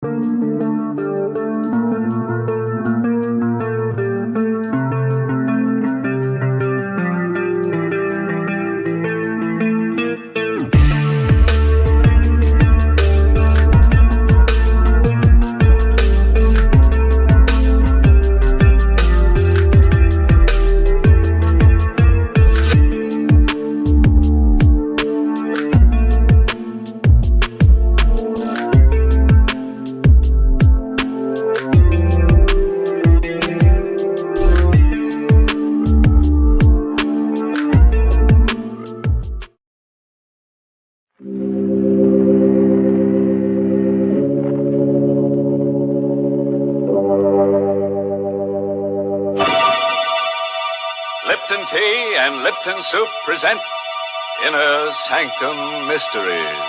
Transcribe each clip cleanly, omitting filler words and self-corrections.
Lipton Tea and Lipton Soup present Inner Sanctum Mysteries.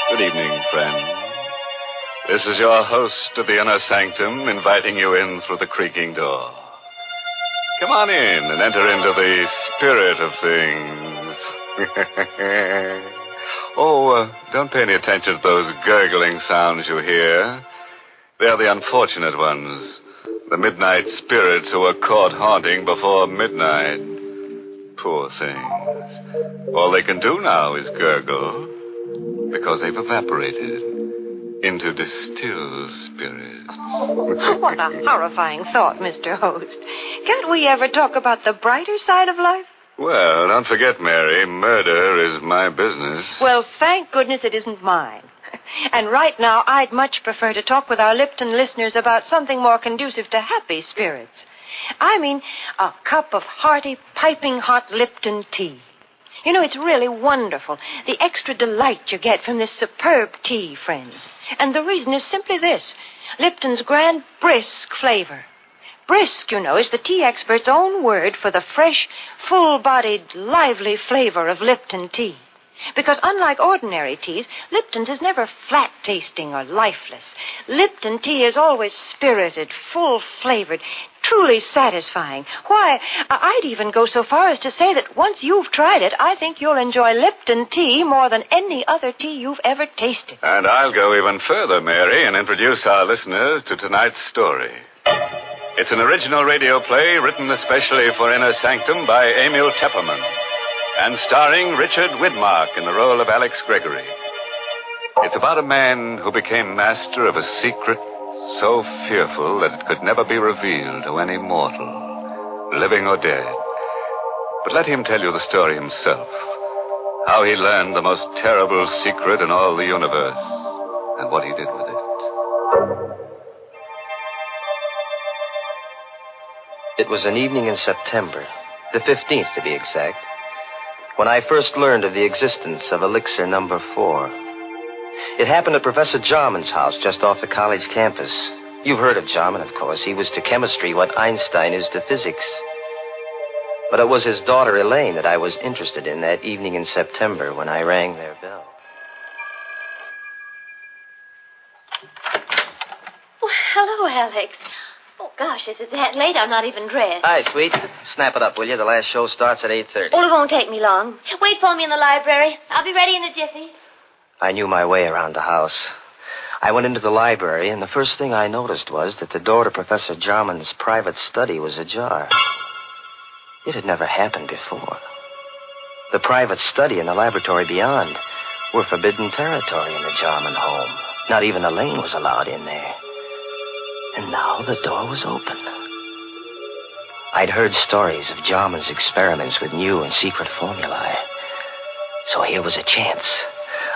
Good evening, friends. This is your host of the Inner Sanctum inviting you in through the creaking door. Come on in and enter into the spirit of things. Don't pay any attention to those gurgling sounds you hear. They're the unfortunate ones. The midnight spirits who were caught haunting before midnight. Poor things. All they can do now is gurgle because they've evaporated into distilled spirits. What a horrifying thought, Mr. Host. Can't we ever talk about the brighter side of life? Well, don't forget, Mary, murder is my business. Well, thank goodness it isn't mine. And right now, I'd much prefer to talk with our Lipton listeners about something more conducive to happy spirits. I mean, a cup of hearty, piping hot Lipton tea. You know, it's really wonderful, the extra delight you get from this superb tea, friends. And the reason is simply this: Lipton's grand brisk flavor. Brisk, you know, is the tea expert's own word for the fresh, full-bodied, lively flavor of Lipton tea. Because unlike ordinary teas, Lipton's is never flat-tasting or lifeless. Lipton tea is always spirited, full-flavored, truly satisfying. Why, I'd even go so far as to say that once you've tried it, I think you'll enjoy Lipton tea more than any other tea you've ever tasted. And I'll go even further, Mary, and introduce our listeners to tonight's story. It's an original radio play written especially for Inner Sanctum by Emil Tepperman, and starring Richard Widmark in the role of Alex Gregory. It's about a man who became master of a secret so fearful that it could never be revealed to any mortal, living or dead. But let him tell you the story himself, how he learned the most terrible secret in all the universe, and what he did with it. It was an evening in September, the 15th to be exact, when I first learned of the existence of elixir number 4. It happened at Professor Jarman's house just off the college campus. You've heard of Jarman, of course. He was to chemistry what Einstein is to physics. But it was his daughter, Elaine, that I was interested in that evening in September when I rang their bell. Well, hello, Alex. Oh, gosh, is it that late? I'm not even dressed. Hi, sweet. Snap it up, will you? The last show starts at 8:30. Oh, it won't take me long. Wait for me in the library. I'll be ready in a jiffy. I knew my way around the house. I went into the library, and the first thing I noticed was that the door to Professor Jarman's private study was ajar. It had never happened before. The private study and the laboratory beyond were forbidden territory in the Jarman home. Not even Elaine was allowed in there. And now the door was open. I'd heard stories of Jarman's experiments with new and secret formulae. So here was a chance.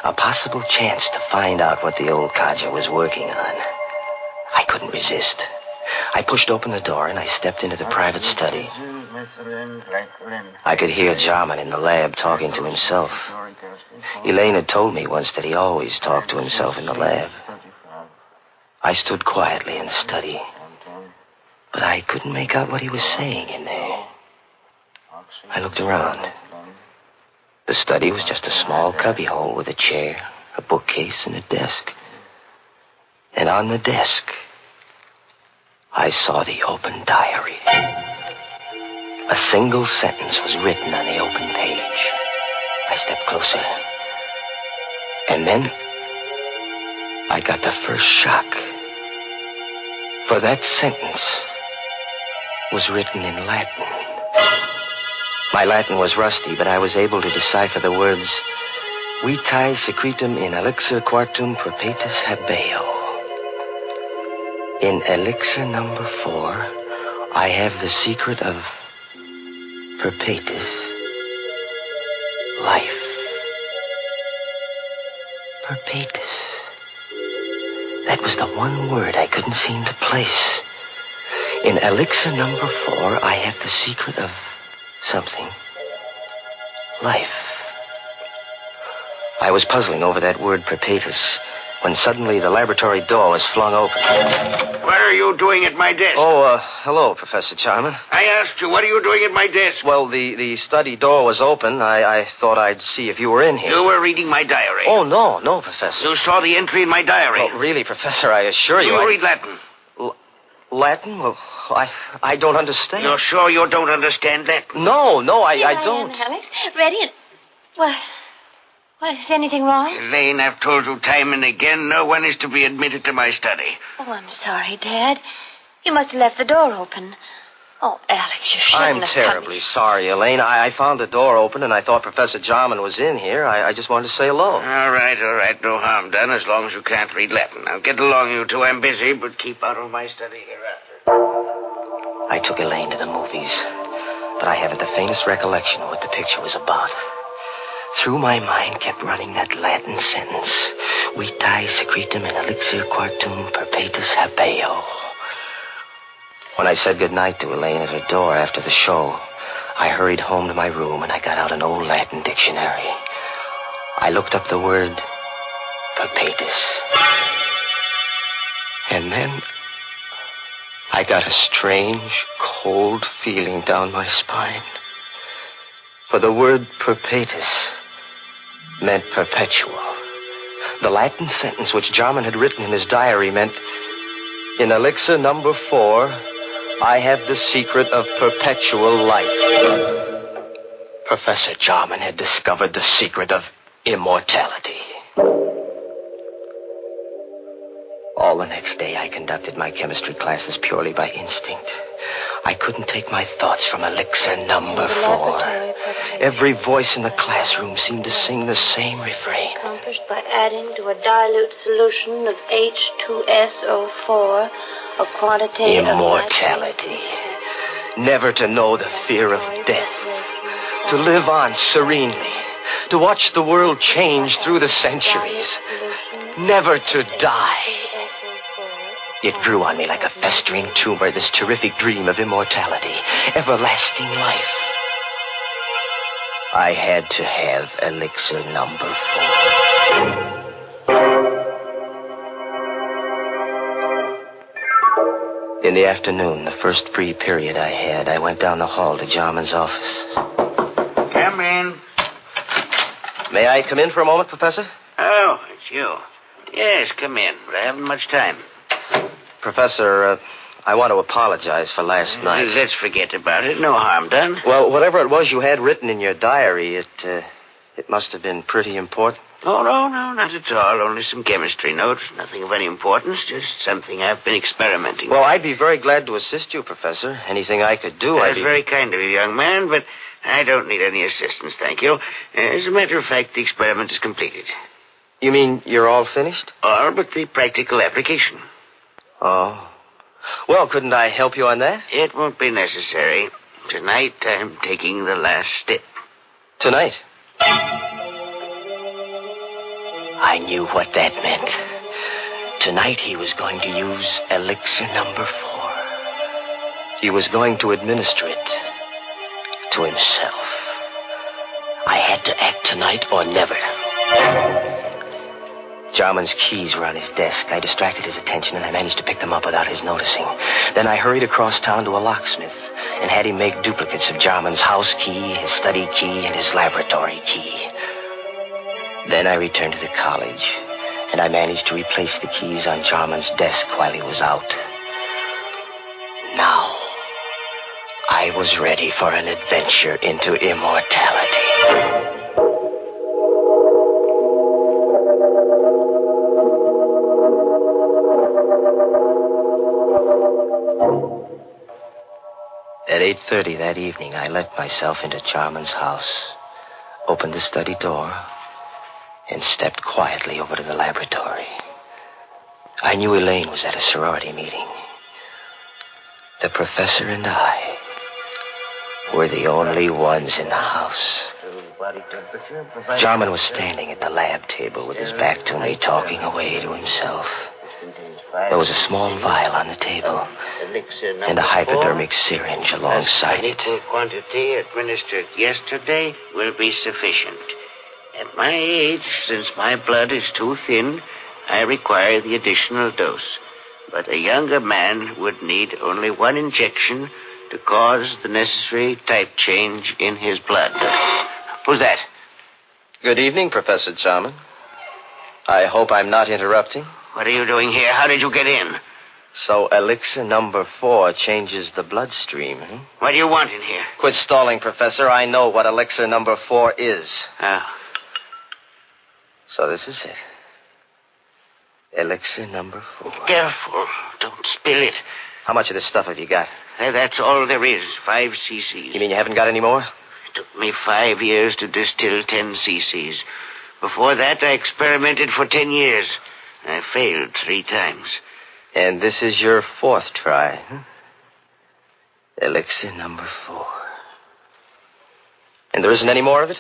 A possible chance to find out what the old codger was working on. I couldn't resist. I pushed open the door and I stepped into the private study. I could hear Jarman in the lab talking to himself. Elaine had told me once that he always talked to himself in the lab. I stood quietly in the study, but I couldn't make out what he was saying in there. I looked around. The study was just a small cubbyhole with a chair, a bookcase, and a desk. And on the desk, I saw the open diary. A single sentence was written on the open page. I stepped closer. And then I got the first shock. For that sentence was written in Latin. My Latin was rusty, but I was able to decipher the words, Vitae secretum in elixir quartum perpetus habeo. In elixir number 4, I have the secret of perpetus life. Perpetus. That was the one word I couldn't seem to place. In elixir number 4, I have the secret of something. Life. I was puzzling over that word perpetus when suddenly the laboratory door was flung open. What are you doing at my desk? Oh, hello, Professor Jarman. I asked you, what are you doing at my desk? Well, the study door was open. I thought I'd see if you were in here. You were reading my diary. Oh, no, Professor. You saw the entry in my diary. Well, really, Professor, I assure you. You read Latin. Latin? Well, I don't understand. You're sure you don't understand Latin? No, I Here don't. I am, Alex. Ready and... Well, is anything wrong? Elaine, I've told you time and again, no one is to be admitted to my study. Oh, I'm sorry, Dad. You must have left the door open. Oh, Alex, you shouldn't I'm have terribly sorry, Elaine. I found the door open, and I thought Professor Jarman was in here. I just wanted to say hello. All right. No harm done, as long as you can't read Latin. Now, get along, you two. I'm busy, but keep out of my study hereafter. I took Elaine to the movies, but I haven't the faintest recollection of what the picture was about. Through my mind kept running that Latin sentence, Vitae secretum in elixir quartum perpetus habeo. When I said goodnight to Elaine at her door after the show, I hurried home to my room and I got out an old Latin dictionary. I looked up the word perpetus. And then I got a strange, cold feeling down my spine. For the word perpetus meant perpetual. The Latin sentence which Jarman had written in his diary meant, in elixir number 4, I have the secret of perpetual life. Professor Jarman had discovered the secret of immortality. All the next day, I conducted my chemistry classes purely by instinct. I couldn't take my thoughts from elixir number 4. Every voice in the classroom seemed to sing the same refrain. Accomplished by adding to a dilute solution of H2SO4 a quantity immortality. Never to know the fear of death. To live on serenely. To watch the world change through the centuries. Never to die. It grew on me like a festering tumor, this terrific dream of immortality, everlasting life. I had to have elixir number 4. In the afternoon, the first free period I had, I went down the hall to Jarman's office. Come in. May I come in for a moment, Professor? Oh, it's you. Yes, come in, but I haven't much time. Professor, I want to apologize for last night. Let's forget about it. No harm done. Well, whatever it was you had written in your diary, it must have been pretty important. Oh, no, not at all. Only some chemistry notes. Nothing of any importance. Just something I've been experimenting with. Well, I'd be very glad to assist you, Professor. Anything I could do, That's very kind of you, young man, but I don't need any assistance, thank you. As a matter of fact, the experiment is completed. You mean you're all finished? All but the practical application. Oh. Well, couldn't I help you on that? It won't be necessary. Tonight, I'm taking the last step. Tonight? I knew what that meant. Tonight he was going to use elixir number 4. He was going to administer it to himself. I had to act tonight or never. Jarman's keys were on his desk. I distracted his attention, and I managed to pick them up without his noticing. Then I hurried across town to a locksmith and had him make duplicates of Jarman's house key, his study key, and his laboratory key. Then I returned to the college and I managed to replace the keys on Jarman's desk while he was out. Now, I was ready for an adventure into immortality. At 8:30 that evening, I let myself into Jarman's house, opened the study door, and stepped quietly over to the laboratory. I knew Elaine was at a sorority meeting. The professor and I were the only ones in the house. Jarman was standing at the lab table with his back to me, talking away to himself. There was a small vial on the table and a hypodermic syringe alongside it. The quantity administered yesterday will be sufficient. At my age, since my blood is too thin, I require the additional dose. But a younger man would need only one injection to cause the necessary type change in his blood. Who's that? Good evening, Professor Jarman. I hope I'm not interrupting. What are you doing here? How did you get in? So elixir number 4 changes the bloodstream, huh? What do you want in here? Quit stalling, Professor. I know what elixir number 4 is. Oh. So this is it. Elixir number 4. Careful. Don't spill it. How much of this stuff have you got? That's all there is. 5 cc's. You mean you haven't got any more? It took me 5 years to distill 10 cc's. Before that, I experimented for 10 years. I failed 3 times. And this is your 4th try, huh? Elixir number 4. And there isn't any more of it?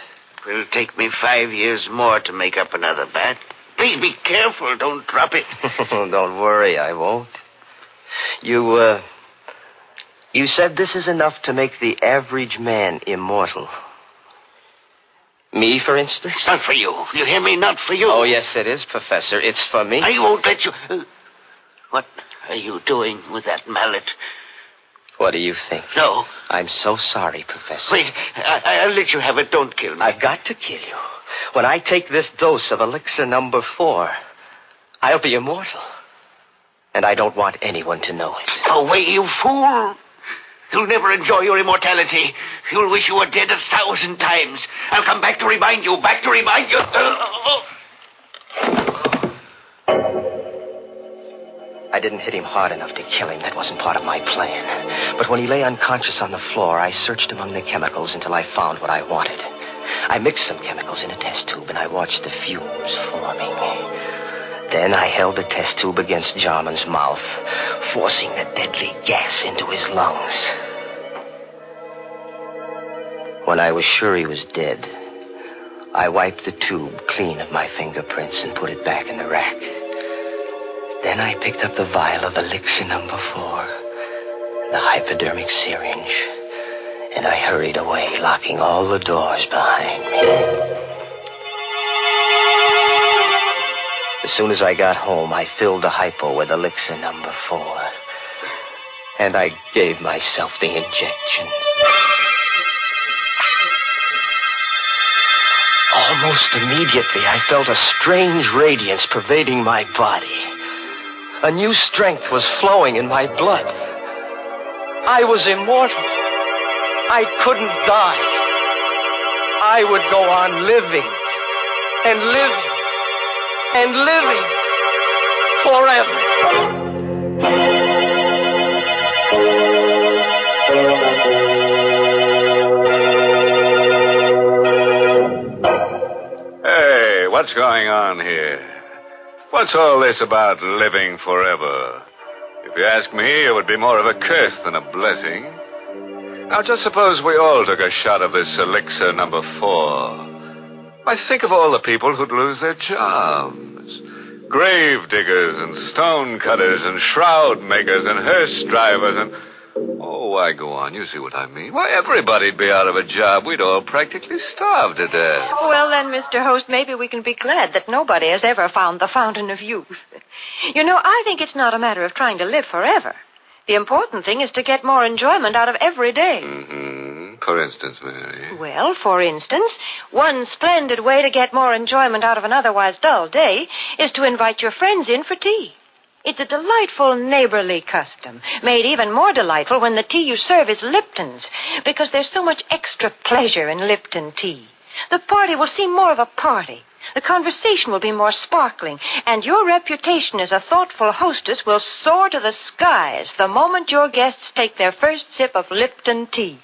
It will take me 5 years more to make up another batch. Please be careful. Don't drop it. Don't worry, I won't. You said this is enough to make the average man immortal. Me, for instance? It's not for you. You hear me? Not for you. Oh, yes, it is, Professor. It's for me. I won't let you... What are you doing with that mallet? What do you think? No. I'm so sorry, Professor. Wait. I'll let you have it. Don't kill me. I've got to kill you. When I take this dose of elixir number 4, I'll be immortal. And I don't want anyone to know it. Away, you fool. You'll never enjoy your immortality. You'll wish you were dead 1,000 times. I'll come back to remind you. Back to remind you. I didn't hit him hard enough to kill him. That wasn't part of my plan. But when he lay unconscious on the floor, I searched among the chemicals until I found what I wanted. I mixed some chemicals in a test tube, and I watched the fumes forming. Then I held the test tube against Jarman's mouth, forcing the deadly gas into his lungs. When I was sure he was dead, I wiped the tube clean of my fingerprints and put it back in the rack. Then I picked up the vial of elixir number 4, the hypodermic syringe, and I hurried away, locking all the doors behind me. As soon as I got home, I filled the hypo with elixir number 4, and I gave myself the injection. Almost immediately, I felt a strange radiance pervading my body. A new strength was flowing in my blood. I was immortal. I couldn't die. I would go on living and living and living forever. Hey, what's going on here? What's all this about living forever? If you ask me, it would be more of a curse than a blessing. Now, just suppose we all took a shot of this elixir number 4. Why, think of all the people who'd lose their jobs. Grave diggers and stone cutters and shroud makers and hearse drivers and... Oh, why, go on. You see what I mean. Why, everybody'd be out of a job. We'd all practically starve to death. Well, then, Mr. Host, maybe we can be glad that nobody has ever found the fountain of youth. You know, I think it's not a matter of trying to live forever. The important thing is to get more enjoyment out of every day. Mm-hmm. For instance, Mary? Well, for instance, one splendid way to get more enjoyment out of an otherwise dull day is to invite your friends in for tea. It's a delightful neighborly custom, made even more delightful when the tea you serve is Lipton's, because there's so much extra pleasure in Lipton tea. The party will seem more of a party. The conversation will be more sparkling, and your reputation as a thoughtful hostess will soar to the skies the moment your guests take their first sip of Lipton tea.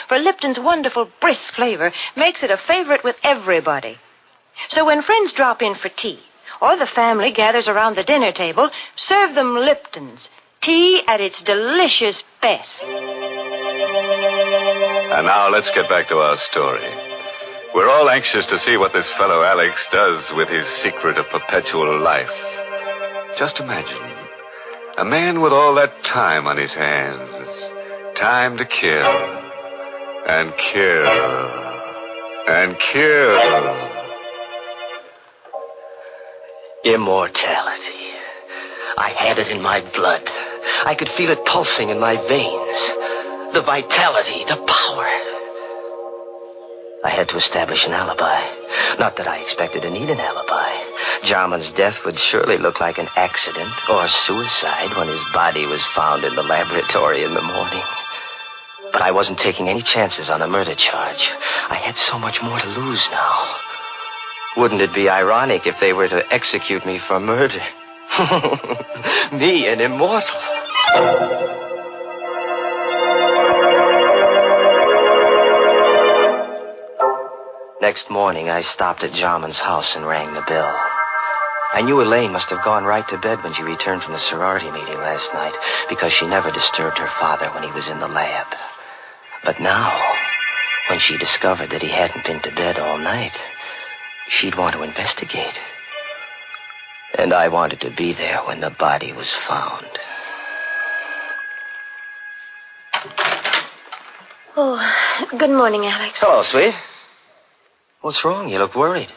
For Lipton's wonderful brisk flavor makes it a favorite with everybody. So when friends drop in for tea, or the family gathers around the dinner table, serve them Lipton's, tea at its delicious best. And now let's get back to our story. We're all anxious to see what this fellow Alex does with his secret of perpetual life. Just imagine, a man with all that time on his hands. Time to kill. And kill. And kill. Immortality. I had it in my blood. I could feel it pulsing in my veins. The vitality, the power. I had to establish an alibi. Not that I expected to need an alibi. Jarman's death would surely look like an accident or suicide when his body was found in the laboratory in the morning. But I wasn't taking any chances on a murder charge. I had so much more to lose now. Wouldn't it be ironic if they were to execute me for murder? Me, an immortal. Next morning, I stopped at Jarman's house and rang the bell. I knew Elaine must have gone right to bed when she returned from the sorority meeting last night, because she never disturbed her father when he was in the lab. But now, when she discovered that he hadn't been to bed all night, she'd want to investigate. And I wanted to be there when the body was found. Oh, good morning, Alex. Hello, sweet. What's wrong? You look worried.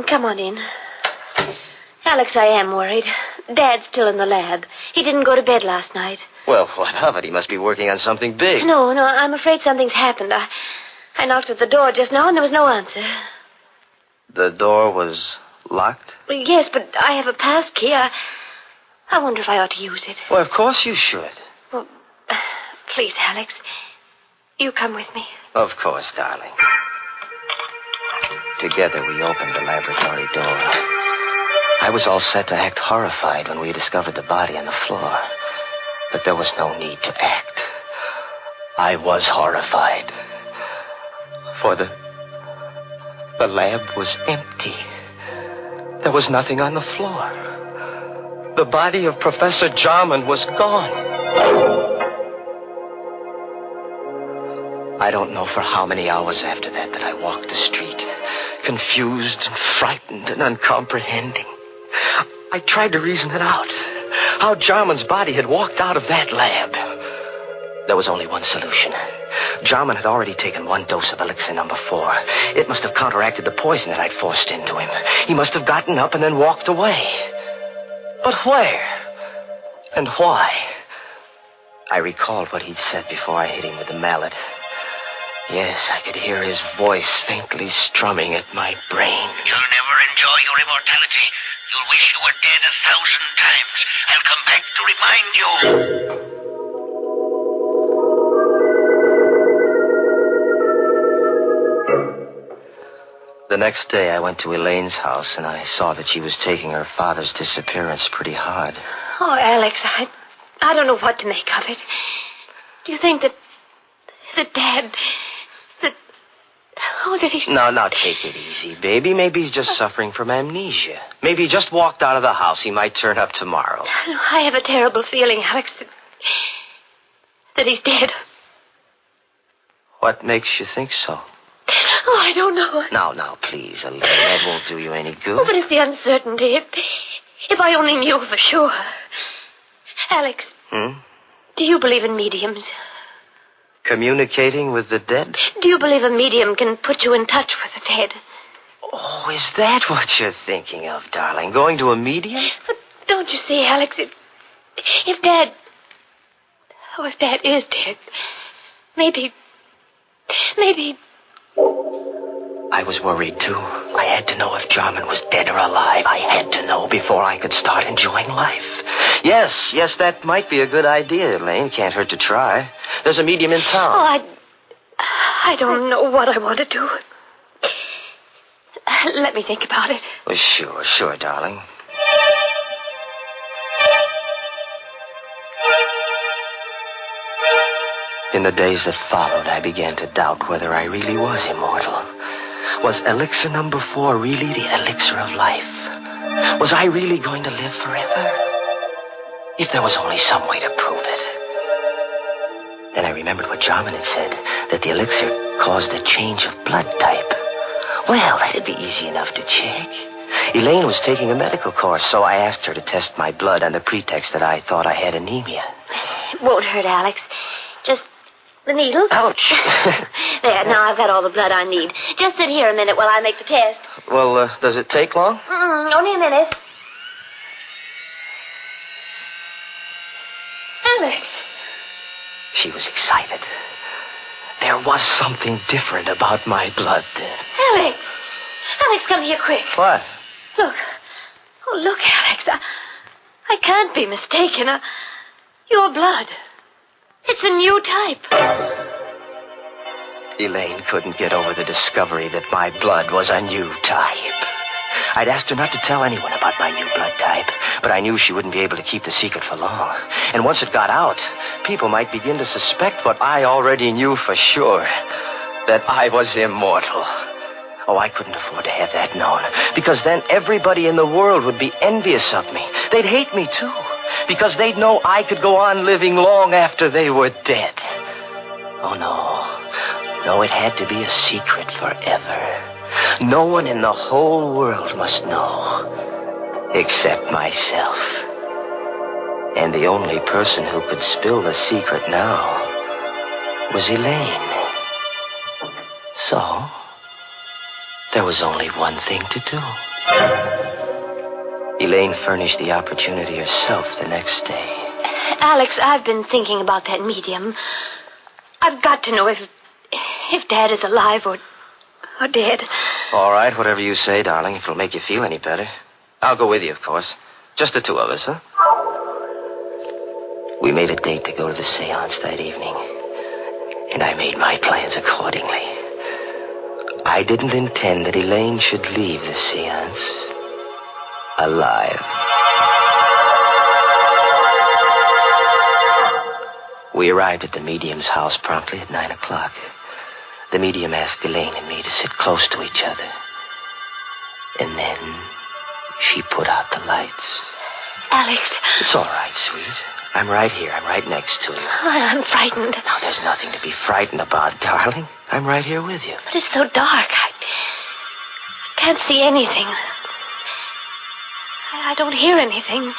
Come on in. Alex, I am worried. Dad's still in the lab. He didn't go to bed last night. Well, what of it? He must be working on something big. No, I'm afraid something's happened. I knocked at the door just now, and there was no answer. The door was locked? Well, yes, but I have a pass key. I wonder if I ought to use it. Well, of course you should. Well, please, Alex, you come with me. Of course, darling. Together, we opened the laboratory door. I was all set to act horrified when we discovered the body on the floor. But there was no need to act. I was horrified. For the lab was empty. There was nothing on the floor. The body of Professor Jarman was gone. I don't know for how many hours after that I walked the street, confused and frightened and uncomprehending. I tried to reason it out. How Jarman's body had walked out of that lab. There was only one solution. Jarman had already taken one dose of elixir number 4. It must have counteracted the poison that I'd forced into him. He must have gotten up and then walked away. But where? And why? I recalled what he'd said before I hit him with the mallet. Yes, I could hear his voice faintly strumming at my brain. You'll never enjoy your immortality. You'll wish you were dead 1,000 times. I'll come back to remind you. The next day, I went to Elaine's house, and I saw that she was taking her father's disappearance pretty hard. Oh, Alex, I don't know what to make of it. Do you think that Dad... that he's... Now, take it easy, baby. Maybe he's just suffering from amnesia. Maybe he just walked out of the house. He might turn up tomorrow. I have a terrible feeling, Alex, that he's dead. What makes you think so? Oh, I don't know. Now, please, Elaine. That won't do you any good. Oh, but it's the uncertainty. If I only knew for sure. Alex. Do you believe in mediums? Communicating with the dead? Do you believe a medium can put you in touch with the dead? Oh, is that what you're thinking of, darling? Going to a medium? But don't you see, Alex, if Dad is dead, maybe Maybe... I was worried, too. I had to know if Jarman was dead or alive. I had to know before I could start enjoying life. Yes, that might be a good idea, Elaine. Can't hurt to try. There's a medium in town. Oh, I don't know what I want to do. Let me think about it. Well, sure, darling. In the days that followed, I began to doubt whether I really was immortal. Was elixir number 4 really the elixir of life? Was I really going to live forever? If there was only some way to prove it. Then I remembered what Jarman had said, that the elixir caused a change of blood type. Well, that'd be easy enough to check. Elaine was taking a medical course, so I asked her to test my blood on the pretext that I thought I had anemia. It won't hurt, Alex. Just the needle. Ouch. There, now I've got all the blood I need. Just sit here a minute while I make the test. Well, does it take long? Only a minute. Alex. She was excited. There was something different about my blood then. Alex, come here quick. What? Look. Oh, look, Alex. I can't be mistaken. Your blood. It's a new type. Elaine couldn't get over the discovery that my blood was a new type. I'd asked her not to tell anyone about my new blood type, but I knew she wouldn't be able to keep the secret for long. And once it got out, people might begin to suspect what I already knew for sure, that I was immortal. Oh, I couldn't afford to have that known, because then everybody in the world would be envious of me. They'd hate me, too, because they'd know I could go on living long after they were dead. Oh, no, it had to be a secret forever. No one in the whole world must know, except myself. And the only person who could spill the secret now was Elaine. So, there was only one thing to do. Elaine furnished the opportunity herself the next day. Alex, I've been thinking about that medium. I've got to know if Dad is alive or dead. All right, whatever you say, darling, if it'll make you feel any better. I'll go with you, of course. Just the two of us, huh? We made a date to go to the seance that evening, and I made my plans accordingly. I didn't intend that Elaine should leave the seance alive. We arrived at the medium's house promptly at 9 o'clock. The medium asked Elaine and me to sit close to each other. And then she put out the lights. Alex. It's all right, sweet. I'm right here. I'm right next to you. I'm frightened. Now, there's nothing to be frightened about, darling. I'm right here with you. But it's so dark. I can't see anything. I don't hear anything.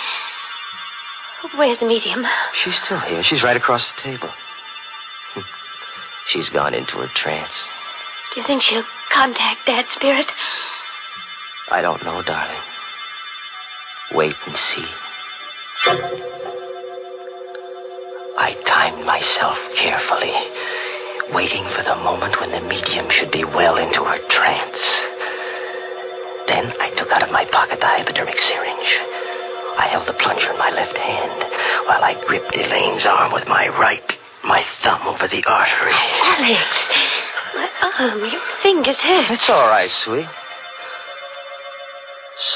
Where's the medium? She's still here. She's right across the table. She's gone into her trance. Do you think she'll contact Dad's spirit? I don't know, darling. Wait and see. I timed myself carefully, waiting for the moment when the medium should be well into her trance. Then I took out of my pocket the hypodermic syringe. I held the plunger in my left hand while I gripped Elaine's arm with my right, my thumb over the artery. Alex, my arm, your finger's hurt. It's all right, sweet.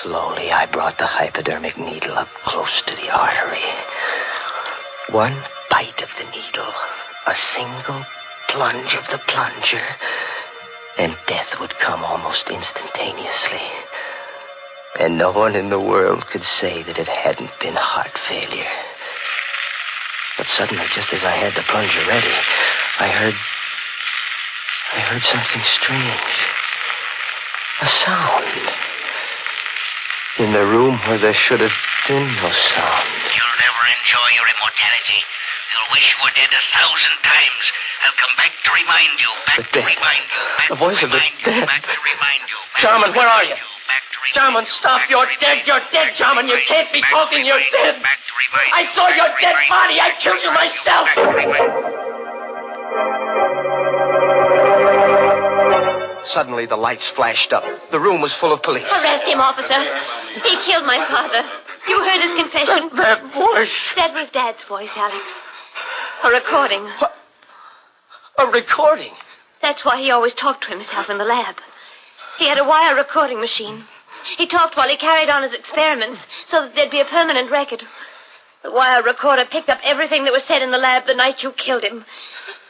Slowly, I brought the hypodermic needle up close to the artery. One bite of the needle, a single plunge of the plunger, and death would come almost instantaneously. And no one in the world could say that it hadn't been heart failure. But suddenly, just as I had the plunger ready, I heard something strange. A sound. In the room where there should have been no sound. You'll never enjoy your immortality. You'll wish you were dead 1,000 times. I'll come back to remind you. The dead. The voice of the dead. Back to remind you. Jarman, where are you? Jarman, stop. You're dead. You're dead, Jarman. You can't be talking. You're dead. I saw your dead body. I killed you myself. Suddenly, the lights flashed up. The room was full of police. Arrest him, officer. He killed my father. You heard his confession. That voice. That was Dad's voice, Alex. A recording. What? A recording? That's why he always talked to himself in the lab. He had a wire recording machine. He talked while he carried on his experiments so that there'd be a permanent record. The wire recorder picked up everything that was said in the lab the night you killed him.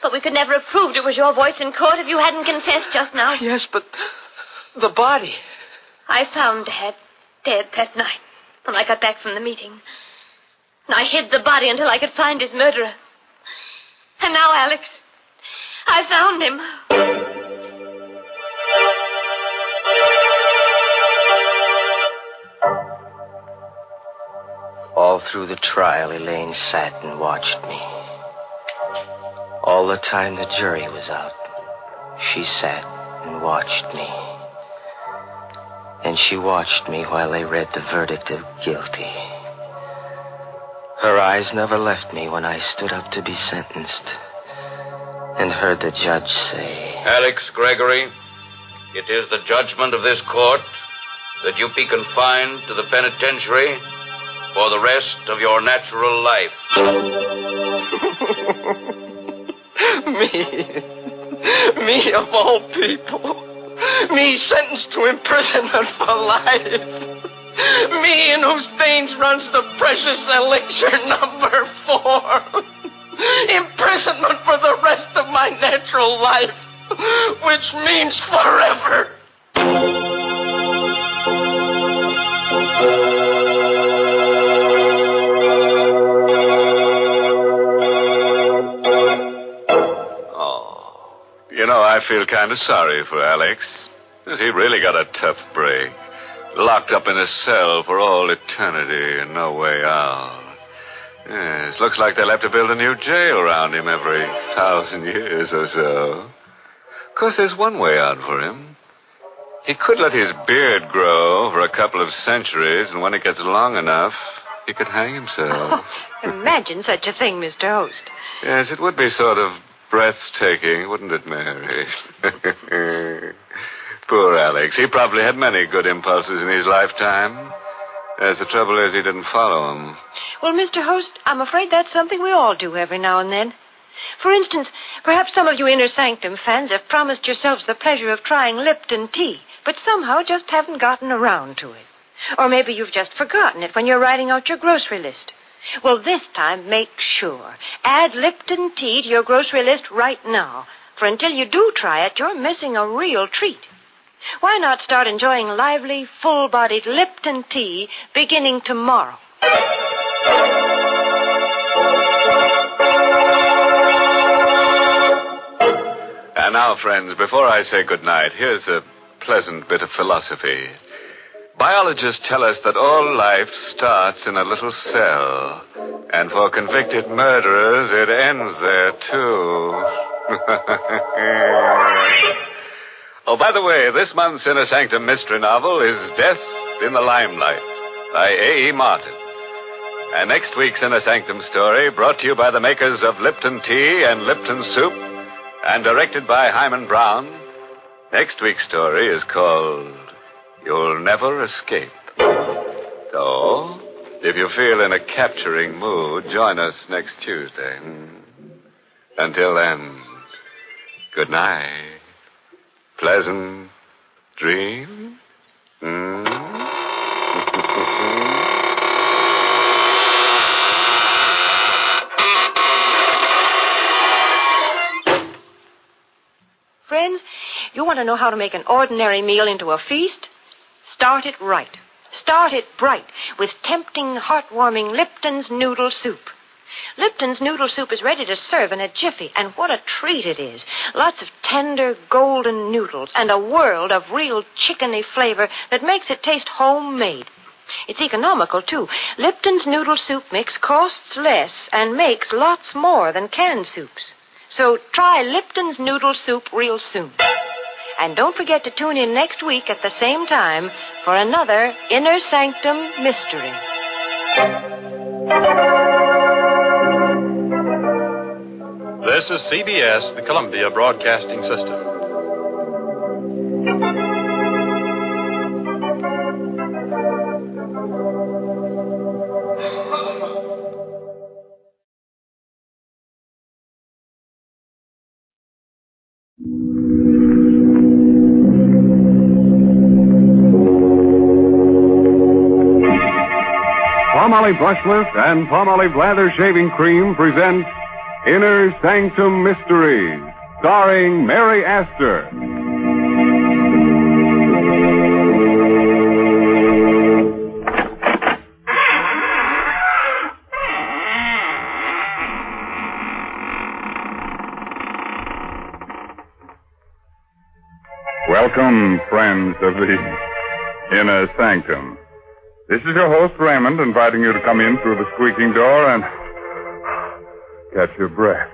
But we could never have proved it was your voice in court if you hadn't confessed just now. Yes, but the body. I found Dad dead that night when I got back from the meeting. And I hid the body until I could find his murderer. And now, Alex, I found him. All through the trial, Elaine sat and watched me. All the time the jury was out, she sat and watched me. And she watched me while they read the verdict of guilty. Her eyes never left me when I stood up to be sentenced and heard the judge say, Alex Gregory, it is the judgment of this court that you be confined to the penitentiary for the rest of your natural life. Me of all people. Me sentenced to imprisonment for life. Me in whose veins runs the precious elixir number 4. Imprisonment for the rest of my natural life, which means forever. You know, I feel kind of sorry for Alex. He really got a tough break. Locked up in a cell for all eternity and no way out. Yes, looks like they'll have to build a new jail around him every 1,000 years or so. Of course, there's one way out for him. He could let his beard grow for a couple of centuries, and when it gets long enough, he could hang himself. Oh, imagine such a thing, Mr. Host. Yes, it would be sort of breathtaking, wouldn't it, Mary? Poor Alex. He probably had many good impulses in his lifetime. As the trouble is, he didn't follow them. Well, Mr. Host, I'm afraid that's something we all do every now and then. For instance, perhaps some of you Inner Sanctum fans have promised yourselves the pleasure of trying Lipton tea, but somehow just haven't gotten around to it. Or maybe you've just forgotten it when you're writing out your grocery list. Well, this time, make sure. Add Lipton tea to your grocery list right now. For until you do try it, you're missing a real treat. Why not start enjoying lively, full-bodied Lipton tea beginning tomorrow? And now, friends, before I say goodnight, here's a pleasant bit of philosophy. Biologists tell us that all life starts in a little cell. And for convicted murderers, it ends there, too. Oh, by the way, this month's Inner Sanctum mystery novel is Death in the Limelight by A.E. Martin. And next week's Inner Sanctum story, brought to you by the makers of Lipton Tea and Lipton Soup, and directed by Hyman Brown, next week's story is called You'll Never Escape. So, if you feel in a capturing mood, join us next Tuesday. Until then, good night. Pleasant dream. Friends, you want to know how to make an ordinary meal into a feast? Start it right. Start it bright with tempting, heartwarming Lipton's Noodle Soup. Lipton's Noodle Soup is ready to serve in a jiffy, and what a treat it is. Lots of tender, golden noodles and a world of real chickeny flavor that makes it taste homemade. It's economical, too. Lipton's Noodle Soup mix costs less and makes lots more than canned soups. So try Lipton's Noodle Soup real soon. And don't forget to tune in next week at the same time for another Inner Sanctum Mystery. This is CBS, the Columbia Broadcasting System. Palmolive Brushless and Palmolive Lather Shaving Cream present Inner Sanctum Mysteries, starring Mary Astor. Welcome, friends of the Inner Sanctum. This is your host, Raymond, inviting you to come in through the squeaking door and catch your breath.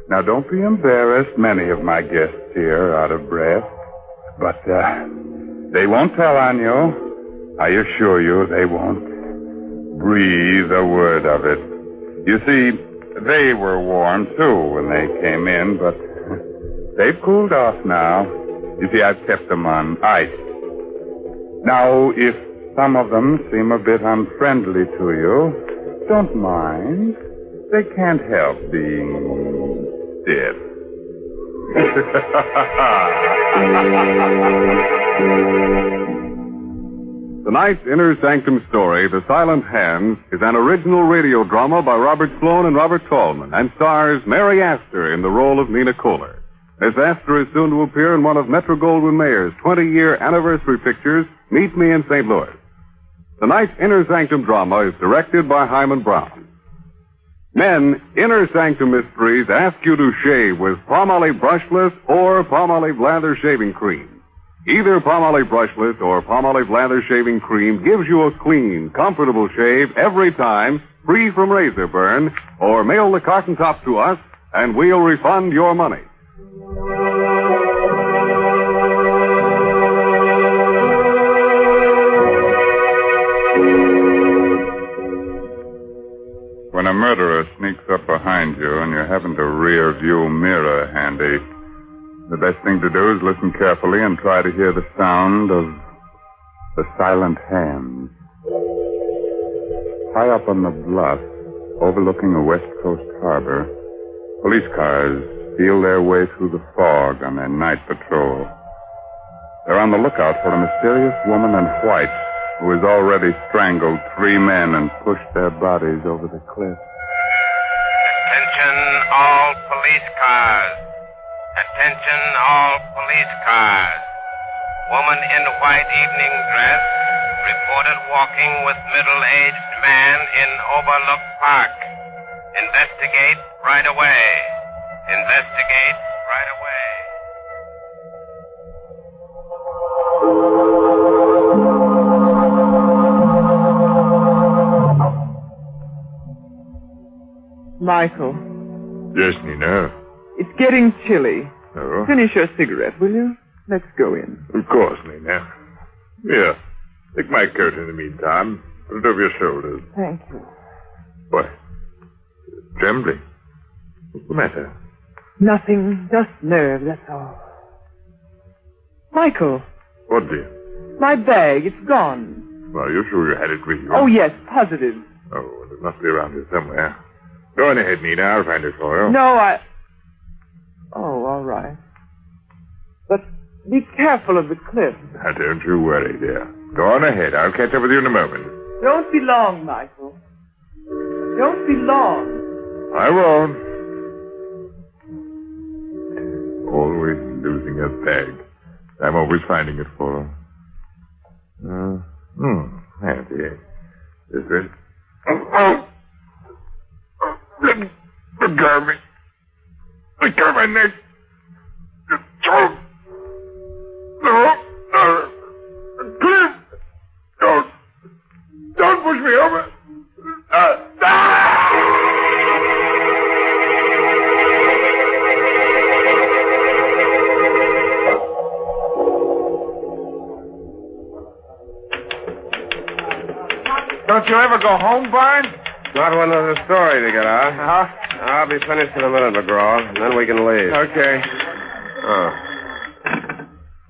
Now, don't be embarrassed. Many of my guests here are out of breath. But they won't tell on you. I assure you they won't breathe a word of it. You see, they were warm, too, when they came in, but they've cooled off now. You see, I've kept them on ice. Now, if some of them seem a bit unfriendly to you, don't mind. They can't help being stiff. Tonight's Inner Sanctum story, The Silent Hands, is an original radio drama by Robert Sloan and Robert Tallman and stars Mary Astor in the role of Nina Kohler. Miss Astor is soon to appear in one of Metro-Goldwyn-Mayer's 20-year anniversary pictures, Meet Me in St. Louis. Tonight's Inner Sanctum drama is directed by Hyman Brown. Men, Inner Sanctum Mysteries ask you to shave with Palmolive Brushless or Palmolive Lather Shaving Cream. Either Palmolive Brushless or Palmolive Lather Shaving Cream gives you a clean, comfortable shave every time, free from razor burn, or mail the carton top to us, and we'll refund your money. When a murderer sneaks up behind you and you haven't a rear view mirror handy, the best thing to do is listen carefully and try to hear the sound of the silent hands. High up on the bluff, overlooking a West Coast harbor, police cars feel their way through the fog on their night patrol. They're on the lookout for a mysterious woman in white who has already strangled 3 men and pushed their bodies over the cliff. Attention all police cars. Attention all police cars. Woman in white evening dress reported walking with middle-aged man in Overlook Park. Investigate right away. Investigate right away. Michael. Yes, Nina. It's getting chilly. Oh? Finish your cigarette, will you? Let's go in. Of course, Nina. Here, take my coat in the meantime. Put it over your shoulders. Thank you. What? Trembling? What's the matter? Nothing, just nerve, that's all. Michael. What, dear? My bag, it's gone. Are you sure you had it with you? Oh, yes, positive. Oh, well, it must be around here somewhere. Go on ahead, Nina. I'll find it for you. No, Oh, all right. But be careful of the cliff. Now, don't you worry, dear. Go on ahead. I'll catch up with you in a moment. Don't be long, Michael. Don't be long. I won't. Always losing her bag. I'm always finding it for her. There it is. This is... Let go of me. Let go of my neck. Don't. No. Cliff. Don't push me over. Don't you ever go home, Barnes? Not when there's a story to get out. I'll be finished in a minute, McGraw, and then we can leave. Okay. Oh.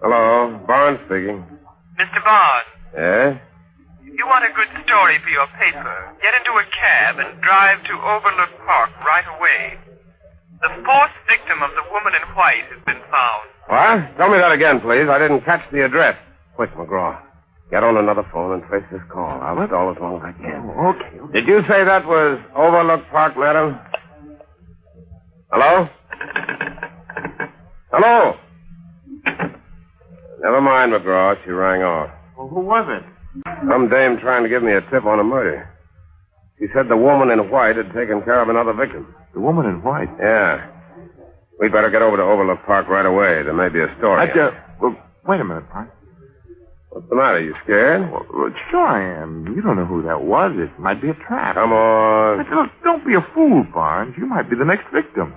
Hello, Barnes speaking. Mr. Barnes. Yeah? You want a good story for your paper. Get into a cab and drive to Overlook Park right away. The 4th victim of the woman in white has been found. What? Tell me that again, please. I didn't catch the address. Quick, McGraw. Get on another phone and trace this call. I'll stall as long as I can. Oh, okay. Did you say that was Overlook Park, madam? Hello? Hello? Never mind, McGraw. She rang off. Well, who was it? Some dame trying to give me a tip on a murder. She said the woman in white had taken care of another victim. The woman in white? Yeah. We'd better get over to Overlook Park right away. There may be a story. Well, wait a minute, Park. What's the matter? You scared? Well, sure I am. You don't know who that was. It might be a trap. Come on. But look, don't be a fool, Barnes. You might be the next victim.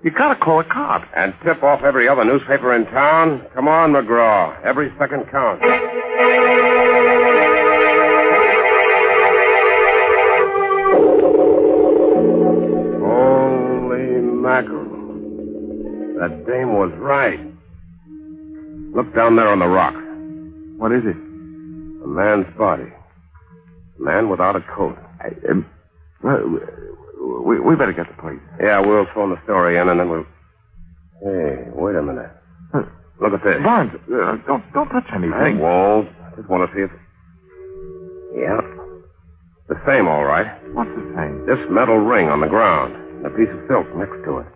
You gotta call a cop. And tip off every other newspaper in town? Come on, McGraw. Every second counts. Holy mackerel. That dame was right. Look down there on the rocks. What is it? A man's body. A man without a coat. We better get the police. Yeah, we'll phone the story in and then we'll... Hey, wait a minute. Look at this. Barnes, don't touch anything. I won't. I just want to see if... Yeah. The same, all right. What's the same? This metal ring on the ground and a piece of silk next to it.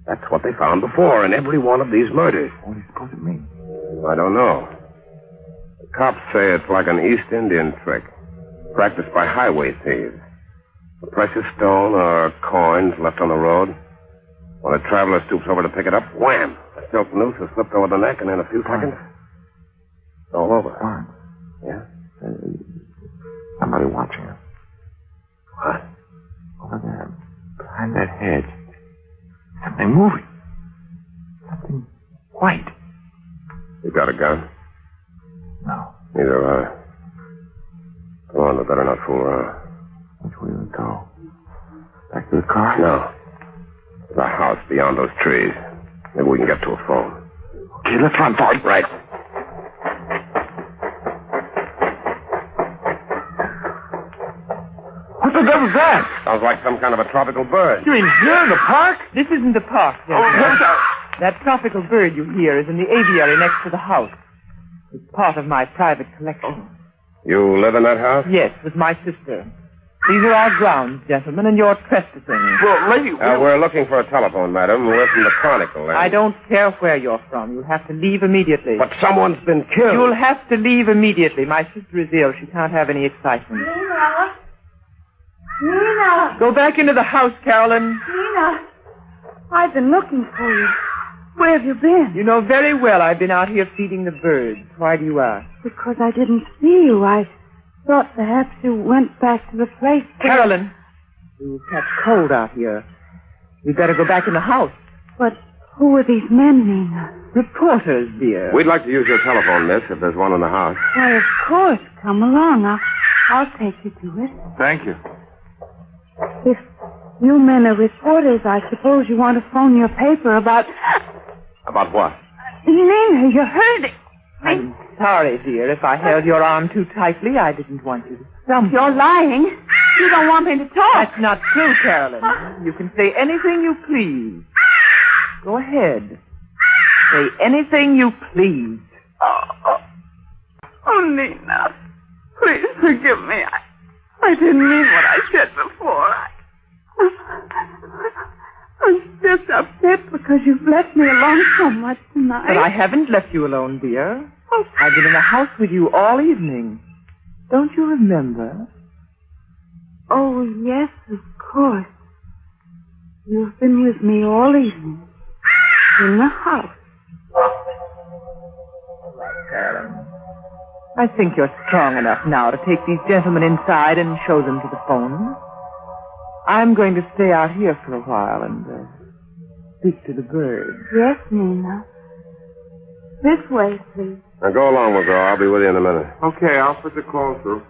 That's what they found before in every one of these murders. What do you suppose it means? I don't know. The cops say it's like an East Indian trick, practiced by highway thieves. A precious stone or coins left on the road. When a traveler stoops over to pick it up, wham! A silk noose is slipped over the neck, and in a few seconds, it's all over. Barnes. Yeah? Somebody watching us. What? Over there, behind that hedge. Something moving. Something white. You got a gun? No. Neither have I. Come on, we better not fool around. Which way do we go? Back to the car? No. There's a house beyond those trees. Maybe we can get to a phone. Okay, let's run for it. Right. What the devil's that? Sounds like some kind of a tropical bird. You mean here in the park? This isn't the park, gentlemen. That tropical bird you hear is in the aviary next to the house. It's part of my private collection. You live in that house? Yes, with my sister. These are our grounds, gentlemen, and you're trespassing. Well, lady... We're looking for a telephone, madam. We're from the Chronicle. I don't care where you're from. You'll have to leave immediately. But someone's been killed. You'll have to leave immediately. My sister is ill. She can't have any excitement. Nina! Nina! Go back into the house, Carolyn. Nina! I've been looking for you. Where have you been? You know very well I've been out here feeding the birds. Why do you ask? Because I didn't see you. I thought perhaps you went back to the place. Carolyn, you'll catch cold out here. We'd better go back in the house. But who are these men, Nina? Reporters, dear. We'd like to use your telephone, miss, if there's one in the house. Why, of course. Come along. I'll take you to it. Thank you. If you men are reporters, I suppose you want to phone your paper about... About what? Nina, you're hurting. I'm sorry, dear. If I held your arm too tightly, I didn't want you to stumble. You're lying. You don't want me to talk. That's not true, Carolyn. You can say anything you please. Go ahead. Say anything you please. Oh, Nina. Please forgive me. I didn't mean what I said before. I'm just upset because you've left me alone so much tonight. But I haven't left you alone, dear. I've been in the house with you all evening. Don't you remember? Oh, yes, of course. You've been with me all evening. In the house. All right, Carolyn. I think you're strong enough now to take these gentlemen inside and show them to the phone. I'm going to stay out here for a while and speak to the birds. Yes, Nina. This way, please. Now go along, McGraw. I'll be with you in a minute. Okay, I'll put the call through.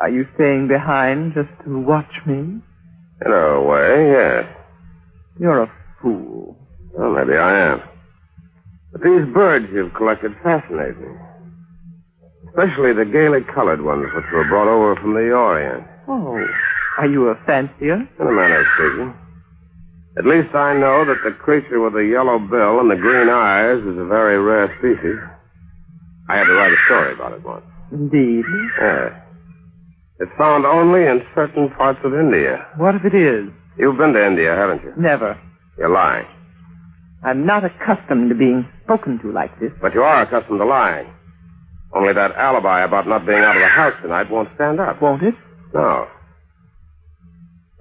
Are you staying behind just to watch me? In a way, yes. You're a fool. Well, maybe I am. But these birds you've collected fascinate me. Especially the gaily colored ones which were brought over from the Orient. Oh, are you a fancier? In a manner of speaking. At least I know that the creature with the yellow bill and the green eyes is a very rare species. I had to write a story about it once. Indeed. Yeah. It's found only in certain parts of India. What if it is? You've been to India, haven't you? Never. You're lying. I'm not accustomed to being spoken to like this. But you are accustomed to lying. Only that alibi about not being out of the house tonight won't stand up. Won't it? No.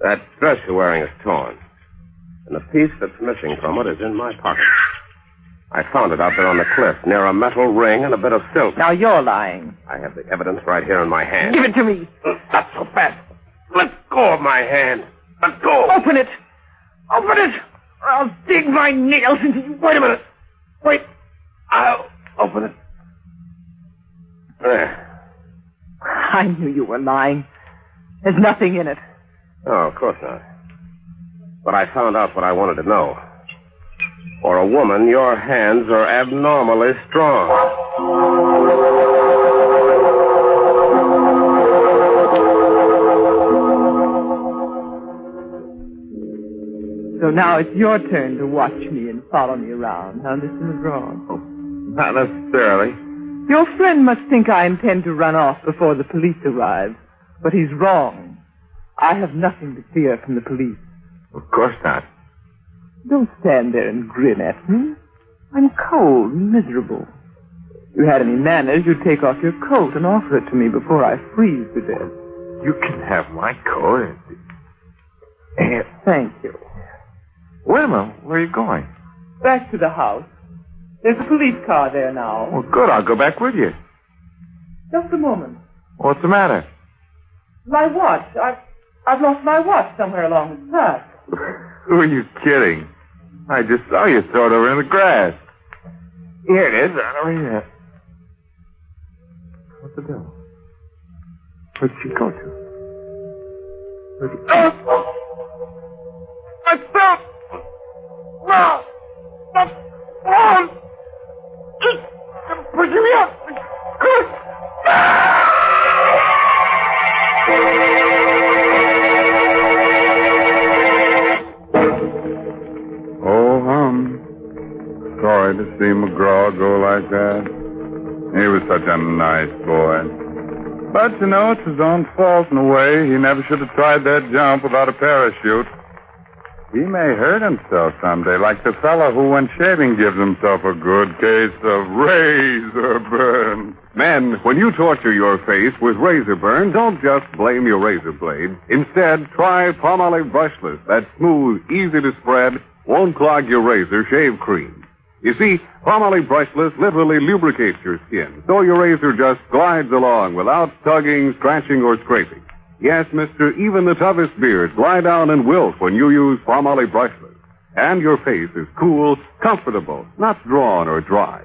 That dress you're wearing is torn. And the piece that's missing from it is in my pocket. I found it out there on the cliff, near a metal ring and a bit of silk. Now you're lying. I have the evidence right here in my hand. Give it to me. Not so fast. Let go of my hand. Let go. Open it. Open it. Or I'll dig my nails into you. Wait a minute. Wait. I'll open it. There. I knew you were lying. There's nothing in it. Oh, of course not. But I found out what I wanted to know. For a woman, your hands are abnormally strong. So now it's your turn to watch me and follow me around, huh, Mr. McGraw? Oh, not necessarily. Your friend must think I intend to run off before the police arrive. But he's wrong. I have nothing to fear from the police. Of course not. Don't stand there and grin at me. I'm cold and miserable. If you had any manners, you'd take off your coat and offer it to me before I freeze to death. You can have my coat. Thank you. Wait a minute. Where are you going? Back to the house. There's a police car there now. Well, good. I'll go back with you. Just a moment. What's the matter? My watch. I've lost my watch somewhere along the path. Who are you kidding? I just saw you throw it over in the grass. Here it is. Right over here. What's the deal? Where'd she go to? Where'd she... Oh! I fell! No! Come on! Just pushing me up! Sorry to see McGraw go like that. He was such a nice boy. But, you know, it's his own fault in a way. He never should have tried that jump without a parachute. He may hurt himself someday, like the fellow who, when shaving, gives himself a good case of razor burn. Men, when you torture your face with razor burn, don't just blame your razor blade. Instead, try Palmolive Brushless. That smooth, easy to spread, won't clog your razor shave cream. You see, Palmolive Brushless literally lubricates your skin, so your razor just glides along without tugging, scratching, or scraping. Yes, mister, even the toughest beards lie down and wilt when you use Palmolive Brushless. And your face is cool, comfortable, not drawn or dry.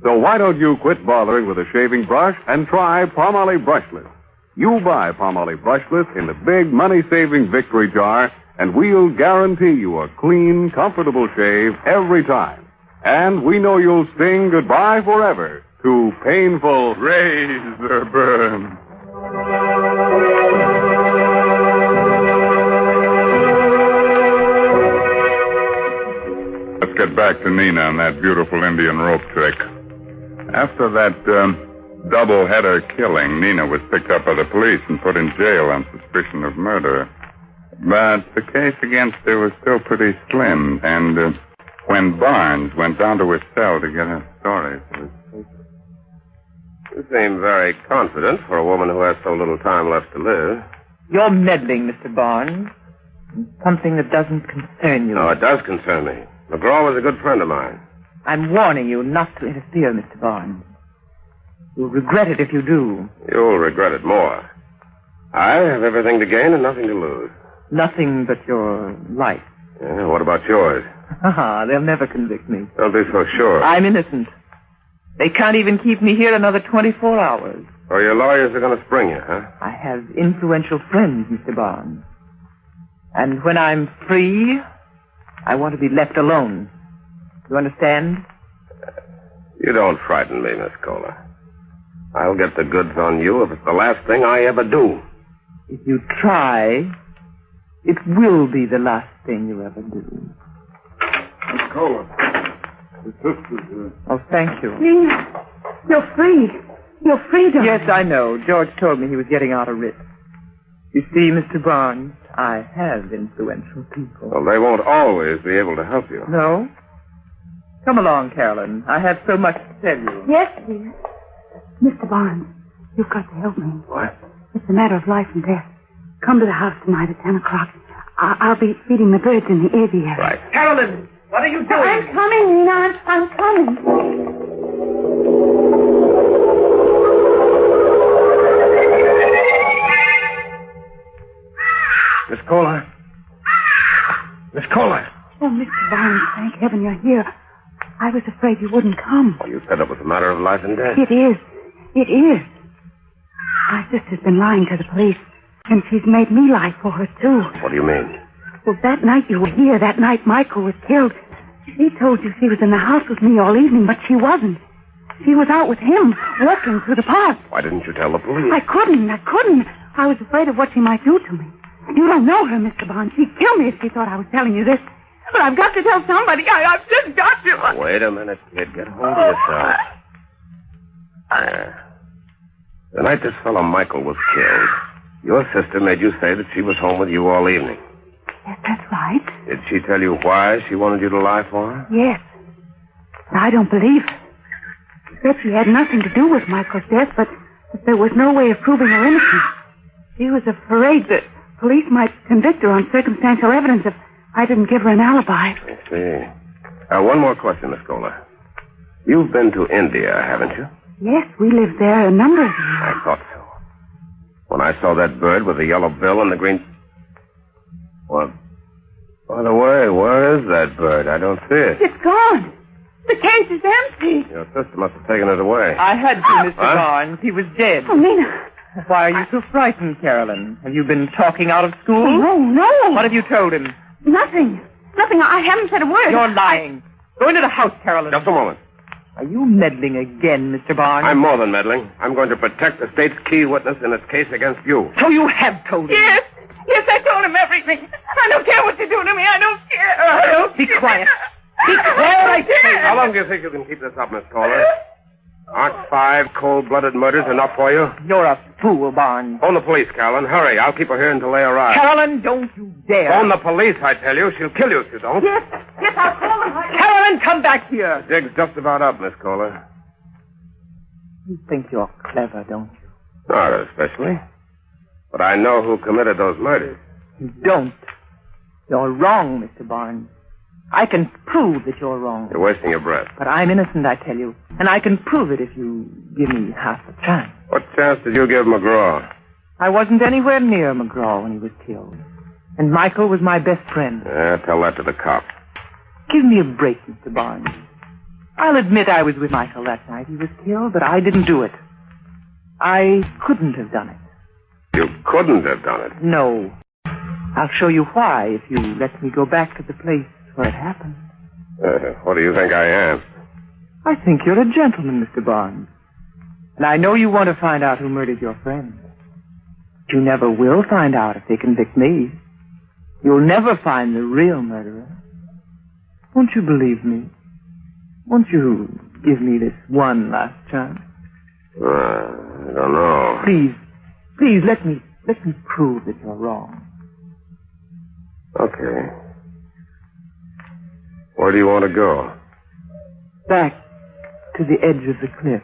So why don't you quit bothering with a shaving brush and try Palmolive Brushless? You buy Palmolive Brushless in the big money-saving victory jar, and we'll guarantee you a clean, comfortable shave every time. And we know you'll sing goodbye forever to painful razor burn. Let's get back to Nina and that beautiful Indian rope trick. After that double-header killing, Nina was picked up by the police and put in jail on suspicion of murder. But the case against her was still pretty slim, and when Barnes went down to his cell to get her story for his paper. You seem very confident for a woman who has so little time left to live. You're meddling, Mr. Barnes. Something that doesn't concern you. No, it does concern me. McGraw was a good friend of mine. I'm warning you not to interfere, Mr. Barnes. You'll regret it if you do. You'll regret it more. I have everything to gain and nothing to lose. Nothing but your life. Yeah, what about yours? They'll never convict me. Don't be so sure. I'm innocent. They can't even keep me here another 24 hours. So your lawyers are going to spring you, huh? I have influential friends, Mr. Barnes. And when I'm free, I want to be left alone. You understand? You don't frighten me, Miss Kohler. I'll get the goods on you if it's the last thing I ever do. If you try, it will be the last thing you ever do. Miss Kohler, the sister's here. Oh, thank you. Nina. You're free. You're free, darling. Yes, I know. George told me he was getting out a writ. You see, Mr. Barnes, I have influential people. Well, they won't always be able to help you. No? Come along, Carolyn. I have so much to tell you. Yes, dear. Mr. Barnes, you've got to help me. What? It's a matter of life and death. Come to the house tonight at 10 o'clock. I'll be feeding the birds in the aviary. Right. Carolyn, what are you doing? I'm coming, Nina. I'm coming. Miss Kohler. Miss Kohler. Oh, Mr. Barnes, thank heaven you're here. I was afraid you wouldn't come. Well, you said it was a matter of life and death. It is. It is. My sister's been lying to the police, and she's made me lie for her, too. What do you mean? Well, that night you were here, that night Michael was killed, she told you she was in the house with me all evening, but she wasn't. She was out with him, walking through the park. Why didn't you tell the police? I couldn't. I was afraid of what she might do to me. You don't know her, Mr. Barnes. She'd kill me if she thought I was telling you this. But I've got to tell somebody. I've just got to. Wait a minute, kid. Get hold of yourself. There. The night this fellow Michael was killed, your sister made you say that she was home with you all evening. Yes, that's right. Did she tell you why she wanted you to lie for her? Yes. But I don't believe her. She said she had nothing to do with Michael's death, but there was no way of proving her innocence. She was afraid that police might convict her on circumstantial evidence if I didn't give her an alibi. I see. One more question, Miss Kohler. You've been to India, haven't you? Yes, we lived there a number of years. I thought so. When I saw that bird with the yellow bill and the green... What? By the way, where is that bird? I don't see it. It's gone. The cage is empty. Your sister must have taken it away. I had to, Mr. Barnes. He was dead. Oh, Nina. Why are you so frightened, Carolyn? Have you been talking out of school? Oh, no. What have you told him? Nothing. I haven't said a word. You're lying. Go into the house, Carolyn. Just a moment. Are you meddling again, Mr. Barnes? I'm more than meddling. I'm going to protect the state's key witness in its case against you. So you have told him? Yes. Yes, I told him everything. I don't care what you do to me. I don't care. Be quiet. Be quiet, I say. How long do you think you can keep this up, Miss Kohler? Aren't 5 cold-blooded murders enough for you? You're a fool, Barnes. Phone the police, Carolyn. Hurry. I'll keep her here until they arrive. Carolyn, don't you dare. Phone the police, I tell you. She'll kill you if you don't. Yes, I'll call them. Carolyn, come back here. The dig's just about up, Miss Kohler. You think you're clever, don't you? Not especially. But I know who committed those murders. You don't. You're wrong, Mr. Barnes. I can prove that you're wrong. You're wasting your breath. But I'm innocent, I tell you. And I can prove it if you give me half a chance. What chance did you give McGraw? I wasn't anywhere near McGraw when he was killed. And Michael was my best friend. Yeah, tell that to the cops. Give me a break, Mr. Barnes. I'll admit I was with Michael that night he was killed, but I didn't do it. I couldn't have done it. You couldn't have done it. No. I'll show you why if you let me go back to the place where it happened. What do you think I am? I think you're a gentleman, Mr. Barnes. And I know you want to find out who murdered your friend. But you never will find out if they convict me. You'll never find the real murderer. Won't you believe me? Won't you give me this one last chance? I don't know. Please, let me prove that you're wrong. Okay. Where do you want to go? Back to the edge of the cliff.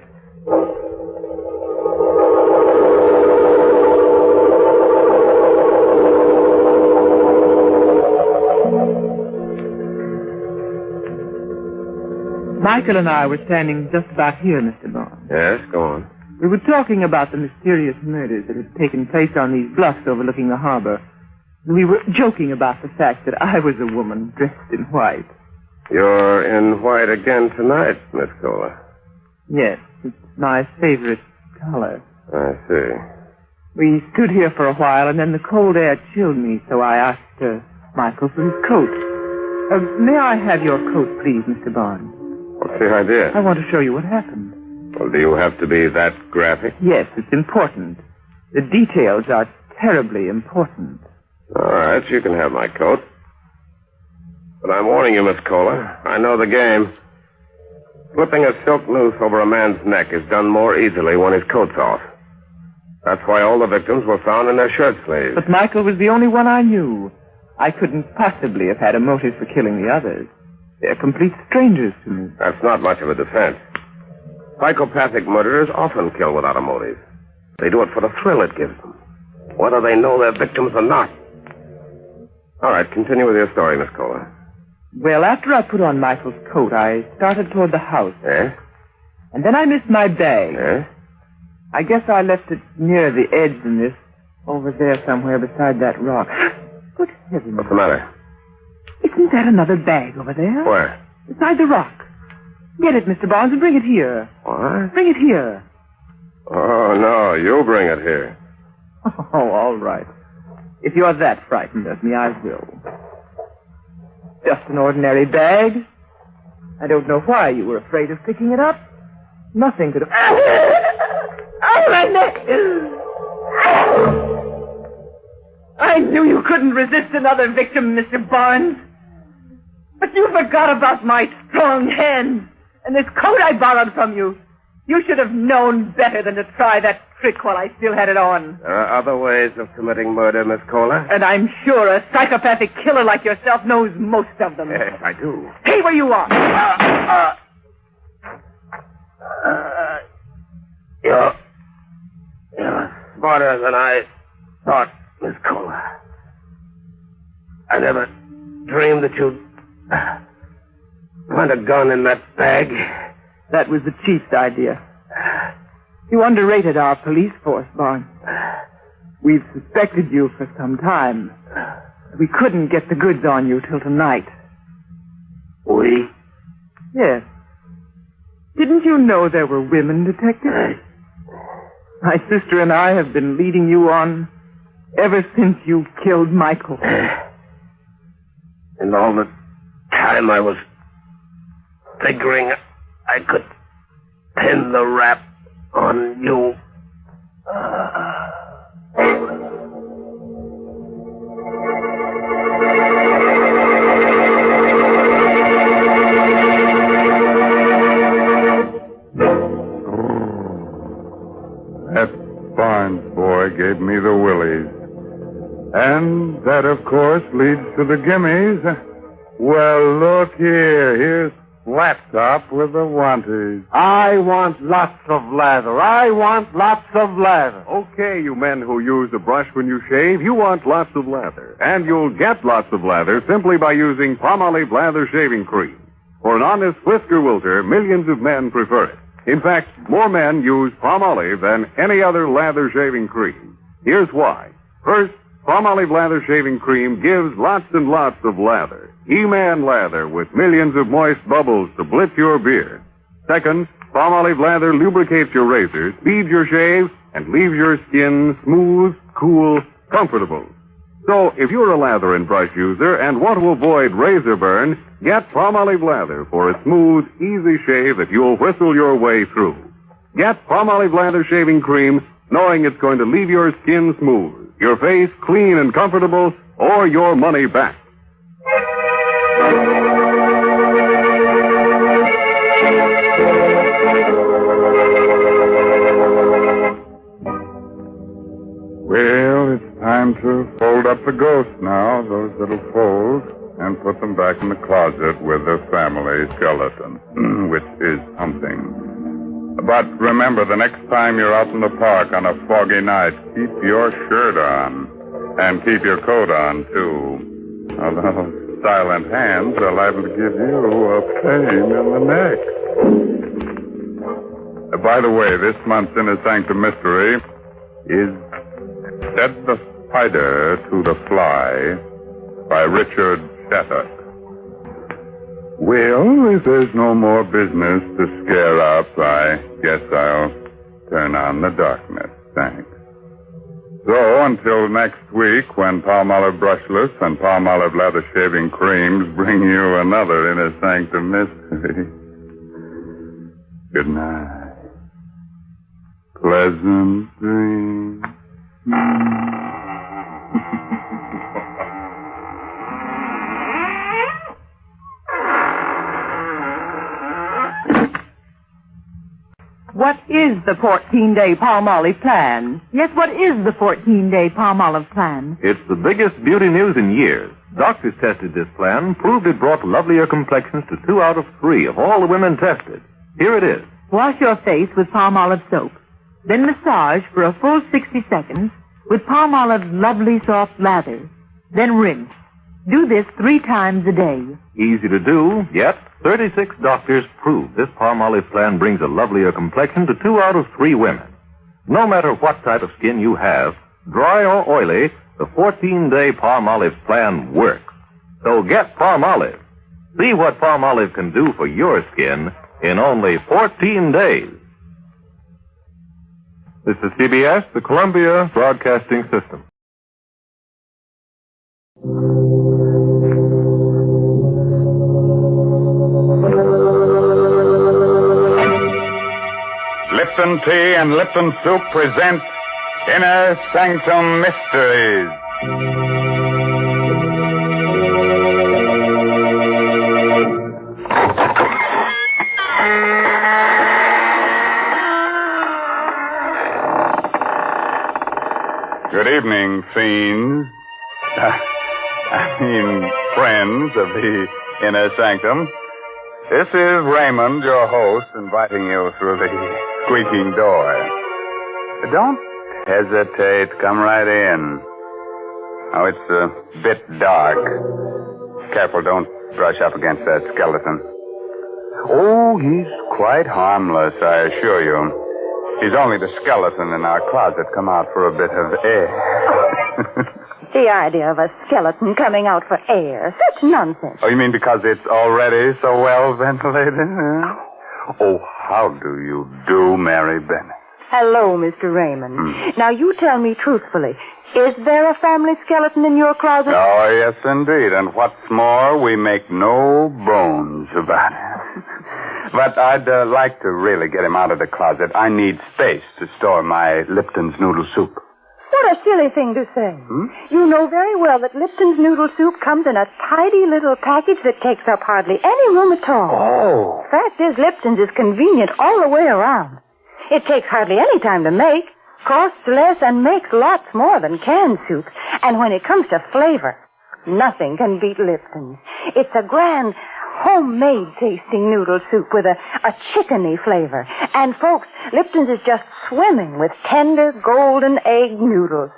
Michael and I were standing just about here, Mr. Barnes. Yes, go on. We were talking about the mysterious murders that had taken place on these bluffs overlooking the harbor. We were joking about the fact that I was a woman dressed in white. You're in white again tonight, Miss Kohler. Yes, it's my favorite color. I see. We stood here for a while, and then the cold air chilled me, so I asked Michael for his coat. May I have your coat, please, Mr. Barnes? What's the idea? I want to show you what happened. Well, do you have to be that graphic? Yes, it's important. The details are terribly important. All right, you can have my coat. But I'm warning you, Miss Kohler. I know the game. Slipping a silk noose over a man's neck is done more easily when his coat's off. That's why all the victims were found in their shirt sleeves. But Michael was the only one I knew. I couldn't possibly have had a motive for killing the others. They're complete strangers to me. That's not much of a defense. Psychopathic murderers often kill without a motive. They do it for the thrill it gives them, whether they know their victims or not. All right, continue with your story, Miss Kohler. Well, after I put on Michael's coat, I started toward the house. Yes? And then I missed my bag. Yes? I guess I left it near the edge in this, over there somewhere beside that rock. Good heavens. What's the matter? Isn't that another bag over there? Where? Beside the rock. Get it, Mr. Barnes, and bring it here. What? Bring it here. Oh, no, you bring it here. Oh, all right. If you're that frightened of me, I will. Just an ordinary bag. I don't know why you were afraid of picking it up. Nothing could have... Oh, my neck! I knew you couldn't resist another victim, Mr. Barnes. But you forgot about my strong hands and this coat I borrowed from you. You should have known better than to try that trick while I still had it on. There are other ways of committing murder, Miss Kohler. And I'm sure a psychopathic killer like yourself knows most of them. Yes, I do. Stay where you are. You're smarter than I thought, Miss Kohler. I never dreamed that you'd plant a gun in that bag. That was the chief's idea. You underrated our police force, Barnes. We've suspected you for some time. We couldn't get the goods on you till tonight. We? Yes. Didn't you know there were women detectives? My sister and I have been leading you on ever since you killed Michael. And all the time I was figuring I could pin the rap on you. That Barnes boy gave me the willies. And that, of course, leads to the gimmies. Well, look here. Here's Laptop with the wanties. I want lots of lather. I want lots of lather. Okay, you men who use a brush when you shave, you want lots of lather. And you'll get lots of lather simply by using Palmolive Lather Shaving Cream. For an honest whisker wilter, millions of men prefer it. In fact, more men use Palmolive than any other lather shaving cream. Here's why. First, Palmolive Lather Shaving Cream gives lots and lots of lather. He-Man lather with millions of moist bubbles to blitz your beard. Second, Palmolive Lather lubricates your razor, speeds your shave, and leaves your skin smooth, cool, comfortable. So, if you're a lather and brush user and want to avoid razor burn, get Palmolive Lather for a smooth, easy shave that you'll whistle your way through. Get Palmolive Lather Shaving Cream, knowing it's going to leave your skin smooth, your face clean and comfortable, or your money back. Well, it's time to fold up the ghosts now, those little folds, and put them back in the closet with the family skeleton, which is something. But remember, the next time you're out in the park on a foggy night, keep your shirt on. And keep your coat on, too. Although silent hands are liable to give you a pain in the neck. By the way, this month's Inner Sanctum Mystery is Said the Spider to the Fly by Richard Shattuck. Well, if there's no more business to scare up, I guess I'll turn on the darkness. Thanks. So, until next week, when Palmolive Brushless and Palmolive Lather Shaving Creams bring you another Inner Sanctum Mystery. Good night. Pleasant dreams. is the 14-day Palmolive plan? Yes, what is the 14-day Palmolive plan? It's the biggest beauty news in years. Doctors tested this plan, proved it brought lovelier complexions to 2 out of 3 of all the women tested. Here it is. Wash your face with Palmolive soap. Then massage for a full 60 seconds with Palmolive's lovely soft lather. Then rinse. Do this 3 times a day. Easy to do, yet 36 doctors prove this Palmolive plan brings a lovelier complexion to 2 out of 3 women. No matter what type of skin you have, dry or oily, the 14-day Palmolive plan works. So get Palmolive. See what Palmolive can do for your skin in only 14 days. This is CBS, the Columbia Broadcasting System. Lipton Tea and Lipton Soup present Inner Sanctum Mysteries. Good evening, fiends. Friends of the Inner Sanctum. This is Raymond, your host, inviting you through the squeaking door. Don't hesitate. Come right in. Oh, it's a bit dark. Careful, don't brush up against that skeleton. Oh, he's quite harmless, I assure you. He's only the skeleton in our closet come out for a bit of air. The idea of a skeleton coming out for air. Such nonsense. Oh, you mean because it's already so well ventilated? Oh, how do you do, Mary Bennett? Hello, Mr. Raymond. Now, you tell me truthfully, is there a family skeleton in your closet? Oh, yes, indeed. And what's more, we make no bones about it. But I'd like to really get him out of the closet. I need space to store my Lipton's noodle soup. What a silly thing to say. You know very well that Lipton's noodle soup comes in a tidy little package that takes up hardly any room at all. Oh. Fact is, Lipton's is convenient all the way around. It takes hardly any time to make, costs less, and makes lots more than canned soup. And when it comes to flavor, nothing can beat Lipton's. It's a grand, homemade-tasting noodle soup with a chickeny flavor. And, folks, Lipton's is just swimming with tender, golden egg noodles.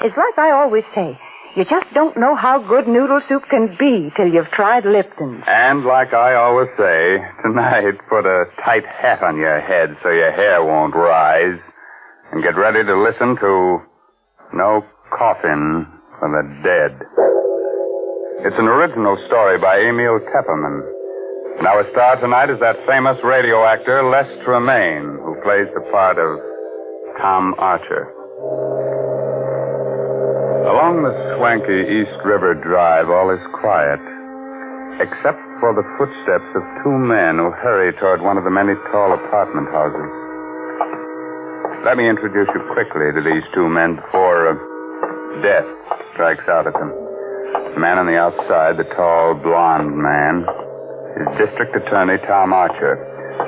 It's like I always say, you just don't know how good noodle soup can be till you've tried Lipton's. And like I always say, tonight, put a tight hat on your head so your hair won't rise. And get ready to listen to No Coffin for the Dead. It's an original story by Emil Tepperman. And our star tonight is that famous radio actor, Les Tremaine, who plays the part of Tom Archer. Along the swanky East River Drive, all is quiet, except for the footsteps of 2 men who hurry toward one of the many tall apartment houses. Let me introduce you quickly to these 2 men before death strikes out at them. The man on the outside, the tall, blonde man, is District Attorney Tom Archer.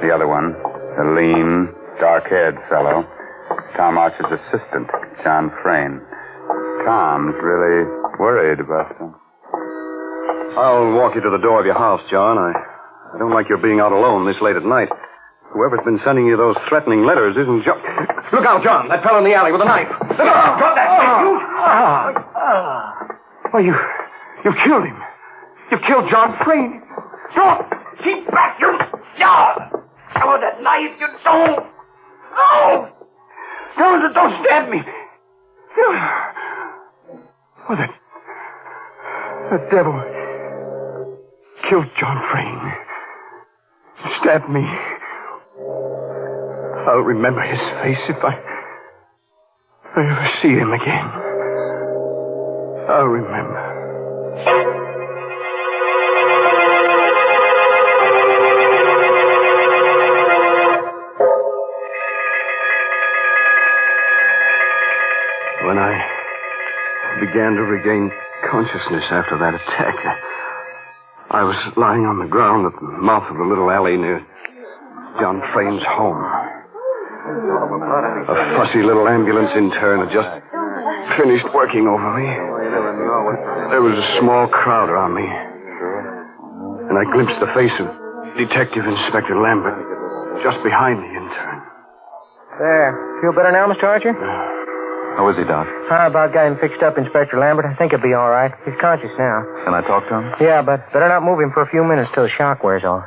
The other one, the lean, dark-haired fellow, Tom Archer's assistant, John Frayne. Tom's really worried about them. I'll walk you to the door of your house, John. I don't like your being out alone this late at night. Whoever's been sending you those threatening letters isn't John. Look out, John. That fellow in the alley with a knife. Look out. Drop that thing, you. Why, you've killed him. You've killed John Frayne. Stop! Keep back, you. Oh, that knife, you don't. No! Don't stab me. Oh, that devil killed John Frayne. Stabbed me. I'll remember his face if I ever see him again. I'll remember. When I began to regain consciousness after that attack, I was lying on the ground at the mouth of the little alley near John Frayne's home. A fussy little ambulance intern had just finished working over me. There was a small crowd around me. And I glimpsed the face of Detective Inspector Lambert just behind the intern. There. Feel better now, Mr. Archer? How is he, Doc? How about got him fixed up, Inspector Lambert? I think he'll be all right. He's conscious now. Can I talk to him? Yeah, but better not move him for a few minutes till the shock wears off.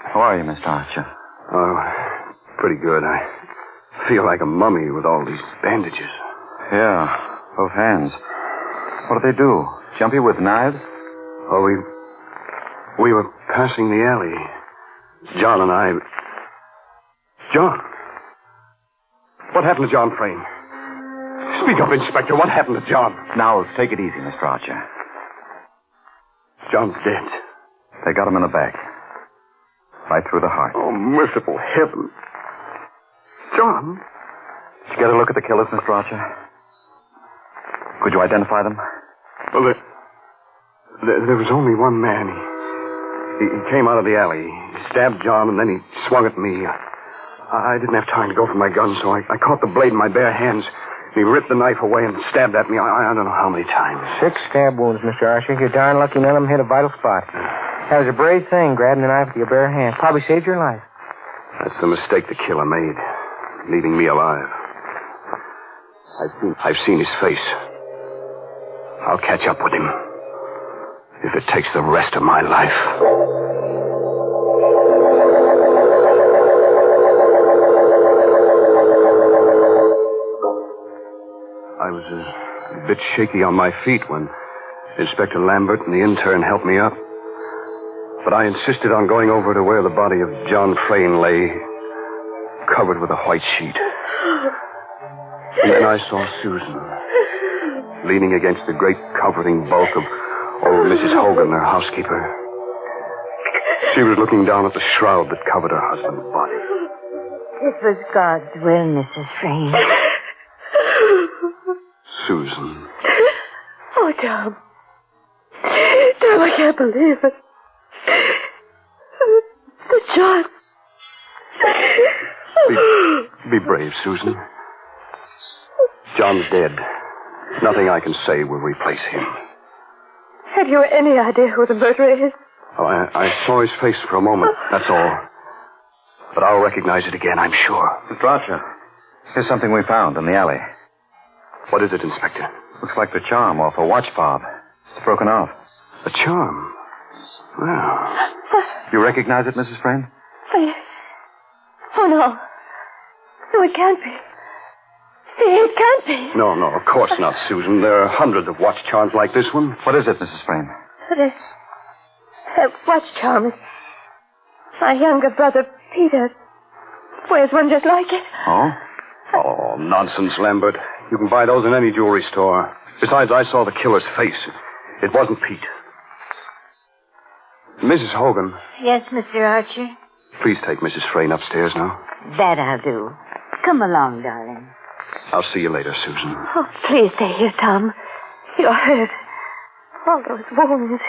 How are you, Mr. Archer? Oh, pretty good. I feel like a mummy with all these bandages. Yeah, both hands. What did they do? Jump you with knives? Oh, we were passing the alley. John and I... John? What happened to John Frayne? Speak up, Inspector. What happened to John? Now, take it easy, Mr. Archer. John's dead. They got him in the back. Right through the heart. Oh, merciful heaven. John? Did you get a look at the killers, Mr. Archer? Could you identify them? Well, there was only one man. He came out of the alley. He stabbed John, and then he swung at me. I didn't have time to go for my gun, so I caught the blade in my bare hands. He ripped the knife away and stabbed at me. I don't know how many times. 6 stab wounds, Mr. Archer. You're darn lucky none of them hit a vital spot. That was a brave thing, grabbing the knife with your bare hand. Probably saved your life. That's the mistake the killer made, leaving me alive. I've seen his face. I'll catch up with him, if it takes the rest of my life. I was a bit shaky on my feet when Inspector Lambert and the intern helped me up. But I insisted on going over to where the body of John Frayne lay, covered with a white sheet. And then I saw Susan, leaning against the great comforting bulk of old Mrs. Hogan, her housekeeper. She was looking down at the shroud that covered her husband's body. It was God's will, Mrs. Frayne. Susan. Oh, Tom. Tom, I can't believe it. The John. Be brave, Susan. John's dead. Nothing I can say will replace him. Have you any idea who the murderer is? Oh, I saw his face for a moment, that's all. But I'll recognize it again, I'm sure. Mr. Archer, here's something we found in the alley. What is it, Inspector? Looks like the charm off a watch fob. It's broken off. A charm? Well... You recognize it, Mrs. Frayne? Oh, no. No, it can't be. It can't be. No, of course not, Susan. There are hundreds of watch charms like this one. What is it, Mrs. Frayne? That watch charm is... My younger brother, Peter, wears one just like it. Oh? Oh, nonsense, Lambert. You can buy those in any jewelry store. Besides, I saw the killer's face. It wasn't Pete. Mrs. Hogan. Yes, Mr. Archer? Please take Mrs. Frayne upstairs now. That I'll do. Come along, darling. I'll see you later, Susan. Oh, please stay here, Tom. You're hurt. All those wounds.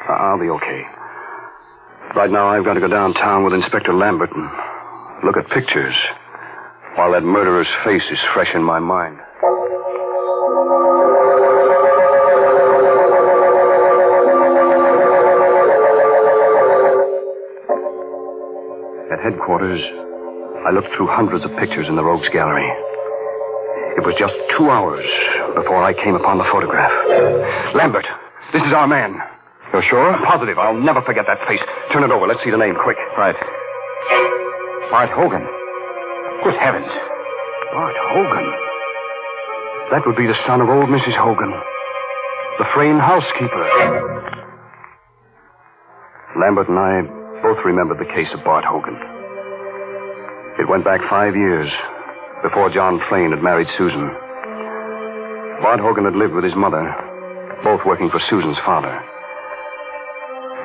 I'll be okay. Right now, I've got to go downtown with Inspector Lambert and look at pictures while that murderer's face is fresh in my mind. At headquarters, I looked through hundreds of pictures in the Rogues Gallery. It was just 2 hours before I came upon the photograph. Lambert, this is our man. You're sure? Positive. I'll never forget that face. Turn it over. Let's see the name, quick. Right. Bart Hogan. Good heavens. Bart Hogan. That would be the son of old Mrs. Hogan, the Frayne housekeeper. Lambert and I both remembered the case of Bart Hogan. It went back 5 years before John Frayne had married Susan. Bart Hogan had lived with his mother, both working for Susan's father.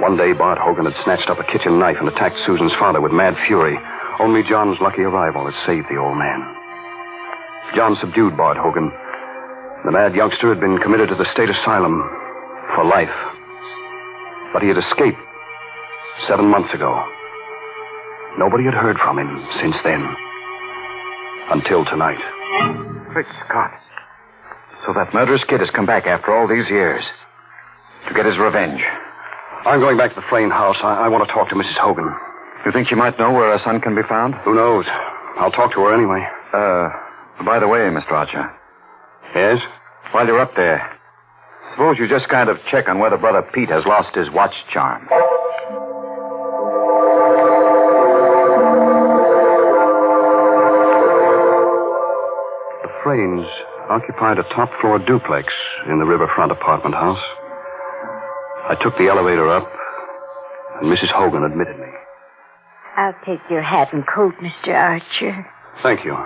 One day, Bart Hogan had snatched up a kitchen knife and attacked Susan's father with mad fury. Only John's lucky arrival had saved the old man. John subdued Bart Hogan. The mad youngster had been committed to the state asylum for life. But he had escaped 7 months ago. Nobody had heard from him since then. Until tonight. Great Scott. So that murderous kid has come back after all these years to get his revenge. I'm going back to the Frayne house. I want to talk to Mrs. Hogan. You think she might know where her son can be found? Who knows? I'll talk to her anyway. By the way, Mr. Archer. Yes? While you're up there, suppose you just kind of check on whether Brother Pete has lost his watch charm. The Fraynes occupied a top-floor duplex in the riverfront apartment house. I took the elevator up, and Mrs. Hogan admitted me. I'll take your hat and coat, Mr. Archer. Thank you.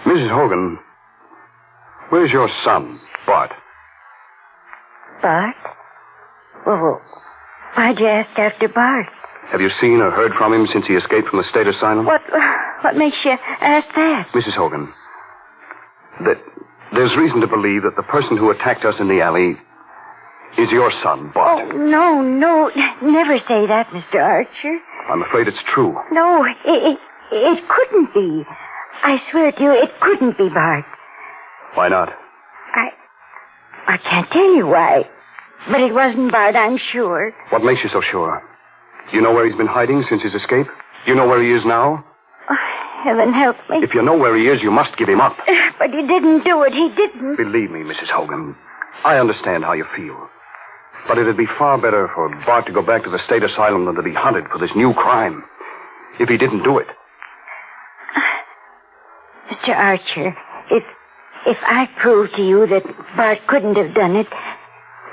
Mrs. Hogan, where's your son, Bart? Bart? Well, why'd you ask after Bart? Have you seen or heard from him since he escaped from the state asylum? What makes you ask that? Mrs. Hogan, there's reason to believe that the person who attacked us in the alley is your son, Bart. Oh, no. Never say that, Mr. Archer. I'm afraid it's true. No, it couldn't be. I swear to you, it couldn't be Bart. Why not? I can't tell you why. But it wasn't Bart, I'm sure. What makes you so sure? You know where he's been hiding since his escape? You know where he is now? Oh, heaven help me. If you know where he is, you must give him up. But he didn't do it. He didn't. Believe me, Mrs. Hogan, I understand how you feel. But it'd be far better for Bart to go back to the state asylum than to be hunted for this new crime. If he didn't do it. Mr. Archer, if I prove to you that Bart couldn't have done it,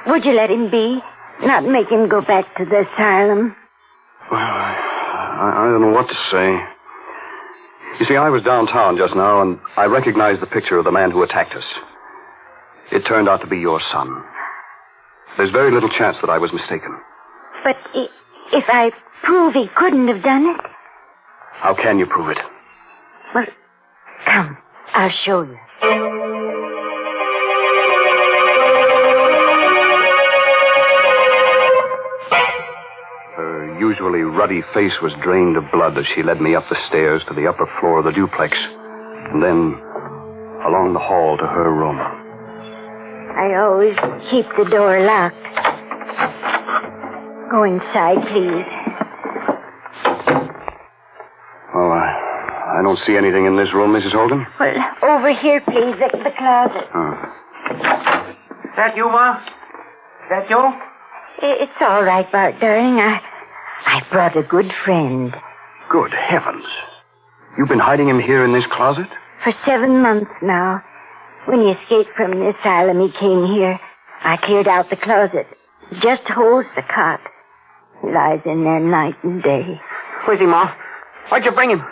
would you let him be? Not make him go back to the asylum? Well, I don't know what to say. You see, I was downtown just now, and I recognized the picture of the man who attacked us. It turned out to be your son. There's very little chance that I was mistaken. But if I prove he couldn't have done it? How can you prove it? Well, come, I'll show you. Her usually ruddy face was drained of blood as she led me up the stairs to the upper floor of the duplex, and then along the hall to her room. I always keep the door locked. Go inside, please. Well, I don't see anything in this room, Mrs. Hogan. Well, over here, please, the closet. That you, Ma? That you? It's all right, Bart, darling. I brought a good friend. Good heavens. You've been hiding him here in this closet? For 7 months now. When he escaped from the asylum, he came here. I cleared out the closet. It just holds the cot. He lies in there night and day. Where's he, Ma? Why'd you bring him?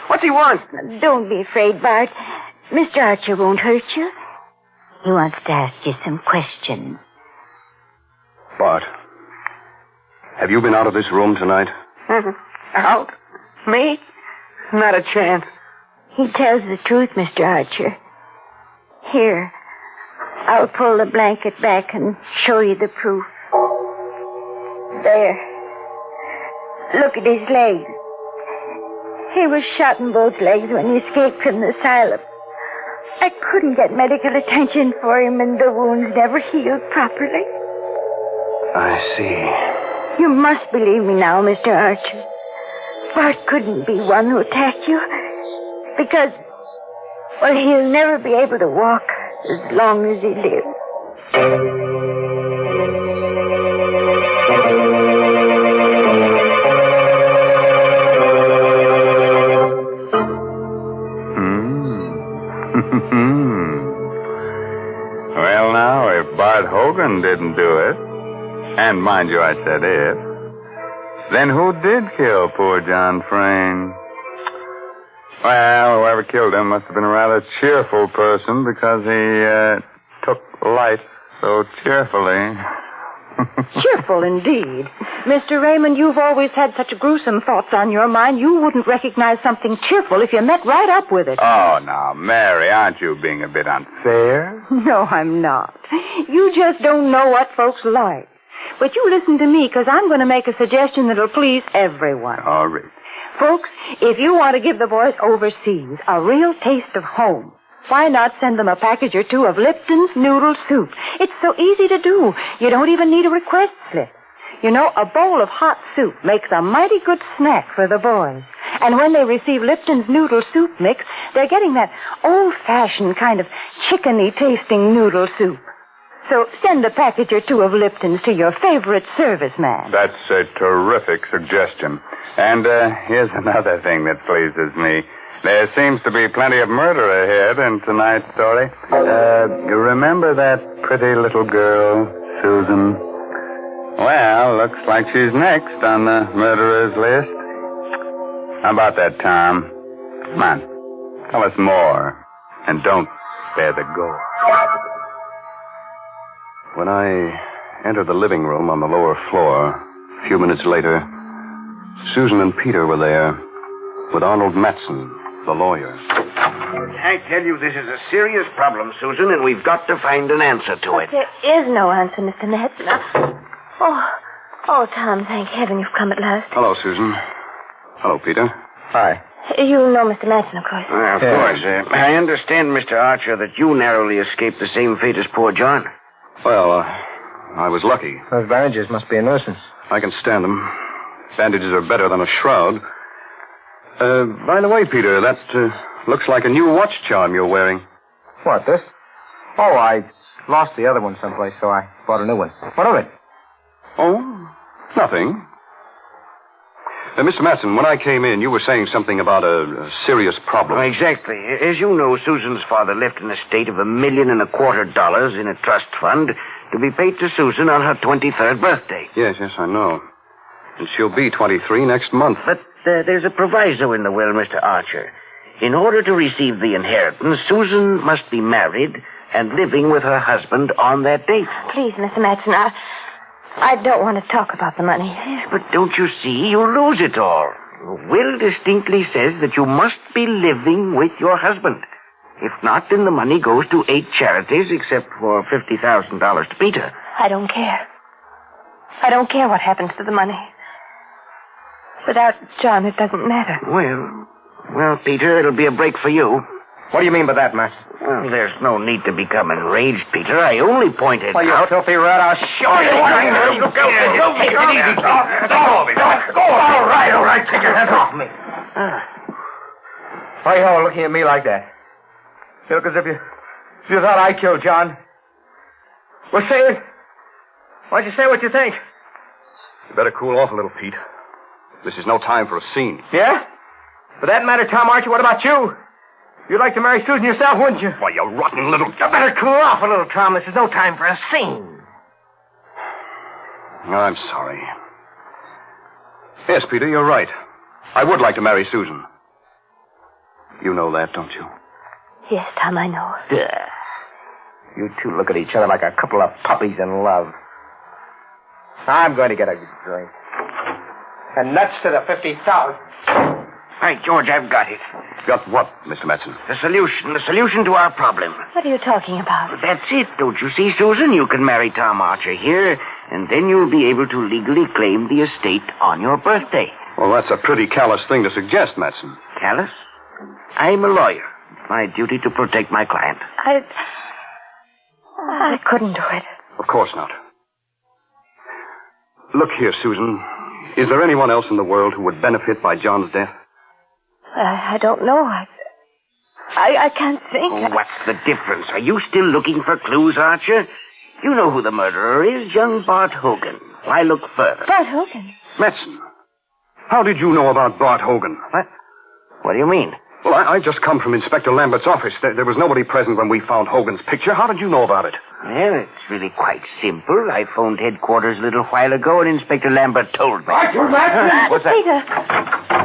What's he want? Don't be afraid, Bart. Mr. Archer won't hurt you. He wants to ask you some questions. Bart, have you been out of this room tonight? Out? Me? Not a chance. He tells the truth, Mr. Archer. Here, I'll pull the blanket back and show you the proof. There. Look at his legs. He was shot in both legs when he escaped from the asylum. I couldn't get medical attention for him, and the wounds never healed properly. I see. You must believe me now, Mr. Archer. Bart couldn't be one who attacked you. Because, well, he'll never be able to walk as long as he lives. Well, now, if Bart Hogan didn't do it, and mind you, I said if, then who did kill poor John Frayne? Well, whoever killed him must have been a rather cheerful person because he took life so cheerfully. Cheerful indeed. Mr. Raymond, you've always had such gruesome thoughts on your mind, you wouldn't recognize something cheerful if you met right up with it. Oh, now, Mary, aren't you being a bit unfair? No, I'm not. You just don't know what folks like. But you listen to me, because I'm going to make a suggestion that'll please everyone. All right. Folks, if you want to give the boys overseas a real taste of home, why not send them a package or two of Lipton's noodle soup? It's so easy to do. You don't even need a request slip. You know, a bowl of hot soup makes a mighty good snack for the boys. And when they receive Lipton's noodle soup mix, they're getting that old-fashioned kind of chickeny-tasting noodle soup. So send a package or two of Lipton's to your favorite serviceman. That's a terrific suggestion. And here's another thing that pleases me. There seems to be plenty of murder ahead in tonight's story. You remember that pretty little girl, Susan? Well, looks like she's next on the murderer's list. How about that, Tom? Come on. Tell us more. And don't spare the gore. When I entered the living room on the lower floor, a few minutes later, Susan and Peter were there with Arnold Matson, the lawyer. I tell you, this is a serious problem, Susan, and we've got to find an answer to it. There is no answer, Mr. Matson. Oh, Tom, thank heaven you've come at last. Hello, Susan. Hello, Peter. Hi. You know Mr. Matson, of course. Of course. I understand, Mr. Archer, that you narrowly escaped the same fate as poor John. Well, I was lucky. Those bandages must be a nuisance. I can stand them. Bandages are better than a shroud. By the way, Peter, that looks like a new watch charm you're wearing. What, this? Oh, I lost the other one someplace, so I bought a new one. What of it? Oh, nothing. Mr. Matson, when I came in, you were saying something about a serious problem. Exactly. As you know, Susan's father left an estate of $1.25 million in a trust fund to be paid to Susan on her 23rd birthday. Yes, I know. And she'll be 23 next month. But there's a proviso in the will, Mr. Archer. In order to receive the inheritance, Susan must be married and living with her husband on that date. Please, Mr. Matson, I don't want to talk about the money. Yes, but don't you see? You'll lose it all. The will distinctly says that you must be living with your husband. If not, then the money goes to 8 charities, except for $50,000 to Peter. I don't care. I don't care what happens to the money. Without John, it doesn't matter. Well, Peter, it'll be a break for you. What do you mean by that, Matt? Well, there's no need to become enraged, Peter. I only pointed out... you filthy rat, I'll show you what I know. Take it easy. Go. All right. Take your hands off me. Why are you all looking at me like that? You look as if you thought I killed John. Well, say it. Why don't you say what you think? You better cool off a little, Pete. This is no time for a scene. Yeah? For that matter, Tom Archer, what about you? You'd like to marry Susan yourself, wouldn't you? Why, you rotten little... You better cool off a little, Tom. This is no time for a scene. I'm sorry. Yes, Peter, you're right. I would like to marry Susan. You know that, don't you? Yes, Tom, I know. You two look at each other like a couple of puppies in love. I'm going to get a drink. And nuts to the 50,000. Right, George, I've got it. Got what, Mr. Matson? The solution to our problem. What are you talking about? That's it, don't you see, Susan? You can marry Tom Archer here, and then you'll be able to legally claim the estate on your birthday. Well, that's a pretty callous thing to suggest, Matson. Callous? I'm a lawyer. It's my duty to protect my client. I couldn't do it. Of course not. Look here, Susan. Is there anyone else in the world who would benefit by John's death? I don't know. I can't think. Oh, what's the difference? Are you still looking for clues, Archer? You know who the murderer is, young Bart Hogan. Why look further? Bart Hogan? Matson, how did you know about Bart Hogan? What do you mean? Well, I just come from Inspector Lambert's office. There was nobody present when we found Hogan's picture. How did you know about it? Well, it's really quite simple. I phoned headquarters a little while ago, and Inspector Lambert told me. Archer, Matson! What's that? Peter!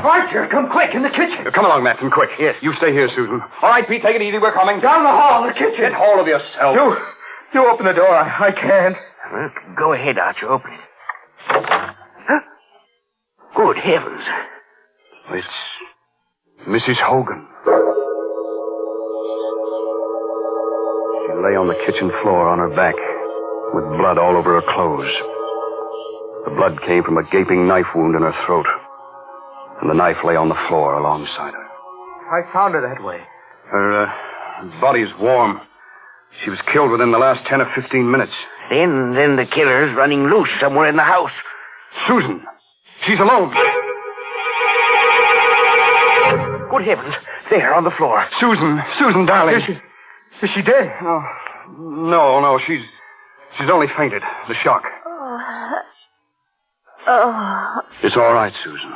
Archer, come quick, in the kitchen. Come along, Matson, quick. Yes. You stay here, Susan. All right, Pete, take it easy. We're coming. Down the hall, in the kitchen. Get hold of yourself. You open the door. I can't. Well, go ahead, Archer. Open it. Huh? Good heavens. It's Mrs. Hogan. She lay on the kitchen floor on her back, with blood all over her clothes. The blood came from a gaping knife wound in her throat. and the knife lay on the floor alongside her. I found her that way. Her body's warm. She was killed within the last 10 or 15 minutes. Then the killer's running loose somewhere in the house. Susan! She's alone! Good heavens. There, on the floor. Susan, darling. Is she dead? No, she's only fainted. The shock. Oh. It's all right, Susan.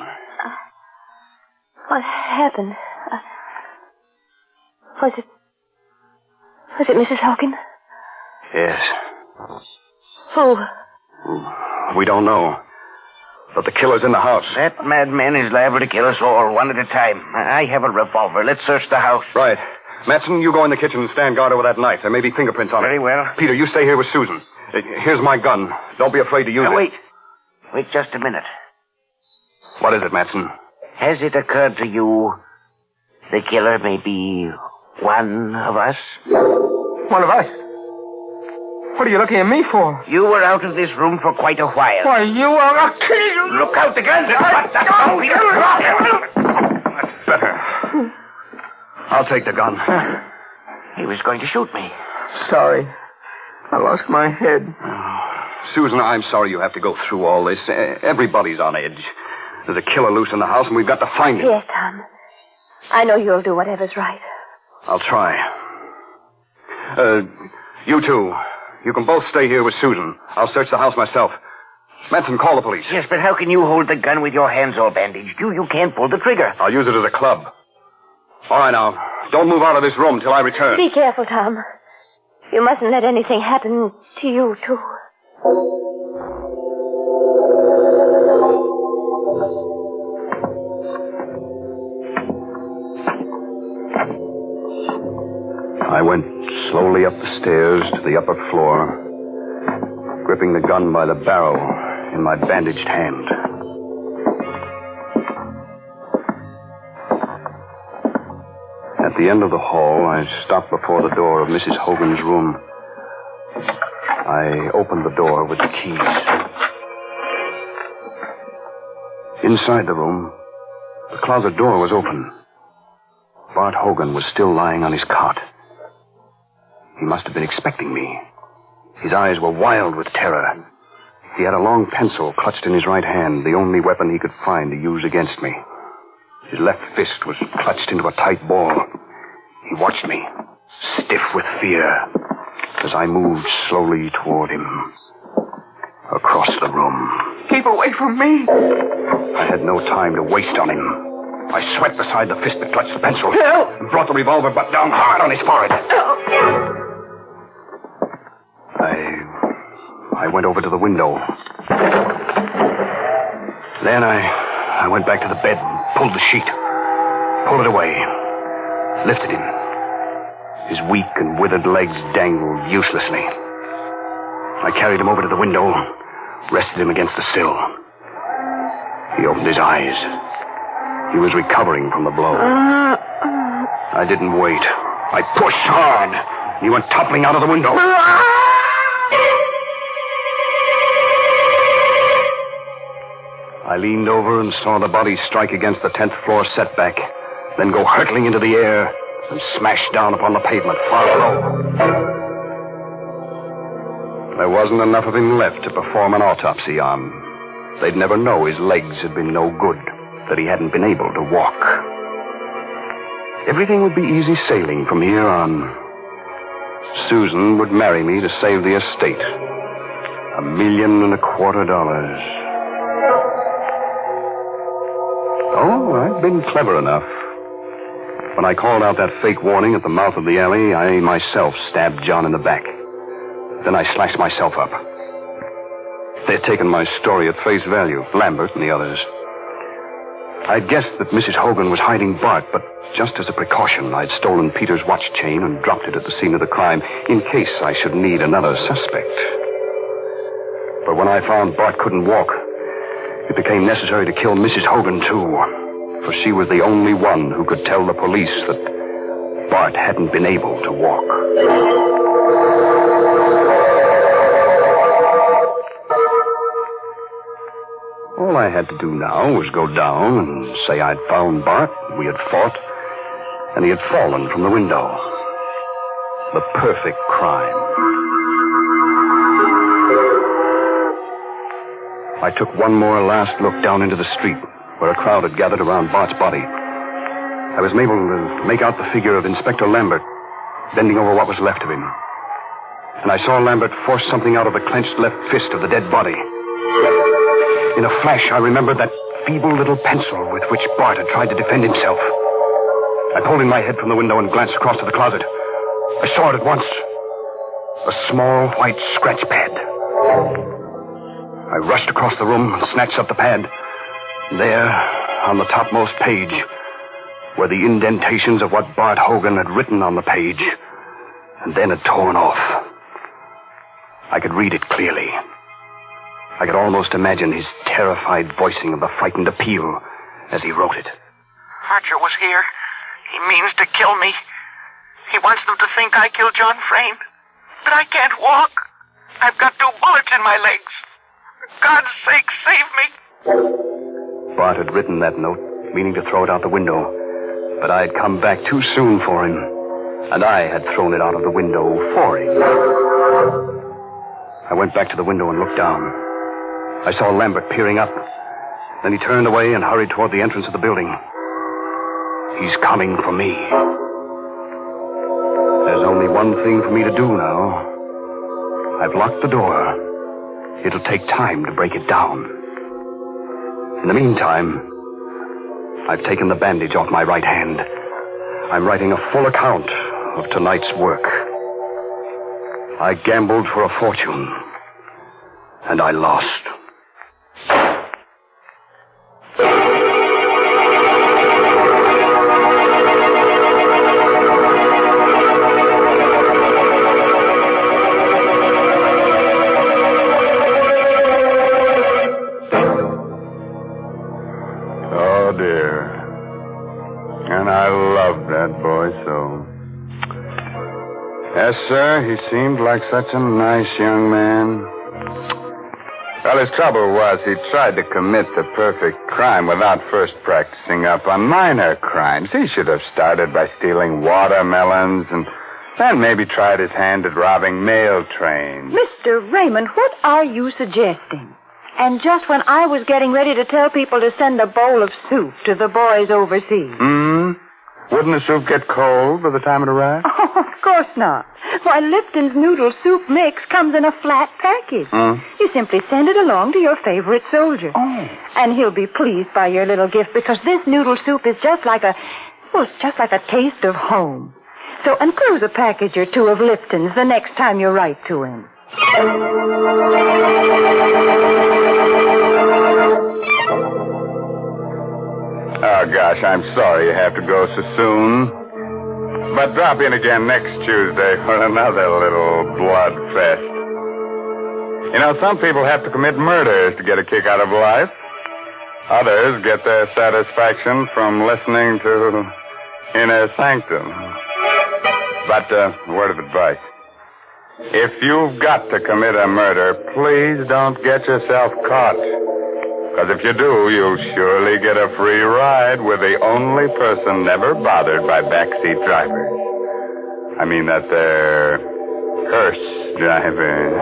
What happened? Was it Mrs. Hogan? Yes. Who? We don't know. But the killer's in the house. That madman is liable to kill us all, one at a time. I have a revolver. Let's search the house. Right. Matson, you go in the kitchen and stand guard over that knife. There may be fingerprints on it. Very well. Peter, you stay here with Susan. Here's my gun. Don't be afraid to use it. Wait just a minute. What is it, Matson? Has it occurred to you the killer may be one of us? One of us? What are you looking at me for? You were out of this room for quite a while. Why, you are a killer! Look out, the gun! That's better. I'll take the gun. He was going to shoot me. Sorry. I lost my head. Susan, I'm sorry you have to go through all this. Everybody's on edge. There's a killer loose in the house, and we've got to find him. Yes, Tom. I know you'll do whatever's right. I'll try. You two. You can both stay here with Susan. I'll search the house myself. Manson, call the police. Yes, but how can you hold the gun with your hands all bandaged? You can't pull the trigger. I'll use it as a club. All right, now. Don't move out of this room till I return. Be careful, Tom. You mustn't let anything happen to you, too. I went slowly up the stairs to the upper floor, gripping the gun by the barrel in my bandaged hand. At the end of the hall, I stopped before the door of Mrs. Hogan's room. I opened the door with the keys. Inside the room, the closet door was open. Bart Hogan was still lying on his cot. He must have been expecting me. His eyes were wild with terror. He had a long pencil clutched in his right hand, the only weapon he could find to use against me. His left fist was clutched into a tight ball. He watched me, stiff with fear, as I moved slowly toward him. Across the room. Keep away from me. I had no time to waste on him. I swept aside the fist that clutched the pencil. Help! And brought the revolver butt down hard on his forehead. Help! I went over to the window. Then I went back to the bed and pulled the sheet. Pulled it away. Lifted him. His weak and withered legs dangled uselessly. I carried him over to the window, rested him against the sill. He opened his eyes. He was recovering from the blow. I didn't wait. I pushed hard. He went toppling out of the window. I leaned over and saw the body strike against the 10th floor setback, then go hurtling into the air and smash down upon the pavement far below. There wasn't enough of him left to perform an autopsy on. They'd never know his legs had been no good, that he hadn't been able to walk. Everything would be easy sailing from here on. Susan would marry me to save the estate. $1.25 million. Oh, I'd been clever enough. When I called out that fake warning at the mouth of the alley, I myself stabbed John in the back. Then I slashed myself up. They'd taken my story at face value, Lambert and the others. I'd guessed that Mrs. Hogan was hiding Bart, but just as a precaution, I'd stolen Peter's watch chain and dropped it at the scene of the crime in case I should need another suspect. But when I found Bart couldn't walk, it became necessary to kill Mrs. Hogan, too, for she was the only one who could tell the police that Bart hadn't been able to walk. All I had to do now was go down and say I'd found Bart, we had fought, and he had fallen from the window. The perfect crime. I took one more last look down into the street, where a crowd had gathered around Bart's body. I was able to make out the figure of Inspector Lambert, bending over what was left of him. And I saw Lambert force something out of the clenched left fist of the dead body. In a flash, I remembered that feeble little pencil with which Bart had tried to defend himself. I pulled in my head from the window and glanced across to the closet. I saw it at once. A small white scratch pad. I rushed across the room and snatched up the pad. There, on the topmost page, were the indentations of what Bart Hogan had written on the page, and then had torn off. I could read it clearly. I could almost imagine his terrified voicing of the frightened appeal as he wrote it. Archer was here. He means to kill me. He wants them to think I killed John Frayne. But I can't walk. I've got 2 bullets in my legs. For God's sake, save me. Bart had written that note, meaning to throw it out the window. But I had come back too soon for him, and I had thrown it out of the window for him. I went back to the window and looked down. I saw Lambert peering up. Then he turned away and hurried toward the entrance of the building. He's coming for me. There's only one thing for me to do now. I've locked the door. It'll take time to break it down. In the meantime, I've taken the bandage off my right hand. I'm writing a full account of tonight's work. I gambled for a fortune, and I lost. Oh, dear. And I loved that boy so. Yes, sir, he seemed like such a nice young man. Well, his trouble was he tried to commit the perfect crime without first practicing up on minor crimes. He should have started by stealing watermelons and then maybe tried his hand at robbing mail trains. Mr. Raymond, what are you suggesting? And just when I was getting ready to tell people to send a bowl of soup to the boys overseas. Wouldn't the soup get cold by the time it arrived? Oh, of course not. Why, Lipton's noodle soup mix comes in a flat package. You simply send it along to your favorite soldier. Oh. And he'll be pleased by your little gift because this noodle soup is just like it's just like a taste of home. So enclose a package or 2 of Lipton's the next time you write to him. Oh, gosh, I'm sorry you have to go so soon. But drop in again next Tuesday for another little blood fest. You know, some people have to commit murders to get a kick out of life. Others get their satisfaction from listening to Inner Sanctum. But, word of advice. If you've got to commit a murder, please don't get yourself caught. Because if you do, you'll surely get a free ride with the only person never bothered by backseat drivers. I mean that they're hearse drivers.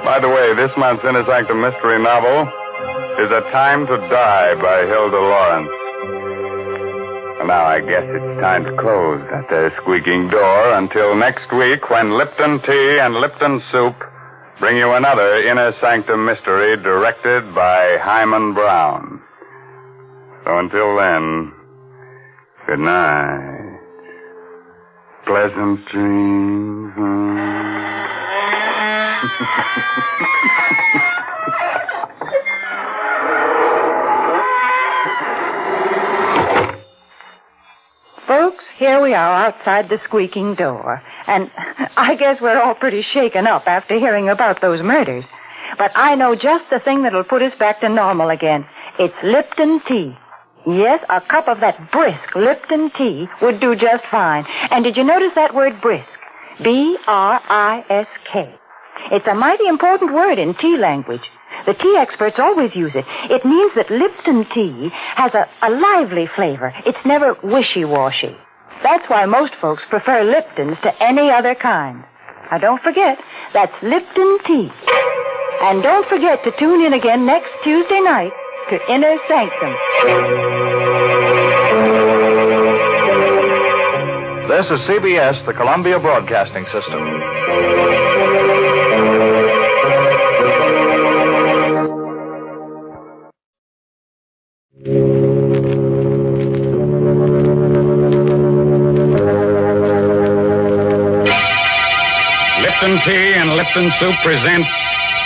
By the way, this month's Inner Sanctum mystery novel is A Time to Die by Hilda Lawrence. Now, I guess it's time to close that there squeaking door until next week when Lipton Tea and Lipton Soup bring you another Inner Sanctum mystery directed by Hyman Brown. So until then, good night. Pleasant dreams. Folks, here we are outside the squeaking door. And I guess we're all pretty shaken up after hearing about those murders. But I know just the thing that'll put us back to normal again. It's Lipton tea. Yes, a cup of that brisk Lipton tea would do just fine. And did you notice that word brisk? B-R-I-S-K. It's a mighty important word in tea language. The tea experts always use it. It means that Lipton tea has a lively flavor. It's never wishy-washy. That's why most folks prefer Lipton's to any other kind. Now, don't forget, that's Lipton tea. And don't forget to tune in again next Tuesday night to Inner Sanctum. This is CBS, the Columbia Broadcasting System. Lipton Tea and Lipton Soup presents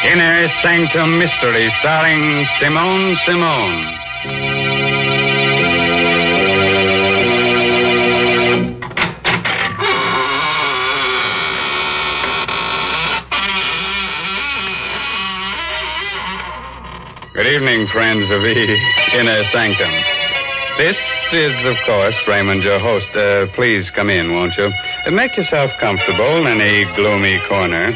Inner Sanctum Mystery, starring Simone Simone. Good evening, friends of the Inner Sanctum. This is, of course, Raymond, your host. Please come in, won't you? Make yourself comfortable in any gloomy corner.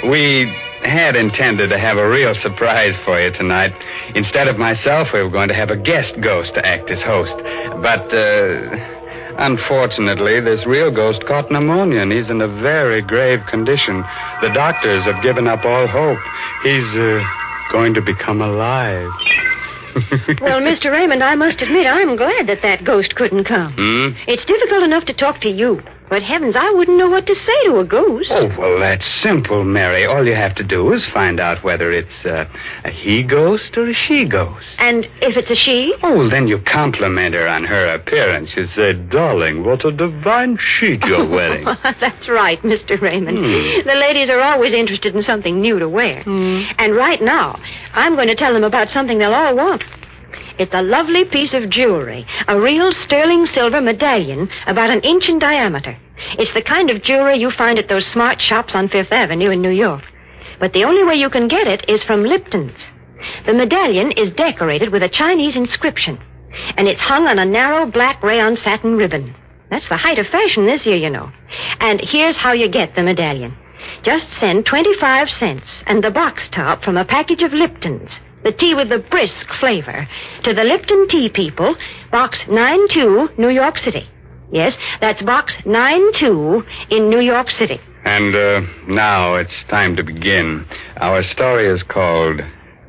We had intended to have a real surprise for you tonight. Instead of myself, we were going to have a guest ghost to act as host. But, unfortunately, this real ghost caught pneumonia, and he's in a very grave condition. The doctors have given up all hope. He's, going to become alive. Well, Mr. Raymond, I must admit I'm glad that ghost couldn't come. It's difficult enough to talk to you. But heavens, I wouldn't know what to say to a ghost. Oh, well, that's simple, Mary. All you have to do is find out whether it's a he ghost or a she ghost. And if it's a she? Oh, well, then you compliment her on her appearance. You say, darling, what a divine sheet you're wearing. That's right, Mr. Raymond. The ladies are always interested in something new to wear. And right now, I'm going to tell them about something they'll all want. It's a lovely piece of jewelry, a real sterling silver medallion about an inch in diameter. It's the kind of jewelry you find at those smart shops on Fifth Avenue in New York. But the only way you can get it is from Lipton's. The medallion is decorated with a Chinese inscription, and it's hung on a narrow black rayon satin ribbon. That's the height of fashion this year, you know. And here's how you get the medallion. Just send 25 cents and the box top from a package of Lipton's, the tea with the brisk flavor, to the Lipton Tea People, Box 92, New York City. Yes, that's Box 92 in New York City. And now it's time to begin. Our story is called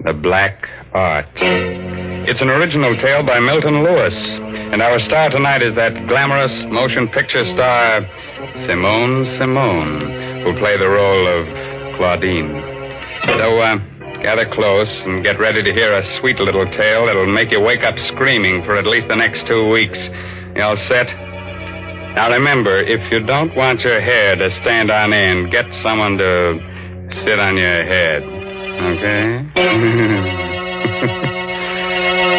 The Black Art. It's an original tale by Milton Lewis. And our star tonight is that glamorous motion picture star, Simone Simone, who'll play the role of Claudine. So, gather close and get ready to hear a sweet little tale that'll make you wake up screaming for at least the next 2 weeks. You all set? Now remember, if you don't want your hair to stand on end, get someone to sit on your head. Okay?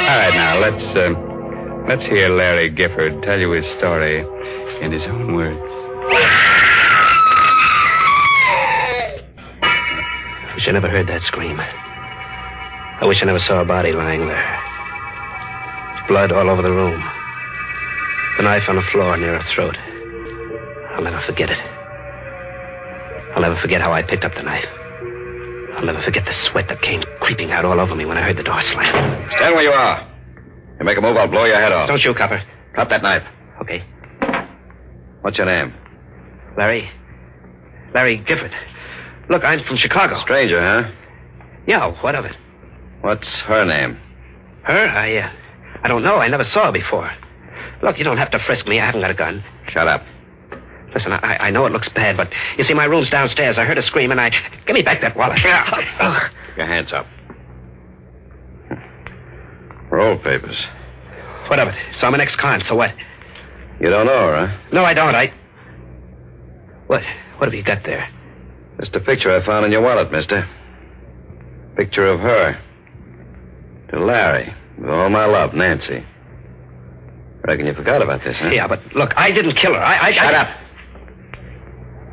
All right, now, let's hear Larry Gifford tell you his story in his own words. I wish I never heard that scream. I wish I never saw a body lying there. Blood all over the room. The knife on the floor near her throat. I'll never forget it. I'll never forget how I picked up the knife. I'll never forget the sweat that came creeping out all over me when I heard the door slam. Stand where you are. You make a move, I'll blow your head off. Don't shoot, Copper. Drop that knife. Okay. What's your name? Larry Gifford. Look, I'm from Chicago. Stranger, huh? Yeah, what of it? What's her name? Her? I don't know. I never saw her before. Look, you don't have to frisk me. I haven't got a gun. Shut up. Listen, I know it looks bad, but you see, my room's downstairs. I heard a scream, and Give me back that wallet. Keep your hands up. Roll papers. What of it? So I'm an ex-con, so what? You don't know her, huh? No, I don't. What have you got there? Just a picture I found in your wallet, mister. Picture of her. To Larry. With all my love, Nancy. Reckon you forgot about this, huh? Yeah, but look, I didn't kill her. Shut up.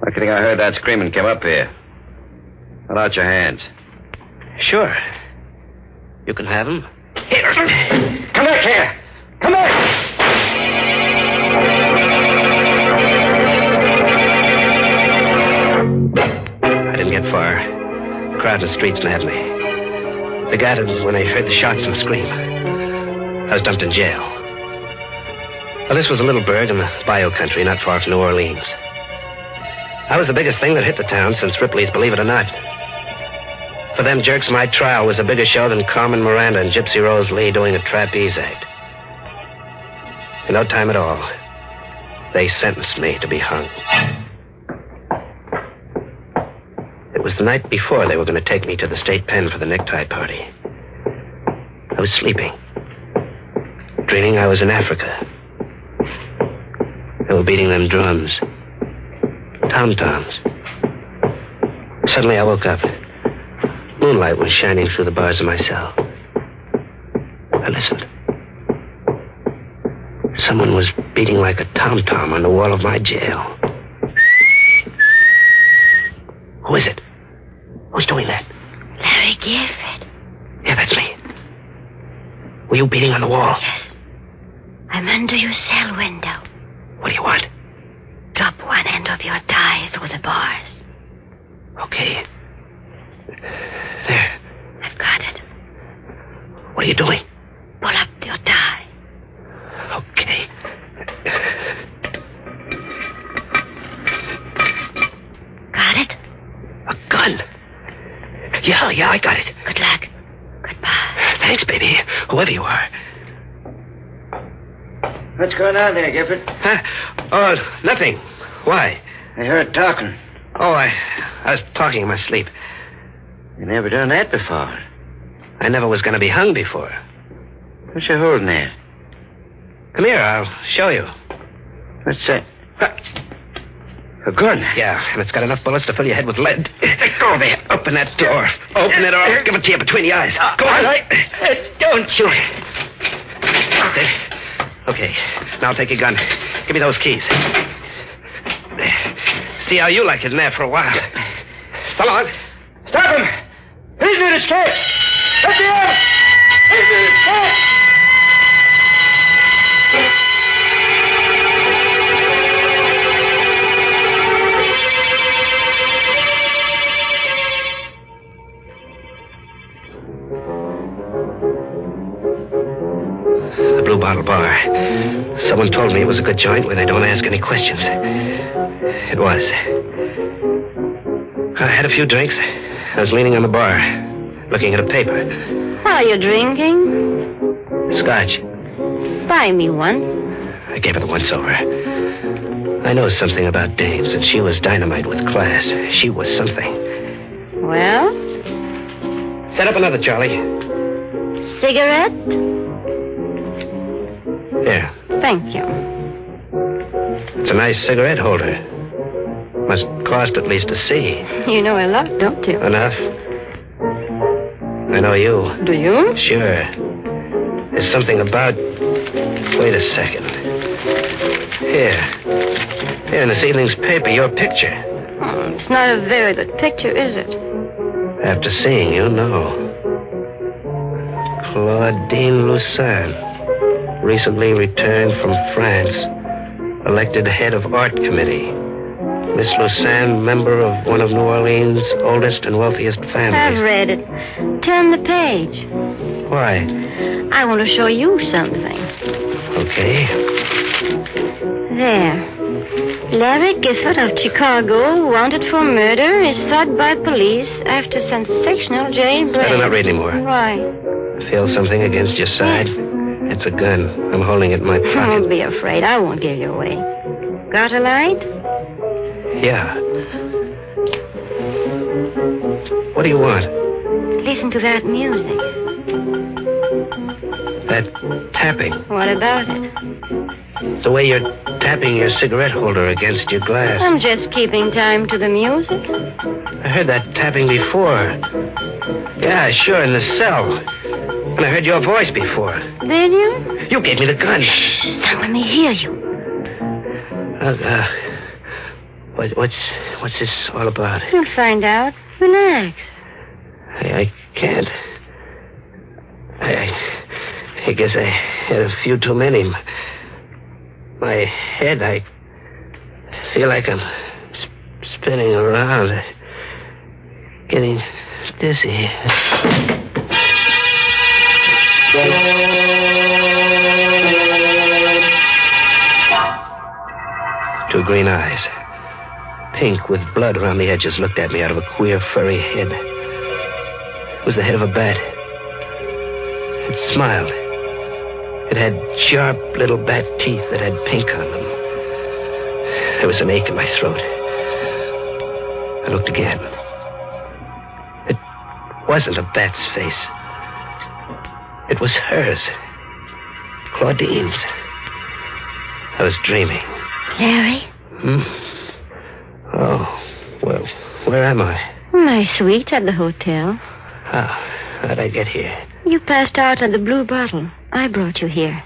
Lucky thing I heard that scream and came up here. Put out your hands. Sure. You can have them. Here. Come back here. Come back. I didn't get far. out in the streets nabbed me. They got it when they heard the shots and the scream. I was dumped in jail. Well, this was a little burg in the bayou country, not far from New Orleans. I was the biggest thing that hit the town since Ripley's Believe It or Not. For them jerks, my trial was a bigger show than Carmen Miranda and Gypsy Rose Lee doing a trapeze act. In no time at all, they sentenced me to be hung. It was the night before they were going to take me to the state pen for the necktie party. I was sleeping, dreaming I was in Africa. They were beating them drums, tom-toms. Suddenly I woke up. Moonlight was shining through the bars of my cell. I listened. Someone was beating like a tom-tom on the wall of my jail. Who is it? Who's doing that? Larry Gifford. Yeah, that's me. Were you beating on the wall? Yes. I'm under your cell window. What do you want? Drop one end of your tie through the bars. Okay. There. I've got it. What are you doing? Pull up your tie. Okay. Got it? A gun. Yeah, I got it. Good luck. Goodbye. Thanks, baby. Whoever you are. What's going on there, Gifford? Huh? Oh, nothing. Why? I heard talking. Oh, I was talking in my sleep. You never done that before. I never was going to be hung before. What's you holding there? Come here, I'll show you. What's that? A gun? Yeah, and it's got enough bullets to fill your head with lead. Go there. Open that door. Open it or I'll give it to you between the eyes. Go on. Don't shoot. Okay, now take your gun. Give me those keys. See how you like it in there for a while. So long. Stop him! He's an escape! Let me out! He's an escape! The Blue Bottle Bar. Someone told me it was a good joint where they don't ask any questions. It was. I had a few drinks. I was leaning on the bar, looking at a paper. What are you drinking? Scotch. Buy me one. I gave her the once-over. I know something about dames, and she was dynamite with class. She was something. Well? Set up another, Charlie. Cigarette? Here. Thank you. It's a nice cigarette holder. Must cost at least a C. You know a lot, don't you? Enough. I know you. Do you? Sure. There's something about... Wait a second. Here in this evening's paper, your picture. Oh, it's not a very good picture, is it? After seeing you, no. Claudine Lucin, recently returned from France, elected head of art committee. Miss Lucin, member of one of New Orleans' oldest and wealthiest families. I've read it. Turn the page. Why? I want to show you something. Okay. There. Larry Gifford of Chicago, wanted for murder, is sought by police after sensational jailbreak. Better not read anymore. Why? I feel something against your side. It's a gun. I'm holding it in my pocket. Don't be afraid. I won't give you away. Got a light? Yeah. What do you want? Listen to that music. That tapping. What about it? The way you're tapping your cigarette holder against your glass. I'm just keeping time to the music. I heard that tapping before. Yeah, sure, in the cell. And I heard your voice before. Did you? You gave me the gun. Shh, now let me hear you. What's this all about? You'll find out. Relax. I can't. I guess I had a few too many. My head, I feel like I'm spinning around. Getting dizzy. Two green eyes, pink with blood around the edges, looked at me out of a queer, furry head. It was the head of a bat. It smiled. It had sharp little bat teeth that had pink on them. There was an ache in my throat. I looked again. It wasn't a bat's face. It was hers. Claudine's. I was dreaming. Larry? Oh, well, where am I? My suite at the hotel. How'd I get here? You passed out on the blue bottle. I brought you here.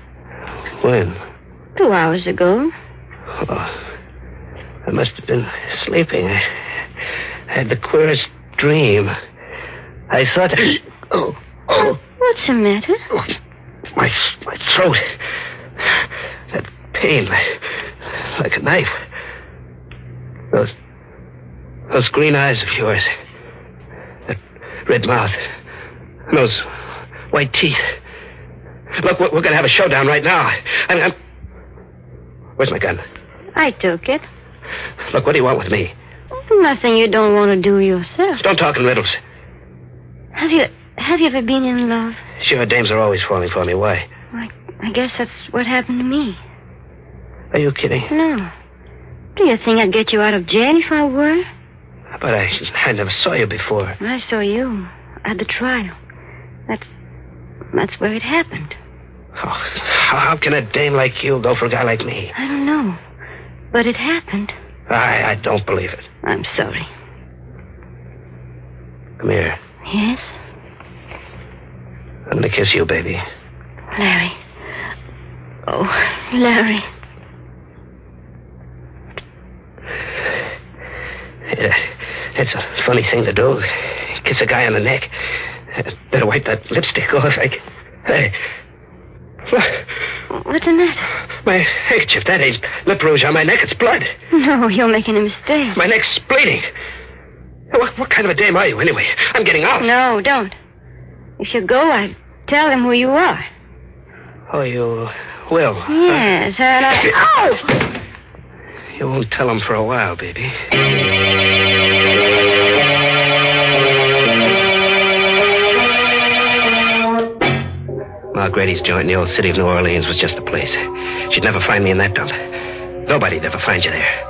When? 2 hours ago. Oh, I must have been sleeping. I had the queerest dream. I thought... Oh. What's the matter? My throat. That pain, like a knife. Those green eyes of yours. That red mouth. And those white teeth. Look, we're going to have a showdown right now. I'm... Where's my gun? I took it. Look, what do you want with me? Nothing you don't want to do yourself. Don't talk in riddles. Have you ever been in love? Sure, dames are always falling for me. Why? I guess that's what happened to me. Are you kidding? No. Do you think I'd get you out of jail if I were? But I never saw you before. I saw you at the trial. That's where it happened. Oh, how can a dame like you go for a guy like me? I don't know. But it happened. I don't believe it. I'm sorry. Come here. Yes? I'm going to kiss you, baby. Larry. Oh, Larry. It's a funny thing to do. Kiss a guy on the neck. Better wipe that lipstick off. Hey. What's the matter? My handkerchief. That ain't lip rouge on my neck. It's blood. No, you're making a mistake. My neck's bleeding. What kind of a dame are you, anyway? I'm getting out. No, don't. If you go, I'll tell them who you are. Oh, you will? Yes, and I... Oh! You won't tell them for a while, baby. Ma Grady's joint in the old city of New Orleans was just the place. She'd never find me in that dump. Nobody'd ever find you there.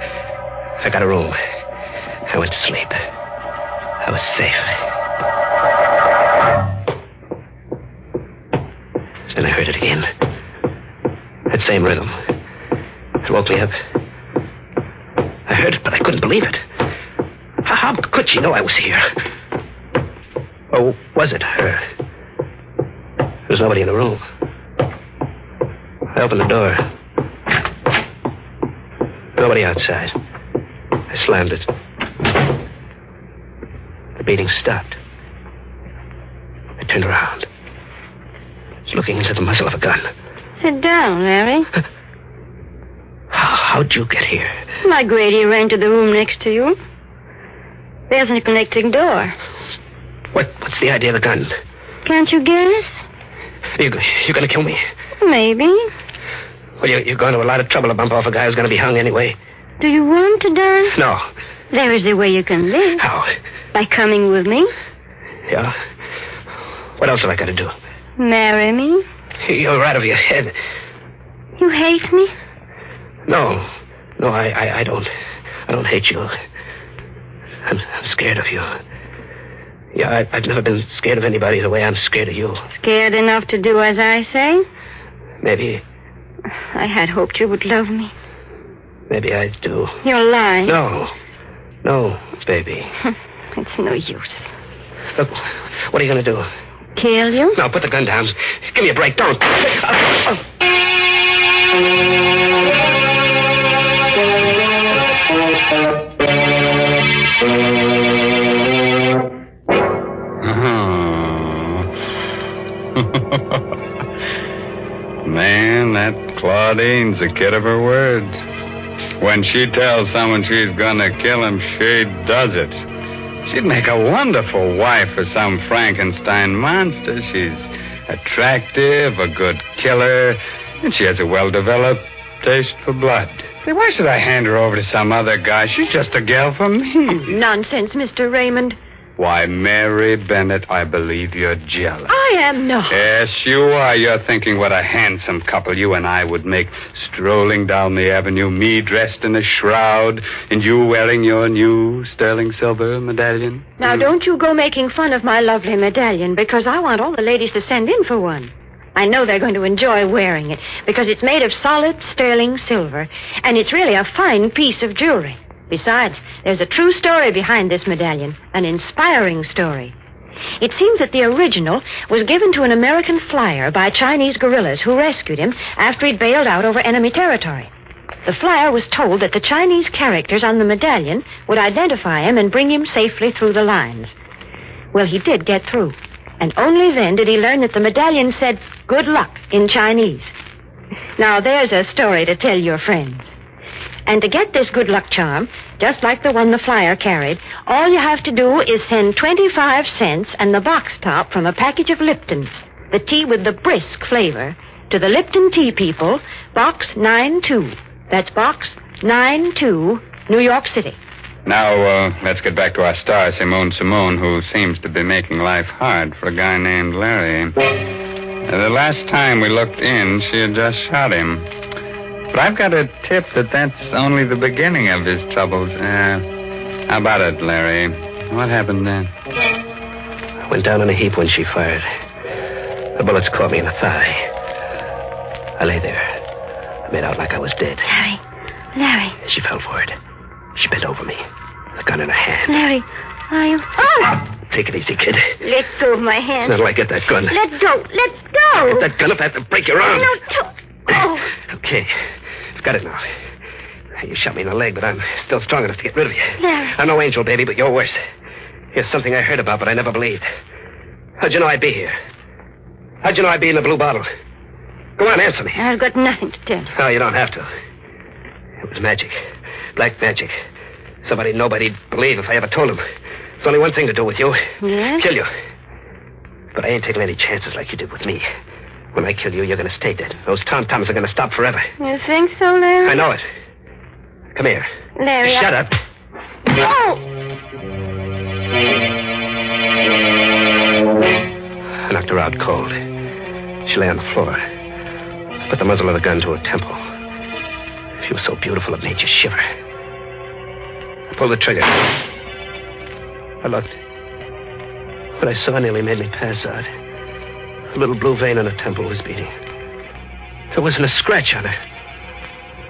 I got a room. I went to sleep. I was safe. Then I heard it again. That same rhythm. It woke me up. I heard it, but I couldn't believe it. How could she know I was here? Or was it her? There was nobody in the room. I opened the door. Nobody outside. I slammed it. The beating stopped. I turned around. I was looking into the muzzle of a gun. Sit down, Larry. How'd you get here? My Grady ran to the room next to you. There's a connecting door. What's the idea of the gun? Can't you guess? You going to kill me? Maybe. Well, you're going to a lot of trouble to bump off a guy who's going to be hung anyway. Do you want to die? No. There is a way you can live. How? By coming with me. Yeah? What else have I got to do? Marry me. You're out of your head. You hate me? No, I don't. I don't hate you. I'm scared of you. Yeah, I've never been scared of anybody the way I'm scared of you. Scared enough to do as I say? Maybe. I had hoped you would love me. Maybe I do. You're lying. No, baby. It's no use. Look, what are you going to do? Kill you? No, put the gun down. Give me a break. Don't. Man, that Claudine's a kid of her words. When she tells someone she's gonna kill him, she does it. She'd make a wonderful wife for some Frankenstein monster. She's attractive, a good killer, and she has a well-developed taste for blood. Say, why should I hand her over to some other guy? She's just a gal for me. Nonsense, Mr. Raymond. Why, Mary Bennett, I believe you're jealous. I am not. Yes, you are. You're thinking what a handsome couple you and I would make, strolling down the avenue, me dressed in a shroud, and you wearing your new sterling silver medallion. Now, don't you go making fun of my lovely medallion, because I want all the ladies to send in for one. I know they're going to enjoy wearing it, because it's made of solid sterling silver, and it's really a fine piece of jewelry. Besides, there's a true story behind this medallion, an inspiring story. It seems that the original was given to an American flyer by Chinese guerrillas who rescued him after he'd bailed out over enemy territory. The flyer was told that the Chinese characters on the medallion would identify him and bring him safely through the lines. Well, he did get through, and only then did he learn that the medallion said, "Good luck," in Chinese. Now, there's a story to tell your friends. And to get this good luck charm, just like the one the flyer carried, all you have to do is send 25 cents and the box top from a package of Liptons, the tea with the brisk flavor, to the Lipton Tea People, Box 92. That's Box 92, New York City. Now, let's get back to our star, Simone, who seems to be making life hard for a guy named Larry. The last time we looked in, she had just shot him. But I've got a tip that that's only the beginning of his troubles. How about it, Larry? What happened then? I went down in a heap when she fired. The bullets caught me in the thigh. I lay there. I made out like I was dead. Larry. She fell for it. She bent over me, the gun in her hand. Larry, are you... Oh! Take it easy, kid. Let go of my hand. Now, do I get that gun? Let go. Let go. Get that gun up, I have to break your arm. No, don't. Oh. Okay. I've got it now. You shot me in the leg, but I'm still strong enough to get rid of you. Larry. I'm no angel, baby, but you're worse. Here's something I heard about, but I never believed. How'd you know I'd be here? How'd you know I'd be in the blue bottle? Go on, answer me. I've got nothing to tell. Oh, you don't have to. It was magic. Black magic. Somebody nobody'd believe if I ever told him. There's only one thing to do with you. Yes? Kill you. But I ain't taking any chances like you did with me. When I kill you, you're going to stay dead. Those tom-toms are going to stop forever. You think so, Larry? I know it. Come here. Larry, Shut up. Oh! I knocked her out cold. She lay on the floor. I put the muzzle of the gun to her temple. She was so beautiful it made you shiver. I pulled the trigger. I looked. What I saw nearly made me pass out. A little blue vein on her temple was beating. There wasn't a scratch on her.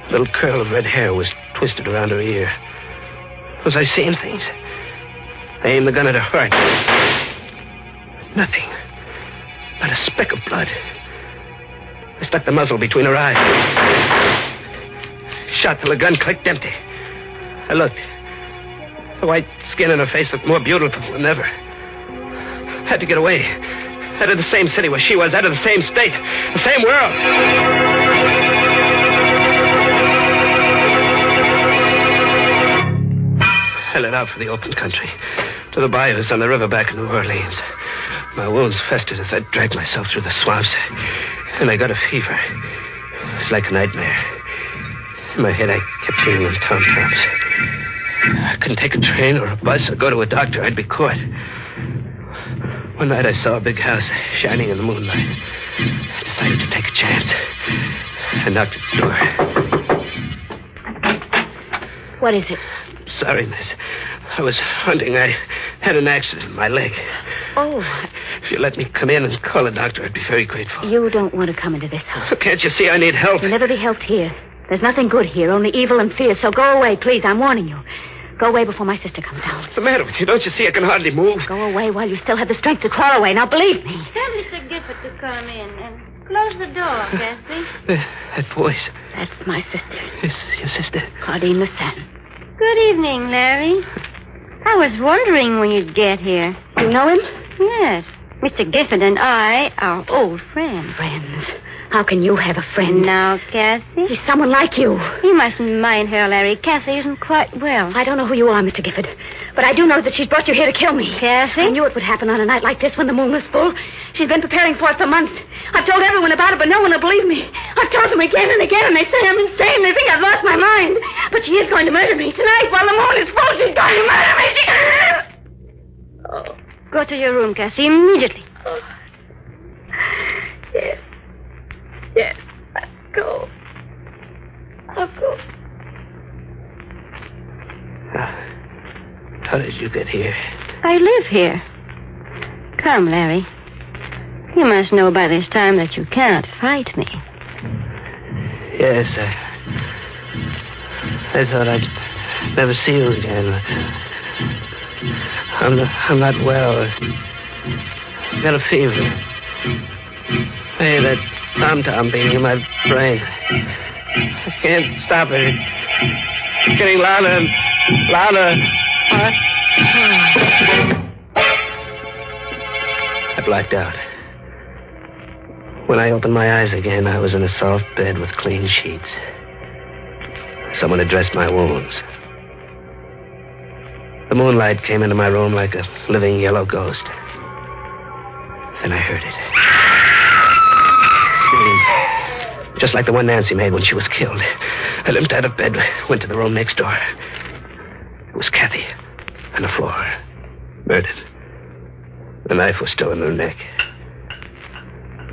A little curl of red hair was twisted around her ear. Was I seeing things? I aimed the gun at her heart. Nothing. Not a speck of blood. I stuck the muzzle between her eyes. Shot till the gun clicked empty. I looked. The white skin on her face looked more beautiful than ever. Had to get away. Out of the same city where she was, out of the same state, the same world. I let out for the open country, to the bayous on the river back in New Orleans. My wounds festered as I dragged myself through the swamps, and I got a fever. It was like a nightmare. In my head, I kept hearing them tom-toms. I couldn't take a train or a bus or go to a doctor. I'd be caught. One night I saw a big house shining in the moonlight. I decided to take a chance. I knocked at the door. What is it? Sorry, miss. I was hunting. I had an accident in my leg. Oh. If you let me come in and call a doctor, I'd be very grateful. You don't want to come into this house. Can't you see I need help? You'll never be helped here. There's nothing good here, only evil and fear. So go away, please. I'm warning you. Go away before my sister comes out. What's the matter with you? Don't you see I can hardly move? Go away while you still have the strength to crawl away. Now, believe me. Tell Mr. Gifford to come in and close the door, Cassie. That voice. That's my sister. Yes, your sister. Claudine Masson. Good evening, Larry. I was wondering when you'd get here. You know him? Yes. Mr. Gifford and I are old friends. Friends. How can you have a friend? Now, Kathy. He's someone like you. You mustn't mind her, Larry. Kathy isn't quite well. I don't know who you are, Mr. Gifford, but I do know that she's brought you here to kill me. Kathy? I knew it would happen on a night like this when the moon was full. She's been preparing for it for months. I've told everyone about it, but no one will believe me. I've told them again and again, and they say I'm insane. They think I've lost my mind. But she is going to murder me. Tonight, while the moon is full, she's going to murder me. Go to your room, Kathy, immediately. Yes. Yes. I'll go. How did you get here? I live here. Come, Larry. You must know by this time that you cannot fight me. Yes, I thought I'd never see you again. I'm not well. I've got a fever. Hey, that tom-tom beating in my brain. I can't stop it. It's getting louder and louder. I blacked out. When I opened my eyes again, I was in a soft bed with clean sheets. Someone had dressed my wounds. The moonlight came into my room like a living yellow ghost. Then I heard it. Scream. Just like the one Nancy made when she was killed. I limped out of bed, went to the room next door. It was Kathy on the floor, murdered. The knife was still in her neck.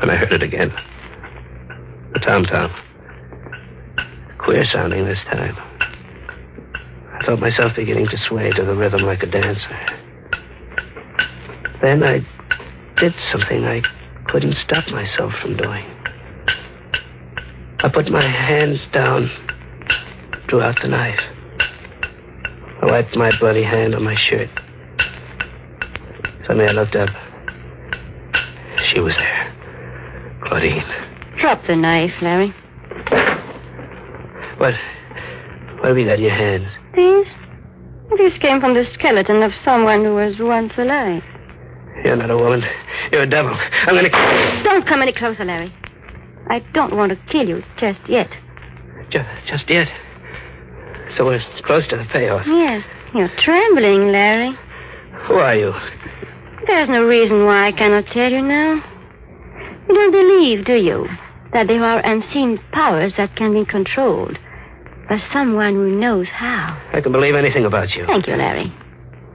And I heard it again. The tom-tom. Queer sounding this time. I felt myself beginning to sway to the rhythm like a dancer. Then I did something I couldn't stop myself from doing. I put my hands down, drew out the knife. I wiped my bloody hand on my shirt. Suddenly I looked up. She was there. Claudine. Drop the knife, Larry. What have you got in your hands? These? These came from the skeleton of someone who was once alive. You're not a woman. You're a devil. I'm going to... Don't come any closer, Larry. I don't want to kill you just yet. Just yet? So we're close to the payoff. Yes. You're trembling, Larry. Who are you? There's no reason why I cannot tell you now. You don't believe, do you, that there are unseen powers that can be controlled by someone who knows how? I can believe anything about you. Thank you, Larry.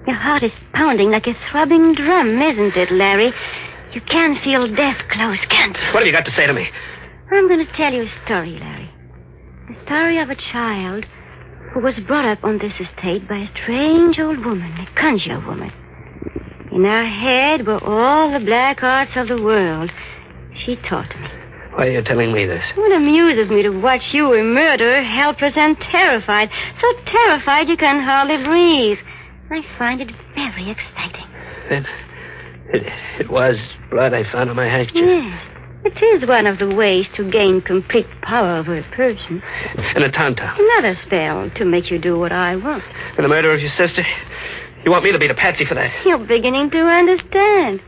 Your heart is pounding like a throbbing drum, isn't it, Larry? You can feel death close, can't you? What have you got to say to me? I'm going to tell you a story, Larry. The story of a child who was brought up on this estate by a strange old woman, a conjure woman. In her head were all the black arts of the world. She taught me. Why are you telling me this? It amuses me to watch you, a murderer, helpless and terrified. So terrified you can hardly breathe. I find it very exciting. Then it was blood I found on my handkerchief. Yes. It is one of the ways to gain complete power over a person. And a tom-tom. Another spell to make you do what I want. And the murder of your sister? You want me to be the patsy for that? You're beginning to understand.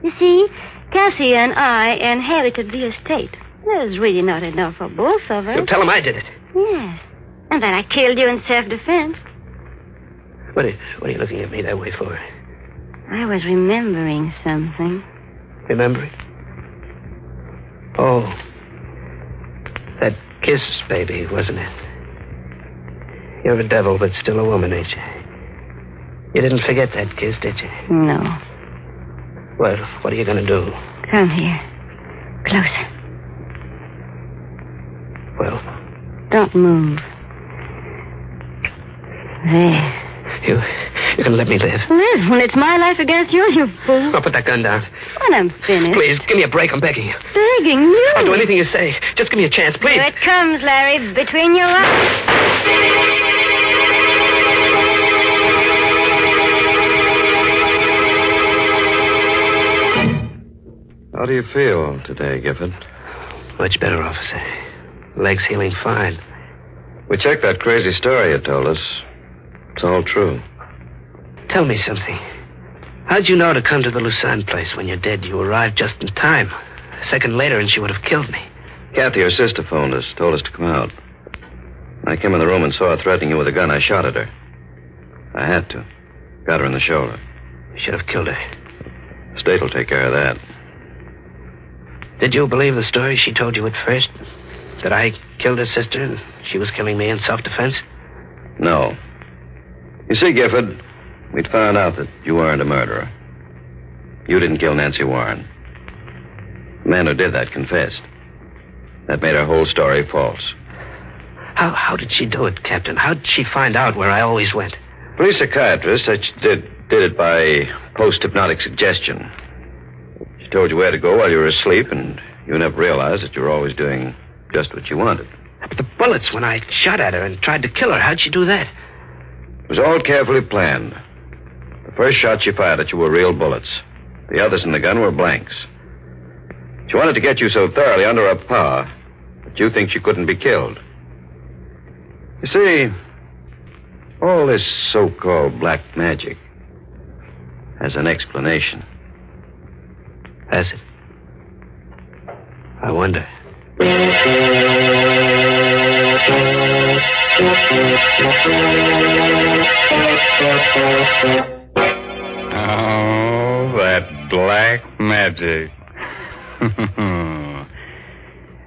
You see, Cassie and I inherited the estate. There's really not enough for both of us. You'll tell him I did it. Yes. And then I killed you in self-defense. What are you looking at me that way for? I was remembering something. Remembering? Oh. That kiss, baby, wasn't it? You're a devil, but still a woman, ain't you? You didn't forget that kiss, did you? No. Well, what are you going to do? Come here. Closer. Well? Don't move. There. You're going to let me live? Live when it's my life against yours, you fool. I'll put that gun down. When I'm finished. Please, give me a break. I'm begging you. Begging you? I'll do anything you say. Just give me a chance, please. Here it comes, Larry, between your eyes. How do you feel today, Gifford? Much better, officer. Leg's healing fine. We checked that crazy story you told us. It's all true. Tell me something. How'd you know to come to the Lucerne place when you're dead? You arrived just in time. A second later and she would have killed me. Kathy, her sister, phoned us, told us to come out. When I came in the room and saw her threatening you with a gun, I shot at her. I had to. Got her in the shoulder. You should have killed her. State will take care of that. Did you believe the story she told you at first? That I killed her sister and she was killing me in self-defense? No. You see, Gifford, we'd found out that you weren't a murderer. You didn't kill Nancy Warren. The man who did that confessed. That made her whole story false. How did she do it, Captain? How did she find out where I always went? Police psychiatrist said she did it by post-hypnotic suggestion. She told you where to go while you were asleep, and you never realized that you were always doing just what you wanted. But the bullets, when I shot at her and tried to kill her, how'd she do that? It was all carefully planned. The first shots she fired at you were real bullets. The others in the gun were blanks. She wanted to get you so thoroughly under her power that you think she couldn't be killed. You see, all this so-called black magic has an explanation. Has it? I wonder. Oh, that black magic.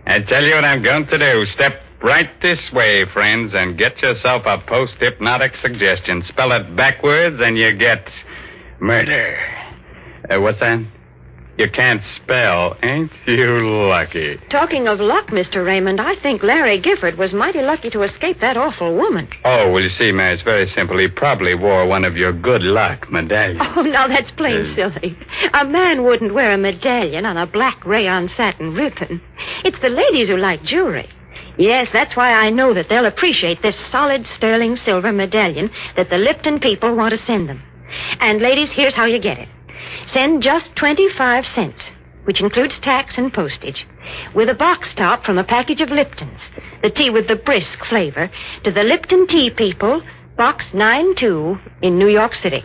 I tell you what I'm going to do. Step right this way, friends, and get yourself a post-hypnotic suggestion. Spell it backwards, and you get murder. What's that? You can't spell. Ain't you lucky? Talking of luck, Mr. Raymond, I think Larry Gifford was mighty lucky to escape that awful woman. Oh, well, you see, Mary, it's very simple. He probably wore one of your good luck medallions. Oh, now that's plain silly. A man wouldn't wear a medallion on a black rayon satin ribbon. It's the ladies who like jewelry. Yes, that's why I know that they'll appreciate this solid sterling silver medallion that the Lipton people want to send them. And, ladies, here's how you get it. Send just 25 cents, which includes tax and postage, with a box top from a package of Liptons, the tea with the brisk flavor, to the Lipton Tea People, Box 92 in New York City.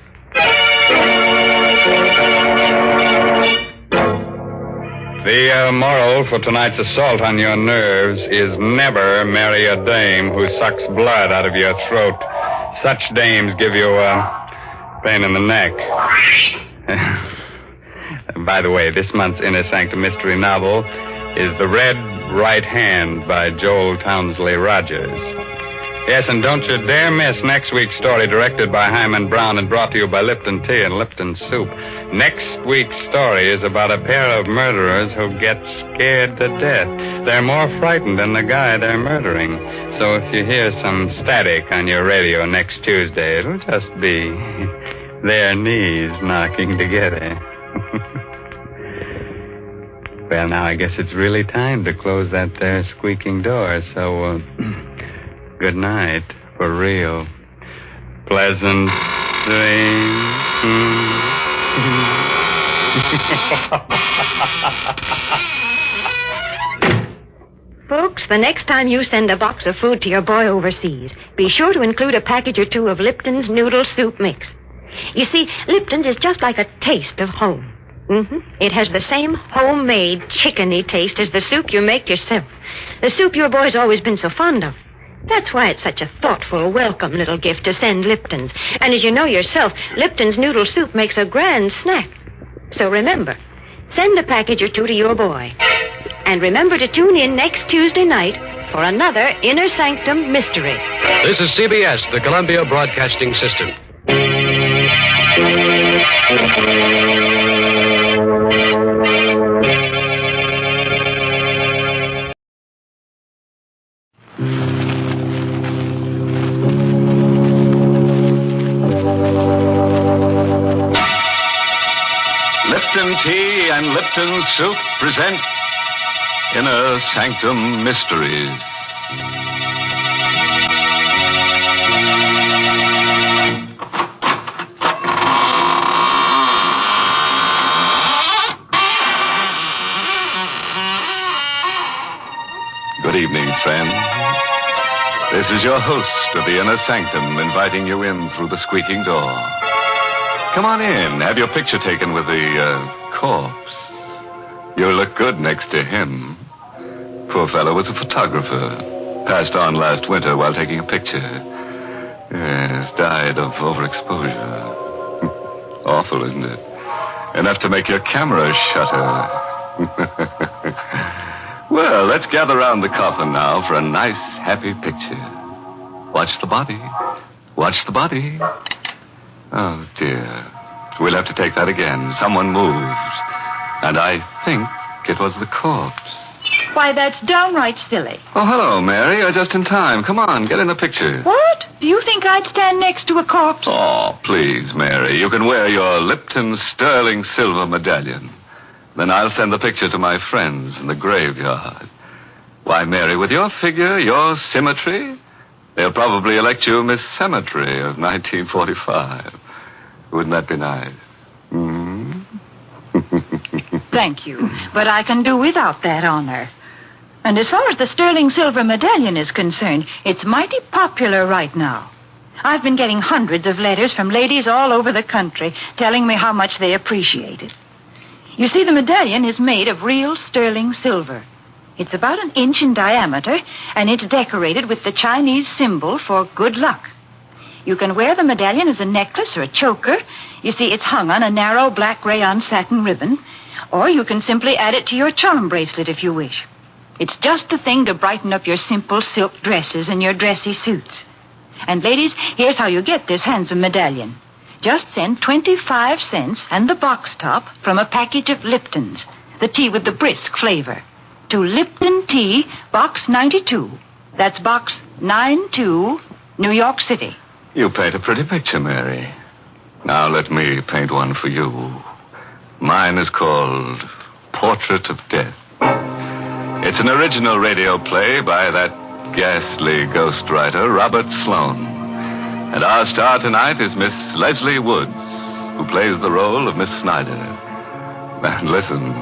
The moral for tonight's assault on your nerves is never marry a dame who sucks blood out of your throat. Such dames give you a pain in the neck. By the way, this month's Inner Sanctum mystery novel is The Red Right Hand by Joel Townsley Rogers. Yes, and don't you dare miss next week's story, directed by Hyman Brown and brought to you by Lipton Tea and Lipton Soup. Next week's story is about a pair of murderers who get scared to death. They're more frightened than the guy they're murdering. So if you hear some static on your radio next Tuesday, it'll just be their knees knocking together. Well, now I guess it's really time to close that there squeaking door, so good night, for real. Pleasant dreams. Folks, the next time you send a box of food to your boy overseas, be sure to include a package or two of Lipton's Noodle Soup Mix. You see, Lipton's is just like a taste of home. It has the same homemade chickeny taste as the soup you make yourself. The soup your boy's always been so fond of. That's why it's such a thoughtful, welcome little gift to send Lipton's. And as you know yourself, Lipton's Noodle Soup makes a grand snack. So remember, send a package or two to your boy. And remember to tune in next Tuesday night for another Inner Sanctum Mystery. This is CBS, the Columbia Broadcasting System. Lipton Tea and Lipton Soup present Inner Sanctum Mysteries. Good evening, friend. This is your host of the Inner Sanctum inviting you in through the squeaking door. Come on in. Have your picture taken with the corpse. You'll look good next to him. Poor fellow was a photographer. Passed on last winter while taking a picture. Yes, died of overexposure. Awful, isn't it? Enough to make your camera shudder. Well, let's gather around the coffin now for a nice, happy picture. Watch the body. Watch the body. Oh, dear. We'll have to take that again. Someone moved. And I think it was the corpse. Why, that's downright silly. Oh, hello, Mary. You're just in time. Come on, get in the picture. What? Do you think I'd stand next to a corpse? Oh, please, Mary. You can wear your Lipton sterling silver medallion. Then I'll send the picture to my friends in the graveyard. Why, Mary, with your figure, your symmetry, they'll probably elect you Miss Cemetery of 1945. Wouldn't that be nice? Thank you, but I can do without that honor. And as far as the sterling silver medallion is concerned, it's mighty popular right now. I've been getting hundreds of letters from ladies all over the country telling me how much they appreciate it. You see, the medallion is made of real sterling silver. It's about 1 inch in diameter, and it's decorated with the Chinese symbol for good luck. You can wear the medallion as a necklace or a choker. You see, it's hung on a narrow black rayon satin ribbon, or you can simply add it to your charm bracelet if you wish. It's just the thing to brighten up your simple silk dresses and your dressy suits. And ladies, here's how you get this handsome medallion. Just send 25 cents and the box top from a package of Lipton's, the tea with the brisk flavor, to Lipton Tea, Box 92. That's Box 92, New York City. You paint a pretty picture, Mary. Now let me paint one for you. Mine is called Portrait of Death. It's an original radio play by that ghastly ghostwriter, Robert Sloane. And our star tonight is Miss Leslie Woods, who plays the role of Miss Snyder. And listen,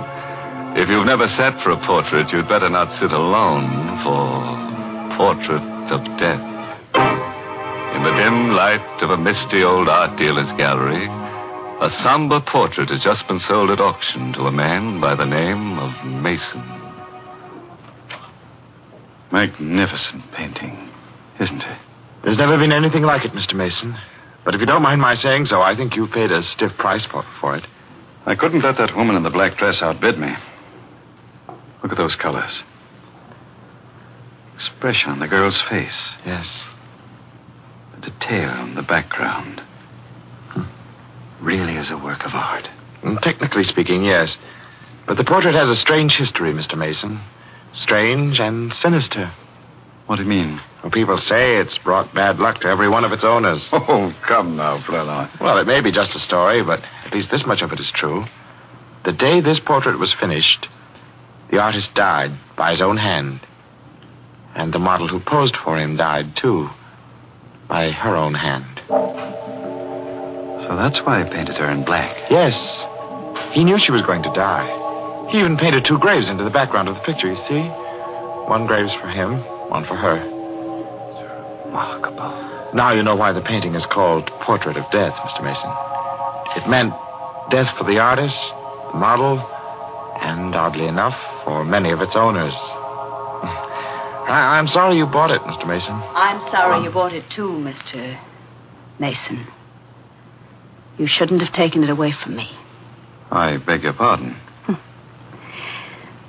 if you've never sat for a portrait, you'd better not sit alone for Portrait of Death. In the dim light of a misty old art dealer's gallery, a somber portrait has just been sold at auction to a man by the name of Mason. Magnificent painting, isn't it? There's never been anything like it, Mr. Mason. But if you don't mind my saying so, I think you've paid a stiff price for it. I couldn't let that woman in the black dress outbid me. Look at those colors. Expression on the girl's face. Yes. The detail in the background. Really is a work of art. Technically speaking, yes. But the portrait has a strange history, Mr. Mason. Strange and sinister. What do you mean? Well, people say it's brought bad luck to every one of its owners. Oh, come now, Fräulein. Well, it may be just a story, but at least this much of it is true. The day this portrait was finished, the artist died by his own hand. And the model who posed for him died, too, by her own hand. So that's why he painted her in black. Yes. He knew she was going to die. He even painted 2 graves into the background of the picture, you see. 1 grave's for him, 1 for her. Remarkable. Now you know why the painting is called Portrait of Death, Mr. Mason. It meant death for the artist, the model, and, oddly enough, for many of its owners. I'm sorry you bought it, Mr. Mason. I'm sorry you bought it, too, Mr. Mason. You shouldn't have taken it away from me. I beg your pardon.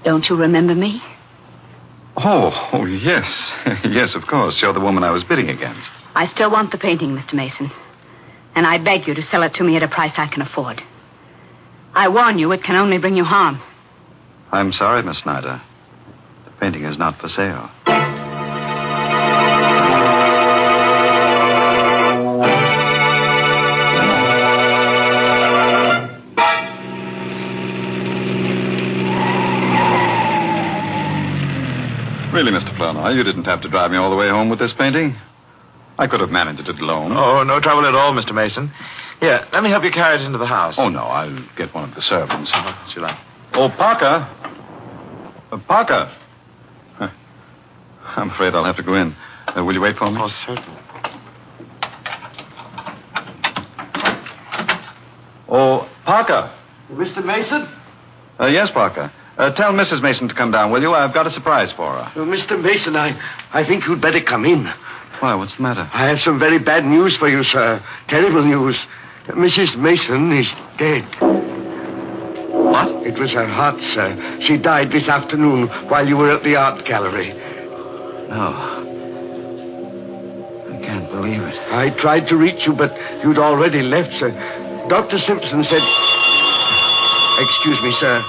Don't you remember me? Oh, yes. Yes, of course. You're the woman I was bidding against. I still want the painting, Mr. Mason. And I beg you to sell it to me at a price I can afford. I warn you, it can only bring you harm. I'm sorry, Miss Snyder. The painting is not for sale. Really, Mr. Flannery, you didn't have to drive me all the way home with this painting. I could have managed it alone. Oh, no trouble at all, Mr. Mason. Here, let me help you carry it into the house. Oh, no, I'll get one of the servants. As you like. Oh, Parker. Parker. I'm afraid I'll have to go in. Will you wait for me? Oh, certainly. Oh, Parker. Mr. Mason? Yes, Parker. Tell Mrs. Mason to come down, will you? I've got a surprise for her. Mr. Mason, I think you'd better come in. Why, what's the matter? I have some very bad news for you, sir. Terrible news. Mrs. Mason is dead. What? It was her heart, sir. She died this afternoon while you were at the art gallery. No. I can't believe it. I tried to reach you, but you'd already left, sir. Dr. Simpson said... Excuse me, sir.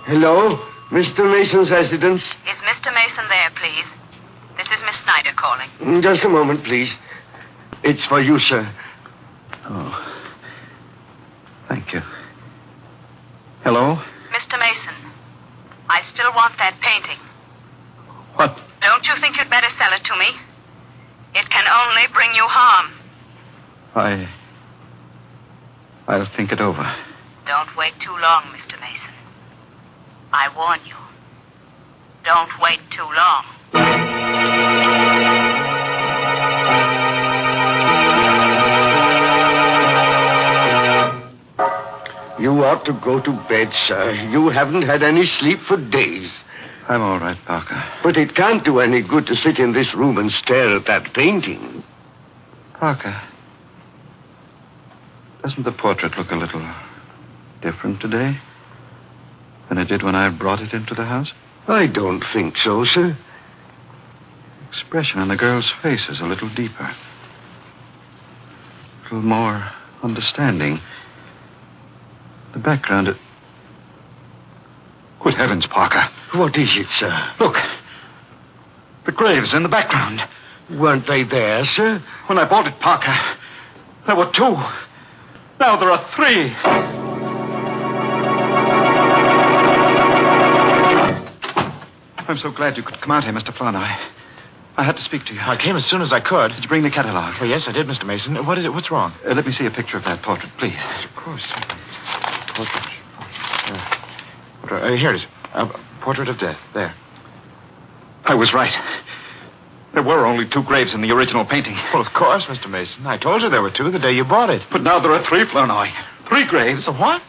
Hello? Mr. Mason's residence? Is Mr. Mason there, please? This is Miss Snyder calling. Just a moment, please. It's for you, sir. Oh. Thank you. Hello? Mr. Mason, I still want that painting. What? Don't you think you'd better sell it to me? It can only bring you harm. I'll think it over. Don't wait too long, Mr. Mason. I warn you. Don't wait too long. You ought to go to bed, sir. You haven't had any sleep for days. I'm all right, Parker. But it can't do any good to sit in this room and stare at that painting. Parker, doesn't the portrait look a little different today than it did when I brought it into the house? I don't think so, sir. The expression on the girl's face is a little deeper. A little more understanding. The background... Good heavens, Parker. What is it, sir? Look. The graves in the background. Weren't they there, sir? When I bought it, Parker, there were 2. Now there are 3. I'm so glad you could come out here, Mr. Flournoy. I had to speak to you. I came as soon as I could. Did you bring the catalog? Well, yes, I did, Mr. Mason. What is it? What's wrong? Let me see a picture of that portrait, please. Yes, of course. Portrait. Here it is. Portrait of Death. There. I was right. There were only 2 graves in the original painting. Well, of course, Mr. Mason. I told you there were 2 the day you bought it. But now there are 3, Flournoy. 3 graves. What?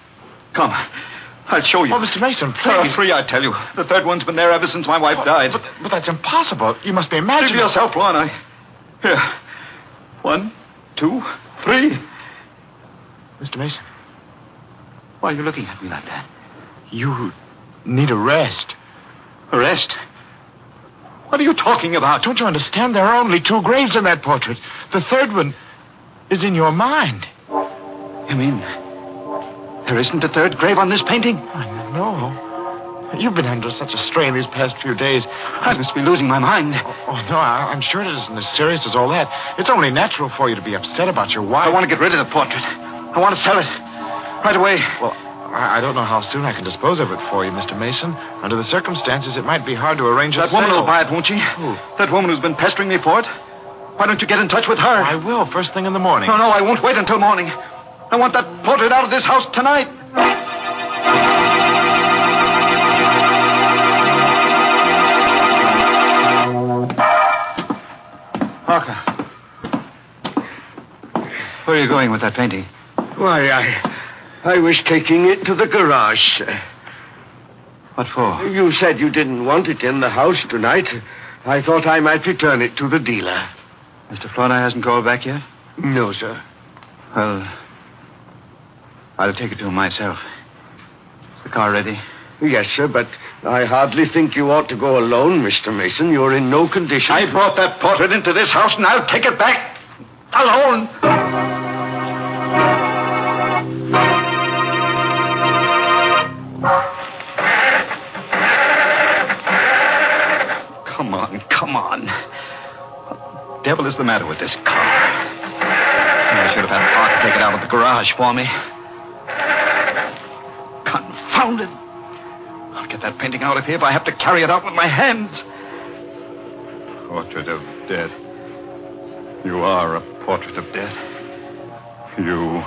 Come. I'll show you. Oh, Mr. Mason, please. There are 3, I tell you. The 3rd one's been there ever since my wife died. But that's impossible. You must be imagining... Leave yourself, Flournoy. Here. 1, 2, 3. Mr. Mason. Why are you looking at me like that? You need a rest. A rest? What are you talking about? Don't you understand? There are only 2 graves in that portrait. The 3rd one is in your mind. You mean there isn't a 3rd grave on this painting? No. You've been under such a strain these past few days. I must be losing my mind. Oh, no, I'm sure it isn't as serious as all that. It's only natural for you to be upset about your wife. I want to get rid of the portrait. I want to sell it. Right away. Well, I don't know how soon I can dispose of it for you, Mr. Mason. Under the circumstances, it might be hard to arrange a That woman sale. will buy it, won't she? Who? That woman who's been pestering me for it. Why don't you get in touch with her? I will, first thing in the morning. No, I won't wait until morning. I want that portrait out of this house tonight. Parker. Where are you going with that painting? Why, I was taking it to the garage, sir. What for? You said you didn't want it in the house tonight. I thought I might return it to the dealer. Mr. Flournoy hasn't called back yet? No, sir. Well, I'll take it to him myself. Is the car ready? Yes, sir, but I hardly think you ought to go alone, Mr. Mason. You're in no condition. I brought that portrait into this house, and I'll take it back alone. Come on. What the devil is the matter with this car? I should have had Parker take it out of the garage for me. Confound it. I'll get that painting out of here if I have to carry it out with my hands. Portrait of death. You are a portrait of death. You,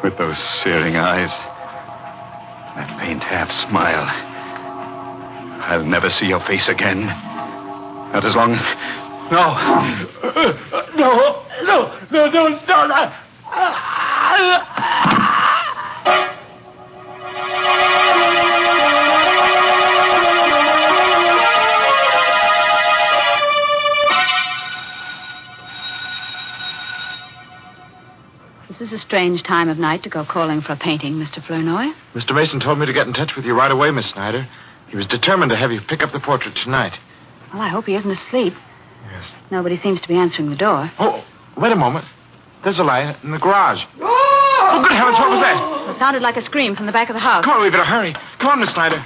with those searing eyes, that faint half smile. I'll never see your face again. Not as long as... No. No, don't start that. is a strange time of night to go calling for a painting, Mr. Flournoy. Mr. Mason told me to get in touch with you right away, Miss Snyder. He was determined to have you pick up the portrait tonight. Well, I hope he isn't asleep. Yes. Nobody seems to be answering the door. Oh, wait a moment. There's a light in the garage. Oh, good heavens, what was that? It sounded like a scream from the back of the house. Come on, we better hurry. Come on, Miss Snyder.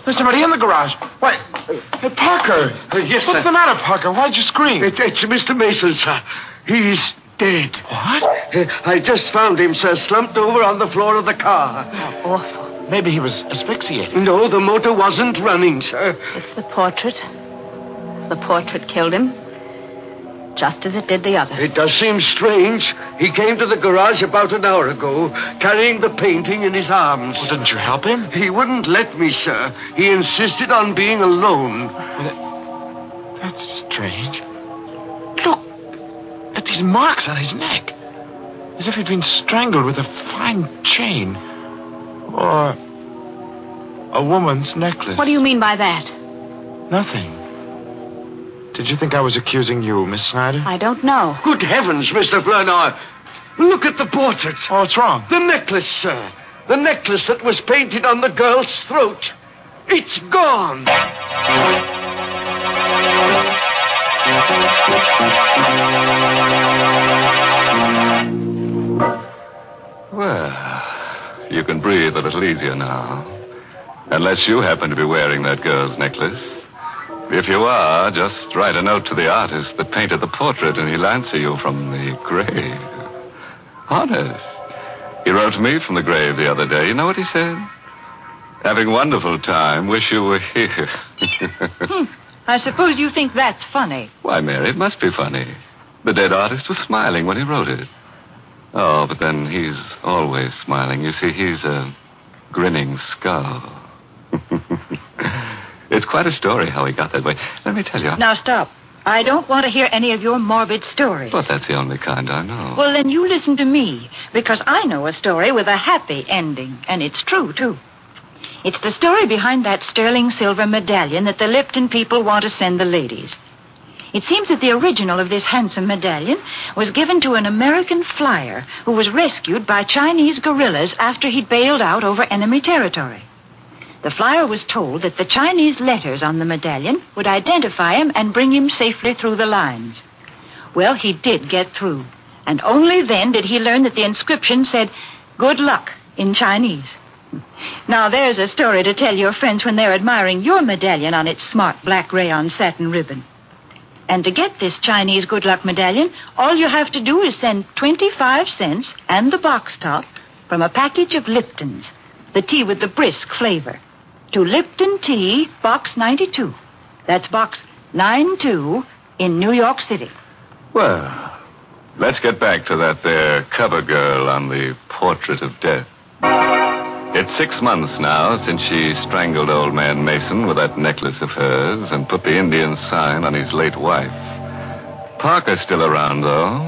There's somebody in the garage. Why, hey, Parker. Yes, What's the matter, Parker? Why'd you scream? It's Mr. Mason, sir. He's dead. What? I just found him, sir, slumped over on the floor of the car. How awful. Maybe he was asphyxiated. No, the motor wasn't running, sir. It's the portrait. The portrait killed him, just as it did the other. It does seem strange. He came to the garage about an hour ago, carrying the painting in his arms. Well, didn't you help him? He wouldn't let me, sir. He insisted on being alone. That's strange. Look at these marks on his neck. As if he'd been strangled with a fine chain. Or a woman's necklace. What do you mean by that? Nothing. Did you think I was accusing you, Miss Snyder? I don't know. Good heavens, Mr. Flournoy. Look at the portrait. Oh, what's wrong? The necklace, sir. The necklace that was painted on the girl's throat. It's gone. Well, you can breathe a little easier now. Unless you happen to be wearing that girl's necklace. If you are, just write a note to the artist that painted the portrait and he'll answer you from the grave. Honest. He wrote to me from the grave the other day. You know what he said? Having a wonderful time. Wish you were here. I suppose you think that's funny. Why, Mary, it must be funny. The dead artist was smiling when he wrote it. Oh, but then he's always smiling. You see, he's a grinning skull. It's quite a story how he got that way. Let me tell you. Now, stop. I don't want to hear any of your morbid stories. But that's the only kind I know. Well, then you listen to me, because I know a story with a happy ending, and it's true, too. It's the story behind that sterling silver medallion that the Lipton people want to send the ladies. It seems that the original of this handsome medallion was given to an American flyer who was rescued by Chinese guerrillas after he'd bailed out over enemy territory. The flyer was told that the Chinese letters on the medallion would identify him and bring him safely through the lines. Well, he did get through, and only then did he learn that the inscription said, "Good luck," in Chinese. Now, there's a story to tell your friends when they're admiring your medallion on its smart black rayon satin ribbon. And to get this Chinese good luck medallion, all you have to do is send 25 cents and the box top from a package of Lipton's, the tea with the brisk flavor, to Lipton Tea, Box 92. That's Box 92 in New York City. Well, let's get back to that there cover girl on the portrait of death. It's 6 months now since she strangled old man Mason with that necklace of hers and put the Indian sign on his late wife. Parker's still around, though.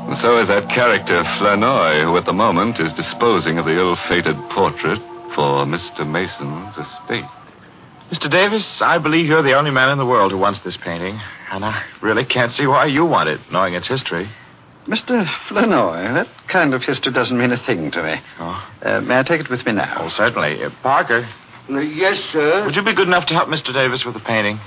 And so is that character Flournoy, who at the moment is disposing of the ill-fated portrait for Mr. Mason's estate. Mr. Davis, I believe you're the only man in the world who wants this painting. And I really can't see why you want it, knowing its history. Mr. Flournoy, that kind of history doesn't mean a thing to me. Oh? May I take it with me now? Oh, certainly. Parker. Yes, sir. Would you be good enough to help Mr. Davis with the painting?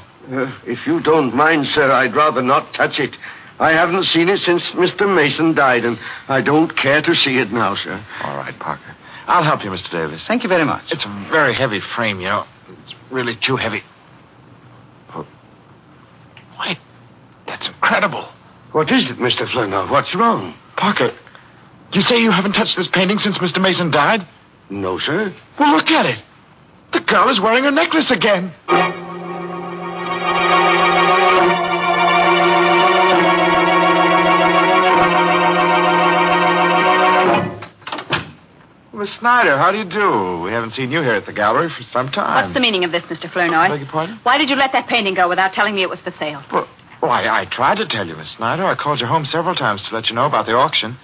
If you don't mind, sir, I'd rather not touch it. I haven't seen it since Mr. Mason died, and I don't care to see it now, sir. All right, Parker. I'll help you, Mr. Davis. Thank you very much. It's a very heavy frame, you know. It's really too heavy. Oh. Wait, that's incredible. What is it, Mr. Flournoy? What's wrong? Parker, you say you haven't touched this painting since Mr. Mason died? No, sir. Well, look at it. The girl is wearing her necklace again. Miss Snyder, how do you do? We haven't seen you here at the gallery for some time. What's the meaning of this, Mr. Flournoy? Beg your pardon? Why did you let that painting go without telling me it was for sale? Well, I tried to tell you, Miss Snyder. I called you home several times to let you know about the auction.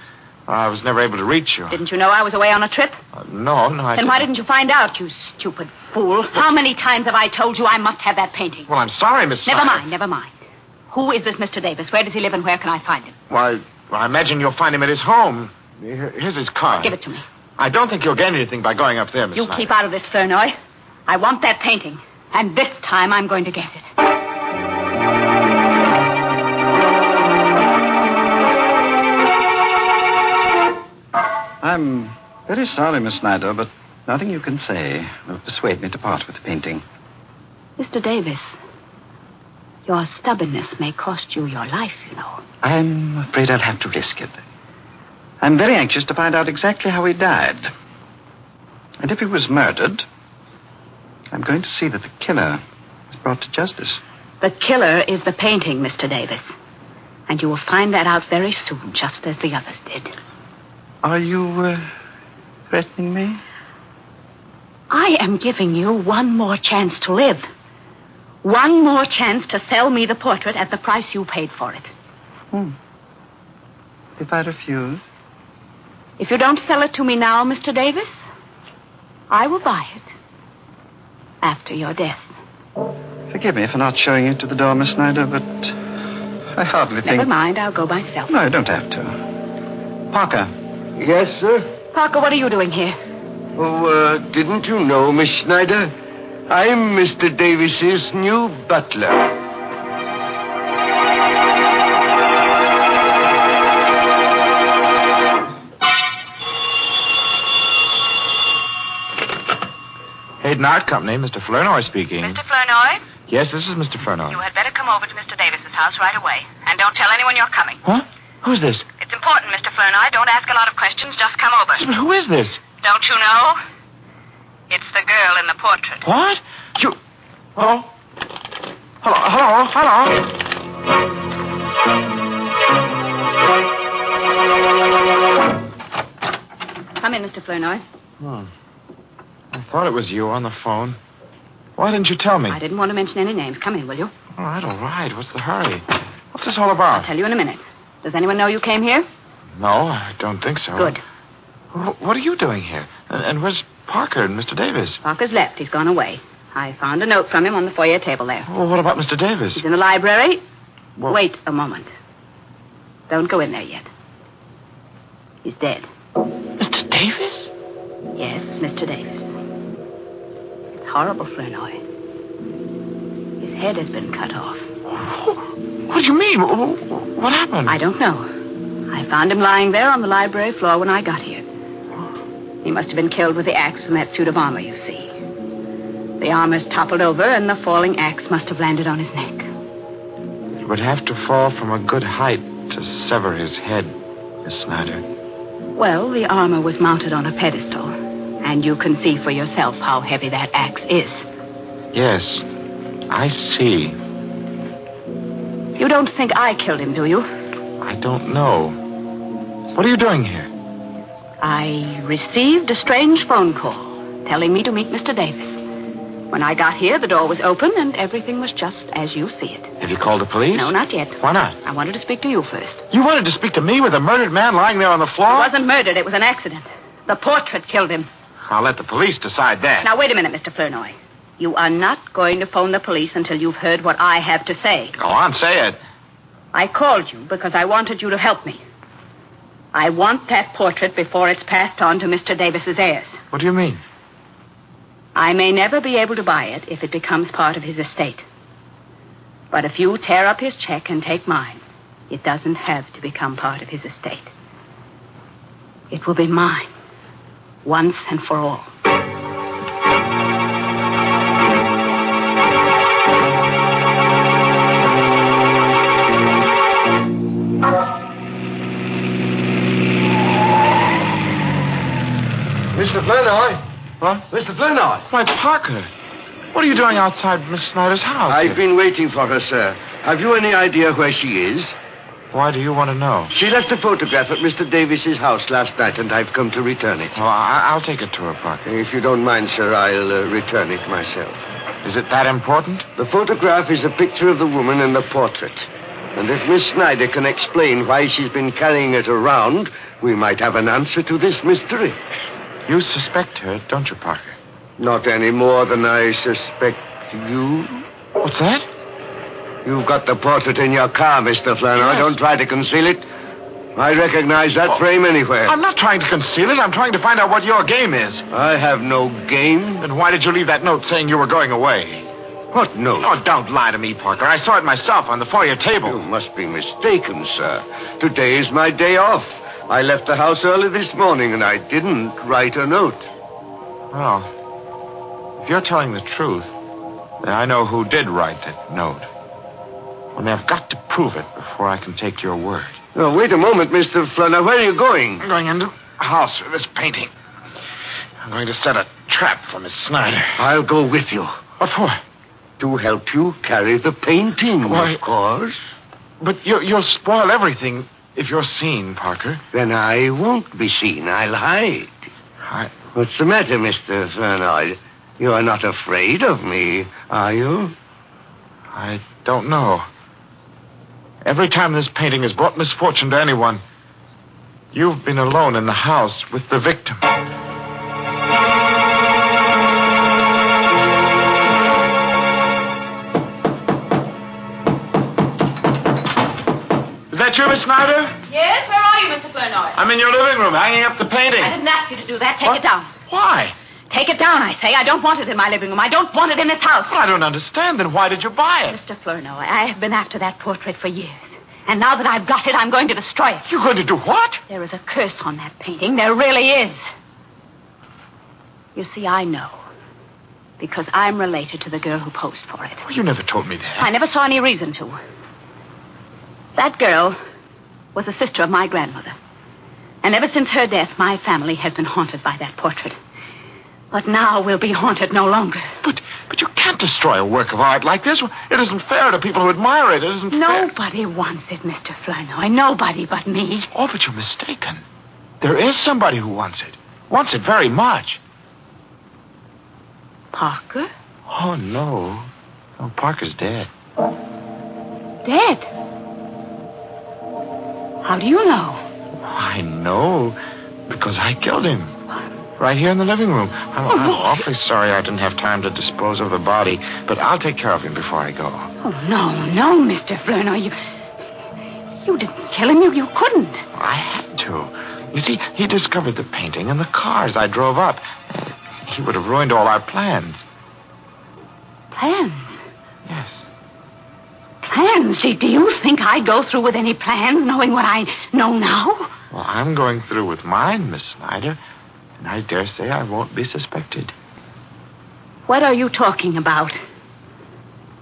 I was never able to reach you. Didn't you know I was away on a trip? No, I didn't. Then why didn't you find out, you stupid fool? How many times have I told you I must have that painting? Well, I'm sorry, Miss Snyder. Never mind. Who is this Mr. Davis? Where does he live and where can I find him? Why, Well, I imagine you'll find him at his home. Here's his card. Give it to me. I don't think you'll gain anything by going up there, Miss You Snyder. keep out of this, Flournoy. I want that painting. And this time I'm going to get it. I'm very sorry, Miss Snyder, but nothing you can say will persuade me to part with the painting. Mr. Davis, your stubbornness may cost you your life, you know. I'm afraid I'll have to risk it. I'm very anxious to find out exactly how he died. And if he was murdered, I'm going to see that the killer is brought to justice. The killer is the painting, Mr. Davis. And you will find that out very soon, just as the others did. Are you threatening me? I am giving you one more chance to live. One more chance to sell me the portrait at the price you paid for it. If I refuse? If you don't sell it to me now, Mr. Davis, I will buy it after your death. Forgive me for not showing you to the door, Miss Snyder, but I hardly think... Never mind, I'll go myself. No, you don't have to. Parker. Yes, sir? Parker, what are you doing here? Oh, didn't you know, Miss Snyder? I'm Mr. Davis's new butler. Hayden Art Company, Mr. Flournoy speaking. Mr. Flournoy, Yes, this is Mr. Flournoy. you had better come over to Mr. Davis's house right away. And don't tell anyone you're coming. Huh? Who's this? It's important, Mr. Flournoy. Don't ask a lot of questions. Just come over. But who is this? Don't you know? It's the girl in the portrait. What? You... Hello? Hello? Come in, Mr. Flournoy. I thought it was you on the phone. Why didn't you tell me? I didn't want to mention any names. Come in, will you? All right. What's the hurry? What's this all about? I'll tell you in a minute. Does anyone know you came here? No, I don't think so. Good. What are you doing here? And where's Parker and Mr. Davis? Parker's left. He's gone away. I found a note from him on the foyer table there. Well, what about Mr. Davis? He's in the library. Well... Wait a moment. Don't go in there yet. He's dead. Mr. Davis? Yes, Mr. Davis. It's horrible, Flournoy. His head has been cut off. What do you mean? What happened? I don't know. I found him lying there on the library floor when I got here. He must have been killed with the axe from that suit of armor, you see. The armor's toppled over, and the falling axe must have landed on his neck. It would have to fall from a good height to sever his head, Miss Snyder. Well, the armor was mounted on a pedestal, and you can see for yourself how heavy that axe is. Yes, I see. You don't think I killed him, do you? I don't know. What are you doing here? I received a strange phone call telling me to meet Mr. Davis. When I got here, the door was open, and everything was just as you see it. Have you called the police? No, not yet. Why not? I wanted to speak to you first. You wanted to speak to me with a murdered man lying there on the floor? He wasn't murdered. It was an accident. The portrait killed him. I'll let the police decide that. Now, wait a minute, Mr. Flournoy. You are not going to phone the police until you've heard what I have to say. Go on, say it. I called you because I wanted you to help me. I want that portrait before it's passed on to Mr. Davis's heirs. What do you mean? I may never be able to buy it if it becomes part of his estate. But if you tear up his check and take mine, it doesn't have to become part of his estate. It will be mine, once and for all. Mr. Flournoy? What? Mr. Flournoy? Why, Parker. What are you doing outside Miss Snyder's house? I've been waiting for her, sir. Have you any idea where she is? Why do you want to know? She left a photograph at Mr. Davis's house last night, and I've come to return it. Well, I'll take it to her, Parker. If you don't mind, sir, I'll return it myself. Is it that important? The photograph is a picture of the woman in the portrait. And if Miss Snyder can explain why she's been carrying it around, we might have an answer to this mystery. You suspect her, don't you, Parker? Not any more than I suspect you. What's that? You've got the portrait in your car, Mr. Flournoy. Yes. Don't try to conceal it. I recognize that frame anywhere. I'm not trying to conceal it. I'm trying to find out what your game is. I have no game. Then why did you leave that note saying you were going away? What note? Oh, don't lie to me, Parker. I saw it myself on the foyer table. You must be mistaken, sir. Today is my day off. I left the house early this morning, and I didn't write a note. Well, if you're telling the truth, then I know who did write that note. Only I've got to prove it before I can take your word. Oh, wait a moment, Mr. Flunner. Where are you going? I'm going into the house for this painting. I'm going to set a trap for Miss Snyder. I'll go with you. What for? To help you carry the painting, Why, of course. But you'll spoil everything if you're seen, Parker. Then I won't be seen. I'll hide. What's the matter, Mr. Flunner? You are not afraid of me, are you? I don't know. Every time this painting has brought misfortune to anyone, you've been alone in the house with the victim. Is that you, Miss Snyder? Yes, where are you, Mr. Flournoy? I'm in your living room, hanging up the painting. I didn't ask you to do that. Take it down. Why? Take it down, I say. I don't want it in my living room. I don't want it in this house. Well, I don't understand. Then why did you buy it? Mr. Flournoy, I have been after that portrait for years. And now that I've got it, I'm going to destroy it. You're going to do what? There is a curse on that painting. There really is. You see, I know. Because I'm related to the girl who posed for it. Well, you never told me that. I never saw any reason to. That girl was a sister of my grandmother. And ever since her death, my family has been haunted by that portrait. But now we'll be haunted no longer. But you can't destroy a work of art like this. It isn't fair to people who admire it. It isn't fair. Nobody wants it, Mr. Flournoy. Nobody but me. Oh, but you're mistaken. There is somebody who wants it. Wants it very much. Parker? Oh, no. Oh, Parker's dead. Dead? How do you know? I know because I killed him. Right here in the living room. I'm awfully sorry I didn't have time to dispose of the body, but I'll take care of him before I go. Oh, no, Mr. Flournoy. You didn't kill him. You couldn't. I had to. You see, he discovered the painting and the cars I drove up. He would have ruined all our plans. Plans? Yes. Plans? Do you think I'd go through with any plans knowing what I know now? Well, I'm going through with mine, Miss Snyder. And I dare say I won't be suspected. What are you talking about?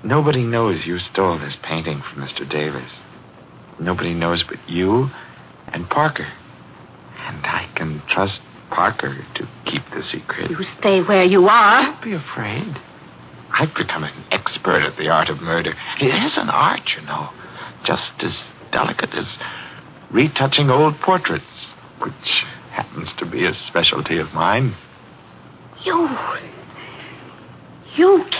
Nobody knows you stole this painting from Mr. Davis. Nobody knows but you and Parker. And I can trust Parker to keep the secret. You stay where you are. Don't be afraid. I've become an expert at the art of murder. It is an art, you know. Just as delicate as retouching old portraits, which happens to be a specialty of mine. You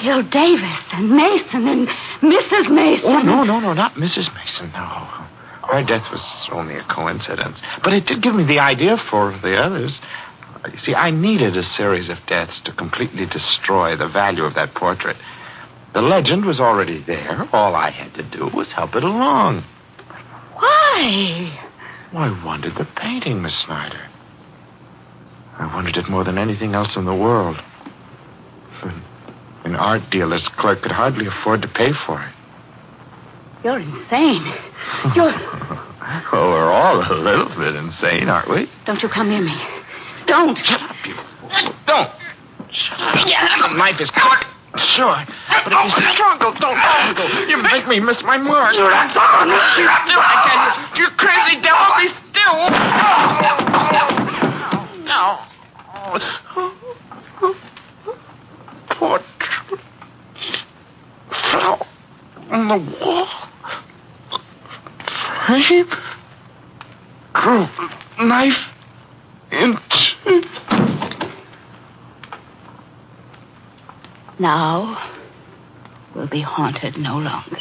killed Davis and Mason and Mrs. Mason. Oh, no, not Mrs. Mason, no. Her death was only a coincidence. But it did give me the idea for the others. You see, I needed a series of deaths to completely destroy the value of that portrait. The legend was already there. All I had to do was help it along. Why? Well, I wanted the painting, Miss Snyder. I wanted it more than anything else in the world. An art dealer's clerk could hardly afford to pay for it. You're insane. Well, we're all a little bit insane, aren't we? Don't you come near me. Don't. Shut up, you. Don't. Shut up. Yeah, the knife is quick. Sure. But if you struggle, don't struggle. You make me miss my mark. Still, I can't. You crazy devil, be still. No. Portrait. Fell on the wall. Frame. Grew knife into. Now we'll be haunted no longer.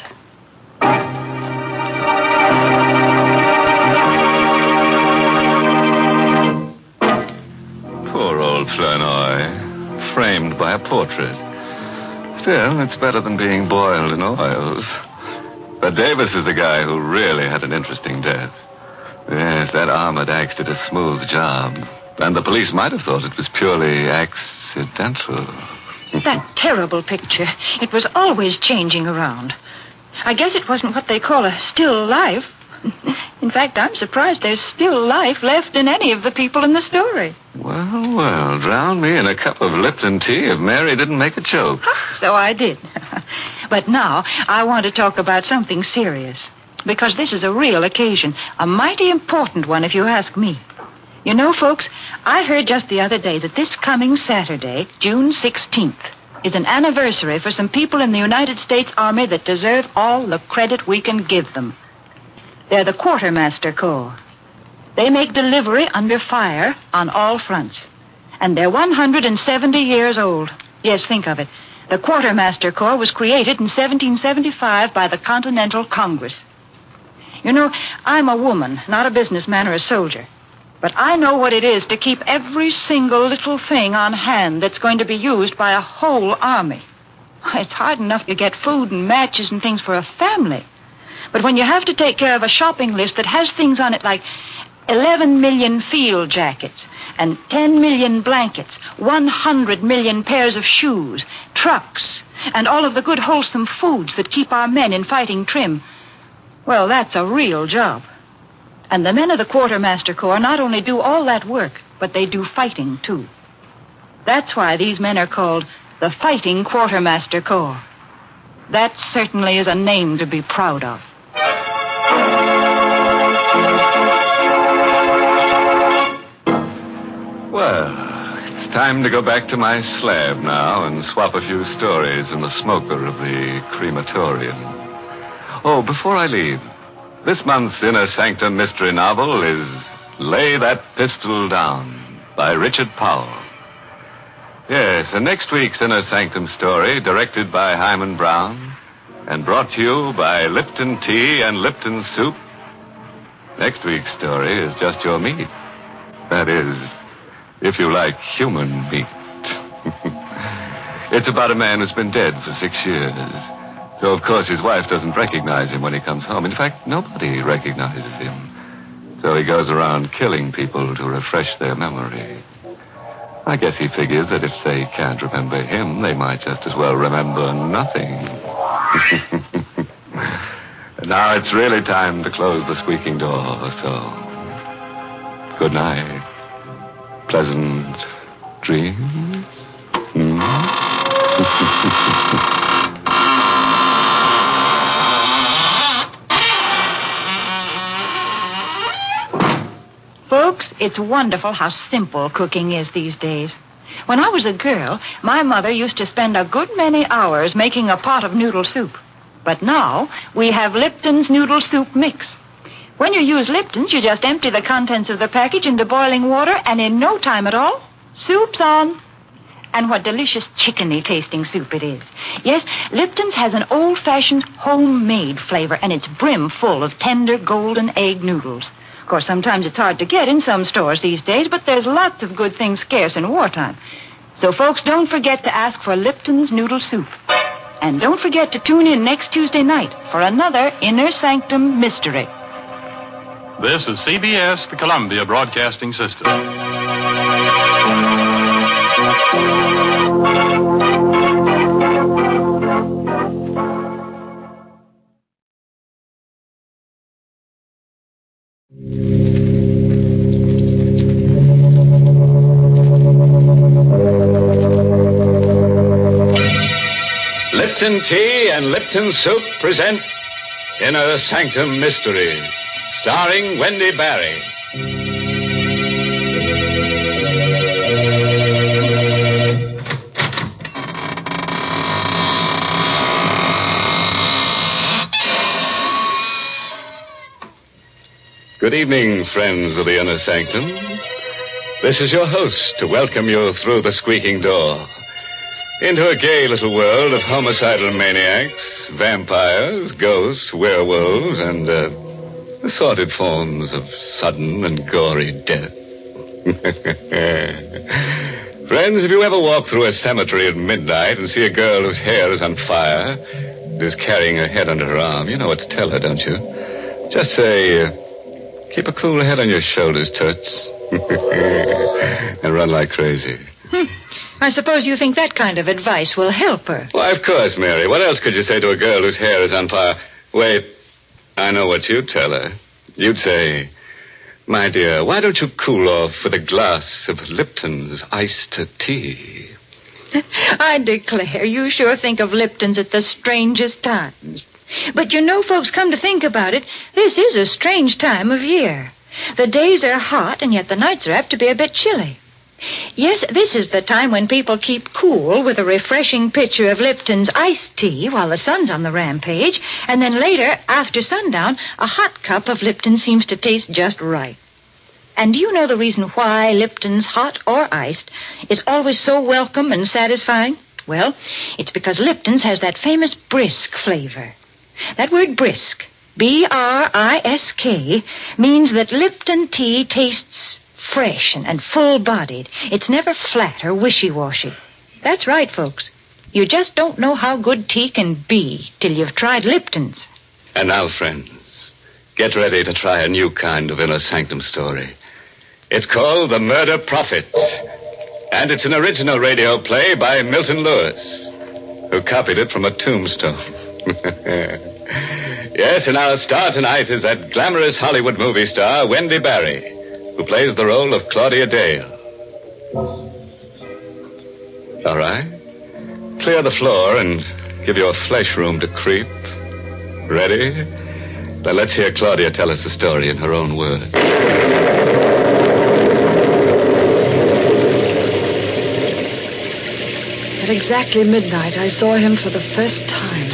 Poor old Flournoy, framed by a portrait. Still, it's better than being boiled in oils. But Davis is the guy who really had an interesting death. Yes, that armored axe did a smooth job. And the police might have thought it was purely accidental. That terrible picture. It was always changing around. I guess it wasn't what they call a still life. In fact, I'm surprised there's still life left in any of the people in the story. Well, drown me in a cup of Lipton tea if Mary didn't make a joke. So I did. But now I want to talk about something serious. Because this is a real occasion. A mighty important one, if you ask me. You know, folks, I heard just the other day that this coming Saturday, June 16th, is an anniversary for some people in the United States Army that deserve all the credit we can give them. They're the Quartermaster Corps. They make delivery under fire on all fronts. And they're 170 years old. Yes, think of it. The Quartermaster Corps was created in 1775 by the Continental Congress. You know, I'm a woman, not a businessman or a soldier. But I know what it is to keep every single little thing on hand that's going to be used by a whole army. It's hard enough to get food and matches and things for a family. But when you have to take care of a shopping list that has things on it like 11 million field jackets and 10 million blankets, 100 million pairs of shoes, trucks, and all of the good wholesome foods that keep our men in fighting trim, well, that's a real job. And the men of the Quartermaster Corps not only do all that work, but they do fighting, too. That's why these men are called the Fighting Quartermaster Corps. That certainly is a name to be proud of. Well, it's time to go back to my slab now and swap a few stories in the smoker of the crematorium. Oh, before I leave, this month's Inner Sanctum mystery novel is Lay That Pistol Down by Richard Powell. Yes, and next week's Inner Sanctum story, directed by Hyman Brown and brought to you by Lipton Tea and Lipton Soup. Next week's story is just your meat. That is, if you like human meat. It's about a man who's been dead for 6 years. So, of course, his wife doesn't recognize him when he comes home. In fact, nobody recognizes him. So he goes around killing people to refresh their memory. I guess he figures that if they can't remember him, they might just as well remember nothing. And now it's really time to close the squeaking door, so good night. Pleasant dreams. Folks, it's wonderful how simple cooking is these days. When I was a girl, my mother used to spend a good many hours making a pot of noodle soup. But now, we have Lipton's Noodle Soup Mix. When you use Lipton's, you just empty the contents of the package into boiling water, and in no time at all, soup's on. And what delicious chickeny tasting soup it is. Yes, Lipton's has an old-fashioned homemade flavor, and it's brim full of tender golden egg noodles. Of course, sometimes it's hard to get in some stores these days, but there's lots of good things scarce in wartime. So, folks, don't forget to ask for Lipton's Noodle Soup. And don't forget to tune in next Tuesday night for another Inner Sanctum Mystery. This is CBS, the Columbia Broadcasting System. Lipton Tea and Lipton Soup present Inner Sanctum Mysteries, starring Wendy Barry. Good evening, friends of the Inner Sanctum. This is your host to welcome you through the squeaking door into a gay little world of homicidal maniacs, vampires, ghosts, werewolves, and assorted forms of sudden and gory death. Friends, if you ever walk through a cemetery at midnight and see a girl whose hair is on fire and is carrying her head under her arm, you know what to tell her, don't you? Just say, Keep a cool head on your shoulders, Toots. And run like crazy. I suppose you think that kind of advice will help her. Why, of course, Mary. What else could you say to a girl whose hair is on fire? Wait, I know what you'd tell her. You'd say, my dear, why don't you cool off with a glass of Lipton's iced tea? I declare, you sure think of Lipton's at the strangest times. But you know, folks, come to think about it, this is a strange time of year. The days are hot, and yet the nights are apt to be a bit chilly. Yes, this is the time when people keep cool with a refreshing pitcher of Lipton's iced tea while the sun's on the rampage, and then later, after sundown, a hot cup of Lipton seems to taste just right. And do you know the reason why Lipton's, hot or iced, is always so welcome and satisfying? Well, it's because Lipton's has that famous brisk flavor. That word brisk, B-R-I-S-K, means that Lipton tea tastes fresh and full-bodied. It's never flat or wishy-washy. That's right, folks. You just don't know how good tea can be till you've tried Lipton's. And now, friends, get ready to try a new kind of inner sanctum story. It's called The Murder Prophet. And it's an original radio play by Milton Lewis, who copied it from a tombstone. Yes, and our star tonight is that glamorous Hollywood movie star, Wendy Barry, who plays the role of Claudia Dale. All right. Clear the floor and give your flesh room to creep. Ready? Now let's hear Claudia tell us the story in her own words. At exactly midnight, I saw him for the first time.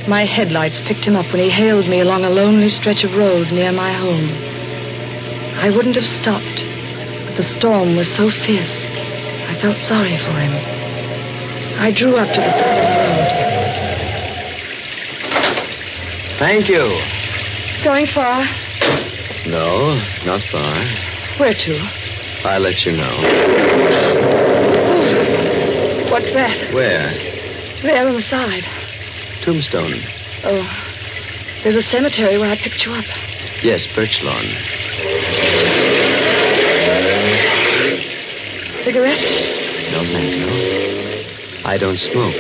My headlights picked him up when he hailed me along a lonely stretch of road near my home. I wouldn't have stopped, but the storm was so fierce, I felt sorry for him. I drew up to the side of the road. Thank you. Going far? No, not far. Where to? I'll let you know. Oh, what's that? Where? There on the side. Tombstone. Oh, there's a cemetery where I picked you up. Yes, Birch Lawn. Cigarette? No, thank you. I don't smoke.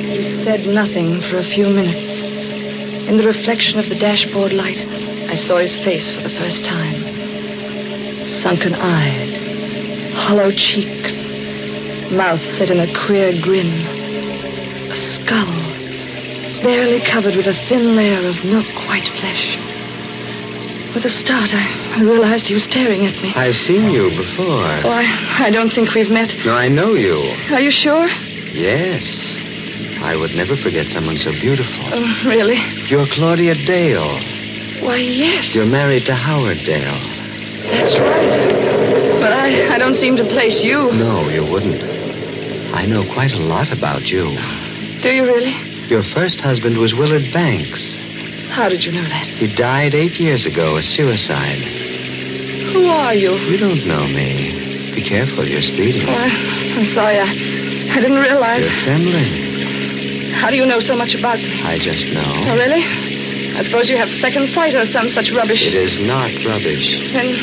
He said nothing for a few minutes. In the reflection of the dashboard light, I saw his face for the first time. Sunken eyes, hollow cheeks, mouth set in a queer grin, a skull, barely covered with a thin layer of milk-white flesh. With a start, I realized he was staring at me. I've seen you before. Oh, I don't think we've met. No, I know you. Are you sure? Yes. I would never forget someone so beautiful. Oh, really? You're Claudia Dale. Why, yes. You're married to Howard Dale. That's right. But I don't seem to place you. No, you wouldn't. I know quite a lot about you. Do you really? Your first husband was Willard Banks. How did you know that? He died 8 years ago, a suicide. Who are you? You don't know me. Be careful, you're speeding. Oh, I'm sorry. I didn't realize. You're trembling. How do you know so much about me? I just know. Oh, really? I suppose you have second sight or some such rubbish. It is not rubbish. Then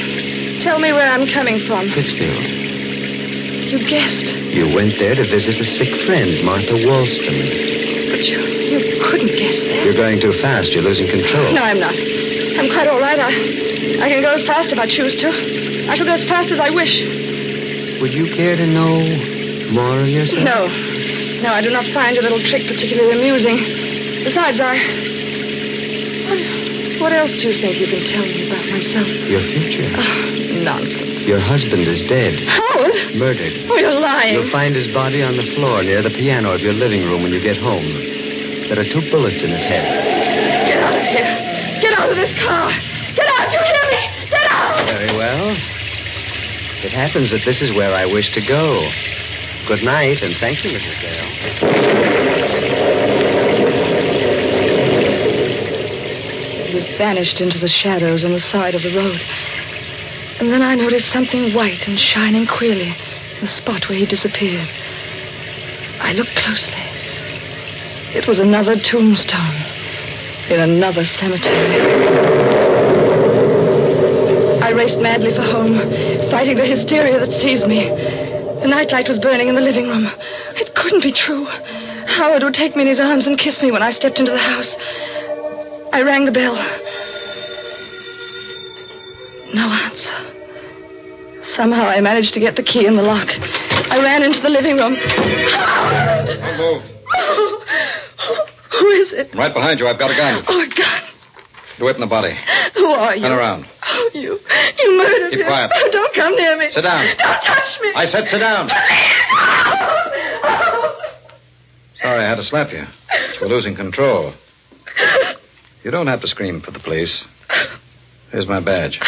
tell me where I'm coming from. Pittsfield. You guessed. You went there to visit a sick friend, Martha Walston. But you couldn't guess that. You're going too fast. You're losing control. No, I'm not. I'm quite all right. I can go fast if I choose to. I shall go as fast as I wish. Would you care to know more of yourself? No. No, I do not find your little trick particularly amusing. Besides, What else do you think you can tell me about myself? Your future. Oh, nonsense. Your husband is dead. Howard? Murdered. Oh, you're lying. You'll find his body on the floor near the piano of your living room when you get home. There are 2 bullets in his head. Get out of here. Get out of this car. Get out, you hear me? Get out! Very well. It happens that this is where I wish to go. Good night, and thank you, Mrs. Dale. He vanished into the shadows on the side of the road. And then I noticed something white and shining queerly in the spot where he disappeared. I looked closely. It was another tombstone in another cemetery. I raced madly for home, fighting the hysteria that seized me. The nightlight was burning in the living room. It couldn't be true. Howard would take me in his arms and kiss me when I stepped into the house. I rang the bell. No answer. Somehow I managed to get the key in the lock. I ran into the living room. Howard! Don't move. Oh, who is it? Right behind you. I've got a gun. Oh, a gun. Do it in the body. Who are you? Turn around. Oh, you murdered Keep him. quiet. Oh, don't come near me. Sit down. Don't touch me. I said sit down. Oh. Sorry I had to slap you. We're losing control. You don't have to scream for the police. Here's my badge.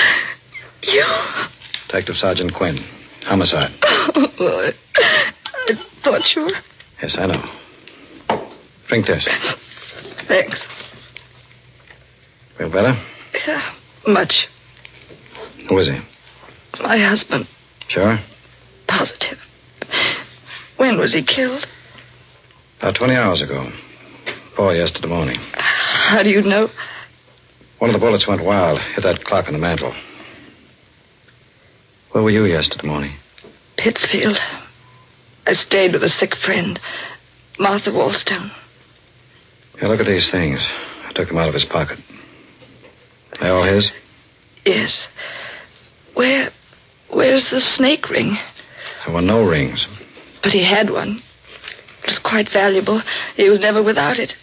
You? Detective Sergeant Quinn. Homicide. Oh, well, I thought you were... Yes, I know. Drink this. Thanks. Feel better? Yeah, much. Who is he? My husband. Sure? Positive. When was he killed? About 20 hours ago. 4 yesterday morning. How do you know? One of the bullets went wild. Hit that clock on the mantel. Where were you yesterday morning? Pittsfield. I stayed with a sick friend, Martha Wallstone. Here, look at these things. I took them out of his pocket. They all his? Yes. Where's the snake ring? There were no rings. But he had one. It was quite valuable. He was never without it.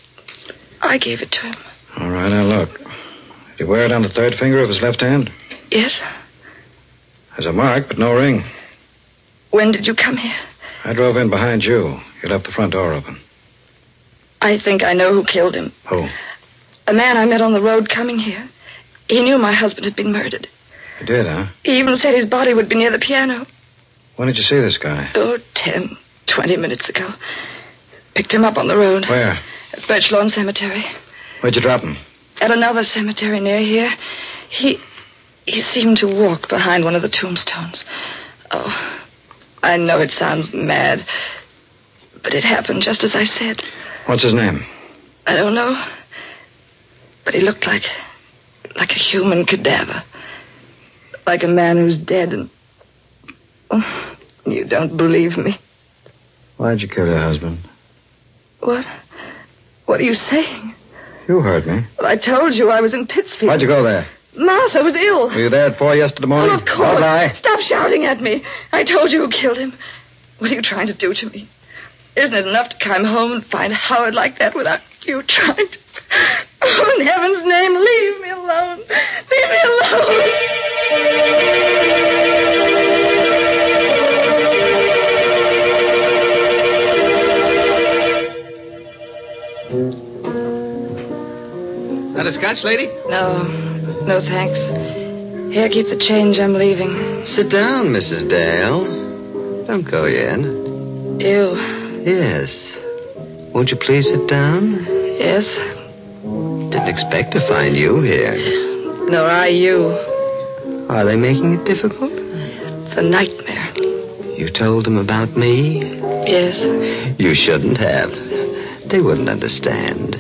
I gave it to him. All right, now look. Did he wear it on the third finger of his left hand? Yes. There's a mark, but no ring. When did you come here? I drove in behind you. You left the front door open. I think I know who killed him. Who? A man I met on the road coming here. He knew my husband had been murdered. You did, huh? He even said his body would be near the piano. When did you see this guy? Oh, 10, 20 minutes ago. Picked him up on the road. Where? At Birch Lawn Cemetery. Where'd you drop him? At another cemetery near here. He seemed to walk behind one of the tombstones. Oh, I know it sounds mad, but it happened just as I said. What's his name? I don't know, but he looked like a human cadaver. Like a man who's dead and... Oh, you don't believe me. Why'd you kill your husband? What? What are you saying? You heard me. Well, I told you I was in Pittsfield. Why'd you go there? Martha was ill. Were you there at 4 yesterday morning? Well, of course. Don't lie. Stop shouting at me. I told you who killed him. What are you trying to do to me? Isn't it enough to come home and find Howard like that without you trying to... Oh, in heaven's name, leave me alone. Leave me alone. Not a scotch, lady? No, thanks. Here, keep the change. I'm leaving. Sit down, Mrs. Dale. Don't go yet. You? Yes. Won't you please sit down? Yes. Didn't expect to find you here. Nor I you. Are they making it difficult? It's a nightmare. You told them about me? Yes. You shouldn't have. They wouldn't understand.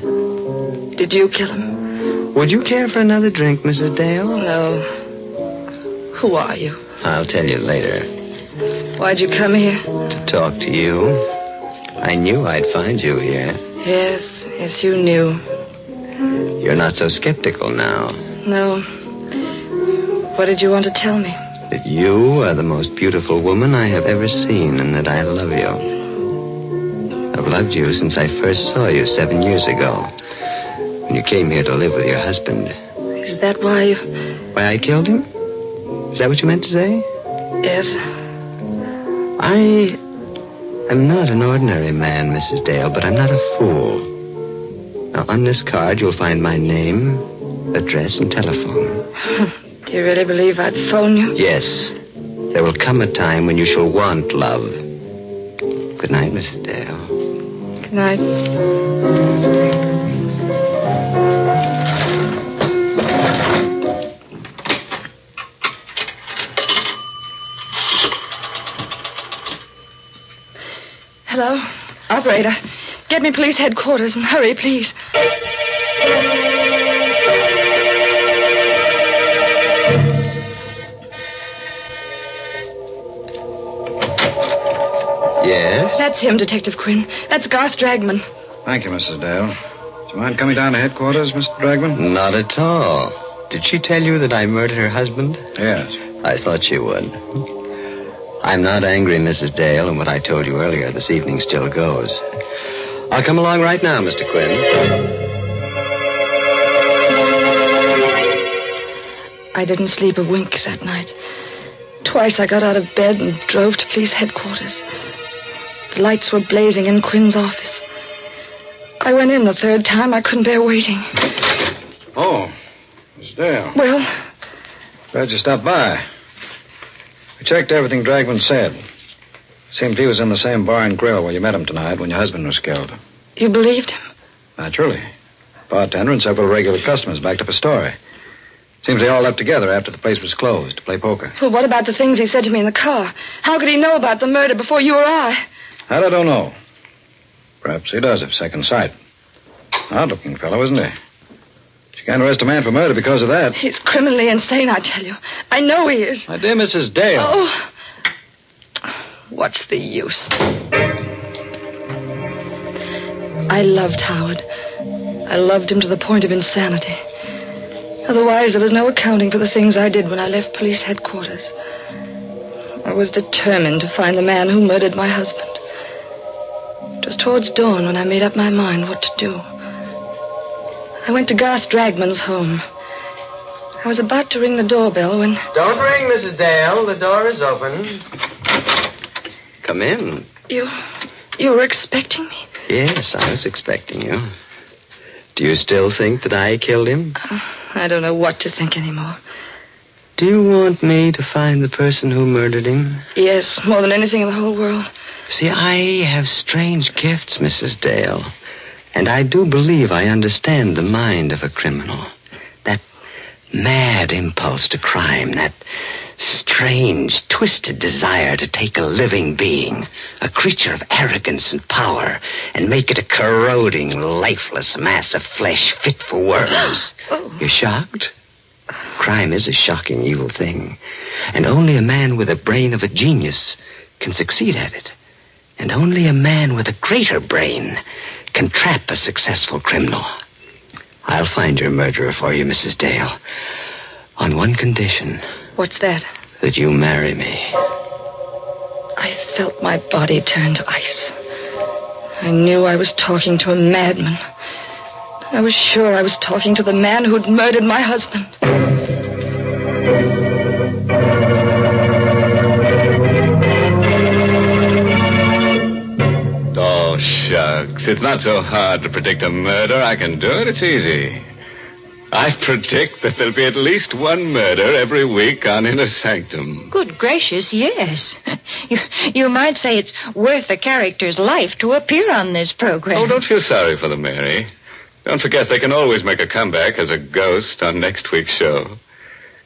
Did you kill him? Would you care for another drink, Mrs. Dale? No. Who are you? I'll tell you later. Why'd you come here? To talk to you. I knew I'd find you here. Yes, you knew. You're not so skeptical now. No. What did you want to tell me? That you are the most beautiful woman I have ever seen, and that I love you. I've loved you since I first saw you 7 years ago, when you came here to live with your husband. Is that why you... Why I killed him? Is that what you meant to say? Yes. I'm not an ordinary man, Mrs. Dale, but I'm not a fool. Now, on this card, you'll find my name, address, and telephone. Do you really believe I'd phone you? Yes. There will come a time when you shall want love. Good night, Mrs. Dale. Good night. Hello? Operator, get Get me police headquarters and hurry, please. Yes? That's him, Detective Quinn. That's Garth Dragman. Thank you, Mrs. Dale. Do you mind coming down to headquarters, Mr. Dragman? Not at all. Did she tell you that I murdered her husband? Yes. I thought she would. I'm not angry, Mrs. Dale, and what I told you earlier this evening still goes. I'll come along right now, Mr. Quinn. I didn't sleep a wink that night. Twice I got out of bed and drove to police headquarters. The lights were blazing in Quinn's office. I went in the third time. I couldn't bear waiting. Oh, Miss Dale. Well? Glad you stopped by. We checked everything Dragman said. Seemed he was in the same bar and grill where you met him tonight when your husband was killed. You believed him? Naturally. Bartender and several regular customers backed up a story. Seems they all left together after the place was closed to play poker. Well, what about the things he said to me in the car? How could he know about the murder before you or I? That I don't know. Perhaps he does have second sight. Odd-looking fellow, isn't he? You can't arrest a man for murder because of that. He's criminally insane, I tell you. I know he is. My dear Mrs. Dale. Oh. What's the use? I loved Howard. I loved him to the point of insanity. Otherwise, there was no accounting for the things I did when I left police headquarters. I was determined to find the man who murdered my husband. It was towards dawn when I made up my mind what to do. I went to Garth Dragman's home. I was about to ring the doorbell when... Don't ring, Mrs. Dale. The door is open. Come in. You were expecting me? Yes, I was expecting you. Do you still think that I killed him? I don't know what to think anymore. Do you want me to find the person who murdered him? Yes, more than anything in the whole world. See, I have strange gifts, Mrs. Dale. And I do believe I understand the mind of a criminal. That mad impulse to crime, that strange, twisted desire to take a living being, a creature of arrogance and power, and make it a corroding, lifeless mass of flesh fit for worms. You're shocked? Crime is a shocking, evil thing. And only a man with the brain of a genius can succeed at it. And only a man with a greater brain can trap a successful criminal. I'll find your murderer for you, Mrs. Dale. On one condition. What's that? That you marry me. I felt my body turn to ice. I knew I was talking to a madman. I was sure I was talking to the man who'd murdered my husband. Oh, shucks. It's not so hard to predict a murder. I can do it. It's easy. I predict that there'll be at least one murder every week on Inner Sanctum. Good gracious, yes. You might say it's worth a character's life to appear on this program. Oh, don't feel sorry for them, Mary. Don't forget they can always make a comeback as a ghost on next week's show.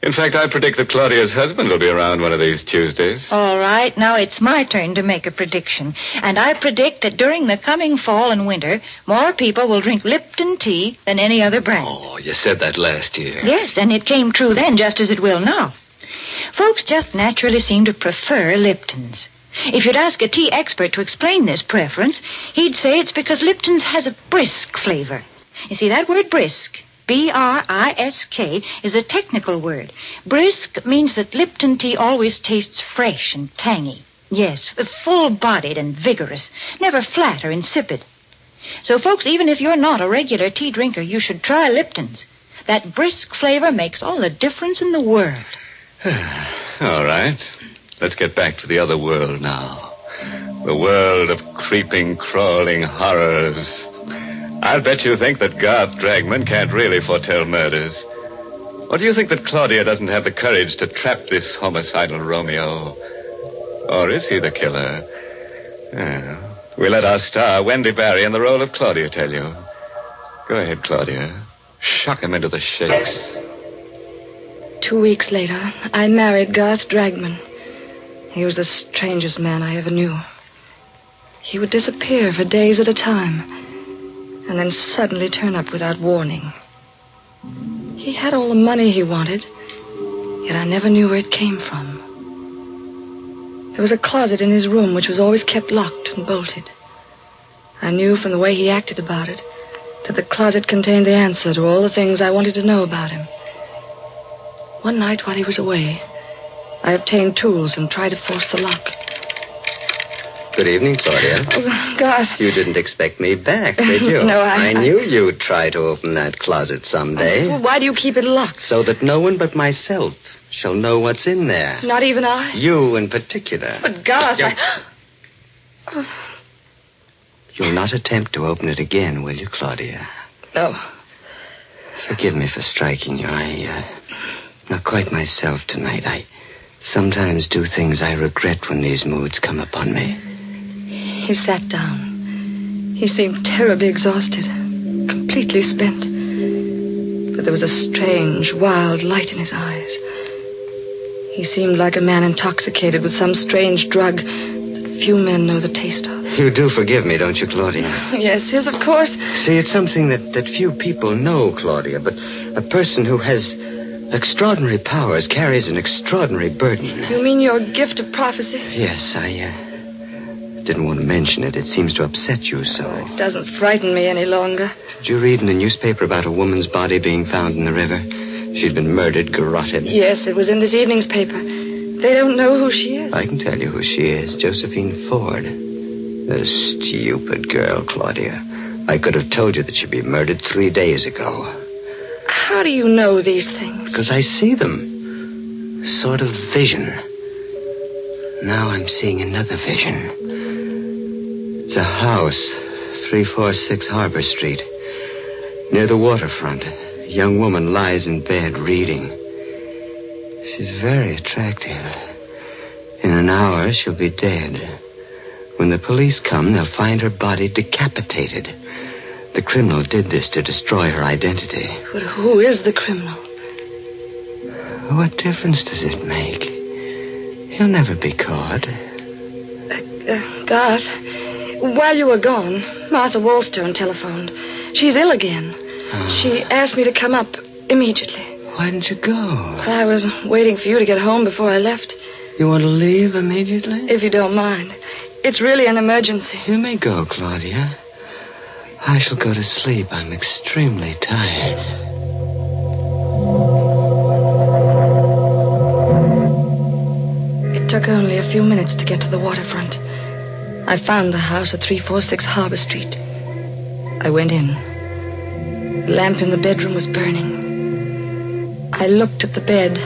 In fact, I predict that Claudia's husband will be around one of these Tuesdays. All right, now it's my turn to make a prediction. And I predict that during the coming fall and winter, more people will drink Lipton tea than any other brand. Oh, you said that last year. Yes, and it came true then just as it will now. Folks just naturally seem to prefer Lipton's. If you'd ask a tea expert to explain this preference, he'd say it's because Lipton's has a brisk flavor. You see, that word brisk, B-R-I-S-K, is a technical word. Brisk means that Lipton tea always tastes fresh and tangy. Yes, full-bodied and vigorous, never flat or insipid. So, folks, even if you're not a regular tea drinker, you should try Lipton's. That brisk flavor makes all the difference in the world. All right. Let's get back to the other world now. The world of creeping, crawling horrors. I'll bet you think that Garth Dragman can't really foretell murders. Or do you think that Claudia doesn't have the courage to trap this homicidal Romeo? Or is he the killer? We let our star, Wendy Barry, in the role of Claudia tell you. Go ahead, Claudia. Shock him into the shakes. 2 weeks later, I married Garth Dragman. He was the strangest man I ever knew. He would disappear for days at a time, and then suddenly turn up without warning. He had all the money he wanted, yet I never knew where it came from. There was a closet in his room which was always kept locked and bolted. I knew from the way he acted about it that the closet contained the answer to all the things I wanted to know about him. One night while he was away, I obtained tools and tried to force the lock. Good evening, Claudia. Oh, Garth. You didn't expect me back, did you? No, I knew you'd try to open that closet someday. Well, why do you keep it locked? So that no one but myself shall know what's in there. Not even I? You in particular. But, Garth, You'll not attempt to open it again, will you, Claudia? No. Forgive me for striking you. I'm not quite myself tonight. I sometimes do things I regret when these moods come upon me. He sat down. He seemed terribly exhausted, completely spent. But there was a strange, wild light in his eyes. He seemed like a man intoxicated with some strange drug that few men know the taste of. You do forgive me, don't you, Claudia? Yes, of course. See, it's something that few people know, Claudia, but a person who has extraordinary powers carries an extraordinary burden. You mean your gift of prophecy? Yes, I didn't want to mention it. It seems to upset you so. It doesn't frighten me any longer. Did you read in the newspaper about a woman's body being found in the river? She'd been murdered, garroted. Yes, it was in this evening's paper. They don't know who she is. I can tell you who she is. Josephine Ford. The stupid girl, Claudia. I could have told you that she'd been murdered 3 days ago. How do you know these things? Because I see them. Sort of vision. Now I'm seeing another vision. It's a house, 346 Harbor Street. Near the waterfront. A young woman lies in bed reading. She's very attractive. In an hour, she'll be dead. When the police come, they'll find her body decapitated. The criminal did this to destroy her identity. But who is the criminal? What difference does it make? He'll never be caught. Garth, while you were gone, Martha Wallstone telephoned. She's ill again. She asked me to come up immediately. Why didn't you go? I was waiting for you to get home before I left. You want to leave immediately? If you don't mind. It's really an emergency. You may go, Claudia. I shall go to sleep. I'm extremely tired. It took only a few minutes to get to the waterfront. I found the house at 346 Harbor Street. I went in. The lamp in the bedroom was burning. I looked at the bed.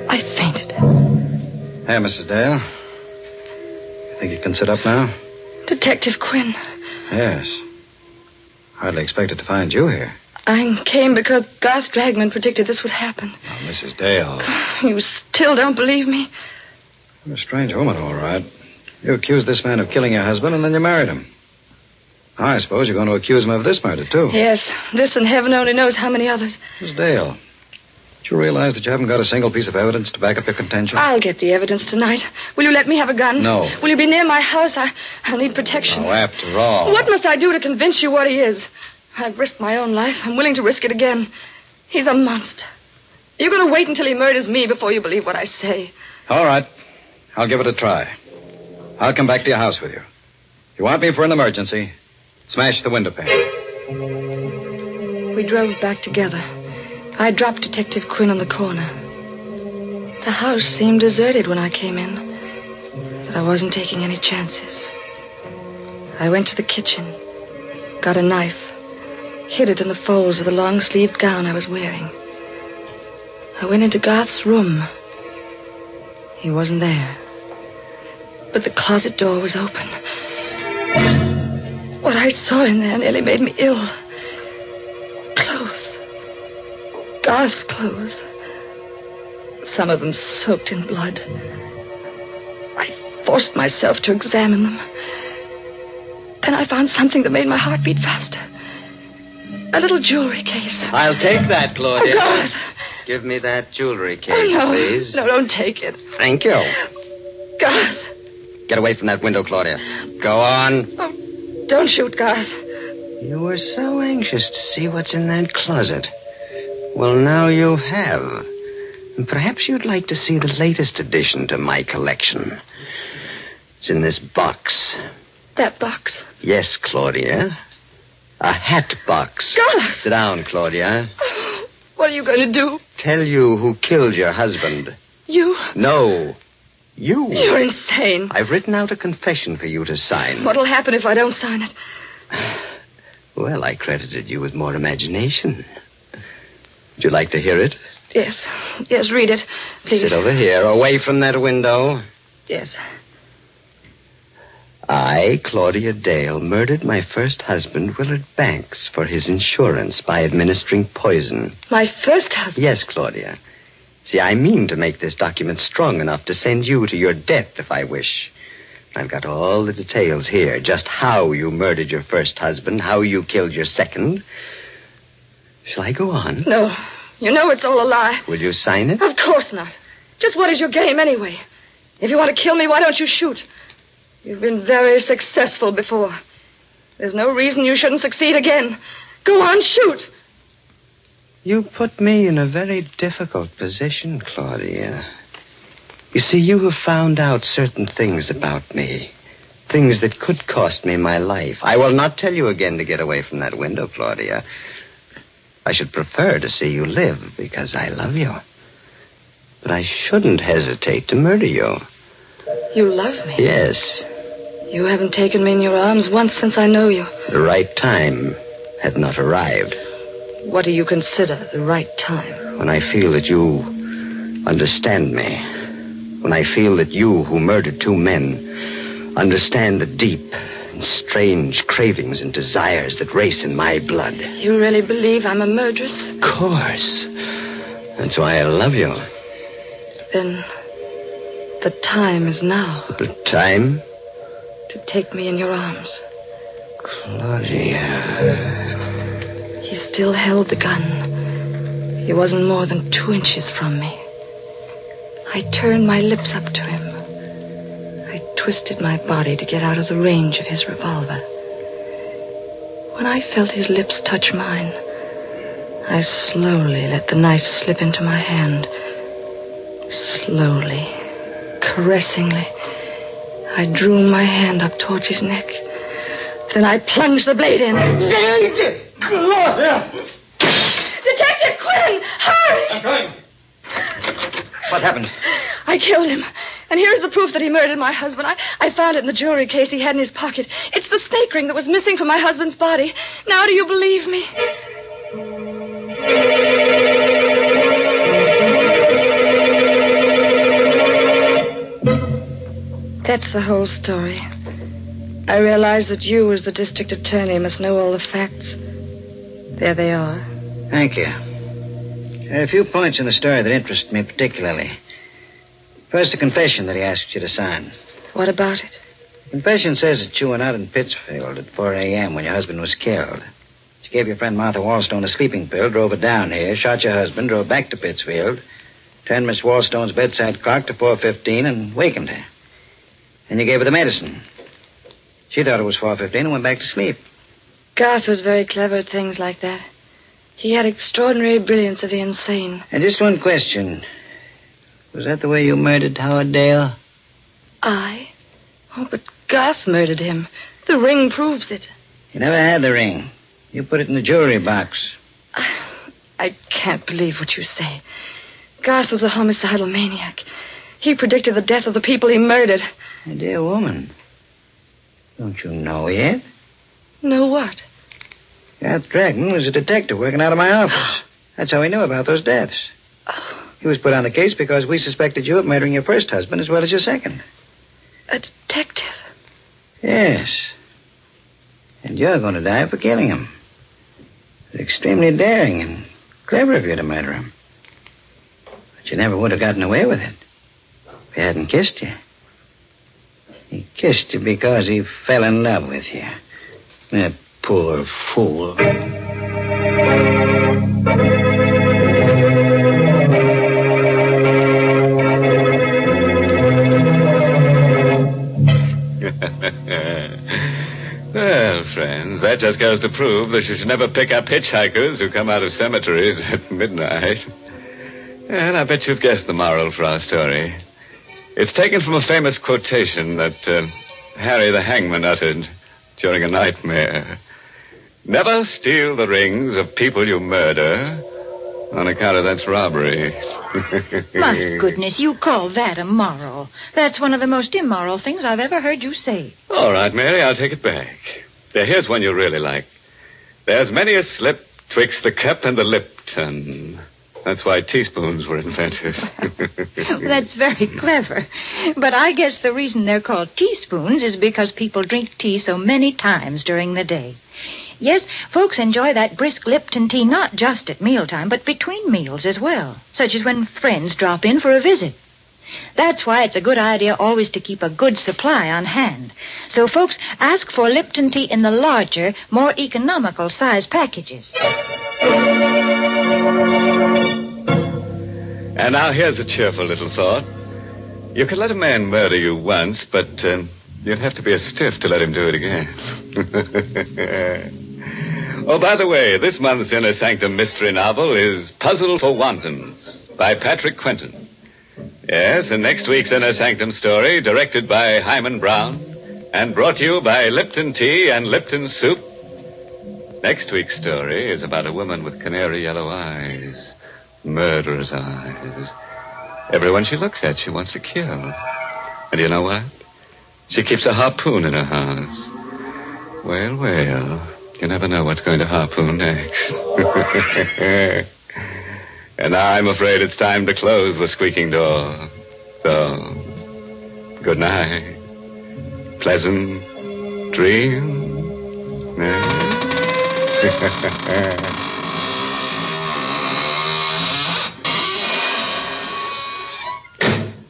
I fainted. Hey, Mrs. Dale. Think you can sit up now? Detective Quinn. Yes. Hardly expected to find you here. I came because Garth Dragman predicted this would happen. Oh, Mrs. Dale. You still don't believe me? You're a strange woman, all right. You accused this man of killing your husband, and then you married him. I suppose you're going to accuse him of this murder, too. Yes, this and heaven only knows how many others. Miss Dale, do you realize that you haven't got a single piece of evidence to back up your contention? I'll get the evidence tonight. Will you let me have a gun? No. Will you be near my house? I'll need protection. Oh, after all. What must I do to convince you what he is? I've risked my own life. I'm willing to risk it again. He's a monster. You're going to wait until he murders me before you believe what I say. All right. I'll give it a try. I'll come back to your house with you. If you want me for an emergency, smash the window pane. We drove back together. I dropped Detective Quinn on the corner. The house seemed deserted when I came in, but I wasn't taking any chances. I went to the kitchen, got a knife, hid it in the folds of the long-sleeved gown I was wearing. I went into Garth's room. He wasn't there, but the closet door was open. What I saw in there nearly made me ill. Clothes. Garth's clothes. Some of them soaked in blood. I forced myself to examine them. Then I found something that made my heart beat faster. A little jewelry case. I'll take that, Claudia. Oh, Garth. Give me that jewelry case, no, please. No, don't take it. Thank you. Garth, Get away from that window, Claudia. Go on. Oh, don't shoot, Garth. You were so anxious to see what's in that closet. Well, now you have. And perhaps you'd like to see the latest addition to my collection. It's in this box. That box? Yes, Claudia. A hat box. Garth! Sit down, Claudia. What are you going to do? Tell you who killed your husband. You? No. You. You're insane. I've written out a confession for you to sign. What'll happen if I don't sign it? Well, I credited you with more imagination. Would you like to hear it? Yes. Yes, read it, please. Sit over here, away from that window. Yes. I, Claudia Dale, murdered my first husband, Willard Banks, for his insurance by administering poison. My first husband? Yes, Claudia. See, I mean to make this document strong enough to send you to your death if I wish. I've got all the details here, just how you murdered your first husband, how you killed your second. Shall I go on? No. You know it's all a lie. Will you sign it? Of course not. Just what is your game anyway? If you want to kill me, why don't you shoot? You've been very successful before. There's no reason you shouldn't succeed again. Go on, shoot. You put me in a very difficult position, Claudia. You see, you have found out certain things about me. Things that could cost me my life. I will not tell you again to get away from that window, Claudia. I should prefer to see you live because I love you. But I shouldn't hesitate to murder you. You love me? Yes. You haven't taken me in your arms once since I know you. The right time had not arrived. What do you consider the right time? When I feel that you understand me. When I feel that you, who murdered two men, understand the deep and strange cravings and desires that race in my blood. You really believe I'm a murderess? Of course. That's why I love you. Then the time is now. The time? To take me in your arms. Claudia. He still held the gun. He wasn't more than 2 inches from me. I turned my lips up to him. I twisted my body to get out of the range of his revolver. When I felt his lips touch mine, I slowly let the knife slip into my hand. Slowly, caressingly, I drew my hand up towards his neck. Then I plunged the blade in. Claudia! Detective Quinn! Hurry! I'm coming. What happened? I killed him. And here's the proof that he murdered my husband. I found it in the jewelry case he had in his pocket. It's the snake ring that was missing from my husband's body. Now do you believe me? That's the whole story. I realize that you, as the district attorney, must know all the facts. There they are. Thank you. There are a few points in the story that interest me particularly. First, the confession that he asked you to sign. What about it? The confession says that you went out in Pittsfield at 4 a.m. when your husband was killed. You gave your friend Martha Wallstone a sleeping pill, drove her down here, shot your husband, drove back to Pittsfield, turned Miss Wallstone's bedside clock to 4:15 and wakened her. Then you gave her the medicine. She thought it was 4:15 and went back to sleep. Garth was very clever at things like that. He had extraordinary brilliance of the insane. And just one question. Was that the way you murdered Howard Dale? I? Oh, but Garth murdered him. The ring proves it. You never had the ring. You put it in the jewelry box. I can't believe what you say. Garth was a homicidal maniac. He predicted the death of the people he murdered. My dear woman, don't you know yet? Know what? Garth Dragton was a detective working out of my office. That's how he knew about those deaths. He was put on the case because we suspected you of murdering your first husband as well as your second. A detective? Yes. And you're going to die for killing him. It's extremely daring and clever of you to murder him. But you never would have gotten away with it if he hadn't kissed you. He kissed you because he fell in love with you. That poor fool. Well, friends, that just goes to prove that you should never pick up hitchhikers who come out of cemeteries at midnight. And I bet you've guessed the moral for our story. It's taken from a famous quotation that Harry the Hangman uttered during a nightmare. Never steal the rings of people you murder, on account of that's robbery. My goodness, you call that a moral. That's one of the most immoral things I've ever heard you say. All right, Mary, I'll take it back. Now, here's one you really like. There's many a slip twixt the cup and the Lipton. That's why teaspoons were invented. That's very clever. But I guess the reason they're called teaspoons is because people drink tea so many times during the day. Yes, folks enjoy that brisk Lipton tea not just at mealtime, but between meals as well, such as when friends drop in for a visit. That's why it's a good idea always to keep a good supply on hand. So folks ask for Lipton tea in the larger, more economical size packages. And now here's a cheerful little thought. You could let a man murder you once, but you'd have to be a stiff to let him do it again. Oh, by the way, this month's Inner Sanctum mystery novel is Puzzle for Wantons by Patrick Quentin. Yes, and next week's Inner Sanctum story, directed by Hyman Brown and brought to you by Lipton Tea and Lipton Soup. Next week's story is about a woman with canary yellow eyes, murderous eyes. Everyone she looks at, she wants to kill. And you know what? She keeps a harpoon in her house. Well, well, you never know what's going to harpoon next. And I'm afraid it's time to close the squeaking door. So, good night. Pleasant dreams.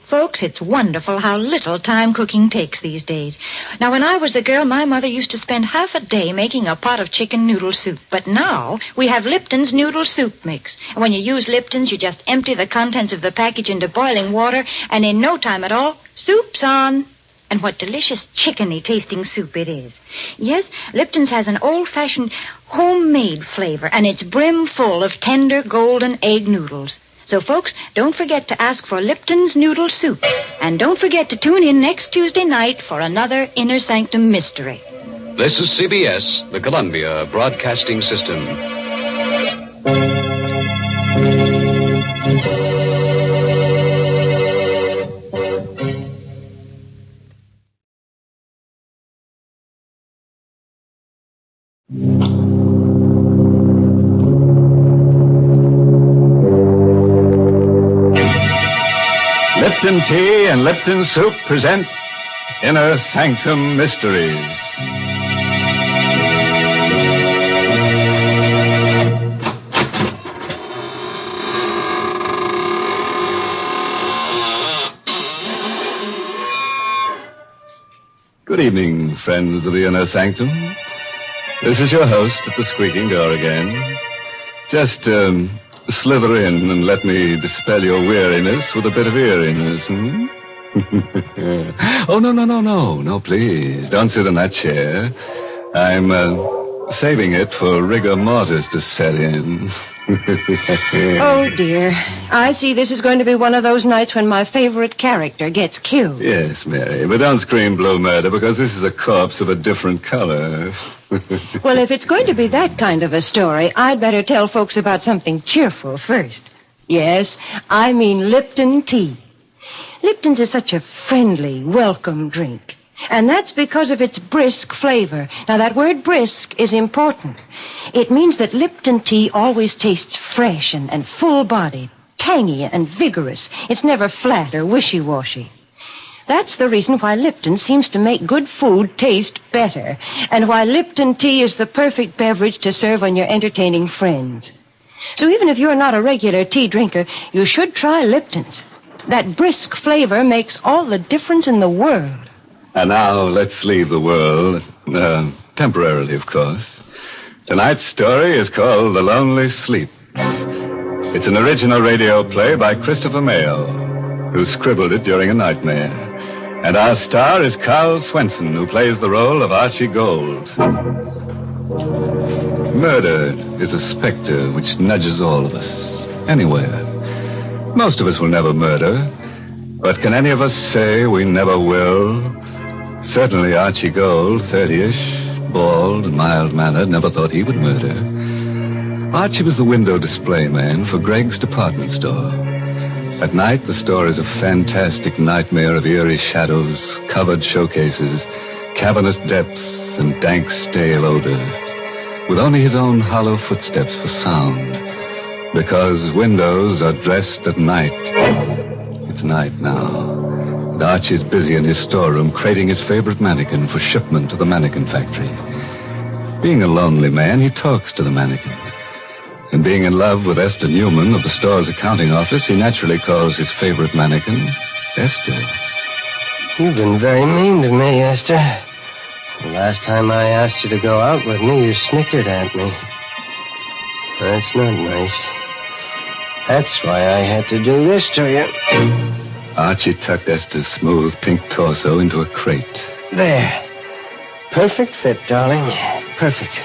Folks, it's wonderful how little time cooking takes these days. Now, when I was a girl, my mother used to spend half a day making a pot of chicken noodle soup. But now, we have Lipton's noodle soup mix. And when you use Lipton's, you just empty the contents of the package into boiling water, and in no time at all, soup's on. And what delicious chickeny-tasting soup it is. Yes, Lipton's has an old-fashioned homemade flavor, and it's brim full of tender golden egg noodles. So, folks, don't forget to ask for Lipton's Noodle Soup. And don't forget to tune in next Tuesday night for another Inner Sanctum mystery. This is CBS, the Columbia Broadcasting System. Lipton Tea and Lipton Soup present Inner Sanctum Mysteries. Good evening, friends of the Inner Sanctum. This is your host at the squeaking door again. Just, slither in and let me dispel your weariness with a bit of eeriness, Oh, no, please. Don't sit in that chair. I'm, saving it for rigor mortis to set in. Oh, dear. I see this is going to be one of those nights when my favorite character gets killed. Yes, Mary, but don't scream blue murder because this is a corpse of a different color. Well, if it's going to be that kind of a story, I'd better tell folks about something cheerful first. Yes, I mean Lipton tea. Lipton's is such a friendly, welcome drink. And that's because of its brisk flavor. Now, that word brisk is important. It means that Lipton tea always tastes fresh and full-bodied, tangy and vigorous. It's never flat or wishy-washy. That's the reason why Lipton seems to make good food taste better, and why Lipton tea is the perfect beverage to serve when you're entertaining friends. So even if you're not a regular tea drinker, you should try Lipton's. That brisk flavor makes all the difference in the world. And now let's leave the world, temporarily, of course. Tonight's story is called The Lonely Sleep. It's an original radio play by Christopher Mayle, who scribbled it during a nightmare. And our star is Carl Swenson, who plays the role of Archie Gold. Murder is a specter which nudges all of us, anywhere. Most of us will never murder, but can any of us say we never will? Certainly Archie Gold, 30-ish, bald and mild-mannered, never thought he would murder. Archie was the window display man for Greg's department store. At night, the store is a fantastic nightmare of eerie shadows, covered showcases, cavernous depths, and dank, stale odors, with only his own hollow footsteps for sound, because windows are dressed at night. It's night now, and Archie's busy in his storeroom crating his favorite mannequin for shipment to the mannequin factory. Being a lonely man, he talks to the mannequin. And being in love with Esther Newman of the store's accounting office, he naturally calls his favorite mannequin Esther. You've been very mean to me, Esther. The last time I asked you to go out with me, you snickered at me. That's not nice. That's why I had to do this to you. Archie tucked Esther's smooth pink torso into a crate. There. Perfect fit, darling. Perfect.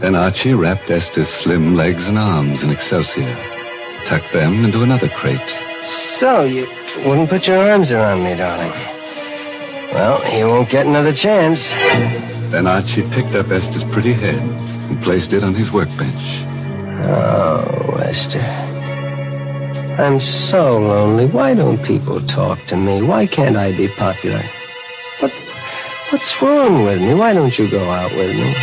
Then Archie wrapped Esther's slim legs and arms in excelsior, tucked them into another crate. So, you wouldn't put your arms around me, darling. Well, you won't get another chance. Then Archie picked up Esther's pretty head and placed it on his workbench. Oh, Esther. I'm so lonely. Why don't people talk to me? Why can't I be popular? What's wrong with me? Why don't you go out with me?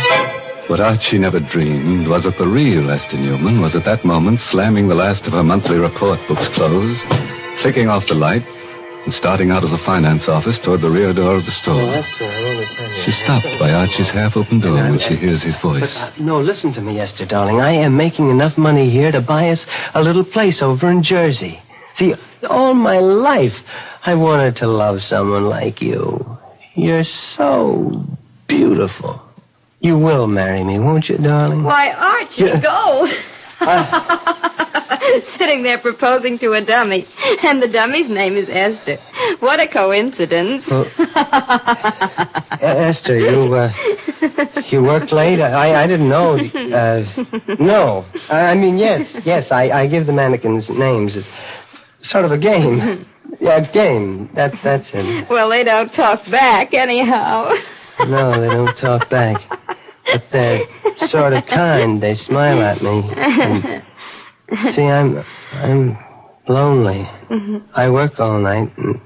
What Archie never dreamed was that the real Esther Newman was at that moment slamming the last of her monthly report books closed, flicking off the light, and starting out of the finance office toward the rear door of the store. Oh, Esther, I want to tell you. She stopped by Archie's half-open door when she hears his voice. No, listen to me, Esther, darling. I am making enough money here to buy us a little place over in Jersey. See, all my life I wanted to love someone like you. You're so beautiful. You will marry me, won't you, darling? Why, Archie, go. Sitting there proposing to a dummy, and the dummy's name is Esther. What a coincidence. Well, Esther, you worked late? I didn't know. No. I mean, yes, I give the mannequins names. It's sort of a game. Yeah, game. That's it. Well, they don't talk back anyhow. No, they don't talk back. But they're sort of kind. They smile at me. And, see, I'm lonely. Mm-hmm. I work all night. And,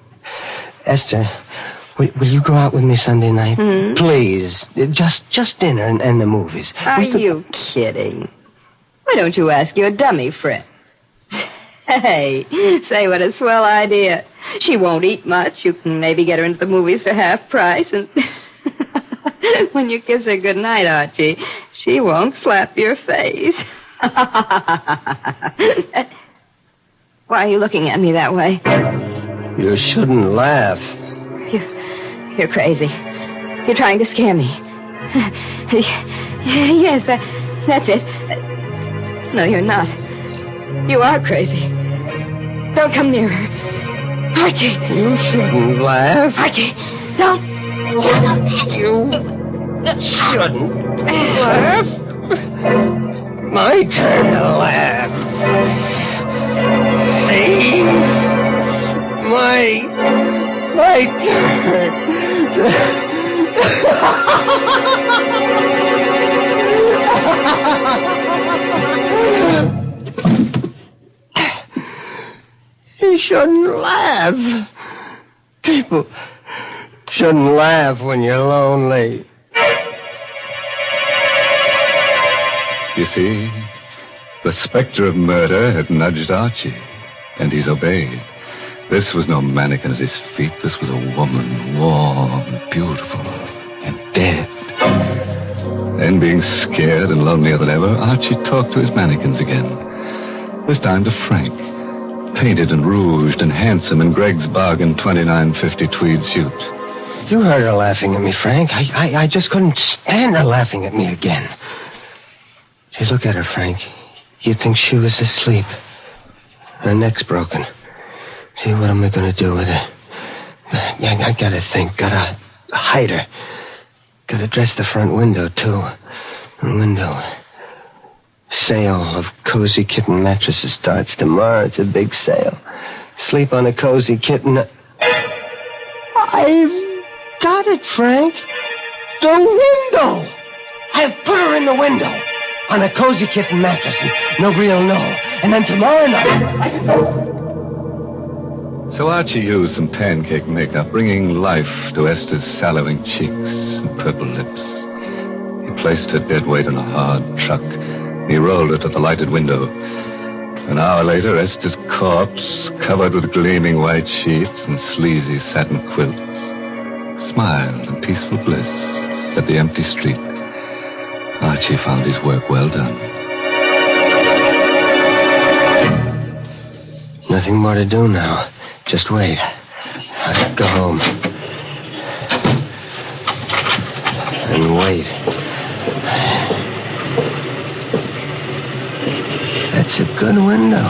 Esther, will you go out with me Sunday night? Mm-hmm. Please. Just dinner and the movies. Are you kidding? Why don't you ask your dummy friend? Hey, say what a swell idea. She won't eat much. You can maybe get her into the movies for half price. And when you kiss her goodnight, Archie, she won't slap your face. Why are you looking at me that way? You shouldn't laugh. You're crazy. You're trying to scare me. Yes, that's it. No, you're not. You are crazy. Don't come near her. Archie! You shouldn't laugh. Archie, don't. You shouldn't laugh. My turn to laugh. See? My turn. You shouldn't laugh. People shouldn't laugh when you're lonely. You see, the specter of murder had nudged Archie, and he's obeyed. This was no mannequin at his feet. This was a woman, warm, beautiful, and dead. Then, being scared and lonelier than ever, Archie talked to his mannequins again. This time to Frank, painted and rouged and handsome in Greg's bargain $29.50 tweed suit. You heard her laughing at me, Frank. I just couldn't stand her laughing at me again. See, look at her, Frank. You'd think she was asleep. Her neck's broken. See, what am I going to do with her? I gotta think. Gotta hide her. Gotta dress the front window, too. Window. Sale of Cozy Kitten mattresses starts tomorrow. It's a big sale. Sleep on a Cozy Kitten. I've got it, Frank. The window. I've put her in the window on a Cozy Kitten mattress, and nobody'll know. And then tomorrow night... So Archie used some pancake makeup, bringing life to Esther's sallowing cheeks and purple lips. He placed her dead weight in a hard truck. He rolled her to the lighted window. An hour later, Esther's corpse, covered with gleaming white sheets and sleazy satin quilts, smiled in peaceful bliss at the empty street. Archie found his work well done. Nothing more to do now. Just wait. I'll go home. And wait. That's a good window.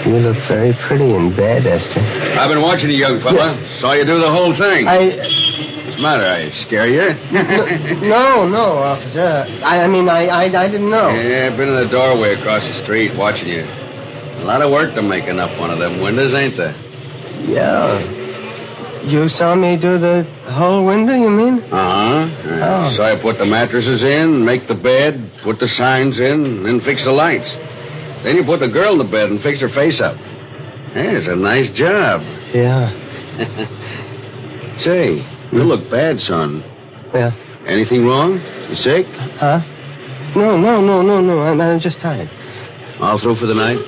You look very pretty in bed, Esther. I've been watching you, young fella. Saw you do the whole thing. What's the matter? I scare you? No, officer. I didn't know. Yeah, I've been in the doorway across the street watching you. A lot of work to making up one of them windows, ain't there? Yeah. You saw me do the whole window, you mean? Uh-huh. Oh. So I put the mattresses in, make the bed, put the signs in, then fix the lights. Then you put the girl in the bed and fix her face up. Yeah, it's a nice job. Yeah. Say, you look bad, son. Yeah. Anything wrong? You sick? Huh? No. I'm just tired. All through for the night?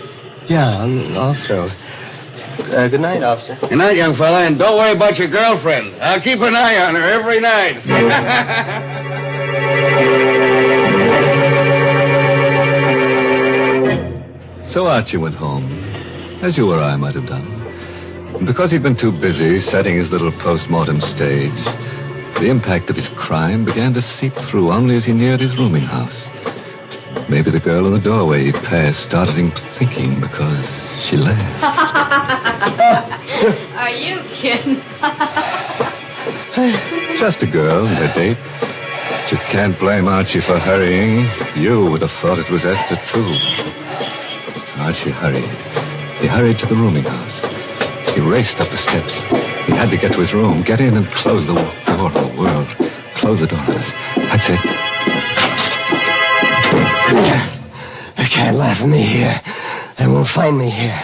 Yeah, I'm all through. Good night, officer. Good night, young fella, and don't worry about your girlfriend. I'll keep an eye on her every night. So Archie went home, as you or I might have done. And because he'd been too busy setting his little post-mortem stage, the impact of his crime began to seep through only as he neared his rooming house. Maybe the girl in the doorway he passed started him thinking because she laughed. Are you kidding? Just a girl and her date. But you can't blame Archie for hurrying. You would have thought it was Esther, too. Archie hurried. He hurried to the rooming house. He raced up the steps. He had to get to his room, get in and close the door. Oh, world. Close the door. That's it. They can't laugh at me here. They won't find me here.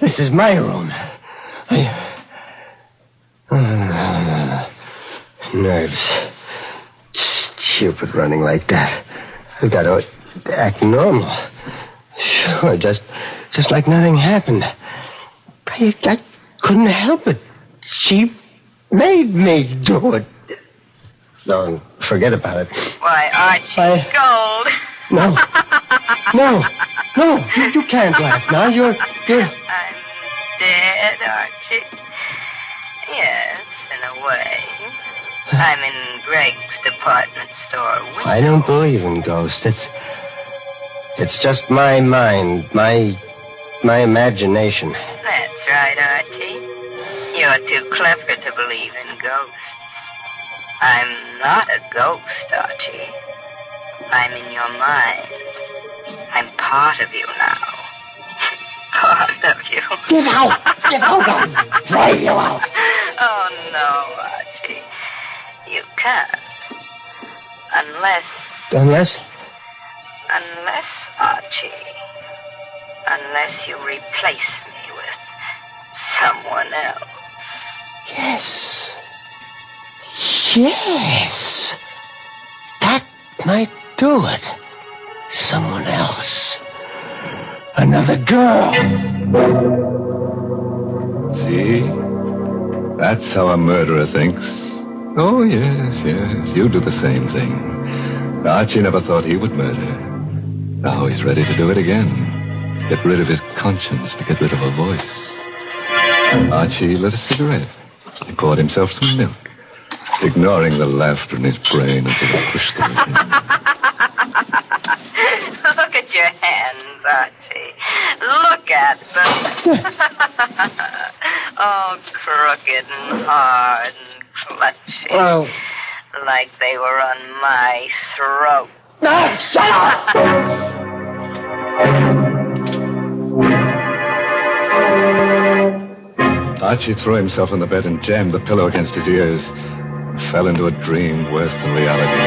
This is my room. Nerves. Stupid running like that. I've got to act normal. Sure, just like nothing happened. I couldn't help it. She made me do it. No, forget about it. Why, Archie, gold. No. You can't laugh now. You're... I'm dead, Archie. Yes, in a way. I'm in Greg's department store window. I don't believe in ghosts. It's just my mind, my imagination. That's right, Archie. You're too clever to believe in ghosts. I'm not a ghost, Archie. I'm in your mind. I'm part of you now. Part of you. Get out! I'll drive you out. Oh, no, Archie. You can't. Unless, Archie. Unless you replace me with someone else. Yes. That might do it. Someone else. Another girl. See? That's how a murderer thinks. Oh, yes. You do the same thing. Archie never thought he would murder. Now he's ready to do it again. Get rid of his conscience to get rid of a voice. Archie lit a cigarette. He poured himself some milk, ignoring the laughter in his brain until he pushed the in. Look at your hands, Archie. Look at them. All crooked and hard and clutching. Well... Like they were on my throat. Shut up! Archie threw himself on the bed and jammed the pillow against his ears. Fell into a dream worse than reality.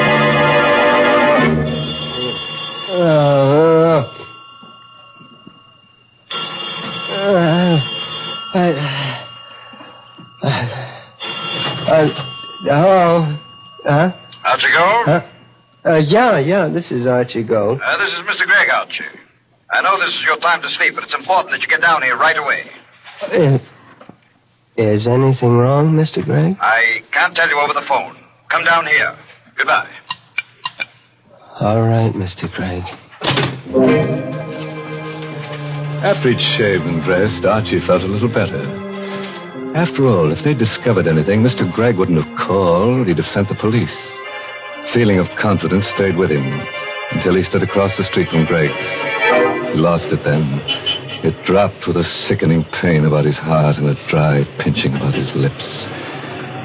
Hello? Huh? Archie Gold? Yeah, this is Archie Gold. This is Mr. Gregg, Archie. I know this is your time to sleep, but it's important that you get down here right away. Is anything wrong, Mr. Gregg? I can't tell you over the phone. Come down here. Goodbye. All right, Mr. Gregg. After he'd shaved and dressed, Archie felt a little better. After all, if they'd discovered anything, Mr. Gregg wouldn't have called. He'd have sent the police. Feeling of confidence stayed with him until he stood across the street from Gregg's. He lost it then. It dropped with a sickening pain about his heart and a dry pinching about his lips.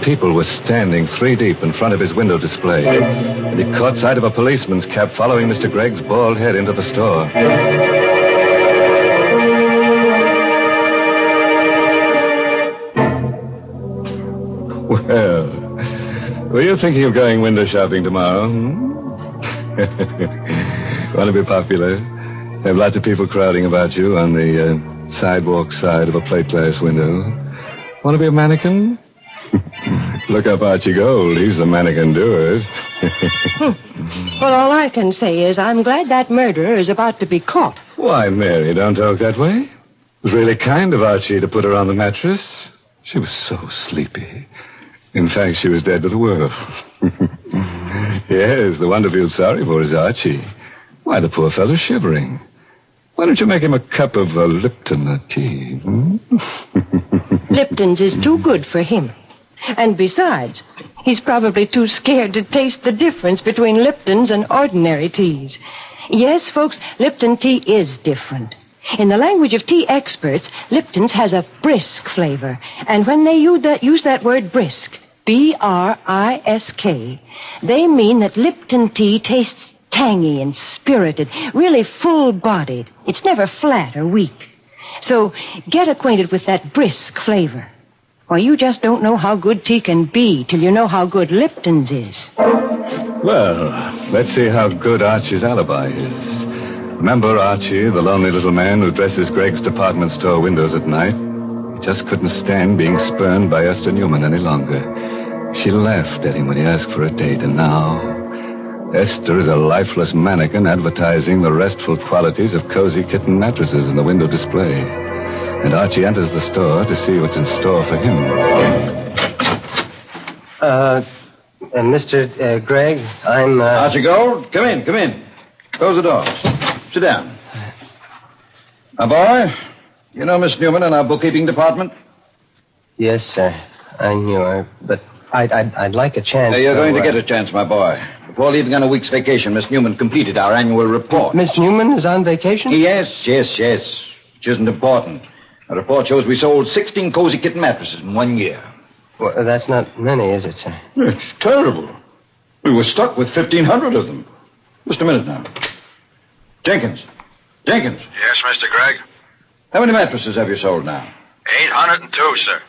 People were standing 3 deep in front of his window display, and he caught sight of a policeman's cap following Mr. Gregg's bald head into the store. Well, were you thinking of going window shopping tomorrow? Want to be popular? Have lots of people crowding about you on the sidewalk side of a plate glass window. Want to be a mannequin? Look up Archie Gold. He's the mannequin doer. Well, all I can say is I'm glad that murderer is about to be caught. Why, Mary, don't talk that way. It was really kind of Archie to put her on the mattress. She was so sleepy. In fact, she was dead to the world. Yes, the one to feel sorry for is Archie. Why, the poor fellow's shivering. Why don't you make him a cup of Lipton tea? Lipton's is too good for him. And besides, he's probably too scared to taste the difference between Lipton's and ordinary teas. Yes, folks, Lipton tea is different. In the language of tea experts, Lipton's has a brisk flavor. And when they use that word brisk, B-R-I-S-K, they mean that Lipton tea tastes tangy and spirited, really full-bodied. It's never flat or weak. So get acquainted with that brisk flavor. Or you just don't know how good tea can be till you know how good Lipton's is. Well, let's see how good Archie's alibi is. Remember Archie, the lonely little man who dresses Gregg's department store windows at night? He just couldn't stand being spurned by Esther Newman any longer. She laughed at him when he asked for a date, and now Esther is a lifeless mannequin advertising the restful qualities of cozy kitten mattresses in the window display. And Archie enters the store to see what's in store for him. Mr. Gregg, I'm... Archie Gold, come in. Close the doors. Sit down. Now, boy, you know Miss Newman in our bookkeeping department? Yes, sir. I knew her, but I'd like a chance. You're going to get a chance, my boy. Before leaving on a week's vacation, Miss Newman completed our annual report. Miss Newman is on vacation? Yes. Which isn't important. Our report shows we sold 16 cozy kitten mattresses in 1 year. Well, that's not many, is it, sir? It's terrible. We were stuck with 1,500 of them. Just a minute now. Jenkins. Yes, Mr. Gregg? How many mattresses have you sold now? 802, sir.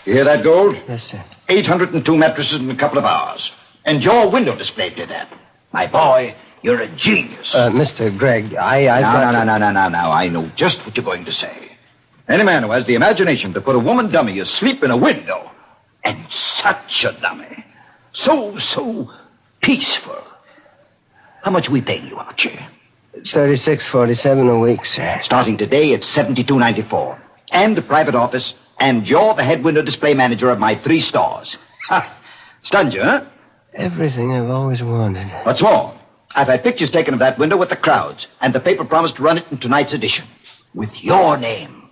You hear that, Gold? Yes, sir. 802 mattresses in a couple of hours. And your window display did that. My boy, you're a genius. Mr. Gregg, No. I know just what you're going to say. Any man who has the imagination to put a woman dummy asleep in a window, and such a dummy, so peaceful. How much are we paying you, Archie? $36.47 a week, sir. Starting today, it's $72.94. And the private office, and you're the head window display manager of my 3 stores. Ha! Stunned you, huh? Everything I've always wanted. What's more, I've had pictures taken of that window with the crowds, and the paper promised to run it in tonight's edition. With your name.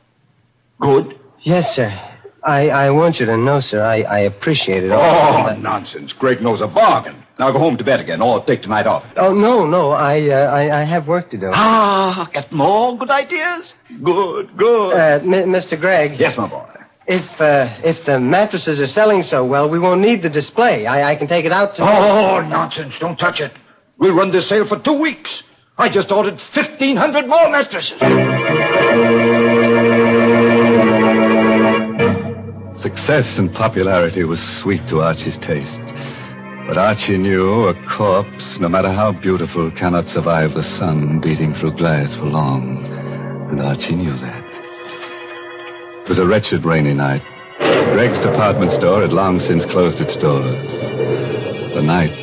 Good? Yes, sir. I want you to know, sir, I appreciate it all. Oh, nonsense. Gregg knows a bargain. Now go home to bed again, or take tonight off. Oh, no. I have work to do. Got more good ideas? Good. Mr. Gregg. Yes, my boy. If the mattresses are selling so well, we won't need the display. I can take it out to... Oh, nonsense. Don't touch it. We'll run this sale for 2 weeks. I just ordered 1,500 more mattresses. Success and popularity was sweet to Archie's taste. But Archie knew a corpse, no matter how beautiful, cannot survive the sun beating through glass for long. And Archie knew that. It was a wretched rainy night. Greg's department store had long since closed its doors. The night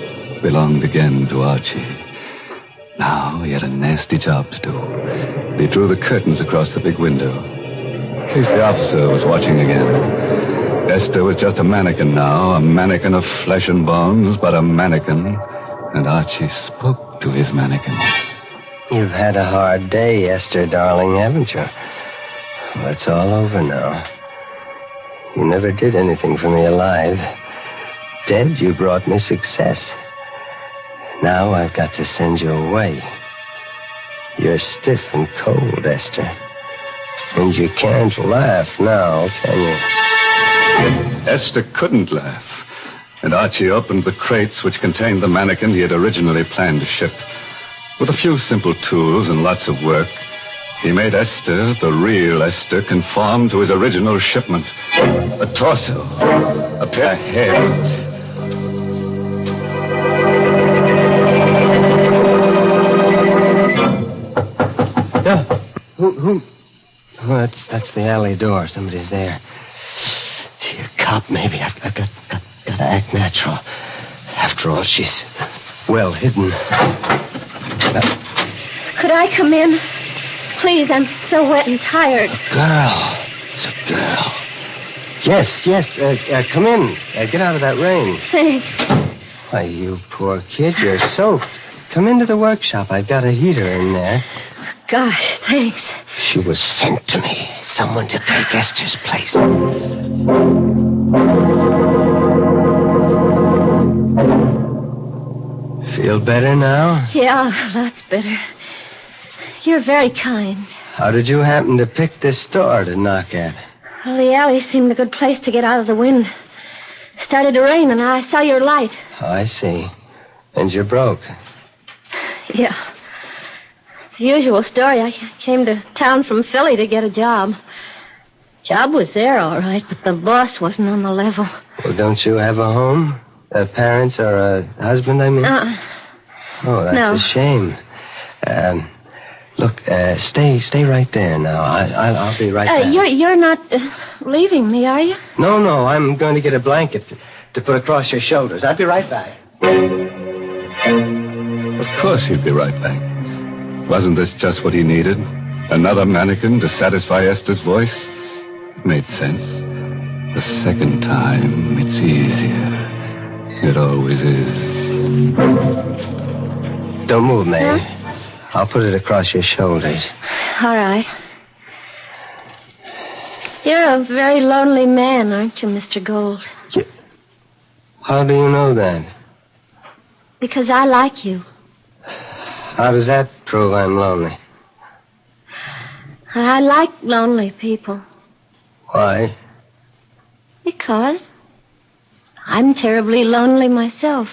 belonged again to Archie. Now he had a nasty job to do. He drew the curtains across the big window. In case the officer was watching again. Esther was just a mannequin now, a mannequin of flesh and bones, but a mannequin. And Archie spoke to his mannequins. You've had a hard day, Esther, darling, haven't you? Well, it's all over now. You never did anything for me alive. Dead, you brought me success. Now I've got to send you away. You're stiff and cold, Esther. And you can't laugh now, can you? Esther couldn't laugh. And Archie opened the crates which contained the mannequin he had originally planned to ship. With a few simple tools and lots of work, he made Esther, the real Esther, conform to his original shipment. A torso, a pair of hands. Who? Oh, that's the alley door. Somebody's there. Gee, a cop, maybe. I've got to act natural. After all, she's well hidden. Could I come in? Please, I'm so wet and tired. Girl. It's a girl. Yes. Come in. Get out of that rain. Thanks. Why, you poor kid, you're soaked. Come into the workshop. I've got a heater in there. Gosh, thanks. She was sent to me. Someone to take Esther's place. Feel better now? Yeah, lots better. You're very kind. How did you happen to pick this store to knock at? Well, the alley seemed a good place to get out of the wind. It started to rain, and I saw your light. Oh, I see. And you're broke. Yeah. The usual story. I came to town from Philly to get a job. Job was there, all right, but the boss wasn't on the level. Well, don't you have a home? Parents or a husband, I mean? Oh, that's no. a shame. Look, stay right there now. I'll be right back. You're not leaving me, are you? No, I'm going to get a blanket to put across your shoulders. I'll be right back. Of course he'd be right back. Wasn't this just what he needed? Another mannequin to satisfy Esther's voice? It made sense. The second time, it's easier. It always is. Don't move, May. Huh? I'll put it across your shoulders. All right. You're a very lonely man, aren't you, Mr. Gold? How do you know that? Because I like you. How does that prove I'm lonely? I like lonely people. Why? Because I'm terribly lonely myself.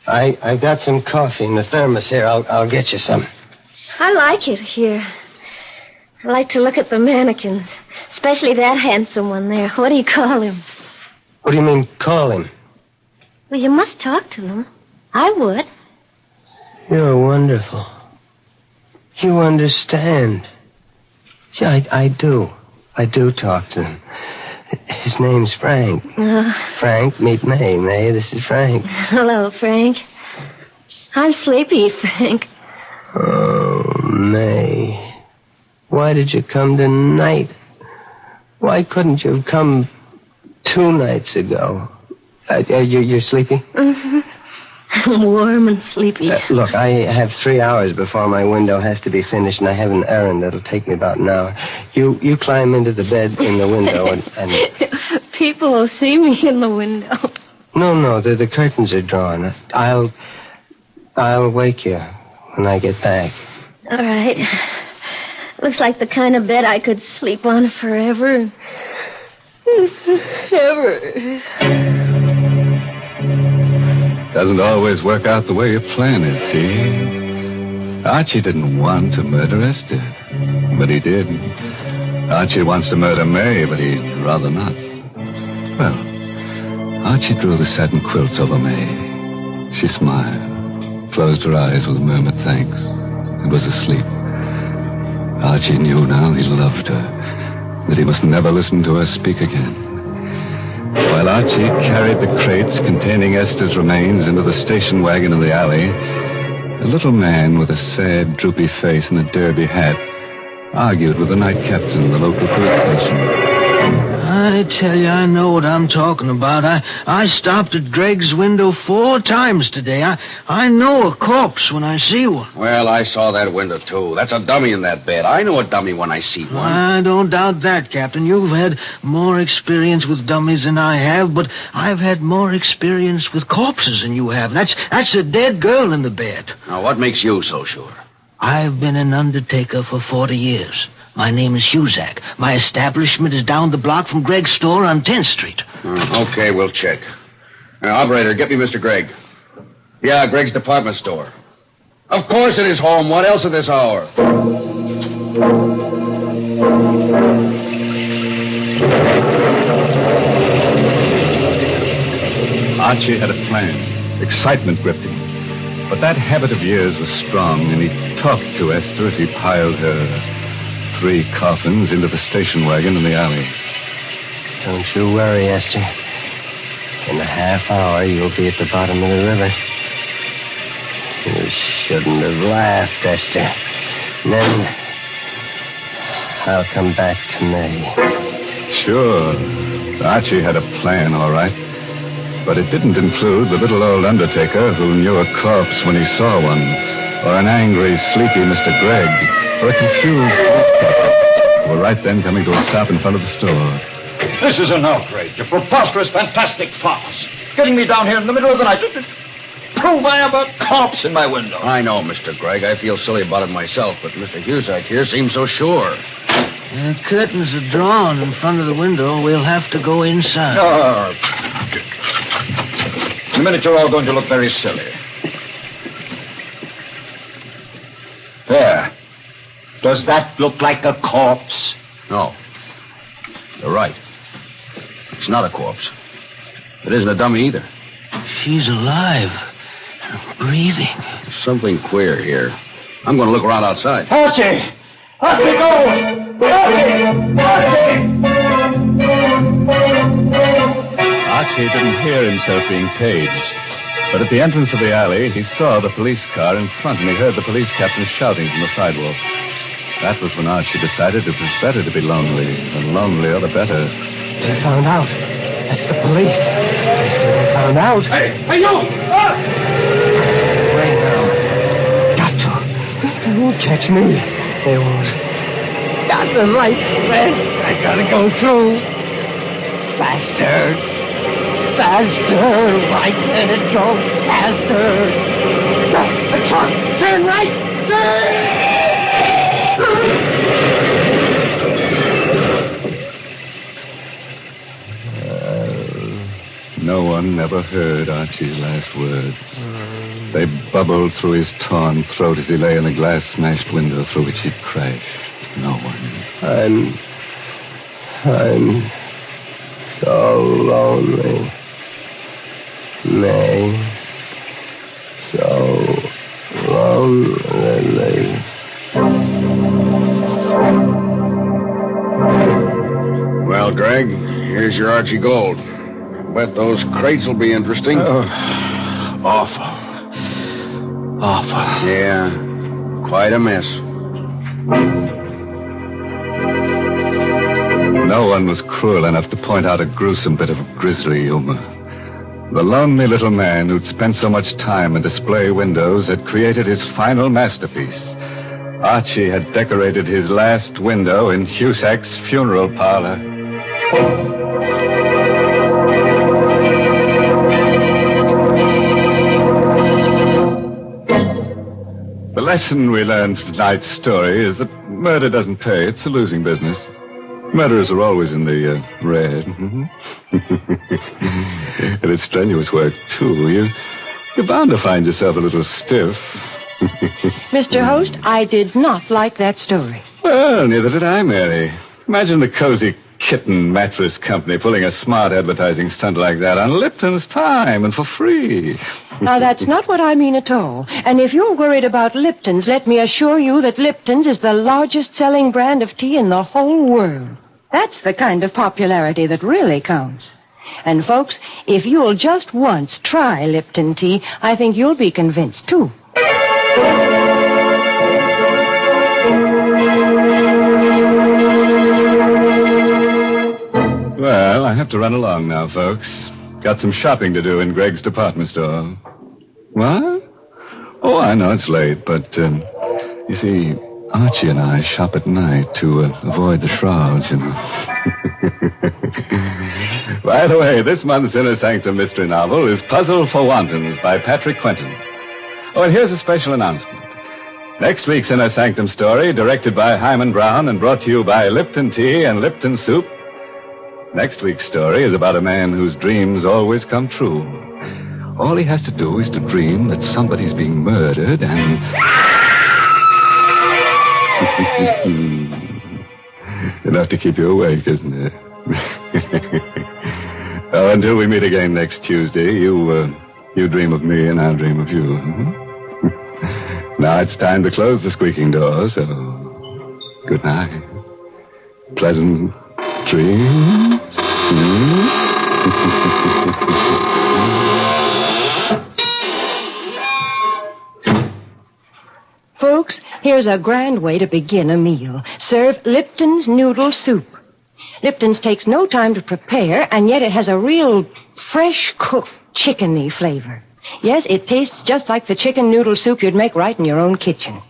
I've got some coffee in the thermos here. I'll get you some. I like it here. I like to look at the mannequins, especially that handsome one there. What do you call him? What do you mean, call him? Well, you must talk to them. I would. You're wonderful. You understand. Yeah, I do. I do talk to him. His name's Frank. Frank, meet May. May, this is Frank. Hello, Frank. I'm sleepy, Frank. Oh, May. Why did you come tonight? Why couldn't you have come 2 nights ago? You're sleepy? Mm-hmm. I'm warm and sleepy. Look, I have 3 hours before my window has to be finished, and I have an errand that'll take me about an hour. You climb into the bed in the window and... People will see me in the window. No, the curtains are drawn. I'll wake you when I get back. All right. Looks like the kind of bed I could sleep on forever. Ever. Doesn't always work out the way you plan it, see? Archie didn't want to murder Esther, but he did. Archie wants to murder May, but he'd rather not. Well, Archie drew the satin quilts over May. She smiled, closed her eyes with a murmured thanks, and was asleep. Archie knew now he loved her, that he must never listen to her speak again. While Archie carried the crates containing Esther's remains into the station wagon in the alley, a little man with a sad, droopy face and a derby hat argued with the night captain of the local police station. I tell you, I know what I'm talking about. I stopped at Greg's window 4 times today. I know a corpse when I see one. Well, I saw that window, too. That's a dummy in that bed. I know a dummy when I see one. I don't doubt that, Captain. You've had more experience with dummies than I have, but I've had more experience with corpses than you have. That's a dead girl in the bed. Now, what makes you so sure? I've been an undertaker for 40 years. My name is Huzak. My establishment is down the block from Greg's store on 10th Street. Okay, we'll check. Operator, get me Mr. Gregg. Yeah, Greg's department store. Of course it is home. What else at this hour? Archie had a plan. Excitement gripped him. But that habit of years was strong, and he talked to Esther as he piled her 3 coffins into the station wagon in the alley. Don't you worry, Esther. In a half hour, you'll be at the bottom of the river. You shouldn't have laughed, Esther. And then I'll come back to May. Sure. Archie had a plan, all right. But it didn't include the little old undertaker who knew a corpse when he saw one, or an angry, sleepy Mr. Gregg, or a confused who were right then coming to a stop in front of the store. This is an outrage, a preposterous, fantastic farce. Getting me down here in the middle of the night to prove I have a corpse in my window. I know, Mr. Gregg. I feel silly about it myself, but Mr. Huzak here seems so sure. The curtains are drawn in front of the window. We'll have to go inside. No. In a minute, you're all going to look very silly. There. Does that look like a corpse? No. You're right. It's not a corpse. It isn't a dummy either. She's alive. Breathing. There's something queer here. I'm going to look around outside. Archie! Archie, go! Archie! Archie didn't hear himself being paged. But at the entrance of the alley, he saw the police car in front, and he heard the police captain shouting from the sidewalk. That was when Archie decided it was better to be lonely. The lonelier, the better. They found out. That's the police. They said they found out. Hey, you! Away now. Got to. They won't catch me. They won't. Got the lights red. I gotta go through. Faster. Faster. Why can't it go faster? The truck. Turn right. Turn! No one ever heard Archie's last words. They bubbled through his torn throat as he lay in the glass-smashed window through which he'd crashed. No one. I'm so lonely. May. So lonely. Well, Greg, here's your Archie Gold. Bet those crates will be interesting. Awful. Yeah, quite a mess. No one was cruel enough to point out a gruesome bit of grisly humor. The lonely little man who'd spent so much time in display windows had created his final masterpiece. Archie had decorated his last window in Huzak's funeral parlor. The lesson we learned from tonight's story is that murder doesn't pay. It's a losing business. Murderers are always in the red. And it's strenuous work, too. You're bound to find yourself a little stiff. Mr. Host, I did not like that story. Well, neither did I, Mary. Imagine the Cozy Kitten Mattress Company pulling a smart advertising stunt like that on Lipton's time and for free. Now, that's not what I mean at all. And if you're worried about Lipton's, let me assure you that Lipton's is the largest selling brand of tea in the whole world. That's the kind of popularity that really counts. And, folks, if you'll just once try Lipton tea, I think you'll be convinced, too. Well, I have to run along now, folks. Got some shopping to do in Greg's department store. What? Oh, I know it's late, but, you see, Archie and I shop at night to avoid the shrouds, you know. By the way, this month's Inner Sanctum mystery novel is Puzzle for Wantons by Patrick Quentin. Oh, and here's a special announcement. Next week's Inner Sanctum story, directed by Hyman Brown and brought to you by Lipton Tea and Lipton Soup. Next week's story is about a man whose dreams always come true. All he has to do is to dream that somebody's being murdered and... Enough to keep you awake, isn't it? Well, until we meet again next Tuesday, you dream of me and I'll dream of you. Now it's time to close the squeaking door, so good night. Pleasant dreams. Folks, here's a grand way to begin a meal. Serve Lipton's noodle soup. Lipton's takes no time to prepare, and yet it has a real fresh-cooked chickeny flavor. Yes, it tastes just like the chicken noodle soup you'd make right in your own kitchen.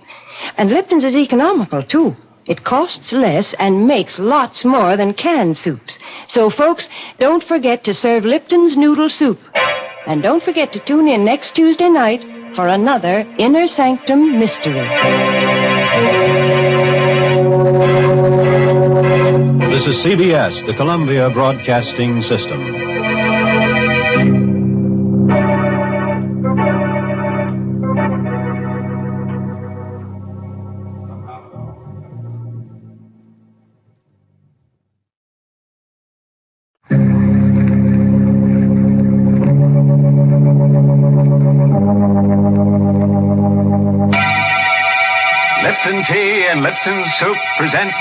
And Lipton's is economical, too. It costs less and makes lots more than canned soups. So, folks, don't forget to serve Lipton's noodle soup. And don't forget to tune in next Tuesday night for another Inner Sanctum mystery. This is CBS, the Columbia Broadcasting System. Lipton Tea and Lipton Soup present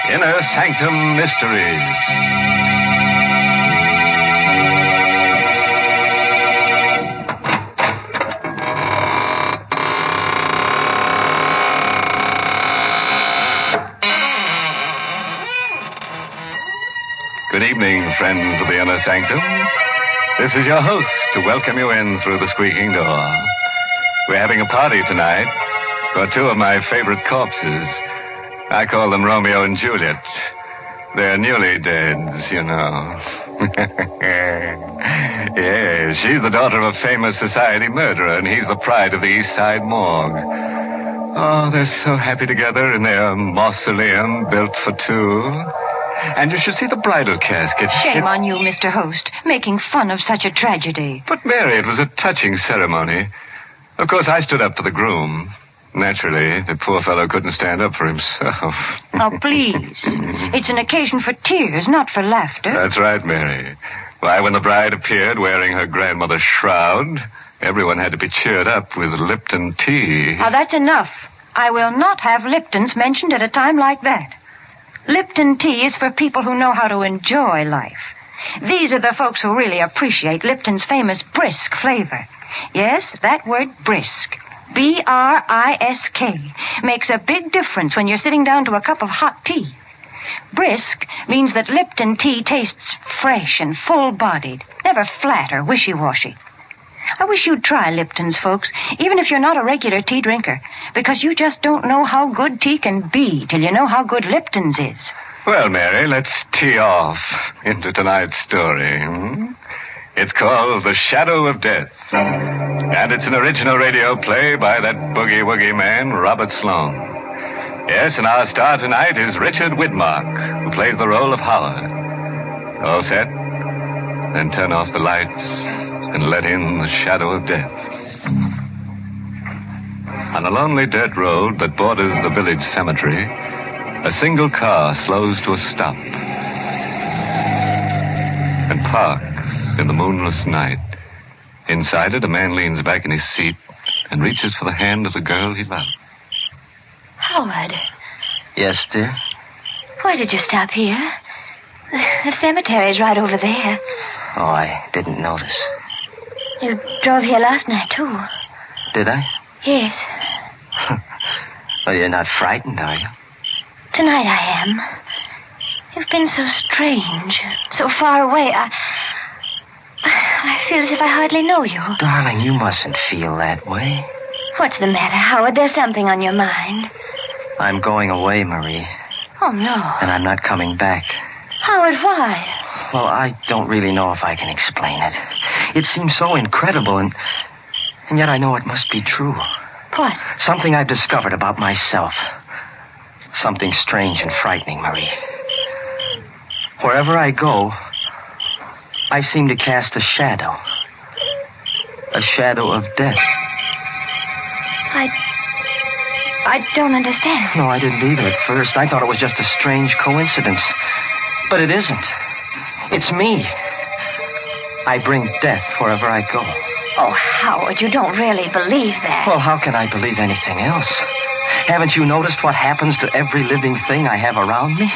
Inner Sanctum Mysteries. Good evening, friends of the Inner Sanctum. This is your host to welcome you in through the squeaking door. We're having a party tonight for two of my favorite corpses. I call them Romeo and Juliet. They're newly deads, you know. Yes, she's the daughter of a famous society murderer, and he's the pride of the East Side morgue. Oh, they're so happy together in their mausoleum built for two. And you should see the bridal casket. Shame on you, Mr. Host, making fun of such a tragedy. But, Mary, it was a touching ceremony. Of course, I stood up for the groom. Naturally, the poor fellow couldn't stand up for himself. Oh, please. It's an occasion for tears, not for laughter. That's right, Mary. Why, when the bride appeared wearing her grandmother's shroud, everyone had to be cheered up with Lipton tea. Now, that's enough. I will not have Lipton's mentioned at a time like that. Lipton tea is for people who know how to enjoy life. These are the folks who really appreciate Lipton's famous brisk flavor. Yes, that word brisk. B-R-I-S-K makes a big difference when you're sitting down to a cup of hot tea. Brisk means that Lipton tea tastes fresh and full-bodied, never flat or wishy-washy. I wish you'd try Lipton's, folks, even if you're not a regular tea drinker, because you just don't know how good tea can be till you know how good Lipton's is. Well, Mary, let's tee off into tonight's story. It's called The Shadow of Death. And it's an original radio play by that boogie-woogie man, Robert Sloan. Yes, and our star tonight is Richard Widmark, who plays the role of Howard. All set? Then turn off the lights and let in the shadow of death. On a lonely dirt road that borders the village cemetery, a single car slows to a stop and parks in the moonless night. Inside it, a man leans back in his seat and reaches for the hand of the girl he loves. Howard, Yes, dear? why did you stop here? The cemetery's right over there. Oh, I didn't notice. You drove here last night, too. Did I? Yes. Well, you're not frightened, are you? Tonight I am. You've been so strange, so far away. I feel as if I hardly know you. Darling, you mustn't feel that way. What's the matter, Howard? There's something on your mind. I'm going away, Marie, Oh, no. and I'm not coming back. Howard, why? Well, I don't really know if I can explain it. It seems so incredible, and yet I know it must be true. What? Something I've discovered about myself. Something strange and frightening, Marie. Wherever I go, I seem to cast a shadow. A shadow of death. I don't understand. No, I didn't either at first. I thought it was just a strange coincidence. But it isn't. It's me. I bring death wherever I go. Oh, Howard, you don't really believe that. Well, how can I believe anything else? Haven't you noticed what happens to every living thing I have around me?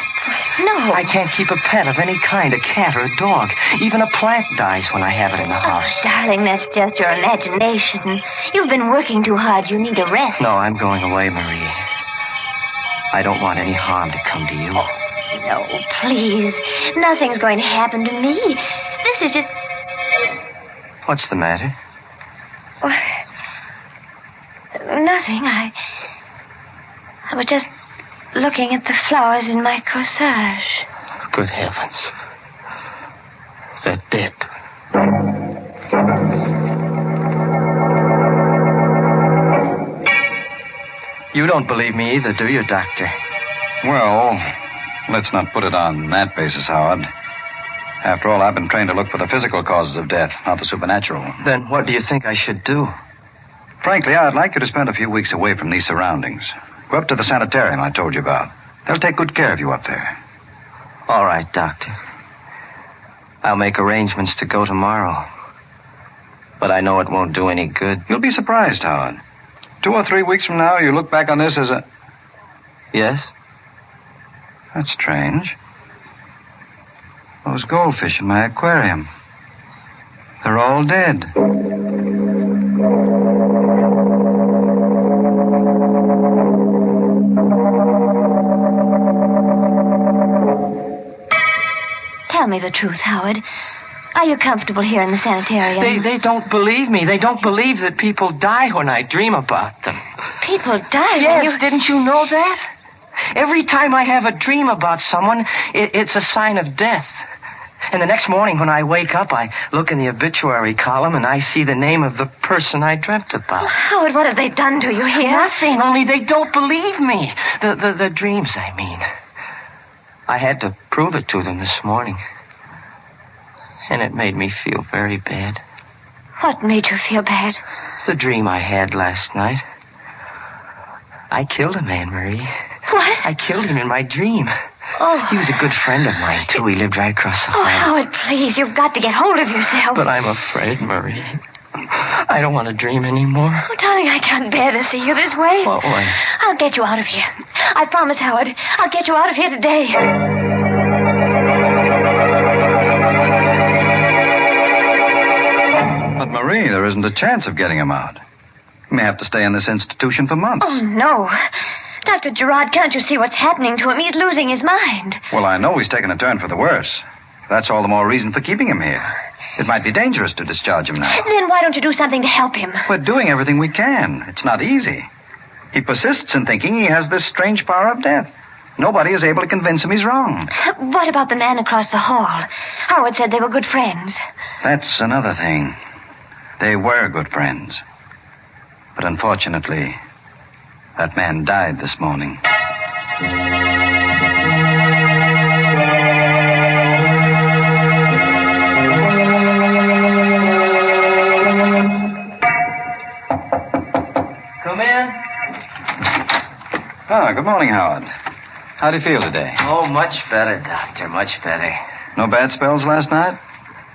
No. I can't keep a pet of any kind, a cat or a dog. Even a plant dies when I have it in the house. Oh, darling, that's just your imagination. You've been working too hard. You need a rest. No, I'm going away, Marie. I don't want any harm to come to you. Oh, no, please. Nothing's going to happen to me. This is just... What's the matter? Oh, nothing. I was just looking at the flowers in my corsage. Good heavens. They're dead. You don't believe me either, do you, Doctor? Well, let's not put it on that basis, Howard. After all, I've been trained to look for the physical causes of death, not the supernatural. Then what do you think I should do? Frankly, I'd like you to spend a few weeks away from these surroundings. Go up to the sanitarium I told you about. They'll take good care of you up there. All right, Doctor. I'll make arrangements to go tomorrow. But I know it won't do any good. You'll be surprised, Howard. 2 or 3 weeks from now, you look back on this as a... Yes? That's strange. Those goldfish in my aquarium. They're all dead. Tell me the truth, Howard. Are you comfortable here in the sanitarium? They don't believe me. They don't believe that people die when I dream about them. People die? Yes, didn't you know that? Every time I have a dream about someone, it's a sign of death. And the next morning when I wake up, I look in the obituary column and I see the name of the person I dreamt about. Oh, Howard, what have they done to you here? Nothing, only they don't believe me. The dreams, I mean. I had to prove it to them this morning. And it made me feel very bad. What made you feel bad? The dream I had last night. I killed a man, Marie. What? I killed him in my dream. Oh. He was a good friend of mine, too. He lived right across the hall. Oh, Howard, please, you've got to get hold of yourself. But I'm afraid, Marie. I don't want to dream anymore. Oh, darling, I can't bear to see you this way. What way? I'll get you out of here. I promise, Howard. I'll get you out of here today. But, Marie, there isn't a chance of getting him out. He may have to stay in this institution for months. Oh, no. Dr. Gerard, can't you see what's happening to him? He's losing his mind. Well, I know he's taken a turn for the worse. That's all the more reason for keeping him here. It might be dangerous to discharge him now. Then why don't you do something to help him? We're doing everything we can. It's not easy. He persists in thinking he has this strange power of death. Nobody is able to convince him he's wrong. What about the man across the hall? Howard said they were good friends. That's another thing. They were good friends. But unfortunately, that man died this morning. Come in. Ah, good morning, Howard. How do you feel today? Oh, much better, Doctor. Much better. No bad spells last night?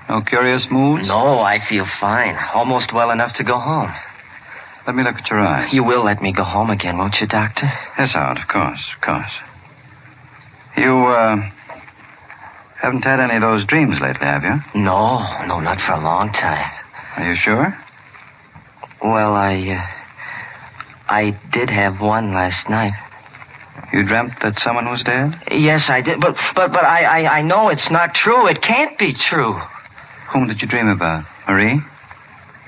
No curious moods? No, I feel fine. Almost well enough to go home. Let me look at your eyes. You will let me go home again, won't you, Doctor? Yes, Howard, of course, of course. You, haven't had any of those dreams lately, have you? No, not for a long time. Are you sure? Well, I did have one last night. You dreamt that someone was dead? Yes, I did, but I know it's not true. It can't be true. Whom did you dream about? Marie?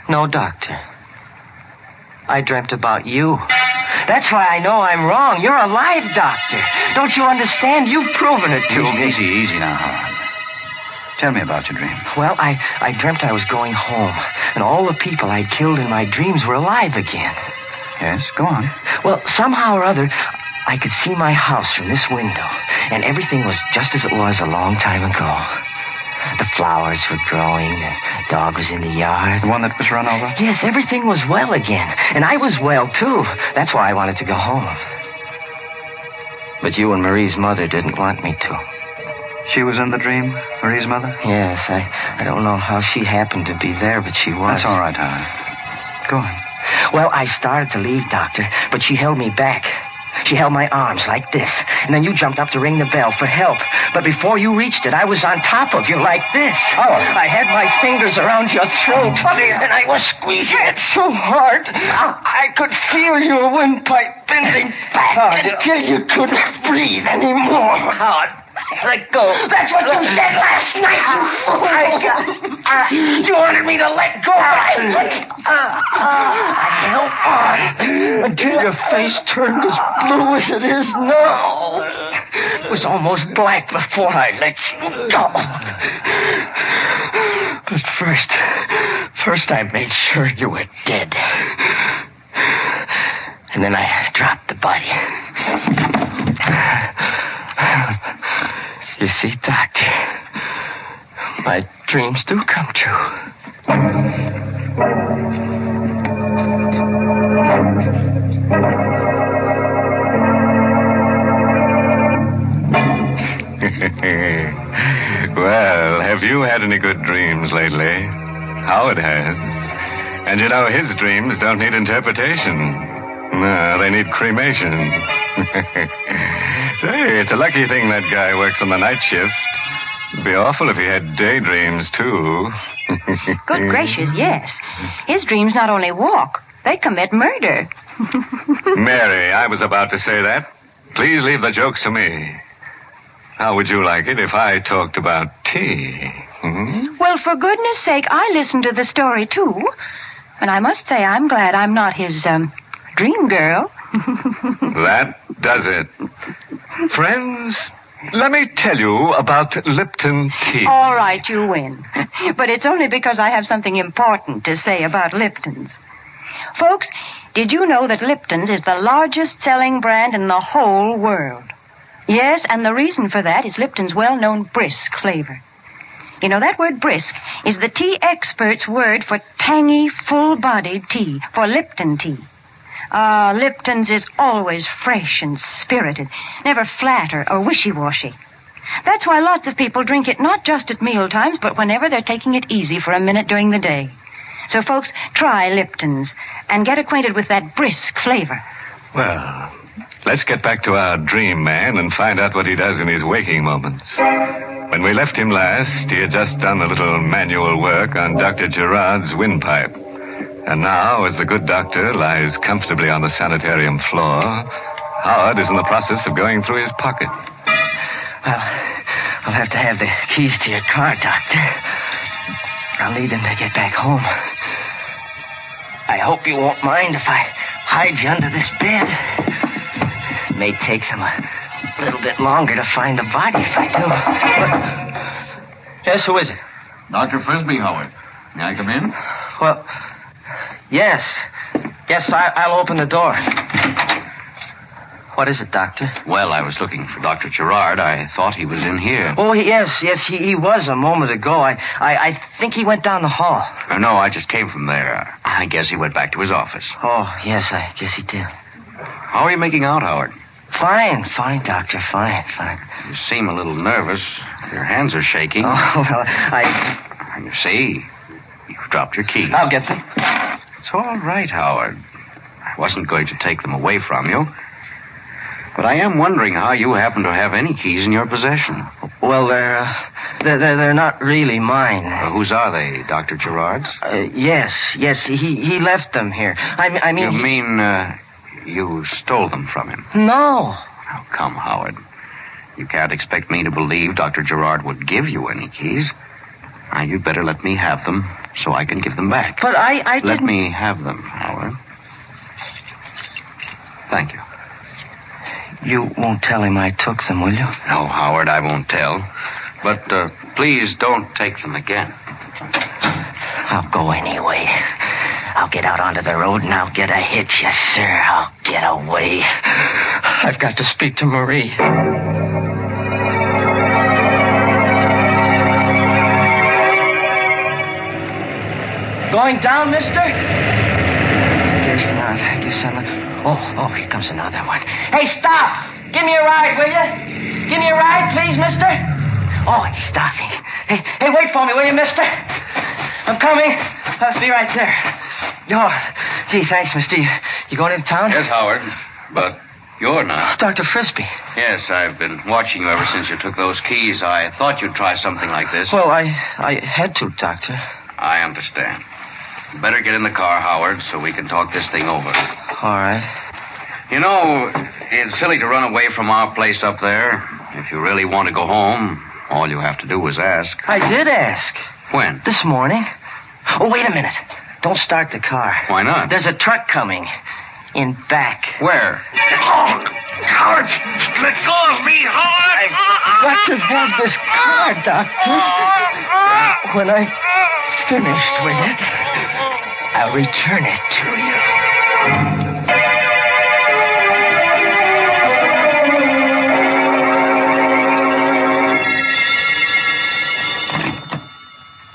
No, Doctor. I dreamt about you. That's why I know I'm wrong. You're alive, Doctor. Don't you understand? You've proven it to me. Easy now, Howard. Tell me about your dream. Well, I dreamt I was going home, and all the people I'd killed in my dreams were alive again. Yes, go on. Well, somehow or other, I could see my house from this window, and everything was just as it was a long time ago. The flowers were growing, the dog was in the yard. The one that was run over? Yes, everything was well again, and I was well, too. That's why I wanted to go home. But you and Marie's mother didn't want me to. She was in the dream, Marie's mother? Yes, I don't know how she happened to be there, but she was. That's all right, Howard. Go on. Well, I started to leave, Doctor, but she held me back. She held my arms like this, and then you jumped up to ring the bell for help. But before you reached it, I was on top of you like this. Oh. I had my fingers around your throat, and I was squeezing it so hard, I could feel your windpipe bending back until you couldn't breathe anymore. Howard, let go. That's what you said last night, you fool. You wanted me to let go. I held on until your face turned as blue as it is now. It was almost black before I let you go. But first I made sure you were dead. And then I dropped the body. You see, Doctor, my dreams do come true. Well, have you had any good dreams lately? Howard has. And you know, his dreams don't need interpretation. No, they need cremation. Say, it's a lucky thing that guy works on the night shift. It'd be awful if he had daydreams, too. Good gracious, yes. His dreams not only walk, they commit murder. Mary, I was about to say that. Please leave the jokes to me. How would you like it if I talked about tea? Hmm? Well, for goodness sake, I listened to the story, too. And I must say I'm glad I'm not his, dream girl. That does it. Friends, let me tell you about Lipton tea. All right, you win. But it's only because I have something important to say about Lipton's. Folks, did you know that Lipton's is the largest selling brand in the whole world? Yes, and the reason for that is Lipton's well-known brisk flavor. You know, that word brisk is the tea expert's word for tangy, full-bodied tea, for Lipton tea. Lipton's is always fresh and spirited, never flat or wishy-washy. That's why lots of people drink it not just at meal times, but whenever they're taking it easy for a minute during the day. So, folks, try Lipton's and get acquainted with that brisk flavor. Well, let's get back to our dream man and find out what he does in his waking moments. When we left him last, he had just done a little manual work on Dr. Gerard's windpipe. And now, as the good doctor lies comfortably on the sanitarium floor, Howard is in the process of going through his pocket. Well, I'll have to have the keys to your car, Doctor. I'll need them to get back home. I hope you won't mind if I hide you under this bed. It may take them a little bit longer to find the body if I do. But... Yes, who is it? Dr. Frisbee, Howard. May I come in? Well, yes. Yes, I'll open the door. What is it, Doctor? Well, I was looking for Dr. Gerard. I thought he was in here. Oh, yes, he was a moment ago. I think he went down the hall. No, I just came from there. I guess he went back to his office. Oh, yes, I guess he did. How are you making out, Howard? Fine, Doctor, fine. You seem a little nervous. Your hands are shaking. Oh, well, You see, you've dropped your keys. I'll get them. It's all right, Howard. I wasn't going to take them away from you. But I am wondering how you happen to have any keys in your possession. Well, they're not really mine. Whose are they, Dr. Gerard's? Yes, he left them here. I mean... You mean, you stole them from him? No. Oh, come, Howard. You can't expect me to believe Dr. Gerard would give you any keys. Now, you'd better let me have them so I can give them back. But I didn't... Let me have them, Howard. Thank you. You won't tell him I took them, will you? No, Howard, I won't tell. But please don't take them again. I'll go anyway. I'll get out onto the road and I'll get a hitch, yes, sir. I'll get away. I've got to speak to Marie. Going down, mister? Guess not. Guess I'm not... Oh, here comes another one. Hey, stop! Give me a ride, will you? Give me a ride, please, mister? Oh, he's stopping. Hey, wait for me, will you, mister? I'm coming. I'll be right there. Oh, gee, thanks, mister. You going into town? Yes, Howard, but you're not. Dr. Frisbee. Yes, I've been watching you ever since you took those keys. I thought you'd try something like this. Well, I had to, Doctor. I understand. You better get in the car, Howard, so we can talk this thing over. All right. You know, it's silly to run away from our place up there. If you really want to go home, all you have to do is ask. I did ask. When? This morning. Oh, wait a minute. Don't start the car. Why not? There's a truck coming. In back. Where? Oh, Howard! Let go of me, Howard! I've got to have this car, Doctor. When I finished with it, I'll return it to you.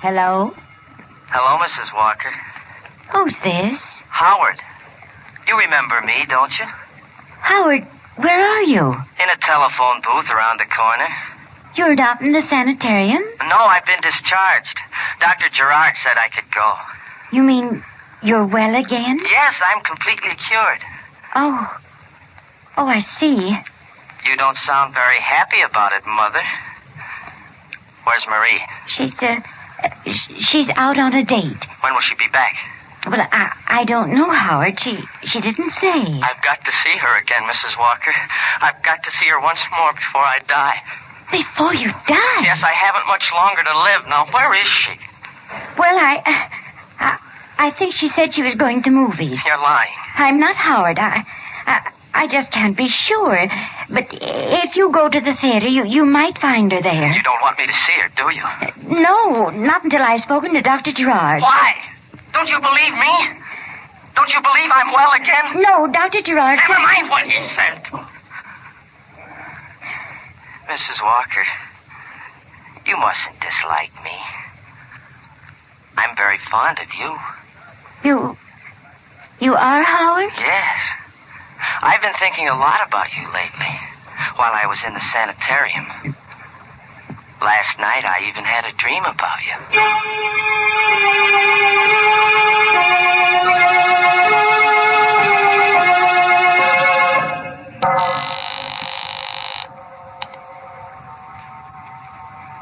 Hello? Hello, Mrs. Walker. Who's this? Howard. You remember me, don't you? Howard, where are you? In a telephone booth around the corner. You're not in the sanitarium? No, I've been discharged. Dr. Gerard said I could go. You mean you're well again? Yes, I'm completely cured. Oh, I see. You don't sound very happy about it, Mother. Where's Marie? She's out on a date. When will she be back? Well, I don't know, Howard. She didn't say. I've got to see her again, Mrs. Walker. I've got to see her once more before I die. Before you die? Yes, I haven't much longer to live. Now, where is she? Well, I think she said she was going to movies. You're lying. I'm not, Howard. I just can't be sure. But if you go to the theater, you might find her there. You don't want me to see her, do you? No, not until I've spoken to Dr. Gerard. Why? Don't you believe me? Don't you believe I'm well again? No, Dr. Gerard... Never mind what he said. Mrs. Walker, you mustn't dislike me. I'm very fond of you. You are, Howard? Yes. I've been thinking a lot about you lately, while I was in the sanitarium. Last night, I even had a dream about you.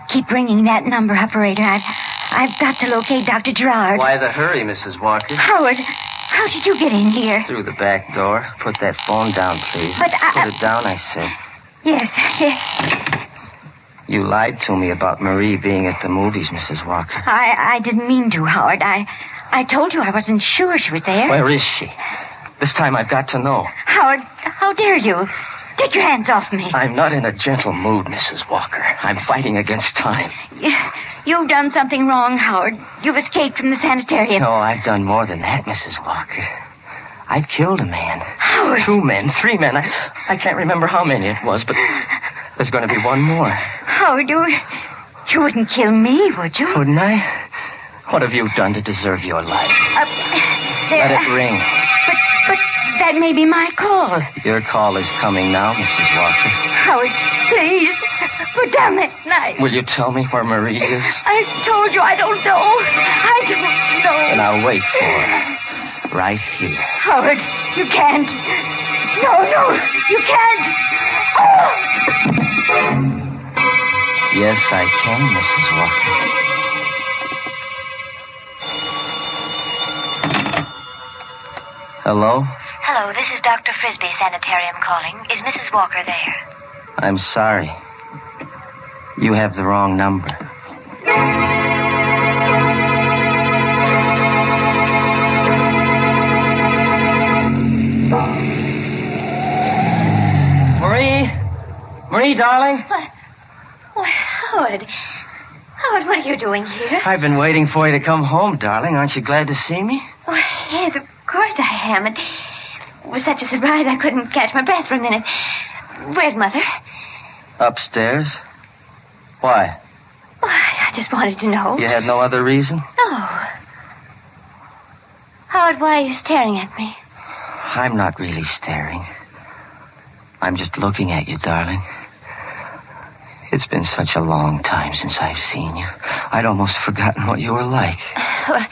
Keep ringing that number, operator. I've got to locate Dr. Gerard. Why the hurry, Mrs. Walker? Howard, how did you get in here? Through the back door. Put that phone down, please. But Put it down, I said. Yes. You lied to me about Marie being at the movies, Mrs. Walker. I didn't mean to, Howard. I told you I wasn't sure she was there. Where is she? This time I've got to know. Howard, how dare you? Take your hands off me. I'm not in a gentle mood, Mrs. Walker. I'm fighting against time. You've done something wrong, Howard. You've escaped from the sanitarium. No, I've done more than that, Mrs. Walker. I've killed a man. Howard. 2 men, 3 men. I can't remember how many it was, but there's going to be one more. Howard, you wouldn't kill me, would you? Wouldn't I? What have you done to deserve your life? Let it ring. But that may be my call. Your call is coming now, Mrs. Walker. Howard, please, put down that knife. Will you tell me where Marie is? I told you I don't know. I don't know. And I'll wait for her. Right here. Howard, you can't. No, you can't. Oh! Yes, I can, Mrs. Walker. Hello? Hello, this is Dr. Frisbee Sanitarium calling. Is Mrs. Walker there? I'm sorry. You have the wrong number. Marie, darling? Why, Howard. Howard, what are you doing here? I've been waiting for you to come home, darling. Aren't you glad to see me? Oh, yes, of course I am. It was such a surprise I couldn't catch my breath for a minute. Where's Mother? Upstairs. Why? Oh, I just wanted to know. You had no other reason? No. Howard, why are you staring at me? I'm not really staring. I'm just looking at you, darling. It's been such a long time since I've seen you. I'd almost forgotten what you were like. Well,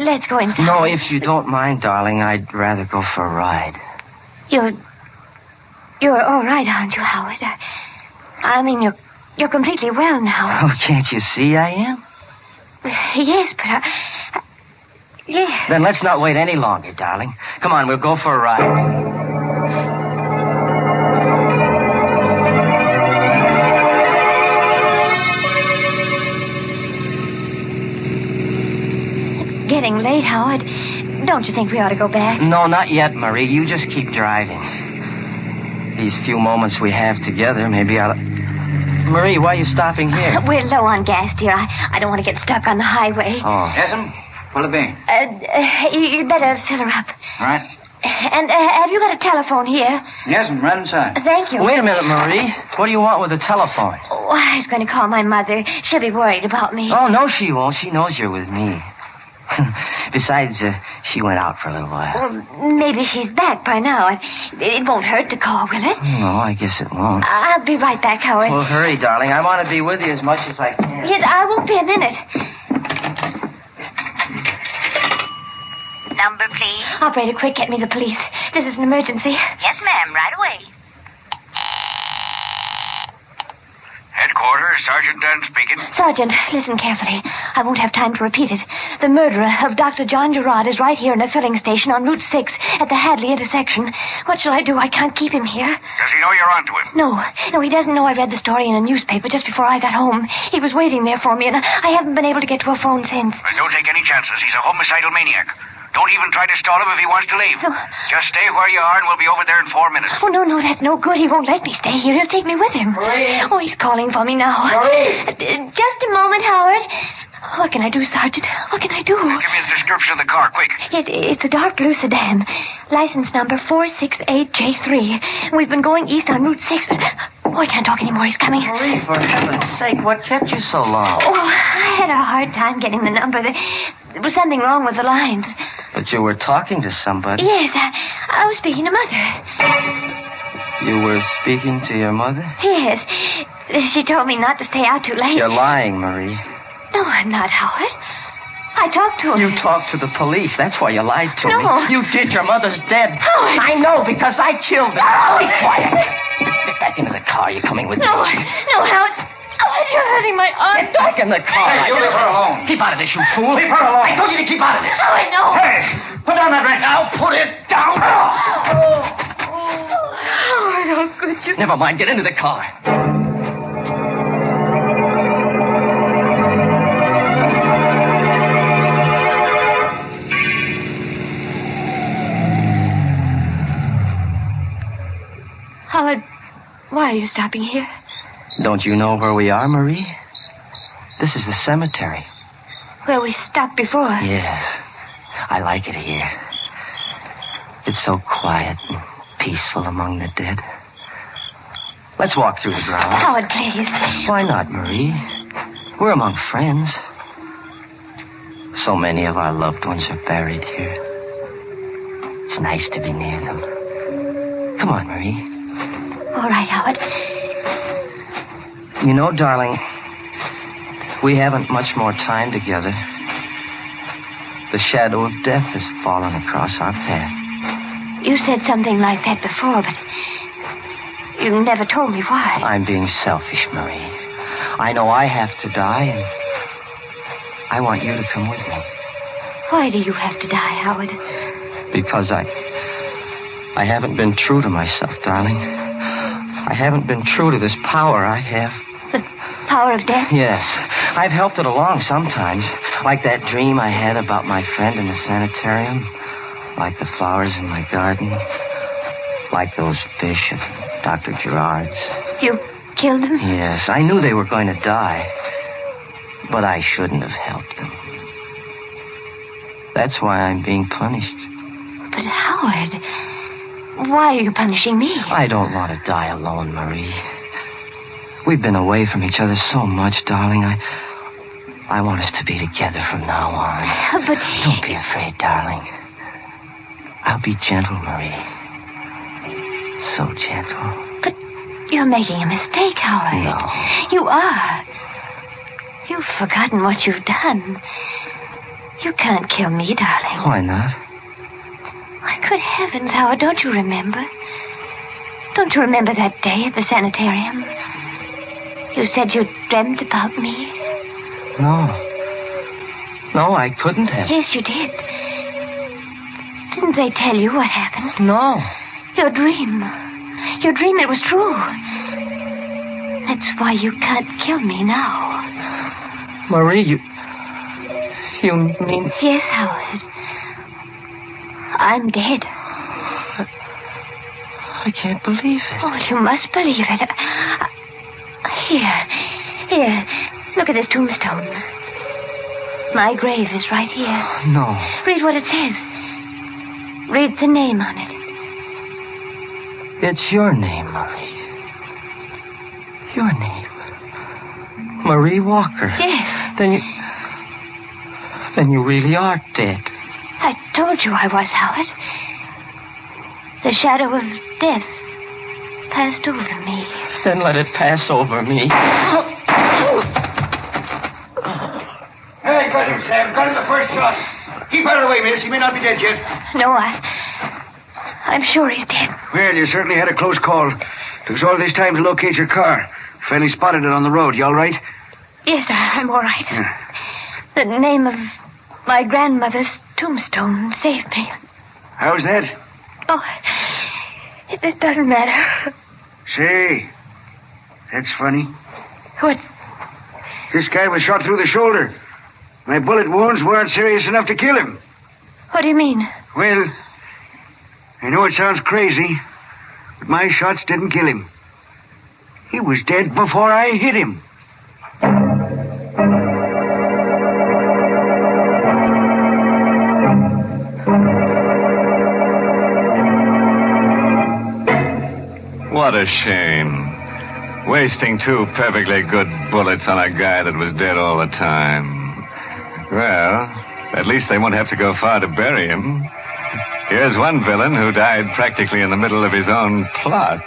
let's go inside. No, if you don't mind, darling, I'd rather go for a ride. You're all right, aren't you, Howard? I mean, you're completely well now. Oh, can't you see I am? Yes, but yes. Then let's not wait any longer, darling. Come on, we'll go for a ride. Getting late, Howard. Don't you think we ought to go back? No, not yet, Marie. You just keep driving. These few moments we have together, maybe I'll... Marie, why are you stopping here? We're low on gas, dear. I don't want to get stuck on the highway. Oh. Yes'm. What'll it be? You better fill her up. All right. And have you got a telephone here? Yes'm, right inside. Thank you. Wait a minute, Marie. What do you want with the telephone? Oh, I was going to call my mother. She'll be worried about me. Oh, no, she won't. She knows you're with me. Besides, she went out for a little while. Well, maybe she's back by now. It won't hurt to call, will it? No, I guess it won't. I'll be right back, Howard. Well, hurry, darling. I want to be with you as much as I can. Yes, I won't be a minute. Number, please. Operator, quick, get me the police. This is an emergency. Yes, ma'am, right away. Headquarters, Sergeant Dunn speaking. Sergeant, listen carefully. I won't have time to repeat it. The murderer of Dr. John Gerard is right here in a filling station on Route 6 at the Hadley intersection. What shall I do? I can't keep him here. Does he know you're onto him? No, he doesn't know I read the story in a newspaper just before I got home. He was waiting there for me, and I haven't been able to get to a phone since. Well, don't take any chances. He's a homicidal maniac. Don't even try to stall him if he wants to leave. No. Just stay where you are, and we'll be over there in 4 minutes. Oh, no, that's no good. He won't let me stay here. He'll take me with him. Marie. Oh, he's calling for me now. Marie. Just a moment, Howard. What can I do, Sergeant? What can I do? Give me the description of the car, quick. It's a dark blue sedan. License number 468J3. We've been going east on Route 6. Oh, I can't talk anymore. He's coming. Marie, for heaven's sake, what kept you so long? Oh, I had a hard time getting the number. There was something wrong with the lines. But you were talking to somebody. Yes, I was speaking to Mother. You were speaking to your mother? Yes. She told me not to stay out too late. You're lying, Marie. No, I'm not, Howard. I talked to him. You talked to the police. That's why you lied to me. No. You did. Your mother's dead. Howard. I know, because I killed her. No. Be quiet. Get back into the car. You're coming with me. No, Howard. Oh, you're hurting my arm. Get back in the car. Hey, you leave her alone. Keep out of this, you fool. Leave her alone. I told you to keep out of this. Oh, I know. Hey, put down that wrench. Now put it down. Howard, how could you? Never mind. Get into the car. Howard, why are you stopping here? Don't you know where we are, Marie? This is the cemetery. Where we stopped before. Yes. I like it here. It's so quiet and peaceful among the dead. Let's walk through the grounds. Howard, please. Why not, Marie? We're among friends. So many of our loved ones are buried here. It's nice to be near them. Come on, Marie. All right, Howard. You know, darling, we haven't much more time together. The shadow of death has fallen across our path. You said something like that before, but you never told me why. I'm being selfish, Marie. I know I have to die, and I want you to come with me. Why do you have to die, Howard? Because I haven't been true to myself, darling. I haven't been true to this power I have. The power of death? Yes. I've helped it along sometimes. Like that dream I had about my friend in the sanitarium. Like the flowers in my garden. Like those fish at Dr. Gerard's. You killed them? Yes. I knew they were going to die. But I shouldn't have helped them. That's why I'm being punished. But Howard, why are you punishing me? I don't want to die alone, Marie. We've been away from each other so much, darling. I want us to be together from now on. But... Don't be afraid, darling. I'll be gentle, Marie. So gentle. But you're making a mistake, Howard. No. You are. You've forgotten what you've done. You can't kill me, darling. Why not? Why, good heavens, Howard, don't you remember? Don't you remember that day at the sanitarium? You said you dreamt about me. No. No, I couldn't have. Yes, you did. Didn't they tell you what happened? No. Your dream. Your dream, it was true. That's why you can't kill me now. Marie, you mean... Yes, Howard. I'm dead. I can't believe it. Oh, you must believe it. Here. Look at this tombstone. My grave is right here. No. Read what it says. Read the name on it. It's your name, Marie. Your name. Marie Walker. Yes. Then you really are dead. I told you I was, Howard. The shadow of death passed over me. Then let it pass over me. Hey, got him, Sam. Got him the first shot. Keep out of the way, miss. He may not be dead yet. No, I'm sure he's dead. Well, you certainly had a close call. Took us all this time to locate your car. Finally spotted it on the road. You all right? Yes, I'm all right. Yeah. The name of my grandmother's tombstone saved me. How's that? Oh, it doesn't matter. Say, that's funny. What? This guy was shot through the shoulder. My bullet wounds weren't serious enough to kill him. What do you mean? Well, I know it sounds crazy, but my shots didn't kill him. He was dead before I hit him. What a shame. Wasting two perfectly good bullets on a guy that was dead all the time. Well, at least they won't have to go far to bury him. Here's one villain who died practically in the middle of his own plot.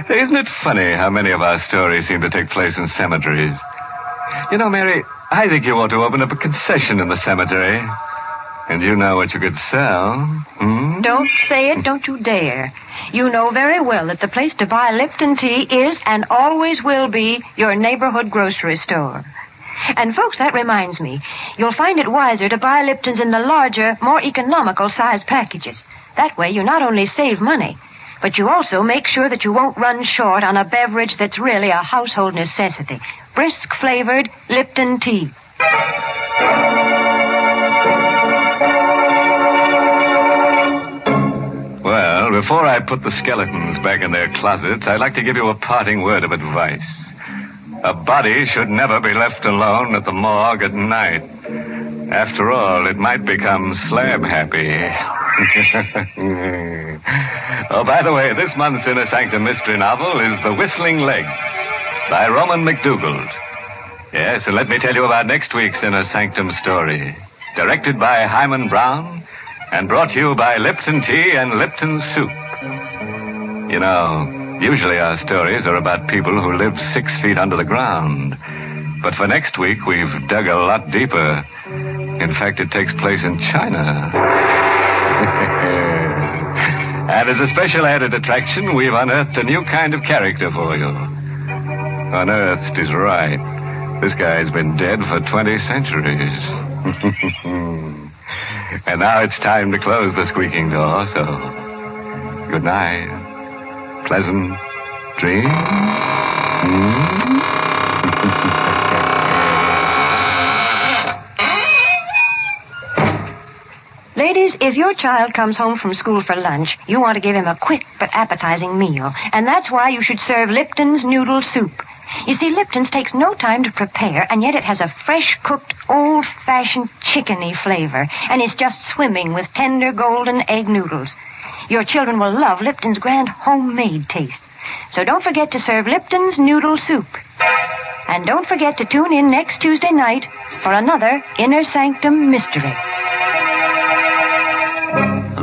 Isn't it funny how many of our stories seem to take place in cemeteries? You know, Mary, I think you ought to open up a concession in the cemetery. And you know what you could sell. Hmm? Don't say it, don't you dare. You know very well that the place to buy Lipton tea is and always will be your neighborhood grocery store. And, folks, that reminds me. You'll find it wiser to buy Lipton's in the larger, more economical size packages. That way you not only save money, but you also make sure that you won't run short on a beverage that's really a household necessity. Brisk-flavored Lipton tea. Well, before I put the skeletons back in their closets, I'd like to give you a parting word of advice. A body should never be left alone at the morgue at night. After all, it might become slab happy. Oh, by the way, this month's Inner Sanctum mystery novel is The Whistling Legs by Roman McDougald. Yes, and let me tell you about next week's Inner Sanctum story. Directed by Hyman Brown and brought to you by Lipton Tea and Lipton Soup. You know, usually our stories are about people who live 6 feet under the ground. But for next week, we've dug a lot deeper. In fact, it takes place in China. And as a special added attraction, we've unearthed a new kind of character for you. Unearthed is right. This guy's been dead for 20 centuries. And now it's time to close the squeaking door, so good night. Pleasant dreams. Ladies, if your child comes home from school for lunch, you want to give him a quick but appetizing meal. And that's why you should serve Lipton's noodle soup. You see, Lipton's takes no time to prepare, and yet it has a fresh-cooked, old-fashioned chickeny flavor, and it's just swimming with tender golden egg noodles. Your children will love Lipton's grand homemade taste. So don't forget to serve Lipton's noodle soup. And don't forget to tune in next Tuesday night for another Inner Sanctum mystery.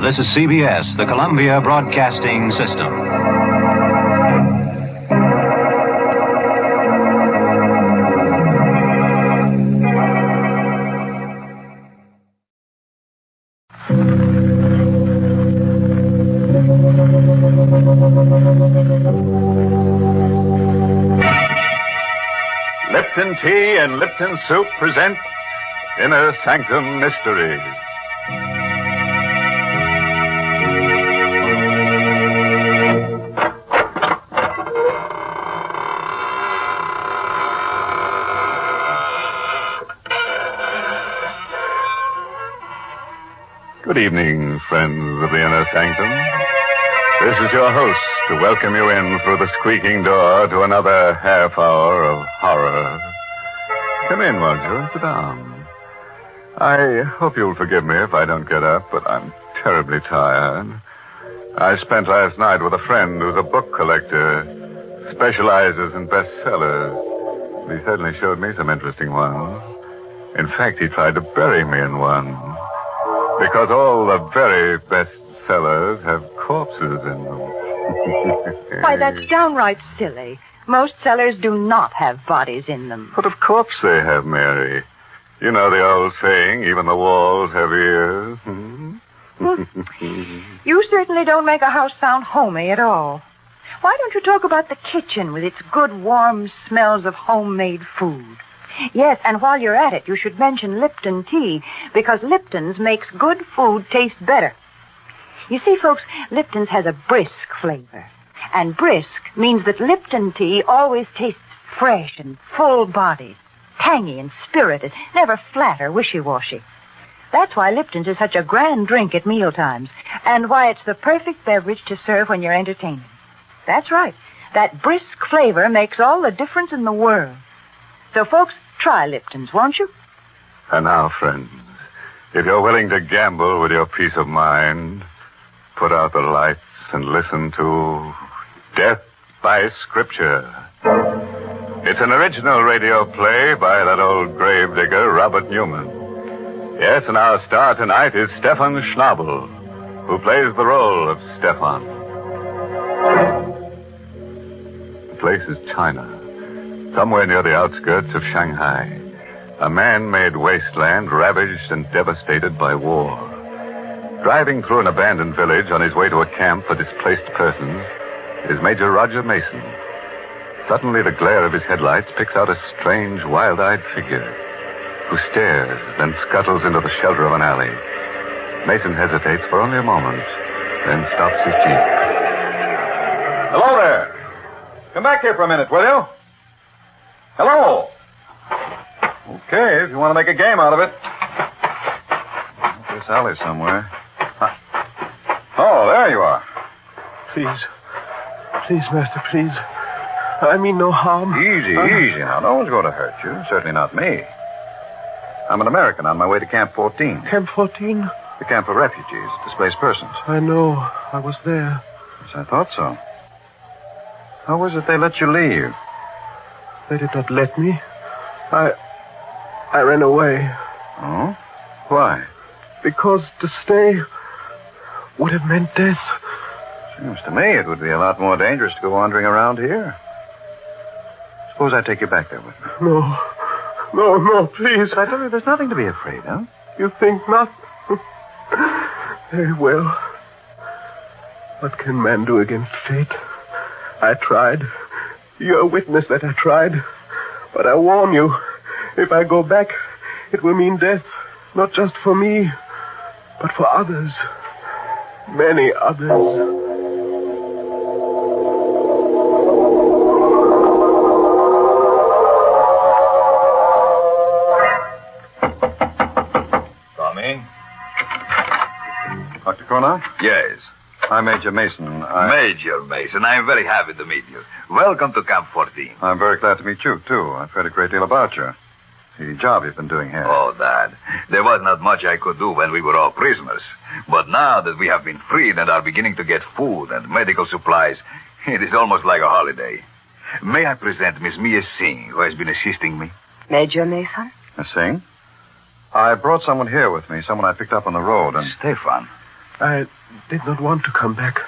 This is CBS, the Columbia Broadcasting System. Lipton Tea and Lipton Soup present Inner Sanctum Mysteries. Good evening, friends of the Inner Sanctum. This is your host to welcome you in through the squeaking door to another half hour of horror. Come in, won't you, and sit down. I hope you'll forgive me if I don't get up, but I'm terribly tired. I spent last night with a friend who's a book collector, specializes in bestsellers. He certainly showed me some interesting ones. In fact, he tried to bury me in one. Because all the very best sellers have corpses in them. Why, that's downright silly. Most cellars do not have bodies in them. But of course they have, Mary. You know the old saying, even the walls have ears. You certainly don't make a house sound homey at all. Why don't you talk about the kitchen with its good, warm smells of homemade food? Yes, and while you're at it, you should mention Lipton tea, because Lipton's makes good food taste better. You see, folks, Lipton's has a brisk flavor. And brisk means that Lipton tea always tastes fresh and full-bodied, tangy and spirited, never flat or wishy-washy. That's why Lipton's is such a grand drink at mealtimes, and why it's the perfect beverage to serve when you're entertaining. That's right. That brisk flavor makes all the difference in the world. So, folks, try Lipton's, won't you? And now, friends, if you're willing to gamble with your peace of mind, put out the lights and listen to Death by Scripture. It's an original radio play by that old gravedigger, Robert Newman. Yes, and our star tonight is Stefan Schnabel, who plays the role of Stefan. The place is China, somewhere near the outskirts of Shanghai. A man-made wasteland ravaged and devastated by war. Driving through an abandoned village on his way to a camp for displaced persons is Major Roger Mason. Suddenly, the glare of his headlights picks out a strange, wild-eyed figure who stares, then scuttles into the shelter of an alley. Mason hesitates for only a moment, then stops his jeep. Hello there. Come back here for a minute, will you? Hello. Okay, if you want to make a game out of it. This alley somewhere. Oh, there you are. Please, master, please. I mean no harm. Easy, easy now. No one's going to hurt you. Certainly not me. I'm an American on my way to Camp 14. Camp 14? The camp for refugees, displaced persons. I know. I was there. Yes, I thought so. How was it they let you leave? They did not let me. I ran away. Oh? Why? Because to stay would have meant death. Seems to me it would be a lot more dangerous to go wandering around here. Suppose I take you back there with me. No. No, please. I tell you, there's nothing to be afraid of. You think not? Very well. What can man do against fate? I tried. You're a witness that I tried. But I warn you, if I go back, it will mean death. Not just for me, but for others. Many others. Dr. Cornell? Yes. I'm Major Mason. Major Mason, I'm very happy to meet you. Welcome to Camp 14. I'm very glad to meet you, too. I've heard a great deal about you. The job you've been doing here. Oh, Dad. There was not much I could do when we were all prisoners. But now that we have been freed and are beginning to get food and medical supplies, it is almost like a holiday. May I present Miss Mia Singh, who has been assisting me? Major Mason? Miss Singh? I brought someone here with me, someone I picked up on the road, and... Stefan. I did not want to come back.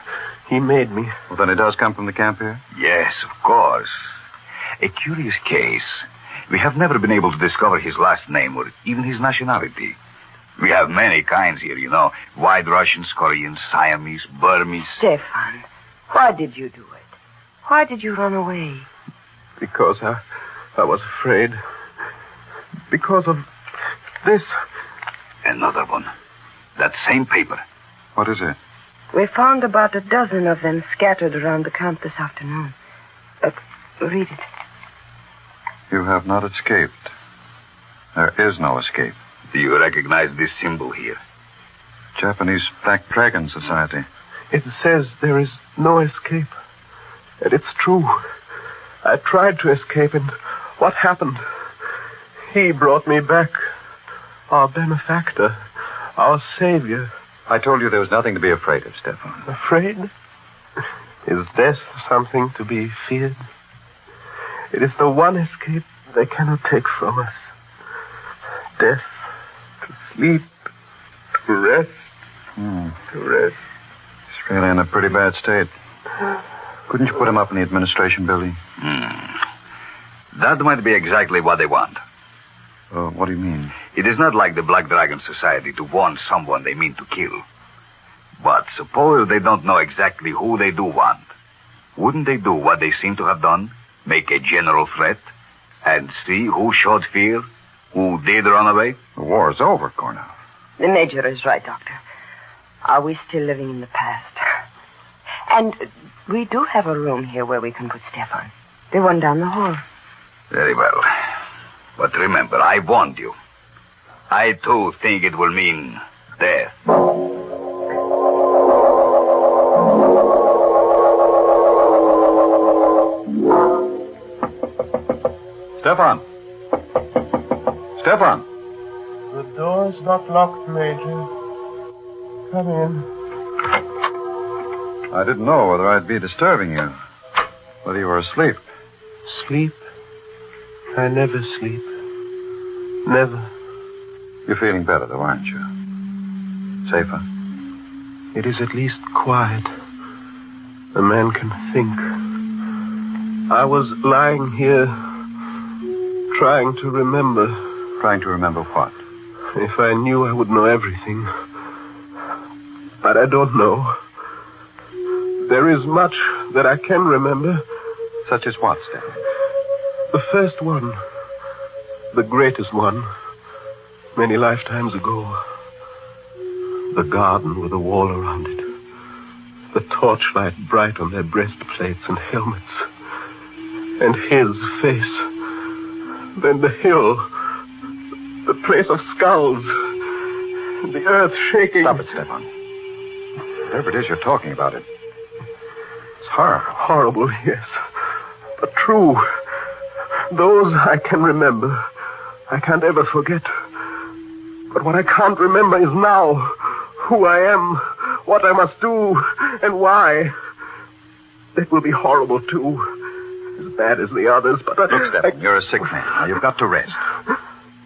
He made me. Well, then he does come from the camp here? Yes, of course. A curious case. We have never been able to discover his last name or even his nationality. We have many kinds here, you know. White Russians, Koreans, Siamese, Burmese. Stefan, why did you do it? Why did you run away? Because I was afraid. Because of this. Another one. That same paper. What is it? We found about a dozen of them scattered around the camp this afternoon. Read it. You have not escaped. There is no escape. Do you recognize this symbol here? Japanese Black Dragon Society. It says there is no escape. And it's true. I tried to escape, and what happened? He brought me back. Our benefactor. Our savior. I told you there was nothing to be afraid of, Stefan. Afraid? Is death something to be feared? It is the one escape they cannot take from us. Death, to sleep, to rest, to rest. He's really in a pretty bad state. Couldn't you put him up in the administration building? That might be exactly what they want. What do you mean? It is not like the Black Dragon Society to warn someone they mean to kill. But suppose they don't know exactly who they do want. Wouldn't they do what they seem to have done? Make a general threat? And see who showed fear? Who did run away? The war is over, Cornell. The Major is right, Doctor. Are we still living in the past? And we do have a room here where we can put Stefan. The one down the hall. Very well. But remember, I warned you. I, too, think it will mean death. Stefan! Stefan! The door is not locked, Major. Come in. I didn't know whether I'd be disturbing you. Whether you were asleep. Sleep? I never sleep. Never. You're feeling better, though, aren't you? Safer? It is at least quiet. A man can think. I was lying here, trying to remember. Trying to remember what? If I knew, I would know everything. But I don't know. There is much that I can remember. Such as what, Stefan? The first one. The greatest one. Many lifetimes ago. The garden with a wall around it. The torchlight bright on their breastplates and helmets. And his face. Then the hill. The place of skulls. The earth shaking. Stop it, Stefan. Whatever it is you're talking about, it's horrible. Horrible, yes. But true. Those I can remember. I can't ever forget. But what I can't remember is now. Who I am, what I must do, and why. It will be horrible, too. As bad as the others, but Look, Stephen, you're a sick man. Now, you've got to rest.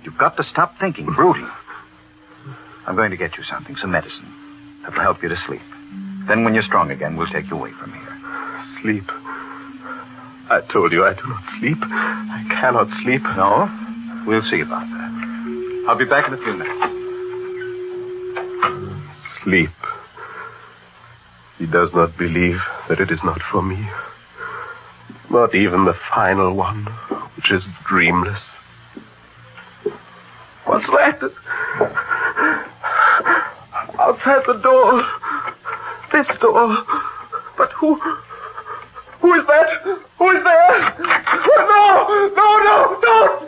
You've got to stop thinking, brooding. I'm going to get you something, some medicine. That will help you to sleep. Then when you're strong again, we'll take you away from here. Sleep. I told you I do not sleep. I cannot sleep. No? We'll see about that. I'll be back in a few minutes. Sleep. He does not believe that it is not for me. Not even the final one, which is dreamless. What's that? Outside the door. This door. But who is that? Who is there? No! Don't!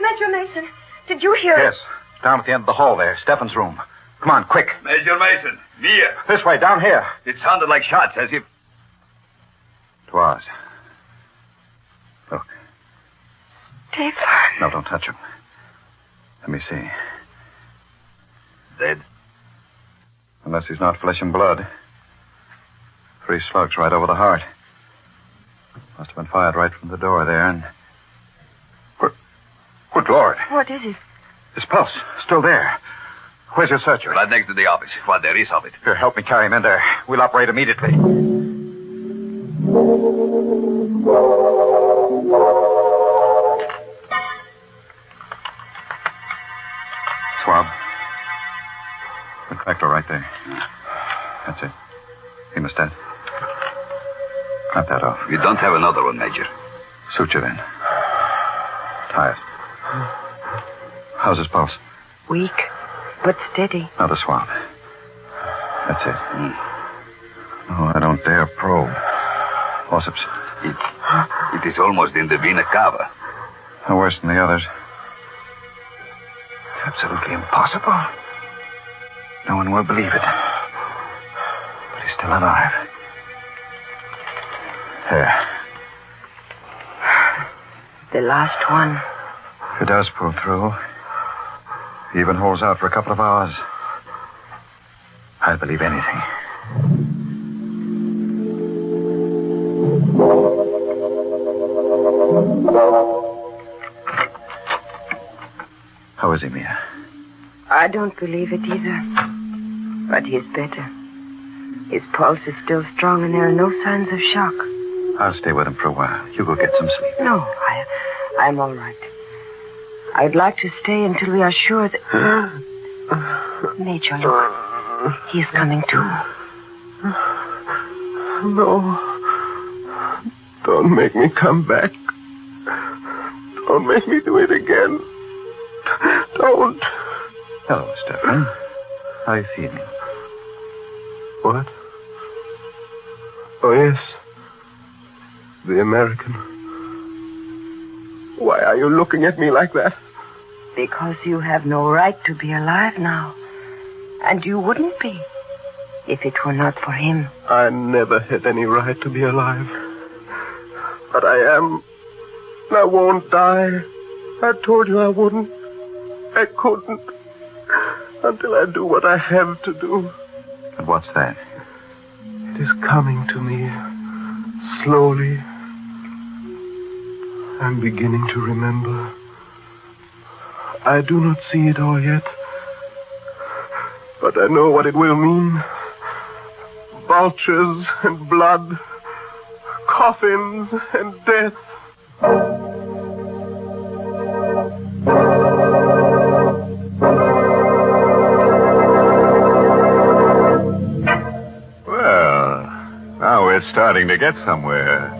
Major Mason, did you hear Yes. Down at the end of the hall there. Stephen's room. Come on, quick. Major Mason, near. This way, down here. It sounded like shots, as if... It was. Look. Stephen? No, don't touch him. Let me see. Dead? Unless he's not flesh and blood. 3 slugs right over the heart. Must have been fired right from the door there, and... Good Lord. What is it? His pulse. Still there. Where's your surgery? Right next to the office. What there is of it. Here, help me carry him in there. We'll operate immediately. Swab. Contractor right there. That's it. Hemostat. Clamp that off. You don't have another one, Major. Suture then. Tie it. How's his pulse? Weak, but steady. Now the swab. That's it. Oh, I don't dare probe. Forceps. It is almost in the vena cava. No worse than the others. It's absolutely impossible. No one will believe it. But he's still alive. There. The last one. If it does pull through, he even holds out for a couple of hours, I'd believe anything. How is he, Mia? I don't believe it either. But he is better. His pulse is still strong and there are no signs of shock. I'll stay with him for a while. You go get some sleep. No, I'm all right. I'd like to stay until we are sure that... Major, look. He's coming too. No. Don't make me come back. Don't make me do it again. Don't. Hello, Stephen. How are you feeling? What? Oh, yes. The American. Why are you looking at me like that? Because you have no right to be alive now. And you wouldn't be if it were not for him. I never had any right to be alive. But I am. And I won't die. I told you I wouldn't. I couldn't. Until I do what I have to do. And what's that? It is coming to me. Slowly. I'm beginning to remember. I do not see it all yet. But I know what it will mean. Vultures and blood. Coffins and death. Well, now we're starting to get somewhere.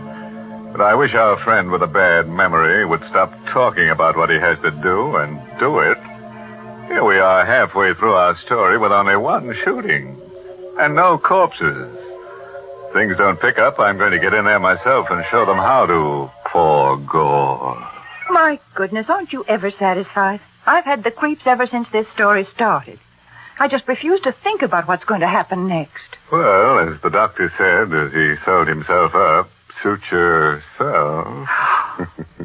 But I wish our friend with a bad memory would stop talking about what he has to do and do it. Here we are halfway through our story with only one shooting. And no corpses. Things don't pick up, I'm going to get in there myself and show them how to pour gore. My goodness, aren't you ever satisfied? I've had the creeps ever since this story started. I just refuse to think about what's going to happen next. Well, as the doctor said as he sewed himself up, suit yourself.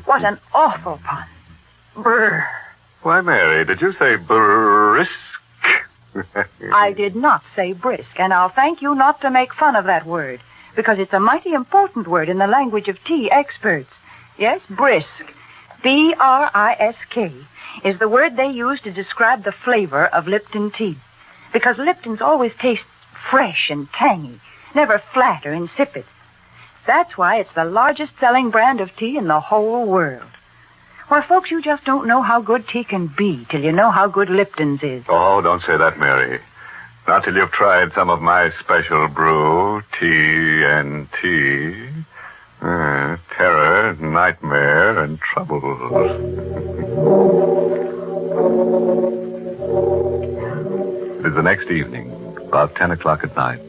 What an awful pun. Brr. Why, Mary, did you say brisk? I did not say brisk, and I'll thank you not to make fun of that word, because it's a mighty important word in the language of tea experts. Yes, brisk. B-R-I-S-K is the word they use to describe the flavor of Lipton tea. Because Lipton's always tastes fresh and tangy, never flat or insipid. That's why it's the largest selling brand of tea in the whole world. Why, folks, you just don't know how good tea can be till you know how good Lipton's is. Oh, don't say that, Mary. Not till you've tried some of my special brew, T&T. Terror, nightmare, and trouble. It is the next evening, about 10 o'clock at night.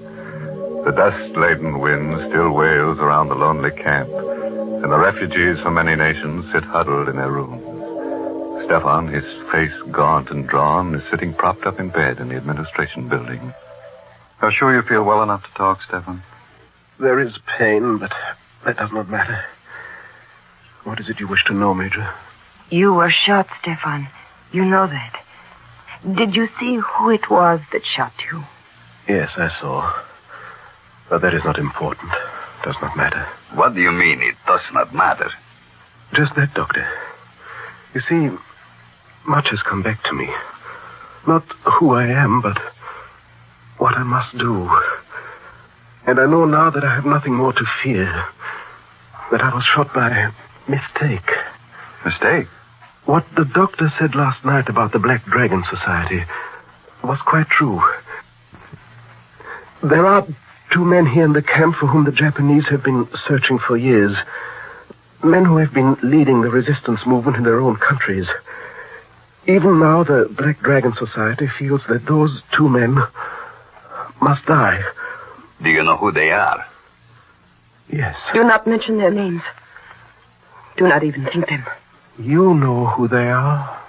The dust-laden wind still wails around the lonely camp, and the refugees from many nations sit huddled in their rooms. Stefan, his face gaunt and drawn, is sitting propped up in bed in the administration building. Are you sure you feel well enough to talk, Stefan? There is pain, but that does not matter. What is it you wish to know, Major? You were shot, Stefan. You know that. Did you see who it was that shot you? Yes, I saw. But that is not important. Does not matter. What do you mean it does not matter? Just that, Doctor. You see, much has come back to me. Not who I am, but what I must do. And I know now that I have nothing more to fear. That I was shot by mistake. Mistake? What the doctor said last night about the Black Dragon Society was quite true. There are 2 men here in the camp for whom the Japanese have been searching for years. Men who have been leading the resistance movement in their own countries. Even now, the Black Dragon Society feels that those 2 men must die. Do you know who they are? Yes. Do not mention their names. Do not even think them. You know who they are,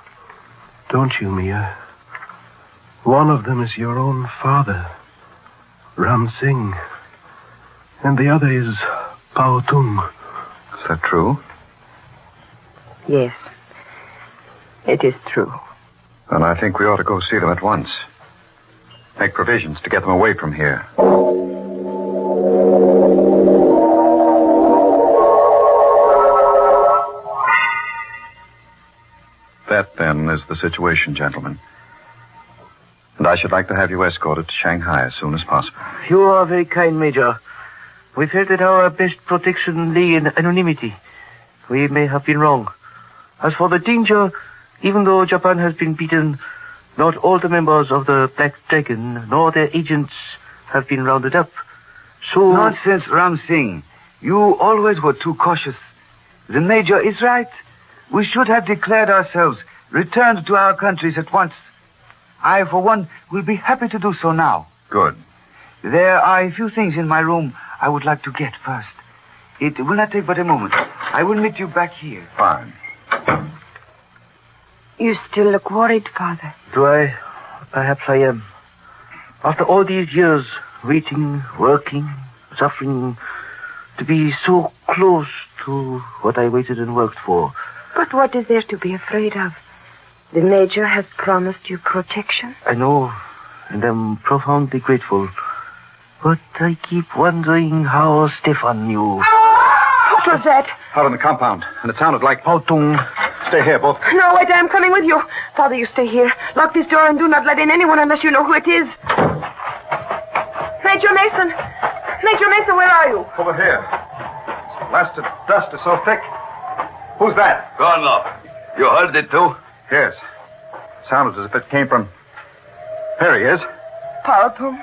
don't you, Mia? One of them is your own father, Ram Singh. And the other is Pao Tung. Is that true? Yes. It is true. Then I think we ought to go see them at once. Make provisions to get them away from here. That, then, is the situation, gentlemen. And I should like to have you escorted to Shanghai as soon as possible. You are very kind, Major. We felt that our best protection lay in anonymity. We may have been wrong. As for the danger, even though Japan has been beaten, not all the members of the Black Dragon nor their agents have been rounded up. So... Nonsense, Ram Singh. You always were too cautious. The Major is right. We should have declared ourselves, returned to our countries at once. I, for one, will be happy to do so now. Good. There are a few things in my room I would like to get first. It will not take but a moment. I will meet you back here. Fine. You still look worried, Father. Do I? Perhaps I am. After all these years, waiting, working, suffering, to be so close to what I waited and worked for. But what is there to be afraid of? The Major has promised you protection. I know, and I'm profoundly grateful. But I keep wondering how Stefan knew. What was that? Out on the compound, and it sounded like Pao Tung. Stay here, both. No, wait, I'm coming with you. Father, you stay here. Lock this door and do not let in anyone unless you know who it is. Major Mason! Major Mason, where are you? Over here. This blasted dust is so thick. Who's that? Gone off. You heard it, too? Yes. Sounded as if it came from... There he is. Pao Tung.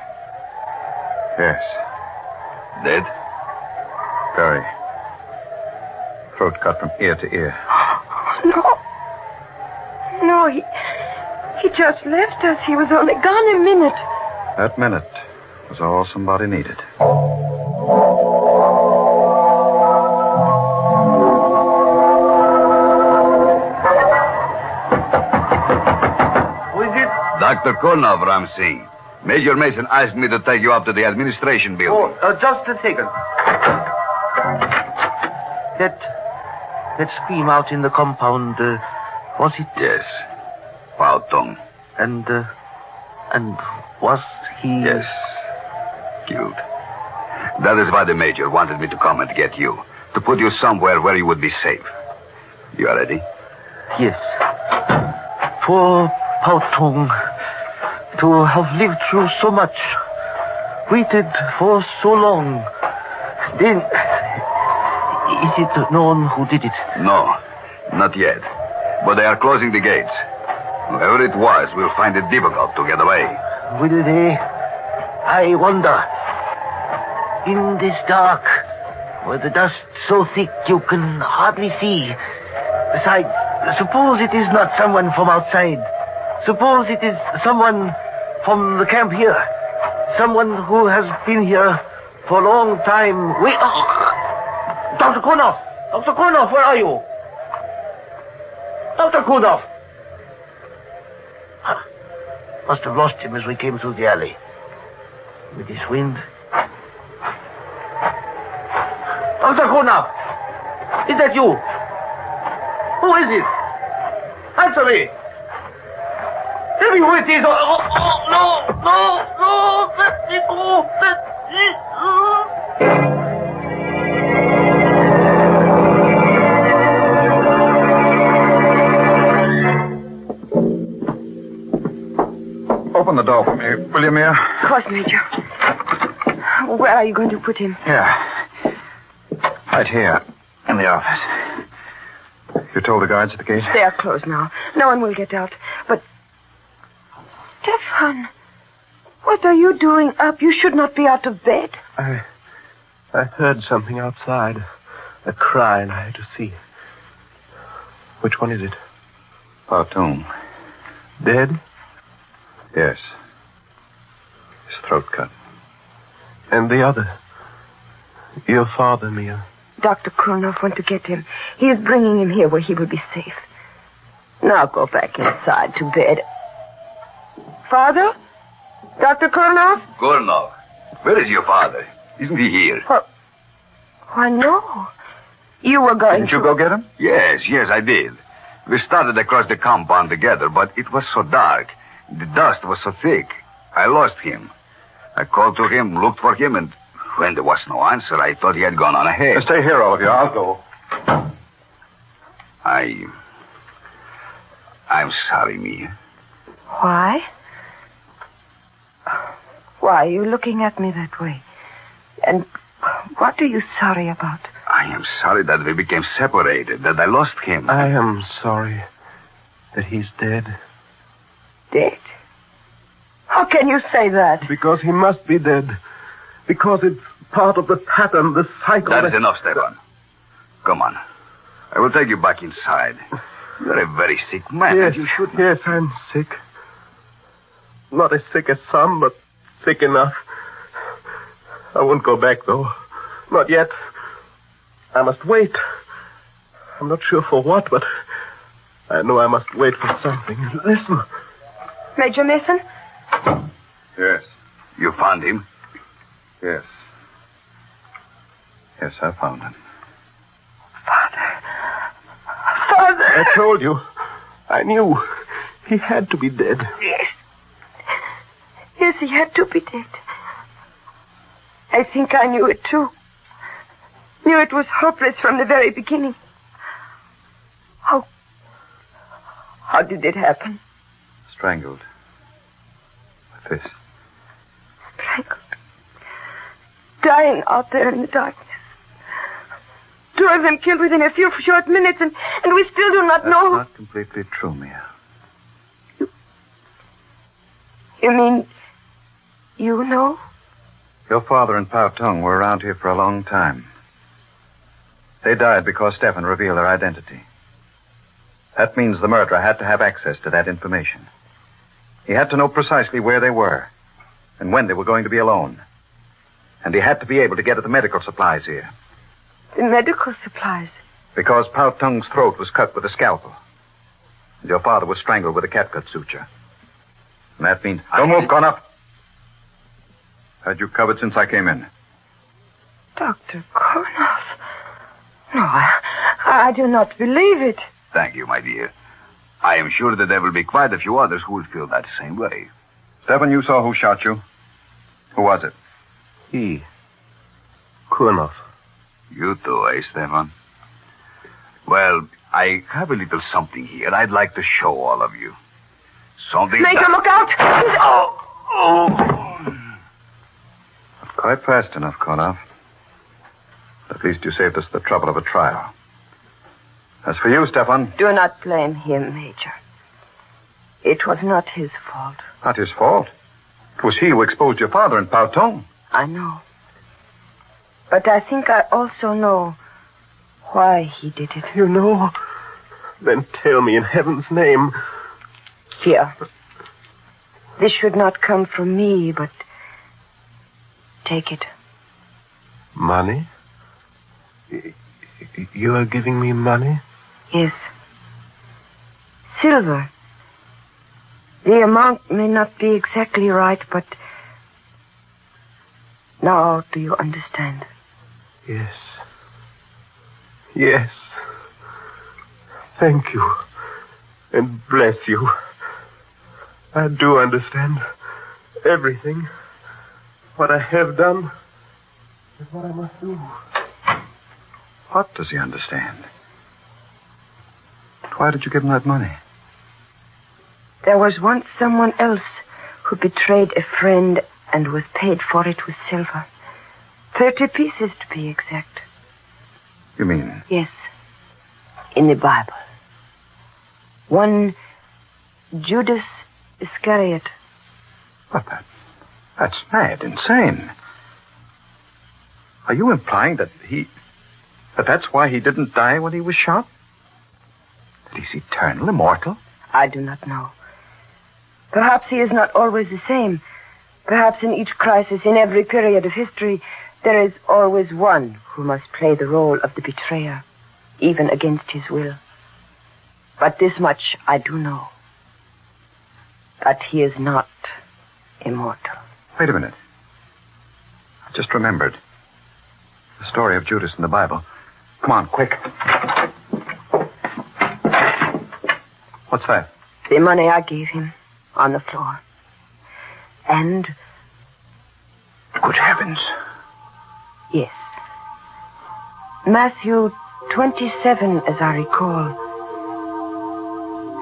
Yes. Dead? Very. Throat cut from ear to ear. No. No, he just left us. He was only gone a minute. That minute was all somebody needed. Dr. Konov, Ramsey. Major Mason asked me to take you up to the administration building. Just a second. That scream out in the compound, was it? Yes. Pao Tong. And was he... Yes. Killed. That is why the major wanted me to come and get you. To put you somewhere where you would be safe. You are ready? Yes. For Pao Tong to have lived through so much, waited for so long, then... Is it known who did it? No, not yet. But they are closing the gates. Whoever it was will find it difficult to get away. Will they? I wonder. In this dark, where the dust so thick you can hardly see. Besides, suppose it is not someone from outside. Suppose it is someone from the camp here. Someone who has been here for a long time. Wait. Dr. Konov! Dr. Konov, where are you? Dr. Konov! Must have lost him as we came through the alley. With this wind. Dr. Konov! Is that you? Who is it? Answer me! Tell me who it is! No! Let me go! Let me go! Open the door for me, will you, Mia? Of course, Major. Where are you going to put him? Yeah. Right here, in the office. You told the guards at the gate? They are closed now. No one will get out. But... Stefan, what are you doing up? You should not be out of bed. I heard something outside. A cry, and I had to see. Which one is it? Pao Tong. Dead? Yes. His throat cut. And the other? Your father, Mia. Dr. Kurnov went to get him. He is bringing him here where he will be safe. Now go back inside to bed. Father? Dr. Kurnov? Kurnov. Where is your father? Isn't he here? Why, no. You were going Didn't you go get him? Yes, I did. We started across the compound together, but it was so dark. The dust was so thick. I lost him. I called to him, looked for him, and when there was no answer, I thought he had gone on ahead. Stay here, all of you. I'll go. I'm sorry, Mia. Why? Why are you looking at me that way? And what are you sorry about? I am sorry that we became separated, that I lost him. I am sorry that he's dead. Dead? How can you say that? Because he must be dead. Because it's part of the pattern, the cycle. That is enough, Stefan. Come on. I will take you back inside. You're a very sick man. Yes, and you should... Yes, I'm sick. Not as sick as some, but sick enough. I won't go back, though. Not yet. I must wait. I'm not sure for what, but I know I must wait for something. Listen. Major Mason? Yes. You found him? Yes. Yes, I found him. Father! I told you. I knew. He had to be dead. Yes. Yes, he had to be dead. I think I knew it, too. Knew it was hopeless from the very beginning. How did it happen? Strangled. With this. Strangled. Dying out there in the darkness. 2 of them killed within a few short minutes, and we still do not know. That's not completely true, Mia. You mean you know? Your father and Pao Tong were around here for a long time. They died because Stefan revealed their identity. That means the murderer had to have access to that information. He had to know precisely where they were and when they were going to be alone. And he had to be able to get at the medical supplies here. The medical supplies? Because Pao Tong's throat was cut with a scalpel. And your father was strangled with a catgut suture. And that means... Don't move, gone up. Had you covered since I came in? Dr. Kornoff. No, I do not believe it. Thank you, my dear. I am sure that there will be quite a few others who will feel that same way. Stefan, you saw who shot you. Who was it? He. Kornoff. You too, eh, Stefan? Well, I have a little something here I'd like to show all of you. Something... Major, look out! Oh! Not quite fast enough, Kornoff. At least you saved us the trouble of a trial. As for you, Stefan... Do not blame him, Major. It was not his fault. Not his fault. It was he who exposed your father in Pautong. I know. But I think I also know why he did it. You know? Then tell me in heaven's name. Here. This should not come from me, but take it. Money? You are giving me money? Yes. Silver. The amount may not be exactly right, but now do you understand? Yes. Yes. Thank you. And bless you. I do understand everything. What I have done is what I must do. What does he understand? Why did you give him that money? There was once someone else who betrayed a friend and was paid for it with silver. 30 pieces to be exact. You mean? Yes. In the Bible. One Judas Iscariot. What, that's mad, insane. Are you implying that that's why he didn't die when he was shot? That he's eternal, immortal? I do not know. Perhaps he is not always the same. Perhaps in each crisis, in every period of history, there is always one who must play the role of the betrayer, even against his will. But this much I do know. That he is not immortal. Wait a minute. I just remembered. The story of Judas in the Bible. Come on, quick. What's that? The money I gave him on the floor. And... Good heavens. Yes. Matthew 27, as I recall.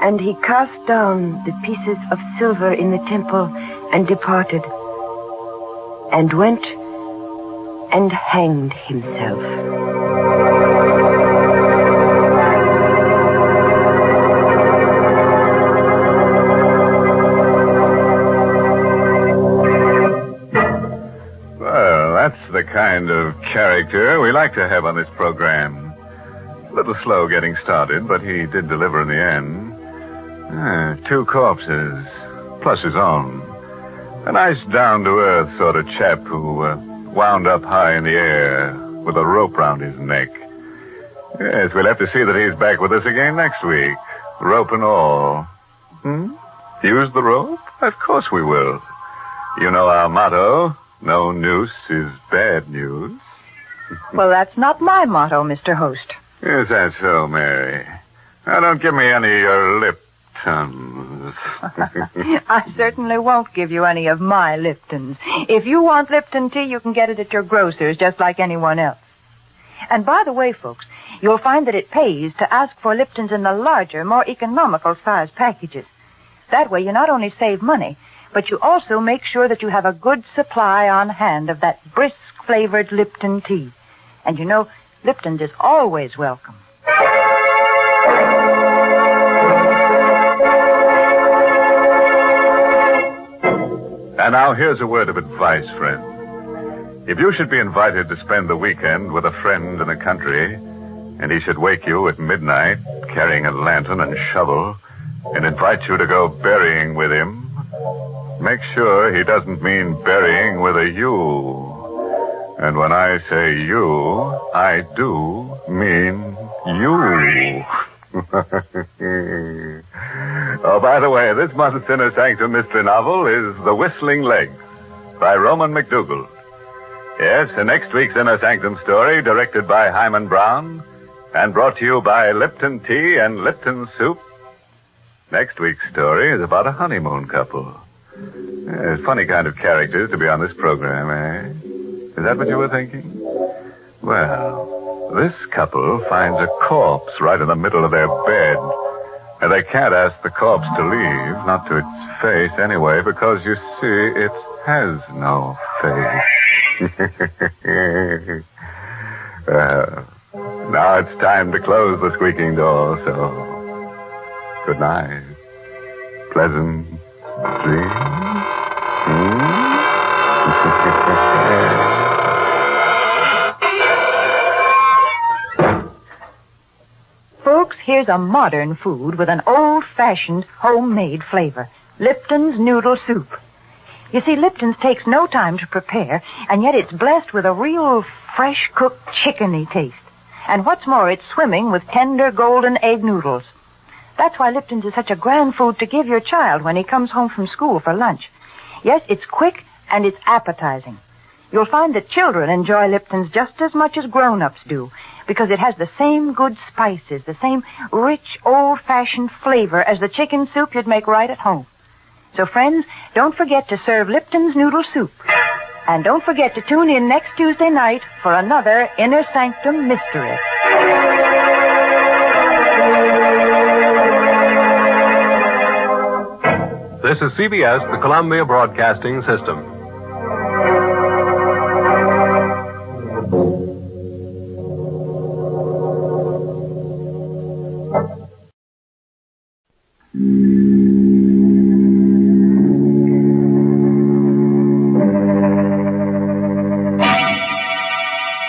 And he cast down the pieces of silver in the temple and departed, and went and hanged himself. Well, that's the kind of character we like to have on this program. A little slow getting started, but he did deliver in the end. 2 corpses, plus his own. A nice down-to-earth sort of chap who wound up high in the air with a rope round his neck. Yes, we'll have to see that he's back with us again next week. Rope and all. Use the rope? Of course we will. You know our motto, no noose is bad news. Well, that's not my motto, Mr. Host. Is that so, Mary? Now, don't give me any of your Liptons. I certainly won't give you any of my Liptons. If you want Lipton tea, you can get it at your grocer's just like anyone else. And by the way, folks, you'll find that it pays to ask for Liptons in the larger, more economical size packages. That way you not only save money, but you also make sure that you have a good supply on hand of that brisk-flavored Lipton tea. And you know, Lipton's is always welcome. And now here's a word of advice, friend. If you should be invited to spend the weekend with a friend in the country, and he should wake you at midnight carrying a lantern and shovel and invite you to go berrying with him, make sure he doesn't mean burying with a U. And when I say you, I do mean you. Oh, by the way, this month's Inner Sanctum mystery novel is The Whistling Legs by Roman McDougall. Yes, and next week's Inner Sanctum story, directed by Hyman Brown and brought to you by Lipton Tea and Lipton Soup. Next week's story is about a honeymoon couple. Yes, funny kind of characters to be on this program, eh? Is that what you were thinking? Well, this couple finds a corpse right in the middle of their bed. And they can't ask the corpse to leave, not to its face anyway, because, you see, it has no face. Now it's time to close the squeaking door, so good night. Pleasant dreams. Folks, here's a modern food with an old-fashioned homemade flavor. Lipton's Noodle Soup. You see, Lipton's takes no time to prepare, and yet it's blessed with a real fresh-cooked chickeny taste. And what's more, it's swimming with tender golden egg noodles. That's why Lipton's is such a grand food to give your child when he comes home from school for lunch. Yes, it's quick and it's appetizing. You'll find that children enjoy Lipton's just as much as grown-ups do, because it has the same good spices, the same rich, old-fashioned flavor as the chicken soup you'd make right at home. So, friends, don't forget to serve Lipton's Noodle Soup. And don't forget to tune in next Tuesday night for another Inner Sanctum Mystery. This is CBS, the Columbia Broadcasting System.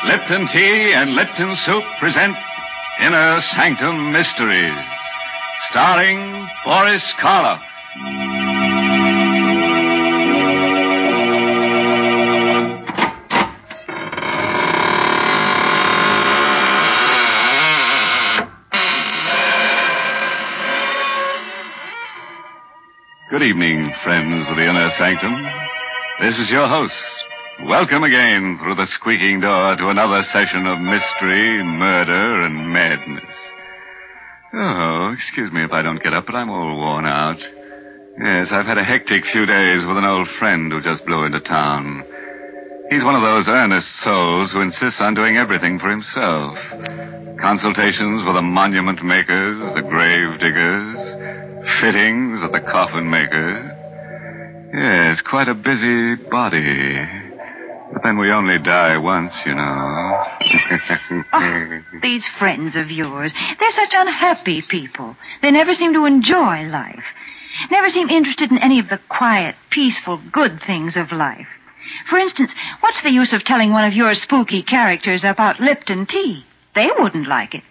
Lipton Tea and Lipton Soup present Inner Sanctum Mysteries, starring Boris Karloff. Good evening, friends of the Inner Sanctum. This is your host. Welcome again through the squeaking door to another session of mystery, murder, and madness. Oh, excuse me if I don't get up, but I'm all worn out. Yes, I've had a hectic few days with an old friend who just blew into town. He's one of those earnest souls who insists on doing everything for himself. Consultations with the monument makers, the grave diggers, fittings at the coffin maker. Yes, quite a busy body. But then we only die once, you know. Oh, these friends of yours, they're such unhappy people. They never seem to enjoy life. Never seem interested in any of the quiet, peaceful, good things of life. For instance, what's the use of telling one of your spooky characters about Lipton tea? They wouldn't like it.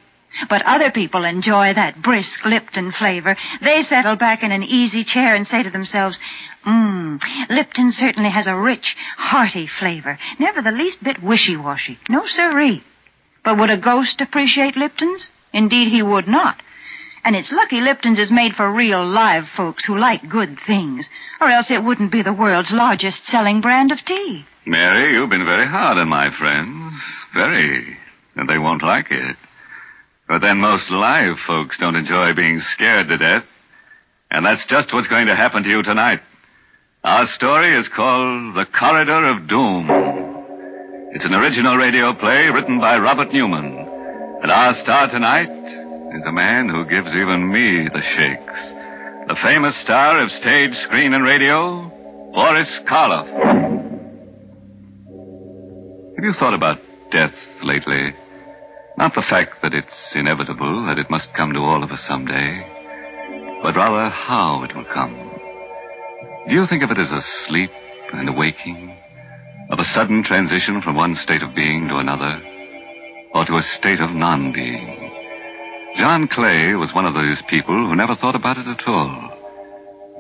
But other people enjoy that brisk Lipton flavor. They settle back in an easy chair and say to themselves, Lipton certainly has a rich, hearty flavor. Never the least bit wishy-washy. No siree. But would a ghost appreciate Lipton's? Indeed, he would not. And it's lucky Lipton's is made for real live folks who like good things, or else it wouldn't be the world's largest selling brand of tea. Mary, you've been very hard on my friends. Very. And they won't like it. But then most live folks don't enjoy being scared to death. And that's just what's going to happen to you tonight. Our story is called The Corridor of Doom. It's an original radio play written by Robert Newman. And our star tonight is a man who gives even me the shakes. The famous star of stage, screen, and radio, Boris Karloff. Have you thought about death lately? Not the fact that it's inevitable, that it must come to all of us someday, but rather how it will come. Do you think of it as a sleep and a waking, of a sudden transition from one state of being to another, or to a state of non-being? John Clay was one of those people who never thought about it at all,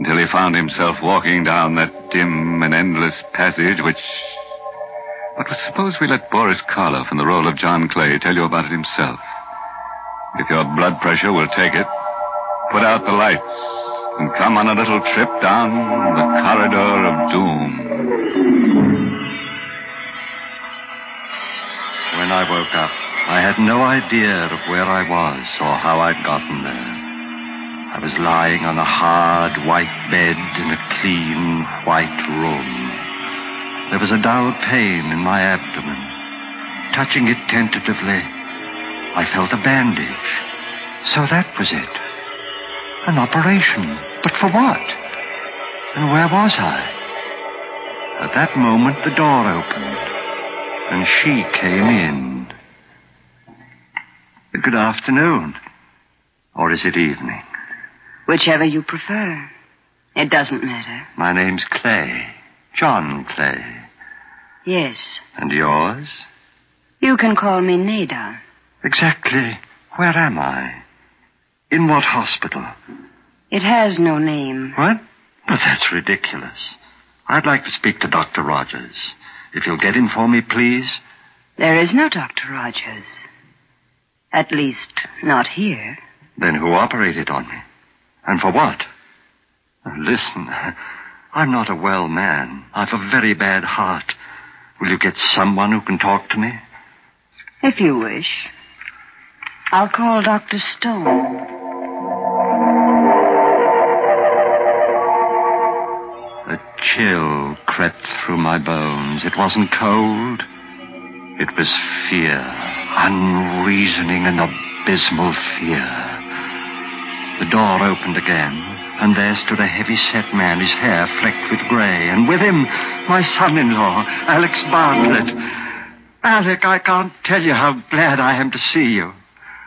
until he found himself walking down that dim and endless passage which... But suppose we let Boris Karloff in the role of John Clay tell you about it himself. If your blood pressure will take it, put out the lights and come on a little trip down the corridor of doom. When I woke up, I had no idea of where I was or how I'd gotten there. I was lying on a hard, white bed in a clean, white room. There was a dull pain in my abdomen. Touching it tentatively, I felt a bandage. So that was it. An operation. But for what? And where was I? At that moment, the door opened, and she came in. Good afternoon. Or is it evening? Whichever you prefer. It doesn't matter. My name's Clay. John Clay. Yes. And yours? You can call me Nada. Exactly. Where am I? In what hospital? It has no name. What? But that's ridiculous. I'd like to speak to Dr. Rogers. If you'll get him for me, please. There is no Dr. Rogers. At least, not here. Then who operated on me? And for what? Listen, I'm not a well man. I've a very bad heart. Will you get someone who can talk to me? If you wish. I'll call Dr. Stone. A chill crept through my bones. It wasn't cold. It was fear. Unreasoning and abysmal fear. The door opened again, and there stood a heavy-set man, his hair flecked with gray, and with him, my son-in-law, Alex Bartlett. Alec, I can't tell you how glad I am to see you.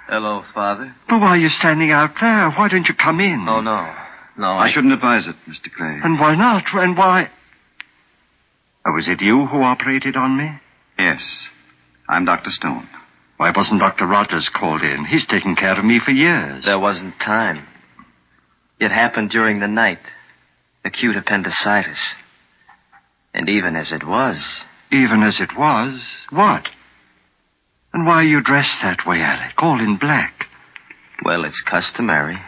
Hello, Father. But why are you standing out there? Why don't you come in? Oh, no. No, I shouldn't advise it, Mr. Clay. And why not? And why? Oh, was it you who operated on me? Yes. I'm Dr. Stone. Why wasn't Dr. Rogers called in? He's taken care of me for years. There wasn't time. It happened during the night. Acute appendicitis. And even as it was... Even as it was? What? And why are you dressed that way, Alec? All in black. Well, it's customary.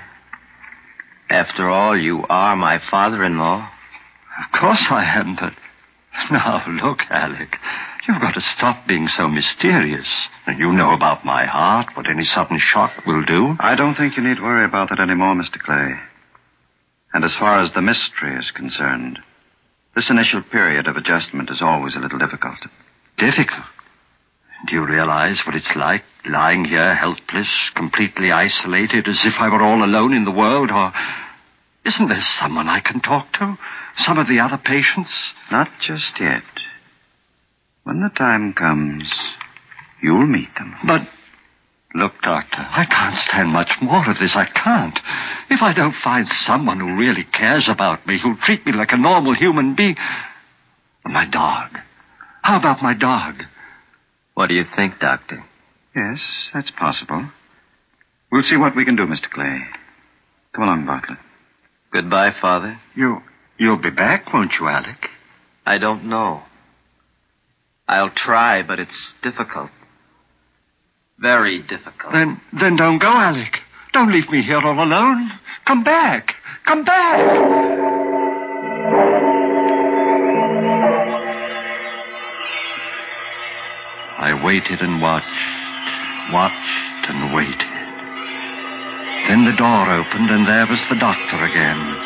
After all, you are my father-in-law. Of course I am, but... Now, look, Alec. You've got to stop being so mysterious. You know about my heart, what any sudden shock will do. I don't think you need to worry about that anymore, Mr. Clay. And as far as the mystery is concerned, this initial period of adjustment is always a little difficult. Difficult? Do you realize what it's like, lying here helpless, completely isolated, as if I were all alone in the world? Or isn't there someone I can talk to? Some of the other patients? Not just yet. When the time comes, you'll meet them. But, look, Doctor, I can't stand much more of this. I can't. If I don't find someone who really cares about me, who'll treat me like a normal human being... My dog. How about my dog? What do you think, Doctor? Yes, that's possible. We'll see what we can do, Mr. Clay. Come along, Bartlett. Goodbye, Father. You'll be back, won't you, Alec? I don't know. I'll try, but it's difficult. Very difficult. Then don't go, Alec. Don't leave me here all alone. Come back. Come back. I waited and watched and waited. Then the door opened, and there was the doctor again.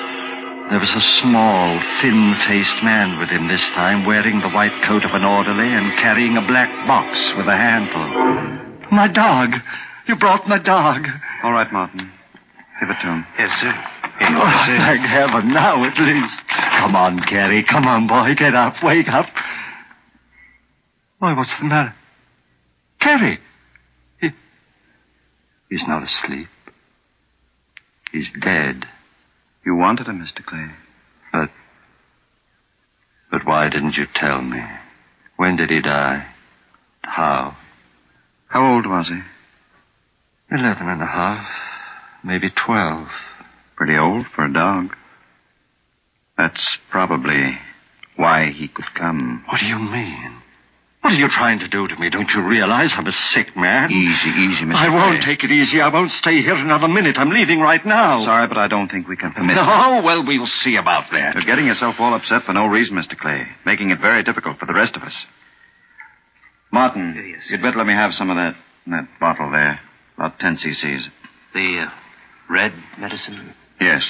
There was a small, thin-faced man with him this time, wearing the white coat of an orderly and carrying a black box with a handle. My dog! You brought my dog. All right, Martin. Give it to him. Yes, sir. Thank heaven, now at least. Come on, Carrie. Come on, boy. Get up. Wake up. Why, what's the matter? Carrie! He's not asleep. He's dead. You wanted him, Mr. Clay. But why didn't you tell me? When did he die? How? How old was he? 11 and a half. Maybe 12. Pretty old for a dog. That's probably why he could come. What do you mean? What are you trying to do to me? Don't you realize I'm a sick man? Easy, Mr. I won't Clay. take it easy. I won't stay here another minute. I'm leaving right now. Sorry, but I don't think we can permit it. Oh, well, we'll see about that. You're getting yourself all upset for no reason, Mr. Clay, making it very difficult for the rest of us. Martin, you'd better let me have some of that bottle there. About 10 cc's. The red medicine? Yes.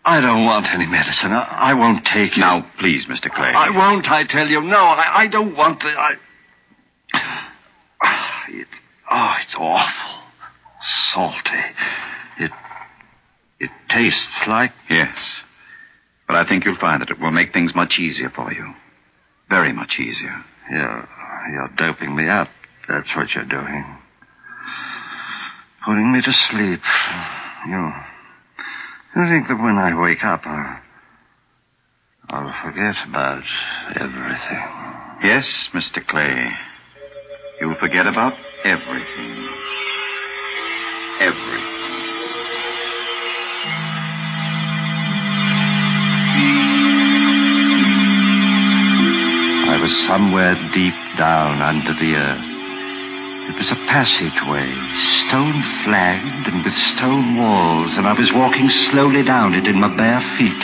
I don't want any medicine. I won't take it. Now, please, Mr. Clay. I won't, I tell you. No, I don't want the... It's awful. Salty. It tastes like... Yes. But I think you'll find that it will make things much easier for you. Very much easier. You're doping me up. That's what you're doing. Putting me to sleep. You think that when I wake up, I'll forget about everything? Yes, Mr. Clay. You'll forget about everything. Everything. I was somewhere deep down under the earth. It was a passageway, stone-flagged and with stone walls, and I was walking slowly down it in my bare feet.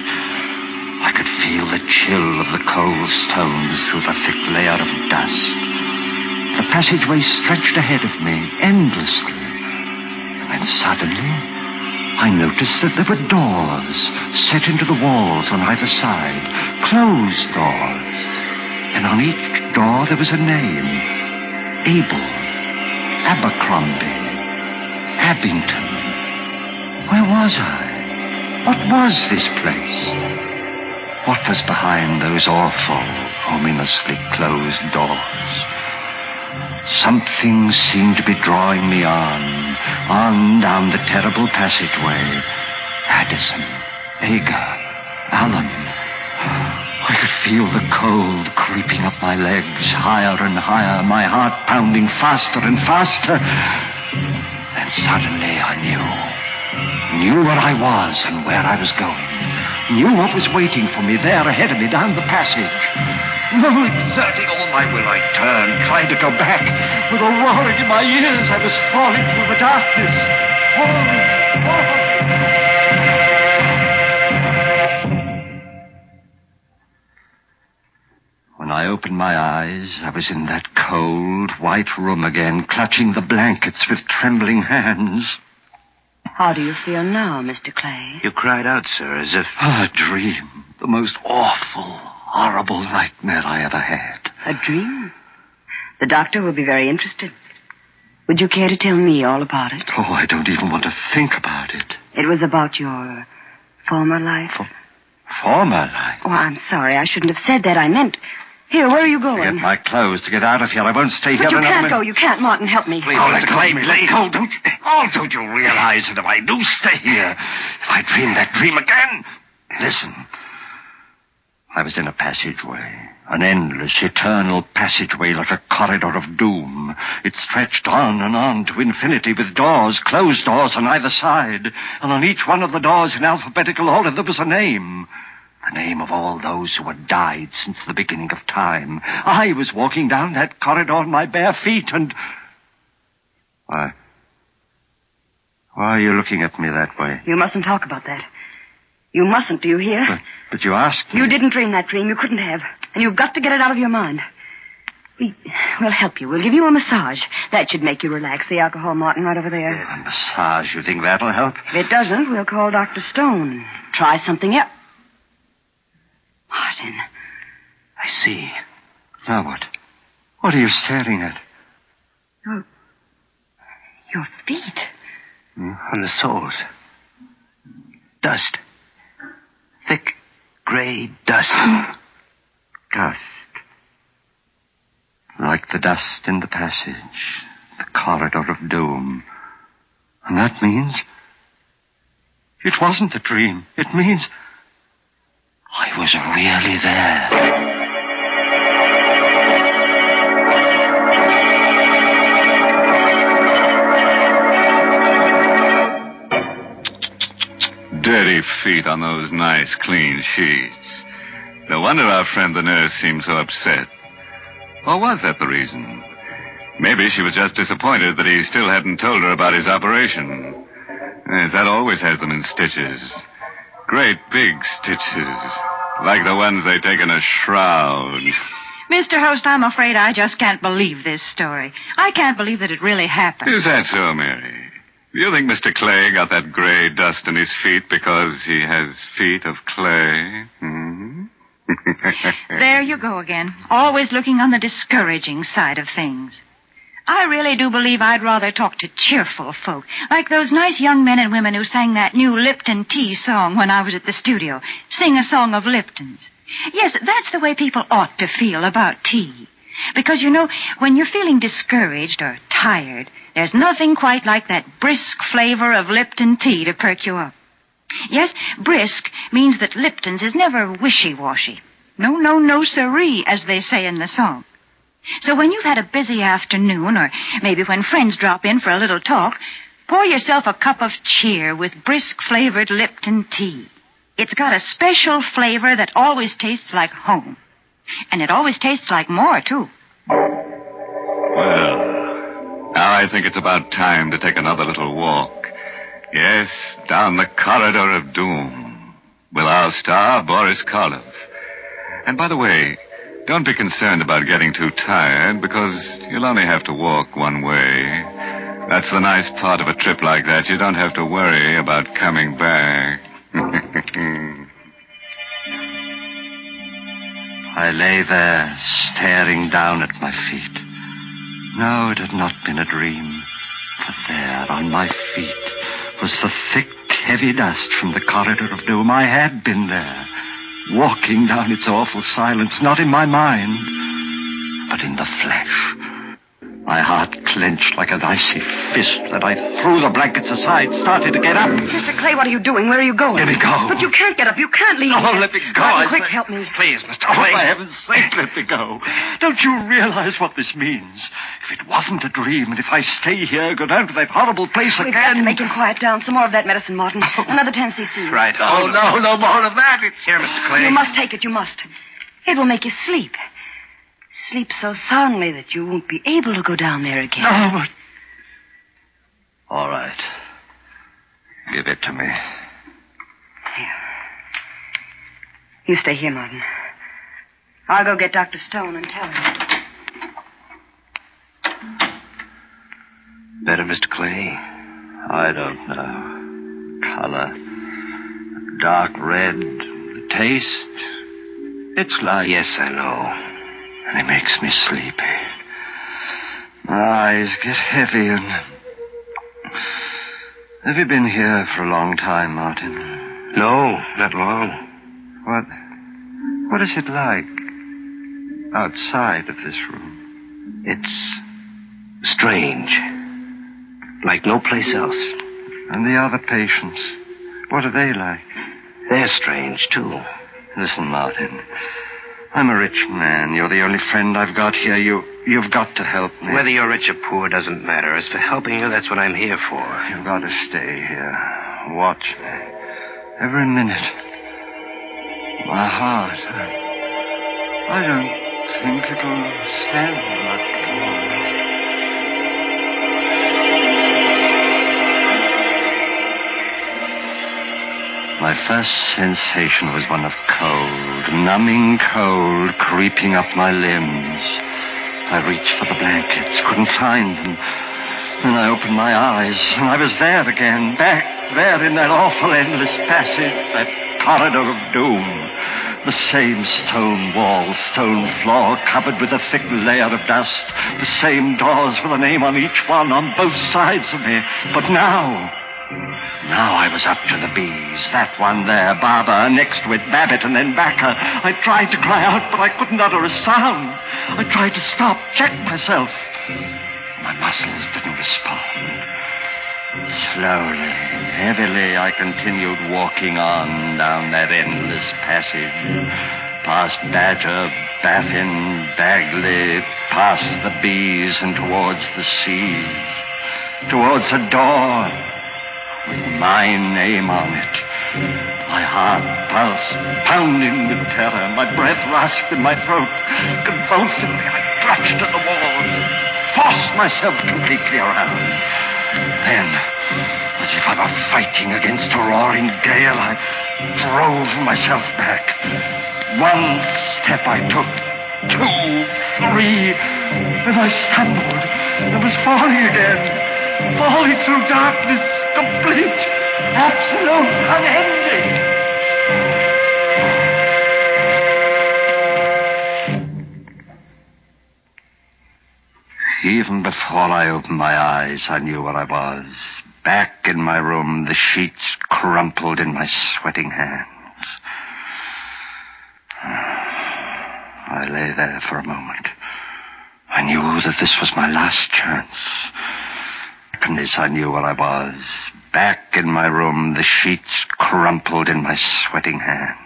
I could feel the chill of the cold stones through the thick layer of dust. The passageway stretched ahead of me, endlessly. And suddenly, I noticed that there were doors set into the walls on either side, closed doors. And on each door there was a name. Abel, Abercrombie, Abington. Where was I? What was this place? What was behind those awful, ominously closed doors? Something seemed to be drawing me on down the terrible passageway. Addison, Agar, Allen. I could feel the cold creeping up my legs, higher and higher, my heart pounding faster and faster. Then suddenly I knew where I was and where I was going. Knew what was waiting for me there ahead of me down the passage. No, exerting all my will, I turned, tried to go back. With a roaring in my ears, I was falling through the darkness. Falling. When I opened my eyes, I was in that cold, white room again, clutching the blankets with trembling hands. How do you feel now, Mr. Clay? You cried out, sir, as if... A dream. The most awful, horrible nightmare I ever had. A dream? The doctor will be very interested. Would you care to tell me all about it? Oh, I don't even want to think about it. It was about your former life? Former life? Oh, I'm sorry. I shouldn't have said that. I meant... Here, where are you going? To get my clothes, to get out of here. I won't stay here But you another can't minute. go. You can't. Martin, help me. Please, let go. Don't you realize that if I do stay here, if I dream that dream again... Listen. I was in a passageway. An endless, eternal passageway like a corridor of doom. It stretched on and on to infinity with doors, closed doors on either side. And on each one of the doors in alphabetical order there was a name. The name of all those who had died since the beginning of time. I was walking down that corridor on my bare feet and... Why are you looking at me that way? You mustn't talk about that. You mustn't, do you hear? But you asked me. You didn't dream that dream. You couldn't have. And you've got to get it out of your mind. We'll help you. We'll give you a massage. That should make you relax. The alcohol, Martin, right over there. A massage? You think that'll help? If it doesn't, we'll call Dr. Stone. Try something else. Martin. I see. Now what? What are you staring at? Your feet. On the soles. Dust. Thick, gray dust. Dust. Like the dust in the passage. The corridor of doom. And that means... It wasn't a dream. It means... I was really there. Dirty feet on those nice, clean sheets. No wonder our friend the nurse seemed so upset. Or was that the reason? Maybe she was just disappointed that he still hadn't told her about his operation. Yes, that always has them in stitches. Great big stitches. Like the ones they take in a shroud. Mr. Host, I'm afraid I just can't believe this story. I can't believe that it really happened. Is that so, Mary? Do you think Mr. Clay got that gray dust in his feet because he has feet of clay? Hmm? There you go again. Always looking on the discouraging side of things. I really do believe I'd rather talk to cheerful folk, like those nice young men and women who sang that new Lipton tea song when I was at the studio. Sing a song of Lipton's. Yes, that's the way people ought to feel about tea. Because, you know, when you're feeling discouraged or tired, there's nothing quite like that brisk flavor of Lipton tea to perk you up. Yes, brisk means that Lipton's is never wishy-washy. No, siree, as they say in the song. So when you've had a busy afternoon, or maybe when friends drop in for a little talk, pour yourself a cup of cheer with brisk-flavored Lipton tea. It's got a special flavor that always tastes like home. And it always tastes like more, too. Well, now I think it's about time to take another little walk. Yes, down the corridor of doom with our star, Boris Karloff. And by the way, don't be concerned about getting too tired, because you'll only have to walk one way. That's the nice part of a trip like that. You don't have to worry about coming back. I lay there, staring down at my feet. No, it had not been a dream. For there, on my feet, was the thick, heavy dust from the corridor of doom. I had been there, walking down its awful silence, not in my mind, but in the flesh. My heart clenched like an icy fist that I threw the blankets aside, started to get up. Mr. Clay, what are you doing? Where are you going? Let me go. But you can't get up. You can't leave. Oh, let me go. Martin, quick, help me. Please, Mr. Clay. For heaven's sake, let me go. Don't you realize what this means? If it wasn't a dream, and if I stay here, go down to that horrible place We've got again... to make him quiet down. Some more of that medicine, Martin. Another 10 cc. Right. Oh, no more of that. It's here, Mr. Clay. You must take it. You must. It will make you sleep. Sleep so soundly that you won't be able to go down there again. No, but... All right. Give it to me. Here. You stay here, Martin. I'll go get Dr. Stone and tell him. Better, Mr. Clay? I don't know. Color. Dark red. Taste. It's like... Yes, I know. And it makes me sleepy. My eyes get heavy and... Have you been here for a long time, Martin? No, not long. What is it like outside of this room? It's strange. Like no place else. And the other patients, what are they like? They're strange, too. Listen, Martin. I'm a rich man. You're the only friend I've got here. You've got to help me. Whether you're rich or poor doesn't matter. As for helping you, that's what I'm here for. You've got to stay here. Watch me. Every minute. My heart. I don't think it'll stand much longer. My first sensation was one of cold, numbing cold, creeping up my limbs. I reached for the blankets, couldn't find them. Then I opened my eyes, and I was there again, back there in that awful endless passage, that corridor of doom. The same stone wall, stone floor, covered with a thick layer of dust. The same doors with a name on each one, on both sides of me. But now I was up to the bees. That one there, Barbara, next to it, Babbitt, and then Backer. I tried to cry out, but I couldn't utter a sound. I tried to stop, check myself. My muscles didn't respond. Slowly, heavily, I continued walking on down that endless passage. Past Badger, Baffin, Bagley, past the bees and towards the seas. Towards a door with my name on it. My heart pulsed, pounding with terror. My breath rasped in my throat. Convulsively, I clutched at the walls, forced myself completely around. Then, as if I were fighting against a roaring gale, I drove myself back. One step I took, 2, 3, and I stumbled and was falling again. Falling through darkness, complete, absolute, unending. Even before I opened my eyes, I knew where I was. Back in my room, the sheets crumpled in my sweating hands. I lay there for a moment. I knew that this was my last chance. I knew where I was. Back in my room, the sheets crumpled in my sweating hands.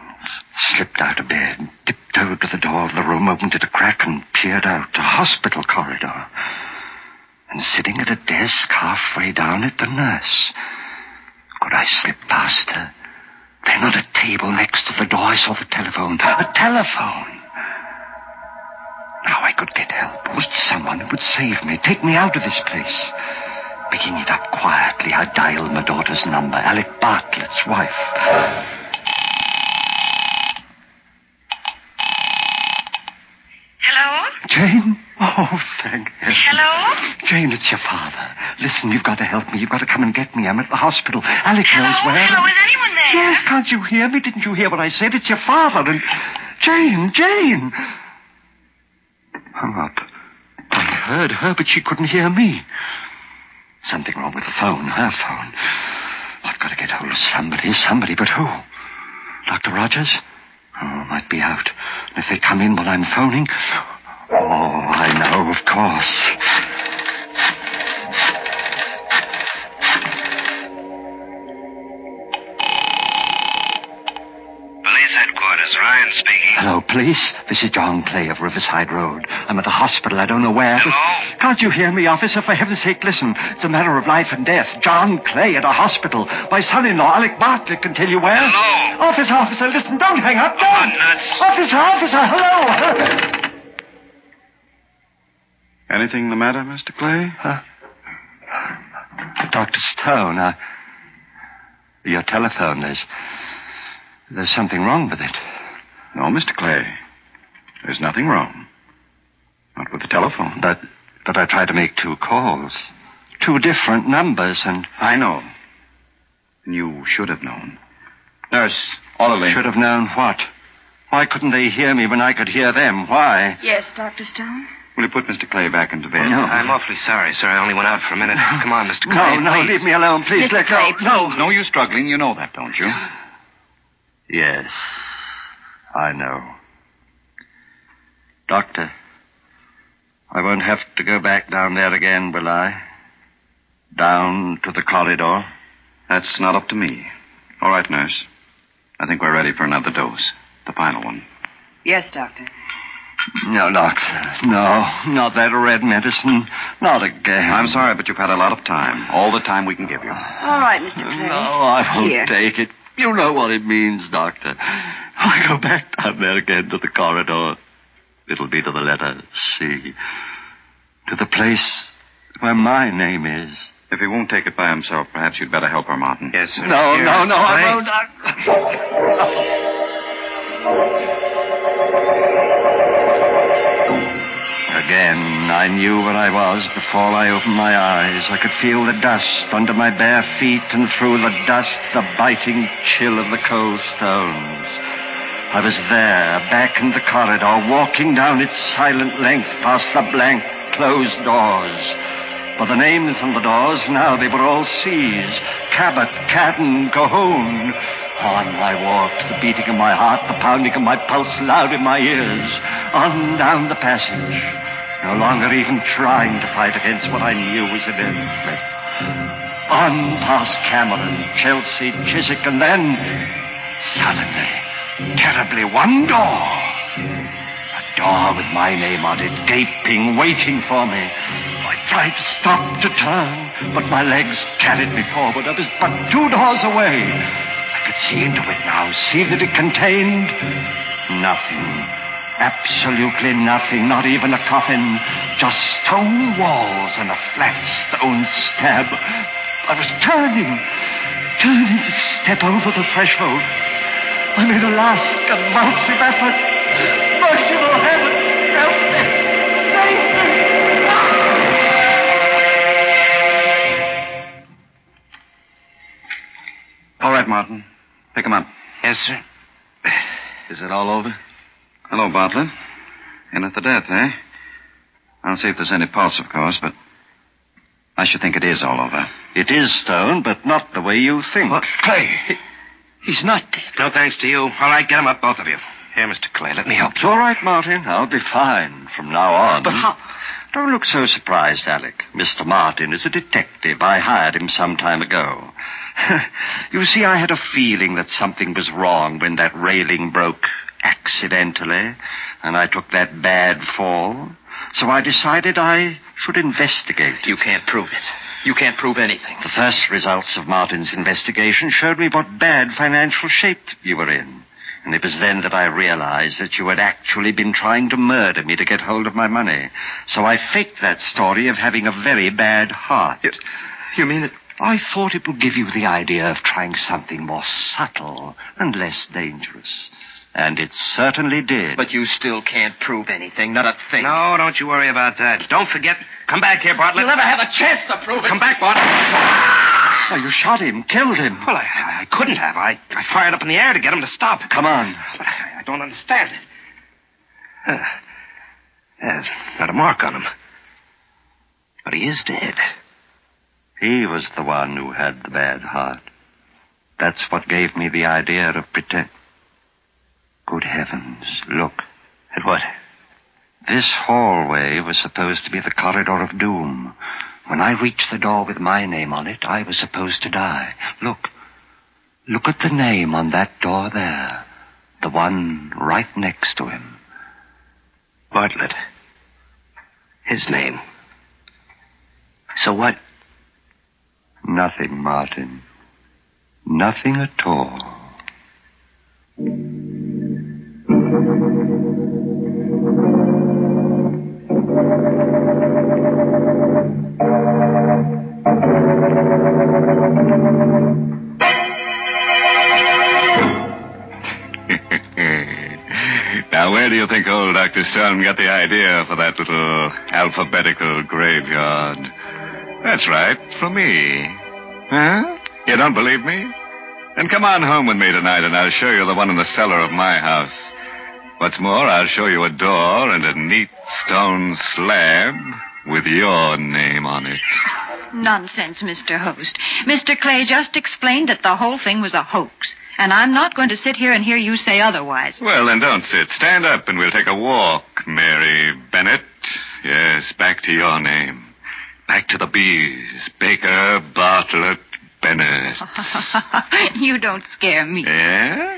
Slipped out of bed, tiptoed to the door of the room, opened it a crack, and peered out. A hospital corridor. And sitting at a desk halfway down it, the nurse. Could I slip past her? Then on a table next to the door, I saw the telephone. A telephone! Now I could get help. Meet someone who would save me, take me out of this place. Picking it up quietly, I dialed my daughter's number, Alec Bartlett's wife. Hello? Jane? Oh, thank heaven. Hello? Jane, it's your father. Listen, you've got to help me. You've got to come and get me. I'm at the hospital. Alec knows where. Hello, is anyone there? Yes, can't you hear me? Didn't you hear what I said? It's your father and... Jane! Hung up. I heard her, but she couldn't hear me. Something wrong with the phone, her phone. I've got to get hold of somebody, but who? Dr. Rogers? Oh, might be out. And if they come in while I'm phoning... Oh, I know, of course. Police headquarters, Ryan speaking. Hello, police. This is John Clay of Riverside Road. I'm at the hospital. I don't know where. Hello? But... Can't you hear me, officer? For heaven's sake, listen. It's a matter of life and death. John Clay at a hospital. My son-in-law, Alec Bartlett, can tell you where. Hello? Officer, listen. Don't hang up. Don't. Nuts. Officer, hello. Anything the matter, Mr. Clay? Dr. Stone, your telephone, there's something wrong with it. No, Mr. Clay. There's nothing wrong. Not with the telephone. But I tried to make 2 calls. 2 different numbers, and... I know. And you should have known. Nurse, orderly. Should have known what? Why couldn't they hear me when I could hear them? Why? Yes, Dr. Stone? Will you put Mr. Clay back into bed? No. I'm awfully sorry, sir. I only went out for a minute. Come on, Mr. Clay. No, please. leave me alone, please. Mr. Let go. Clay, No. No use struggling. You know that, don't you? Yes, I know. Doctor, I won't have to go back down there again, will I? Down to the corridor? That's not up to me. All right, nurse. I think we're ready for another dose. The final one. Yes, Doctor. No, doctor. No, not that red medicine. Not again. I'm sorry, but you've had a lot of time. All the time we can give you. All right, Mr. Clay. No, I won't Here. take it. You know what it means, doctor. I go back down there again to the corridor. It'll be to the letter C. To the place where my name is. If he won't take it by himself, perhaps you'd better help her, Martin. Yes, sir. No, Here, I Clay. won't. Again, I knew where I was before I opened my eyes. I could feel the dust under my bare feet, and through the dust, the biting chill of the cold stones. I was there, back in the corridor, walking down its silent length past the blank, closed doors. For the names on the doors, now they were all C's. Cabot, Cadden, Cahoon. On I walked, the beating of my heart, the pounding of my pulse loud in my ears. On down the passage, no longer even trying to fight against what I knew was inevitable. On past Cameron, Chelsea, Chiswick, and then, suddenly, terribly, one door. A door with my name on it, gaping, waiting for me. I tried to stop, to turn, but my legs carried me forward. I was but 2 doors away. I could see into it now, see that it contained nothing. Absolutely nothing, not even a coffin. Just stone walls and a flat stone slab. I was turning to step over the threshold. I made a last convulsive effort. Merciful heavens, help me! Save me! All right, Martin. Pick him up. Yes, sir. Is it all over? Hello, Bartlett. In at the death, eh? I'll see if there's any pulse, of course, but I should think it is all over. It is stone, but not the way you think. What? Clay, he's not dead. No thanks to you. All right, get him up, both of you. Here, Mr. Clay, let me help It's you. all right, Martin. I'll be fine from now on. But how? Don't look so surprised, Alec. Mr. Martin is a detective. I hired him some time ago. You see, I had a feeling that something was wrong when that railing broke accidentally, and I took that bad fall. So I decided I should investigate. You can't prove it. You can't prove anything. The first results of Martin's investigation showed me what bad financial shape you were in. And it was then that I realized that you had actually been trying to murder me to get hold of my money. So I faked that story of having a very bad heart. You mean it? I thought it would give you the idea of trying something more subtle and less dangerous. And it certainly did. But you still can't prove anything, not a thing. No, don't you worry about that. Don't forget. Come back here, Bartlett. You'll never have a chance to prove it. Come back, Bartlett. Oh, you shot him, killed him. Well, I couldn't have. I fired up in the air to get him to stop. Come on. But I don't understand it. There's not a mark on him. But he is dead. He was the one who had the bad heart. That's what gave me the idea of pretend. Good heavens, look. At what? This hallway was supposed to be the corridor of doom. When I reached the door with my name on it, I was supposed to die. Look. Look at the name on that door there. The one right next to him. Bartlett. His name. So what? Nothing, Martin. Nothing at all. Now, where do you think old Dr. Stone got the idea for that little alphabetical graveyard? That's right, for me. Huh? You don't believe me? Then come on home with me tonight, and I'll show you the one in the cellar of my house. What's more, I'll show you a door and a neat stone slab with your name on it. Nonsense, Mr. Host. Mr. Clay just explained that the whole thing was a hoax. And I'm not going to sit here and hear you say otherwise. Well, then don't sit. Stand up and we'll take a walk, Mary Bennett. Yes, back to your name. Back to the B's. Baker, Bartlett, Bennett. You don't scare me. Yeah?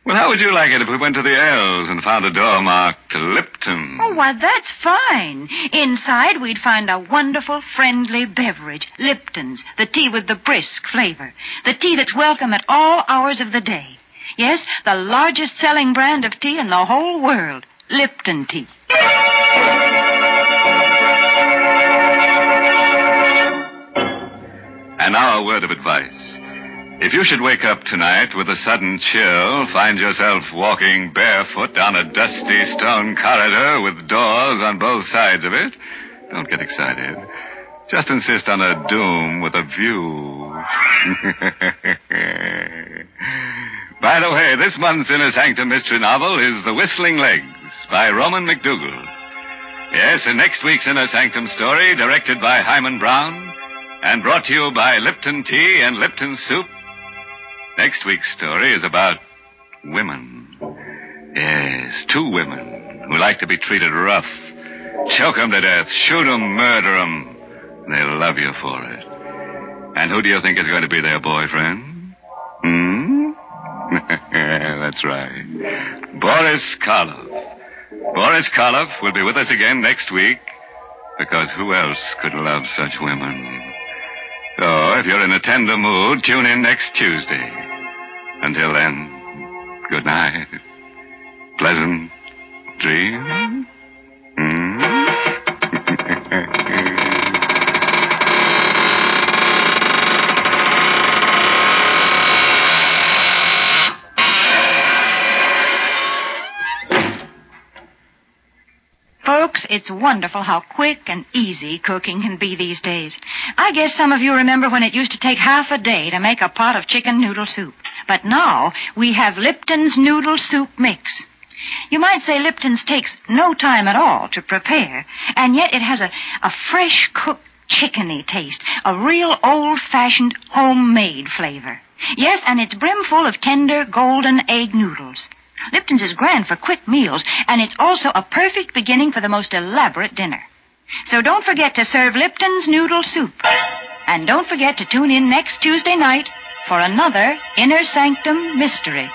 Well, how would you like it if we went to the L's and found a door marked Lipton? Oh, why, that's fine. Inside, we'd find a wonderful, friendly beverage. Lipton's, the tea with the brisk flavor. The tea that's welcome at all hours of the day. Yes, the largest selling brand of tea in the whole world. Lipton tea. And now a word of advice. If you should wake up tonight with a sudden chill, find yourself walking barefoot down a dusty stone corridor with doors on both sides of it, don't get excited. Just insist on a doom with a view. By the way, this month's Inner Sanctum Mystery novel is The Whistling Legs by Roman McDougal. Yes, and next week's Inner Sanctum story, directed by Hyman Brown, and brought to you by Lipton Tea and Lipton Soup. Next week's story is about women. Yes, 2 women who like to be treated rough. Choke 'em to death, shoot 'em, murder 'em. They'll love you for it. And who do you think is going to be their boyfriend? That's right. Boris Karloff. Boris Karloff will be with us again next week, because who else could love such women? So, if you're in a tender mood, tune in next Tuesday. Until then, good night. Pleasant dream? Folks, it's wonderful how quick and easy cooking can be these days. I guess some of you remember when it used to take half a day to make a pot of chicken noodle soup. But now we have Lipton's Noodle Soup Mix. You might say Lipton's takes no time at all to prepare, and yet it has a fresh cooked chickeny taste, a real old-fashioned homemade flavor. Yes, and it's brimful of tender golden egg noodles. Lipton's is grand for quick meals, and it's also a perfect beginning for the most elaborate dinner. So don't forget to serve Lipton's Noodle Soup. And don't forget to tune in next Tuesday night for another Inner Sanctum Mystery.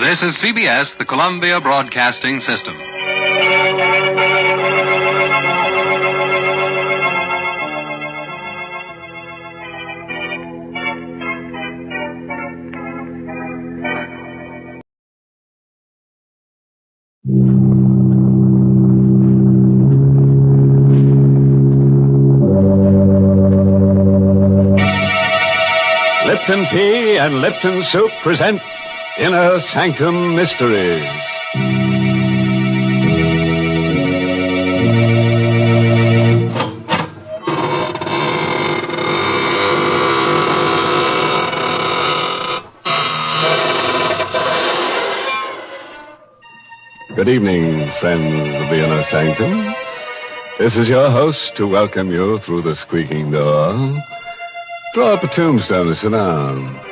This is CBS, the Columbia Broadcasting System. Lipton Tea and Lipton Soup present Inner Sanctum Mysteries. Good evening, friends of the Inner Sanctum. This is your host to welcome you through the squeaking door. Draw up a tombstone and sit down.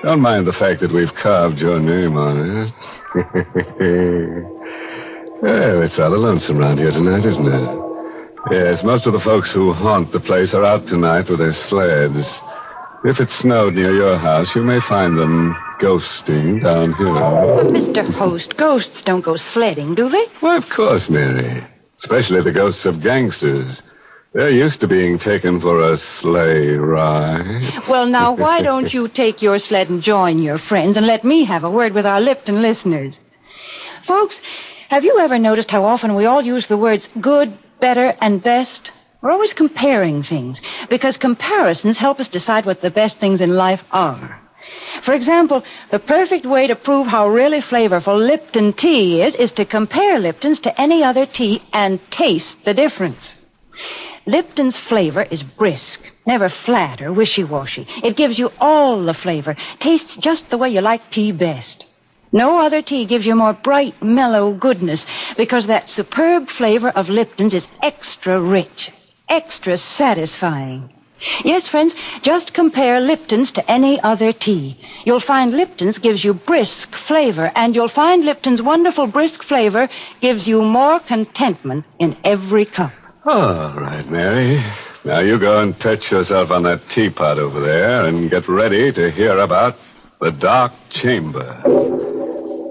Don't mind the fact that we've carved your name on it. Well, it's rather lonesome around here tonight, isn't it? Yes, most of the folks who haunt the place are out tonight with their sleds. If it snowed near your house, you may find them ghosting down here. But, Mr. Host, ghosts don't go sledding, do they? Why, of course, Mary. Especially the ghosts of gangsters. They're used to being taken for a sleigh ride. Well, now, why don't you take your sled and join your friends and let me have a word with our Lipton listeners? Folks, have you ever noticed how often we all use the words good, better, and best? We're always comparing things, because comparisons help us decide what the best things in life are. For example, the perfect way to prove how really flavorful Lipton tea is to compare Lipton's to any other tea and taste the difference. Lipton's flavor is brisk, never flat or wishy-washy. It gives you all the flavor, tastes just the way you like tea best. No other tea gives you more bright, mellow goodness, because that superb flavor of Lipton's is extra rich, extra satisfying. Yes, friends, just compare Lipton's to any other tea. You'll find Lipton's gives you brisk flavor, and you'll find Lipton's wonderful brisk flavor gives you more contentment in every cup. All right, Mary. Now you go and perch yourself on that teapot over there and get ready to hear about The Dark Chamber.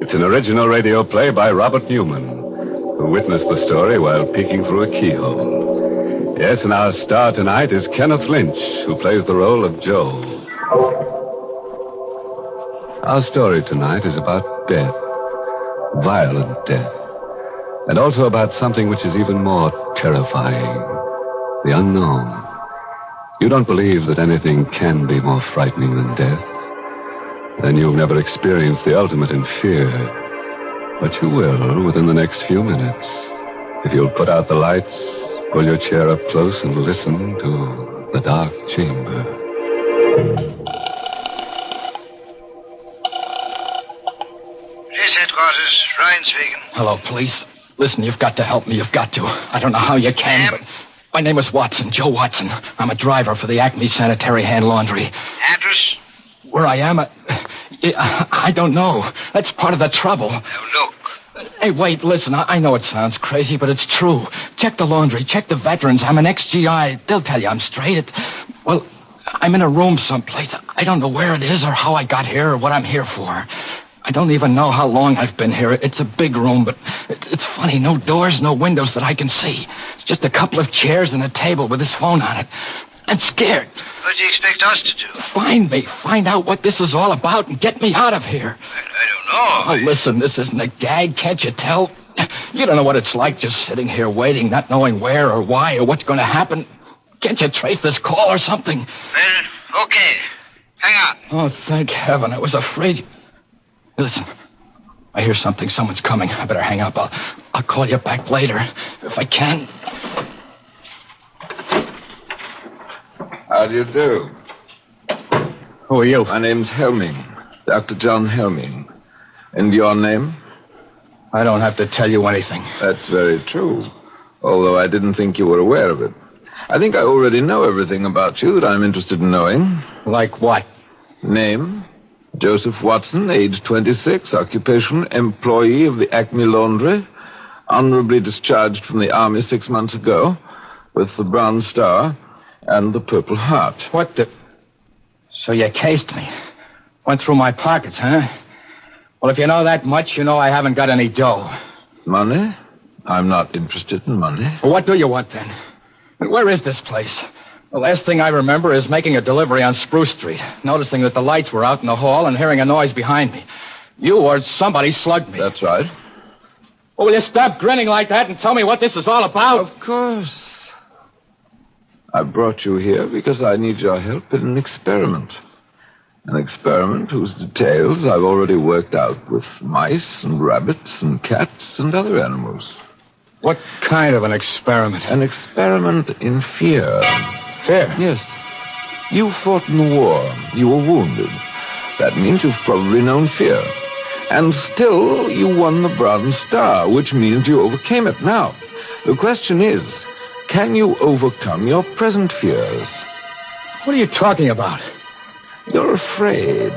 It's an original radio play by Robert Newman, who witnessed the story while peeking through a keyhole. Yes, and our star tonight is Kenneth Lynch, who plays the role of Joe. Our story tonight is about death, violent death. And also about something which is even more terrifying, the unknown. You don't believe that anything can be more frightening than death? Then you've never experienced the ultimate in fear. But you will within the next few minutes. If you'll put out the lights, pull your chair up close and listen to The Dark Chamber. Police headquarters, Ryan speaking. Hello, police. Listen, you've got to help me. You've got to. I don't know how you can, but my name is Watson, Joe Watson. I'm a driver for the Acme Sanitary Hand Laundry. Address? Where I am, I don't know. That's part of the trouble. Now, look. Hey, wait, listen. I know it sounds crazy, but it's true. Check the laundry. Check the veterans. I'm an ex-GI. They'll tell you I'm straight. I'm in a room someplace. I don't know where it is or how I got here or what I'm here for. I don't even know how long I've been here. It's a big room, but it's funny. No doors, no windows that I can see. It's just a couple of chairs and a table with this phone on it. I'm scared. What do you expect us to do? Find me. Find out what this is all about and get me out of here. I don't know. Oh, listen, this isn't a gag. Can't you tell? You don't know what it's like just sitting here waiting, not knowing where or why or what's going to happen. Can't you trace this call or something? Well, okay. Hang on. Oh, thank heaven. I was afraid. Listen, I hear something. Someone's coming. I better hang up. I'll call you back later if I can. How do you do? Who are you? My name's Helming. Dr. John Helming. And your name? I don't have to tell you anything. That's very true. Although I didn't think you were aware of it. I think I already know everything about you that I'm interested in knowing. Like what? Name? Joseph Watson, age 26, occupation, employee of the Acme Laundry, honorably discharged from the Army 6 months ago, with the Bronze Star and the Purple Heart. What the... So you cased me. Went through my pockets, huh? Well, if you know that much, you know I haven't got any dough. Money? I'm not interested in money. Well, what do you want, then? And where is this place? The last thing I remember is making a delivery on Spruce Street, noticing that the lights were out in the hall and hearing a noise behind me. You or somebody slugged me. That's right. Well, will you stop grinning like that and tell me what this is all about? Of course. I brought you here because I need your help in an experiment. An experiment whose details I've already worked out with mice and rabbits and cats and other animals. What kind of an experiment? An experiment in fear. Fear? Yes. You fought in the war. You were wounded. That means you've probably known fear. And still, you won the Bronze Star, which means you overcame it. Now, the question is, can you overcome your present fears? What are you talking about? You're afraid.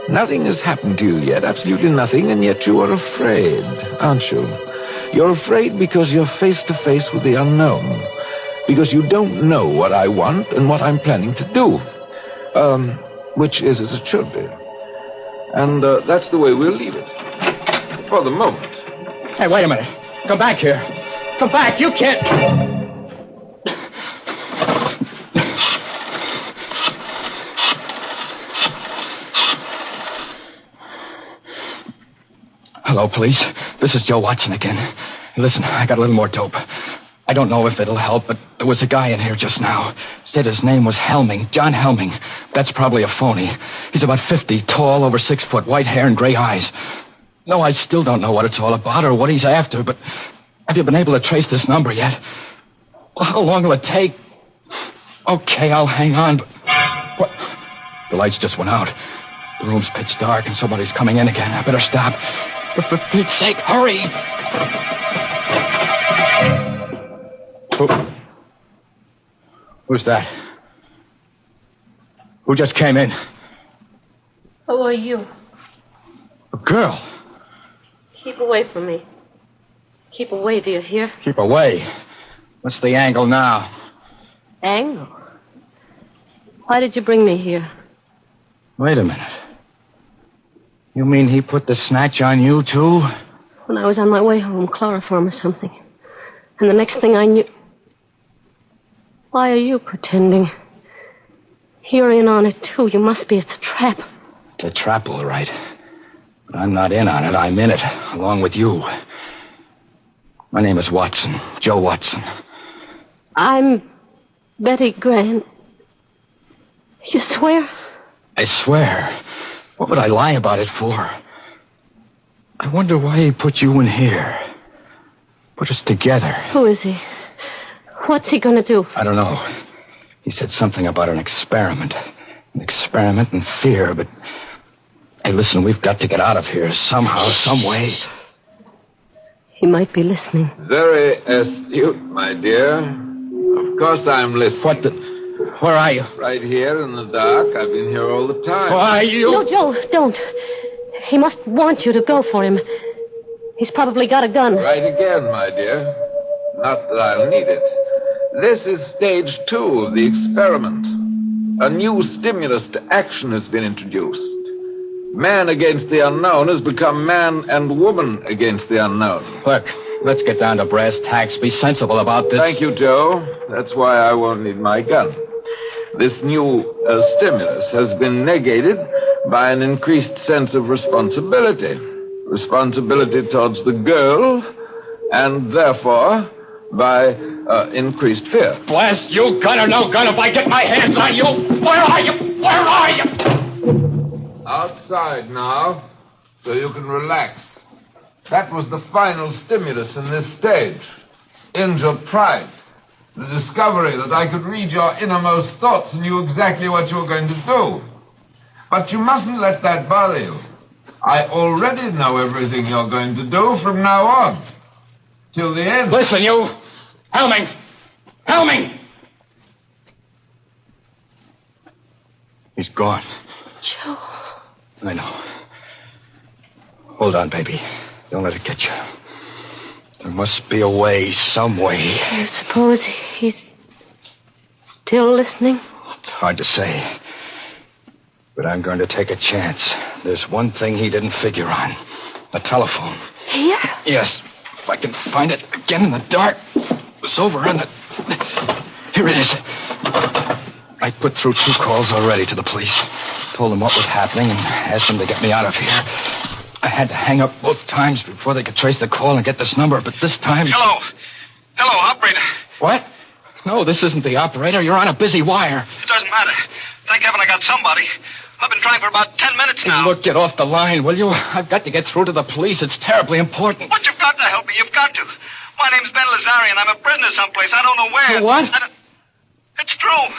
Nothing has happened to you yet, absolutely nothing, and yet you are afraid, aren't you? You're afraid because you're face to face with the unknown. Because you don't know what I want and what I'm planning to do. Which is as it should be. And that's the way we'll leave it. For the moment. Hey, wait a minute. Come back here. Come back. You can't... Hello, police. This is Joe Watson again. Listen, I got a little more dope. I don't know if it'll help, but there was a guy in here just now. Said his name was Helming, John Helming. That's probably a phony. He's about 50, tall, over 6 foot, white hair and gray eyes. No, I still don't know what it's all about or what he's after, but have you been able to trace this number yet? Well, how long will it take? Okay, I'll hang on, but... What? The lights just went out. The room's pitch dark and somebody's coming in again. I better stop. But for Pete's sake, hurry! Who's that? Who just came in? Who are you? A girl. Keep away from me. Keep away, do you hear? Keep away. What's the angle now? Angle? Why did you bring me here? Wait a minute. You mean he put the snatch on you, too? When I was on my way home, chloroform or something. And the next thing I knew... Why are you pretending? You're in on it, too. You must be. It's a trap. It's a trap, all right. But I'm not in on it. I'm in it, along with you. My name is Watson. Joe Watson. I'm Betty Grant. You swear? I swear. What would I lie about it for? I wonder why he put you in here. Put us together. Who is he? What's he gonna do? I don't know. He said something about an experiment. An experiment in fear, but... Hey, listen, we've got to get out of here somehow, some way. He might be listening. Very astute, my dear. Of course I'm listening. What the... Where are you? Right here in the dark. I've been here all the time. Why are you... No, Joe, don't. He must want you to go for him. He's probably got a gun. Right again, my dear. Not that I'll need it. This is stage 2 of the experiment. A new stimulus to action has been introduced. Man against the unknown has become man and woman against the unknown. Look, let's get down to brass tacks. Be sensible about this. Thank you, Joe. That's why I won't need my gun. This new stimulus has been negated by an increased sense of responsibility. Responsibility towards the girl, and therefore by increased fear. Blast you, gun or no gun, if I get my hands on you, where are you? Where are you? Outside now, so you can relax. That was the final stimulus in this stage. Injured pride. The discovery that I could read your innermost thoughts and knew exactly what you were going to do. But you mustn't let that bother you. I already know everything you're going to do from now on. Till the end. Listen, you! Helming! Helming! He's gone. Joe. I know. Hold on, baby. Don't let it get you. There must be a way, some way. I suppose he's still listening? It's hard to say. But I'm going to take a chance. There's one thing he didn't figure on. A telephone. Here? Yes. If I can find it again in the dark. It was over on the... Here it is. I put through 2 calls already to the police. Told them what was happening and asked them to get me out of here. I had to hang up both times before they could trace the call and get this number, but this time... Hello. Hello, operator. What? No, this isn't the operator. You're on a busy wire. It doesn't matter. Thank heaven I got somebody. I've been trying for about 10 minutes now. Look, get off the line, will you? I've got to get through to the police. It's terribly important. But you've got to help me. You've got to. My name's Ben Lazarian. I'm a prisoner someplace. I don't know where. What? It's true.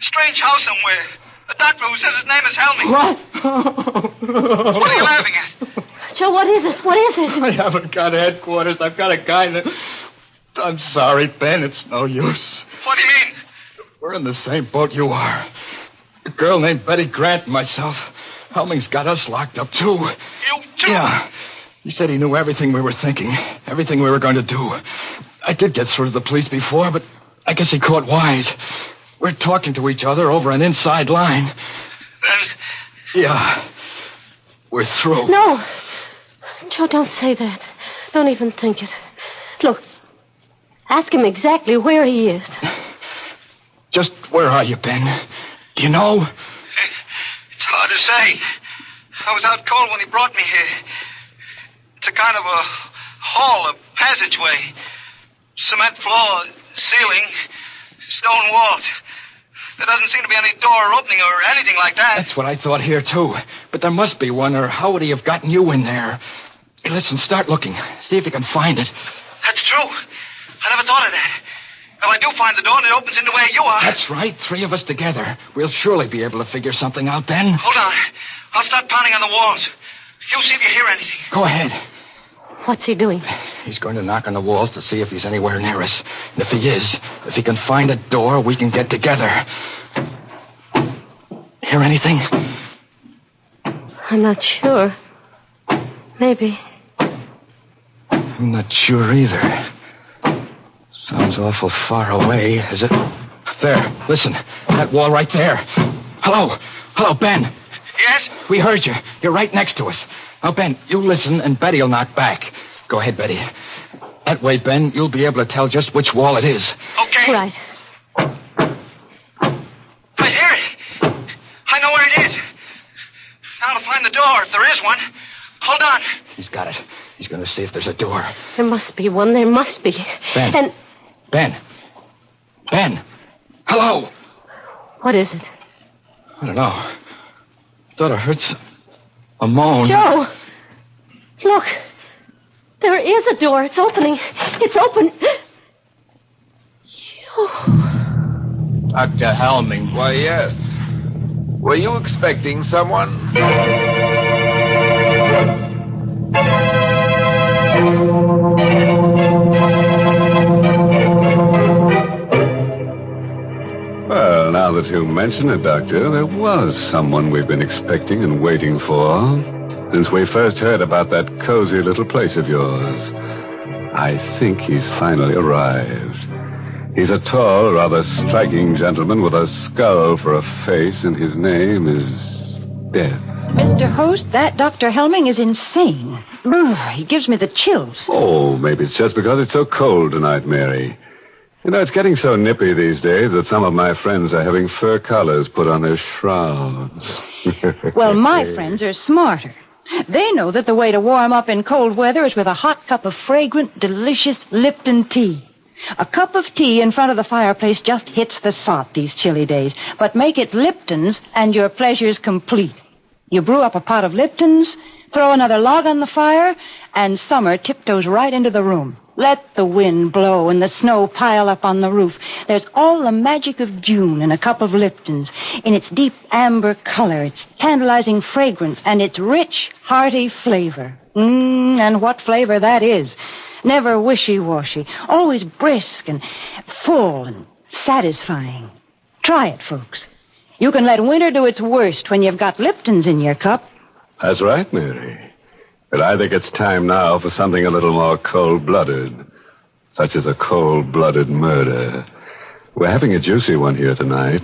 Strange house somewhere. A doctor who says his name is Helming. What? What are you laughing at? Joe, what is it? What is it? I haven't got headquarters. I've got a guy that... I'm sorry, Ben. It's no use. What do you mean? We're in the same boat you are. A girl named Betty Grant and myself. Helming's got us locked up, too. You too? Yeah. He said he knew everything we were thinking, everything we were going to do. I did get through to the police before, but I guess he caught wise. We're talking to each other over an inside line. Then... Yeah. We're through. No. Joe, don't say that. Don't even think it. Look, ask him exactly where he is. Just where are you, Ben? Do you know? It's hard to say. I was out cold when he brought me here. It's a kind of a hall, a passageway. Cement floor, ceiling, stone walls. There doesn't seem to be any door or opening or anything like that. That's what I thought here, too. But there must be one, or how would he have gotten you in there? Hey, listen, start looking. See if you can find it. That's true. I never thought of that. If I do find the door and it opens into where you are... That's right, 3 of us together. We'll surely be able to figure something out then. Hold on. I'll start pounding on the walls. You see if you hear anything. Go ahead. What's he doing? He's going to knock on the walls to see if he's anywhere near us. And if he is, if he can find a door, we can get together. Hear anything? I'm not sure. Maybe. I'm not sure either. Sounds awful far away, is it? There, listen. That wall right there. Hello. Hello, Ben. Yes? We heard you. You're right next to us. Now, Ben, you listen, and Betty'll knock back. Go ahead, Betty. That way, Ben, you'll be able to tell just which wall it is. Okay. Right. I hear it. I know where it is. Now to find the door, if there is one. Hold on. He's got it. He's going to see if there's a door. There must be one. There must be. Ben. And... Ben. Ben. Hello. What is it? I don't know. Thought I heard a moan. Joe! Look. There is a door. It's opening. It's open. Joe. Dr. Helming. Why, yes. Were you expecting someone? Well, now that you mention it, Doctor, there was someone we've been expecting and waiting for since we first heard about that cozy little place of yours. I think he's finally arrived. He's a tall, rather striking gentleman with a skull for a face, and his name is Death. Mr. Host, that Dr. Helming is insane. He gives me the chills. Oh, maybe it's just because it's so cold tonight, Mary. You know, it's getting so nippy these days that some of my friends are having fur collars put on their shrouds. Well, my friends are smarter. They know that the way to warm up in cold weather is with a hot cup of fragrant, delicious Lipton tea. A cup of tea in front of the fireplace just hits the spot these chilly days. But make it Lipton's and your pleasure's complete. You brew up a pot of Lipton's, throw another log on the fire, and summer tiptoes right into the room. Let the wind blow and the snow pile up on the roof. There's all the magic of June in a cup of Lipton's, in its deep amber color, its tantalizing fragrance, and its rich, hearty flavor. And what flavor that is. Never wishy-washy, always brisk and full and satisfying. Try it, folks. You can let winter do its worst when you've got Lipton's in your cup. That's right, Mary. But I think it's time now for something a little more cold-blooded, such as a cold-blooded murder. We're having a juicy one here tonight.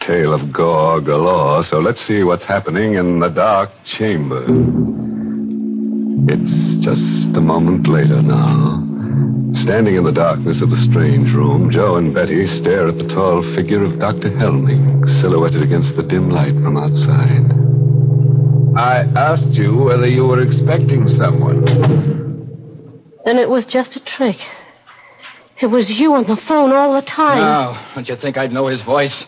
Tale of gore galore, so let's see what's happening in the dark chamber. It's just a moment later now. Standing in the darkness of the strange room, Joe and Betty stare at the tall figure of Dr. Helming, silhouetted against the dim light from outside. I asked you whether you were expecting someone. Then it was just a trick. It was you on the phone all the time. Now, don't you think I'd know his voice?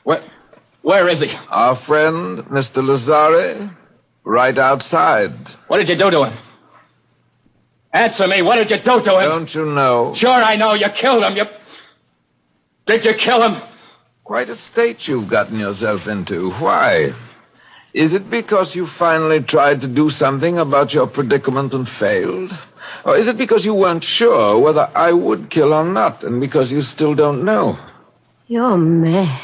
Where is he? Our friend, Mr. Lazare, right outside. What did you do to him? Answer me, what did you do to him? Don't you know? Sure I know, you killed him. Did you kill him? Quite a state you've gotten yourself into. Why? Is it because you finally tried to do something about your predicament and failed? Or is it because you weren't sure whether I would kill or not, and because you still don't know? You're mad.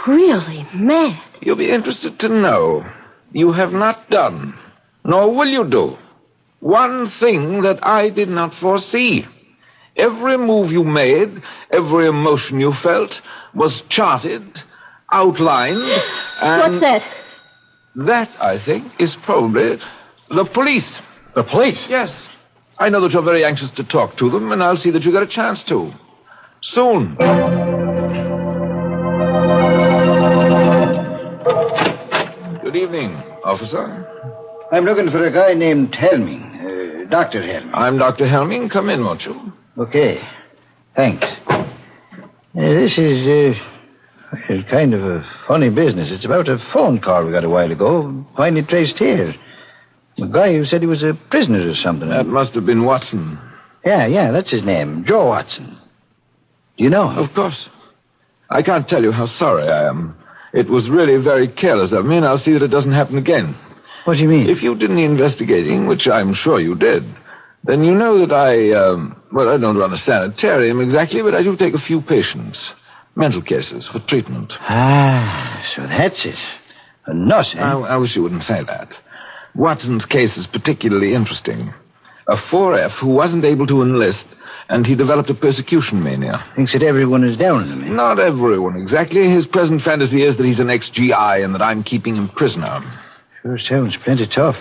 Really mad. You'll be interested to know you have not done, nor will you do, one thing that I did not foresee. Every move you made, every emotion you felt, was charted, outlined, and... What's that? That, I think, is probably the police. The police? Yes. I know that you're very anxious to talk to them, and I'll see that you get a chance to. Soon. Good evening, officer. I'm looking for a guy named Helming. Dr. Helming. I'm Dr. Helming. Come in, won't you? Okay. Thanks. This is kind of a funny business. It's about a phone call we got a while ago, finally traced here. A guy who said he was a prisoner or something. That must have been Watson. Yeah, that's his name. Joe Watson. Do you know him? Of course. I can't tell you how sorry I am. It was really very careless of me, and I'll see that it doesn't happen again. What do you mean? If you did any investigating, which I'm sure you did, then you know that I don't run a sanitarium exactly, but I do take a few patients. Mental cases for treatment. Ah, so that's it. A nut, eh? I wish you wouldn't say that. Watson's case is particularly interesting. A 4F who wasn't able to enlist, and he developed a persecution mania. Thinks that everyone is down on him, eh? Not everyone, exactly. His present fantasy is that he's an ex-GI and that I'm keeping him prisoner. Sure sounds plenty tough.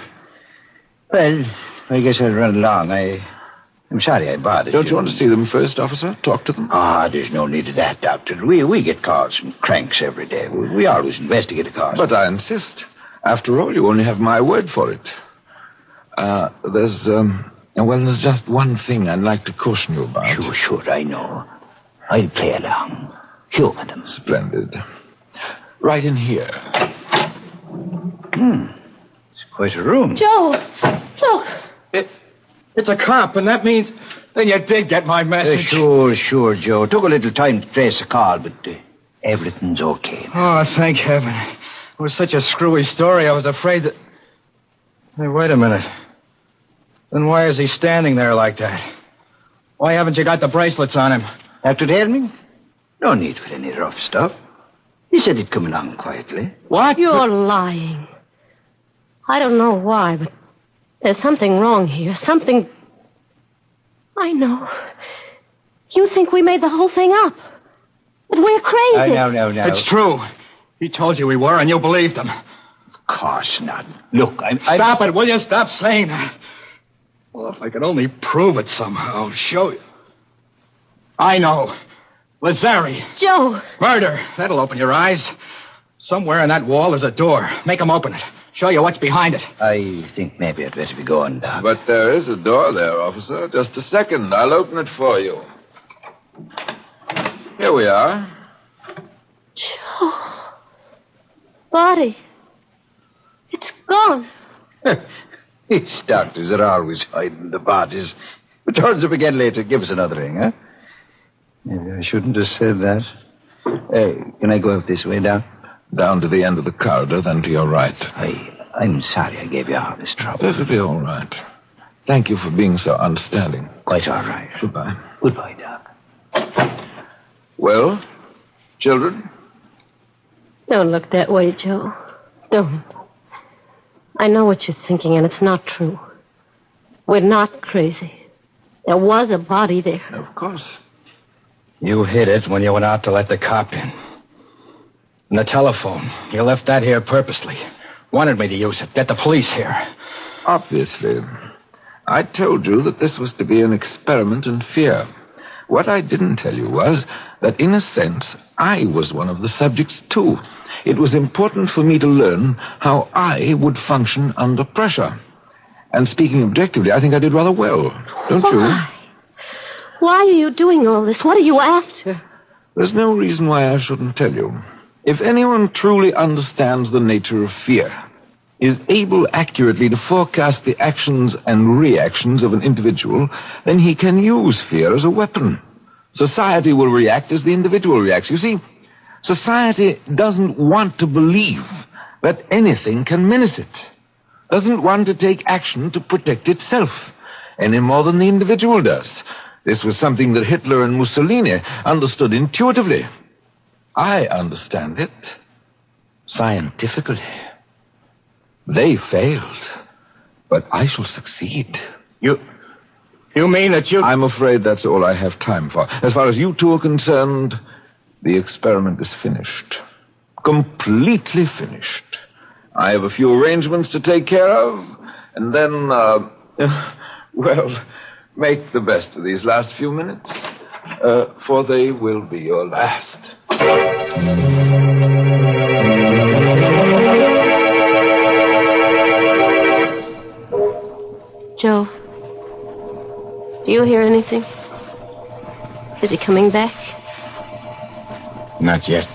Well, I guess I'll run along. I'm sorry I bothered you. Don't you want to see them first, officer? Talk to them? There's no need of that, Doctor. We get calls from cranks every day. We always investigate a cause. But I insist. After all, you only have my word for it. There's just one thing I'd like to caution you about. Sure, I know. I'll play along. Humor them. Splendid. Right in here. It's quite a room. Joe, look. It's a cop, and that means... Then you did get my message. Sure, Joe. Took a little time to trace the call, but everything's okay. Oh, thank heaven. It was such a screwy story, I was afraid that... Hey, wait a minute. Then why is he standing there like that? Why haven't you got the bracelets on him? Dr. Helming? No need for any rough stuff. He said he'd come along quietly. What? You're lying. I don't know why, but there's something wrong here. Something... I know. You think we made the whole thing up. But we're crazy. No. It's true. He told you we were, and you believed him. course not. Look, I'm... Stop it, will you? Stop saying that. Well, if I could only prove it somehow, show you. I know. Lazzari. Joe. Murder. That'll open your eyes. Somewhere in that wall is a door. Make him open it. Show you what's behind it. I think maybe I'd better be going, Doc. But there is a door there, officer. Just a second. I'll open it for you. Here we are. Joe. Body. It's gone. These doctors are always hiding the bodies. But turns up again later. Give us another ring, huh? Maybe I shouldn't have said that. Can I go out this way, Doc? Down to the end of the corridor, then to your right. I'm sorry I gave you all this trouble. Perfectly all right. Thank you for being so understanding. Quite all right. Goodbye. Goodbye, Doc. Well, children? Don't look that way, Joe. Don't. I know what you're thinking, and it's not true. We're not crazy. There was a body there. Of course. You hid it when you went out to let the cop in. And the telephone. You left that here purposely. Wanted me to use it. Get the police here. Obviously. I told you that this was to be an experiment in fear. What I didn't tell you was that, in a sense, I was one of the subjects, too. It was important for me to learn how I would function under pressure. And speaking objectively, I think I did rather well. Don't you? Why are you doing all this? What are you after? There's no reason why I shouldn't tell you. If anyone truly understands the nature of fear, is able accurately to forecast the actions and reactions of an individual, then he can use fear as a weapon. Society will react as the individual reacts. You see, society doesn't want to believe that anything can menace it. Doesn't want to take action to protect itself, any more than the individual does. This was something that Hitler and Mussolini understood intuitively. I understand it scientifically. They failed, but I shall succeed. You mean that you... I'm afraid that's all I have time for. As far as you two are concerned, the experiment is finished. Completely finished. I have a few arrangements to take care of, and then, make the best of these last few minutes, for they will be your last. Joe, do you hear anything? Is he coming back? Not yet.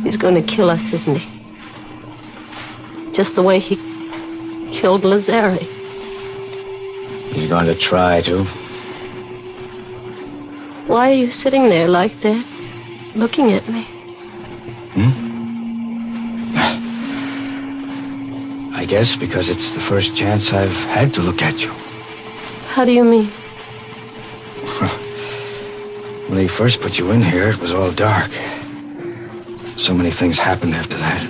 He's going to kill us, isn't he? Just the way he killed Lazzari. He's going to try to. Why are you sitting there like that, looking at me? I guess because it's the first chance I've had to look at you. How do you mean? When they first put you in here, it was all dark. So many things happened after that.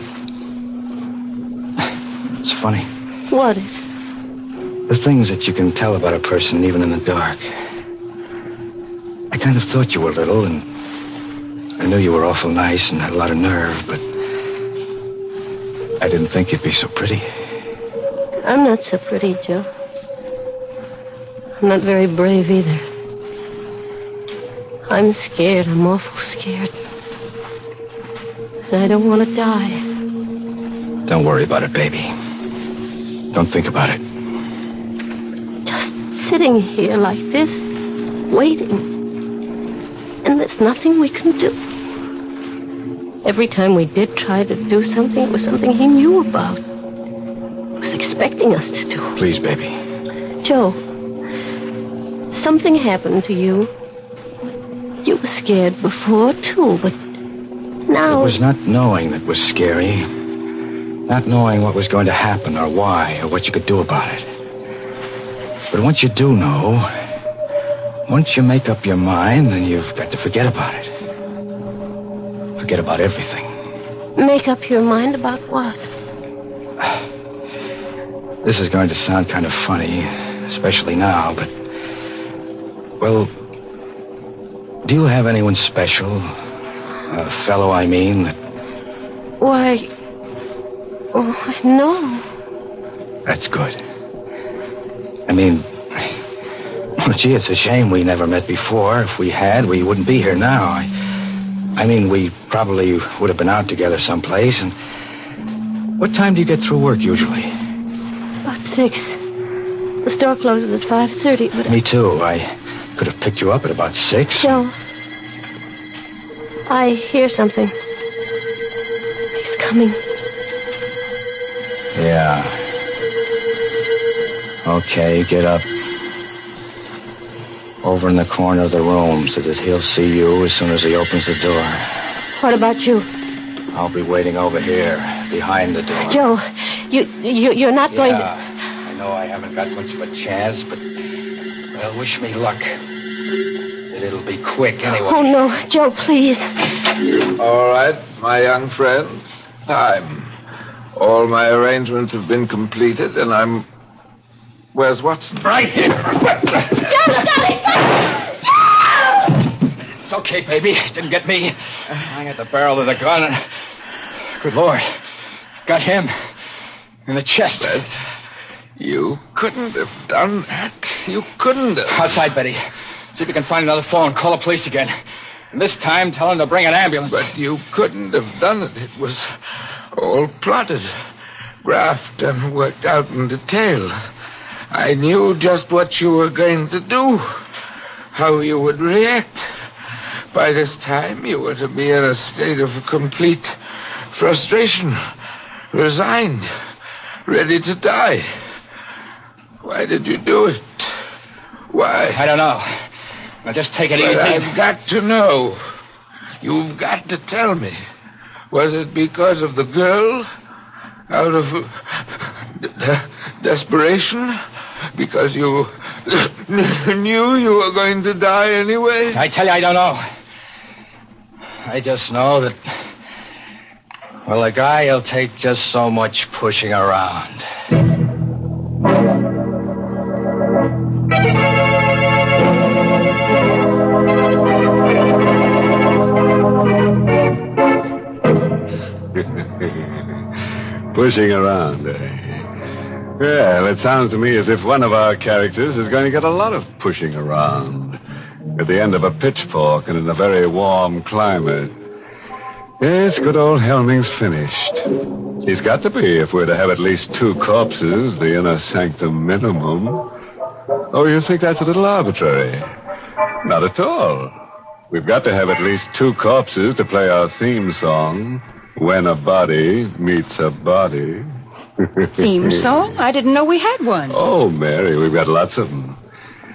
It's funny. What is? The things that you can tell about a person even in the dark. I kind of thought you were little, and I knew you were awful nice and had a lot of nerve, but I didn't think you'd be so pretty. I'm not so pretty, Joe. I'm not very brave either. I'm scared. I'm awful scared. And I don't want to die. Don't worry about it, baby. Don't think about it. Just sitting here like this, waiting. And there's nothing we can do. Every time we did try to do something, it was something he knew about. Was expecting us to do. Please, baby. Joe, something happened to you. You were scared before, too, but now... It was not knowing that was scary. Not knowing what was going to happen or why or what you could do about it. But once you do know, once you make up your mind, then you've got to forget about it. Forget about everything. Make up your mind about what? This is going to sound kind of funny, especially now, but... Well, do you have anyone special? A fellow, I mean, that... Why, Oh, no. That's good. I mean, well, gee, it's a shame we never met before. If we had, we wouldn't be here now. I mean, we probably would have been out together someplace. And what time do you get through work usually? About 6. The store closes at 5:30, but... Me too. I could have picked you up at about 6. Joe, I hear something. He's coming. Yeah. Okay, get up. Over in the corner of the room so that he'll see you as soon as he opens the door. What about you? I'll be waiting over here, behind the door. Joe, you're not going to... I know I haven't got much of a chance, but... Well, wish me luck. It'll be quick anyway. Oh, no. Joe, please. All right, my young friend. Time. All my arrangements have been completed, and I'm... Where's Watson? Right here. Joe, Sally! It's okay, baby. Didn't get me. I had the barrel of the gun, and... Good Lord. Got him. In the chest. But you couldn't have done that. You couldn't have. Outside, Betty. See if you can find another phone. Call the police again. And this time, tell them to bring an ambulance. But you couldn't have done it. It was all plotted, graphed, and worked out in detail. I knew just what you were going to do, how you would react. By this time, you were to be in a state of complete frustration, resigned, ready to die. Why did you do it? Why? I don't know. Now, just take it easy. I've got to know. You've got to tell me. Was it because of the girl? Out of desperation? Because you knew you were going to die anyway? I tell you, I don't know. I just know that... Well, a guy will take just so much pushing around. Pushing around, eh? Well, it sounds to me as if one of our characters is going to get a lot of pushing around. At the end of a pitchfork and in a very warm climate. Yes, good old Helming's finished. He's got to be if we're to have at least 2 corpses, the inner sanctum minimum. Oh, you think that's a little arbitrary? Not at all. We've got to have at least 2 corpses to play our theme song, When a Body Meets a Body. Theme song? I didn't know we had one. Oh, Mary, we've got lots of them.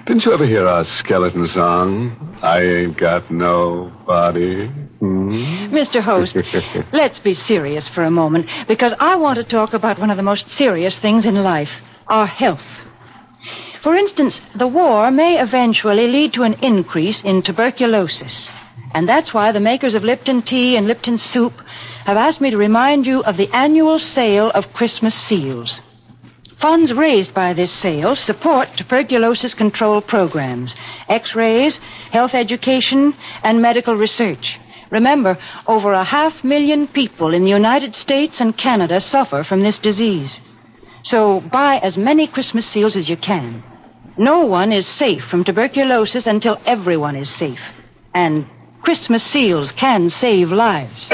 Didn't you ever hear our skeleton song? I ain't got no body. Mr. Host, let's be serious for a moment, because I want to talk about one of the most serious things in life, our health. For instance, the war may eventually lead to an increase in tuberculosis. And that's why the makers of Lipton tea and Lipton soup have asked me to remind you of the annual sale of Christmas seals. Funds raised by this sale support tuberculosis control programs, X-rays, health education, and medical research. Remember, over 500,000 people in the United States and Canada suffer from this disease. So buy as many Christmas seals as you can. No one is safe from tuberculosis until everyone is safe. And Christmas seals can save lives.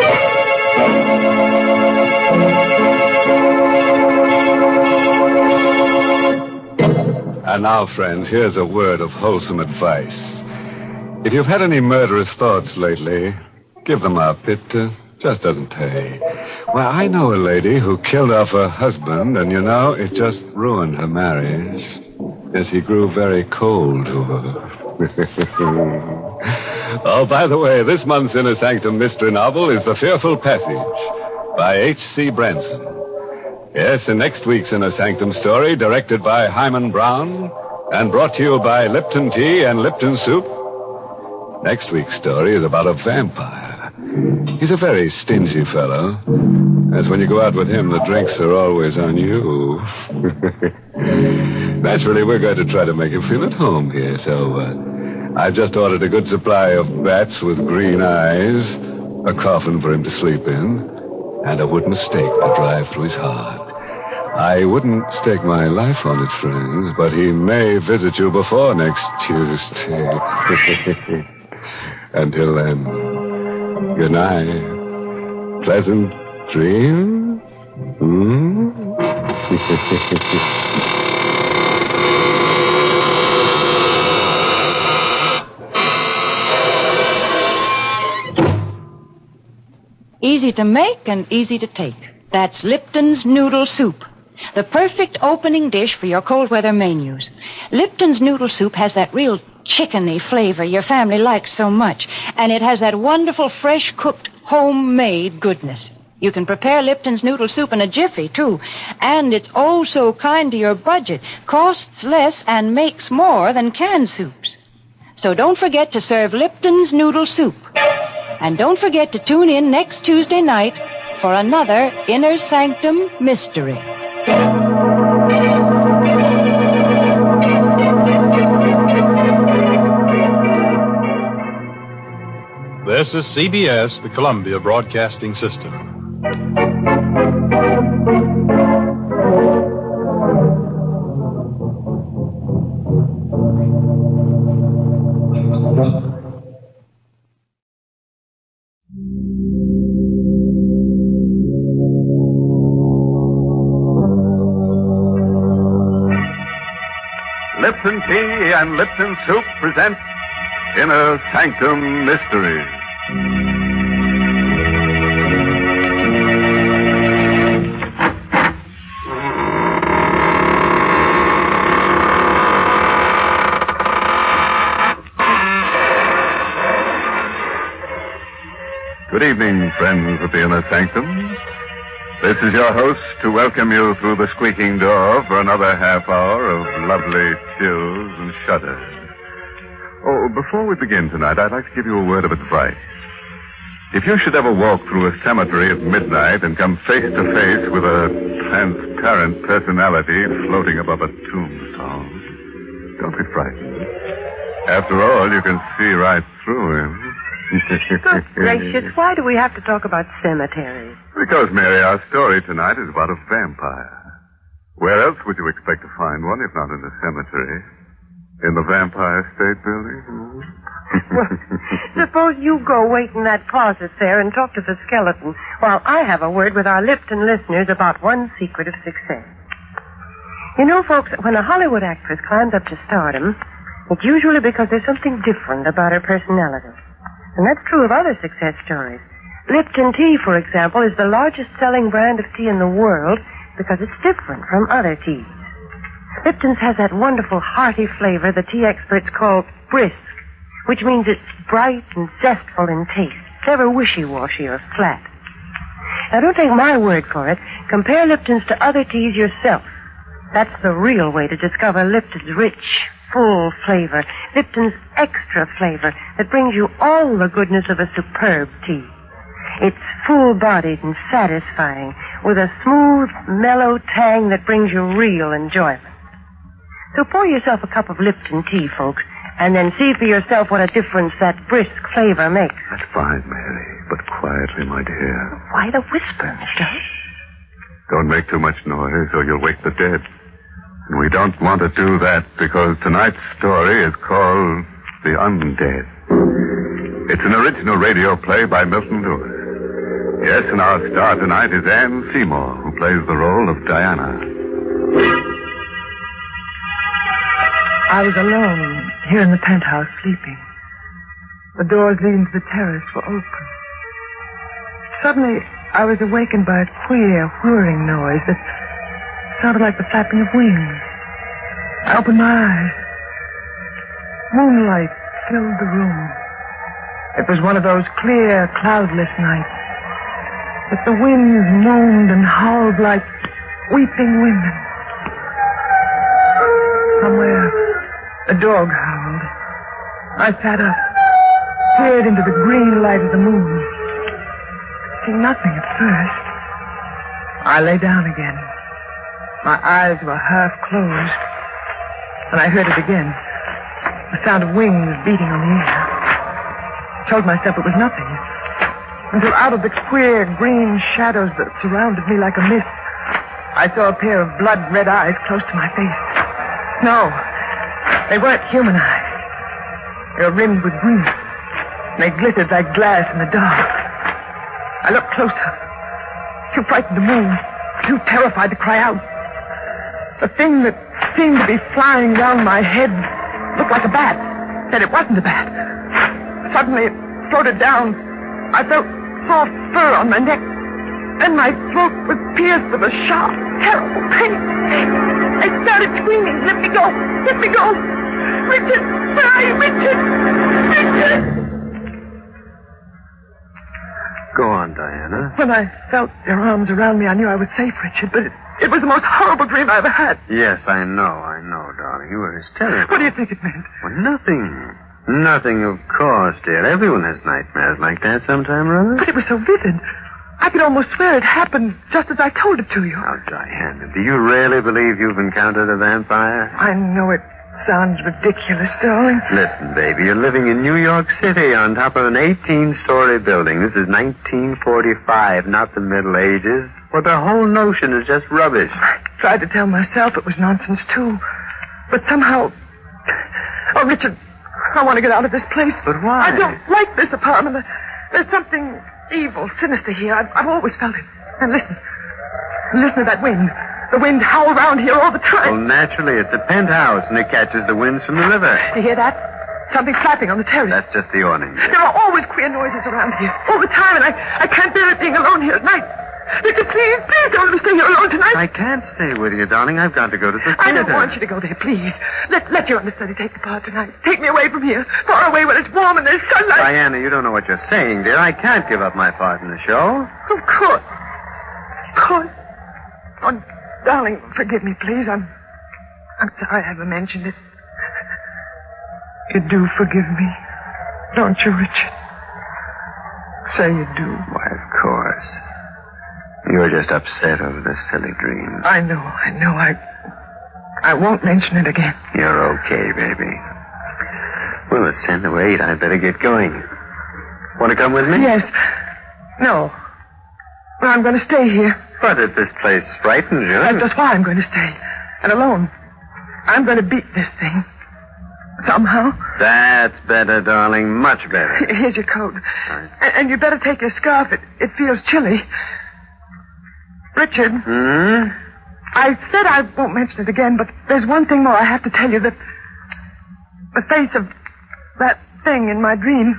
And now, friends, here's a word of wholesome advice. If you've had any murderous thoughts lately, give them up. It just doesn't pay. Well, I know a lady who killed off her husband, and, you know, it just ruined her marriage. As he grew very cold to her. Oh, by the way, this month's Inner Sanctum mystery novel is The Fearful Passage by H.C. Branson. Yes, and next week's Inner Sanctum story, directed by Hyman Brown and brought to you by Lipton Tea and Lipton Soup. Next week's story is about a vampire. He's a very stingy fellow. As when you go out with him, the drinks are always on you. Naturally, we're going to try to make him feel at home here, so I've just ordered a good supply of bats with green eyes, a coffin for him to sleep in, and a wooden stake to drive through his heart. I wouldn't stake my life on it, friends, but he may visit you before next Tuesday. Until then, good night. Pleasant dreams? Easy to make and easy to take. That's Lipton's Noodle Soup. The perfect opening dish for your cold weather menus. Lipton's Noodle Soup has that real chickeny flavor your family likes so much. And it has that wonderful fresh cooked homemade goodness. You can prepare Lipton's Noodle Soup in a jiffy, too. And it's oh so kind to your budget. Costs less and makes more than canned soups. So don't forget to serve Lipton's Noodle Soup. And don't forget to tune in next Tuesday night for another Inner Sanctum Mystery. This is CBS, the Columbia Broadcasting System. Lipton Tea and Lipton Soup present Inner Sanctum Mystery. Good evening, friends of the Inner Sanctum. This is your host to welcome you through the squeaking door for another half hour of lovely chills and shudders. Oh, before we begin tonight, I'd like to give you a word of advice. If you should ever walk through a cemetery at midnight and come face to face with a transparent personality floating above a tombstone, don't be frightened. After all, you can see right through him. Good gracious, why do we have to talk about cemeteries? Because, Mary, our story tonight is about a vampire. Where else would you expect to find one if not in a cemetery? In the Vampire State Building? Well, suppose you go wait in that closet there and talk to the skeleton while I have a word with our Lipton listeners about one secret of success. You know, folks, when a Hollywood actress climbs up to stardom, it's usually because there's something different about her personality. And that's true of other success stories. Lipton Tea, for example, is the largest selling brand of tea in the world because it's different from other teas. Lipton's has that wonderful hearty flavor the tea experts call brisk, which means it's bright and zestful in taste. It's never wishy-washy or flat. Now, don't take my word for it. Compare Lipton's to other teas yourself. That's the real way to discover Lipton's rich, full flavor, Lipton's extra flavor that brings you all the goodness of a superb tea. It's full-bodied and satisfying with a smooth, mellow tang that brings you real enjoyment. So pour yourself a cup of Lipton tea, folks, and then see for yourself what a difference that brisk flavor makes. That's fine, Mary, but quietly, my dear. Why the whisper, Mr. Hunt? Don't make too much noise or you'll wake the dead. And we don't want to do that because tonight's story is called The Undead. It's an original radio play by Milton Lewis. Yes, and our star tonight is Anne Seymour, who plays the role of Diana. I was alone here in the penthouse sleeping. The doors leading to the terrace were open. Suddenly, I was awakened by a queer, whirring noise that sounded like the flapping of wings. I opened my eyes. Moonlight filled the room. It was one of those clear, cloudless nights. But the winds moaned and howled like weeping women. Somewhere, a dog howled. I sat up, peered into the green light of the moon. Seeing nothing at first. I lay down again. My eyes were half closed. And I heard it again. The sound of wings beating on the air. Told myself it was nothing. until out of the queer green shadows that surrounded me like a mist, I saw a pair of blood-red eyes close to my face. No, they weren't human eyes. They were rimmed with green. They glittered like glass in the dark. I looked closer. Too frightened to move. Too terrified to cry out. The thing that seemed to be flying round my head looked like a bat. Then it wasn't a bat. Suddenly it floated down. I felt soft fur on my neck. And my throat was pierced with a sharp, terrible pain. I started screaming, "Let me go! Let me go! Richard! Where are you, Richard? Richard!" Go on, Diana. When I felt your arms around me, I knew I was safe, Richard, but it was the most horrible dream I ever had. Yes, I know, darling. You were hysterical. What do you think it meant? Well, nothing. Nothing, of course, dear. Everyone has nightmares like that sometime or other. But it was so vivid. I could almost swear it happened just as I told it to you. Now, Diana, do you really believe you've encountered a vampire? I know it sounds ridiculous, darling. Listen, baby, you're living in New York City on top of an 18-story building. This is 1945, not the Middle Ages. Well, the whole notion is just rubbish. I tried to tell myself it was nonsense, too. But somehow... Oh, Richard, I want to get out of this place. But why? I don't like this apartment. There's something evil, sinister here. I've always felt it. And listen. Listen to that wind. The wind howls around here all the time. Well, naturally, it's a penthouse, and it catches the winds from the river. You hear that? Something flapping on the terrace. That's just the awning. There are always queer noises around here. All the time, and I can't bear it being alone here at night. Richard, please don't let me stay here alone tonight. I can't stay with you, darling. I've got to go to the theater. I don't want you to go there, please. Let your understudy take the part tonight. Take me away from here. Far away where it's warm and there's sunlight. Diana, you don't know what you're saying, dear. I can't give up my part in the show. Of course. Of course. Oh, darling, forgive me, please. I'm sorry I ever mentioned it. You do forgive me, don't you, Richard? Say you do. Why, of course. You're just upset over this silly dream. I know. I won't mention it again. You're okay, baby. Well, it's 10 to 8. I'd better get going. Want to come with me? Yes. No. Well, I'm going to stay here. But if this place frightens you... That's just why I'm going to stay. And alone. I'm going to beat this thing. Somehow. That's better, darling. Much better. Here's your coat. Right. And you'd better take your scarf. It feels chilly. Richard. Hmm? I said I won't mention it again, but there's one thing more I have to tell you, that the face of that thing in my dream,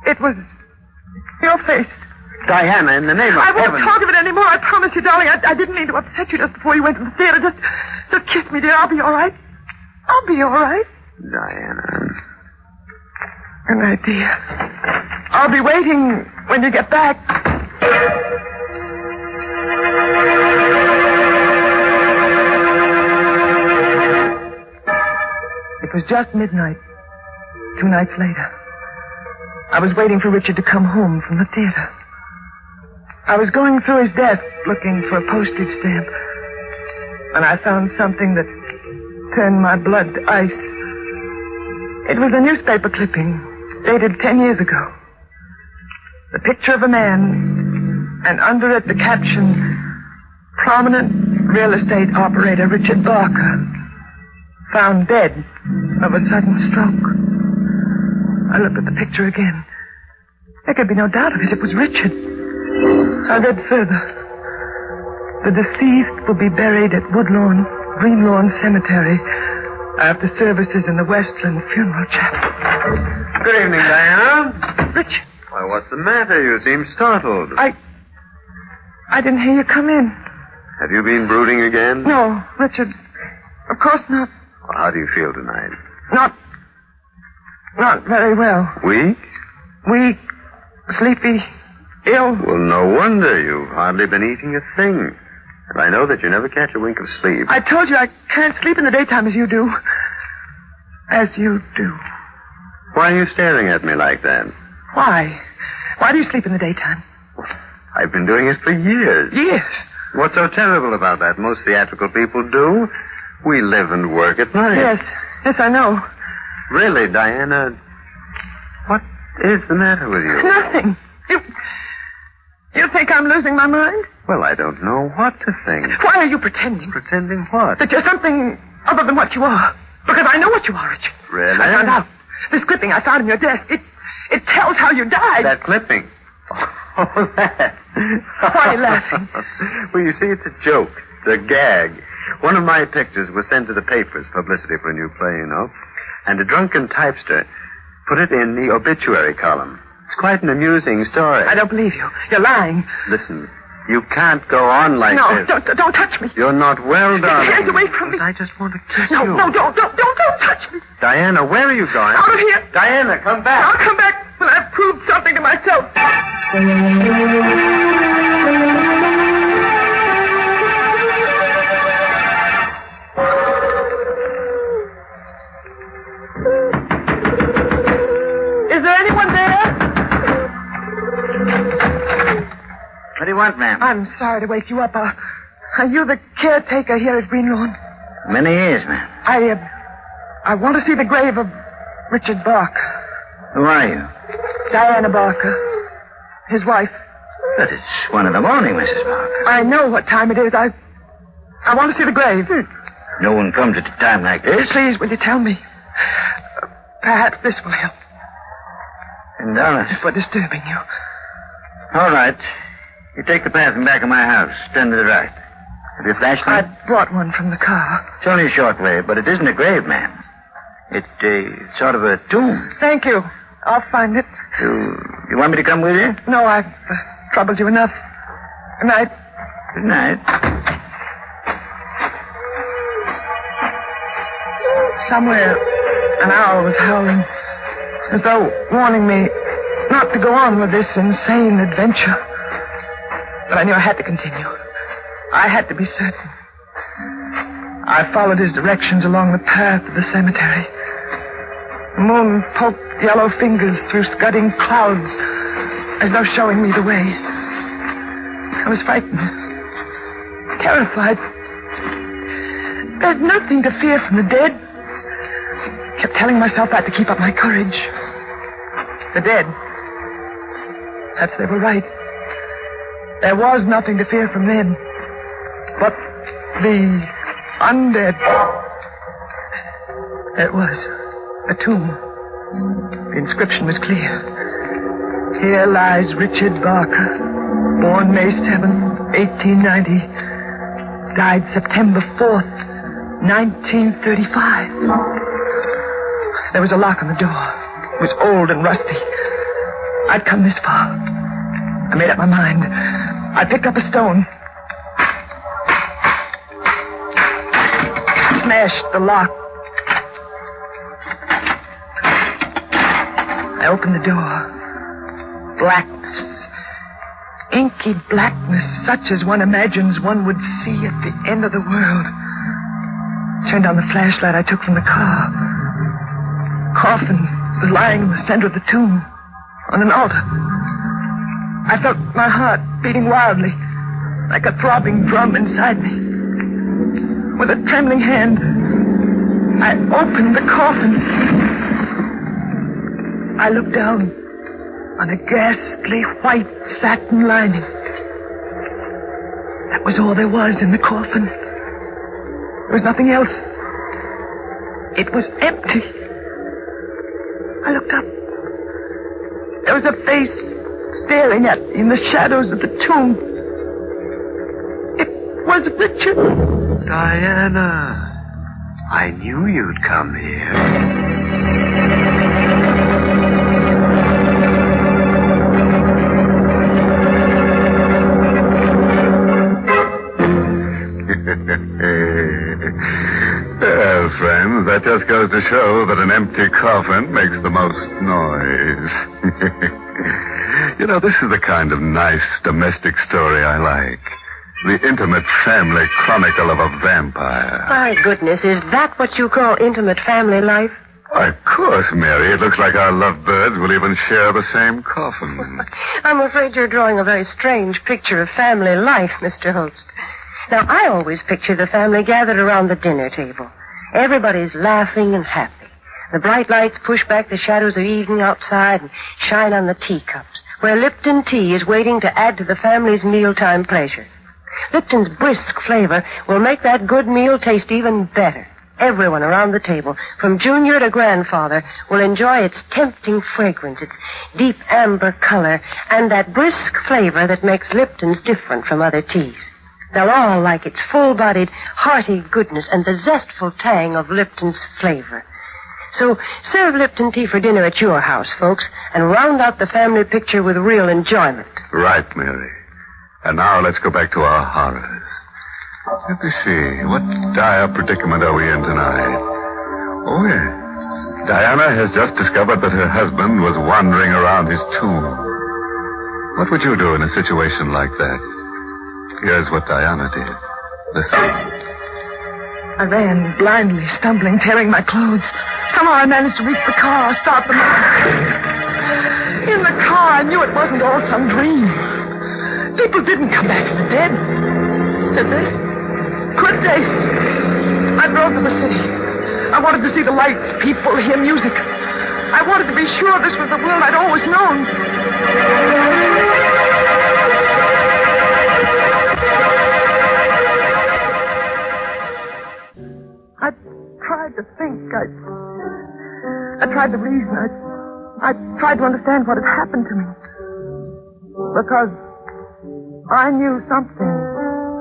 it was your face. Diana, in the name of heaven. I won't heaven. talk of it anymore, I promise you, darling. I didn't mean to upset you just before you went to the theater. Just kiss me, dear. I'll be all right. I'll be all right. Diana. Good night, dear. I'll be waiting when you get back. It was just midnight. 2 nights later. I was waiting for Richard to come home from the theater. I was going through his desk looking for a postage stamp. And I found something that turned my blood to ice. It was a newspaper clipping dated 10 years ago. The picture of a man, and under it the caption, "Prominent real estate operator Richard Barker, found dead of a sudden stroke." I looked at the picture again. There could be no doubt of it. It was Richard. I read further. The deceased will be buried at Woodlawn, Greenlawn Cemetery after services in the Westland Funeral Chapel. Good evening, Diana. Richard. Why, what's the matter? You seem startled. I didn't hear you come in. Have you been brooding again? No, Richard. Of course not. Well, how do you feel tonight? Not very well. Weak? Weak, sleepy, ill. Well, no wonder. You've hardly been eating a thing. And I know that you never catch a wink of sleep. I told you I can't sleep in the daytime as you do. As you do. Why are you staring at me like that? Why? Why do you sleep in the daytime? I've been doing it for years. Years? What's so terrible about that? Most theatrical people do. We live and work at night. Yes, I know. Really, Diana, what is the matter with you? Nothing. You think I'm losing my mind? Well, I don't know what to think. Why are you pretending? Pretending what? That you're something other than what you are. Because I know what you are, Richard. Really? I found out. This clipping I found in your desk, it tells how you died. That clipping? Oh, that. Why are you laughing? Well, you see, it's a joke. It's a gag. One of my pictures was sent to the papers, publicity for a new play, you know. And a drunken typester put it in the obituary column. It's quite an amusing story. I don't believe you. You're lying. Listen, you can't go on like this. No, don't touch me. You're not well, darling. Get your hands away from me. But I just want to kiss No, you. no, don't touch me. Diana, where are you going? Out of here. Diana, come back. I'll come back when I've proved something to myself. Is there anyone there? What do you want, ma'am? I'm sorry to wake you up. Are you the caretaker here at Green Lawn? Many years, ma'am. I want to see the grave of Richard Barker. Who are you? Diana Barker. His wife. But it's 1 a.m, Mrs. Barker. I know what time it is. I want to see the grave. No one comes at a time like this. Please, will you tell me? Perhaps this will help. $10. For disturbing you. All right. You take the path in back of my house. Turn to the right. Have you a flashlight? I brought one from the car. It's only a short way, but it isn't a grave, ma'am. It's sort of a tomb. Thank you. I'll find it. You want me to come with you? No, I've troubled you enough. Good night. Good night. Somewhere, an owl was howling, as though warning me not to go on with this insane adventure. But I knew I had to continue. I had to be certain. I followed his directions along the path to the cemetery. The moon poked yellow fingers through scudding clouds, as though showing me the way. I was frightened, terrified. There's nothing to fear from the dead. Kept telling myself that to keep up my courage. The dead. Perhaps they were right. There was nothing to fear from them. But the undead. There was a tomb. The inscription was clear. Here lies Richard Barker, born May 7th, 1890. Died September 4th, 1935. There was a lock on the door. It was old and rusty. I'd come this far. I made up my mind. I picked up a stone. Smashed the lock. I opened the door. Blackness. Inky blackness, such as one imagines one would see at the end of the world. Turned on the flashlight I took from the car. Coffin was lying in the center of the tomb, on an altar. I felt my heart beating wildly, like a throbbing drum inside me. With a trembling hand, I opened the coffin. I looked down on a ghastly white satin lining. That was all there was in the coffin. There was nothing else. It was empty. I looked up. There was a face staring at me in the shadows of the tomb. It was Richard. Diana, I knew you'd come here. Well, friends, that just goes to show that an empty coffin makes the most noise. You know, this is the kind of nice domestic story I like. The intimate family chronicle of a vampire. My goodness, is that what you call intimate family life? Of course, Mary. It looks like our lovebirds will even share the same coffin. I'm afraid you're drawing a very strange picture of family life, Mr. Holst. Now, I always picture the family gathered around the dinner table. Everybody's laughing and happy. The bright lights push back the shadows of evening outside and shine on the teacups, where Lipton tea is waiting to add to the family's mealtime pleasure. Lipton's brisk flavor will make that good meal taste even better. Everyone around the table, from Junior to Grandfather, will enjoy its tempting fragrance, its deep amber color, and that brisk flavor that makes Lipton's different from other teas. They'll all like its full-bodied, hearty goodness and the zestful tang of Lipton's flavor. So serve Lipton tea for dinner at your house, folks, and round out the family picture with real enjoyment. Right, Mary. And now let's go back to our horrors. Let me see. What dire predicament are we in tonight? Oh, yes. Diana has just discovered that her husband was wandering around his tomb. What would you do in a situation like that? Here's what Diana did. Listen. I ran blindly, stumbling, tearing my clothes. Somehow I managed to reach the car, start the motor. In the car, I knew it wasn't all some dream. People didn't come back from the dead, did they? Could they? I drove to the city. I wanted to see the lights, people, hear music. I wanted to be sure this was the world I'd always known. I tried to think. I tried to reason. I tried to understand what had happened to me. Because I knew something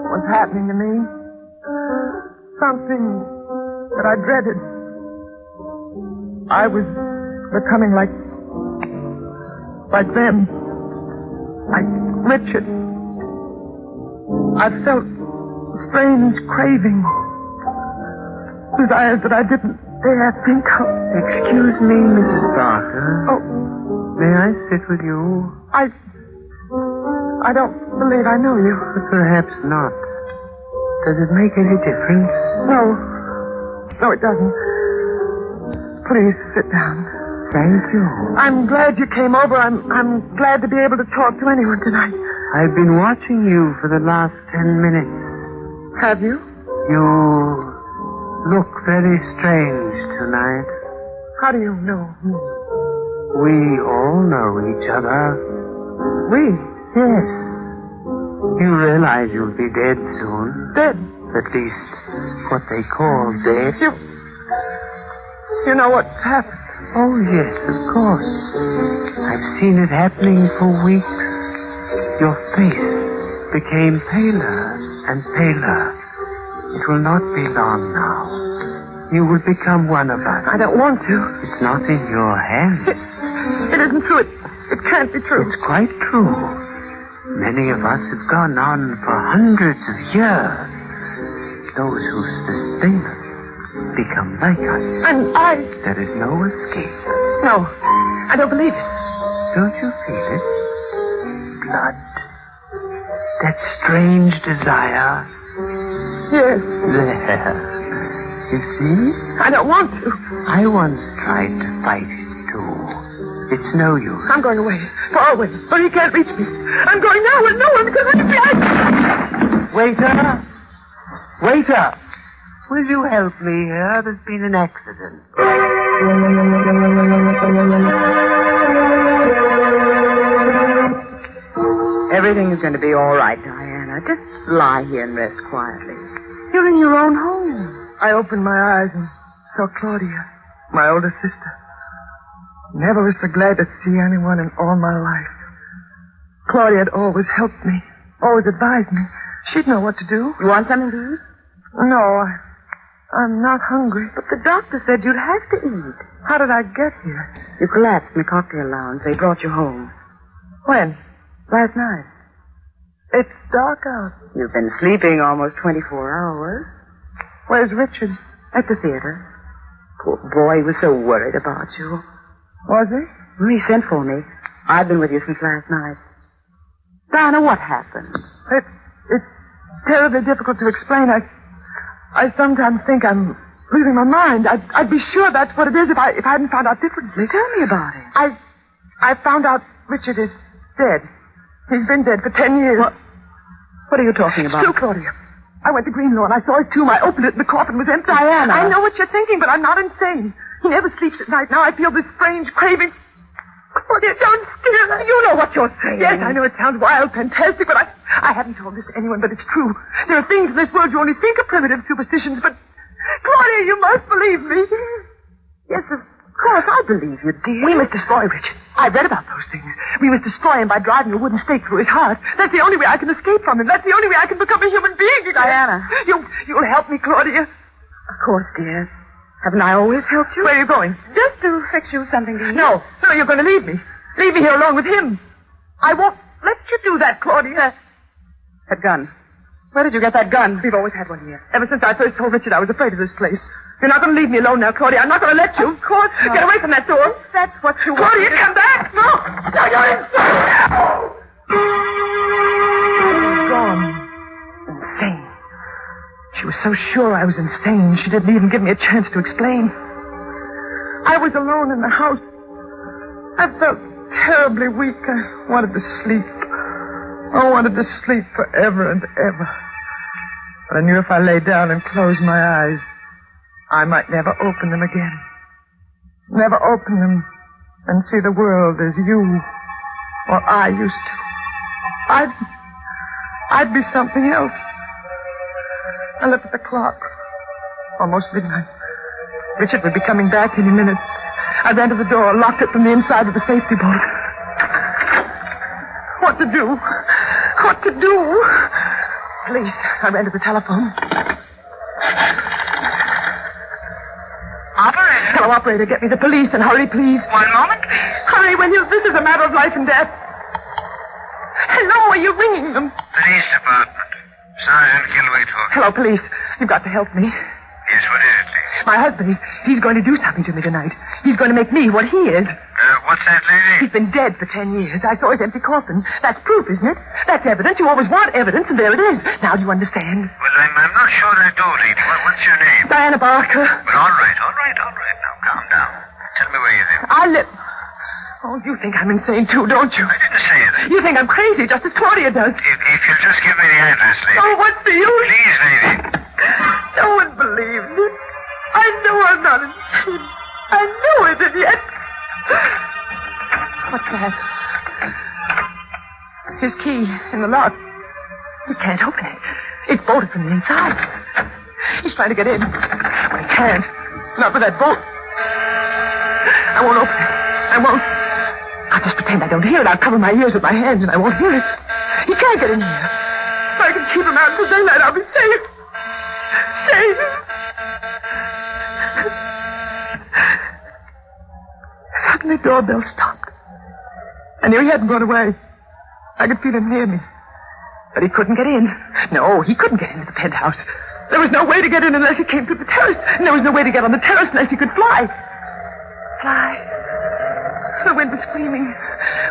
was happening to me. Something that I dreaded. I was becoming like them. Like Richard. I felt strange cravings. Desires that I didn't dare think of. Excuse me, Mrs. Barker. Oh. May I sit with you? I don't believe I know you. Perhaps not. Does it make any difference? No. No, it doesn't. Please sit down. Thank you. I'm glad you came over. I'm glad to be able to talk to anyone tonight. I've been watching you for the last 10 minutes. Have you? You look very strange tonight. How do you know me? We all know each other. We? Yes. You realize you'll be dead soon. Dead? At least what they call dead. You know what's happened? Oh, yes, of course. I've seen it happening for weeks. Your face became paler and paler. It will not be long now. You will become one of us. I don't want to. It's not in your hands. It isn't true. It can't be true. It's quite true. Many of us have gone on for hundreds of years. Those who sustain us become like us. And I... There is no escape. No, I don't believe it. Don't you feel it? Blood. That strange desire. Yes. There. You see? I don't want to. I once tried to fight it, too. It's no use. I'm going away. Far away. But he can't reach me. I'm going now where no one can reach me. Waiter! Waiter! Will you help me here? There's been an accident. Everything is going to be all right, Diana. Just lie here and rest quietly. You're in your own home. I opened my eyes and saw Claudia, my older sister. Never was so glad to see anyone in all my life. Claudia had always helped me, always advised me. She'd know what to do. You want something to eat? No, I'm not hungry. But the doctor said you'd have to eat. How did I get here? You collapsed in the cocktail lounge. They brought you home. When? Last night. It's dark out. You've been sleeping almost 24 hours. Where's Richard? At the theater. Poor boy, he was so worried about you. Was he? He sent for me. I've been with you since last night. Diana, what happened? It's terribly difficult to explain. I sometimes think I'm losing my mind. I'd be sure that's what it is if I hadn't found out differently. Tell me about it. I found out Richard is dead. He's been dead for 10 years. What are you talking about? Still, Claudia. I went to Greenlaw and I saw his tomb. I opened it and the coffin was empty. Diana. I know what you're thinking, but I'm not insane. He never sleeps at night. Now I feel this strange craving. Claudia, don't steal her. You know what you're saying. Yes, I know it sounds wild, fantastic, but I haven't told this to anyone, but it's true. There are things in this world you only think are primitive superstitions, but Claudia, you must believe me. Yes, of course, I believe you, dear. We must destroy Richard. I read about those things. We must destroy him by driving a wooden stake through his heart. That's the only way I can escape from him. That's the only way I can become a human being again. Diana. You'll help me, Claudia. Of course, dear. Haven't I always helped you? Where are you going? Just to fix you something to eat. No, you're going to leave me. Leave me here along with him. I won't let you do that, Claudia. That gun. Where did you get that gun? We've always had one here. Ever since I first told Richard I was afraid of this place. You're not going to leave me alone now, Claudia. I'm not going to let you. Of course not. Get away from that door. That's what you want. Claudia, come back! No! No, you're insane! No! She's gone. Insane. She was so sure I was insane, she didn't even give me a chance to explain. I was alone in the house. I felt terribly weak. I wanted to sleep. I wanted to sleep forever and ever. But I knew if I lay down and closed my eyes, I might never open them again. Never open them and see the world as you or I used to. I'd be something else. I looked at the clock. Almost midnight. Richard would be coming back any minute. I ran to the door, locked it from the inside with a safety bolt. What to do? What to do? Police. I ran to the telephone. Operator? Hello, operator. Get me the police and hurry, please. One moment, please. Hurry, will you? This is a matter of life and death. Hello, are you ringing them? Police department. Sergeant Kilwaitford. Hello, police. You've got to help me. Yes, what is it, please? My husband, he's going to do something to me tonight. He's going to make me what he is. What's that, lady? He's been dead for 10 years. I saw his empty coffin. That's proof, isn't it? That's evidence. You always want evidence, and there it is. Now do you understand? Well, I'm not sure I do, lady. What's your name? Diana Barker. Well, all right. Now, calm down. Tell me where you live. I live... Oh, you think I'm insane, too, don't you? I didn't say that. You think I'm crazy, just as Claudia does. If you'll just give me the address, lady. Oh, what's the use? Please, lady. No one believes it. I know I'm not insane. I know it, and yet... What's that? His key in the lock. He can't open it. It's bolted from the inside. He's trying to get in. But he can't. Not with that bolt. I won't open it. I won't. I'll just pretend I don't hear it. I'll cover my ears with my hands and I won't hear it. He can't get in here. If I can keep him out until daylight, I'll be safe. Safe. Suddenly, the doorbell stopped. I knew he hadn't gone away. I could feel him near me. But he couldn't get in. No, he couldn't get into the penthouse. There was no way to get in unless he came through the terrace. And there was no way to get on the terrace unless he could fly. Fly. The wind was screaming.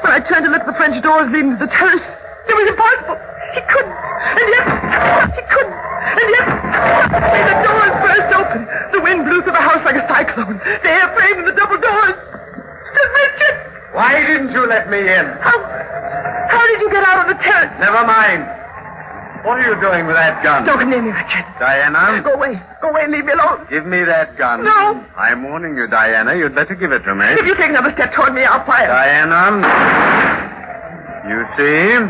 When I turned to look at the French doors leading to the terrace, it was impossible. He couldn't. And yet, he couldn't. And yet, suddenly the doors burst open. The wind blew through the house like a cyclone. The air framed in the double doors. Stood Richard. Why didn't you let me in? How did you get out on the terrace? Never mind. What are you doing with that gun? Don't come near me, Richard. Diana? Go away. Go away and leave me alone. Give me that gun. No. I'm warning you, Diana. You'd better give it to me. If you take another step toward me, I'll fire. Diana. You see?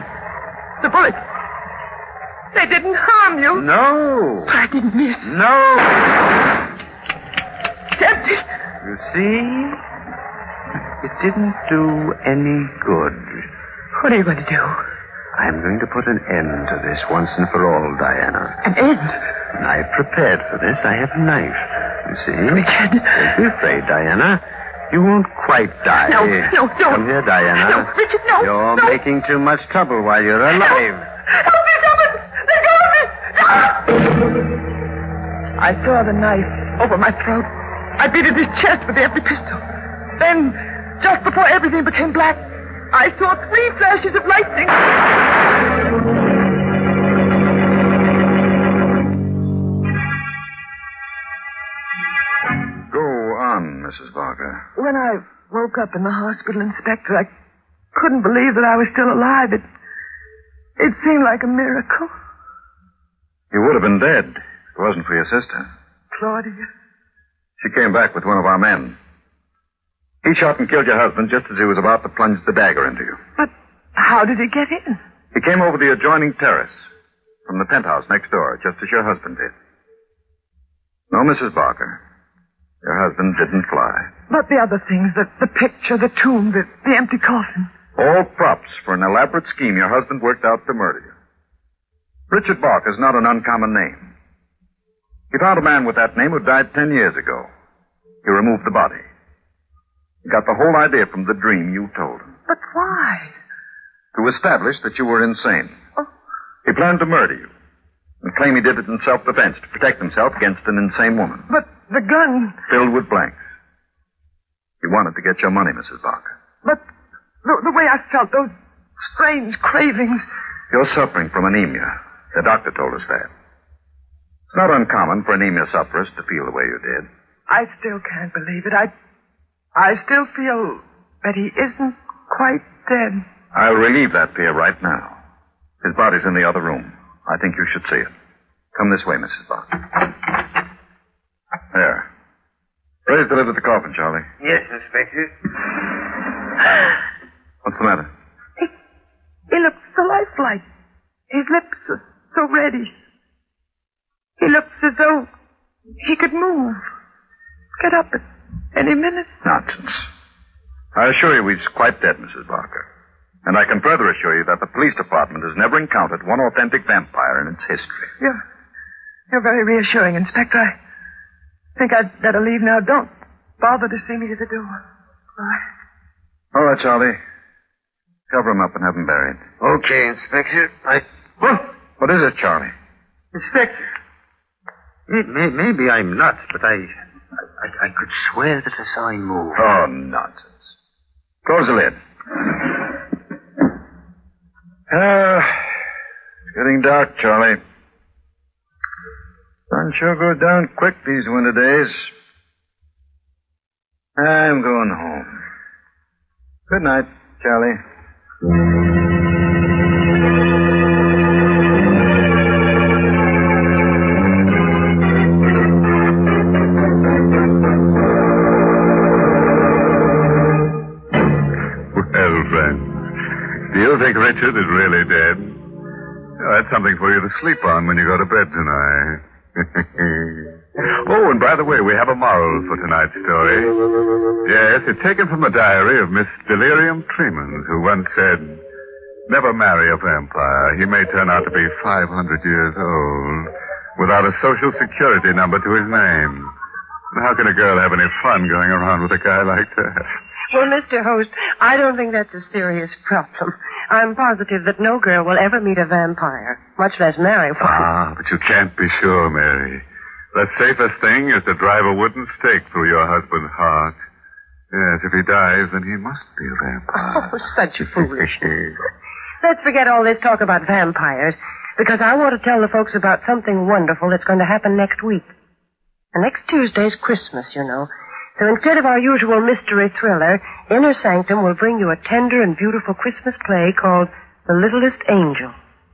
The bullets. They didn't harm you. No. But I didn't miss. No. It's empty. You see? It didn't do any good. What are you going to do? I'm going to put an end to this once and for all, Diana. An end? And I've prepared for this. I have a knife. You see? Richard. Don't be afraid, Diana. You won't quite die. No, don't. Come here, Diana. No, Richard, no. You're making too much trouble while you're alive. Help me, someone! Let go of me! I saw the knife over my throat. I beat at his chest with the empty pistol. Then, just before everything became black, I saw 3 flashes of lightning. Go on, Mrs. Barker. When I woke up in the hospital, Inspector, I couldn't believe that I was still alive. It seemed like a miracle. You would have been dead if it wasn't for your sister. Claudia. She came back with one of our men. He shot and killed your husband just as he was about to plunge the dagger into you. But how did he get in? He came over the adjoining terrace from the penthouse next door, just as your husband did. No, Mrs. Barker. Your husband didn't fly. But the other things, the picture, the tomb, the empty coffin. All props for an elaborate scheme your husband worked out to murder you. Richard Barker is not an uncommon name. He found a man with that name who died 10 years ago. He removed the body. He got the whole idea from the dream you told him. But why? To establish that you were insane. Oh. He planned to murder you and claim he did it in self-defense to protect himself against an insane woman. But the gun... Filled with blanks. He wanted to get your money, Mrs. Barker. But the way I felt, those strange cravings... You're suffering from anemia. The doctor told us that. It's not uncommon for anemia sufferers to feel the way you did. I still can't believe it. I still feel that he isn't quite dead. I'll relieve that fear right now. His body's in the other room. I think you should see it. Come this way, Mrs. Barker. There. Raise the lid of the coffin, Charlie. Yes, Inspector. What's the matter? He looks so lifelike. His lips are so red. He looks as though he could move. Get up at any minute. Nonsense. I assure you he's quite dead, Mrs. Barker. And I can further assure you that the police department has never encountered one authentic vampire in its history. You're very reassuring, Inspector. I think I'd better leave now. Don't bother to see me at the door. Bye. All right, Charlie. Cover him up and have him buried. Okay, Inspector. What is it, Charlie? Inspector. Maybe I'm nuts, but I could swear that I saw him move. Oh, nonsense. Close the lid. It's getting dark, Charlie. Sun sure goes down quick these winter days. I'm going home. Good night, Charlie. Well, friends, do you think Richard is really dead? Oh, that's something for you to sleep on when you go to bed tonight. Oh, and by the way, we have a moral for tonight's story. Yes, it's taken from the diary of Miss Delirium Tremens, who once said, "Never marry a vampire. He may turn out to be 500 years old without a social security number to his name. How can a girl have any fun going around with a guy like that?" Well, Mr. Host, I don't think that's a serious problem. I'm positive that no girl will ever meet a vampire, much less marry one. Ah, but you can't be sure, Mary. The safest thing is to drive a wooden stake through your husband's heart. Yes, if he dies, then he must be a vampire. Oh, such a foolishness. Let's forget all this talk about vampires, because I want to tell the folks about something wonderful that's going to happen next week. And next Tuesday's Christmas, you know. So instead of our usual mystery thriller, Inner Sanctum will bring you a tender and beautiful Christmas play called The Littlest Angel.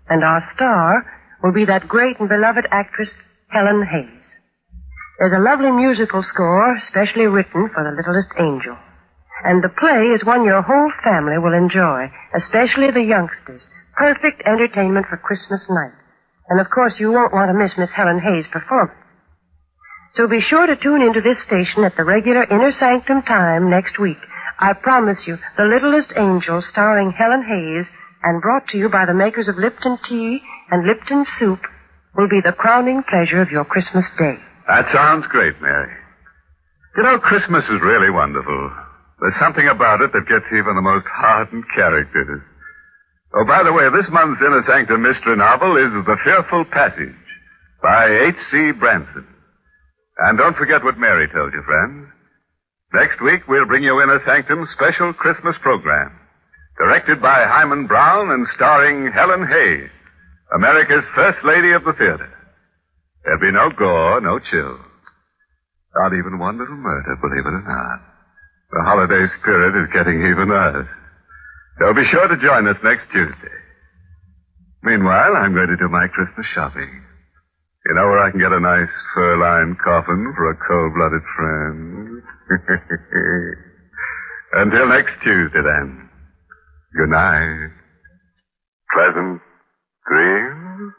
And our star will be that great and beloved actress, Helen Hayes. There's a lovely musical score specially written for The Littlest Angel. And the play is one your whole family will enjoy, especially the youngsters. Perfect entertainment for Christmas night. And of course you won't want to miss Miss Helen Hayes' performance. So be sure to tune into this station at the regular Inner Sanctum time next week. I promise you, The Littlest Angel, starring Helen Hayes, and brought to you by the makers of Lipton Tea and Lipton Soup, will be the crowning pleasure of your Christmas day. That sounds great, Mary. You know, Christmas is really wonderful. There's something about it that gets even the most hardened characters. Oh, by the way, this month's Inner Sanctum mystery novel is The Fearful Passage by H.C. Branson. And don't forget what Mary told you, friends. Next week, we'll bring you Inner Sanctum's special Christmas program, directed by Hyman Brown and starring Helen Hayes, America's First Lady of the Theater. There'll be no gore, no chill. Not even one little murder, believe it or not. The holiday spirit is getting even us. So be sure to join us next Tuesday. Meanwhile, I'm going to do my Christmas shopping. You know where I can get a nice fur-lined coffin for a cold-blooded friend? Until next Tuesday, then. Good night. Pleasant dreams?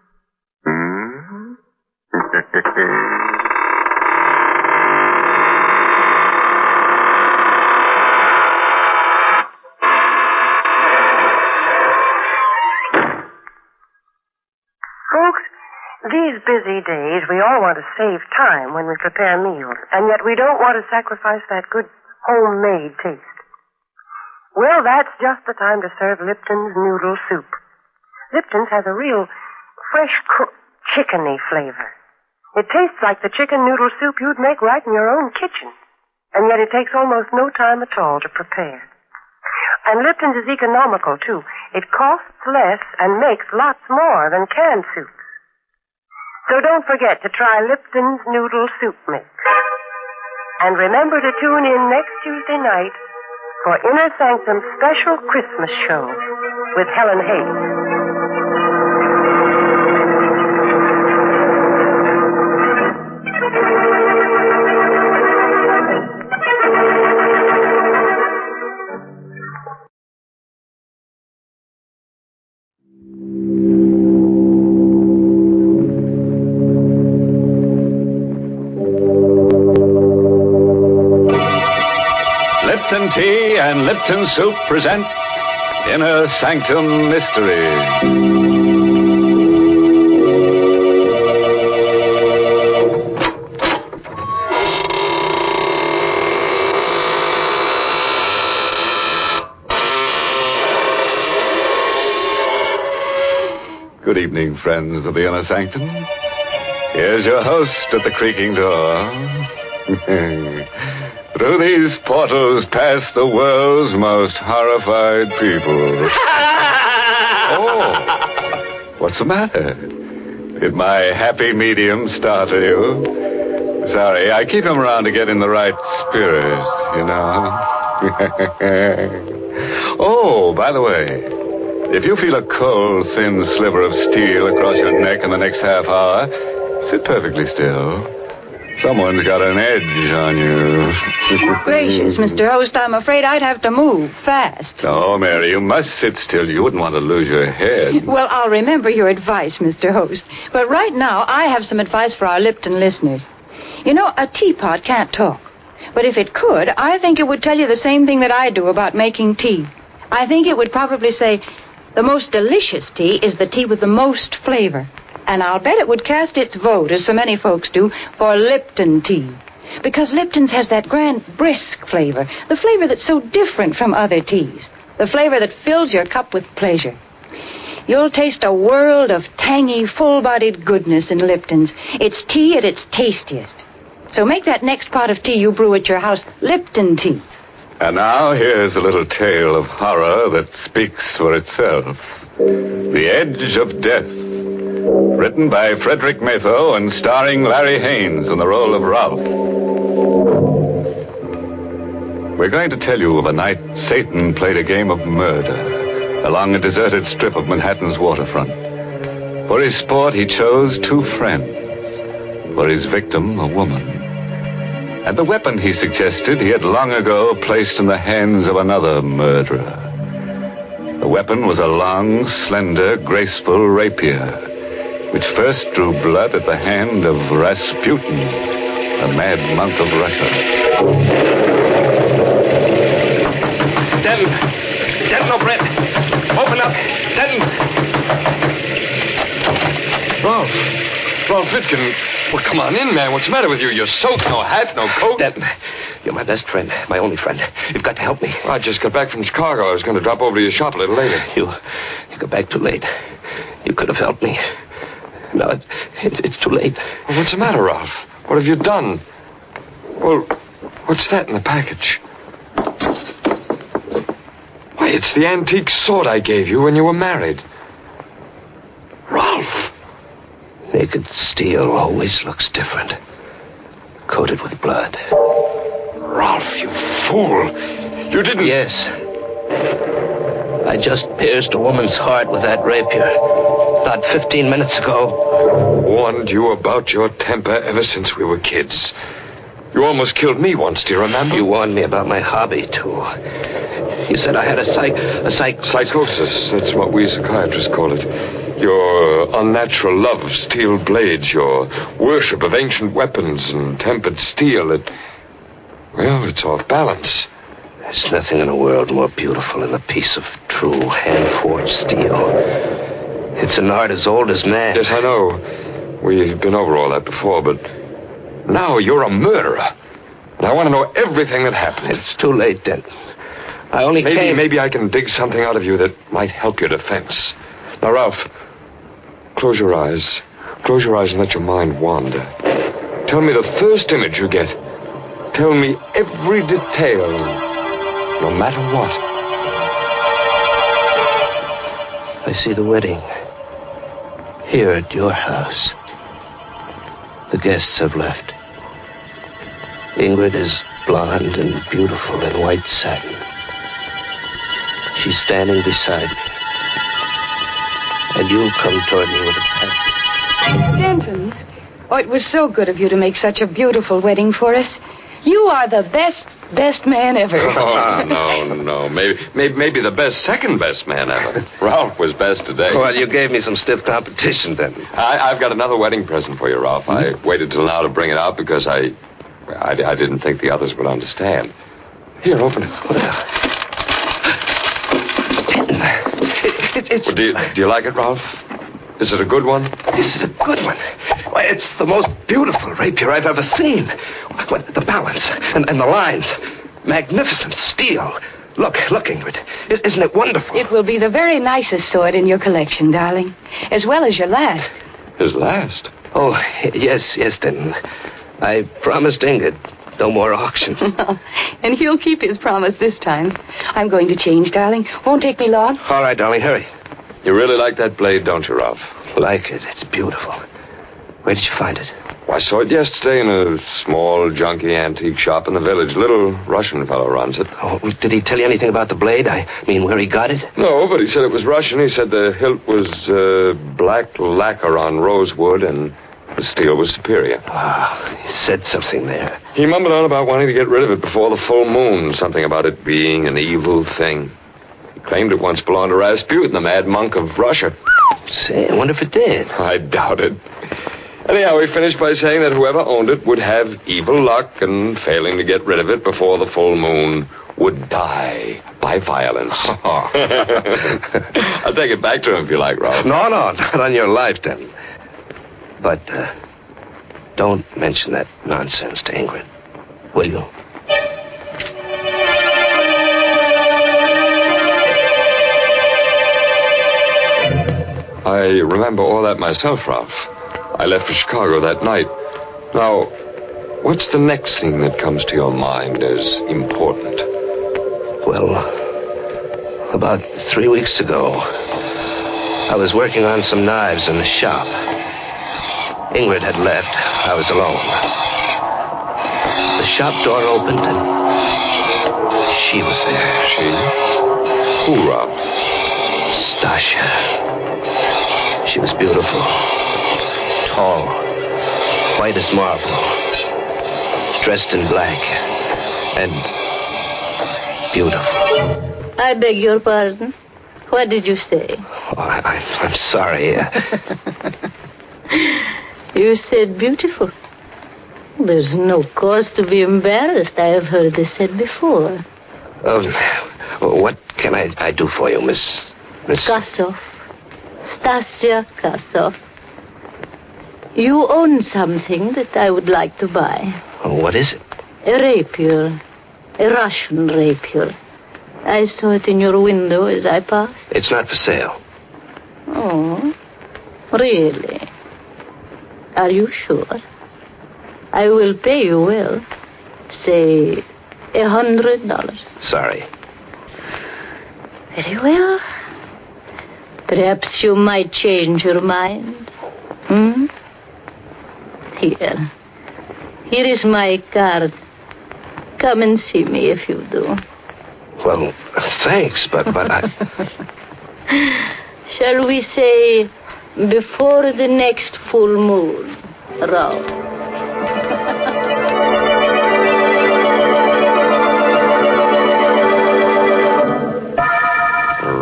Folks, these busy days, we all want to save time when we prepare meals, and yet we don't want to sacrifice that good homemade taste. Well, that's just the time to serve Lipton's noodle soup. Lipton's has a real fresh-cooked chickeny flavor. It tastes like the chicken noodle soup you'd make right in your own kitchen, and yet it takes almost no time at all to prepare. And Lipton's is economical, too. It costs less and makes lots more than canned soups. So don't forget to try Lipton's noodle soup mix. And remember to tune in next Tuesday night for Inner Sanctum's special Christmas show with Helen Hayes. Lipton Tea and Lipton Soup present Inner Sanctum Mystery. Good evening, friends of the Inner Sanctum. Here's your host at the creaking door. Through these portals pass the world's most horrified people. Oh, what's the matter? Did my happy medium startle you? Sorry, I keep him around to get in the right spirit, you know. Oh, by the way, if you feel a cold, thin sliver of steel across your neck in the next half hour, sit perfectly still. Someone's got an edge on you. Gracious, Mr. Host, I'm afraid I'd have to move fast. No, Mary, you must sit still. You wouldn't want to lose your head. Well, I'll remember your advice, Mr. Host. But right now, I have some advice for our Lipton listeners. You know, a teapot can't talk. But if it could, I think it would tell you the same thing that I do about making tea. I think it would probably say, the most delicious tea is the tea with the most flavor. And I'll bet it would cast its vote, as so many folks do, for Lipton tea. Because Lipton's has that grand, brisk flavor, the flavor that's so different from other teas, the flavor that fills your cup with pleasure. You'll taste a world of tangy, full-bodied goodness in Lipton's. It's tea at its tastiest. So make that next pot of tea you brew at your house Lipton tea. And now here's a little tale of horror that speaks for itself. The Edge of Death. Written by Frederick Matho and starring Larry Haynes in the role of Ralph. We're going to tell you of a night Satan played a game of murder along a deserted strip of Manhattan's waterfront. For his sport, he chose two friends. For his victim, a woman. And the weapon he suggested he had long ago placed in the hands of another murderer. The weapon was a long, slender, graceful rapier, which first drew blood at the hand of Rasputin, the mad monk of Russia. Denton! Denton O'Brien! Open up! Denton! Ralph Vitkin. Well, come on in, man. What's the matter with you? You're soaked. No hat, no coat. Denton, you're my best friend, my only friend. You've got to help me. I just got back from Chicago. I was going to drop over to your shop a little later. You got back too late. You could have helped me. No, it's too late. Well, what's the matter, Ralph? What have you done? Well, what's that in the package? Why, it's the antique sword I gave you when you were married. Ralph! Naked steel always looks different. Coated with blood. Ralph, you fool! You didn't... Yes. I just pierced a woman's heart with that rapier. not 15 minutes ago. Warned you about your temper ever since we were kids. You almost killed me once, do you remember? You warned me about my hobby, too. You said I had a psychosis. That's what we psychiatrists call it. Your unnatural love of steel blades, your worship of ancient weapons and tempered steel. It's off balance. There's nothing in the world more beautiful than a piece of true hand-forged steel. It's an art as old as man. Yes, I know. We've been over all that before, but now you're a murderer. And I want to know everything that happened. It's too late, then. I only Maybe I can dig something out of you that might help your defense. Now, Ralph, close your eyes. Close your eyes and let your mind wander. Tell me the first image you get. Tell me every detail, no matter what. I see the wedding. Here at your house. The guests have left. Ingrid is blonde and beautiful in white satin. She's standing beside me. And you come toward me with a package. Denton, it was so good of you to make such a beautiful wedding for us. You are the best man ever. Oh, no. Maybe the second best man ever. Ralph was best today. Well, you gave me some stiff competition, then. I've got another wedding present for you, Ralph. I waited till now to bring it out because I didn't think the others would understand. Here, open it. Do you like it, Ralph? Is it a good one? This is a good one. Why, it's the most beautiful rapier I've ever seen. The balance and the lines. Magnificent steel. Look, Ingrid. Isn't it wonderful? It will be the very nicest sword in your collection, darling. As well as your last. His last? Oh, yes, Denton. I promised Ingrid no more auction. And he'll keep his promise this time. I'm going to change, darling. Won't take me long. All right, darling, hurry. You really like that blade, don't you, Ralph? Like it. It's beautiful. Where did you find it? I saw it yesterday in a small, junky antique shop in the village. Little Russian fellow runs it. Oh, did he tell you anything about the blade? I mean, where he got it? No, but he said it was Russian. He said the hilt was black lacquer on rosewood and the steel was superior. He said something there. He mumbled on about wanting to get rid of it before the full moon. Something about it being an evil thing. He claimed it once belonged to Rasputin, the mad monk of Russia. Say, I wonder if it did. I doubt it. Anyhow, he finished by saying that whoever owned it would have evil luck, and failing to get rid of it before the full moon, would die by violence. I'll take it back to him if you like, Ralph. No, not on your life, then. But don't mention that nonsense to Ingrid, will you? I remember all that myself, Ralph. I left for Chicago that night. Now, what's the next thing that comes to your mind as important? Well, about 3 weeks ago, I was working on some knives in the shop. Ingrid had left. I was alone. The shop door opened, and she was there. She? Who, Ralph? Stasha. She was beautiful. Tall. White as marble. Dressed in black. And beautiful. I beg your pardon. What did you say? Oh, I'm sorry. You said beautiful. There's no cause to be embarrassed. I have heard this said before. What can I do for you, Miss... Kasov. Stasia Kasov. You own something that I would like to buy. Oh, what is it? A rapier. A Russian rapier. I saw it in your window as I passed. It's not for sale. Oh, really? Are you sure? I will pay you well. Say $100. Sorry. Very well. Perhaps you might change your mind. Here. Here is my card. Come and see me if you do. Well, thanks, but I... Shall we say before the next full moon, Ralph.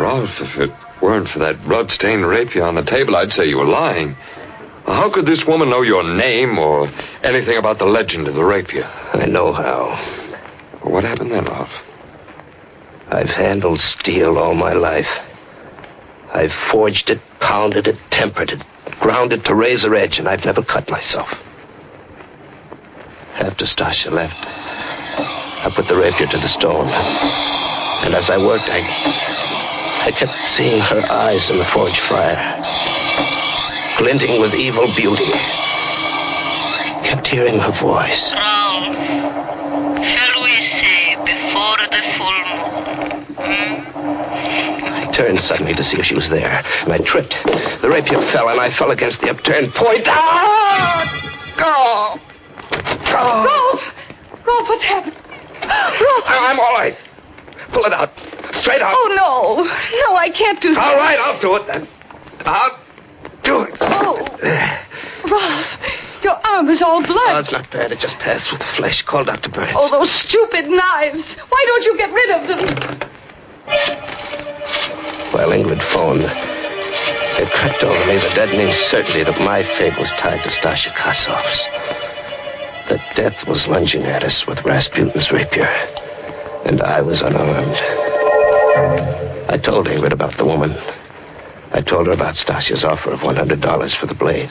Ralph, if it weren't for that blood-stained rapier on the table, I'd say you were lying. How could this woman know your name or anything about the legend of the rapier? I know how. What happened then, Ralph? I've handled steel all my life. I've forged it, pounded it, tempered it, ground it to razor edge, and I've never cut myself. After Stasia left, I put the rapier to the stone. And as I worked, I kept seeing her eyes in the forge fire, glinting with evil beauty. Kept hearing her voice. Ralph, shall we say before the full moon? I turned suddenly to see if she was there, and I tripped. The rapier fell, and I fell against the upturned point. Ah! Oh! Rolf! Rolf, what's happened? Rolf! I'm all right. Pull it out. Straight out. Oh, no. No, I can't do that. All right, I'll do it then. I'll do it. Oh. Ralph, your arm is all Oh, blood. it's not bad. It just passed through the flesh. Call Dr. Burns. Oh, those stupid knives. Why don't you get rid of them? While Ingrid phoned, it crept over me the deadening certainty that my fate was tied to Stasia Kosov's. That death was lunging at us with Rasputin's rapier, and I was unarmed. I told Ingrid about the woman. I told her about Stasia's offer of $100 for the blade.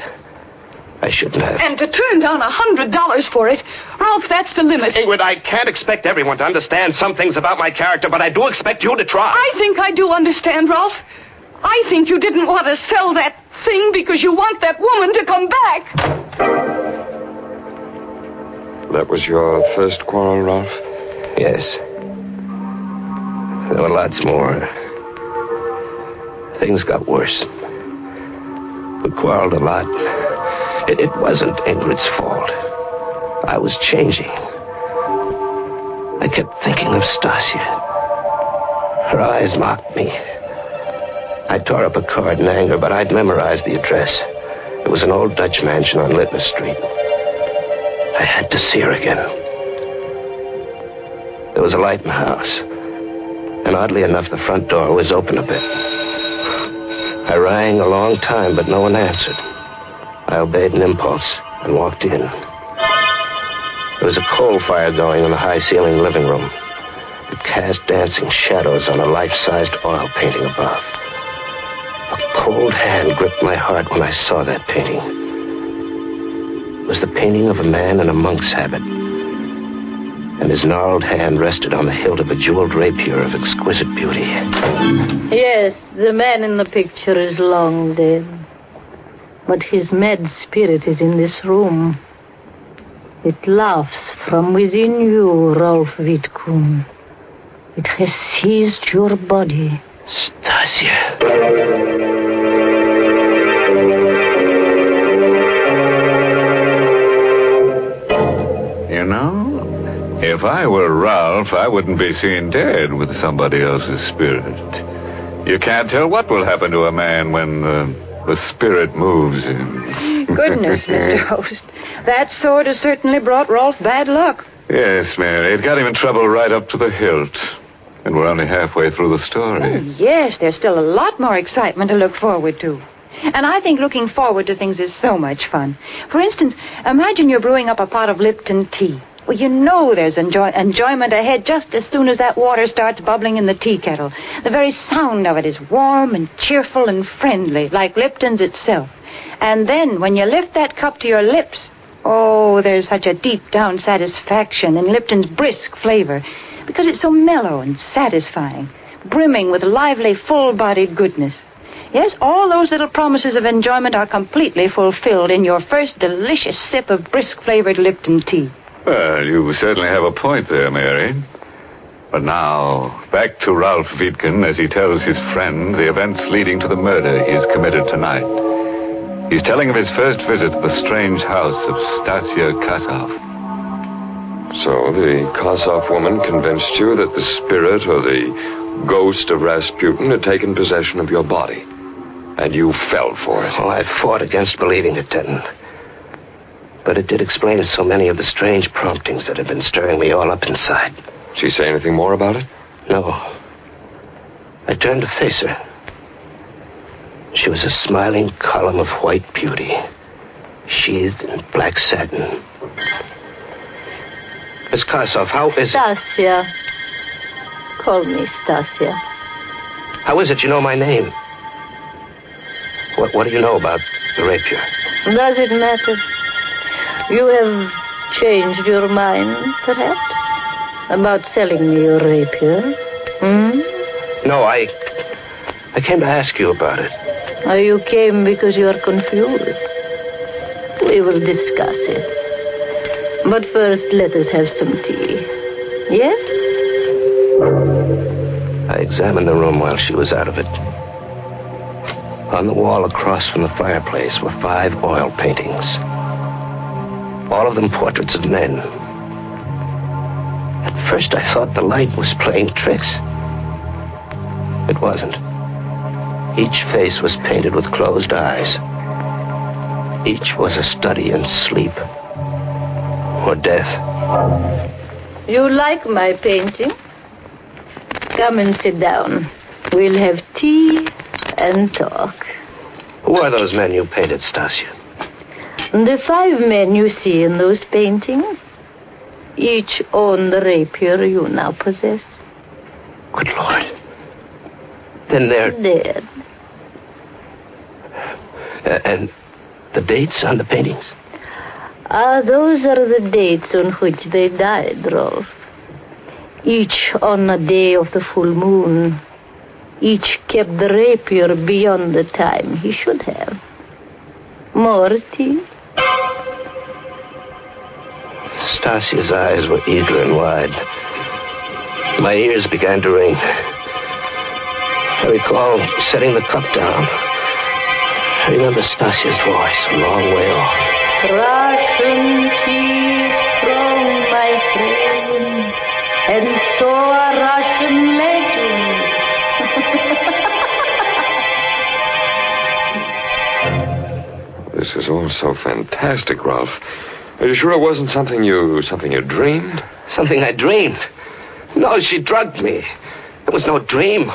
I shouldn't have. And to turn down $100 for it, Ralph, that's the limit. Ingrid, I can't expect everyone to understand some things about my character, but I do expect you to try. I think I do understand, Ralph. I think you didn't want to sell that thing because you want that woman to come back. That was your first quarrel, Ralph? Yes. There were lots more. Things got worse. We quarreled a lot. It wasn't Ingrid's fault. I was changing. I kept thinking of Stasia. Her eyes mocked me. I tore up a card in anger, but I'd memorized the address. It was an old Dutch mansion on Littner Street. I had to see her again. There was a light in the house. And oddly enough, the front door was open a bit. I rang a long time, but no one answered. I obeyed an impulse and walked in. There was a coal fire going in the high-ceilinged living room. It cast dancing shadows on a life-sized oil painting above. A cold hand gripped my heart when I saw that painting. It was the painting of a man in a monk's habit. And his gnarled hand rested on the hilt of a jeweled rapier of exquisite beauty. Yes, the man in the picture is long dead. But his mad spirit is in this room. It laughs from within you, Rolf Wittkuhn. It has seized your body. Stasia. You know, if I were Ralph, I wouldn't be seen dead with somebody else's spirit. You can't tell what will happen to a man when the spirit moves him. Goodness, Mr. Host. That sword has certainly brought Rolf bad luck. Yes, Mary. It got him in trouble right up to the hilt. And we're only halfway through the story. Oh, yes, there's still a lot more excitement to look forward to. And I think looking forward to things is so much fun. For instance, imagine you're brewing up a pot of Lipton tea. Well, you know there's enjoyment ahead just as soon as that water starts bubbling in the tea kettle. The very sound of it is warm and cheerful and friendly, like Lipton's itself. And then when you lift that cup to your lips, oh, there's such a deep-down satisfaction in Lipton's brisk flavor, because it's so mellow and satisfying, brimming with lively, full-bodied goodness. Yes, all those little promises of enjoyment are completely fulfilled in your first delicious sip of brisk-flavored Lipton tea. Well, you certainly have a point there, Mary. But now, back to Ralph Wittgen as he tells his friend the events leading to the murder he has committed tonight. He's telling of his first visit to the strange house of Stasia Kosov. So the Kosov woman convinced you that the spirit or the ghost of Rasputin had taken possession of your body. And you fell for it. Oh, I fought against believing it, Denton. But it did explain so many of the strange promptings that had been stirring me all up inside. She say anything more about it? No. I turned to face her. She was a smiling column of white beauty, sheathed in black satin. Miss Karsoff, how is it? Stasia. Call me Stasia. How is it you know my name? What do you know about the rapier? Does it matter? You have changed your mind, perhaps? About selling me your rapier? No, I came to ask you about it. Oh, you came because you are confused. We will discuss it. But first, let us have some tea. Yes? I examined the room while she was out of it. On the wall across from the fireplace were 5 oil paintings. All of them portraits of men. At first I thought the light was playing tricks. It wasn't. Each face was painted with closed eyes. Each was a study in sleep or death. You like my painting? Come and sit down. We'll have tea and talk. Who are those men you painted, Stasia? The 5 men you see in those paintings, each own the rapier you now possess. Good Lord. Then they're dead. And the dates on the paintings? Those are the dates on which they died, Rolf. Each on a day of the full moon. Each kept the rapier beyond the time he should have. More tea? Stasia's eyes were eager and wide. My ears began to ring. I recall setting the cup down. I remember Stasia's voice a long way off. Russian tea is strong, my friend, and so are Russian legends. This is all so fantastic, Ralph. Are you sure it wasn't something you dreamed? Something I dreamed? No, she drugged me. It was no dream.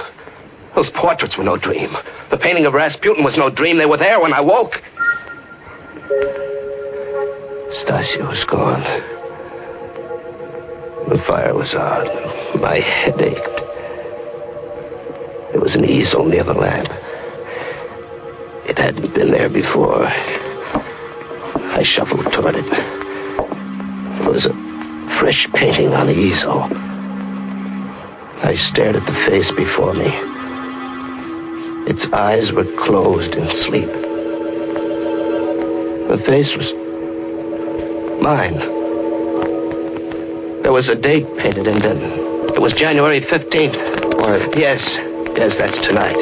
Those portraits were no dream. The painting of Rasputin was no dream. They were there when I woke. Stasia was gone. The fire was out. My head ached. There was an easel near the lamp. It hadn't been there before. I shuffled toward it. There was a fresh painting on the easel. I stared at the face before me. Its eyes were closed in sleep. The face was mine. There was a date painted in it. It was January 15th. What? Yes, that's tonight.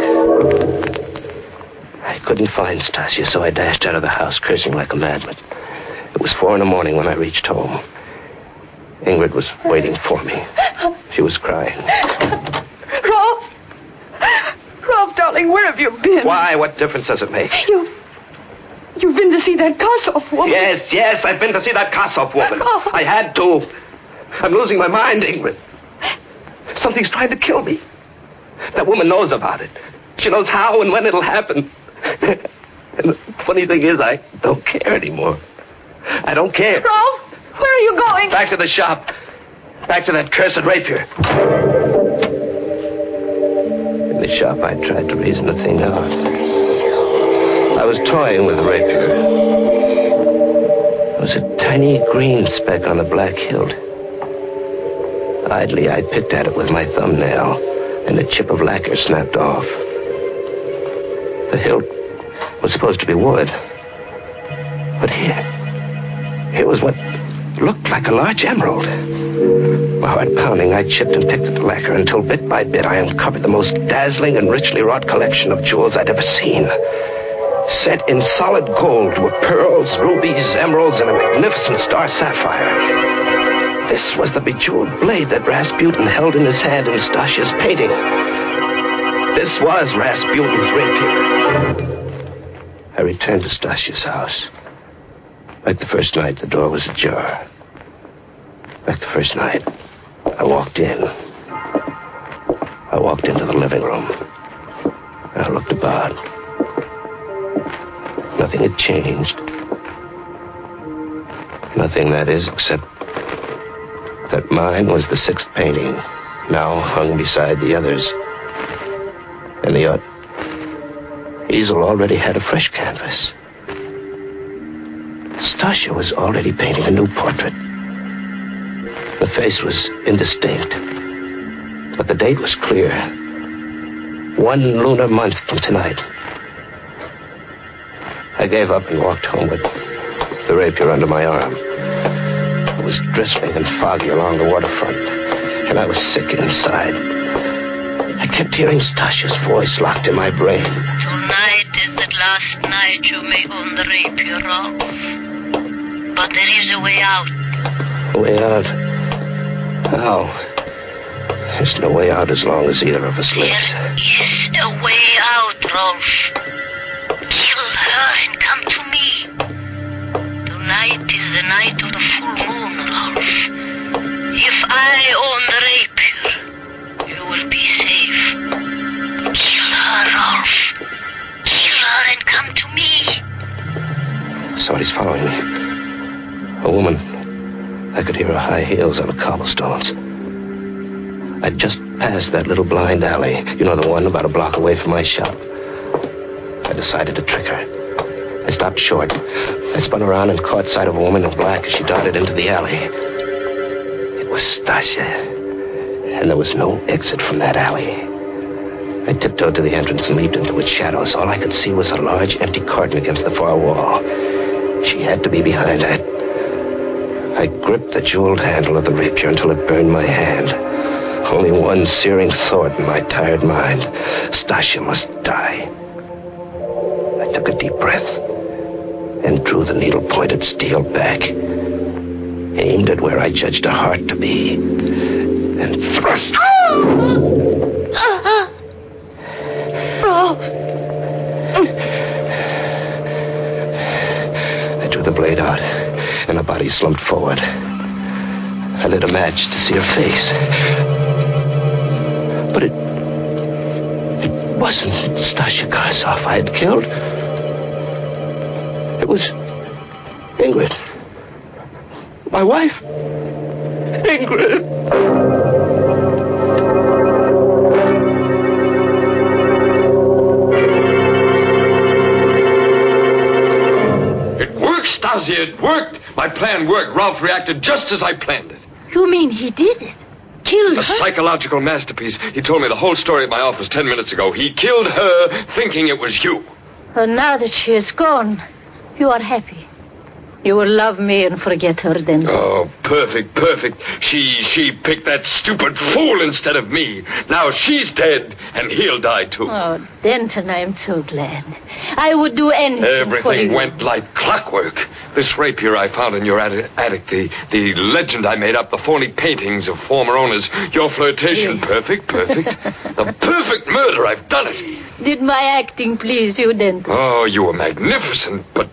I couldn't find Stasia, so I dashed out of the house, cursing like a madman. It was 4 a.m. when I reached home. Ingrid was waiting for me. She was crying. Rolf, darling, where have you been? Why? What difference does it make? You've been to see that Kossoff woman. Yes, I've been to see that Kossoff woman. Oh. I had to. I'm losing my mind, Ingrid. Something's trying to kill me. That woman knows about it. She knows how and when it'll happen. And the funny thing is, I don't care anymore. I don't care. Rolf, where are you going? Back to the shop. Back to that cursed rapier. In the shop, I tried to reason the thing out. I was toying with the rapier. There was a tiny green speck on the black hilt. Idly, I picked at it with my thumbnail, and a chip of lacquer snapped off. The hilt was supposed to be wood. But here was what looked like a large emerald. My heart pounding, I chipped and picked at the lacquer until bit by bit I uncovered the most dazzling and richly wrought collection of jewels I'd ever seen. Set in solid gold were pearls, rubies, emeralds, and a magnificent star sapphire. This was the bejeweled blade that Rasputin held in his hand in Stasia's painting. This was Rasputin's rapier. I returned to Stasia's house. Like the first night, the door was ajar. Like the first night, I walked in. I walked into the living room. I looked about. Nothing had changed. Nothing, that is, except that mine was the sixth painting, now hung beside the others. And the easel already had a fresh canvas. Stasia was already painting a new portrait. The face was indistinct, but the date was clear. 1 lunar month from tonight. I gave up and walked home with the rapier under my arm. It was drizzling and foggy along the waterfront, and I was sick inside. I kept hearing Stasia's voice locked in my brain. Tonight is the last night you may own the rapier, Rolf. But there is a way out. A way out? How? There's no way out as long as either of us lives. There is a way out, Rolf. Kill her and come to me. Tonight is the night of the full moon, Rolf. If I own the rapier, you will be safe. Kill her, Rolf. Kill her and come to me. Somebody's following me. A woman. I could hear her high heels on the cobblestones. I'd just passed that little blind alley. You know, the one about a block away from my shop. I decided to trick her. I stopped short. I spun around and caught sight of a woman in black as she darted into the alley. It was Stasia. And there was no exit from that alley. I tiptoed to the entrance and leaped into its shadows. All I could see was a large, empty carton against the far wall. She had to be behind it. I gripped the jeweled handle of the rapier until it burned my hand. Only one searing thought in my tired mind. Stasia must die. I took a deep breath and drew the needle-pointed steel back, aimed at where I judged a heart to be, and thrust. Rolf. I drew the blade out, and her body slumped forward. I lit a match to see her face. But it wasn't Stasia Karsov I had killed. It was Ingrid. My wife. Ingrid. Stasia, it worked. My plan worked. Ralph reacted just as I planned it. You mean he did it? Killed A her? psychological masterpiece. He told me the whole story at my office 10 minutes ago. He killed her thinking it was you. And now that she is gone, you are happy. You will love me and forget her then. Oh, perfect, perfect. She picked that stupid fool instead of me. Now she's dead, and he'll die too. Oh, Denton, I'm so glad. I would do anything for Everything you. went like clockwork. This rapier I found in your attic, the legend I made up, the phony paintings of former owners, your flirtation, perfect, perfect. The perfect murder, I've done it. Did my acting please you, Denton? Oh, you were magnificent, but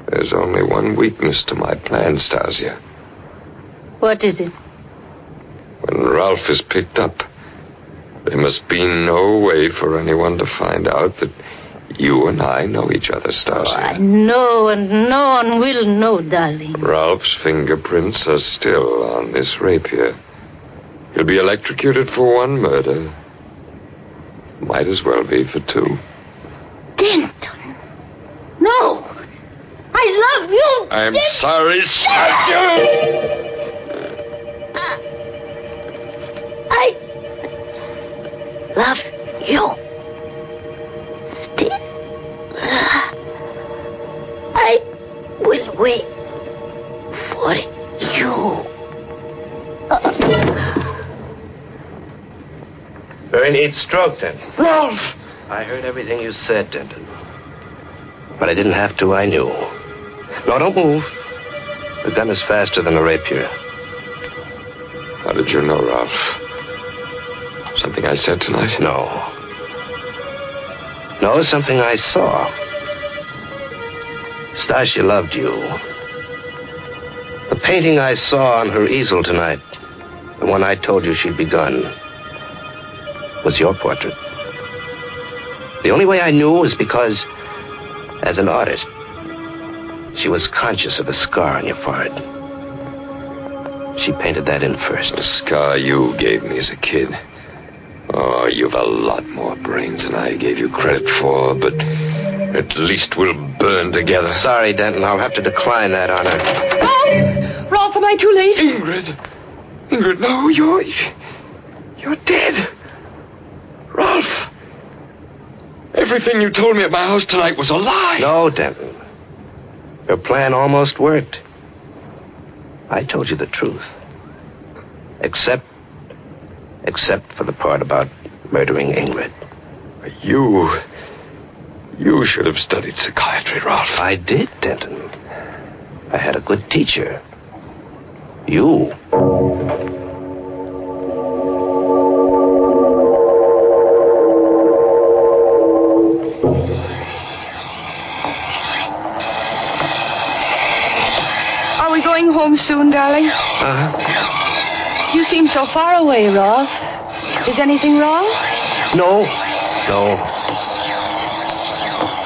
there's only one weakness to my plan, Stasia. What is it? When Ralph is picked up, there must be no way for anyone to find out that you and I know each other, Stasia. I know, and no one will know, darling. Ralph's fingerprints are still on this rapier. He'll be electrocuted for one murder. Might as well be for two. Denton! No! I love you! I'm sorry, Stasia! I love you. Still. I will wait for you. Very neat stroke, then. Ralph! I heard everything you said, Denton. But I didn't have to, I knew. No, don't move. The gun is faster than a rapier. How did you know, Ralph? Something I said tonight? No. No, something I saw. Stasia loved you. The painting I saw on her easel tonight, the one I told you she'd begun, was your portrait. The only way I knew was because, as an artist, she was conscious of the scar on your forehead. She painted that in first. The scar you gave me as a kid. Oh, you've a lot more brains than I gave you credit for, but at least we'll burn together. Sorry, Denton, I'll have to decline that honor. Oh! Rolf, am I too late? Ingrid, no, you're dead. Rolf! Everything you told me at my house tonight was a lie. No, Denton. Your plan almost worked. I told you the truth. Except for the part about murdering Ingrid. You should have studied psychiatry, Ralph. I did, Denton. I had a good teacher. You. Are we going home soon, darling? You seem so far away, Rolf. Is anything wrong? No.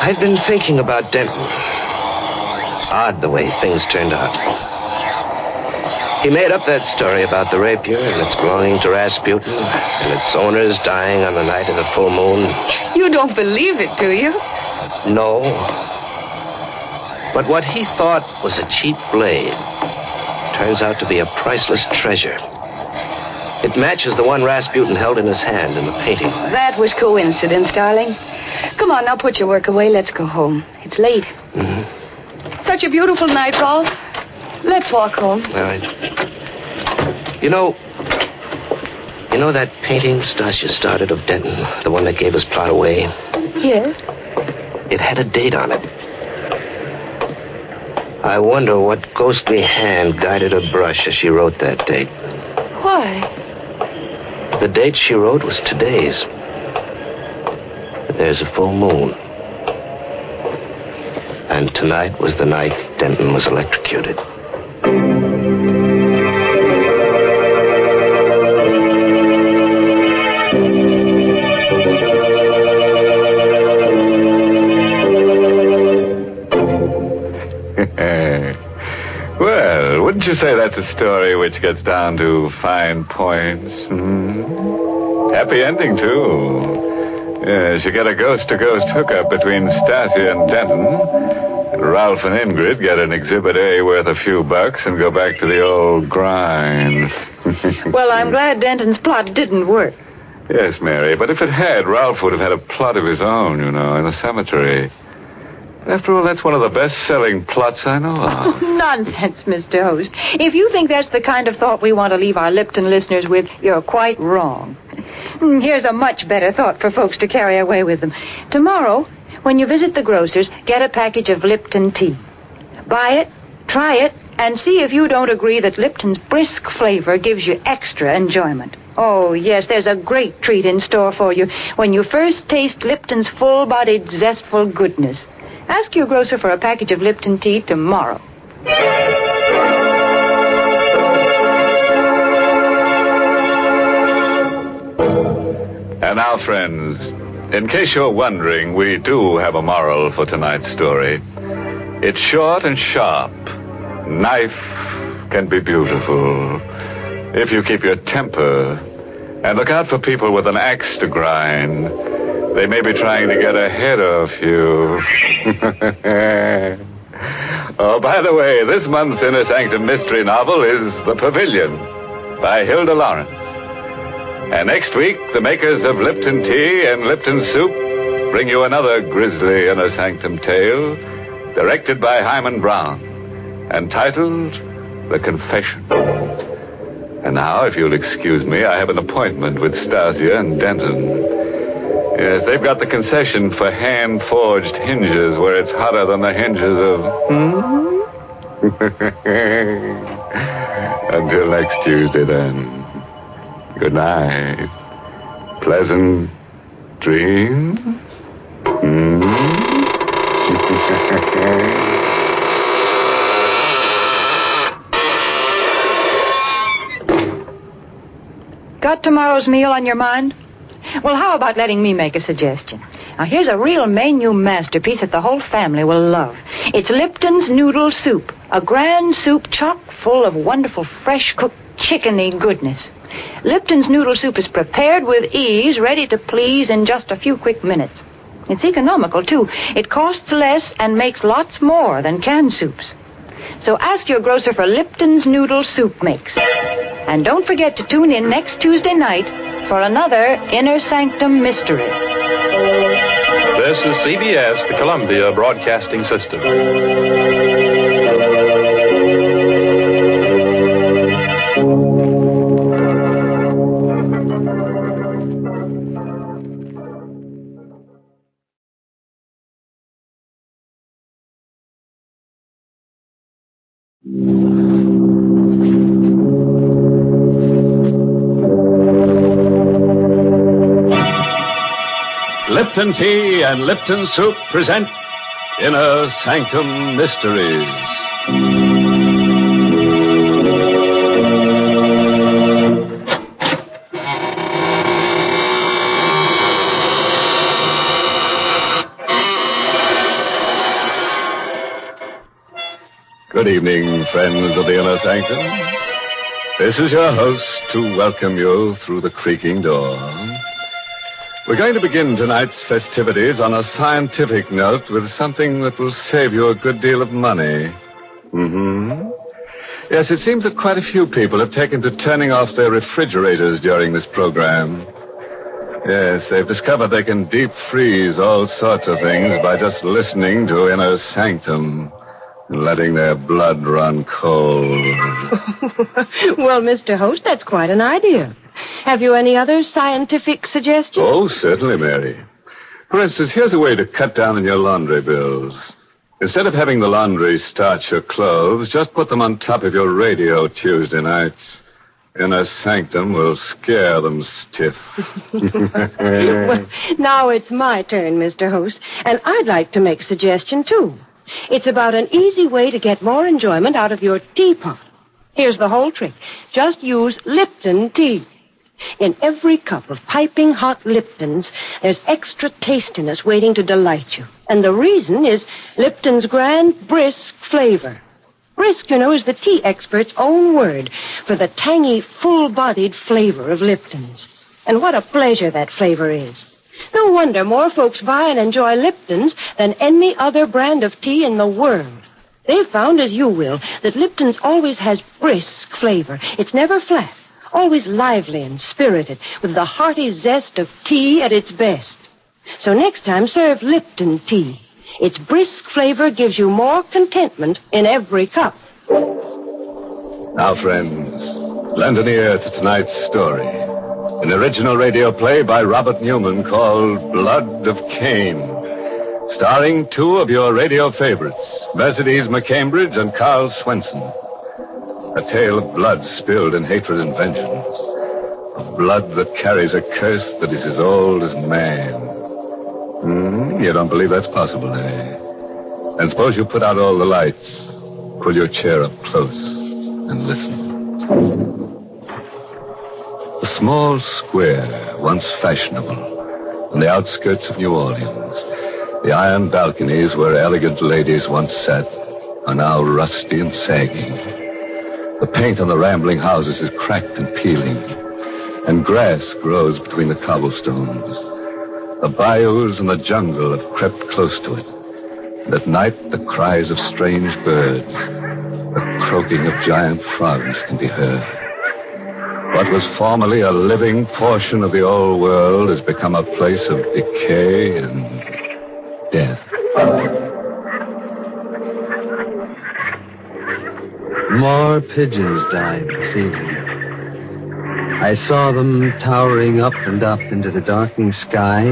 I've been thinking about Denton. Odd the way things turned out. He made up that story about the rapier and its belonging to Rasputin and its owners dying on the night of the full moon. You don't believe it, do you? No. But what he thought was a cheap blade turns out to be a priceless treasure. It matches the one Rasputin held in his hand in the painting. That was coincidence, darling. Come on, now put your work away. Let's go home. It's late. Mm-hmm. Such a beautiful night, Rolf. Let's walk home. All right. You know that painting Stasia started of Denton, the one that gave his plot away? Yes? It had a date on it. I wonder what ghostly hand guided her brush as she wrote that date. Why? The date she wrote was today's. There's a full moon. And tonight was the night Denton was electrocuted. Well, wouldn't you say that's a story which gets down to fine points? Happy ending, too. Yes, you get a ghost-to-ghost hookup between Stasia and Denton. And Ralph and Ingrid get an Exhibit A worth a few bucks and go back to the old grind. Well, I'm glad Denton's plot didn't work. Yes, Mary, but if it had, Ralph would have had a plot of his own, in the cemetery. After all, that's one of the best-selling plots I know of. Oh, nonsense, Mr. Host. If you think that's the kind of thought we want to leave our Lipton listeners with, you're quite wrong. Here's a much better thought for folks to carry away with them. Tomorrow, when you visit the grocer's, get a package of Lipton tea. Buy it, try it, and see if you don't agree that Lipton's brisk flavor gives you extra enjoyment. Oh, yes, there's a great treat in store for you when you first taste Lipton's full-bodied, zestful goodness. Ask your grocer for a package of Lipton tea tomorrow. And now, friends, in case you're wondering, we do have a moral for tonight's story. It's short and sharp. Knife can be beautiful if you keep your temper. And look out for people with an axe to grind. They may be trying to get ahead of you. Oh, by the way, this month's Inner Sanctum mystery novel is The Pavilion by Hilda Lawrence. And next week, the makers of Lipton Tea and Lipton Soup bring you another grisly Inner Sanctum tale, directed by Hyman Brown, and titled The Confession. And now, if you'll excuse me, I have an appointment with Stasia and Denton. Yes, they've got the concession for hand-forged hinges where it's hotter than the hinges of... Until next Tuesday, then. Good night. Pleasant dreams. Got tomorrow's meal on your mind? Well, how about letting me make a suggestion? Now, here's a real menu masterpiece that the whole family will love. It's Lipton's Noodle Soup, a grand soup chock full of wonderful fresh-cooked chickeny goodness. Lipton's Noodle Soup is prepared with ease, ready to please in just a few quick minutes. It's economical, too. It costs less and makes lots more than canned soups. So ask your grocer for Lipton's Noodle Soup Mix. And don't forget to tune in next Tuesday night for another Inner Sanctum Mystery. This is CBS, the Columbia Broadcasting System. Lipton Tea and Lipton Soup present Inner Sanctum Mysteries. Good evening, friends of the Inner Sanctum. This is your host to welcome you through the creaking door. We're going to begin tonight's festivities on a scientific note with something that will save you a good deal of money. Yes, it seems that quite a few people have taken to turning off their refrigerators during this program. Yes, they've discovered they can deep freeze all sorts of things by just listening to Inner Sanctum and letting their blood run cold. Well, Mr. Host, that's quite an idea. Have you any other scientific suggestions? Oh, certainly, Mary. For instance, here's a way to cut down on your laundry bills. Instead of having the laundry starch your clothes, just put them on top of your radio Tuesday nights. Inner Sanctum will scare them stiff. Well, now it's my turn, Mr. Host, and I'd like to make a suggestion, too. It's about an easy way to get more enjoyment out of your teapot. Here's the whole trick. Just use Lipton tea. In every cup of piping hot Lipton's, there's extra tastiness waiting to delight you. And the reason is Lipton's grand, brisk flavor. Brisk, you know, is the tea expert's own word for the tangy, full-bodied flavor of Lipton's. And what a pleasure that flavor is. No wonder more folks buy and enjoy Lipton's than any other brand of tea in the world. They've found, as you will, that Lipton's always has brisk flavor. It's never flat. Always lively and spirited, with the hearty zest of tea at its best. So next time, serve Lipton tea. Its brisk flavor gives you more contentment in every cup. Now, friends, lend an ear to tonight's story. An original radio play by Robert Newman called Blood of Cain, starring two of your radio favorites, Mercedes McCambridge and Carl Swenson. A tale of blood spilled in hatred and vengeance. Of blood that carries a curse that is as old as man. You don't believe that's possible, eh? And suppose you put out all the lights, pull your chair up close, and listen. A small square, once fashionable, on the outskirts of New Orleans. The iron balconies where elegant ladies once sat are now rusty and sagging. The paint on the rambling houses is cracked and peeling, and grass grows between the cobblestones. The bayous and the jungle have crept close to it, and at night the cries of strange birds, the croaking of giant frogs can be heard. What was formerly a living portion of the old world has become a place of decay and death. More pigeons died this evening. I saw them towering up and up into the darkening sky,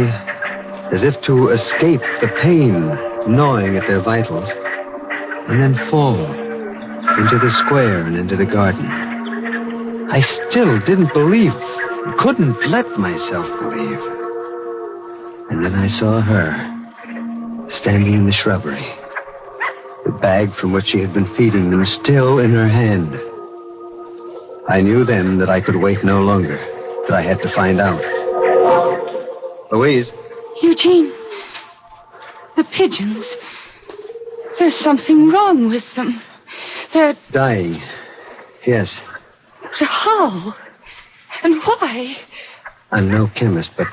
as if to escape the pain gnawing at their vitals, and then fall into the square and into the garden. I still didn't believe Couldn't let myself believe. And then I saw her, standing in the shrubbery, the bag from which she had been feeding them still in her hand. I knew then that I could wait no longer, that I had to find out. Louise. Eugene, the pigeons. There's something wrong with them. They're... Dying. Yes. But how? And why? I'm no chemist, but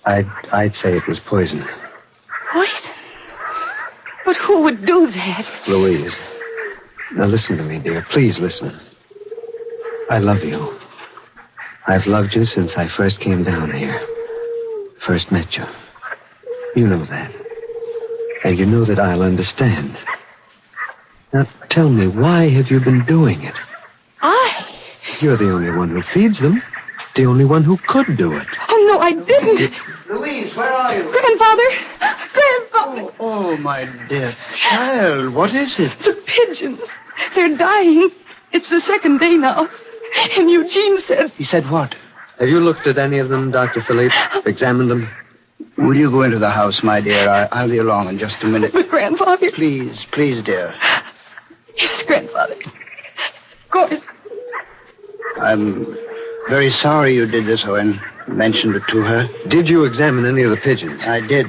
I'd say it was poison. Poison? But who would do that? Louise. Now listen to me, dear. Please listen. I love you. I've loved you since I first came down here. First met you. You know that. And you know that I'll understand. Now tell me, why have you been doing it? You're the only one who feeds them. The only one who could do it. Oh, no, I didn't. Louise, where are you? Grandfather! Oh, my dear child, what is it? The pigeons. They're dying. It's the second day now. And Eugene said... He said what? Have you looked at any of them, Dr. Philippe? Examined them? Will you go into the house, my dear? I'll be along in just a minute. But, Grandfather... Please, dear. Yes, Grandfather. Of course. I'm very sorry you did this, Owen. Mentioned it to her. Did you examine any of the pigeons? I did.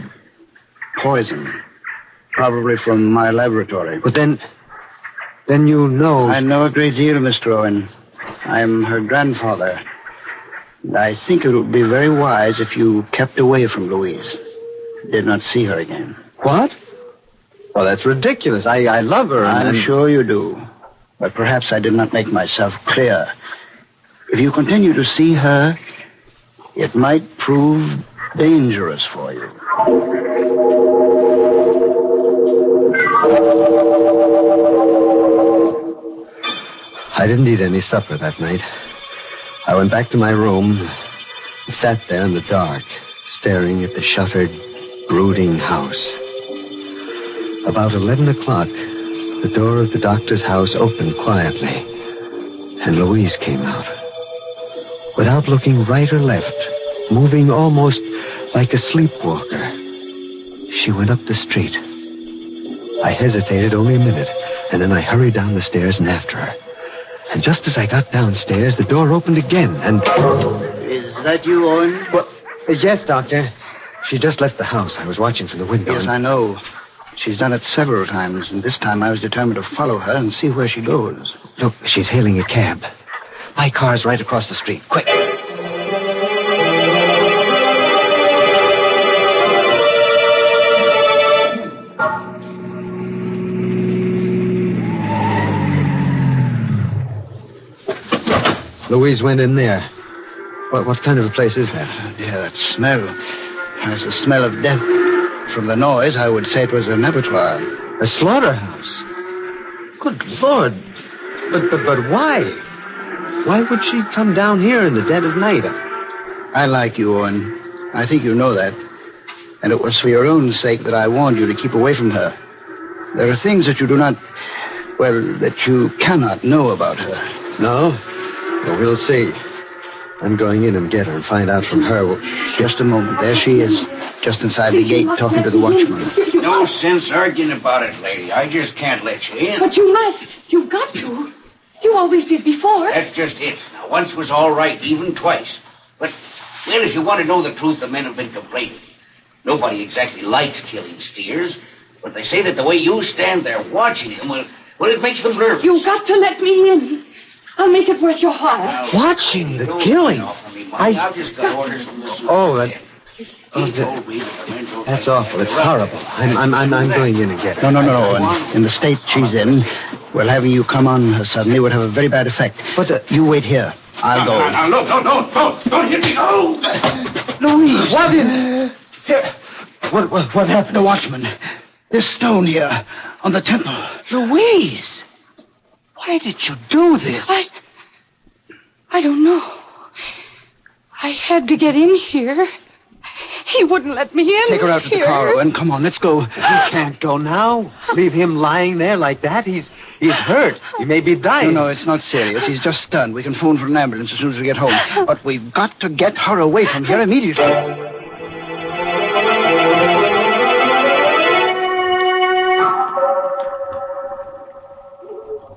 Poison. Probably from my laboratory. But then you know... I know a great deal, Mr. Owen. I'm her grandfather. And I think it would be very wise if you kept away from Louise. Did not see her again. What? Oh, that's ridiculous. I love her. I'm sure you do. But perhaps I did not make myself clear. If you continue to see her, it might prove dangerous for you. I didn't eat any supper that night. I went back to my room and sat there in the dark, staring at the shuttered, brooding house. About 11 o'clock, the door of the doctor's house opened quietly, and Louise came out. Without looking right or left, moving almost like a sleepwalker, she went up the street. I hesitated only a minute, and then I hurried down the stairs and after her. And just as I got downstairs, the door opened again, and... Is that you, Owen? Well, yes, Doctor. She just left the house. I was watching from the window. Yes, I know. She's done it several times, and this time I was determined to follow her and see where she goes. Look, she's hailing a cab. My car's right across the street. Quick. Louise went in there. What kind of a place is that? Yeah, that smell. That's the smell of death. From the noise, I would say it was an abattoir. A slaughterhouse? Good Lord. But why? Why would she come down here in the dead of night? I like you, Owen. I think you know that. And it was for your own sake that I warned you to keep away from her. There are things that you do not... well, that you cannot know about her. No? Well, we'll see. I'm going in and get her and find out from her. Just a moment. There she is, just inside the gate, talking to the watchman. No sense arguing about it, lady. I just can't let you in. But you must. You've got to. You always did before. That's just it. Now, once was all right, even twice. But, well, if you want to know the truth, the men have been complaining. Nobody exactly likes killing steers, but they say that the way you stand there watching them, well, it makes them nervous. You've got to let me in. I'll make it worth your while. Watching the killing? I've just got orders from the... That's awful. It's horrible. I'm going in and get her. No. In the state she's in, well, having you come on her suddenly would have a very bad effect. But you wait here. I'll go. No, don't hit me. No. Louise. What in? Here. What happened? The watchman. This stone here on the temple. Louise. Why did you do this? I don't know. I had to get in here. He wouldn't let me in. Take her out to the car, Owen. Come on, let's go. You can't go now. Leave him lying there like that. He's He's hurt. He may be dying. No, it's not serious. He's just stunned. We can phone for an ambulance as soon as we get home. But we've got to get her away from here immediately.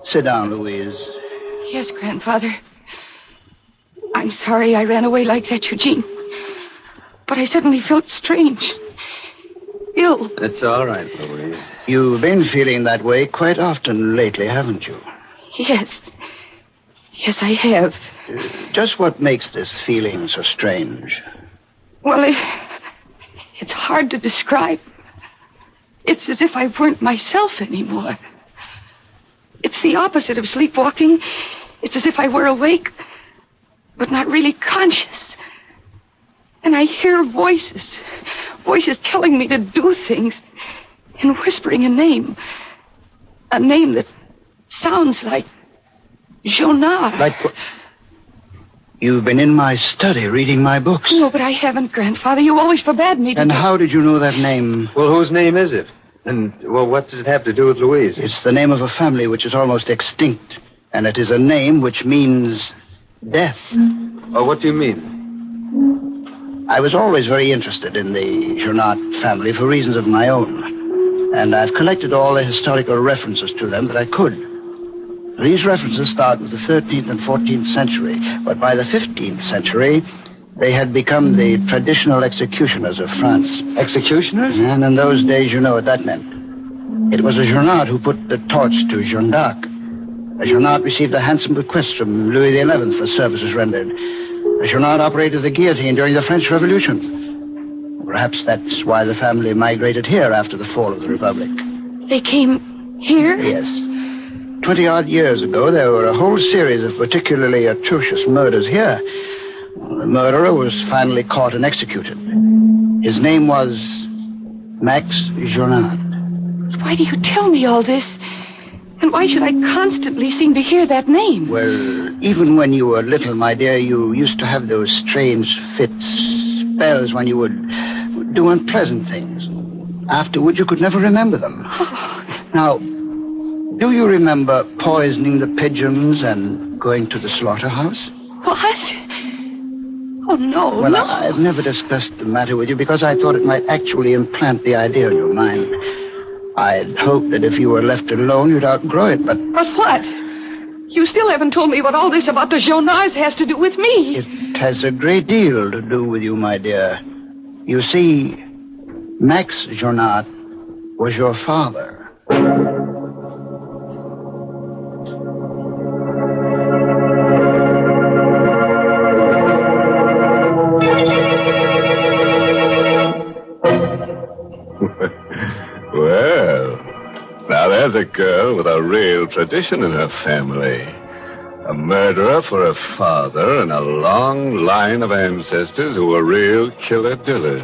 Sit down, Louise. Yes, Grandfather. I'm sorry I ran away like that, Eugene. But I suddenly felt strange. Ill. It's all right, Louise. You've been feeling that way quite often lately, haven't you? Yes. Yes, I have. Just what makes this feeling so strange? Well, it's hard to describe. It's as if I weren't myself anymore. It's the opposite of sleepwalking. It's as if I were awake, but not really conscious. And I hear voices telling me to do things, and whispering a name that sounds like Jonah. Like what? You've been in my study reading my books. No, but I haven't, Grandfather. You always forbade me to. And how did you know that name? Well, whose name is it? And, well, what does it have to do with Louise? It's the name of a family which is almost extinct. And it is a name which means death. Oh, what do you mean? I was always very interested in the Jonat family for reasons of my own. And I've collected all the historical references to them that I could. These references start with the 13th and 14th century. But by the 15th century, they had become the traditional executioners of France. Executioners? And in those days, you know what that meant. It was a Jonat who put the torch to Jeanne d'Arc. A Jonat received a handsome bequest from Louis XI for services rendered. A Jonat operated the guillotine during the French Revolution. Perhaps that's why the family migrated here after the fall of the Republic. They came here? Yes. 20-odd years ago, there were a whole series of particularly atrocious murders here. The murderer was finally caught and executed. His name was Max Jonat. Why do you tell me all this? And why should I constantly seem to hear that name? Well, even when you were little, my dear, you used to have those strange fits, spells when you would do unpleasant things. Afterward, you could never remember them. Now, do you remember poisoning the pigeons and going to the slaughterhouse? What? Oh, no, Well, no. I've never discussed the matter with you because I thought it might actually implant the idea in your mind. I'd hoped that if you were left alone, you'd outgrow it, but... But what? You still haven't told me what all this about the Jonats has to do with me. It has a great deal to do with you, my dear. You see, Max Jonat was your father. Well, now there's a girl with a real tradition in her family. A murderer for a father and a long line of ancestors who were real killer-dillers.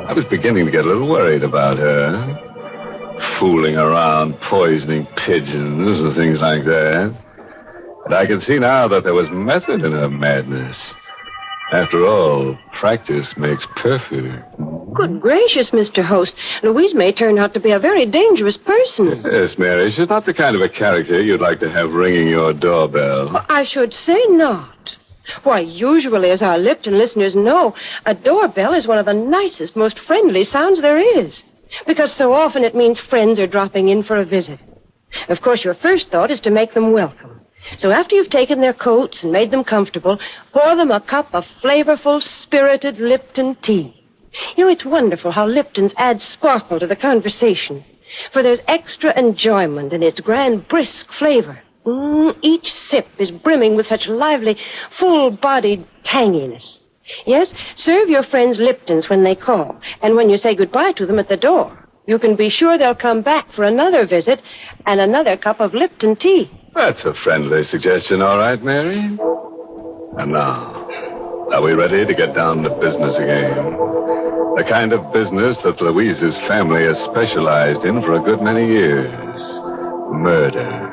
I was beginning to get a little worried about her. Fooling around, poisoning pigeons and things like that. But I can see now that there was method in her madness. After all, practice makes perfect. Good gracious, Mr. Host. Louise may turn out to be a very dangerous person. Yes, Mary, she's not the kind of a character you'd like to have ringing your doorbell. I should say not. Why, usually, as our Lipton listeners know, a doorbell is one of the nicest, most friendly sounds there is. Because so often it means friends are dropping in for a visit. Of course, your first thought is to make them welcome. So after you've taken their coats and made them comfortable, pour them a cup of flavorful, spirited Lipton tea. You know, it's wonderful how Lipton's add sparkle to the conversation. For there's extra enjoyment in its grand, brisk flavor. Each sip is brimming with such lively, full-bodied tanginess. Yes, serve your friends Liptons when they call. And when you say goodbye to them at the door, you can be sure they'll come back for another visit and another cup of Lipton tea. That's a friendly suggestion, all right, Mary. And now, are we ready to get down to business again? The kind of business that Louise's family has specialized in for a good many years. Murder.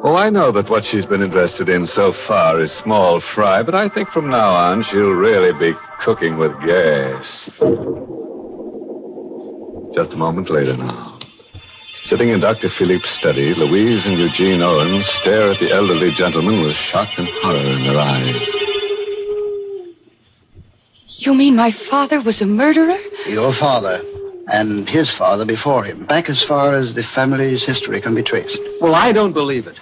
Oh, I know that what she's been interested in so far is small fry, but I think from now on she'll really be cooking with gas. Just a moment later now. Sitting in Dr. Philippe's study, Louise and Eugene Owen stare at the elderly gentleman with shock and horror in their eyes. You mean my father was a murderer? Your father and his father before him, back as far as the family's history can be traced. Well, I don't believe it.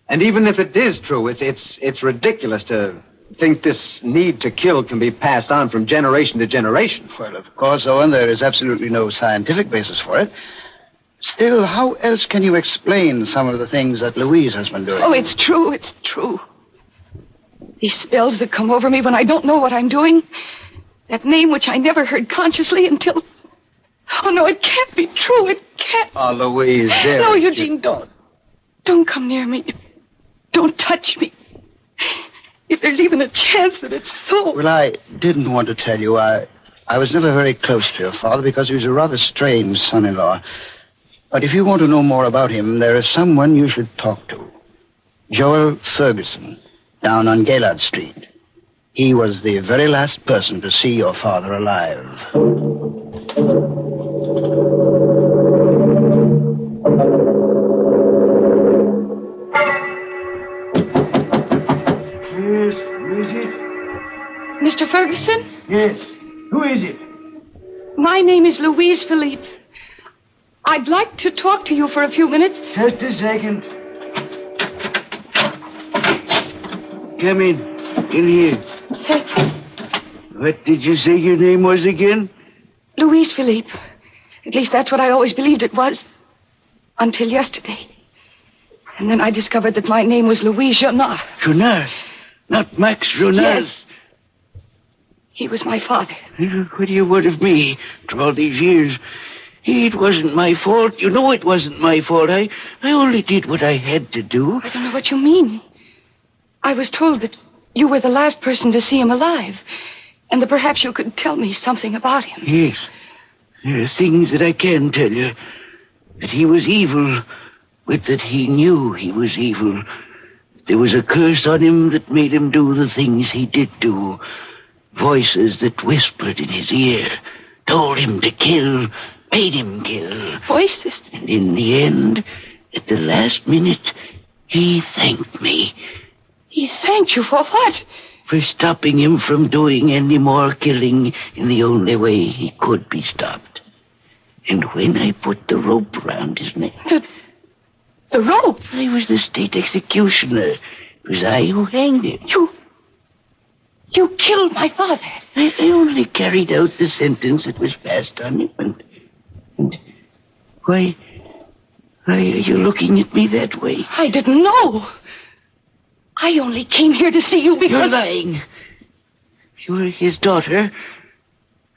And even if it is true, it's ridiculous to think this need to kill can be passed on from generation to generation. Well, of course, Owen, there is absolutely no scientific basis for it. Still, how else can you explain some of the things that Louise has been doing? Oh, it's true. It's true. These spells that come over me when I don't know what I'm doing. That name which I never heard consciously until... Oh, no, it can't be true. It can't. Oh, Louise, dear. No, Eugene, don't. Don't come near me. Don't touch me. If there's even a chance that it's so... Well, I didn't want to tell you. I was never very close to your father because he was a rather strange son-in-law. But if you want to know more about him, there is someone you should talk to. Joel Ferguson, down on Gaylord Street. He was the very last person to see your father alive. Yes, who is it? Mr. Ferguson? Yes. Who is it? My name is Louise Philippe. I'd like to talk to you for a few minutes. Just a second. Come in. In here. Thank you. What did you say your name was again? Louise Philippe. At least that's what I always believed it was. Until yesterday. And then I discovered that my name was Louise Jonas. Jonas? Not Max Jonas? Yes. He was my father. What do you want of me after all these years? It wasn't my fault. You know it wasn't my fault. I only did what I had to do. I don't know what you mean. I was told that you were the last person to see him alive. And that perhaps you could tell me something about him. Yes. There are things that I can tell you. That he was evil, but that he knew he was evil. There was a curse on him that made him do the things he did do. Voices that whispered in his ear, told him to kill, made him kill. Voices? And in the end, at the last minute, he thanked me. He thanked you for what? For stopping him from doing any more killing in the only way he could be stopped. And when I put the rope around his neck... The rope? I was the state executioner. It was I who hanged him. You killed my father. I only carried out the sentence that was passed on him. And why are you looking at me that way? I didn't know. I only came here to see you because... You're lying. If you were his daughter,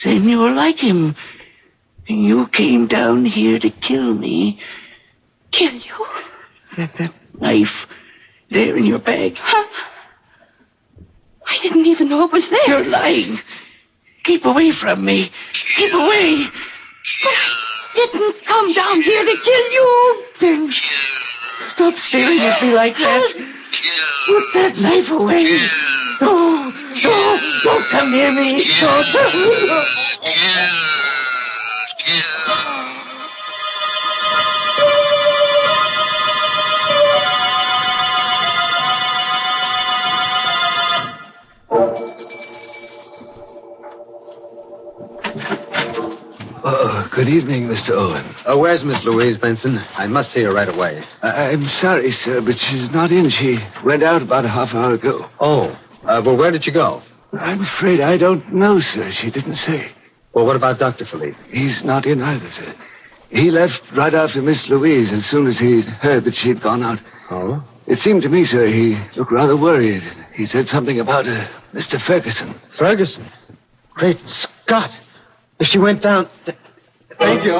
then you were like him. And you came down here to kill me. Kill you? That knife there in your bag. Huh? I didn't even know it was there. You're lying. Keep away from me. Keep away. But I didn't come down here to kill you. Then stop staring at me like that. Put that knife away. No, don't come near me. Don't. Good evening, Mr. Owen. Where's Miss Louise Benson? I must see her right away. I'm sorry, sir, but she's not in. She went out about a half hour ago. Oh, well, where did she go? I'm afraid I don't know, sir. She didn't say. Well, what about Dr. Philippe? He's not in either, sir. He left right after Miss Louise as soon as he'd heard that she'd gone out. Oh? It seemed to me, sir, he looked rather worried. He said something about Mr. Ferguson. Ferguson? Great Scott! If she went down... Thank you.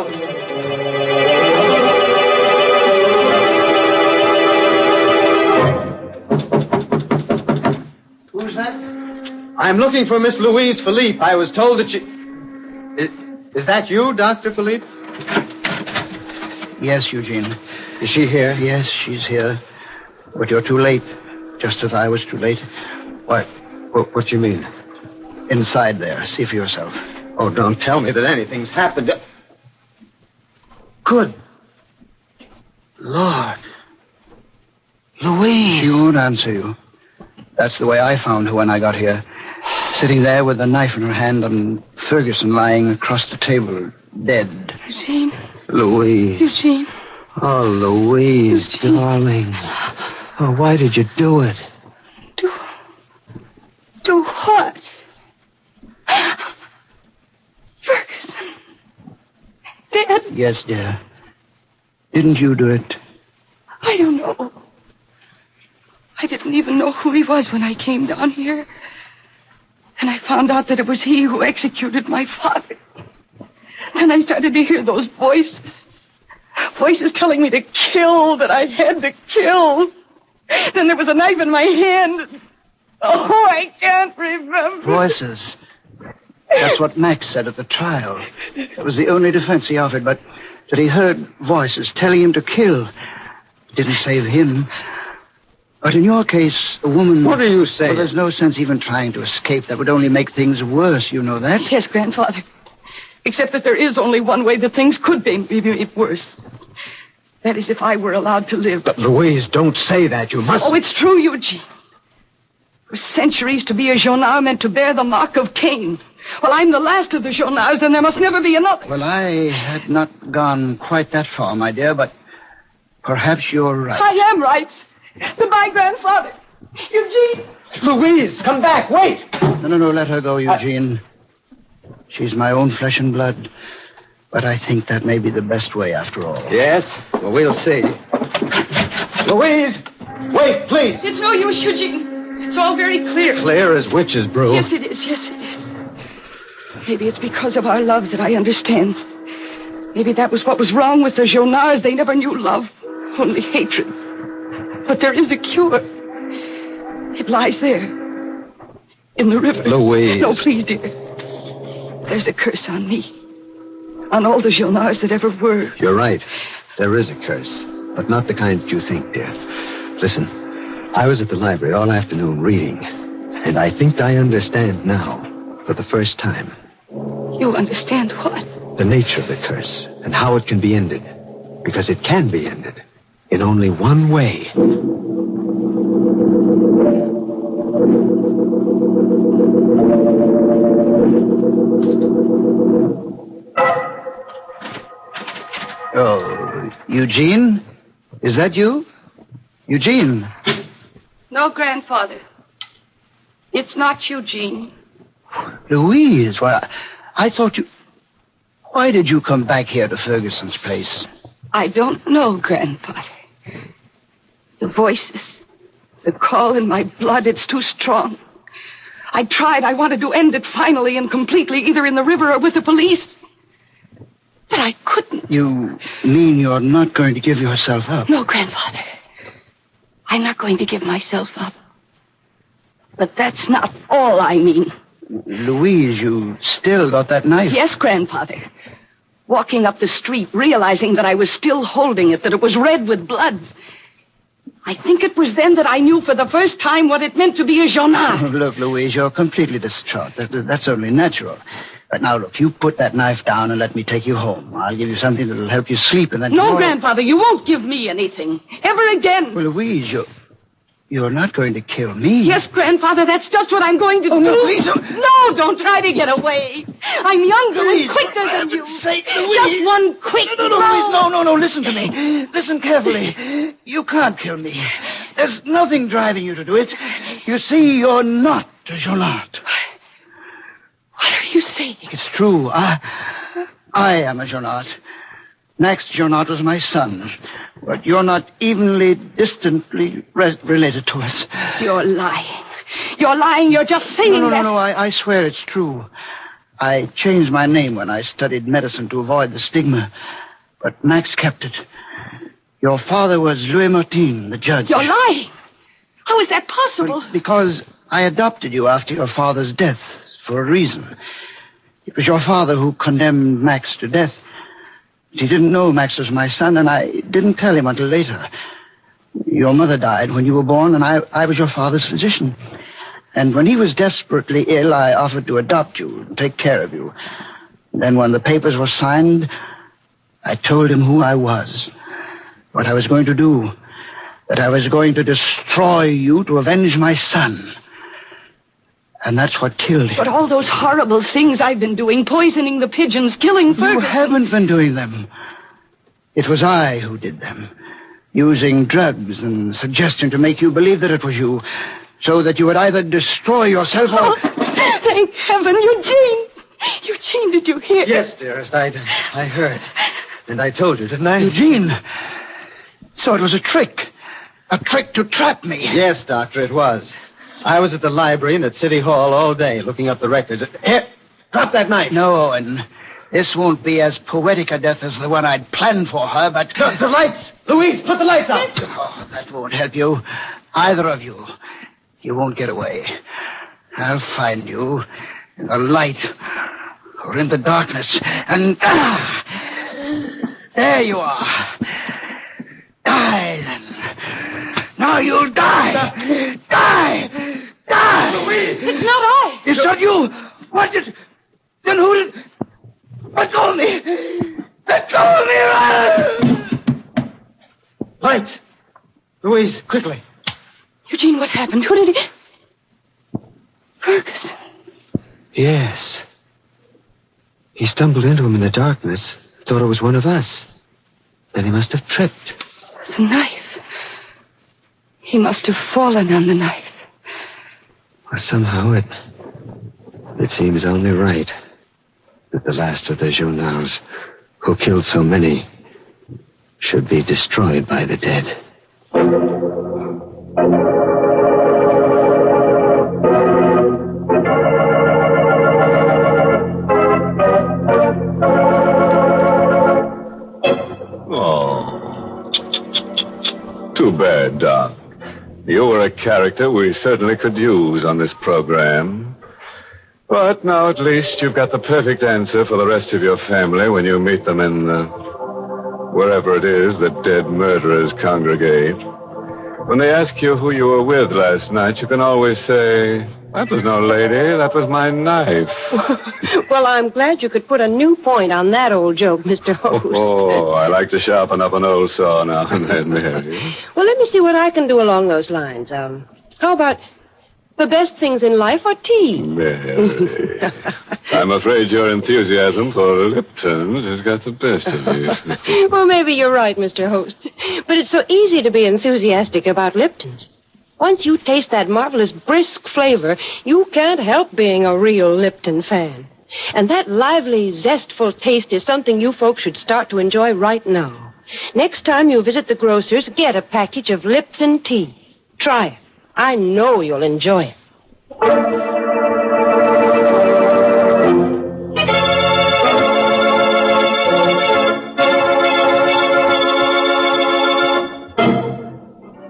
Who's that? I'm looking for Miss Louise Philippe. I was told that she... Is that you, Dr. Philippe? Yes, Eugene. Is she here? Yes, she's here. But you're too late. Just as I was too late. What? What do you mean? Inside there. See for yourself. Oh, don't tell me that anything's happened. Good. Lord. Louise. She won't answer you. That's the way I found her when I got here. Sitting there with a knife in her hand and Ferguson lying across the table, dead. Eugene. Louise. Eugene. Oh, Louise, Eugene. darling. Oh, why did you do it? Do what? Ferguson. Dead? Yes, dear. Didn't you do it? I don't know. I didn't even know who he was when I came down here. And I found out that it was he who executed my father. And I started to hear those voices. Voices telling me to kill, that I had to kill. Then there was a knife in my hand. Oh, I can't remember. Voices. That's what Max said at the trial. It was the only defense he offered, but that he heard voices telling him to kill. It didn't save him. But in your case, a woman... What are you saying? Well, there's no sense even trying to escape. That would only make things worse, you know that? Yes, Grandfather. Except that there is only one way that things could be made worse. That is if I were allowed to live. But, Louise, don't say that. You must... Oh, it's true, Eugene. For centuries, to be a Jonard meant to bear the mark of Cain. Well, I'm the last of the Jonards, and there must never be another. Well, I had not gone quite that far, my dear, but perhaps you're right. I am right. Goodbye, Grandfather. Eugene! Louise, come back. Wait! No, let her go, Eugene. She's my own flesh and blood. But I think that may be the best way after all. Yes? Well, we'll see. Louise! Wait, please! It's no use, Eugene. It's all very clear. Clear as witch's brew. Yes, it is. Yes, it is. Maybe it's because of our love that I understand. Maybe that was what was wrong with the Jonards. They never knew love, only hatred. But there is a cure. It lies there. In the river. Louise. No, please, dear. There's a curse on me. On all the Jonards that ever were. You're right. There is a curse. But not the kind that you think, dear. Listen, I was at the library all afternoon reading. And I think I understand now, for the first time. You understand what? The nature of the curse and how it can be ended. Because it can be ended. In only one way. Oh, Eugene? Is that you? Eugene? No, Grandfather. It's not Eugene. Louise, well, I thought you... Why did you come back here to Ferguson's place? I don't know, Grandfather. The voices, the call in my blood, it's too strong. I tried. I wanted to end it finally and completely, either in the river or with the police. But I couldn't. You mean you're not going to give yourself up? No, Grandfather. I'm not going to give myself up. But that's not all I mean. Louise, you still got that knife? Yes, Grandfather. Walking up the street, realizing that I was still holding it, that it was red with blood. I think it was then that I knew for the first time what it meant to be a Jonard. Look, Louise, you're completely distraught. That's only natural. But now, look, you put that knife down and let me take you home. I'll give you something that'll help you sleep and then... No, Grandfather, you won't give me anything. Ever again. Well, Louise, you're not going to kill me. Yes, Grandfather, that's just what I'm going to do. No, please don't. No, don't try to get away. I'm younger Louise, and quicker than you. Louise. Just one quick No, listen to me. Listen carefully. You can't kill me. There's nothing driving you to do it. You see, you're not a Jonard. What are you saying? It's true. I am a Jonard. Max Jonard was my son. But you're not evenly, distantly related to us. You're lying. You're lying. You're just saying that. No. I swear it's true. I changed my name when I studied medicine to avoid the stigma. But Max kept it. Your father was Louis Martin, the judge. You're lying. How is that possible? Well, because I adopted you after your father's death, for a reason. It was your father who condemned Max to death. He didn't know Max was my son, and I didn't tell him until later. Your mother died when you were born, and I was your father's physician. And when he was desperately ill, I offered to adopt you and take care of you. Then when the papers were signed, I told him who I was. what I was going to do. That I was going to destroy you to avenge my son. And that's what killed him. But all those horrible things I've been doing, poisoning the pigeons, killing Ferguson. You haven't been doing them. It was I who did them. Using drugs and suggesting to make you believe that it was you. So that you would either destroy yourself or... Oh, thank heaven, Eugene! Eugene, did you hear? Yes, dearest, I heard. And I told you, didn't I? Eugene! So it was a trick. A trick to trap me. Yes, Doctor, it was. I was at the library and at City Hall all day looking up the records. Here, drop that knife. No, Owen. This won't be as poetic a death as the one I'd planned for her, but... The lights! Louise, put the lights out! Oh, that won't help you. Either of you. You won't get away. I'll find you in the light or in the darkness. And... there you are. Die, then. Now you'll die. Die! Die! Louise! It's not I! It's not you! What did... Then who did... Let go of me! Let go of me! Lights! Louise, quickly. Eugene, what happened? Who did he... Ferguson. Yes. He stumbled into him in the darkness, thought it was one of us. Then he must have tripped. The knife. He must have fallen on the knife. Well, somehow it seems only right that the last of the Journals, who killed so many, should be destroyed by the dead. Oh. Too bad, Doc. You were a character we certainly could use on this program. But now at least you've got the perfect answer for the rest of your family when you meet them in wherever it is that dead murderers congregate. When they ask you who you were with last night, you can always say, "That was no lady, that was my knife." Well, I'm glad you could put a new point on that old joke, Mr. Host. Oh, I like to sharpen up an old saw now and then, Mary. Well, let me see what I can do along those lines. How about the best things in life are tea? Mary. I'm afraid your enthusiasm for Lipton's has got the best of you. Well, maybe you're right, Mr. Host. But it's so easy to be enthusiastic about Lipton's. Once you taste that marvelous brisk flavor, you can't help being a real Lipton fan. And that lively, zestful taste is something you folks should start to enjoy right now. Next time you visit the grocer's, get a package of Lipton tea. Try it. I know you'll enjoy it.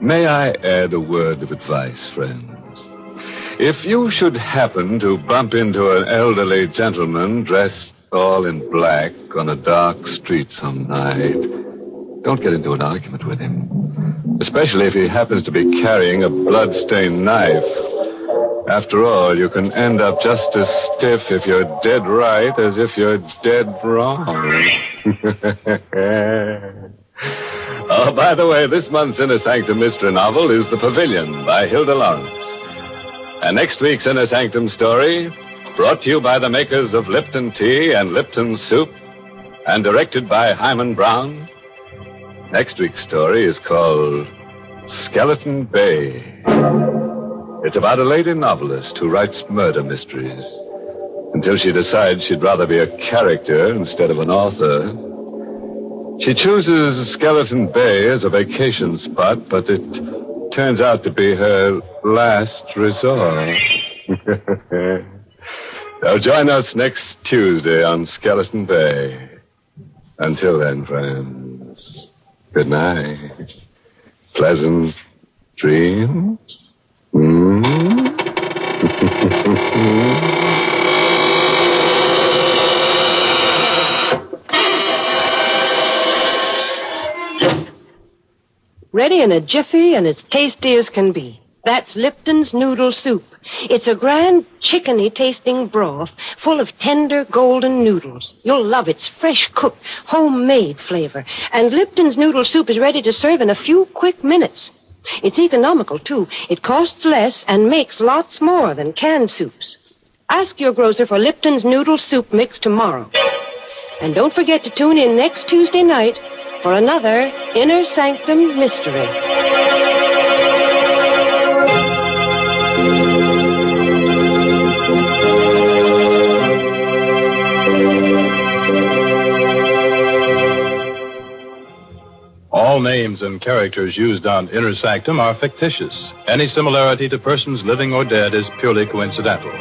May I add a word of advice, friends? If you should happen to bump into an elderly gentleman dressed all in black on a dark street some night, don't get into an argument with him, especially if he happens to be carrying a blood-stained knife. After all, you can end up just as stiff if you're dead right as if you're dead wrong. Oh, by the way, this month's Inner Sanctum mystery novel is The Pavilion by Hilda Lawrence. And next week's Inner Sanctum story, brought to you by the makers of Lipton Tea and Lipton Soup, and directed by Hyman Brown. Next week's story is called Skeleton Bay. It's about a lady novelist who writes murder mysteries until she decides she'd rather be a character instead of an author. She chooses Skeleton Bay as a vacation spot, but it turns out to be her last resort. Now join us next Tuesday on Skeleton Bay. Until then, friends, good night. Pleasant dreams. Ready in a jiffy and as tasty as can be. That's Lipton's Noodle Soup. It's a grand chickeny-tasting broth full of tender golden noodles. You'll love its fresh-cooked, homemade flavor. And Lipton's Noodle Soup is ready to serve in a few quick minutes. It's economical, too. It costs less and makes lots more than canned soups. Ask your grocer for Lipton's Noodle Soup Mix tomorrow. And don't forget to tune in next Tuesday night for another Inner Sanctum Mystery. All names and characters used on Inner Sanctum are fictitious. Any similarity to persons living or dead is purely coincidental.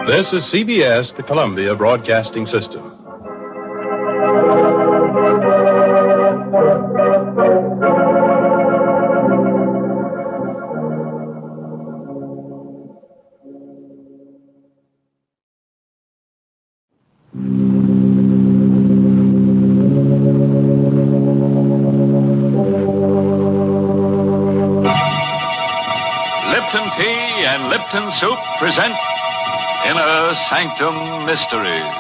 This is CBS, the Columbia Broadcasting System. Lipton Tea and Lipton Soup present Inner Sanctum Mysteries.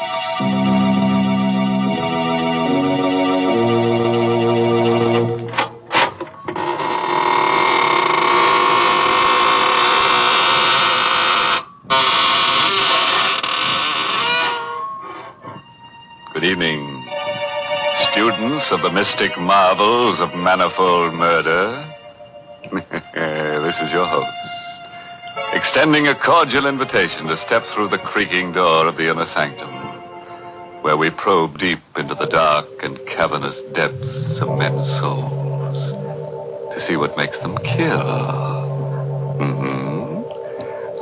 Good evening, students of the mystic marvels of manifold murder. This is your host, extending a cordial invitation to step through the creaking door of the Inner Sanctum, where we probe deep into the dark and cavernous depths of men's souls to see what makes them kill.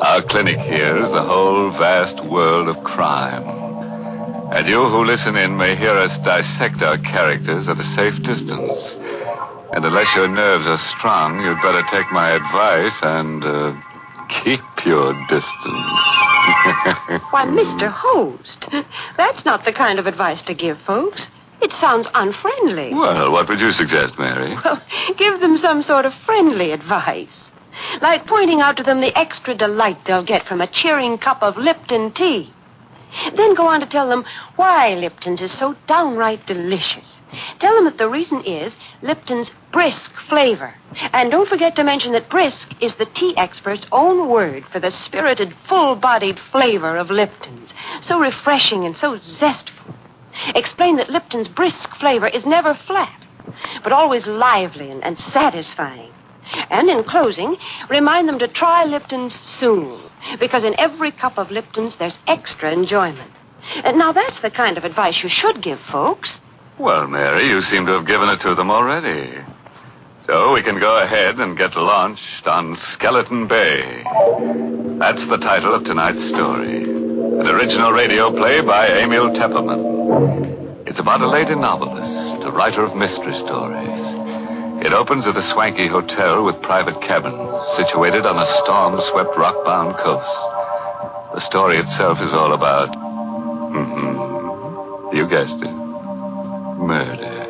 Our clinic here is the whole vast world of crime. And you who listen in may hear us dissect our characters at a safe distance. And unless your nerves are strong, you'd better take my advice and keep your distance. Why, Mr. Host, that's not the kind of advice to give folks. It sounds unfriendly. Well, what would you suggest, Mary? Well, give them some sort of friendly advice. Like pointing out to them the extra delight they'll get from a cheering cup of Lipton tea. Then go on to tell them why Lipton's is so downright delicious. Tell them that the reason is Lipton's brisk flavor. And don't forget to mention that brisk is the tea expert's own word for the spirited, full-bodied flavor of Lipton's. So refreshing and so zestful. Explain that Lipton's brisk flavor is never flat, but always lively and satisfying. And in closing, remind them to try Lipton's soon, because in every cup of Lipton's there's extra enjoyment. Now, that's the kind of advice you should give folks. Well, Mary, you seem to have given it to them already. So we can go ahead and get launched on Skeleton Bay. That's the title of tonight's story. An original radio play by Emil Tepperman. It's about a lady novelist, a writer of mystery stories. It opens at a swanky hotel with private cabins situated on a storm-swept, rock-bound coast. The story itself is all about... you guessed it. Murder.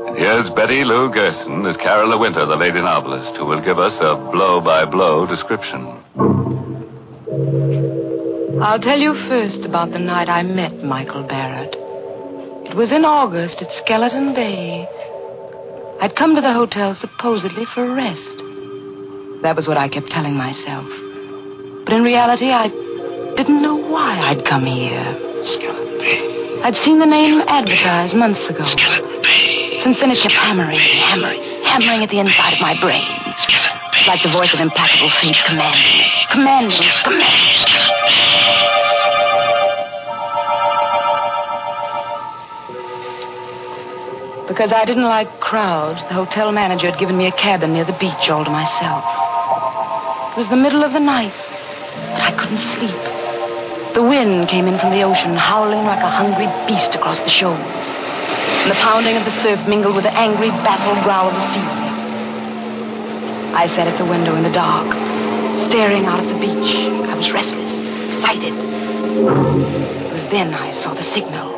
And here's Betty Lou Gerson as Carol De Winter, the lady novelist, who will give us a blow-by-blow description. I'll tell you first about the night I met Michael Barrett. It was in August at Skeleton Bay. I'd come to the hotel supposedly for a rest. That was what I kept telling myself. But in reality, I didn't know why I'd come here. Skeleton Bay. I'd seen the name advertised months ago. Skeleton Bay. Since then, it kept hammering at the inside of my brain. It's like the voice of implacable fate commanding me. Because I didn't like crowds, the hotel manager had given me a cabin near the beach all to myself. It was the middle of the night, but I couldn't sleep. The wind came in from the ocean, howling like a hungry beast across the shoals. And the pounding of the surf mingled with the angry, baffled growl of the sea. I sat at the window in the dark, staring out at the beach. I was restless, excited. It was then I saw the signal.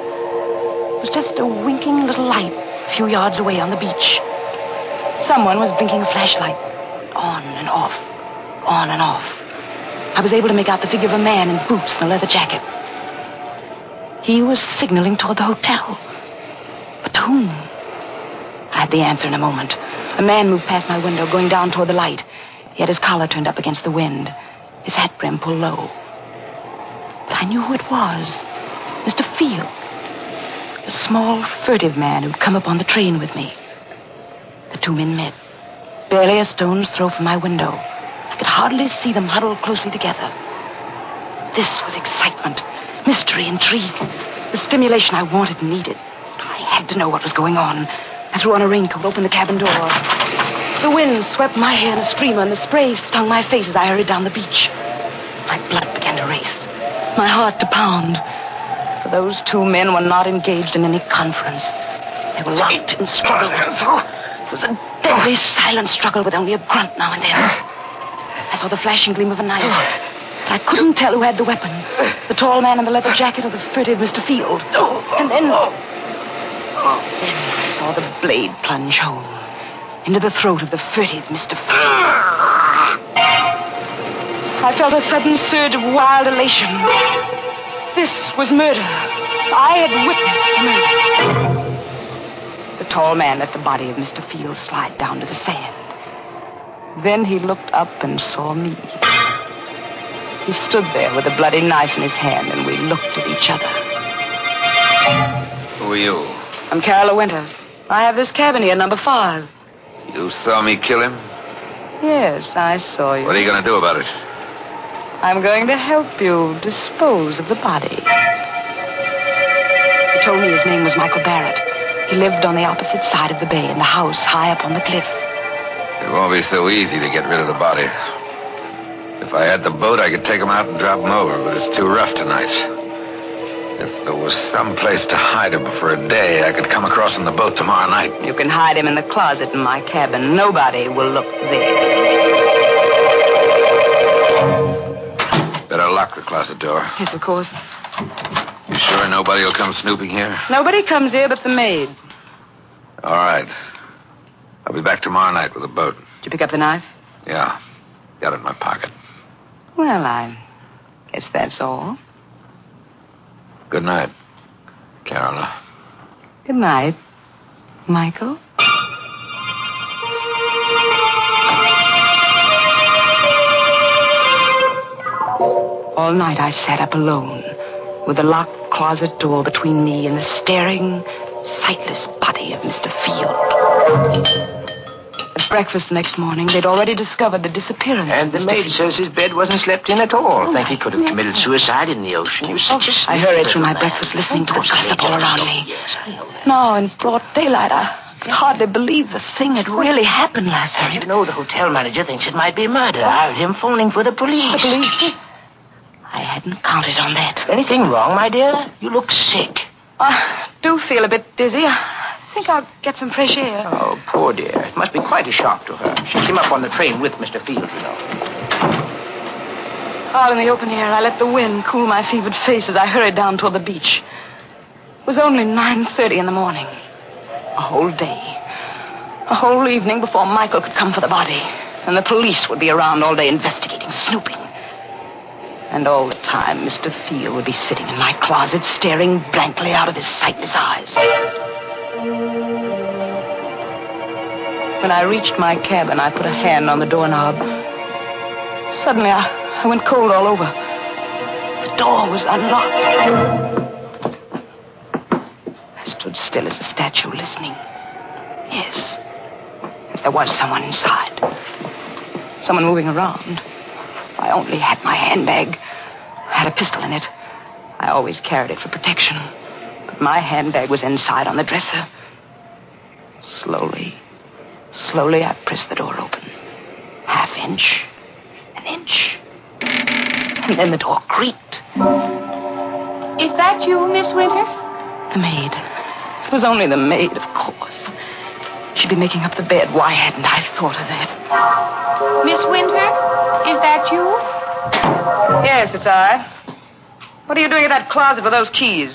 was just a winking little light a few yards away on the beach. Someone was blinking a flashlight. On and off. On and off. I was able to make out the figure of a man in boots and a leather jacket. He was signaling toward the hotel. But to whom? I had the answer in a moment. A man moved past my window, going down toward the light. He had his collar turned up against the wind, his hat brim pulled low. But I knew who it was. Mr. Field. The small, furtive man who'd come up on the train with me. The two men met, barely a stone's throw from my window. I could hardly see them huddled closely together. This was excitement, mystery, intrigue. The stimulation I wanted and needed. I had to know what was going on. I threw on a raincoat, opened the cabin door. The wind swept my hair in a streamer, and the spray stung my face as I hurried down the beach. My blood began to race, my heart to pound. For those two men were not engaged in any conference. They were locked in struggle. It was a deadly, silent struggle with only a grunt now and then. I saw the flashing gleam of a knife, but I couldn't tell who had the weapon. The tall man in the leather jacket or the furtive Mr. Field. And then I saw the blade plunge home into the throat of the furtive Mr. Field. I felt a sudden surge of wild elation. This was murder. I had witnessed murder. The tall man let the body of Mr. Field slide down to the sand. Then he looked up and saw me. He stood there with a bloody knife in his hand, and we looked at each other. Who are you? I'm Carol Winter. I have this cabin here, number 5. You saw me kill him? Yes, I saw you. What are you going to do about it? I'm going to help you dispose of the body. He told me his name was Michael Barrett. He lived on the opposite side of the bay in the house high up on the cliff. It won't be so easy to get rid of the body. If I had the boat, I could take him out and drop him over, but it's too rough tonight. If there was some place to hide him for a day, I could come across on the boat tomorrow night. You can hide him in the closet in my cabin. Nobody will look there. Better lock the closet door. Yes, of course. You sure nobody will come snooping here? Nobody comes here but the maid. All right. I'll be back tomorrow night with a boat. Did you pick up the knife? Yeah. Got it in my pocket. Well, I guess that's all. Good night, Carola. Good night, Michael. All night I sat up alone, with the locked closet door between me and the staring, sightless body of Mr. Field. At breakfast the next morning, they'd already discovered the disappearance. And the maid says his bed wasn't slept in at all. Think he could have committed suicide in the ocean. You such a I hurried through my breakfast listening to the gossip all around me. Now, in broad daylight, I could hardly believe the thing had really happened last night. You know, the hotel manager thinks it might be murder. I heard him phoning for the police. The police? I hadn't counted on that. Anything wrong, my dear? You look sick. I do feel a bit dizzy. I think I'll get some fresh air. Oh, poor dear. It must be quite a shock to her. She came up on the train with Mr. Field, you know. Out in the open air, I let the wind cool my fevered face as I hurried down toward the beach. It was only 9:30 in the morning. A whole day. A whole evening before Michael could come for the body. And the police would be around all day investigating, snooping. And all the time, Mr. Field would be sitting in my closet, staring blankly out of his sightless eyes. When I reached my cabin, I put a hand on the doorknob. Suddenly, I went cold all over. The door was unlocked. I stood still as a statue, listening. Yes, there was someone inside. Someone moving around. I only had my handbag. I had a pistol in it. I always carried it for protection. But my handbag was inside on the dresser. Slowly, I pressed the door open. Half inch, an inch. And then the door creaked. Is that you, Miss Winter? The maid. It was only the maid, of course. She'd be making up the bed. Why hadn't I thought of that? Miss Winter, is that you? Yes, it's I. What are you doing in that closet with those keys?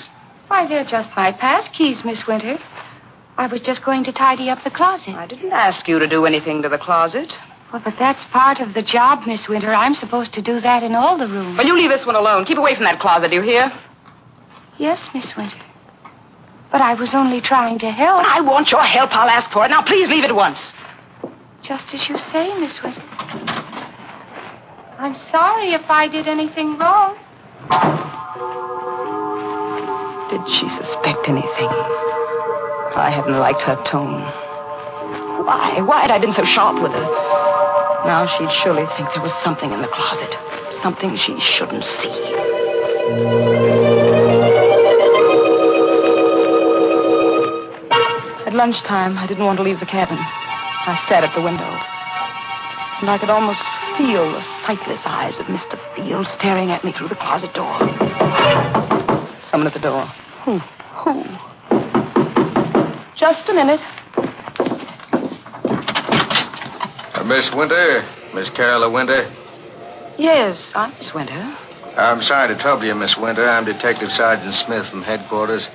Why, they're just my pass keys, Miss Winter. I was just going to tidy up the closet. I didn't ask you to do anything to the closet. Well, but that's part of the job, Miss Winter. I'm supposed to do that in all the rooms. Well, you leave this one alone. Keep away from that closet, do you hear? Yes, Miss Winter. But I was only trying to help. When I want your help, I'll ask for it. Now, please leave at once. Just as you say, Miss Winter. I'm sorry if I did anything wrong. Did she suspect anything? I hadn't liked her tone. Why? Why had I been so sharp with her? Now she'd surely think there was something in the closet. Something she shouldn't see. At lunchtime, I didn't want to leave the cabin. I sat at the window. And I could almost feel the sightless eyes of Mr. Field staring at me through the closet door. Someone at the door. Who? Just a minute. Miss Winter? Miss Carolyn Winter? Yes, I'm Miss Winter. I'm sorry to trouble you, Miss Winter. I'm Detective Sergeant Smith from headquarters.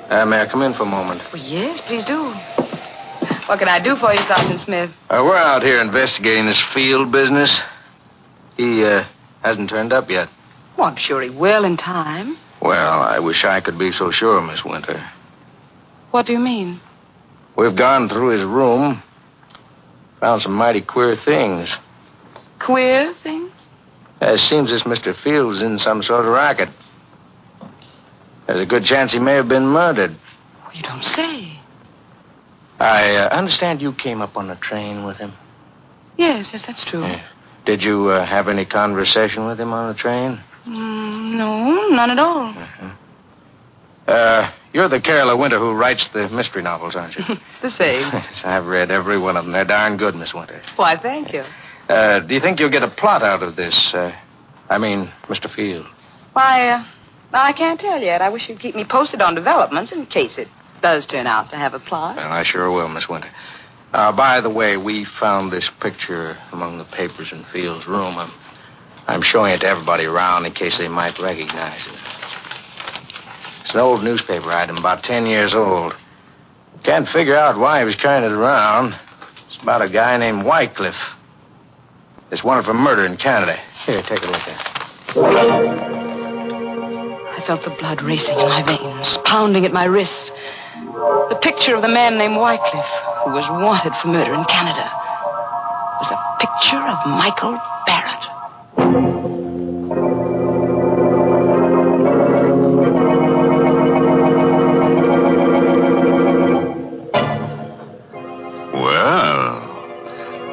May I come in for a moment? Well, yes, please do. What can I do for you, Sergeant Smith? We're out here investigating this Field business. He hasn't turned up yet. Well, I'm sure he will in time. Well, I wish I could be so sure, Miss Winter. What do you mean? We've gone through his room. Found some mighty queer things. Queer things? It seems this Mr. Field's in some sort of racket. There's a good chance he may have been murdered. Well, you don't say. I understand you came up on the train with him. Yes, that's true. Yeah. Did you have any conversation with him on the train? No, none at all. You're the Carolyn Winter who writes the mystery novels, aren't you? The same. Yes, I've read every one of them. They're darn good, Miss Winter. Why, thank you. Do you think you'll get a plot out of this? Mr. Field. Why, I can't tell yet. I wish you'd keep me posted on developments in case it does turn out to have a plot. Well, I sure will, Miss Winter. By the way, we found this picture among the papers in Field's room. I'm showing it to everybody around in case they might recognize it. It's an old newspaper item, about 10 years old. Can't figure out why he was carrying it around. It's about a guy named Wycliffe. It's wanted for murder in Canada. Here, take a look at it. I felt the blood racing in my veins, pounding at my wrists. The picture of the man named Wycliffe, who was wanted for murder in Canada, was a picture of Michael Barrett.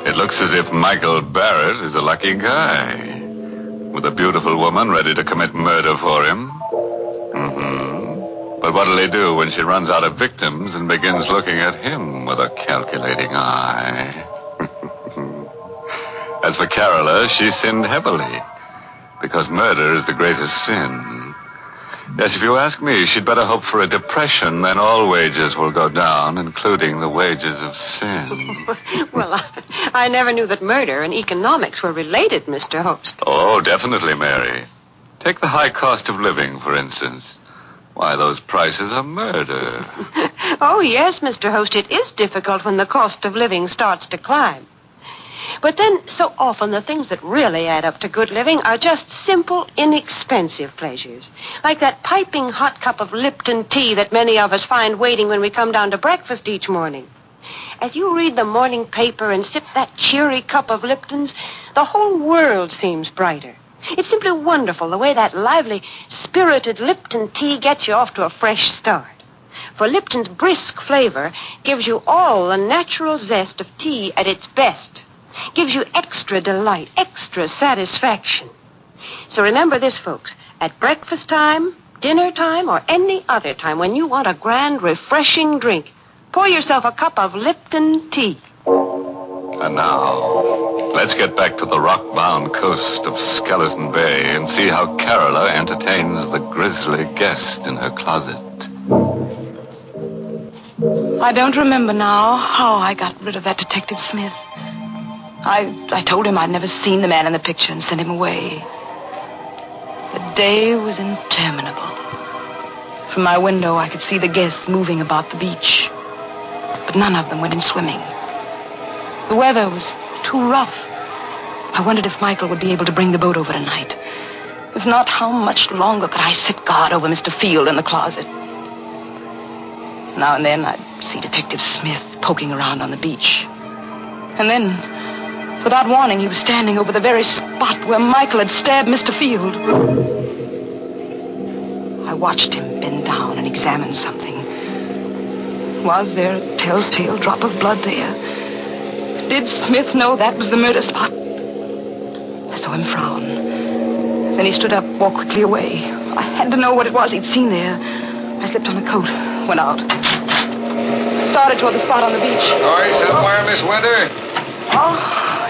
It looks as if Michael Barrett is a lucky guy. With a beautiful woman ready to commit murder for him. But what'll he do when she runs out of victims and begins looking at him with a calculating eye? As for Carola, she sinned heavily. Because murder is the greatest sin. Yes, if you ask me, she'd better hope for a depression, then all wages will go down, including the wages of sin. Well, I never knew that murder and economics were related, Mr. Host. Oh, definitely, Mary. Take the high cost of living, for instance. Why, those prices are murder. Oh, yes, Mr. Host, it is difficult when the cost of living starts to climb. But then, so often, the things that really add up to good living are just simple, inexpensive pleasures. Like that piping hot cup of Lipton tea that many of us find waiting when we come down to breakfast each morning. As you read the morning paper and sip that cheery cup of Lipton's, the whole world seems brighter. It's simply wonderful the way that lively, spirited Lipton tea gets you off to a fresh start. For Lipton's brisk flavor gives you all the natural zest of tea at its best. Gives you extra delight, extra satisfaction. So remember this, folks. At breakfast time, dinner time, or any other time when you want a grand, refreshing drink, pour yourself a cup of Lipton tea. And now, let's get back to the rock-bound coast of Skeleton Bay and see how Carola entertains the grisly guest in her closet. I don't remember now how I got rid of that Detective Smith. I told him I'd never seen the man in the picture and sent him away. The day was interminable. From my window, I could see the guests moving about the beach. But none of them went in swimming. The weather was too rough. I wondered if Michael would be able to bring the boat over tonight. If not, how much longer could I sit guard over Mr. Field in the closet? Now and then, I'd see Detective Smith poking around on the beach. And then, without warning, he was standing over the very spot where Michael had stabbed Mr. Field. I watched him bend down and examine something. Was there a telltale drop of blood there? Did Smith know that was the murder spot? I saw him frown. Then he stood up, walked quickly away. I had to know what it was he'd seen there. I slipped on a coat, went out. Started toward the spot on the beach. Going somewhere, Miss Winter? Oh,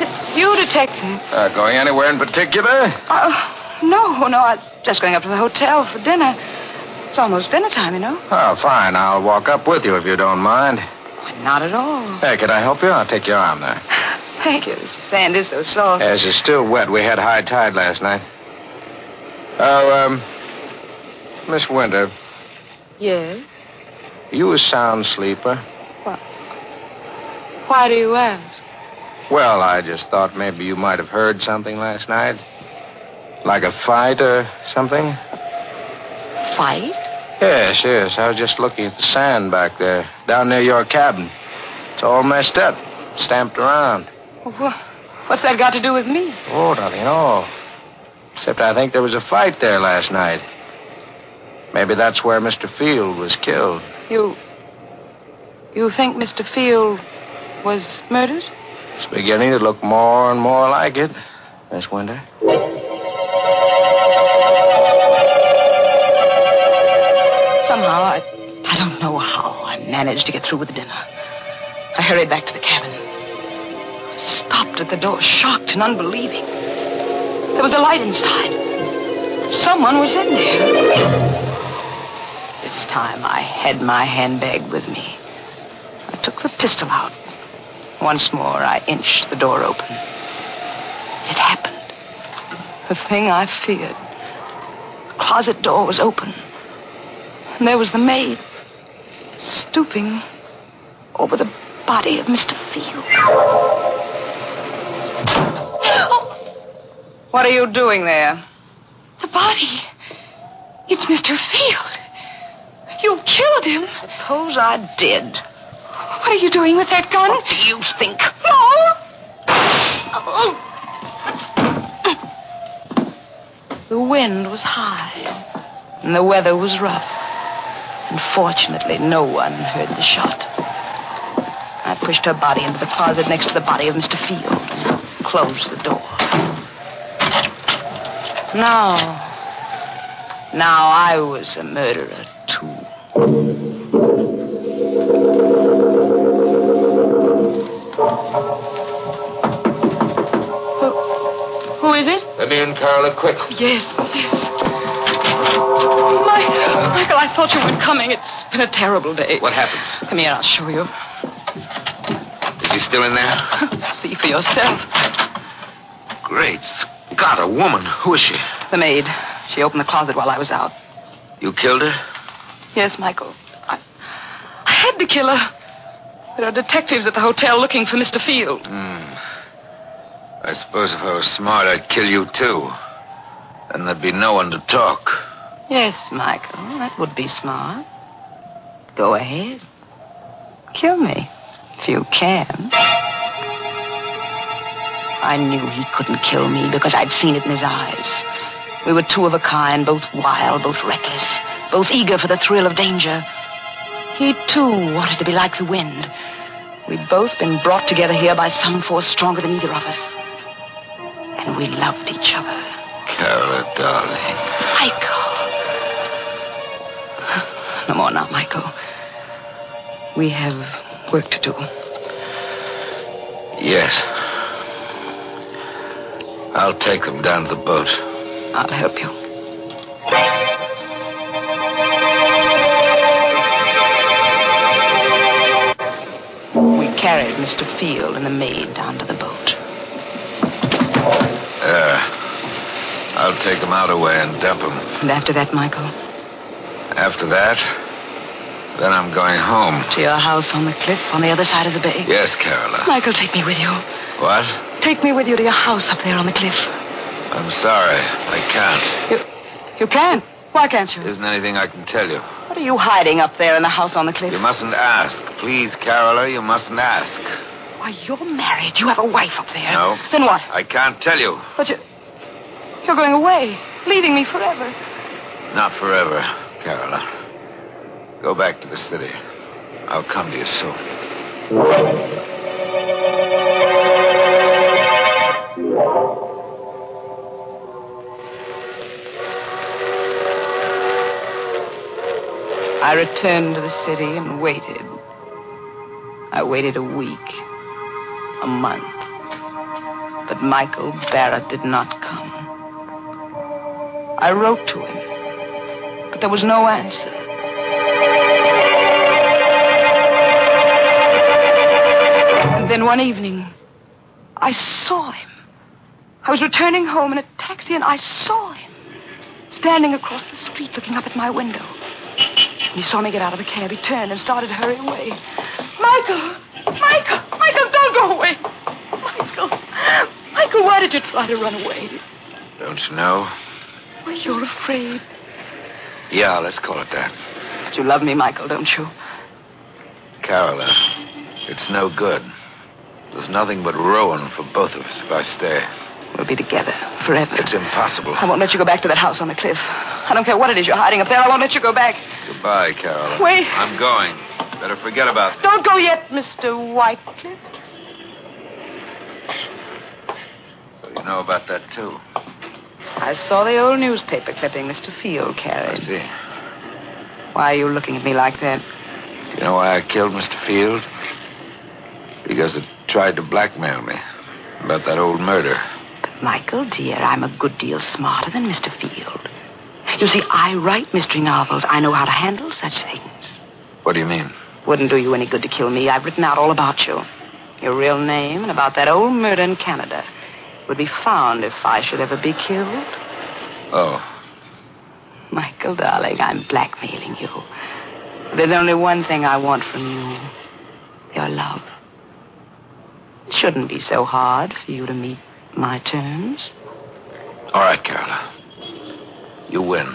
it's you, Detective. Going anywhere in particular? No, I'm just going up to the hotel for dinner. It's almost dinner time, you know. Oh, fine. I'll walk up with you if you don't mind. Not at all. Hey, can I help you? I'll take your arm there. Thank you. The sand is so soft. Yes, it's still wet. We had high tide last night. Oh, Miss Winter. Yes? You a sound sleeper? Why do you ask? Well, I just thought maybe you might have heard something last night. Like a fight or something? Fight? Yes. I was just looking at the sand back there, down near your cabin. It's all messed up, stamped around. What's that got to do with me? Oh, nothing at all. Except I think there was a fight there last night. Maybe that's where Mr. Field was killed. You think Mr. Field was murdered? It's beginning to look more and more like it, Miss Winter. Somehow, I don't know how I managed to get through with the dinner. I hurried back to the cabin. I stopped at the door, shocked and unbelieving. There was a light inside. Someone was in there. This time, I had my handbag with me. I took the pistol out. Once more, I inched the door open. It happened. The thing I feared. The closet door was open. And there was the maid, stooping over the body of Mr. Field. What are you doing there? The body. It's Mr. Field. You killed him. Suppose I did. What are you doing with that gun? What do you think? No! The wind was high, and the weather was rough. And fortunately, no one heard the shot. I pushed her body into the closet next to the body of Mr. Field and closed the door. Now I was a murderer, too. Who is it? Let me in, Carla, quick. Yes. Michael, I thought you weren't coming. It's been a terrible day. What happened? Come here, I'll show you. Is he still in there? See for yourself. Great Scott, a woman. Who is she? The maid. She opened the closet while I was out. You killed her? Yes, Michael. I had to kill her. There are detectives at the hotel looking for Mr. Field. I suppose if I was smart, I'd kill you, too. Then there'd be no one to talk. Yes, Michael, that would be smart. Go ahead. Kill me, if you can. I knew he couldn't kill me because I'd seen it in his eyes. We were two of a kind, both wild, both reckless, both eager for the thrill of danger. He, too, wanted to be like the wind. We'd both been brought together here by some force stronger than either of us. And we loved each other. Carla, darling. Michael. No more now, Michael. We have work to do. Yes. I'll take them down to the boat. I'll help you. We carried Mr. Field and the maid down to the boat. I'll take them out away and dump them. And after that, Michael? After that, then I'm going home. To your house on the cliff on the other side of the bay? Yes, Carola. Michael, take me with you. What? Take me with you to your house up there on the cliff. I'm sorry. I can't. You can't? Why can't you? Isn't anything I can tell you. What are you hiding up there in the house on the cliff? You mustn't ask. Please, Carola, you mustn't ask. Why, you're married. You have a wife up there. No. Then what? I can't tell you. But you're going away, leaving me forever. Not forever, Carola. Go back to the city. I'll come to you soon. I returned to the city and waited. I waited a week, a month. But Michael Barrett did not come. I wrote to him, but there was no answer. And then one evening, I saw him. I was returning home in a taxi, and I saw him standing across the street looking up at my window. When he saw me get out of the cab, he turned and started to hurry away. Michael! Michael! Michael, don't go away! Michael! Michael, why did you try to run away? Don't you know? Well, you're afraid. Yeah, let's call it that. But you love me, Michael, don't you? Carola, it's no good. There's nothing but ruin for both of us if I stay. We'll be together forever. It's impossible. I won't let you go back to that house on the cliff. I don't care what it is you're hiding up there. I won't let you go back. Goodbye, Carola. Wait. I'm going. Better forget about it. Don't go yet, Mr. Whitecliff. So you know about that, too? I saw the old newspaper clipping Mr. Field carried. I see. Why are you looking at me like that? Do you know why I killed Mr. Field? Because it tried to blackmail me about that old murder. But, Michael, dear, I'm a good deal smarter than Mr. Field. You see, I write mystery novels. I know how to handle such things. What do you mean? Wouldn't do you any good to kill me. I've written out all about you. Your real name and about that old murder in Canada would be found if I should ever be killed. Oh. Michael, darling, I'm blackmailing you. There's only one thing I want from you. Your love. It shouldn't be so hard for you to meet my terms. All right, Carola. You win.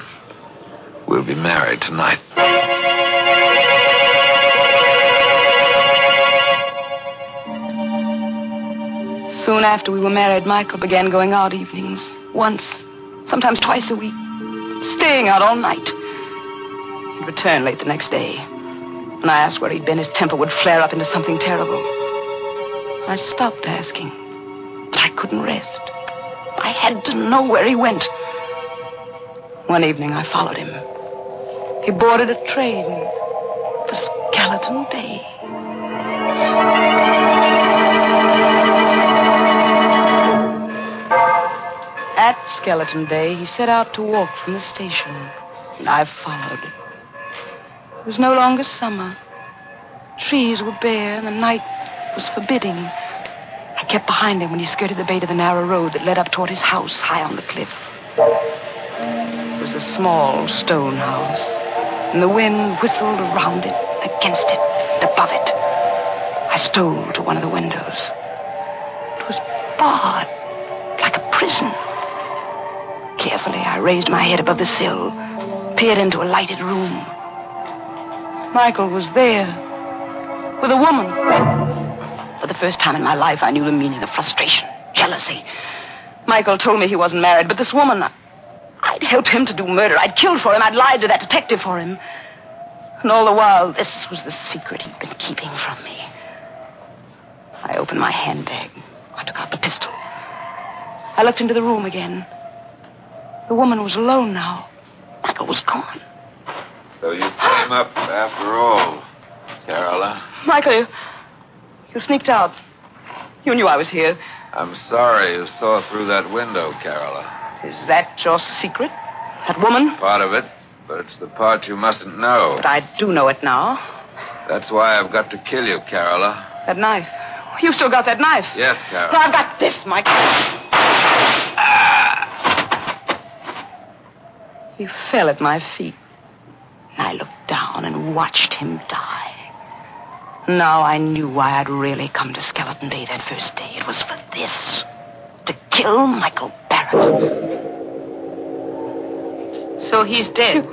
We'll be married tonight. Soon after we were married, Michael began going out evenings. Once, sometimes twice a week. Staying out all night. He'd return late the next day. When I asked where he'd been, his temper would flare up into something terrible. I stopped asking, but I couldn't rest. I had to know where he went. One evening, I followed him. He boarded a train for Skeleton Bay. At Skeleton Bay, he set out to walk from the station, and I followed. It was no longer summer. Trees were bare, and the night was forbidding. I kept behind him when he skirted the bay to the narrow road that led up toward his house high on the cliff. It was a small stone house, and the wind whistled around it, against it, and above it. I stole to one of the windows. It was barred, like a prison. Carefully, I raised my head above the sill, peered into a lighted room. Michael was there, with a woman. For the first time in my life, I knew the meaning of frustration, jealousy. Michael told me he wasn't married, but this woman, I'd helped him to do murder. I'd killed for him. I'd lied to that detective for him. And all the while, this was the secret he'd been keeping from me. I opened my handbag. I took out the pistol. I looked into the room again. The woman was alone now. Michael was gone. So you came up after all, Carola. Michael, you sneaked out. You knew I was here. I'm sorry you saw through that window, Carola. Is that your secret? That woman? Part of it, but it's the part you mustn't know. But I do know it now. That's why I've got to kill you, Carola. That knife. You still got that knife? Yes, Carola. I've got this, Michael. He fell at my feet. down and watched him die. Now I knew why I'd really come to Skeleton Bay that first day. It was for this. To kill Michael Barrett. So he's dead.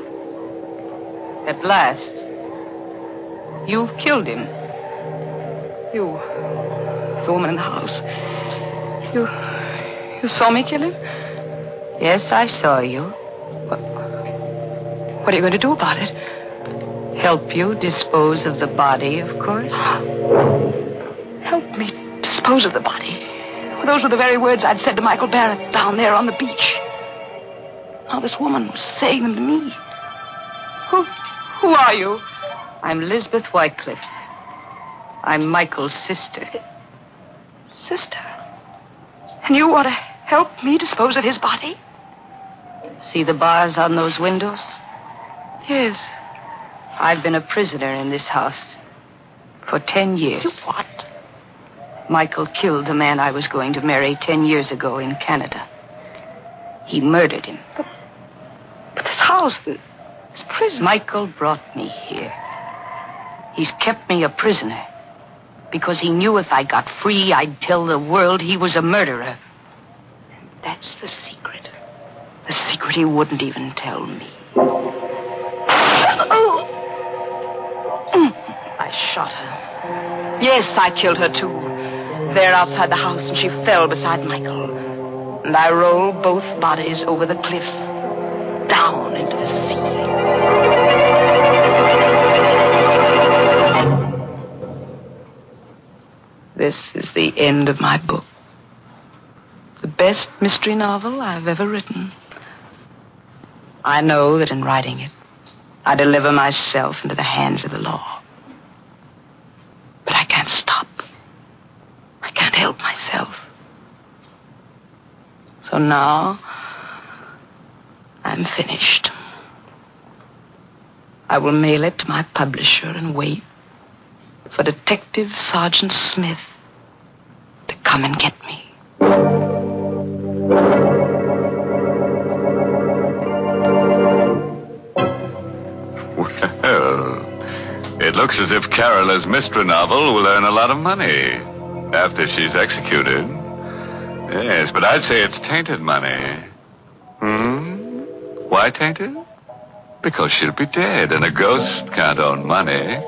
At last. You've killed him. You, the woman in the house. You saw me kill him? Yes, I saw you. What are you going to do about it? Help you dispose of the body, of course. Help me dispose of the body. Well, those were the very words I'd said to Michael Barrett down there on the beach. Now this woman was saying them to me. Who are you? I'm Lisbeth Wycliffe. I'm Michael's sister. Sister? And you want to help me dispose of his body? See the bars on those windows? Yes. I've been a prisoner in this house for 10 years. You what? Michael killed the man I was going to marry 10 years ago in Canada. He murdered him. But this house, this prison... Michael brought me here. He's kept me a prisoner because he knew if I got free, I'd tell the world he was a murderer. And that's the secret. The secret he wouldn't even tell me. I shot her. Yes, I killed her, too. There outside the house, and she fell beside Michael. And I rolled both bodies over the cliff, down into the sea. This is the end of my book. The best mystery novel I've ever written. I know that in writing it, I deliver myself into the hands of the law. But I can't stop. I can't help myself. So now, I'm finished. I will mail it to my publisher and wait for Detective Sergeant Smith to come and get me. Well, it looks as if Carol, as mystery novel, will earn a lot of money after she's executed. Yes, but I'd say it's tainted money. Why tainted? Because she'll be dead, and a ghost can't own money.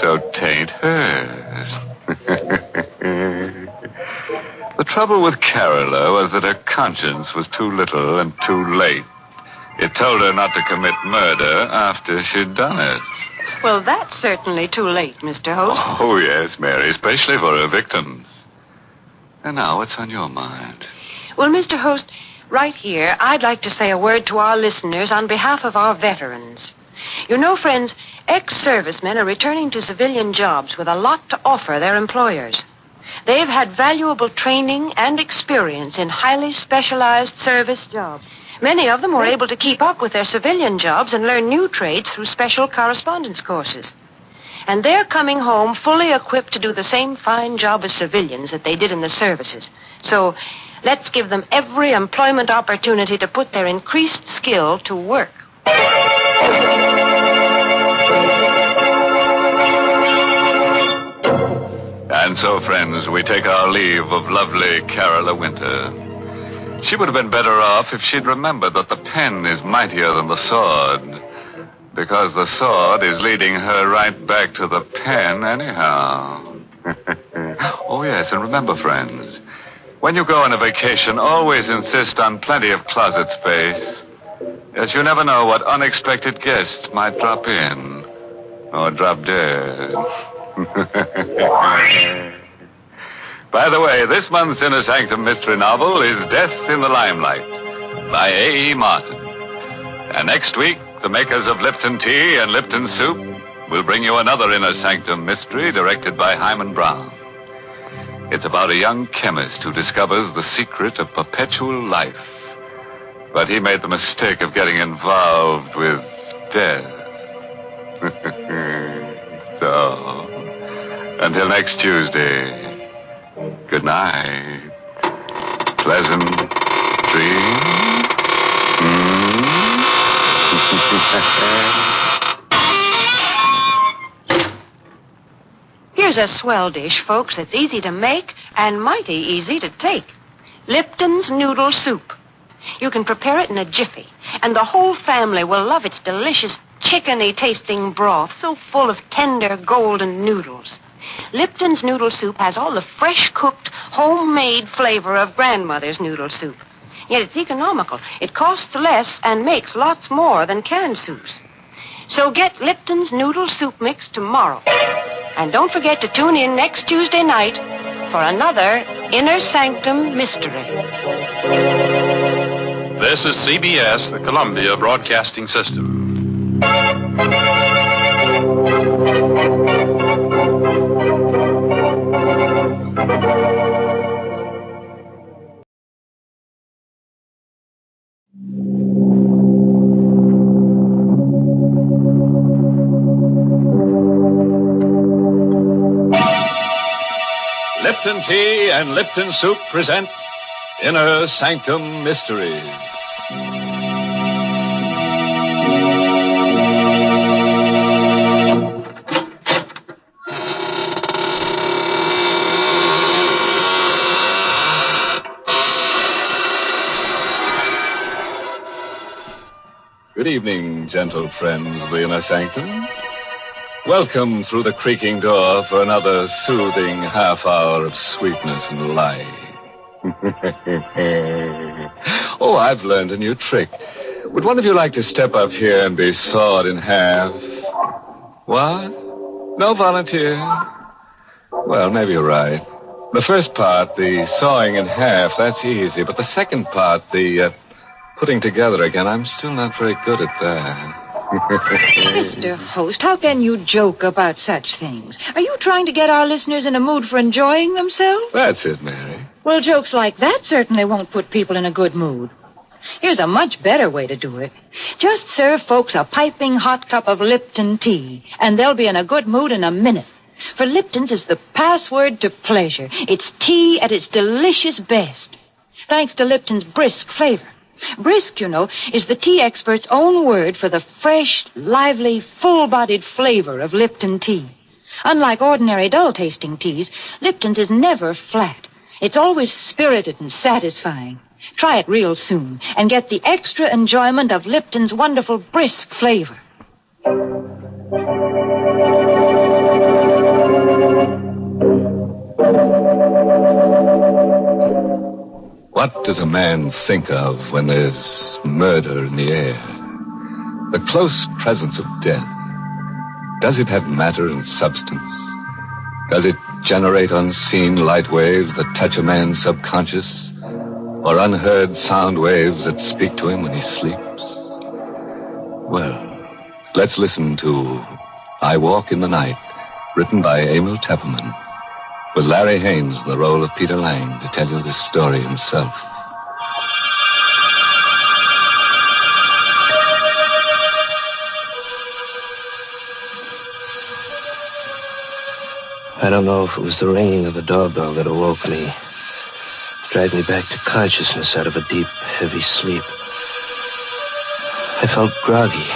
So taint hers. The trouble with Carola was that her conscience was too little and too late. It told her not to commit murder after she'd done it. Well, that's certainly too late, Mr. Host. Oh, yes, Mary, especially for her victims. And now, what's on your mind? Well, Mr. Host, right here, I'd like to say a word to our listeners on behalf of our veterans. You know, friends, ex-servicemen are returning to civilian jobs with a lot to offer their employers. They've had valuable training and experience in highly specialized service jobs. Many of them were able to keep up with their civilian jobs and learn new trades through special correspondence courses. And they're coming home fully equipped to do the same fine job as civilians that they did in the services. So let's give them every employment opportunity to put their increased skill to work. And so, friends, we take our leave of lovely Carola Winter. She would have been better off if she'd remembered that the pen is mightier than the sword. Because the sword is leading her right back to the pen anyhow. Oh, yes, and remember, friends, when you go on a vacation, always insist on plenty of closet space, as you never know what unexpected guests might drop in or drop dead. By the way, this month's Inner Sanctum mystery novel is Death in the Limelight by A.E. Martin. And next week, the makers of Lipton Tea and Lipton Soup will bring you another Inner Sanctum mystery directed by Hyman Brown. It's about a young chemist who discovers the secret of perpetual life. But he made the mistake of getting involved with death. So, until next Tuesday, good night. Pleasant dreams. Here's a swell dish, folks, that's easy to make and mighty easy to take. Lipton's Noodle Soup. You can prepare it in a jiffy, and the whole family will love its delicious chickeny-tasting broth, so full of tender, golden noodles. Lipton's Noodle Soup has all the fresh-cooked, homemade flavor of grandmother's noodle soup. Yet it's economical. It costs less and makes lots more than canned soups. So get Lipton's Noodle Soup Mix tomorrow. And don't forget to tune in next Tuesday night for another Inner Sanctum Mystery. This is CBS, the Columbia Broadcasting System. Lipton Tea and Lipton Soup present Inner Sanctum Mysteries. Good evening, gentle friends of the Inner Sanctum. Welcome through the creaking door for another soothing half hour of sweetness and light. Oh, I've learned a new trick. Would one of you like to step up here and be sawed in half? What? No volunteer? Well, maybe you're right. The first part, the sawing in half, that's easy. But the second part, the putting together again, I'm still not very good at that. Mr. Host, how can you joke about such things? Are you trying to get our listeners in a mood for enjoying themselves? That's it, Mary. Well, jokes like that certainly won't put people in a good mood. Here's a much better way to do it. Just serve folks a piping hot cup of Lipton tea, and they'll be in a good mood in a minute. For Lipton's is the password to pleasure. It's tea at its delicious best, thanks to Lipton's brisk flavor. Brisk, you know, is the tea expert's own word for the fresh, lively, full-bodied flavor of Lipton tea. Unlike ordinary dull-tasting teas, Lipton's is never flat. It's always spirited and satisfying. Try it real soon and get the extra enjoyment of Lipton's wonderful brisk flavor. What does a man think of when there's murder in the air? The close presence of death. Does it have matter and substance? Does it generate unseen light waves that touch a man's subconscious? Or unheard sound waves that speak to him when he sleeps? Well, let's listen to I Walk in the Night, written by Emil Tepperman, with Larry Haynes in the role of Peter Lang to tell you this story himself. I don't know if it was the ringing of the doorbell that awoke me, dragged me back to consciousness out of a deep, heavy sleep. I felt groggy,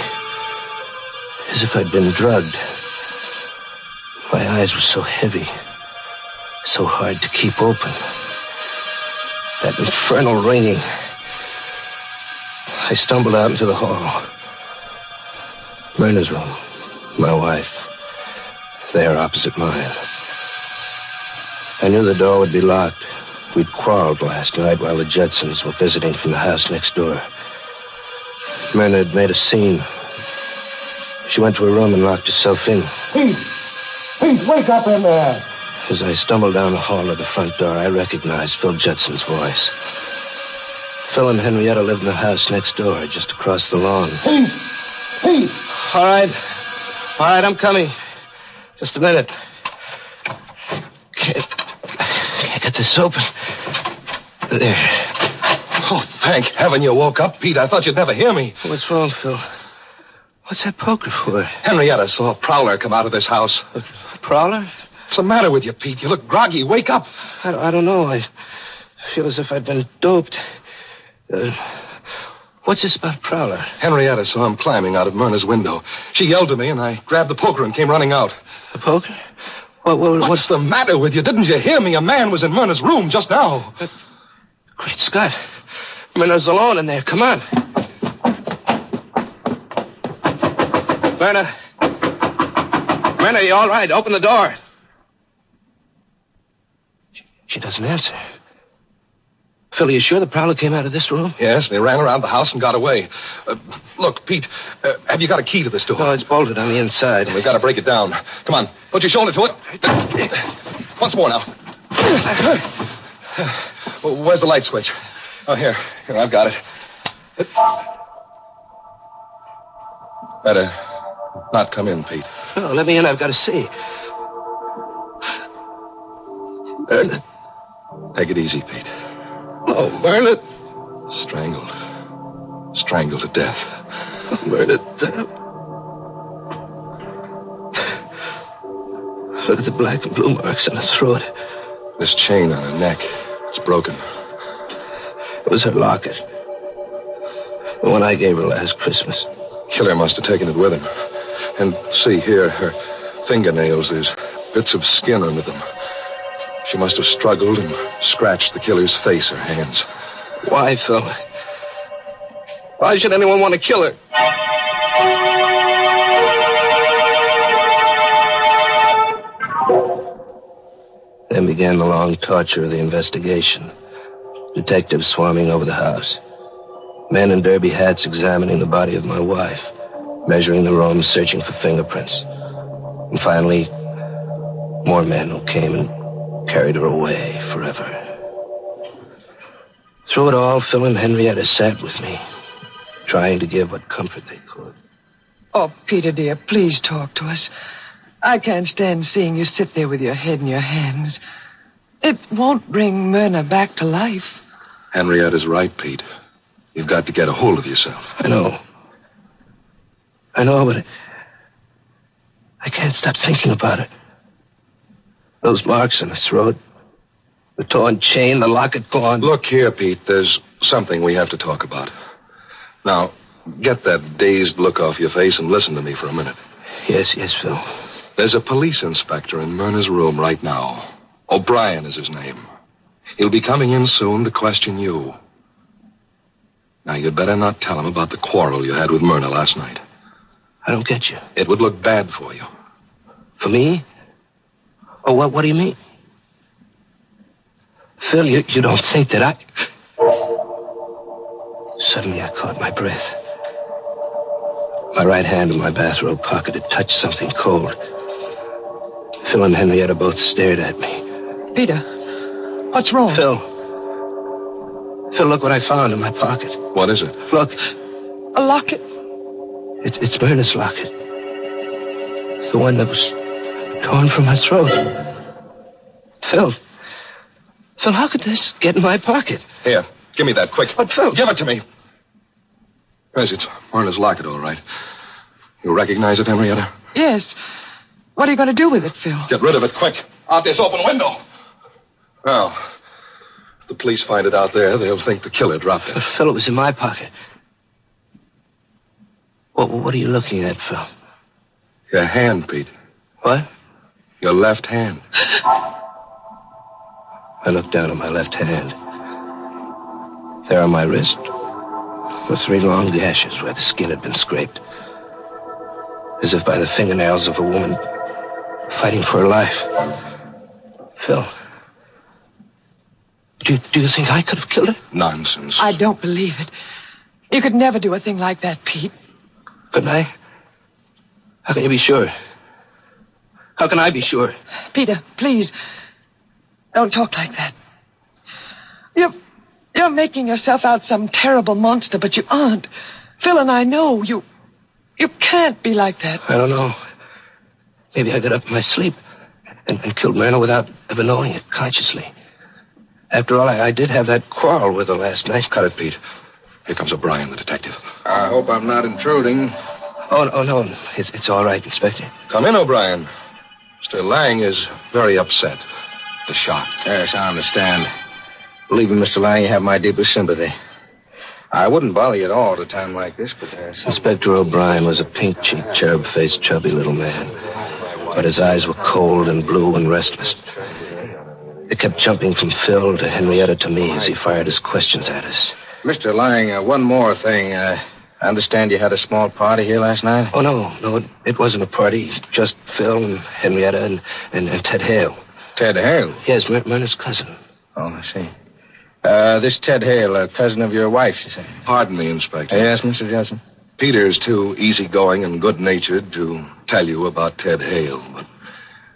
as if I'd been drugged. My eyes were so heavy, so hard to keep open. That infernal ringing. I stumbled out into the hall. Myrna's room, my wife, there opposite mine. I knew the door would be locked. We'd quarreled last night while the Judsons were visiting from the house next door. Myrna had made a scene. She went to her room and locked herself in. Pete! Pete, wake up in there! As I stumbled down the hall to the front door, I recognized Phil Judson's voice. Phil and Henrietta lived in the house next door, just across the lawn. Pete! Pete! All right, I'm coming. Just a minute. Can't get this open. There. Oh, thank heaven you woke up, Pete. I thought you'd never hear me. What's wrong, Phil? What's that poker for? Henrietta saw a prowler come out of this house. A prowler? What's the matter with you, Pete? You look groggy. Wake up. I don't know. I feel as if I'd been doped. What's this about prowler? Henrietta saw him climbing out of Myrna's window. She yelled to me, and I grabbed the poker and came running out. The poker? What's the matter with you? Didn't you hear me? A man was in Myrna's room just now. Great Scott. Myrna's alone in there. Come on. Myrna. Myrna, you all right? Open the door. She doesn't answer. Phil, are you sure the prowler came out of this room? Yes, they ran around the house and got away. Look, Pete, have you got a key to this door? No, it's bolted on the inside. We've got to break it down. Come on, put your shoulder to it. Once more now. Where's the light switch? Oh, here, I've got it. Better not come in, Pete. No, let me in. I've got to see. Bernard. Take it easy, Pete. Oh, Bernard. Strangled to death. Bernard. Look at the black and blue marks on her throat. This chain on her neck, it's broken. It was her locket. The one I gave her last Christmas. Killer must have taken it with him. And see here, her fingernails, there's bits of skin under them. She must have struggled and scratched the killer's face or hands. Why, Phil? Why should anyone want to kill her? Then began the long torture of the investigation. Detectives swarming over the house. Men in derby hats examining the body of my wife. Measuring the room, searching for fingerprints. And finally, more men who came and carried her away forever. Through it all, Phil and Henrietta sat with me, trying to give what comfort they could. Oh, Peter, dear, please talk to us. I can't stand seeing you sit there with your head in your hands. It won't bring Myrna back to life. Henrietta's right, Pete. You've got to get a hold of yourself. I know, but I can't stop thinking about it. Those marks on her throat, the torn chain, the locket gone. Look here, Pete, there's something we have to talk about. Now, get that dazed look off your face and listen to me for a minute. Yes, Phil. There's a police inspector in Myrna's room right now. O'Brien is his name. He'll be coming in soon to question you. Now, you'd better not tell him about the quarrel you had with Myrna last night. I don't get you. It would look bad for you. For me? Oh, what do you mean? Phil, you don't think that I... Suddenly I caught my breath. My right hand in my bathrobe pocket had touched something cold. Phil and Henrietta both stared at me. Peter, what's wrong? Phil, look what I found in my pocket. What is it? Look. A locket? It's Myrna's locket. The one that was torn from her throat. Phil, how could this get in my pocket? Here, give me that, quick. But, Phil... Give it to me. Yes, it's Myrna's locket, all right. You recognize it, Henrietta? Yes. What are you going to do with it, Phil? Get rid of it, quick. Out this open window. Now, if the police find it out there, they'll think the killer dropped it. But, Phil, it was in my pocket. What are you looking at, Phil? Your hand, Pete. What? Your left hand. I looked down at my left hand. There on my wrist were 3 long gashes where the skin had been scraped. As if by the fingernails of a woman fighting for her life. Phil, do you think I could have killed her? Nonsense. I don't believe it. You could never do a thing like that, Pete. Couldn't I? How can you be sure? How can I be sure? Peter, please, don't talk like that. You're making yourself out some terrible monster, but you aren't. Phil and I know you can't be like that. I don't know. Maybe I got up in my sleep and killed Myrna without ever knowing it consciously. After all, I did have that quarrel with her last night. Cut it, Pete. Here comes O'Brien, the detective. I hope I'm not intruding. Oh, no. It's all right, Inspector. Come in, O'Brien. Mr. Lang is very upset. The shot. Yes, I understand. Believe me, Mr. Lang, you have my deepest sympathy. I wouldn't bother you at all at a time like this, but there's... Inspector O'Brien was a pink-cheeked, cherub-faced, chubby little man. but his eyes were cold and blue and restless. They kept jumping from Phil to Henrietta to me as he fired his questions at us. Mr. Lang, one more thing. I understand you had a small party here last night? Oh, no, it wasn't a party. Just Phil and Henrietta and Ted Hale. Ted Hale? Yes, Myrna's cousin. Oh, I see. This Ted Hale, a cousin of your wife's, you say? Pardon me, Inspector. Yes, Mr. Judson? Peter's too easygoing and good-natured to tell you about Ted Hale, but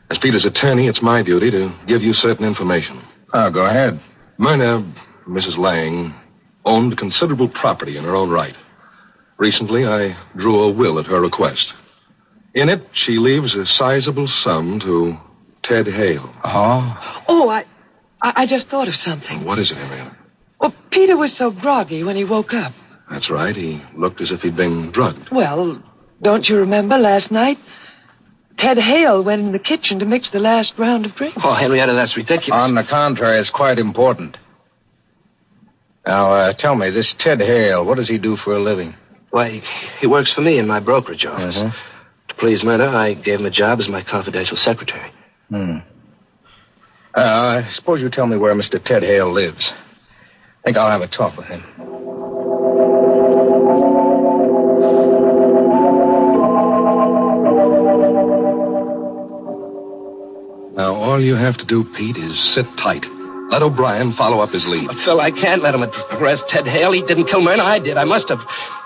as Peter's attorney, it's my duty to give you certain information. Oh, go ahead. Myrna, Mrs. Lang, owned considerable property in her own right. Recently, I drew a will at her request. In it, she leaves a sizable sum to Ted Hale. Oh, I just thought of something. What is it, Henrietta? Well, Peter was so groggy when he woke up. That's right. He looked as if he'd been drugged. Well, don't you remember last night? Ted Hale went in the kitchen to mix the last round of drinks. Oh, Henrietta, that's ridiculous. On the contrary, it's quite important. Now, tell me, this Ted Hale, what does he do for a living? Why, he works for me in my brokerage office. To please Myrna, I gave him a job as my confidential secretary. I suppose you tell me where Mr. Ted Hale lives. I think I'll have a talk with him. Now, all you have to do, Pete, is sit tight. Let O'Brien follow up his lead. But, Phil, I can't let him arrest Ted Hale. He didn't kill Myrna. I did. I must have.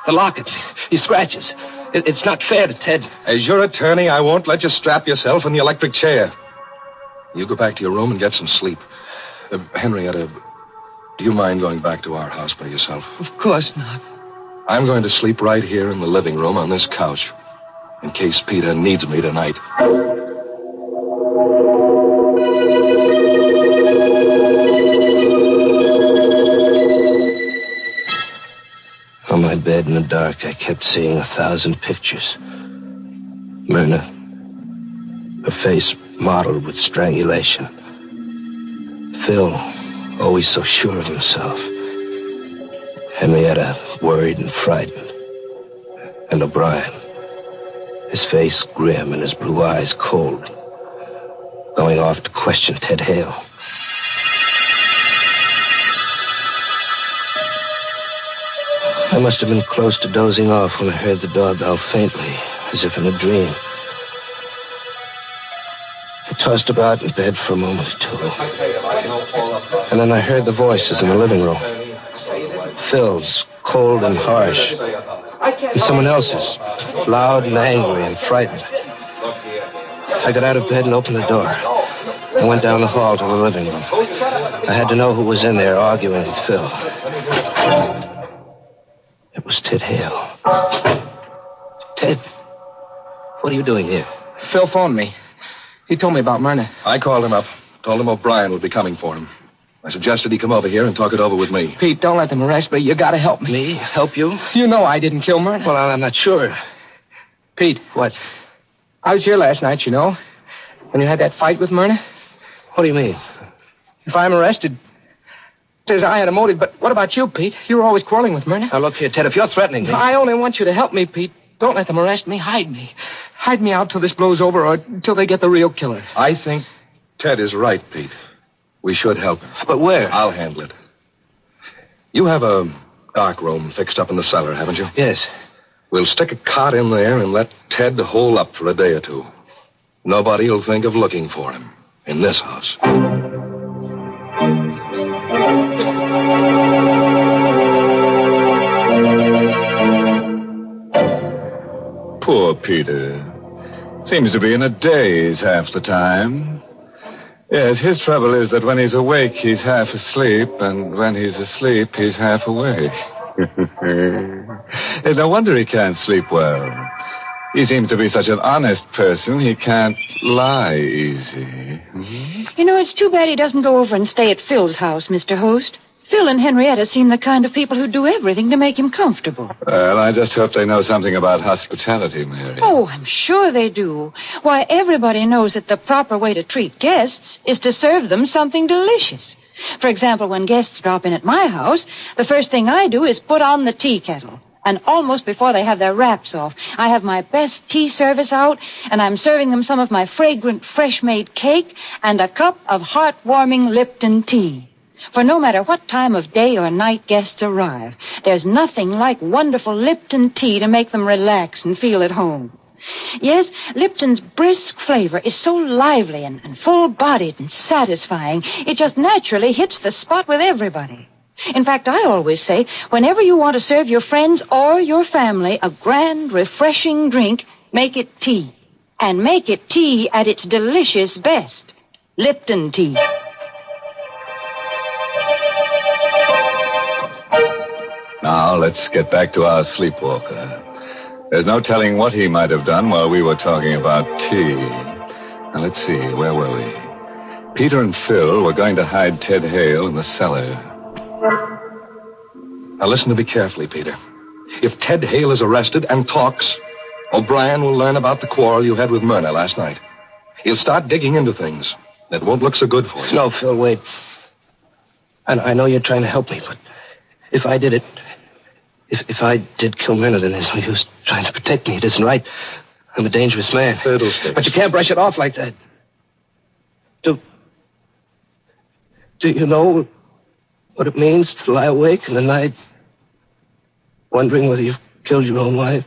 The locket. His scratches. It's not fair to Ted. As your attorney, I won't let you strap yourself in the electric chair. You go back to your room and get some sleep. Henrietta, do you mind going back to our house by yourself? Of course not. I'm going to sleep right here in the living room on this couch, in case Peter needs me tonight. On my bed in the dark, I kept seeing 1,000 pictures. Myrna, her face mottled with strangulation. Phil, always so sure of himself. Henrietta, worried and frightened. And O'Brien, his face grim and his blue eyes cold, going off to question Ted Hale. I must have been close to dozing off when I heard the doorbell faintly, as if in a dream. I tossed about in bed for a moment or two. And then I heard the voices in the living room. Phil's, cold and harsh. And someone else's, loud and angry and frightened. I got out of bed and opened the door. I went down the hall to the living room. I had to know who was in there arguing with Phil. It was Ted Hale. Ted, what are you doing here? Phil phoned me. He told me about Myrna. I called him up. Told him O'Brien would be coming for him. I suggested he come over here and talk it over with me. Pete, don't let them arrest me. You gotta help me. Me? Help you? You know I didn't kill Myrna. Well, I'm not sure. Pete. What? I was here last night, you know. When you had that fight with Myrna. What do you mean? If I'm arrested, says I had a motive, but what about you, Pete? You were always quarreling with Myrna. Now, look here, Ted, if you're threatening me... I only want you to help me, Pete. Don't let them arrest me. Hide me. Hide me out till this blows over or till they get the real killer. I think Ted is right, Pete. We should help him. But where? I'll handle it. You have a dark room fixed up in the cellar, haven't you? Yes. We'll stick a cot in there and let Ted hole up for a day or two. Nobody will think of looking for him in this house. Poor Peter. Seems to be in a daze half the time. Yes, his trouble is that when he's awake, he's half asleep, and when he's asleep, he's half awake. It's no wonder he can't sleep well. He seems to be such an honest person, he can't lie easy. You know, it's too bad he doesn't go over and stay at Phil's house, Mr. Host. Phil and Henrietta seem the kind of people who do everything to make him comfortable. Well, I just hope they know something about hospitality, Mary. Oh, I'm sure they do. Why, everybody knows that the proper way to treat guests is to serve them something delicious. For example, when guests drop in at my house, the first thing I do is put on the tea kettle. And almost before they have their wraps off, I have my best tea service out, and I'm serving them some of my fragrant, fresh-made cake and a cup of heartwarming Lipton tea. For no matter what time of day or night guests arrive, there's nothing like wonderful Lipton tea to make them relax and feel at home. Yes, Lipton's brisk flavor is so lively and full-bodied and satisfying, it just naturally hits the spot with everybody. In fact, I always say, whenever you want to serve your friends or your family a grand, refreshing drink, make it tea. And make it tea at its delicious best. Lipton tea. Now, let's get back to our sleepwalker. There's no telling what he might have done while we were talking about tea. Now, let's see, where were we? Peter and Phil were going to hide Ted Hale in the cellar. Now listen to me carefully, Peter. If Ted Hale is arrested and talks, O'Brien will learn about the quarrel you had with Myrna last night. He'll start digging into things. That won't look so good for you. No, Phil, wait. I know you're trying to help me, but if I did it... If I did kill Myrna, then there's no use trying to protect me. It isn't right. I'm a dangerous man. Fiddlesticks. But you can't brush it off like that. Do you know what it means to lie awake in the night, wondering whether you've killed your own wife?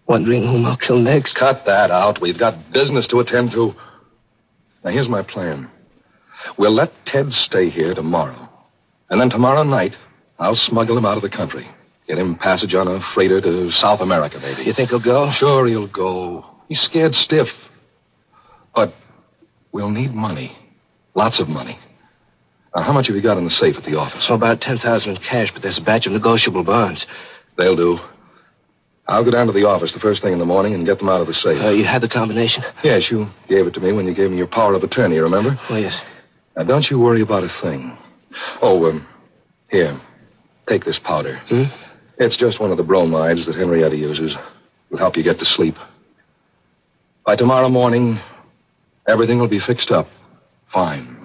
Wondering whom I'll kill next? Cut that out. We've got business to attend to. Now, here's my plan. We'll let Ted stay here tomorrow. And then tomorrow night, I'll smuggle him out of the country. Get him passage on a freighter to South America, maybe. You think he'll go? Sure he'll go. He's scared stiff. But we'll need money. Lots of money. Now, how much have you got in the safe at the office? Oh, about $10,000 in cash, but there's a batch of negotiable bonds. They'll do. I'll go down to the office the first thing in the morning and get them out of the safe. You had the combination? Yes, you gave it to me when you gave me your power of attorney, remember? Oh, yes. Now, don't you worry about a thing. Oh, here. Take this powder. It's just one of the bromides that Henrietta uses. It'll help you get to sleep. By tomorrow morning, everything will be fixed up. Fine.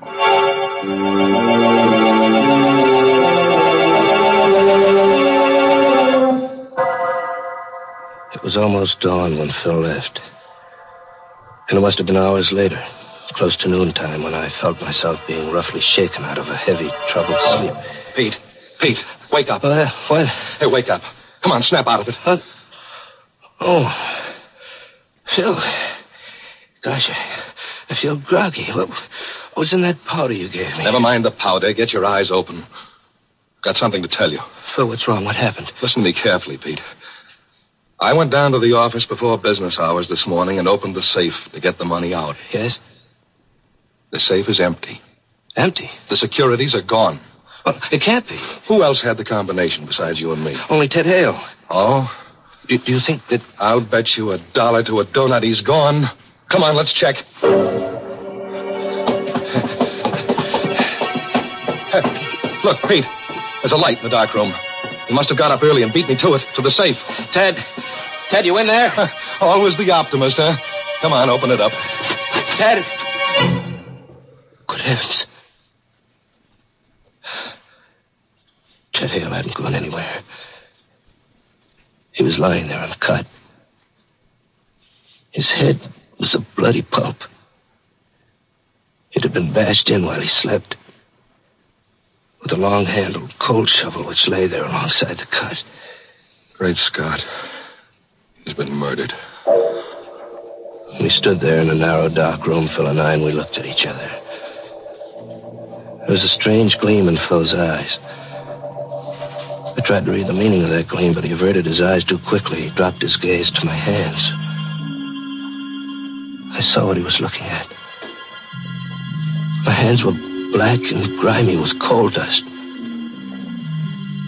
It was almost dawn when Phil left. And it must have been hours later, close to noontime, when I felt myself being roughly shaken out of a heavy, troubled sleep. Pete, wake up. What? Hey, wake up. Come on, snap out of it. Oh. Phil. Gosh, I feel groggy. What was in that powder you gave me? Never mind the powder. Get your eyes open. Got something to tell you. Phil, what's wrong? What happened? Listen to me carefully, Pete. I went down to the office before business hours this morning and opened the safe to get the money out. Yes? The safe is empty. Empty? The securities are gone. Well, it can't be. Who else had the combination besides you and me? Only Ted Hale. Oh? Do you think that... I'll bet you $1 to a donut he's gone. Come on, let's check. Look, Pete. There's a light in the dark room. He must have got up early and beat me to it, to the safe. Ted, you in there? Always the optimist, huh? Come on, open it up. Ted. Good heavens. Ted Hale hadn't gone anywhere. He was lying there on the cot. His head was a bloody pulp. It had been bashed in while he slept with a long-handled cold shovel which lay there alongside the cot. Great Scott. He's been murdered. We stood there in a narrow, dark room, Phil and I, and we looked at each other. There was a strange gleam in Phil's eyes. I tried to read the meaning of that gleam, but he averted his eyes too quickly. He dropped his gaze to my hands. I saw what he was looking at. My hands were black and grimy with coal dust.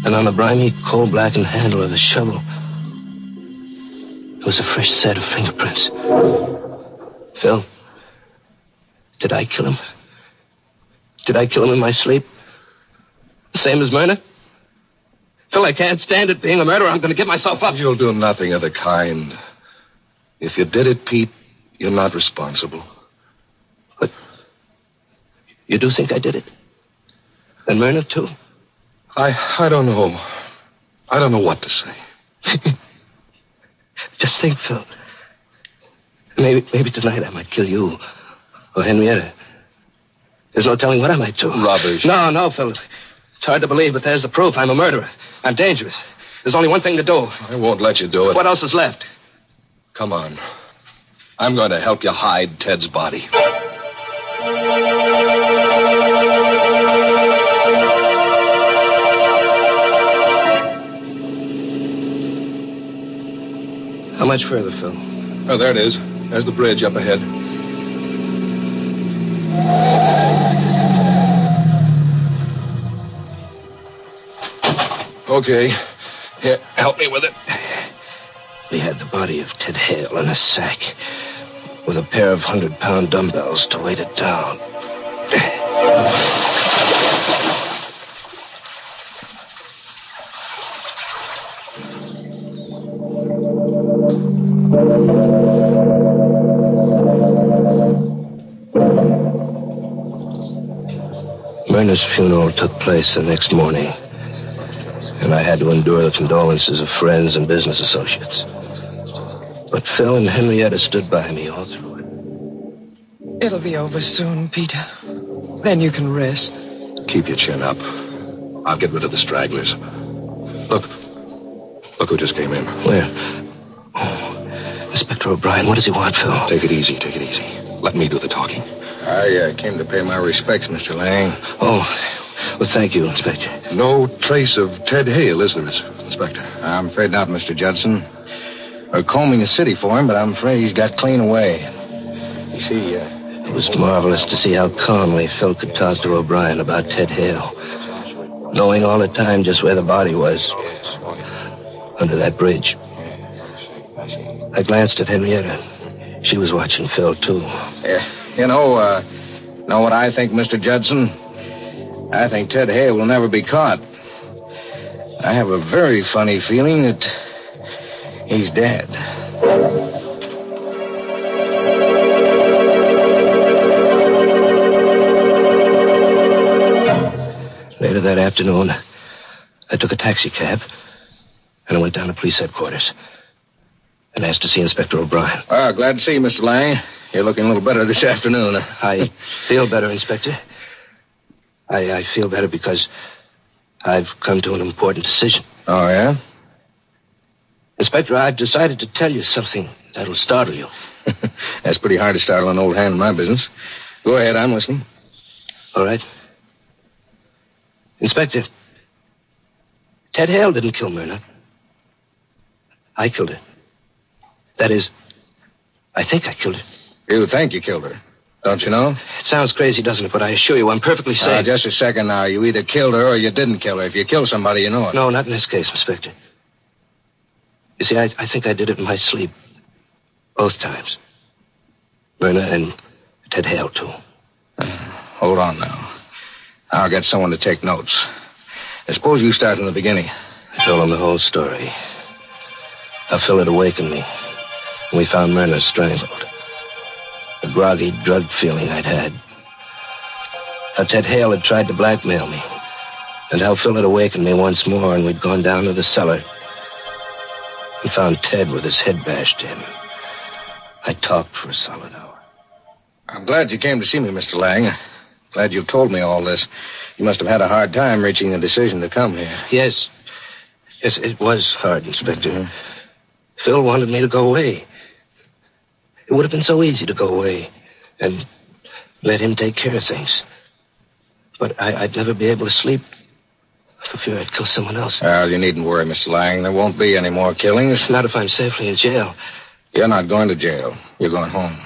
And on the grimy, coal-blackened handle of the shovel, there was a fresh set of fingerprints. Phil, did I kill him? Did I kill him in my sleep? The same as Myrna? Phil, I can't stand it being a murderer. I'm going to give myself up. You'll do nothing of the kind. If you did it, Pete, you're not responsible. But you do think I did it? And Myrna, too? I don't know. I don't know what to say. Just think, Phil. Maybe tonight I might kill you. Or Henrietta. There's no telling what I might do. Rubbish. No, Phil. It's hard to believe, but there's the proof. I'm a murderer. I'm dangerous. There's only one thing to do. I won't let you do it. What else is left? Come on. I'm going to help you hide Ted's body. How much further, Phil? Oh, there it is. There's the bridge up ahead. Okay. Here, help me with it. We had the body of Ted Hale in a sack with a pair of 100-pound dumbbells to weight it down. Myrna's funeral took place the next morning, and I had to endure the condolences of friends and business associates. But Phil and Henrietta stood by me all through it. It'll be over soon, Peter. Then you can rest. Keep your chin up. I'll get rid of the stragglers. Look who just came in. Where? Oh, Inspector O'Brien. What does he want, Phil? Take it easy. Let me do the talking. I came to pay my respects, Mr. Lang. Oh, well, thank you, Inspector. No trace of Ted Hale, is there, Inspector? I'm afraid not, Mr. Judson. We're combing the city for him, but I'm afraid he's got clean away. You see, It was marvelous to see how calmly Phil could talk to O'Brien about Ted Hale, knowing all the time just where the body was, under that bridge. I glanced at Henrietta. She was watching Phil, too. Know what I think, Mr. Judson? I think Ted Hale will never be caught. I have a very funny feeling that he's dead. Later that afternoon, I took a taxi cab, and I went down to police headquarters and asked to see Inspector O'Brien. Well, glad to see you, Mr. Lang. You're looking a little better this afternoon. I feel better, Inspector. I feel better because I've come to an important decision. Oh, yeah? Inspector, I've decided to tell you something that'll startle you. That's pretty hard to startle an old hand in my business. Go ahead, I'm listening. All right. Inspector, Ted Hale didn't kill Myrna. I killed her. That is, I think I killed her. You think you killed her, don't you know? It sounds crazy, doesn't it? But I assure you, I'm perfectly safe. Just a second now. You either killed her or you didn't kill her. If you kill somebody, you know it. No, not in this case, Inspector. You see, I think I did it in my sleep. Both times. Myrna and Ted Hale, too. Hold on now. I'll get someone to take notes. I suppose you start from the beginning. I told him the whole story. How Phil had awakened me. And we found Myrna strangled. The groggy, drugged feeling I'd had. How Ted Hale had tried to blackmail me. And how Phil had awakened me once more and we'd gone down to the cellar. And found Ted with his head bashed in. I talked for a solid hour. I'm glad you came to see me, Mr. Lang. Glad you've told me all this. You must have had a hard time reaching the decision to come here. Yes. Yes, it was hard, Inspector. Mm-hmm. Phil wanted me to go away. It would have been so easy to go away and let him take care of things. But I'd never be able to sleep for fear I'd kill someone else. Well, you needn't worry, Mr. Lang. There won't be any more killings. Not if I'm safely in jail. You're not going to jail. You're going home.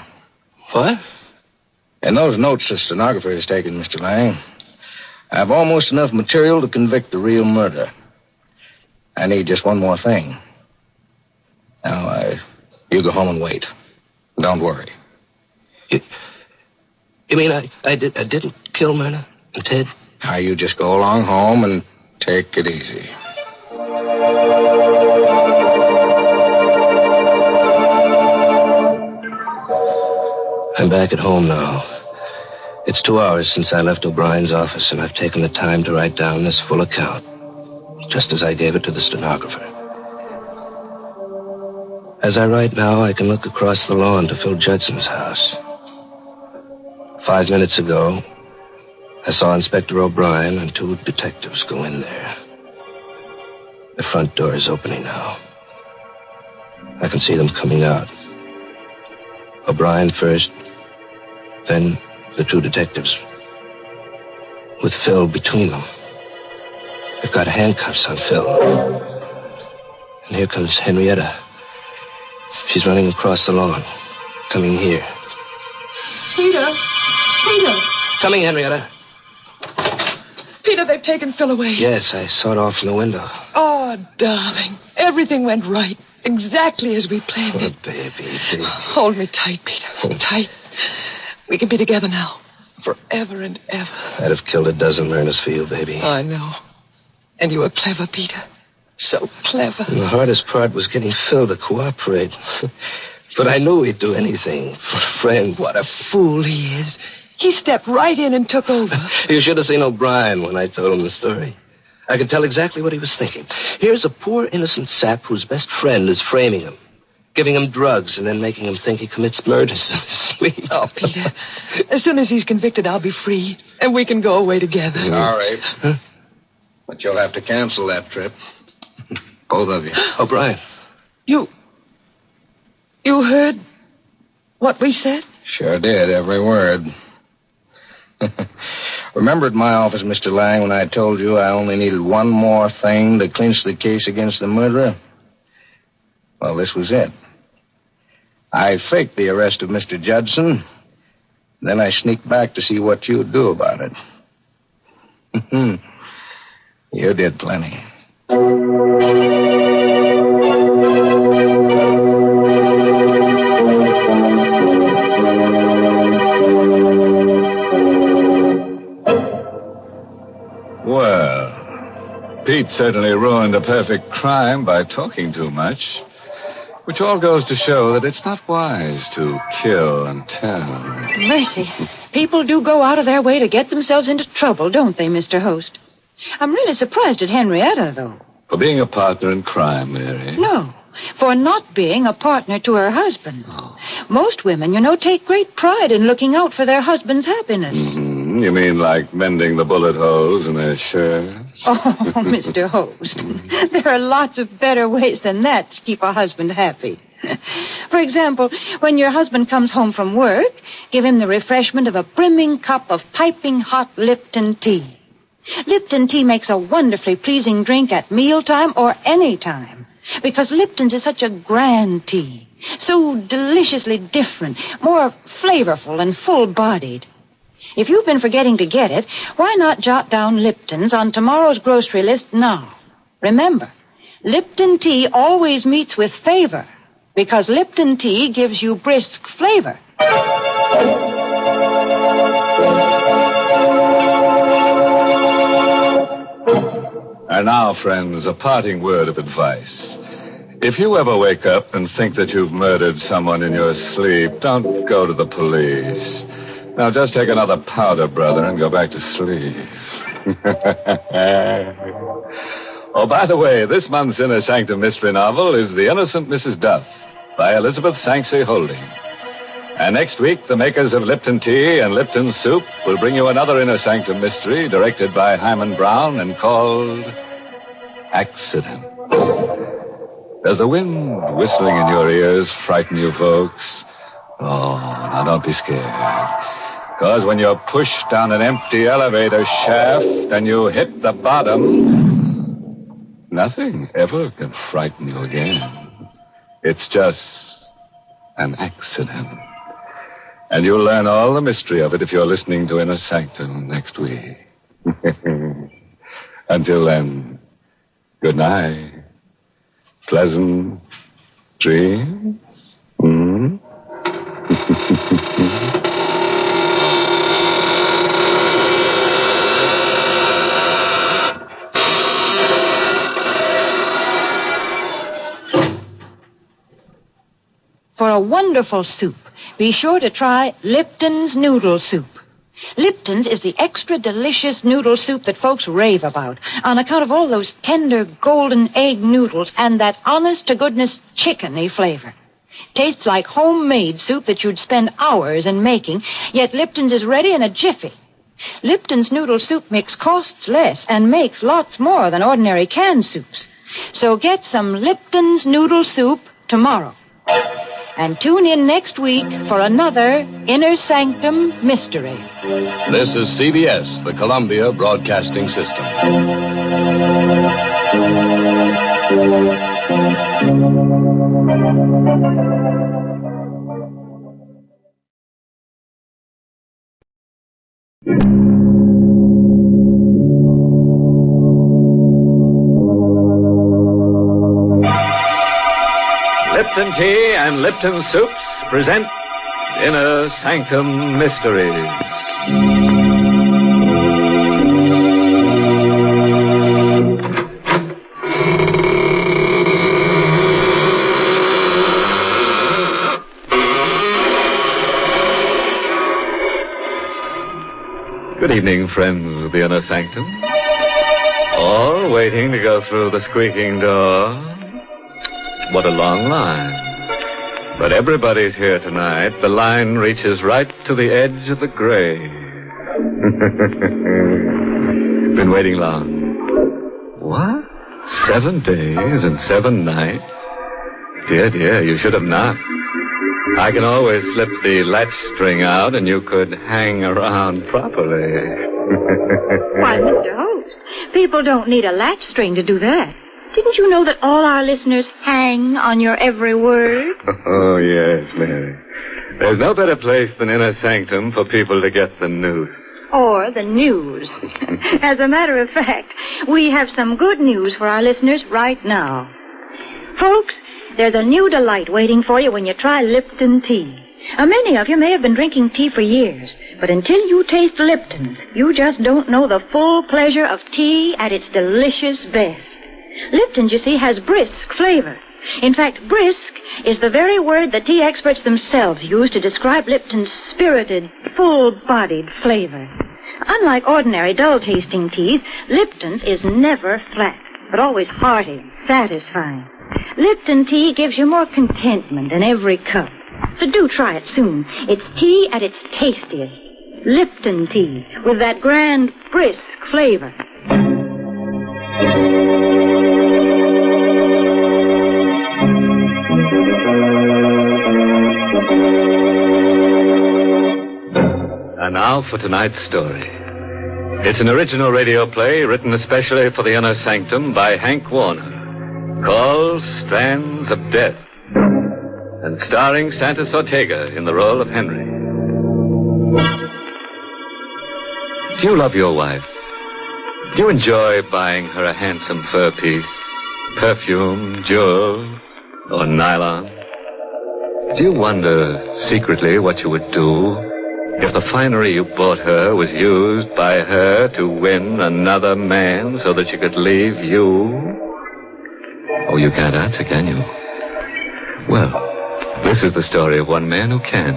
What? In those notes the stenographer has taken, Mr. Lang, I have almost enough material to convict the real murder. I need just one more thing. Now, you go home and wait. Don't worry. You mean I didn't kill Myrna and Ted? Now, you just go along home and take it easy. I'm back at home now. It's 2 hours since I left O'Brien's office, and I've taken the time to write down this full account. just as I gave it to the stenographer. As I write now, I can look across the lawn to Phil Judson's house. 5 minutes ago, I saw Inspector O'Brien and 2 detectives go in there. The front door is opening now. I can see them coming out. O'Brien first, then the 2 detectives, with Phil between them. They've got handcuffs on Phil. And here comes Henrietta. She's running across the lawn, coming here. Peter! Peter! Coming, Henrietta. Peter, they've taken Phil away. Yes, I saw it off from the window. Oh, darling. Everything went right. Exactly as we planned it. Oh, baby. Hold me tight, Peter. Tight. We can be together now. Forever and ever. I'd have killed a dozen Myrnas for you, baby. I know. And you were clever, Peter. So clever. And the hardest part was getting Phil to cooperate. But I knew he'd do anything for a friend. What a fool he is. He stepped right in and took over. You should have seen O'Brien when I told him the story. I could tell exactly what he was thinking. Here's a poor innocent sap whose best friend is framing him, giving him drugs and then making him think he commits murders in his sleep. Oh, Peter. As soon as he's convicted, I'll be free, and we can go away together. All right. Huh? But you'll have to cancel that trip. Both of you. O'Brien. You heard what we said? Sure did, every word. Remember at my office, Mr. Lang, when I told you I only needed one more thing to clinch the case against the murderer? Well, this was it. I faked the arrest of Mr. Judson. Then I sneaked back to see what you'd do about it. You did plenty. Well, Pete certainly ruined a perfect crime by talking too much, which all goes to show that it's not wise to kill and tell. Mercy. People do go out of their way to get themselves into trouble, don't they, Mr. Host? I'm really surprised at Henrietta, though. For being a partner in crime, Mary. No, for not being a partner to her husband. Oh. Most women, take great pride in looking out for their husband's happiness. Mm-hmm. You mean like mending the bullet holes in their shirts? Oh, Mr. Host, there are lots of better ways than that to keep a husband happy. For example, when your husband comes home from work, give him the refreshment of a brimming cup of piping hot Lipton tea. Lipton tea makes a wonderfully pleasing drink at mealtime or any time, because Lipton's is such a grand tea, so deliciously different, more flavorful and full-bodied. If you've been forgetting to get it, why not jot down Lipton's on tomorrow's grocery list now? Remember, Lipton tea always meets with favor, because Lipton tea gives you brisk flavor. And now, friends, a parting word of advice. If you ever wake up and think that you've murdered someone in your sleep, don't go to the police. Now, just take another powder, brother, and go back to sleep. Oh, by the way, this month's Inner Sanctum mystery novel is The Innocent Mrs. Duff by Elizabeth Sanksey Holding. And next week, the makers of Lipton Tea and Lipton Soup will bring you another Inner Sanctum mystery directed by Hyman Brown and called Accident. Does the wind whistling in your ears frighten you, folks? Oh, now don't be scared. Because when you're pushed down an empty elevator shaft and you hit the bottom, nothing ever can frighten you again. It's just an accident. And you'll learn all the mystery of it if you're listening to Inner Sanctum next week. Until then, good night. Pleasant dreams. For a wonderful soup, be sure to try Lipton's Noodle Soup. Lipton's is the extra delicious noodle soup that folks rave about on account of all those tender golden egg noodles and that honest-to-goodness chickeny flavor. Tastes like homemade soup that you'd spend hours in making, yet Lipton's is ready in a jiffy. Lipton's noodle soup mix costs less and makes lots more than ordinary canned soups. So get some Lipton's noodle soup tomorrow. And tune in next week for another Inner Sanctum Mystery. This is CBS, the Columbia Broadcasting System. Lipton Tea and Lipton Soups present Inner Sanctum Mysteries. Good evening, friends of the Inner Sanctum. All waiting to go through the squeaking door. What a long line. But everybody's here tonight. The line reaches right to the edge of the grave. Been waiting long. What? 7 days and 7 nights? Dear, you should have knocked. I can always slip the latch string out and you could hang around properly. Why, Mr. Host, people don't need a latch string to do that. Didn't you know that all our listeners hang on your every word? Oh, yes, Mary. There's no better place than Inner Sanctum for people to get the news. Or the news. As a matter of fact, we have some good news for our listeners right now. Folks, there's a new delight waiting for you when you try Lipton tea. Many of you may have been drinking tea for years, but until you taste Lipton's, you just don't know the full pleasure of tea at its delicious best. Lipton's, you see, has brisk flavor. In fact, brisk is the very word the tea experts themselves use to describe Lipton's spirited, full-bodied flavor. Unlike ordinary dull-tasting teas, Lipton's is never flat, but always hearty, satisfying. Lipton tea gives you more contentment in every cup. So do try it soon. It's tea at its tastiest. Lipton tea, with that grand, brisk flavor. And now for tonight's story. It's an original radio play written especially for the Inner Sanctum by Hank Warner, called Strands of Death, and starring Santos Ortega in the role of Henry. Do you love your wife? Do you enjoy buying her a handsome fur piece, perfume, jewels, or nylon? Do you wonder secretly what you would do if the finery you bought her was used by her to win another man so that she could leave you? Oh, you can't answer, can you? Well, this is the story of one man who can.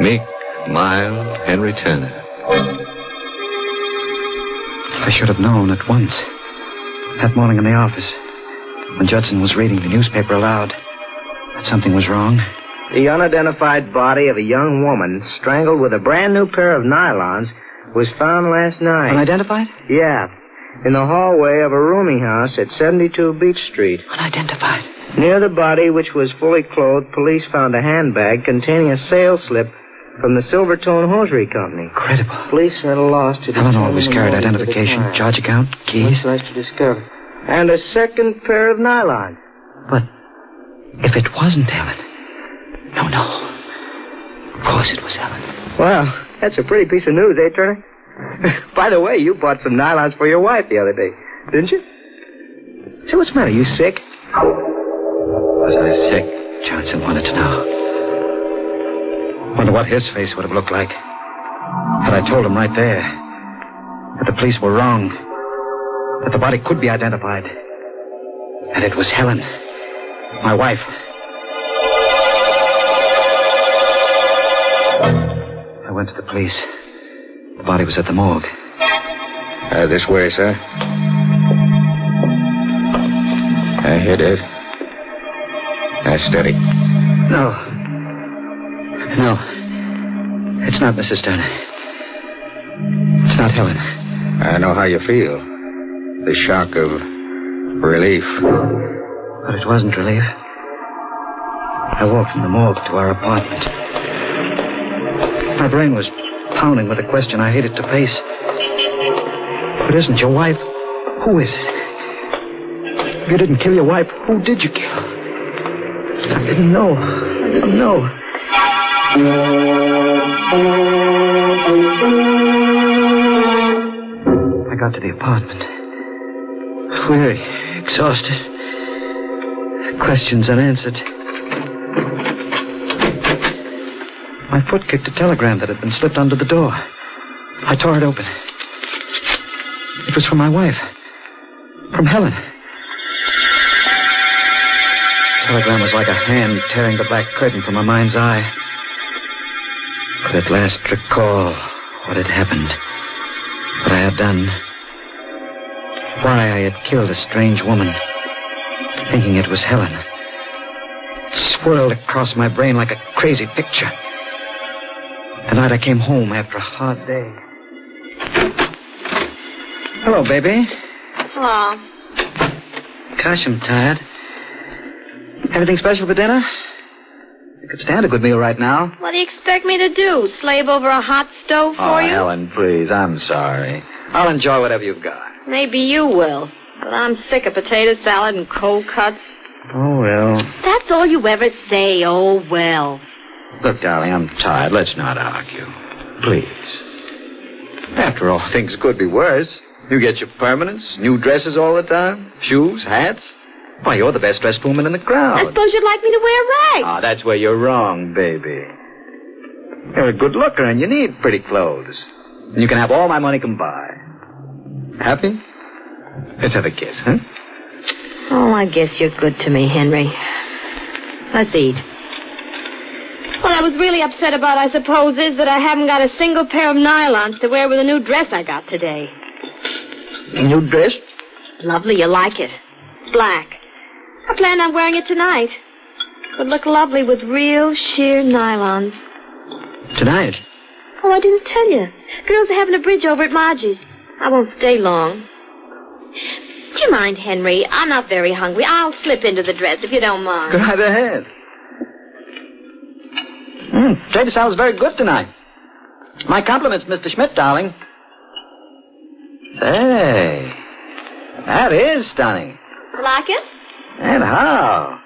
Meek, mild Henry Turner. I should have known at once. That morning in the office, when Judson was reading the newspaper aloud, that something was wrong. The unidentified body of a young woman strangled with a brand new pair of nylons was found last night. Unidentified? Yeah. In the hallway of a rooming house at 72 Beach Street. Unidentified? Near the body, which was fully clothed, police found a handbag containing a sales slip from the Silvertone Hosiery Company. Incredible. Police are at a loss to Helen always carried identification, charge account, keys. Much to discover. And a second pair of nylons. But if it wasn't Helen... No. Of course it was Helen. Well, that's a pretty piece of news, eh, Turner? By the way, you bought some nylons for your wife the other day, didn't you? So what's the matter? You sick? Was I sick? Johnson wanted to know. Wonder what his face would have looked like had I told him right there that the police were wrong, that the body could be identified, and it was Helen, my wife. I went to the police. The body was at the morgue. This way, sir. Here it is. Steady. No. No. It's not Mrs. Turner. It's not Helen. I know how you feel. The shock of relief. But it wasn't relief. I walked from the morgue to our apartment. My brain was pounding with a question I hated to face. If it isn't your wife, who is it? If you didn't kill your wife, who did you kill? I didn't know. I got to the apartment. Weary, exhausted. Questions unanswered. My foot kicked a telegram that had been slipped under the door. I tore it open. It was from my wife. From Helen. The telegram was like a hand tearing the black curtain from my mind's eye. Could at last recall what had happened. What I had done. Why I had killed a strange woman, thinking it was Helen. It swirled across my brain like a crazy picture. The night I came home after a hard day. Hello, baby. Hello. Gosh, I'm tired. Anything special for dinner? I could stand a good meal right now. What do you expect me to do? Slave over a hot stove for you? Helen, please. I'm sorry. I'll enjoy whatever you've got. Maybe you will. But I'm sick of potato salad and cold cuts. Oh, well. That's all you ever say, oh, well. Look, darling, I'm tired. Let's not argue. Please. After all, things could be worse. You get your permanents, new dresses all the time, shoes, hats. Why, you're the best dressed woman in the crowd. I suppose you'd like me to wear rags. Ah, that's where you're wrong, baby. You're a good looker and you need pretty clothes. And you can have all my money can buy. Happy? Let's have a kiss, huh? Oh, I guess you're good to me, Henry. Let's eat. What I was really upset about, I suppose, is that I haven't got a single pair of nylons to wear with the new dress I got today. New dress? Lovely, you like it. Black. I planned on wearing it tonight. It would look lovely with real sheer nylons. Tonight? Oh, I didn't tell you. Girls are having a bridge over at Margie's. I won't stay long. Do you mind, Henry? I'm not very hungry. I'll slip into the dress if you don't mind. Go right ahead. Potato salad's very good tonight. My compliments, Mr. Schmidt, darling. Hey, that is stunning. Like it? And how?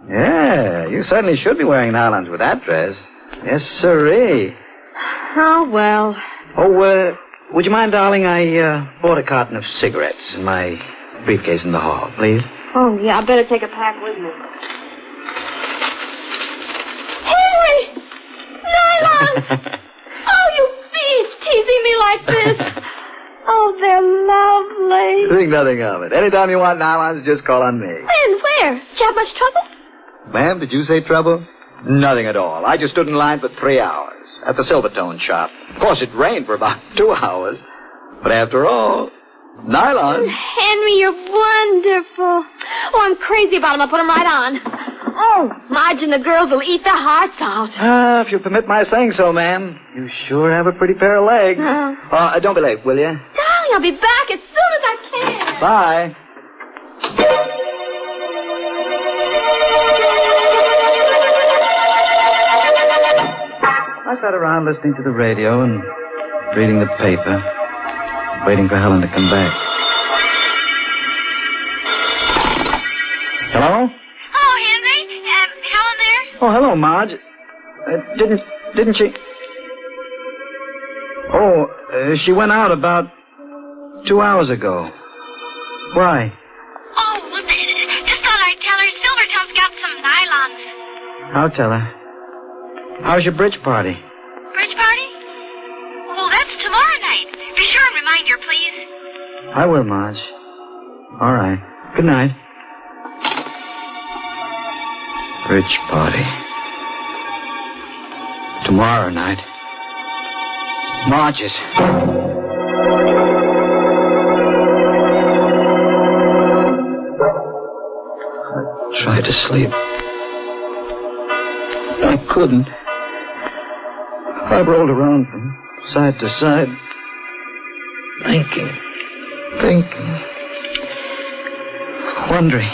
Yeah, you certainly should be wearing nylons with that dress. Yes, sirree. Oh, well. Oh, would you mind, darling? I bought a carton of cigarettes in my briefcase in the hall, please. Oh, yeah, I better take a pack with me. Henry! Nylon! Oh, you beast, teasing me like this. Oh, they're lovely. Think nothing of it. Anytime you want nylons, just call on me. When? Where? Did you have much trouble? Ma'am, did you say trouble? Nothing at all. I just stood in line for 3 hours at the Silvertone shop. Of course, it rained for about 2 hours. But after all, nylon. Henry, you're wonderful. Oh, I'm crazy about them. I'll put them right on. Oh, Marge and the girls will eat their hearts out. If you permit my saying so, ma'am. You sure have a pretty pair of legs. Don't be late, will you? Darling, I'll be back as soon as I can. Bye. I sat around listening to the radio and reading the paper, waiting for Helen to come back. Hello? Oh, Henry? Helen there? Oh, hello, Marge. Didn't she? Oh, she went out about 2 hours ago. Why? Oh, well, just thought I'd tell her Silvertone's got some nylons. I'll tell her. How's your bridge party? Bridge party? Oh, that's tomorrow night. Be sure and remind her, please. I will, Marge. All right. Good night. Bridge party. Tomorrow night. Marge's. I tried to sleep. I couldn't. I rolled around from side to side, thinking, wondering.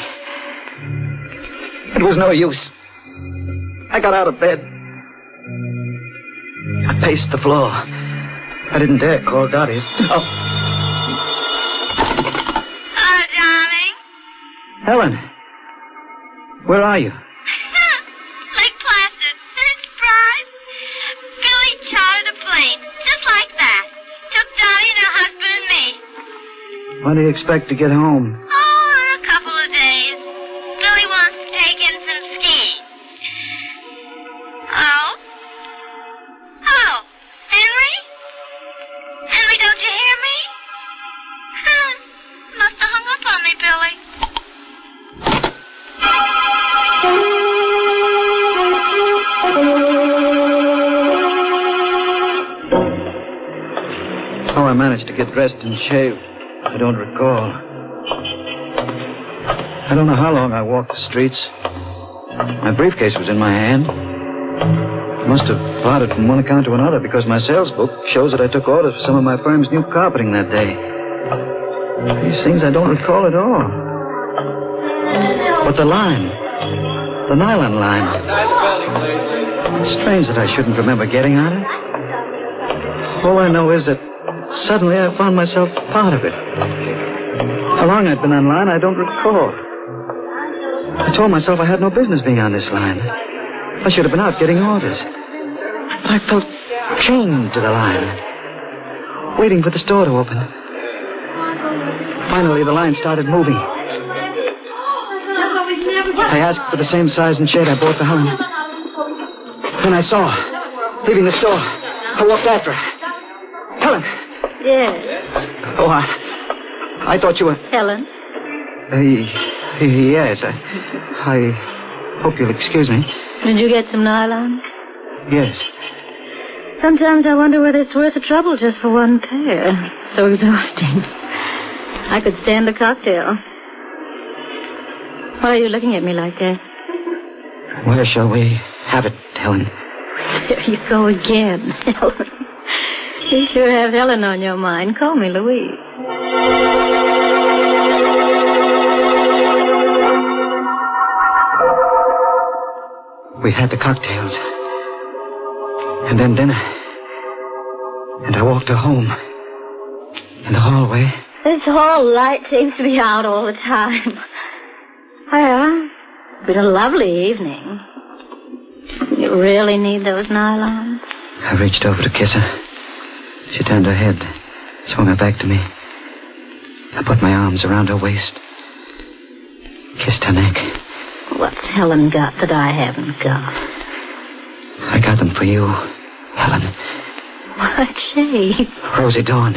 It was no use. I got out of bed. I paced the floor. I didn't dare call Dottie's. Oh. Hello, darling. Helen, where are you? Lake Placid. Surprise. Billy chartered a plane, just like that. Took Dottie and her husband and me. When do you expect to get home? Oh, in a couple of days. Billy wants to take in some skiing. Oh? Oh, Henry? Henry, don't you hear me? Must have hung up on me, Billy. How I managed to get dressed and shaved, I don't recall. I don't know how long I walked the streets. My briefcase was in my hand. I must have plodded from one account to another because my sales book shows that I took orders for some of my firm's new carpeting that day. These things I don't recall at all. But the line, the nylon line. Strange that I shouldn't remember getting on it. All I know is that suddenly I found myself part of it. How long I'd been on line, I don't recall. I told myself I had no business being on this line. I should have been out getting orders. But I felt chained to the line, waiting for the store to open. Finally, the line started moving. I asked for the same size and shade I bought for Helen. Then I saw her, leaving the store. I walked after her. Helen! Yes. Oh, I thought you were... Helen? Yes. I hope you'll excuse me. Did you get some nylon? Yes. Sometimes I wonder whether it's worth the trouble just for one pair. So exhausting. I could stand a cocktail. Why are you looking at me like that? Where shall we have it, Helen? There you go again, Helen. You sure have Helen on your mind. Call me Louise. We had the cocktails. And then dinner. And I walked her home. In the hallway. This hall light seems to be out all the time. Well, it's been a lovely evening. You really need those nylons? I reached over to kiss her. She turned her head, swung her back to me. I put my arms around her waist, kissed her neck. What's Helen got that I haven't got? I got them for you, Helen. What shade? Rosy dawn.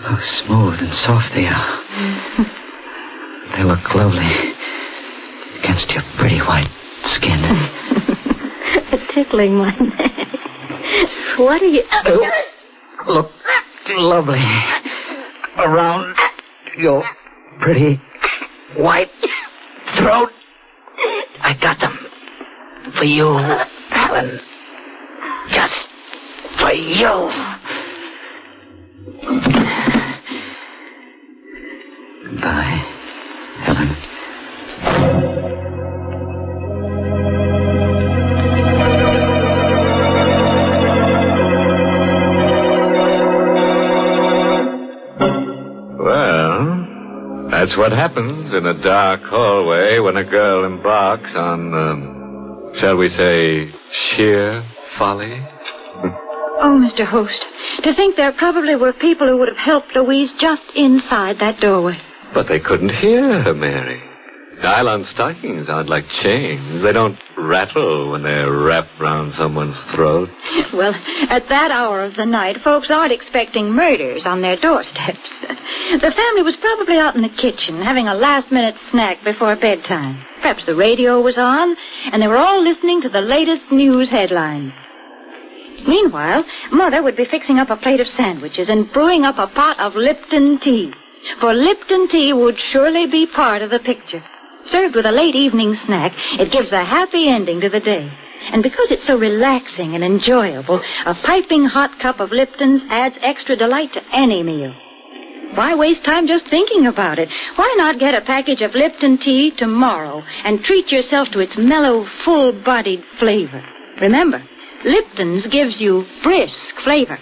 How smooth and soft they are. They look lovely against your pretty white skin. Tickling my neck. What are you... Look lovely around your pretty white throat. I got them for you, Helen. Just for you. Goodbye, Helen. That's what happens in a dark hallway when a girl embarks on, shall we say, sheer folly. Oh, Mr. Host, to think there probably were people who would have helped Louise just inside that doorway. But they couldn't hear her, Mary. Nylon stockings aren't like chains. They don't rattle when they're wrapped round someone's throat. Well, at that hour of the night, folks aren't expecting murders on their doorsteps. The family was probably out in the kitchen having a last-minute snack before bedtime. Perhaps the radio was on, and they were all listening to the latest news headlines. Meanwhile, Mother would be fixing up a plate of sandwiches and brewing up a pot of Lipton tea. For Lipton tea would surely be part of the picture. Served with a late evening snack, it gives a happy ending to the day. And because it's so relaxing and enjoyable, a piping hot cup of Lipton's adds extra delight to any meal. Why waste time just thinking about it? Why not get a package of Lipton tea tomorrow and treat yourself to its mellow, full-bodied flavor? Remember, Lipton's gives you brisk flavor.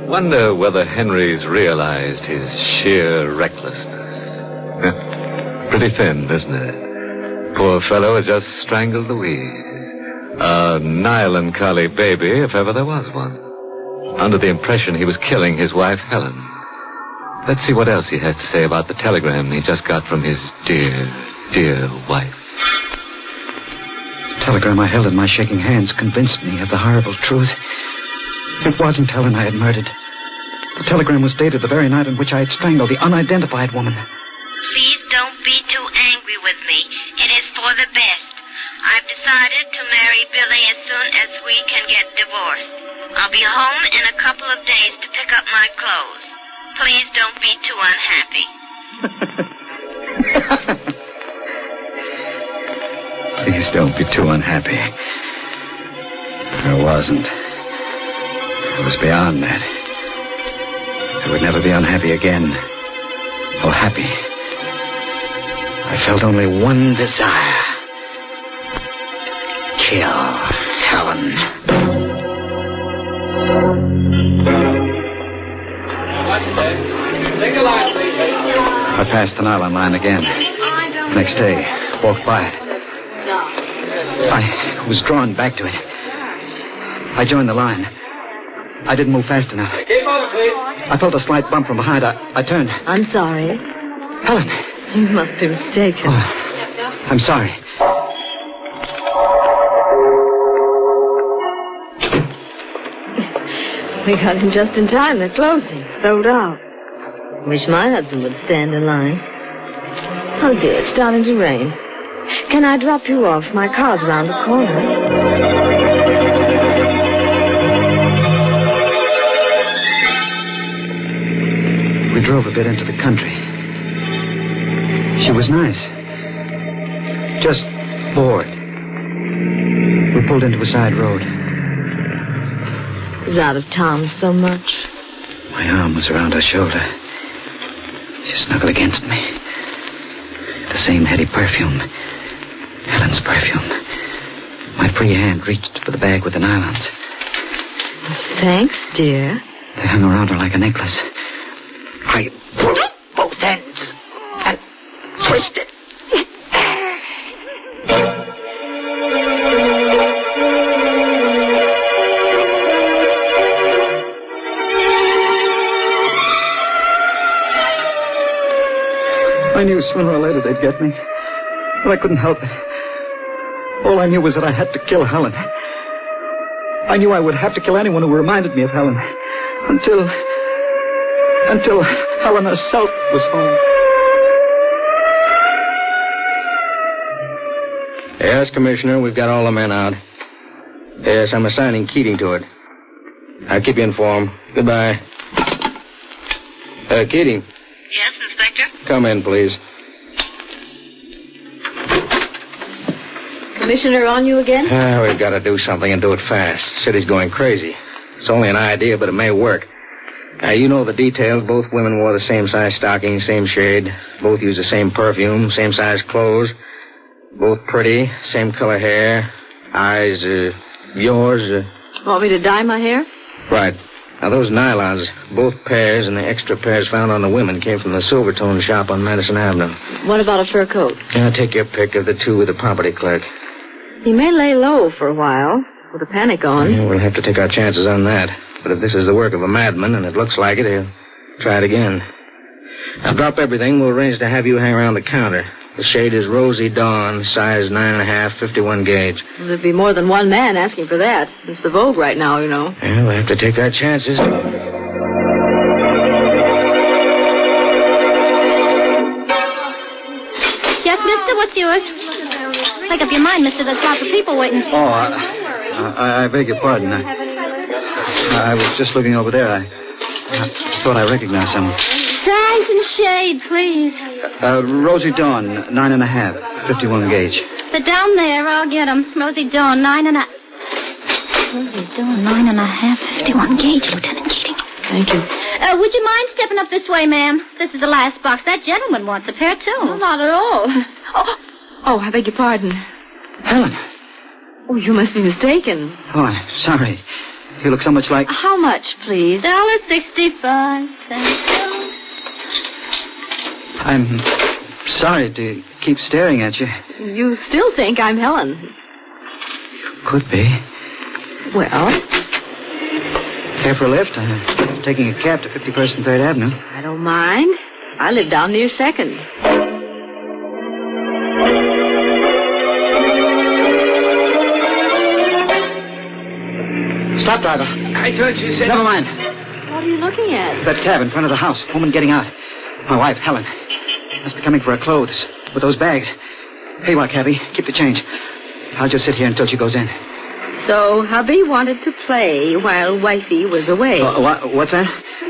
Wonder whether Henry's realized his sheer recklessness. Pretty thin, isn't it? Poor fellow has just strangled the weed. A Nile-and-Collie baby, if ever there was one. Under the impression he was killing his wife, Helen. Let's see what else he had to say about the telegram he just got from his dear, dear wife. The telegram I held in my shaking hands convinced me of the horrible truth. It wasn't Helen I had murdered. The telegram was dated the very night on which I had strangled the unidentified woman. Please don't be too angry with me. It is for the best. I've decided to marry Billy as soon as we can get divorced. I'll be home in a couple of days to pick up my clothes. Please don't be too unhappy. Please don't be too unhappy. I wasn't. I was beyond that. I would never be unhappy again. Or happy. I felt only one desire. Kill Helen. I passed the nylon line again. Next day, walked by it. I was drawn back to it. I joined the line. I didn't move fast enough. I felt a slight bump from behind. I turned. I'm sorry. Helen. You must be mistaken. Oh, I'm sorry. We got in just in time. They're closing. Sold out. Wish my husband would stand in line. Oh, dear, it's starting to rain. Can I drop you off? My car's around the corner. We drove a bit into the country. She was nice. Just bored. We pulled into a side road. He's out of town so much. My arm was around her shoulder. She snuggled against me. The same heady perfume. Helen's perfume. My free hand reached for the bag with the nylons. Thanks, dear. They hung around her like a necklace. I pulled both ends and twisted. I knew sooner or later they'd get me, but I couldn't help it. All I knew was that I had to kill Helen. I knew I would have to kill anyone who reminded me of Helen. Until Helen herself was home. Yes, Commissioner, we've got all the men out. Yes, I'm assigning Keating to it. I'll keep you informed. Goodbye. Keating. Yes, Inspector? Come in, please. Commissioner, on you again? We've got to do something and do it fast. City's going crazy. It's only an idea, but it may work. You know the details. Both women wore the same size stockings, same shade. Both used the same perfume, same size clothes. Both pretty, same color hair. Eyes, yours. Want me to dye my hair? Right. Now, those nylons, both pairs and the extra pairs found on the women came from the Silvertone shop on Madison Avenue. What about a fur coat? Take your pick of the two with the property clerk. He may lay low for a while, with a panic on. Yeah, we'll have to take our chances on that. But if this is the work of a madman, and it looks like it, he'll try it again. Now, drop everything. We'll arrange to have you hang around the counter. The shade is Rosy Dawn, size 9.5, 51 gauge. Well, there'd be more than one man asking for that. It's the vogue right now, you know. Yeah, we'll have to take our chances. what's yours? Make up your mind, mister. There's lots of people waiting. Oh, I beg your pardon. I was just looking over there. I thought I recognized someone. Size and shade, please. Rosie Dawn, 9.5, 51 gauge. They're down there. I'll get them. Rosie Dawn, 9.5. Rosie Dawn, 9.5, 51 gauge, Lieutenant Keating. Thank you. Would you mind stepping up this way, ma'am? This is the last box. That gentleman wants a pair, too. Oh, not at all. Oh, I beg your pardon. Helen. Oh, you must be mistaken. Oh, I'm sorry. You look so much like... How much, please? $1.65. I'm sorry to keep staring at you. You still think I'm Helen? Could be. Well? Care for a lift? I'm taking a cab to 51st and 3rd Avenue. I don't mind. I live down near 2nd. Stop, driver. I thought you said... Never mind. What are you looking at? That cab in front of the house. Woman getting out. My wife, Helen. Must be coming for her clothes with those bags. Here you are, cabby. Keep the change. I'll just sit here until she goes in. So, hubby wanted to play while wifey was away. What's that?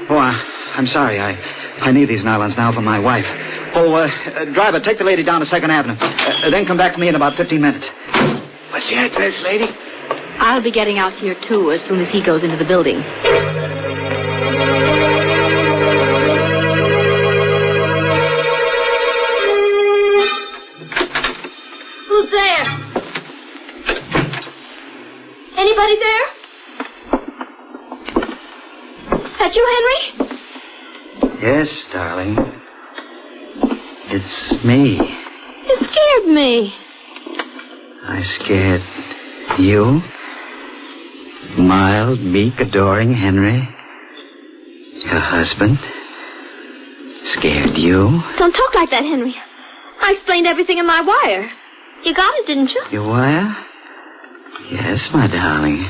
Oh, I'm sorry. I need these nylons now for my wife. Oh, driver, take the lady down to 2nd Avenue. Then come back to me in about 15 minutes. What's the address, lady? I'll be getting out here, too, as soon as he goes into the building. Who's there? Anybody there? That you, Henry? Yes, darling. It's me. It scared me. I scared you? Mild, meek, adoring Henry? Your husband? Scared you? Don't talk like that, Henry. I explained everything in my wire. You got it, didn't you? Your wire? Yes, my darling.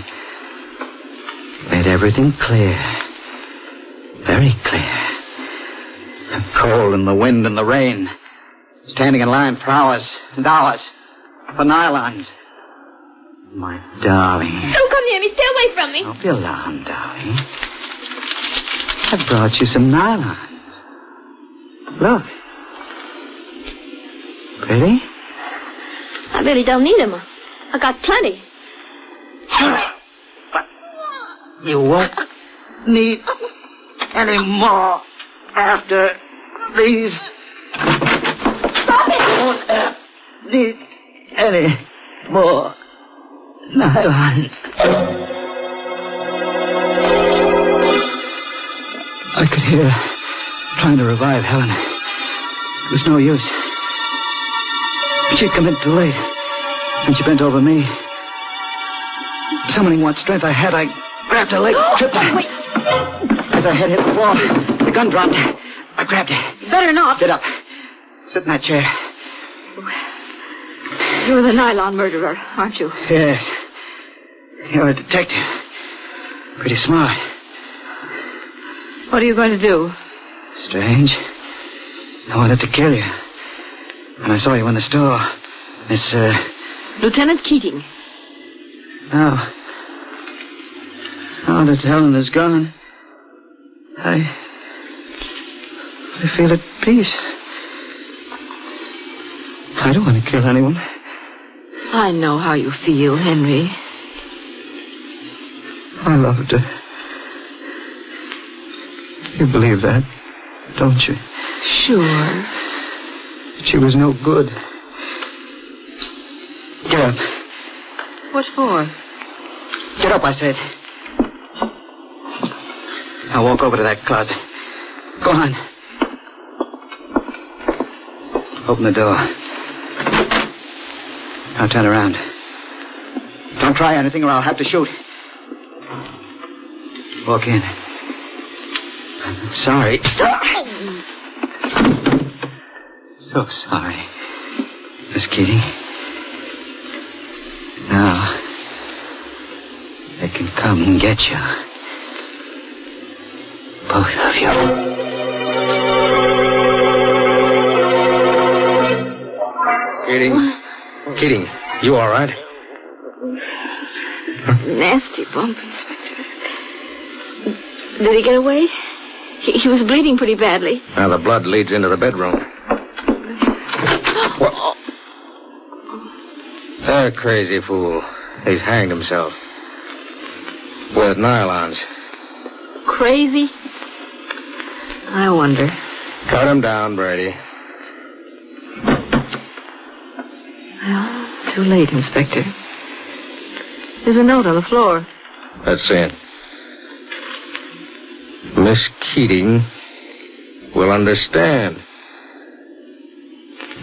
Made everything clear. Very clear. The cold and the wind and the rain. Standing in line for hours and hours. For nylons. My darling. Don't come near me. Stay away from me. Don't be alarmed, darling. I brought you some nylons. Look. Pretty? I really don't need them. I got plenty. You won't need any more after these. Stop it! You won't need any more nylons. I could hear her trying to revive Helen. It was no use. She'd come in too late. And she bent over me. Summoning what strength I had, I grabbed her leg, tripped her. Wait. As her head hit the wall, the gun dropped. I grabbed her. Better not. Sit up. Sit in that chair. You're the nylon murderer, aren't you? Yes. You're a detective. Pretty smart. What are you going to do? Strange. I wanted to kill you. When I saw you in the store, Miss, Lieutenant Keating. Now that Helen is gone, I feel at peace. I don't want to kill anyone. I know how you feel, Henry. I loved her. You believe that, don't you? Sure. She was no good. Get up. What for? Get up, I said. Now walk over to that closet. Go on. Open the door. Now turn around. Don't try anything or I'll have to shoot. Walk in. I'm sorry. So sorry, Miss Keating. Now, they can come and get you. Both of you. Keating, you all right? Nasty bump, Inspector. Did he get away? He was bleeding pretty badly. Now, the blood leads into the bedroom. What? That crazy fool. He's hanged himself. With nylons. Crazy? I wonder. Cut him down, Brady. Well, too late, Inspector. There's a note on the floor. Let's see it. Miss Keating will understand.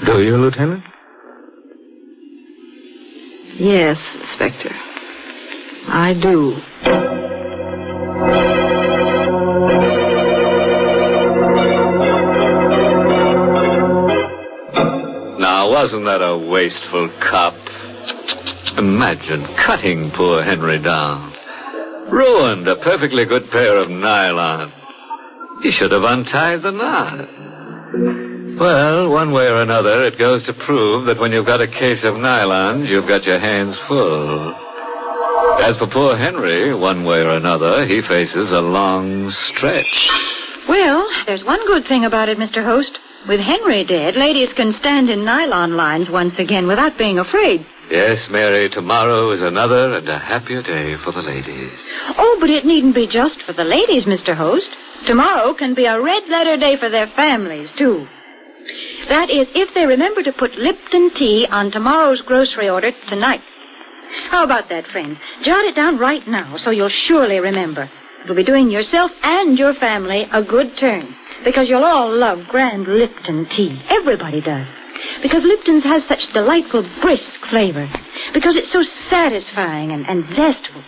Do you, Lieutenant? Yes, Inspector. I do. Now, wasn't that a wasteful cop? Imagine cutting poor Henry down. Ruined a perfectly good pair of nylon. He should have untied the knot. Well, one way or another, it goes to prove that when you've got a case of nylons, you've got your hands full. As for poor Henry, one way or another, he faces a long stretch. Well, there's one good thing about it, Mr. Host. With Henry dead, ladies can stand in nylon lines once again without being afraid. Yes, Mary, tomorrow is another and a happier day for the ladies. Oh, but it needn't be just for the ladies, Mr. Host. Tomorrow can be a red-letter day for their families, too. That is, if they remember to put Lipton tea on tomorrow's grocery order tonight. How about that, friend? Jot it down right now so you'll surely remember. It'll be doing yourself and your family a good turn. Because you'll all love grand Lipton tea. Everybody does. Because Lipton's has such delightful, brisk flavor. Because it's so satisfying and zestful.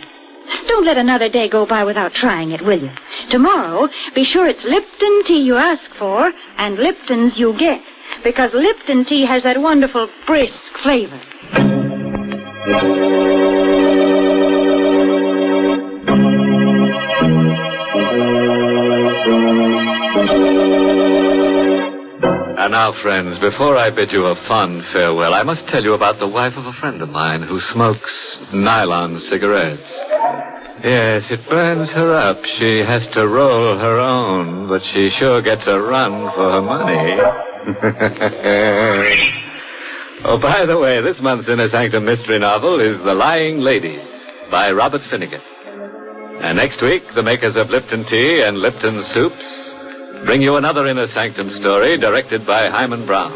Don't let another day go by without trying it, will you? Tomorrow, be sure it's Lipton tea you ask for and Lipton's you get. Because Lipton tea has that wonderful, brisk flavor. And now, friends, before I bid you a fond farewell, I must tell you about the wife of a friend of mine who smokes nylon cigarettes. Yes, it burns her up. She has to roll her own, but she sure gets a run for her money. Oh, by the way, this month's Inner Sanctum mystery novel is The Lying Lady by Robert Finnegan. And next week, the makers of Lipton Tea and Lipton Soups bring you another Inner Sanctum story directed by Hyman Brown.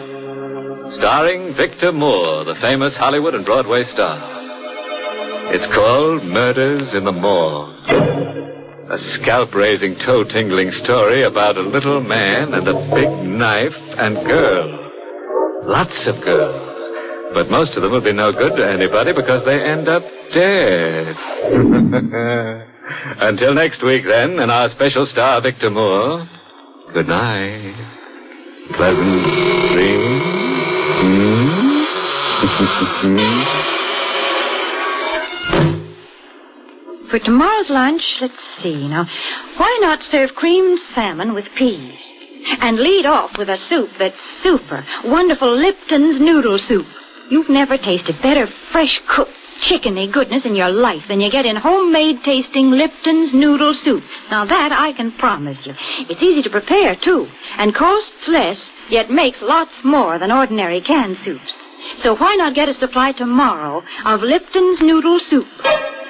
Starring Victor Moore, the famous Hollywood and Broadway star. It's called Murders in the Morgue. A scalp-raising, toe-tingling story about a little man and a big knife and girl. Lots of girls. But most of them will be no good to anybody because they end up dead. Until next week, then, and our special star, Victor Moore, good night. Pleasant dreams. For tomorrow's lunch, let's see now. Why not serve creamed salmon with peas? And lead off with a soup that's super. Wonderful Lipton's noodle soup. You've never tasted better fresh cooked chickeny goodness in your life than you get in homemade tasting Lipton's noodle soup. Now that I can promise you. It's easy to prepare, too. And costs less, yet makes lots more than ordinary canned soups. So why not get a supply tomorrow of Lipton's noodle soup?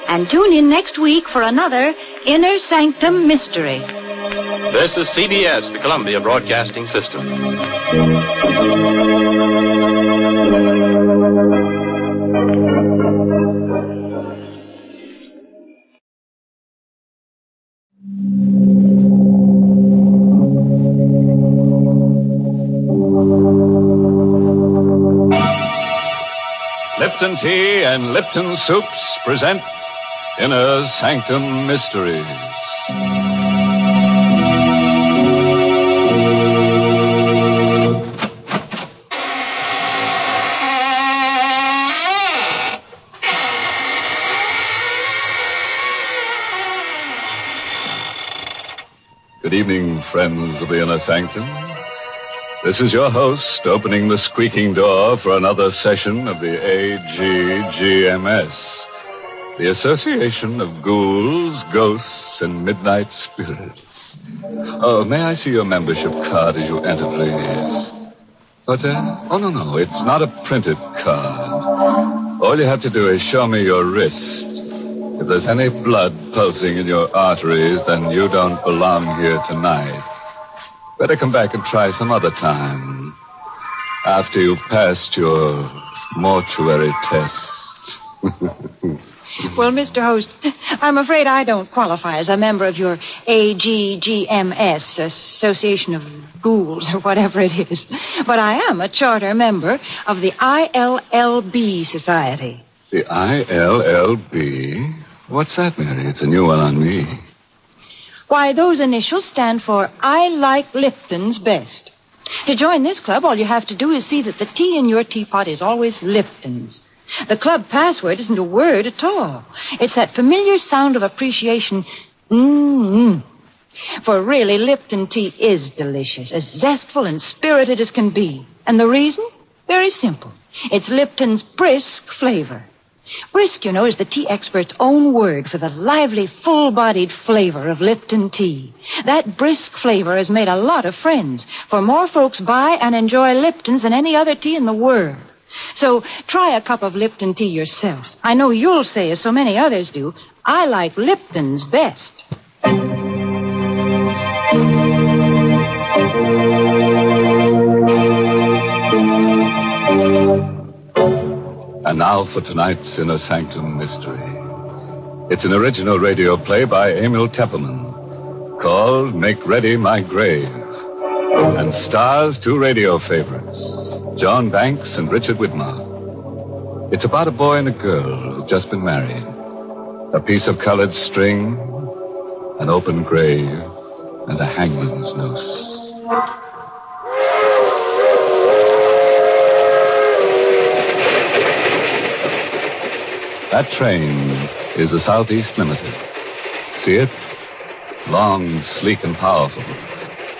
And tune in next week for another Inner Sanctum Mystery. This is CBS, the Columbia Broadcasting System. Lipton Tea and Lipton Soups present Inner Sanctum Mysteries. Good evening, friends of the Inner Sanctum. This is your host opening the squeaking door for another session of the AGGMS, the Association of Ghouls, Ghosts, and Midnight Spirits. Oh, may I see your membership card as you enter, please? What's that? Oh, no, it's not a printed card. All you have to do is show me your wrist. If there's any blood pulsing in your arteries, then you don't belong here tonight. Better come back and try some other time. After you've passed your mortuary test. Well, Mr. Host, I'm afraid I don't qualify as a member of your AGGMS, Association of Ghouls, or whatever it is. But I am a charter member of the ILLB Society. The ILLB? What's that, Mary? It's a new one on me. Why, those initials stand for I Like Lipton's Best. To join this club, all you have to do is see that the tea in your teapot is always Lipton's. The club password isn't a word at all. It's that familiar sound of appreciation, mm-hmm. For really, Lipton tea is delicious, as zestful and spirited as can be. And the reason? Very simple. It's Lipton's brisk flavor. Brisk, you know, is the tea expert's own word for the lively, full-bodied flavor of Lipton tea. That brisk flavor has made a lot of friends, for more folks buy and enjoy Lipton's than any other tea in the world. So try a cup of Lipton tea yourself. I know you'll say, as so many others do, I like Lipton's best. And now for tonight's Inner Sanctum Mystery. It's an original radio play by Emil Tepperman called Make Ready My Grave, and stars two radio favorites, John Banks and Richard Widmark. It's about a boy and a girl who've just been married. A piece of colored string, an open grave, and a hangman's noose. That train is the Southeast Limited. See it? Long, sleek, and powerful,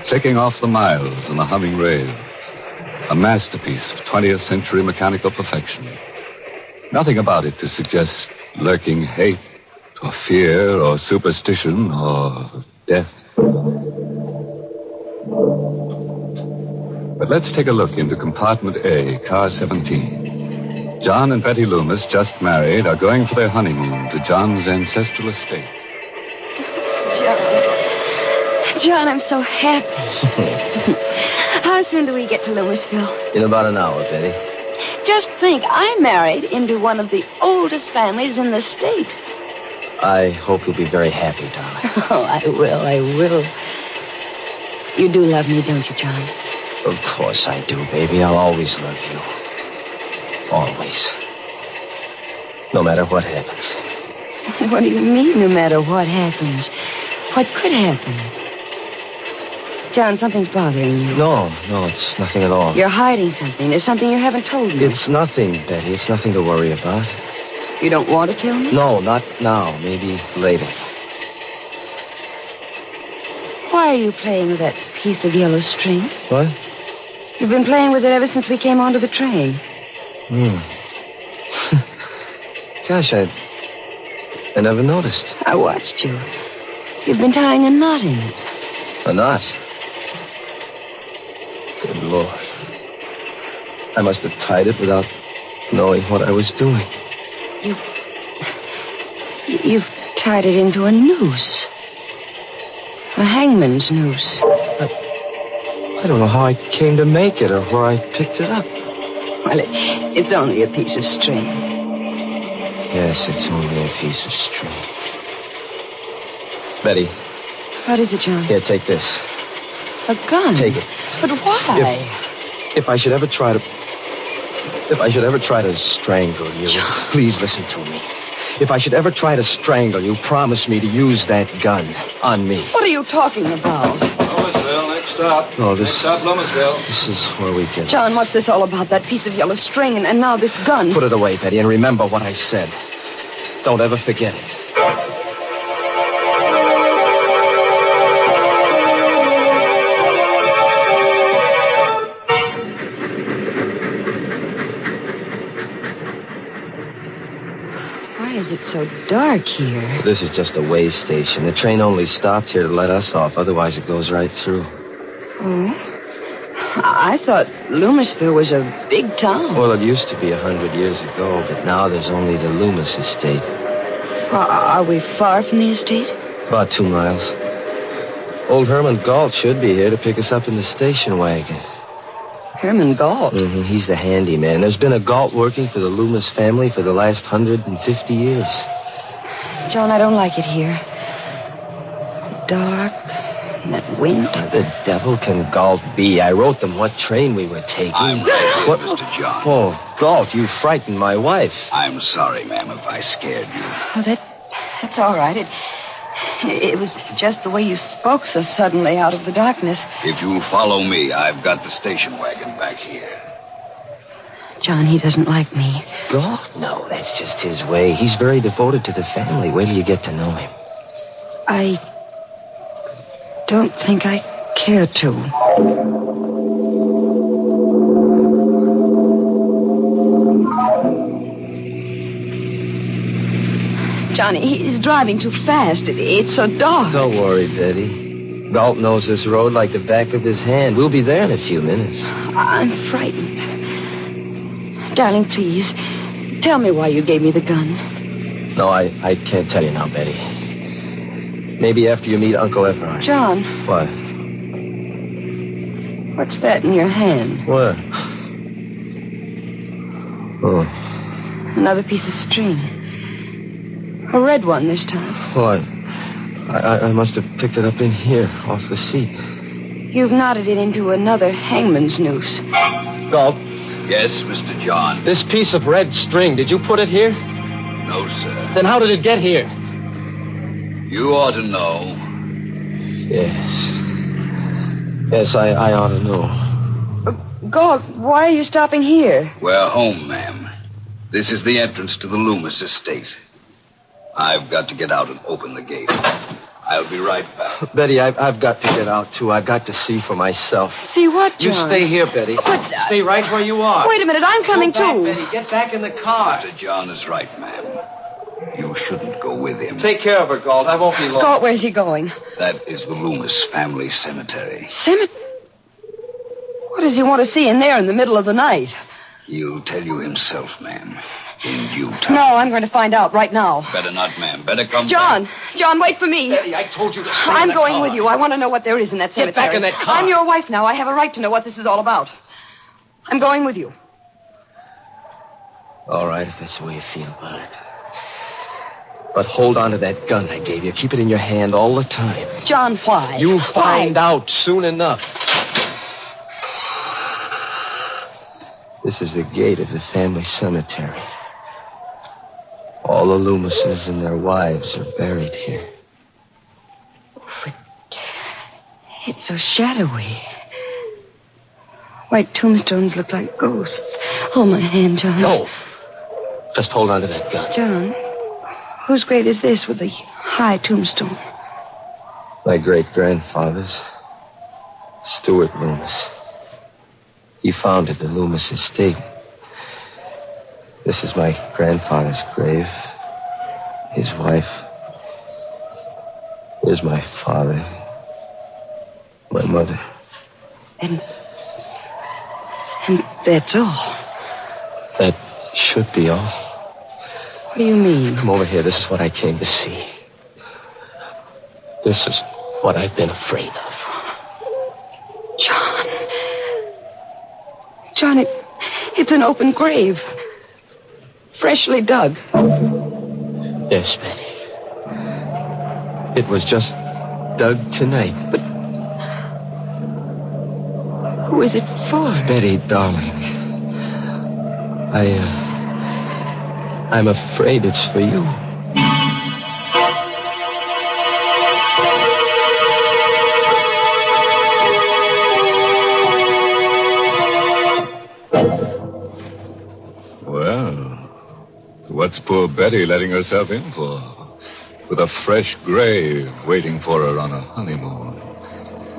clicking off the miles and the humming rails. A masterpiece of 20th century mechanical perfection. Nothing about it to suggest lurking hate, or fear, or superstition, or death. But let's take a look into compartment A, car 17. John and Betty Loomis, just married, are going for their honeymoon to John's ancestral estate. John, I'm so happy. How soon do we get to Louisville? In about an hour, Betty. Just think, I married into one of the oldest families in the state. I hope you'll be very happy, darling. Oh, I will. You do love me, don't you, John? Of course I do, baby. I'll always love you. Always. No matter what happens. What do you mean, no matter what happens? What could happen? John, something's bothering you. No, it's nothing at all. You're hiding something. There's something you haven't told me. It's nothing, Betty. It's nothing to worry about. You don't want to tell me? No, not now. Maybe later. Why are you playing with that piece of yellow string? What? You've been playing with it ever since we came onto the train. Gosh, I never noticed. I watched you. You've been tying a knot in it. A knot? Good Lord. I must have tied it without knowing what I was doing. You've tied it into a noose. A hangman's noose. I don't know how I came to make it or where I picked it up. Well, it's only a piece of string. Yes, it's only a piece of string. Betty. What is it, John? Here, take this. A gun? Take it. But why? If I should ever try to strangle you, please listen to me. If I should ever try to strangle you, promise me to use that gun on me. What are you talking about? Louisville, next stop. No, Next stop, Louisville. This is where we get... John, what's this all about? That piece of yellow string and now this gun? Put it away, Betty, and remember what I said. Don't ever forget it. is it so dark here? This is just a way station. The train only stopped here to let us off. Otherwise, it goes right through. Oh? I thought Loomisville was a big town. Well, it used to be 100 years ago, but now there's only the Loomis estate. Are we far from the estate? About 2 miles. Old Herman Galt should be here to pick us up in the station wagon. Herman Galt? Mm-hmm. He's the handyman. There's been a Galt working for the Loomis family for the last 150 years. John, I don't like it here. Dark, and that wind. The devil can Galt be? I wrote them what train we were taking. I'm right here, Mr. John. Oh, Galt, you frightened my wife. I'm sorry, ma'am, if I scared you. Oh, that's all right. It was just the way you spoke so suddenly out of the darkness. If you'll follow me, I've got the station wagon back here. John, he doesn't like me. Galt? No, that's just his way. He's very devoted to the family. Wait till you get to know him. I don't think I care to. Johnny, he's driving too fast. It's so dark. Don't worry, Betty. Galt knows this road like the back of his hand. We'll be there in a few minutes. I'm frightened. Darling, please, tell me why you gave me the gun. No, I can't tell you now, Betty. Maybe after you meet Uncle Everard. John. What? What's that in your hand? What? Oh. Another piece of string. A red one this time. What? I must have picked it up in here, off the seat. You've knotted it into another hangman's noose. Galt. Yes, Mr. John. This piece of red string, did you put it here? No, sir. Then how did it get here? You ought to know. Yes. Yes, I ought to know. Galt, why are you stopping here? We're home, ma'am. This is the entrance to the Loomis estate. I've got to get out and open the gate. I'll be right back. Betty, I've got to get out, too. I've got to see for myself. See what, John? You stay here, Betty. But, stay right where you are. Wait a minute, I'm coming, Go back, too. Betty. Get back in the car. Mr. John is right, ma'am. You shouldn't go with him. Take care of her, Galt. I won't be long. Galt, where's he going? That is the Loomis family cemetery. Cemetery? What does he want to see in there in the middle of the night? He'll tell you himself, ma'am. In due time. No, I'm going to find out right now. Better not, ma'am. Better come John! back. John, wait for me. Betty, I told you to stay I'm in the going car. with you. I want to know what there is in that cemetery. Get back in that car. I'm your wife now. I have a right to know what this is all about. I'm going with you. All right, if that's the way you feel about it. But hold on to that gun I gave you. Keep it in your hand all the time. John, why? You'll find out soon enough. This is the gate of the family cemetery. All the Loomises and their wives are buried here. It's so shadowy. White tombstones look like ghosts. Hold my hand, John. No. Just hold on to that gun. John, whose grave is this with the high tombstone? My great-grandfather's. Stuart Loomis. He founded the Loomis estate. This is my grandfather's grave. His wife. Here's my father. My mother. And that's all. That should be all. What do you mean? Come over here. This is what I came to see. This is what I've been afraid of. John, it's an open grave. Freshly dug. Yes, Betty. It was just dug tonight. But who is it for? Betty, darling. I'm afraid it's for you. Well, what's poor Betty letting herself in for? With a fresh grave waiting for her on a honeymoon.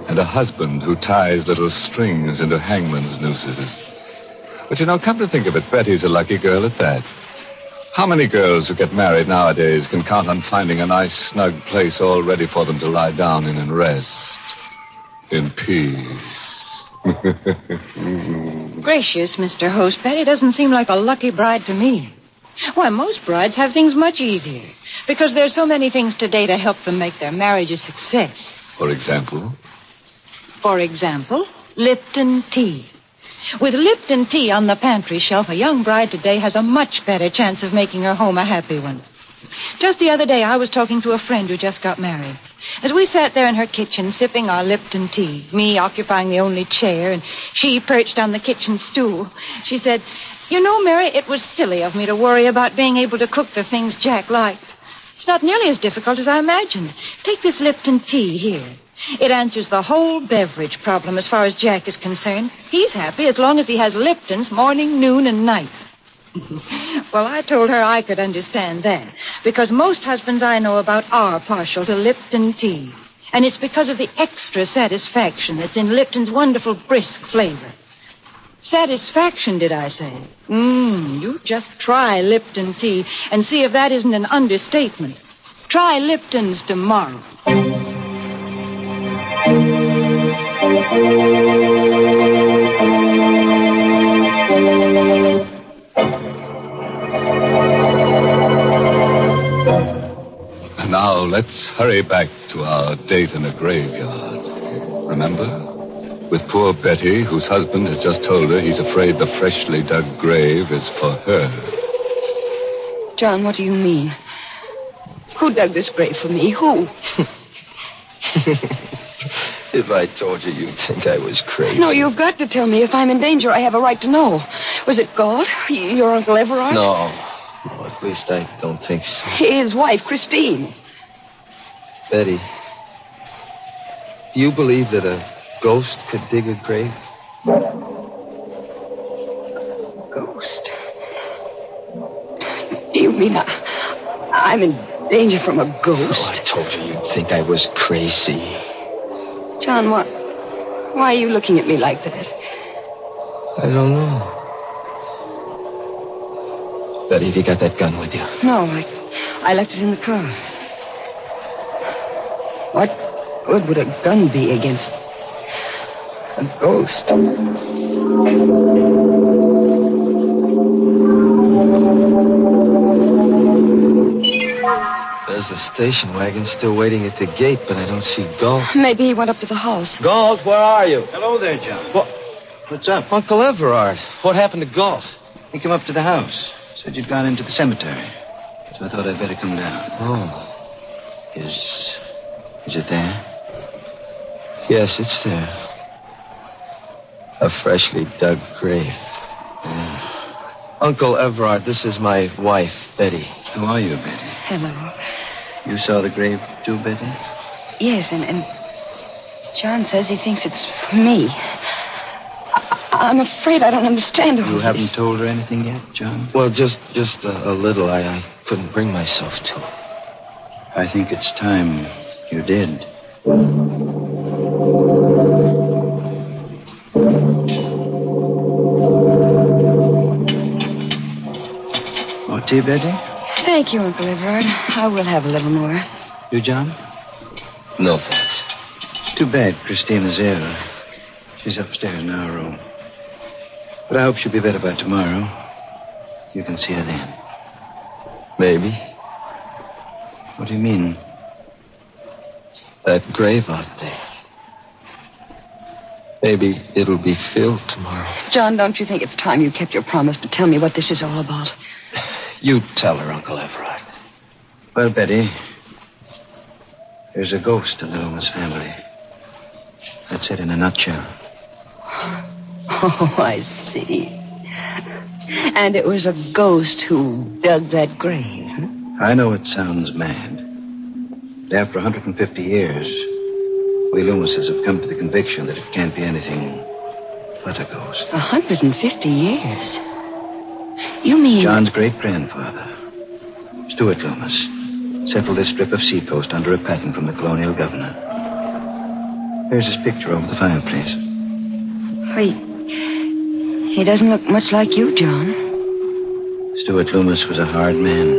And a husband who ties little strings into hangman's nooses. But come to think of it, Betty's a lucky girl at that. How many girls who get married nowadays can count on finding a nice, snug place all ready for them to lie down in and rest? In peace. Gracious, Mr. Host, Betty doesn't seem like a lucky bride to me. Why, most brides have things much easier, because there's so many things today to help them make their marriage a success. For example? For example, Lipton tea. With Lipton tea on the pantry shelf, a young bride today has a much better chance of making her home a happy one. Just the other day, I was talking to a friend who just got married. As we sat there in her kitchen sipping our Lipton tea, me occupying the only chair and she perched on the kitchen stool, she said, "You know, Mary, it was silly of me to worry about being able to cook the things Jack liked. It's not nearly as difficult as I imagined. Take this Lipton tea here. It answers the whole beverage problem as far as Jack is concerned. He's happy as long as he has Liptons morning, noon, and night." Well, I told her I could understand that, because most husbands I know about are partial to Lipton tea. And it's because of the extra satisfaction that's in Lipton's wonderful brisk flavor. Satisfaction, did I say? You just try Lipton tea and see if that isn't an understatement. Try Lipton's tomorrow. Now, let's hurry back to our date in a graveyard. Remember? With poor Betty, whose husband has just told her he's afraid the freshly dug grave is for her. John, what do you mean? Who dug this grave for me? Who? If I told you, you'd think I was crazy. No, you've got to tell me. If I'm in danger, I have a right to know. Was it Galt? Your Uncle Everard? No, at least I don't think so. His wife, Christine. Betty, do you believe that a ghost could dig a grave? Ghost? Do you mean I'm in danger from a ghost? Oh, I told you you'd think I was crazy. John, why are you looking at me like that? I don't know. Betty, have you got that gun with you? No, I left it in the car. What good would a gun be against a ghost? There's the station wagon still waiting at the gate, but I don't see Galt. Maybe he went up to the house. Galt, where are you? Hello there, John. What's up? Uncle Everard. What happened to Galt? He came up to the house. Said you'd gone into the cemetery. So I thought I'd better come down. Oh. Is it there? Yes, it's there. A freshly dug grave. Uncle Everard, this is my wife, Betty. Who are you, Betty? Hello. You saw the grave too, Betty? Yes, and John says he thinks it's for me. I'm afraid I don't understand all You this. haven't told her anything yet, John? Well, just a little. I couldn't bring myself to. I think it's time you did. More tea, Betty? Thank you, Uncle Everard. I will have a little more. You, John? No, thanks. Too bad Christina's ill. She's upstairs in our room. But I hope she'll be better by tomorrow. You can see her then. Maybe. What do you mean? That grave out there. Maybe it'll be filled tomorrow. John, don't you think it's time you kept your promise to tell me what this is all about? You tell her, Uncle Everard. Well, Betty, there's a ghost in the Loomis family. That's it in a nutshell. Oh, I see. And it was a ghost who dug that grave, huh? I know it sounds mad. But after 150 years, we Loomises have come to the conviction that it can't be anything but a ghost. 150 years? You mean... John's great-grandfather, Stuart Loomis, settled this strip of seacoast under a patent from the colonial governor. There's his picture over the fireplace. He doesn't look much like you, John. Stuart Loomis was a hard man.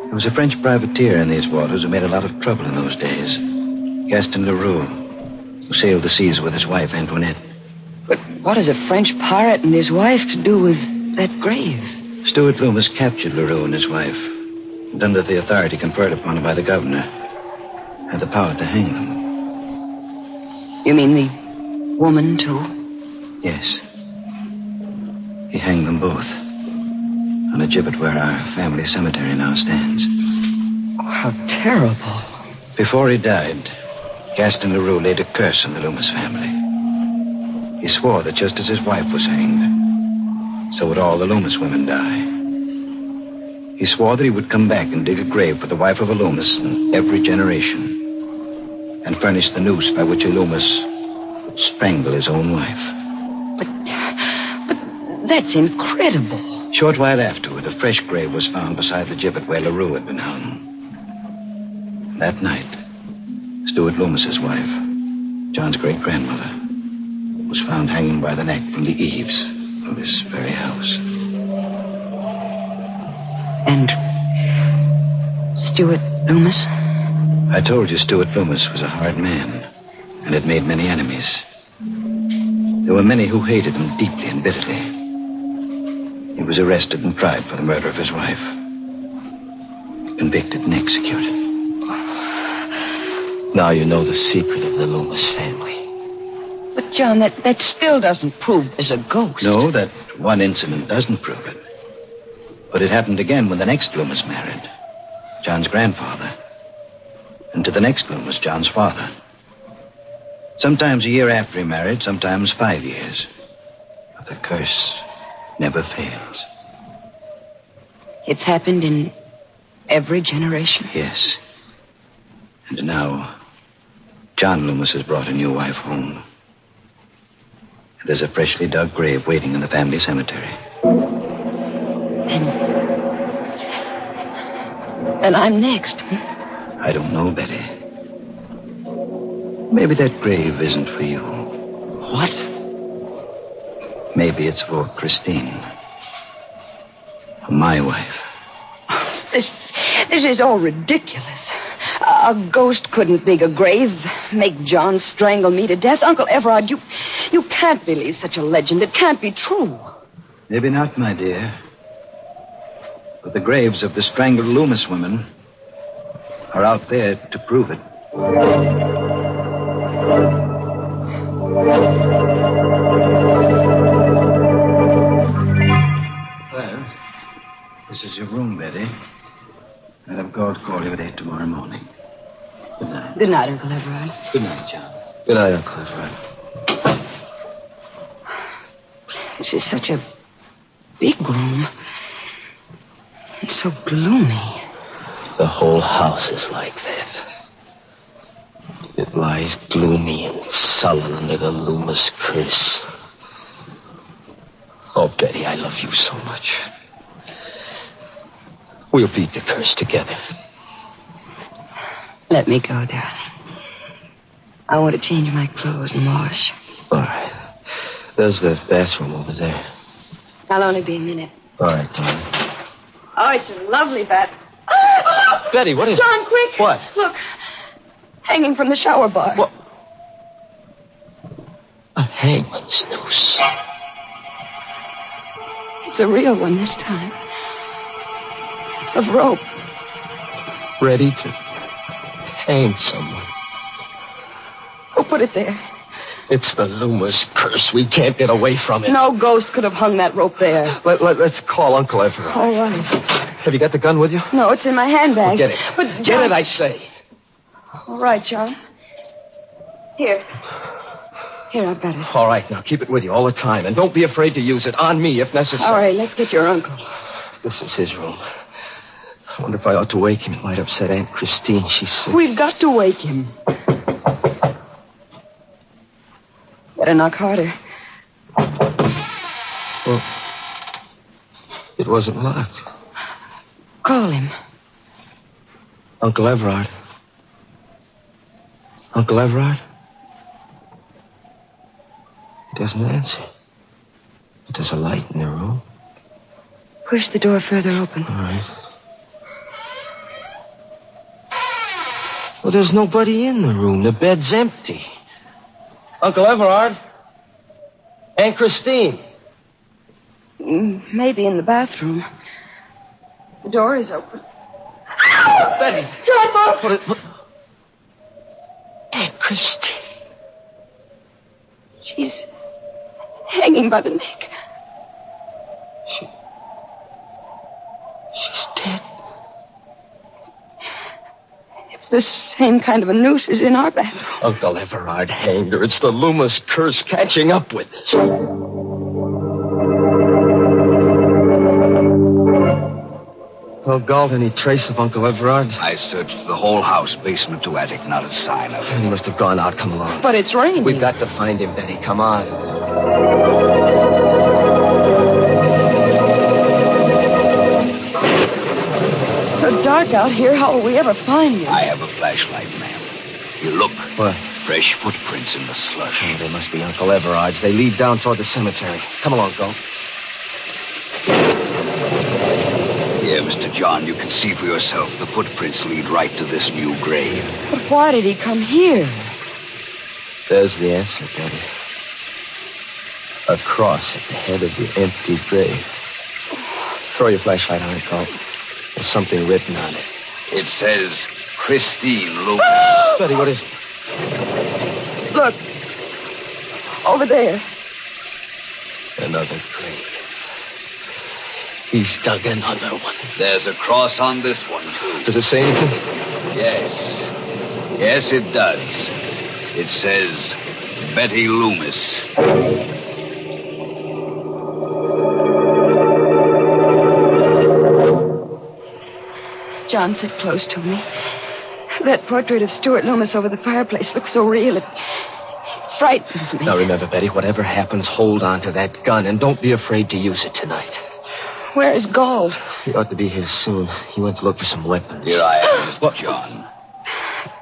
There was a French privateer in these waters who made a lot of trouble in those days. Gaston Leroux, who sailed the seas with his wife, Antoinette. But what has a French pirate and his wife to do with that grave? Stuart Loomis captured Leroux and his wife, and under the authority conferred upon him by the governor, had the power to hang them. You mean the woman, too? Yes. He hanged them both on a gibbet where our family cemetery now stands. Oh, how terrible. Before he died, Gaston Leroux laid a curse on the Loomis family. He swore that just as his wife was hanged, so would all the Loomis women die. He swore that he would come back and dig a grave for the wife of a Loomis in every generation, and furnish the noose by which a Loomis would strangle his own wife. But that's incredible. Short while afterward, a fresh grave was found beside the gibbet where Leroux had been hung. That night, Stuart Loomis's wife, John's great-grandmother, was found hanging by the neck from the eaves of this very house. And Stuart Loomis? I told you Stuart Loomis was a hard man and had made many enemies. There were many who hated him deeply and bitterly. He was arrested and tried for the murder of his wife. Convicted and executed. Now you know the secret of the Loomis family. But, John, that still doesn't prove there's a ghost. No, that one incident doesn't prove it. But it happened again when the next Loomis married. John's grandfather. And to the next Loomis, John's father. Sometimes a year after he married, sometimes 5 years. But the curse never fails. It's happened in every generation? Yes. And now, John Loomis has brought a new wife home. There's a freshly dug grave waiting in the family cemetery. And I'm next. I don't know, Betty. Maybe that grave isn't for you. What? Maybe it's for Christine. My wife. This is all ridiculous. A ghost couldn't dig a grave, make John strangle me to death. Uncle Everard, you can't believe such a legend. It can't be true. Maybe not, my dear. But the graves of the strangled Loomis women are out there to prove it. Well, this is your room, Betty. I'll have God call you at 8 tomorrow morning. Good night. Good night, Uncle Everard. Good night, John. Good night, Uncle Everard. This is such a big room. It's so gloomy. The whole house is like that. It lies gloomy and sullen under the Loomis curse. Oh, Betty, I love you so much. We'll beat the curse together. Let me go, darling. I want to change my clothes and wash. All right. There's the bathroom over there. I'll only be a minute. All right, darling. Oh, it's a lovely bath. Betty, what is John, quick. What? Look. Hanging from the shower bar. What? A hangman's noose. It's a real one this time. Of rope. Ready to hang someone. Who put it there? It's the Loomis curse. We can't get away from it. No ghost could have hung that rope there. Let's call Uncle Everard. All right. Have you got the gun with you? No, it's in my handbag. Well, get it. But John... Get it, I say. All right, John. Here, I've got it. All right, now keep it with you all the time. And don't be afraid to use it. On me, if necessary. All right, let's get your uncle. This is his room. I wonder if I ought to wake him. It might upset Aunt Christine. She's sick. We've got to wake him. Better knock harder. Well, it wasn't locked. Call him. Uncle Everard. Uncle Everard? He doesn't answer. But there's a light in the room. Push the door further open. All right. Well, there's nobody in the room. The bed's empty. Uncle Everard? Aunt Christine? Maybe in the bathroom. The door is open. Betty! John, What? Aunt Christine. She's hanging by the neck. She's dead. It's the same kind of a noose as in our bathroom. Uncle Everard hanged her. It's the Loomis curse catching up with us. Well, Galt, any trace of Uncle Everard? I searched the whole house, basement to attic, not a sign of him. He must have gone out. Come along. But it's raining. We've got to find him, Betty. Come on. So dark out here, how will we ever find him? I have a flashlight, ma'am. You look. What? Fresh footprints in the slush. Oh, they must be Uncle Everard's. They lead down toward the cemetery. Come along, Galt. Here, Mr. John, you can see for yourself. The footprints lead right to this new grave. But why did he come here? There's the answer, Betty. A cross at the head of the empty grave. Throw your flashlight on it, Galt. There's something written on it. It says, Christine Loomis. Betty, what is it? Look. Over there. Another grave. He's dug another one. There's a cross on this one, too. Does it say anything? Yes. Yes, it does. It says, Betty Loomis. John, sit close to me. That portrait of Stuart Loomis over the fireplace looks so real. It frightens me. Now remember, Betty, whatever happens, hold on to that gun and don't be afraid to use it tonight. Where is Galt? He ought to be here soon. He went to look for some weapons. Here I am, Mr. John.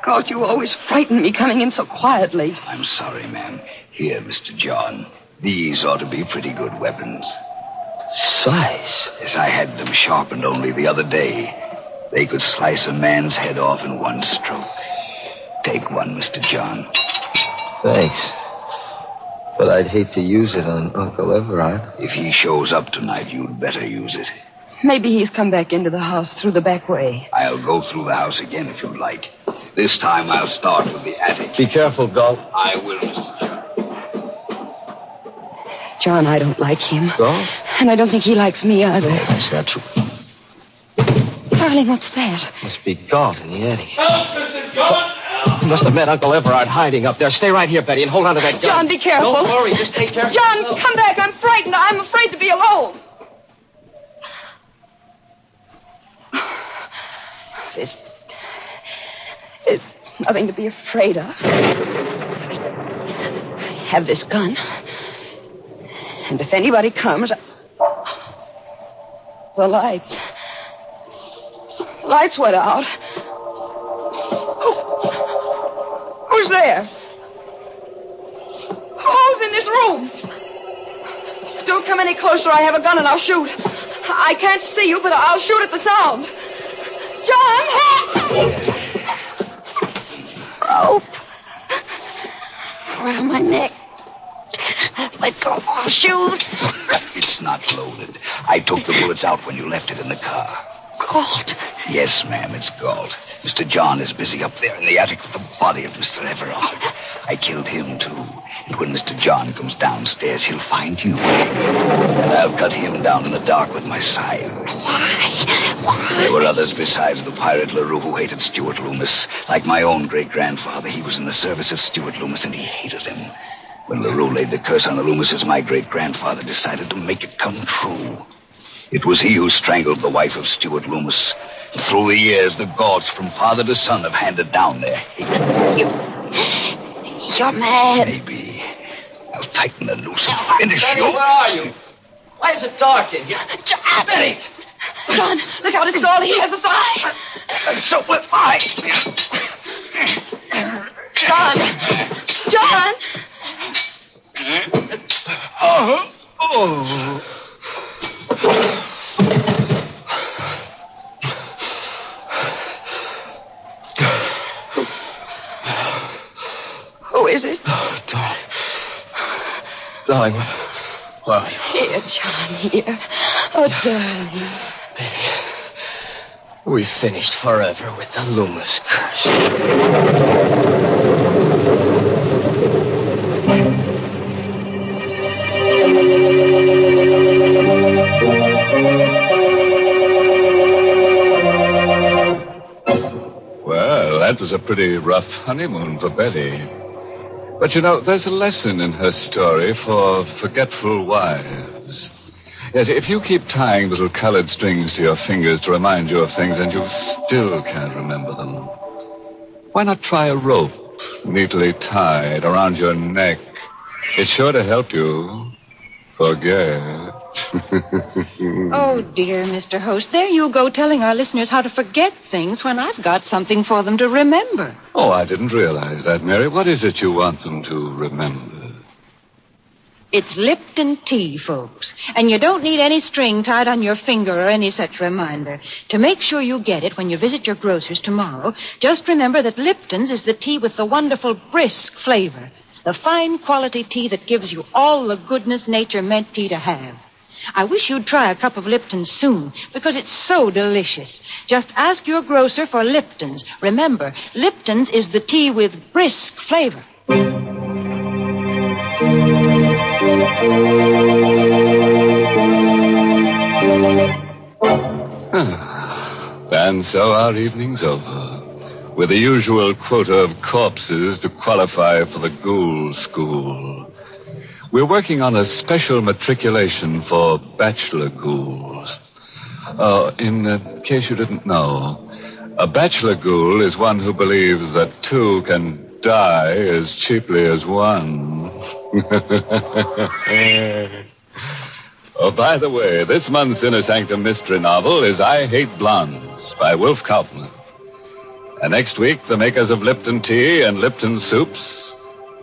Galt, you always frighten me coming in so quietly. I'm sorry, ma'am. Here, Mr. John. These ought to be pretty good weapons. Size? Yes, I had them sharpened only the other day. They could slice a man's head off in one stroke. Take one, Mr. John. Thanks. But I'd hate to use it on Uncle Everard. If he shows up tonight, you'd better use it. Maybe he's come back into the house through the back way. I'll go through the house again if you'd like. This time I'll start with the attic. Be careful, Galt. I will, Mr. John. John, I don't like him. Galt? And I don't think he likes me either. Oh, that's not true. Darling, what's that? Must be Galt in the attic. Help, Mr. John! He must have met Uncle Everard hiding up there. Stay right here, Betty, and hold on to that gun. John, be careful. Don't worry. Just take care of John, yourself. come back. I'm frightened. I'm afraid to be alone. There's nothing to be afraid of. I have this gun. And if anybody comes... The lights. Lights went out. Who's there? Who's in this room? Don't come any closer. I have a gun and I'll shoot. I can't see you, but I'll shoot at the sound. John! Rope. Around my neck. Let go. I'll shoot. It's not loaded. I took the bullets out when you left it in the car. Galt. Yes, ma'am, it's Galt. Mr. John is busy up there in the attic with the body of Mr. Everard. I killed him, too. And when Mr. John comes downstairs, he'll find you. And I'll cut him down in the dark with my scythe. Why? There were others besides the pirate LaRue who hated Stuart Loomis. Like my own great-grandfather, he was in the service of Stuart Loomis, and he hated him. When LaRue laid the curse on the Loomises, my great-grandfather decided to make it come true. It was he who strangled the wife of Stuart Loomis. And through the years, the Gaults from father to son have handed down their hate. You're mad. Maybe. I'll tighten the noose and finish Betty, you. where are you? Why is it dark in here? John! Betty! John, look out, it's Galt. He has his eye. And so will I. John! John! Oh. Darling, where are you? Here, John, here. Oh, darling. We finished forever with the Loomis curse. Well, that was a pretty rough honeymoon for Betty. But, you know, there's a lesson in her story for forgetful wives. Yes, if you keep tying little colored strings to your fingers to remind you of things and you still can't remember them, why not try a rope neatly tied around your neck? It's sure to help you forget. Oh, dear, Mr. Host, there you go telling our listeners how to forget things when I've got something for them to remember. Oh, I didn't realize that, Mary. What is it you want them to remember? It's Lipton tea, folks. And you don't need any string tied on your finger or any such reminder. To make sure you get it when you visit your grocer's tomorrow, just remember that Lipton's is the tea with the wonderful brisk flavor. The fine quality tea that gives you all the goodness nature meant tea to have. I wish you'd try a cup of Lipton's soon, because it's so delicious. Just ask your grocer for Lipton's. Remember, Lipton's is the tea with brisk flavor. And so our evening's over, with the usual quota of corpses to qualify for the ghoul school. We're working on a special matriculation for bachelor ghouls. In case you didn't know, a bachelor ghoul is one who believes that two can die as cheaply as one. Oh, by the way, this month's Inner Sanctum mystery novel is I Hate Blondes by Wolf Kaufman. And next week, the makers of Lipton Tea and Lipton Soups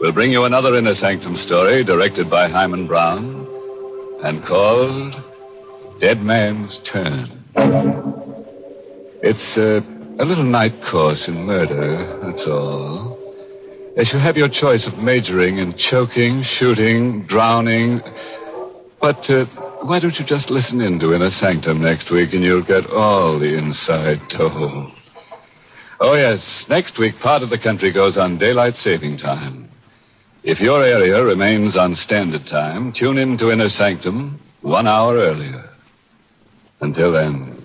will bring you another Inner Sanctum story directed by Hyman Brown and called Dead Man's Turn. It's a little night course in murder, that's all. As you have your choice of majoring in choking, shooting, drowning. But why don't you just listen in to Inner Sanctum next week and you'll get all the inside told. Oh, yes, next week part of the country goes on daylight saving time. If your area remains on standard time, tune in to Inner Sanctum 1 hour earlier. Until then,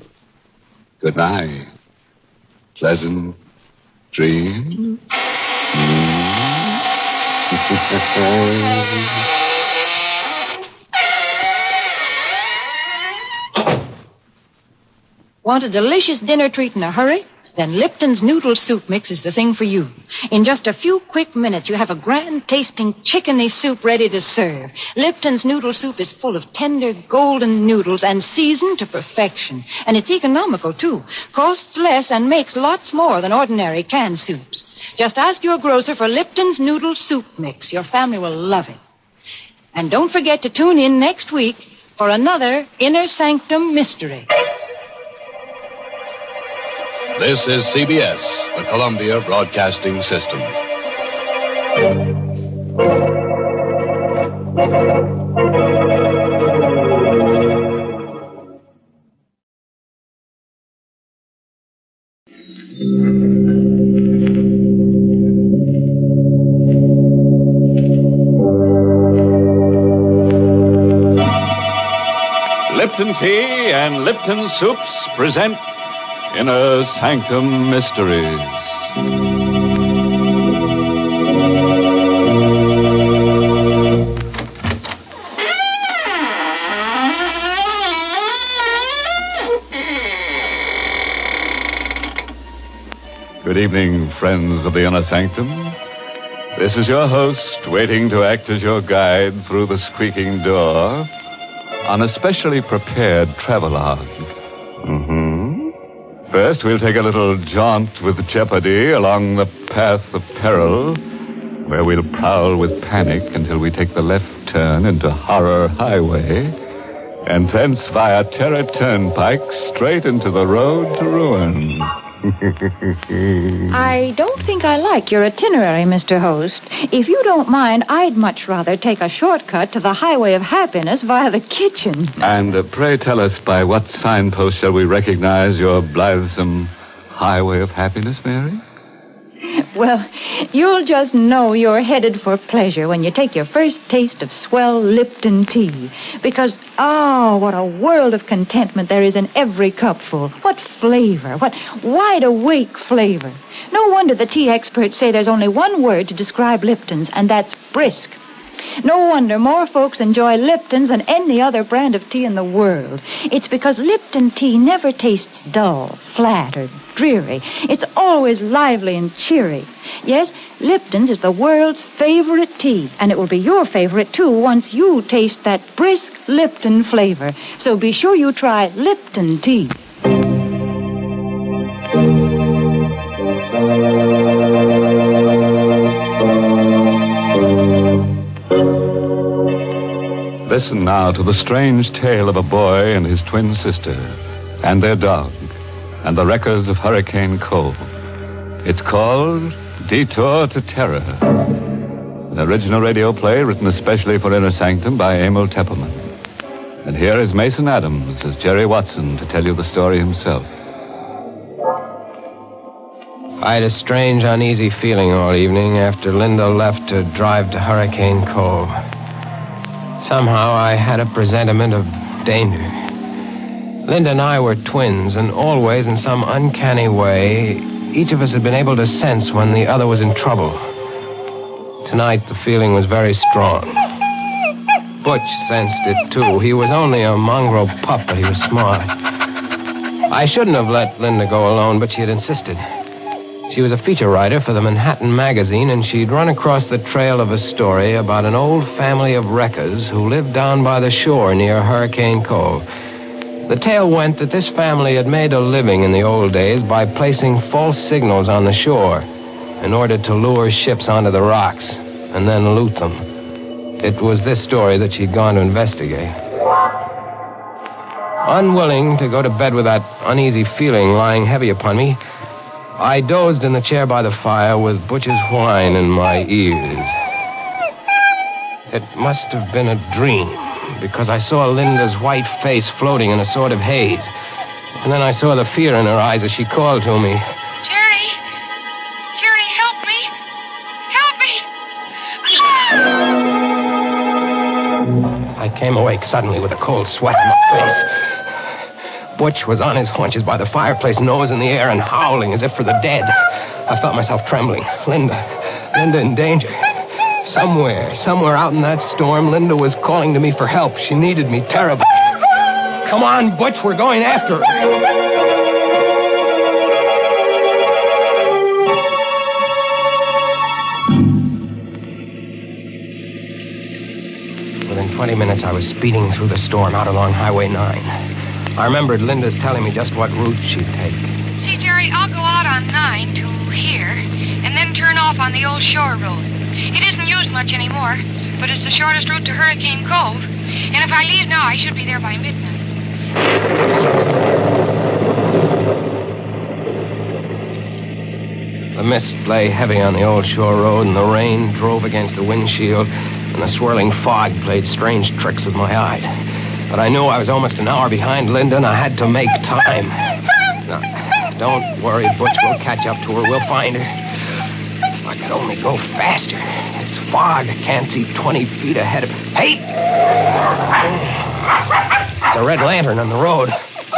good night. Pleasant dreams. Want a delicious dinner treat in a hurry? Then Lipton's noodle soup mix is the thing for you. In just a few quick minutes, you have a grand-tasting chickeny soup ready to serve. Lipton's noodle soup is full of tender, golden noodles and seasoned to perfection. And it's economical, too. Costs less and makes lots more than ordinary canned soups. Just ask your grocer for Lipton's noodle soup mix. Your family will love it. And don't forget to tune in next week for another Inner Sanctum mystery. This is CBS, the Columbia Broadcasting System. Lipton Tea and Lipton Soups present Inner Sanctum Mysteries. Good evening, friends of the Inner Sanctum. This is your host, waiting to act as your guide through the squeaking door on a specially prepared travelogue. First, we'll take a little jaunt with jeopardy along the path of peril, where we'll prowl with panic until we take the left turn into Horror Highway, and thence via Terror Turnpike straight into the road to ruin. I don't think I like your itinerary, Mr. Host. If you don't mind, I'd much rather take a shortcut to the highway of happiness via the kitchen. And pray tell us, by what signpost shall we recognize your blithesome highway of happiness, Mary? Well, you'll just know you're headed for pleasure when you take your first taste of swell Lipton tea. Because, what a world of contentment there is in every cupful. What flavor, what wide-awake flavor. No wonder the tea experts say there's only one word to describe Lipton's, and that's brisk. No wonder more folks enjoy Lipton's than any other brand of tea in the world. It's because Lipton tea never tastes dull, flat, or dreary. It's always lively and cheery. Yes, Lipton's is the world's favorite tea, and it will be your favorite, too, once you taste that brisk Lipton flavor. So be sure you try Lipton tea. Listen now to the strange tale of a boy and his twin sister, and their dog, and the wreckers of Hurricane Cove. It's called Detour to Terror. An original radio play written especially for Inner Sanctum by Emil Tepperman. And here is Mason Adams as Jerry Watson to tell you the story himself. I had a strange, uneasy feeling all evening after Linda left to drive to Hurricane Cove. Somehow I had a presentiment of danger. Linda and I were twins, and always, in some uncanny way, each of us had been able to sense when the other was in trouble. Tonight, the feeling was very strong. Butch sensed it, too. He was only a mongrel pup, but he was smart. I shouldn't have let Linda go alone, but she had insisted. She was a feature writer for the Manhattan Magazine, and she'd run across the trail of a story about an old family of wreckers who lived down by the shore near Hurricane Cove. The tale went that this family had made a living in the old days by placing false signals on the shore in order to lure ships onto the rocks and then loot them. It was this story that she'd gone to investigate. Unwilling to go to bed with that uneasy feeling lying heavy upon me, I dozed in the chair by the fire with Butch's whine in my ears. It must have been a dream, because I saw Linda's white face floating in a sort of haze. And then I saw the fear in her eyes as she called to me. Jerry! Jerry, help me! Help me! I came awake suddenly with a cold sweat on my face. Butch was on his haunches by the fireplace, nose in the air, and howling as if for the dead. I felt myself trembling. Linda in danger. Somewhere out in that storm, Linda was calling to me for help. She needed me terribly. Come on, Butch, we're going after her. Within 20 minutes, I was speeding through the storm out along Highway 9. I remembered Linda's telling me just what route she'd take. See, Jerry, I'll go out on 9 to here, and then turn off on the old shore road. It isn't used much anymore, but it's the shortest route to Hurricane Cove. And if I leave now, I should be there by midnight. The mist lay heavy on the old shore road, and the rain drove against the windshield, and the swirling fog played strange tricks with my eyes. But I knew I was almost an hour behind Linda, and I had to make time. Now, don't worry, Butch. We'll catch up to her. We'll find her. If I could only go faster. This fog, I can't see 20 feet ahead of... Hey! It's a red lantern on the road.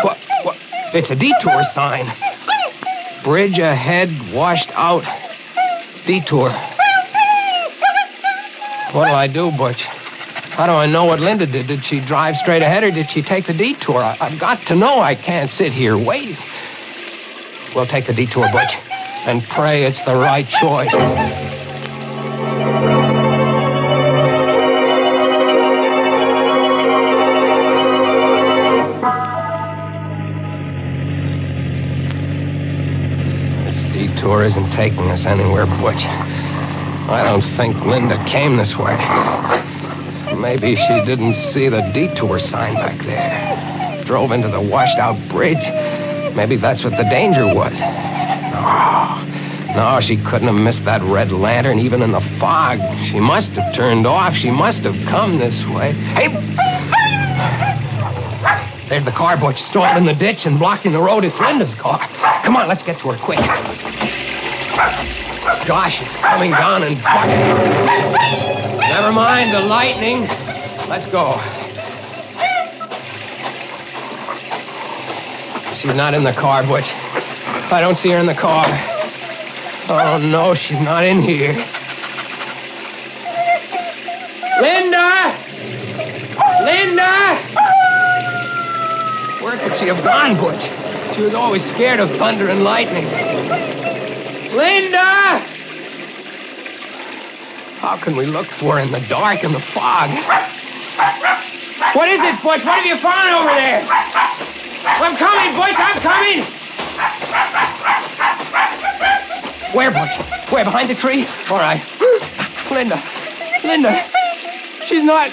What? It's a detour sign. Bridge ahead, washed out. Detour. What'll I do, Butch? How do I know what Linda did? Did she drive straight ahead or did she take the detour? I've got to know. I can't sit here waiting. We'll take the detour, Butch, and pray it's the right choice. This detour isn't taking us anywhere, Butch. I don't think Linda came this way. Maybe she didn't see the detour sign back there. Drove into the washed-out bridge. Maybe that's what the danger was. No, she couldn't have missed that red lantern even in the fog. She must have turned off. She must have come this way. Hey! There's the car, Butch, stalled in the ditch and blocking the road. It's Linda's car. Come on, let's get to her quick. Gosh, it's coming down and bucking. Never mind the lightning. Let's go. She's not in the car, Butch. I don't see her in the car. Oh, no, she's not in here. Linda! Linda! Where could she have gone, Butch? She was always scared of thunder and lightning. Linda! How can we look for her in the dark and the fog? What is it, Butch? What have you found over there? I'm coming, Butch. I'm coming. Where, Butch? Where? Behind the tree? All right. Linda. She's not.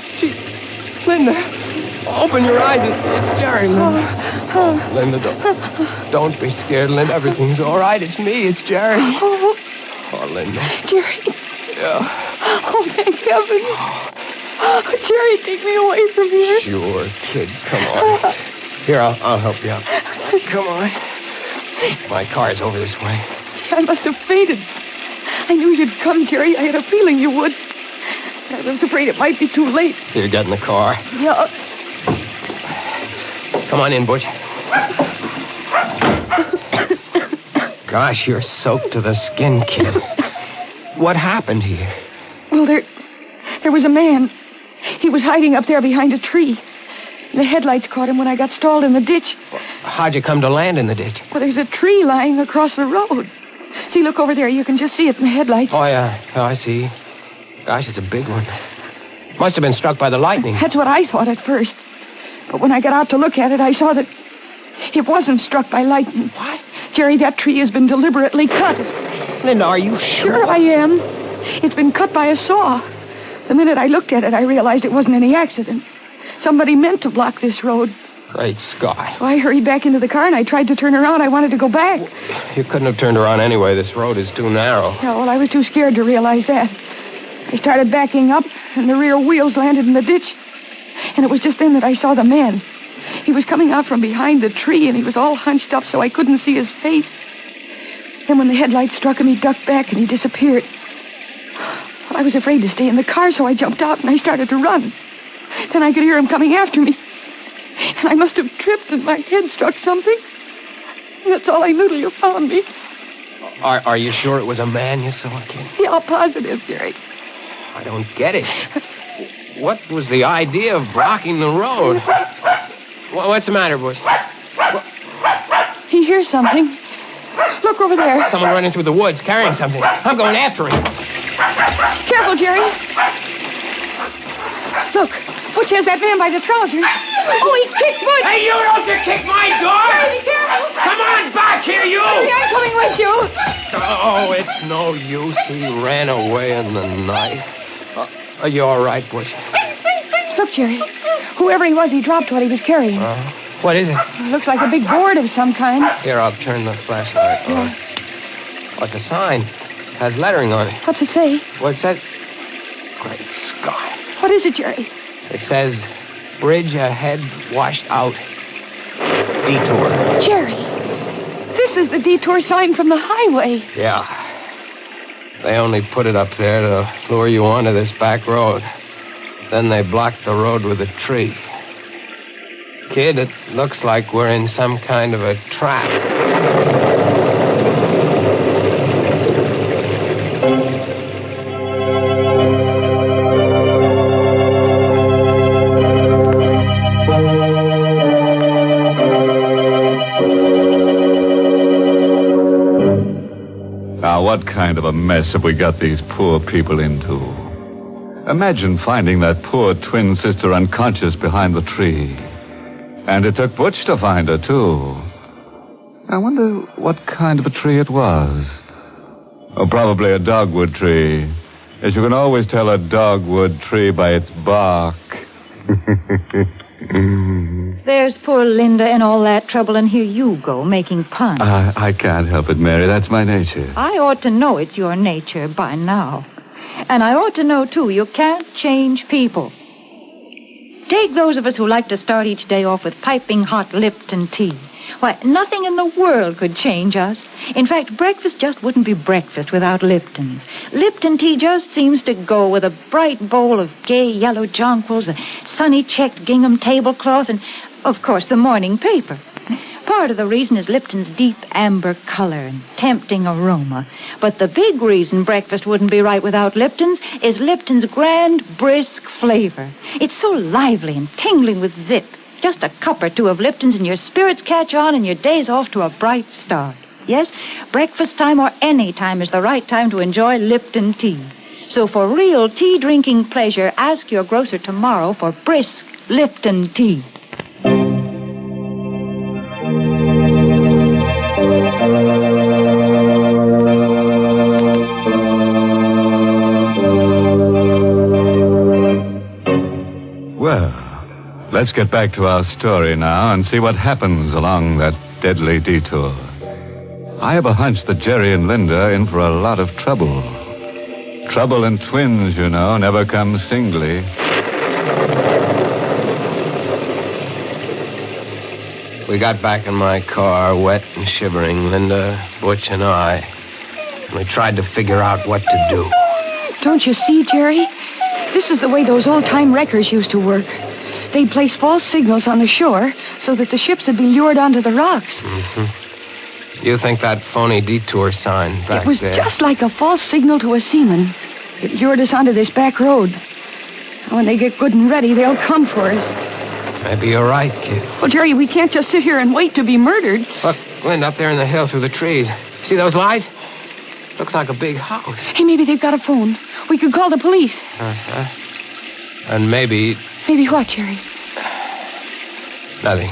Linda. Open your eyes. It's Jerry, Linda. Linda, don't be scared, Linda. Everything's all right. It's me. It's Jerry. Oh, Linda. Jerry. Yeah. Oh, thank heaven. Oh, Jerry, take me away from here. Sure, kid. Come on. Here, I'll help you out. Come on. My car's over this way. I must have fainted. I knew you'd come, Jerry. I had a feeling you would. I was afraid it might be too late. Here, get in the car. Yeah. Come on in, Butch. Gosh, you're soaked to the skin, kid. What happened here? Well, there was a man. He was hiding up there behind a tree. The headlights caught him when I got stalled in the ditch. How'd you come to land in the ditch? Well, there's a tree lying across the road. See, look over there. You can just see it in the headlights. Oh, yeah. Oh, I see. Gosh, it's a big one. Must have been struck by the lightning. That's what I thought at first. But when I got out to look at it, I saw that it wasn't struck by lightning. What? Jerry, that tree has been deliberately cut. Linda, are you sure? Sure I am. It's been cut by a saw. The minute I looked at it, I realized it wasn't any accident. Somebody meant to block this road. Great Scott. So I hurried back into the car, and I tried to turn around. I wanted to go back. You couldn't have turned around anyway. This road is too narrow. Yeah, well, I was too scared to realize that. I started backing up, and the rear wheels landed in the ditch. And it was just then that I saw the man. He was coming out from behind the tree, and he was all hunched up so I couldn't see his face. Then when the headlights struck him, he ducked back, and he disappeared. Well, I was afraid to stay in the car, so I jumped out, and I started to run. Then I could hear him coming after me. And I must have tripped, and my head struck something. That's all I knew till you found me. Are you sure it was a man you saw, kid? Yeah, positive, Jerry. I don't get it. What was the idea of blocking the road? What's the matter, Bush? He hears something. Look over there. Someone running through the woods carrying something. I'm going after him. Careful, Jerry. Look, Butch has that man by the trousers. Oh, he kicked Butch. Hey, you don't kick my dog. Jerry, be careful. Come on back here, you. Jerry, I'm coming with you. Oh, it's no use. He ran away in the night. Are you all right, Butch? Look, Jerry. Whoever he was, he dropped what he was carrying. What is it? Looks like a big board of some kind. Here, I'll turn the flashlight on. What's the sign? It has lettering on it. What's it say? Well, it says... Great Scott. What is it, Jerry? It says, bridge ahead, washed out. Detour. Jerry, this is the detour sign from the highway. Yeah. They only put it up there to lure you onto this back road. Then they blocked the road with a tree. Kid, it looks like we're in some kind of a trap. Now, what kind of a mess have we got these poor people into? Imagine finding that poor twin sister unconscious behind the tree. And it took Butch to find her, too. I wonder what kind of a tree it was. Oh, probably a dogwood tree. As you can always tell a dogwood tree by its bark. There's poor Linda in all that trouble, and here you go, making puns. I can't help it, Mary. That's my nature. I ought to know it's your nature by now. And I ought to know, too, you can't change people. Take those of us who like to start each day off with piping hot Lipton tea. Why, nothing in the world could change us. In fact, breakfast just wouldn't be breakfast without Lipton. Lipton tea just seems to go with a bright bowl of gay yellow jonquils, a sunny checked gingham tablecloth, and, of course, the morning paper. Part of the reason is Lipton's deep amber color and tempting aroma. But the big reason breakfast wouldn't be right without Lipton's is Lipton's grand, brisk flavor. It's so lively and tingling with zip. Just a cup or two of Lipton's and your spirits catch on and your day's off to a bright start. Yes, breakfast time or any time is the right time to enjoy Lipton tea. So for real tea-drinking pleasure, ask your grocer tomorrow for brisk Lipton tea. Well, let's get back to our story now and see what happens along that deadly detour. I have a hunch that Jerry and Linda are in for a lot of trouble. Trouble in twins, you know, never come singly. We got back in my car, wet and shivering, Linda, Butch, and I. We tried to figure out what to do. Don't you see, Jerry? This is the way those old-time wreckers used to work. They'd place false signals on the shore so that the ships would be lured onto the rocks. Mm-hmm. You think that phony detour sign back there... It was just like a false signal to a seaman. It lured us onto this back road. When they get good and ready, they'll come for us. Maybe you're right, kid. Well, Jerry, we can't just sit here and wait to be murdered. Look, Linda, up there in the hill through the trees. See those lights? Looks like a big house. Hey, maybe they've got a phone. We could call the police. Uh-huh. And maybe... Maybe what, Jerry? Nothing.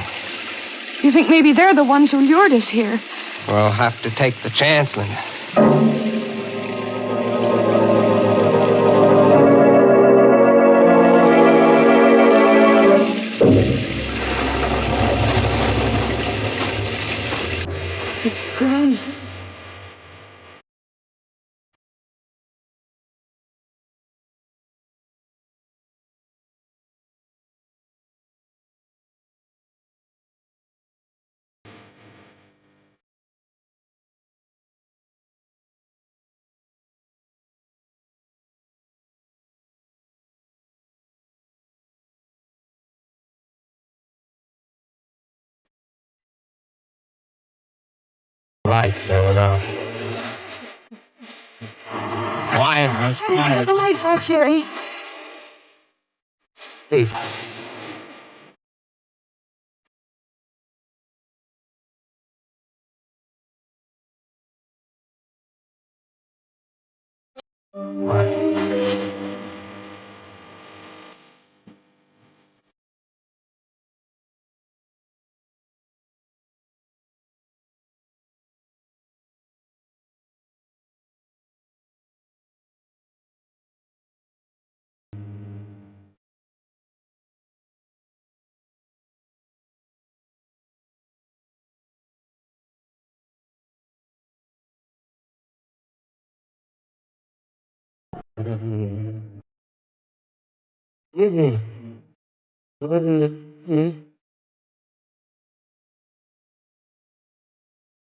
You think maybe they're the ones who lured us here? We'll have to take the chance, Linda. It's ground. Lights going out. Quiet. The lights off, Jerry. Steve. What?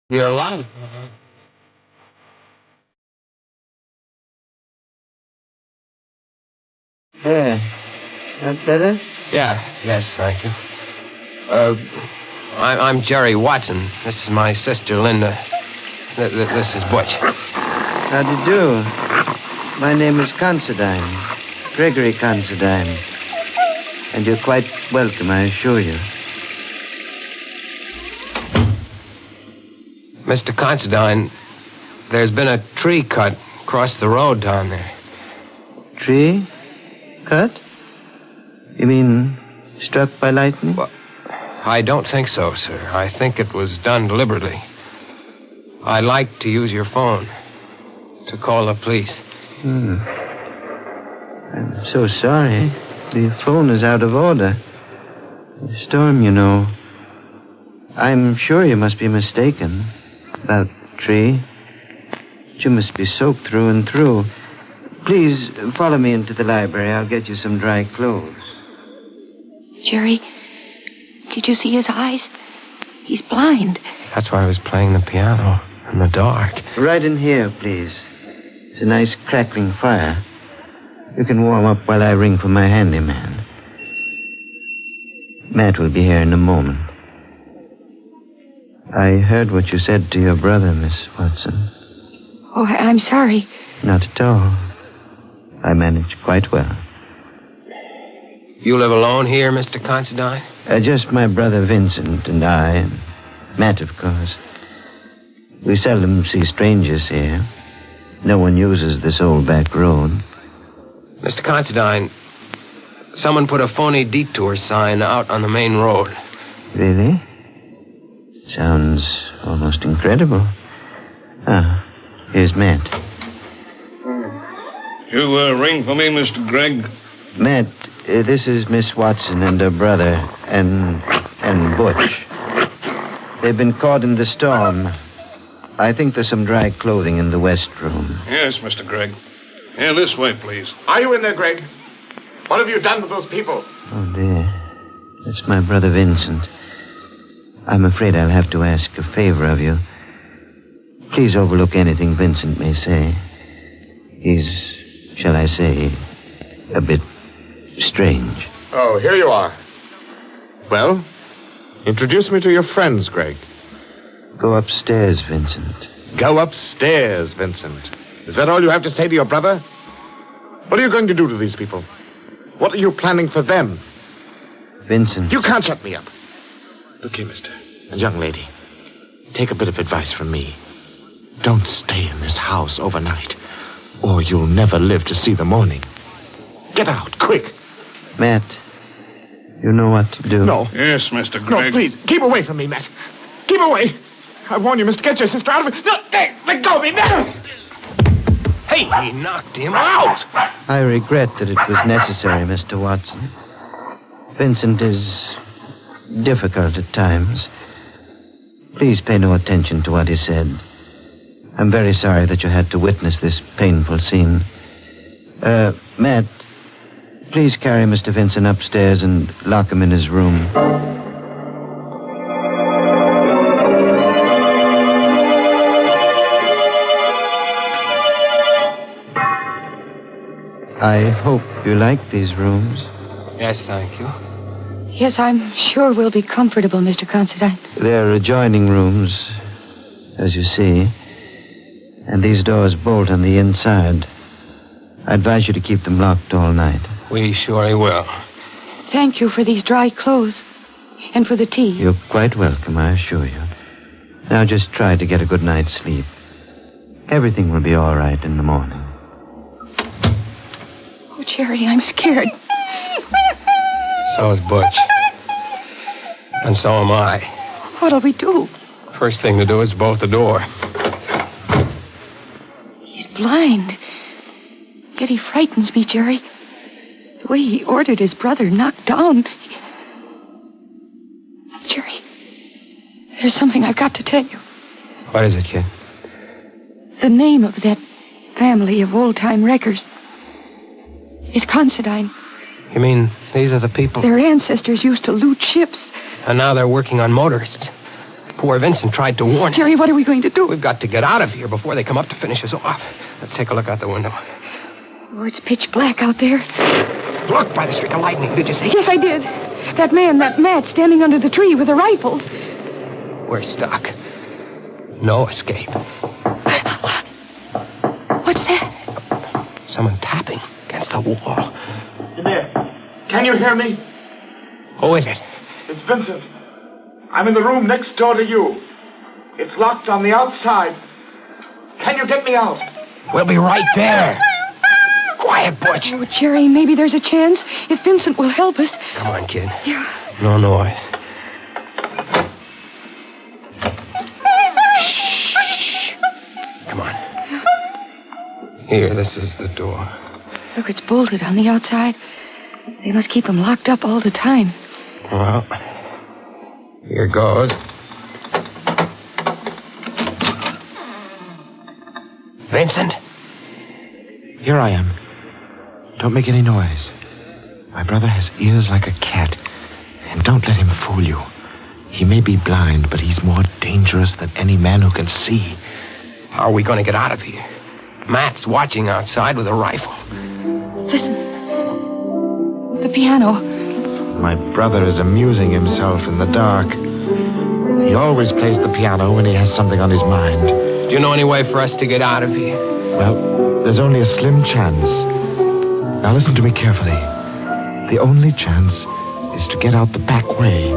You're alive. There. That better? Yeah. Yes, thank you. I'm Jerry Watson. This is my sister, Linda. This is Butch. How do you do? My name is Considine. Gregory Considine. And you're quite welcome, I assure you. Mr. Considine, there's been a tree cut across the road down there. Tree? Cut? You mean struck by lightning? Well, I don't think so, sir. I think it was done deliberately. I'd like to use your phone to call the police. I'm so sorry. The phone is out of order. The storm, you know. I'm sure you must be mistaken about the tree. You must be soaked through and through. Please, follow me into the library. I'll get you some dry clothes. Jerry, did you see his eyes? He's blind. That's why I was playing the piano in the dark. Right in here, please. It's a nice crackling fire. You can warm up while I ring for my handyman. Matt will be here in a moment. I heard what you said to your brother, Miss Watson. Oh, I'm sorry. Not at all. I managed quite well. You live alone here, Mr. Considine? Just my brother Vincent and I, and Matt, of course. We seldom see strangers here. No one uses this old back road. Mr. Considine, someone put a phony detour sign out on the main road. Really? Sounds almost incredible. Ah, here's Matt. You ring for me, Mr. Gregg? Matt, this is Miss Watson and her brother, and Butch. They've been caught in the storm. I think there's some dry clothing in the west room. Yes, Mr. Gregg. Yeah, this way, please. Are you in there, Greg? What have you done with those people? Oh, dear. That's my brother Vincent. I'm afraid I'll have to ask a favor of you. Please overlook anything Vincent may say. He's, shall I say, a bit strange. Oh, here you are. Well, introduce me to your friends, Greg. Go upstairs, Vincent. Go upstairs, Vincent. Is that all you have to say to your brother? What are you going to do to these people? What are you planning for them? Vincent. You can't shut me up. Look here, mister. And young lady, take a bit of advice from me. Don't stay in this house overnight, or you'll never live to see the morning. Get out, quick. Matt, you know what to do. No. Yes, Mr. Gregg. No, please, keep away from me, Matt. Keep away. I warn you, mister, get your sister out of it. No, let go of me, Matt. Hey, he knocked him out. I regret that it was necessary, Mr. Watson. Vincent is difficult at times. Please pay no attention to what he said. I'm very sorry that you had to witness this painful scene. Matt, please carry Mr. Vincent upstairs and lock him in his room. I hope you like these rooms. Yes, thank you. Yes, I'm sure we'll be comfortable, Mr. Considine. They're adjoining rooms, as you see. And these doors bolt on the inside. I advise you to keep them locked all night. We surely will. Thank you for these dry clothes. And for the tea. You're quite welcome, I assure you. Now just try to get a good night's sleep. Everything will be all right in the morning. Oh, Jerry, I'm scared. So is Butch. And so am I. What'll we do? First thing to do is bolt the door. He's blind. Yet he frightens me, Jerry. The way he ordered his brother knocked down. Jerry, there's something I've got to tell you. What is it, kid? The name of that family of old-time wreckers is Considine. You mean these are the people? Their ancestors used to loot ships. And now they're working on motorists. Poor Vincent tried to warn us. Jerry, what are we going to do? We've got to get out of here before they come up to finish us off. Let's take a look out the window. Oh, it's pitch black out there. Look, by the streak of lightning, did you see? Yes, I did. That man, that Matt, standing under the tree with a rifle. We're stuck. No escape. What's that? Someone tapping against the wall. In there. Can you hear me? Who is it? It's Vincent. I'm in the room next door to you. It's locked on the outside. Can you get me out? We'll be right there. Quiet, Butch. Oh, Jerry, maybe there's a chance if Vincent will help us. Come on, kid. Yeah. No noise. Shh. Come on. Here, this is the door. Look, it's bolted on the outside. They must keep him locked up all the time. Well, here goes. Vincent? Here I am. Don't make any noise. My brother has ears like a cat. And don't let him fool you. He may be blind, but he's more dangerous than any man who can see. How are we going to get out of here? Matt's watching outside with a rifle. Listen. The piano. My brother is amusing himself in the dark. He always plays the piano when he has something on his mind. Do you know any way for us to get out of here? Well, there's only a slim chance. Now listen to me carefully. The only chance is to get out the back way.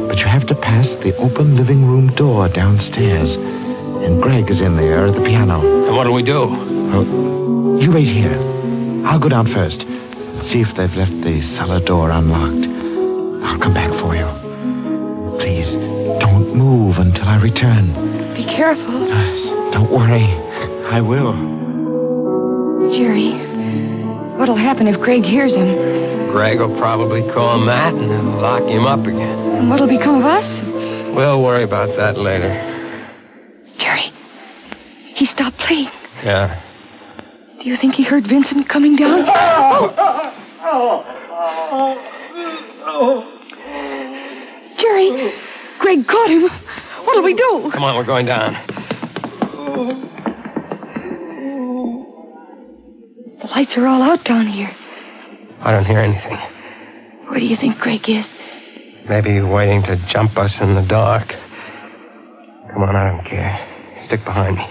But you have to pass the open living room door downstairs. And Greg is in there at the piano. And what'll we do? Well, you wait here. I'll go down first. See if they've left the cellar door unlocked. I'll come back for you. Please, don't move until I return. Be careful. Don't worry. I will. Jerry, what'll happen if Greg hears him? Greg will probably call Matt and then lock him up again. And what'll become of us? We'll worry about that later. Jerry, he stopped playing. Yeah. Do you think he heard Vincent coming down? Jerry, Greg caught him. What'll we do? Come on, we're going down. The lights are all out down here. I don't hear anything. Where do you think Greg is? Maybe waiting to jump us in the dark. Come on, I don't care. Stick behind me.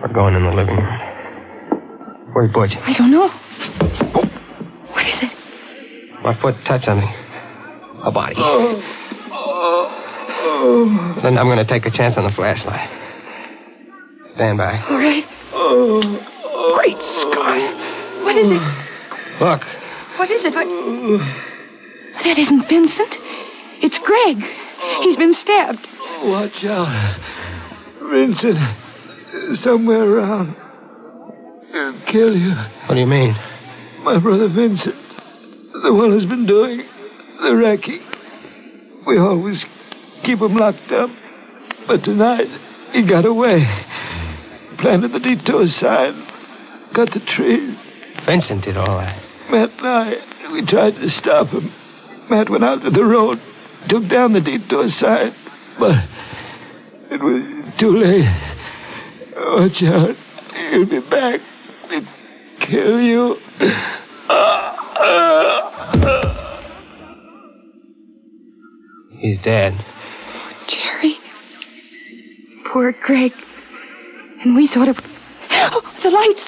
We're going in the living room. Where's Butch? I don't know. What is it? My foot touched something. A body. Then I'm going to take a chance on the flashlight. Stand by. All right. Great Scott. What is it? Look. What is it? That isn't Vincent. It's Greg. He's been stabbed. Watch out. Vincent, somewhere around. He'll kill you. What do you mean? My brother Vincent, the one who's been doing the wrecking. We always keep him locked up. But tonight, he got away. Planted the detour sign. Cut the trees. Vincent did all that. Matt and I, we tried to stop him. Matt went out to the road, took down the detour sign, but it was too late. Watch out. He'll be back to kill you. He's dead. Jerry. Poor Greg. And we thought it... Oh, the lights.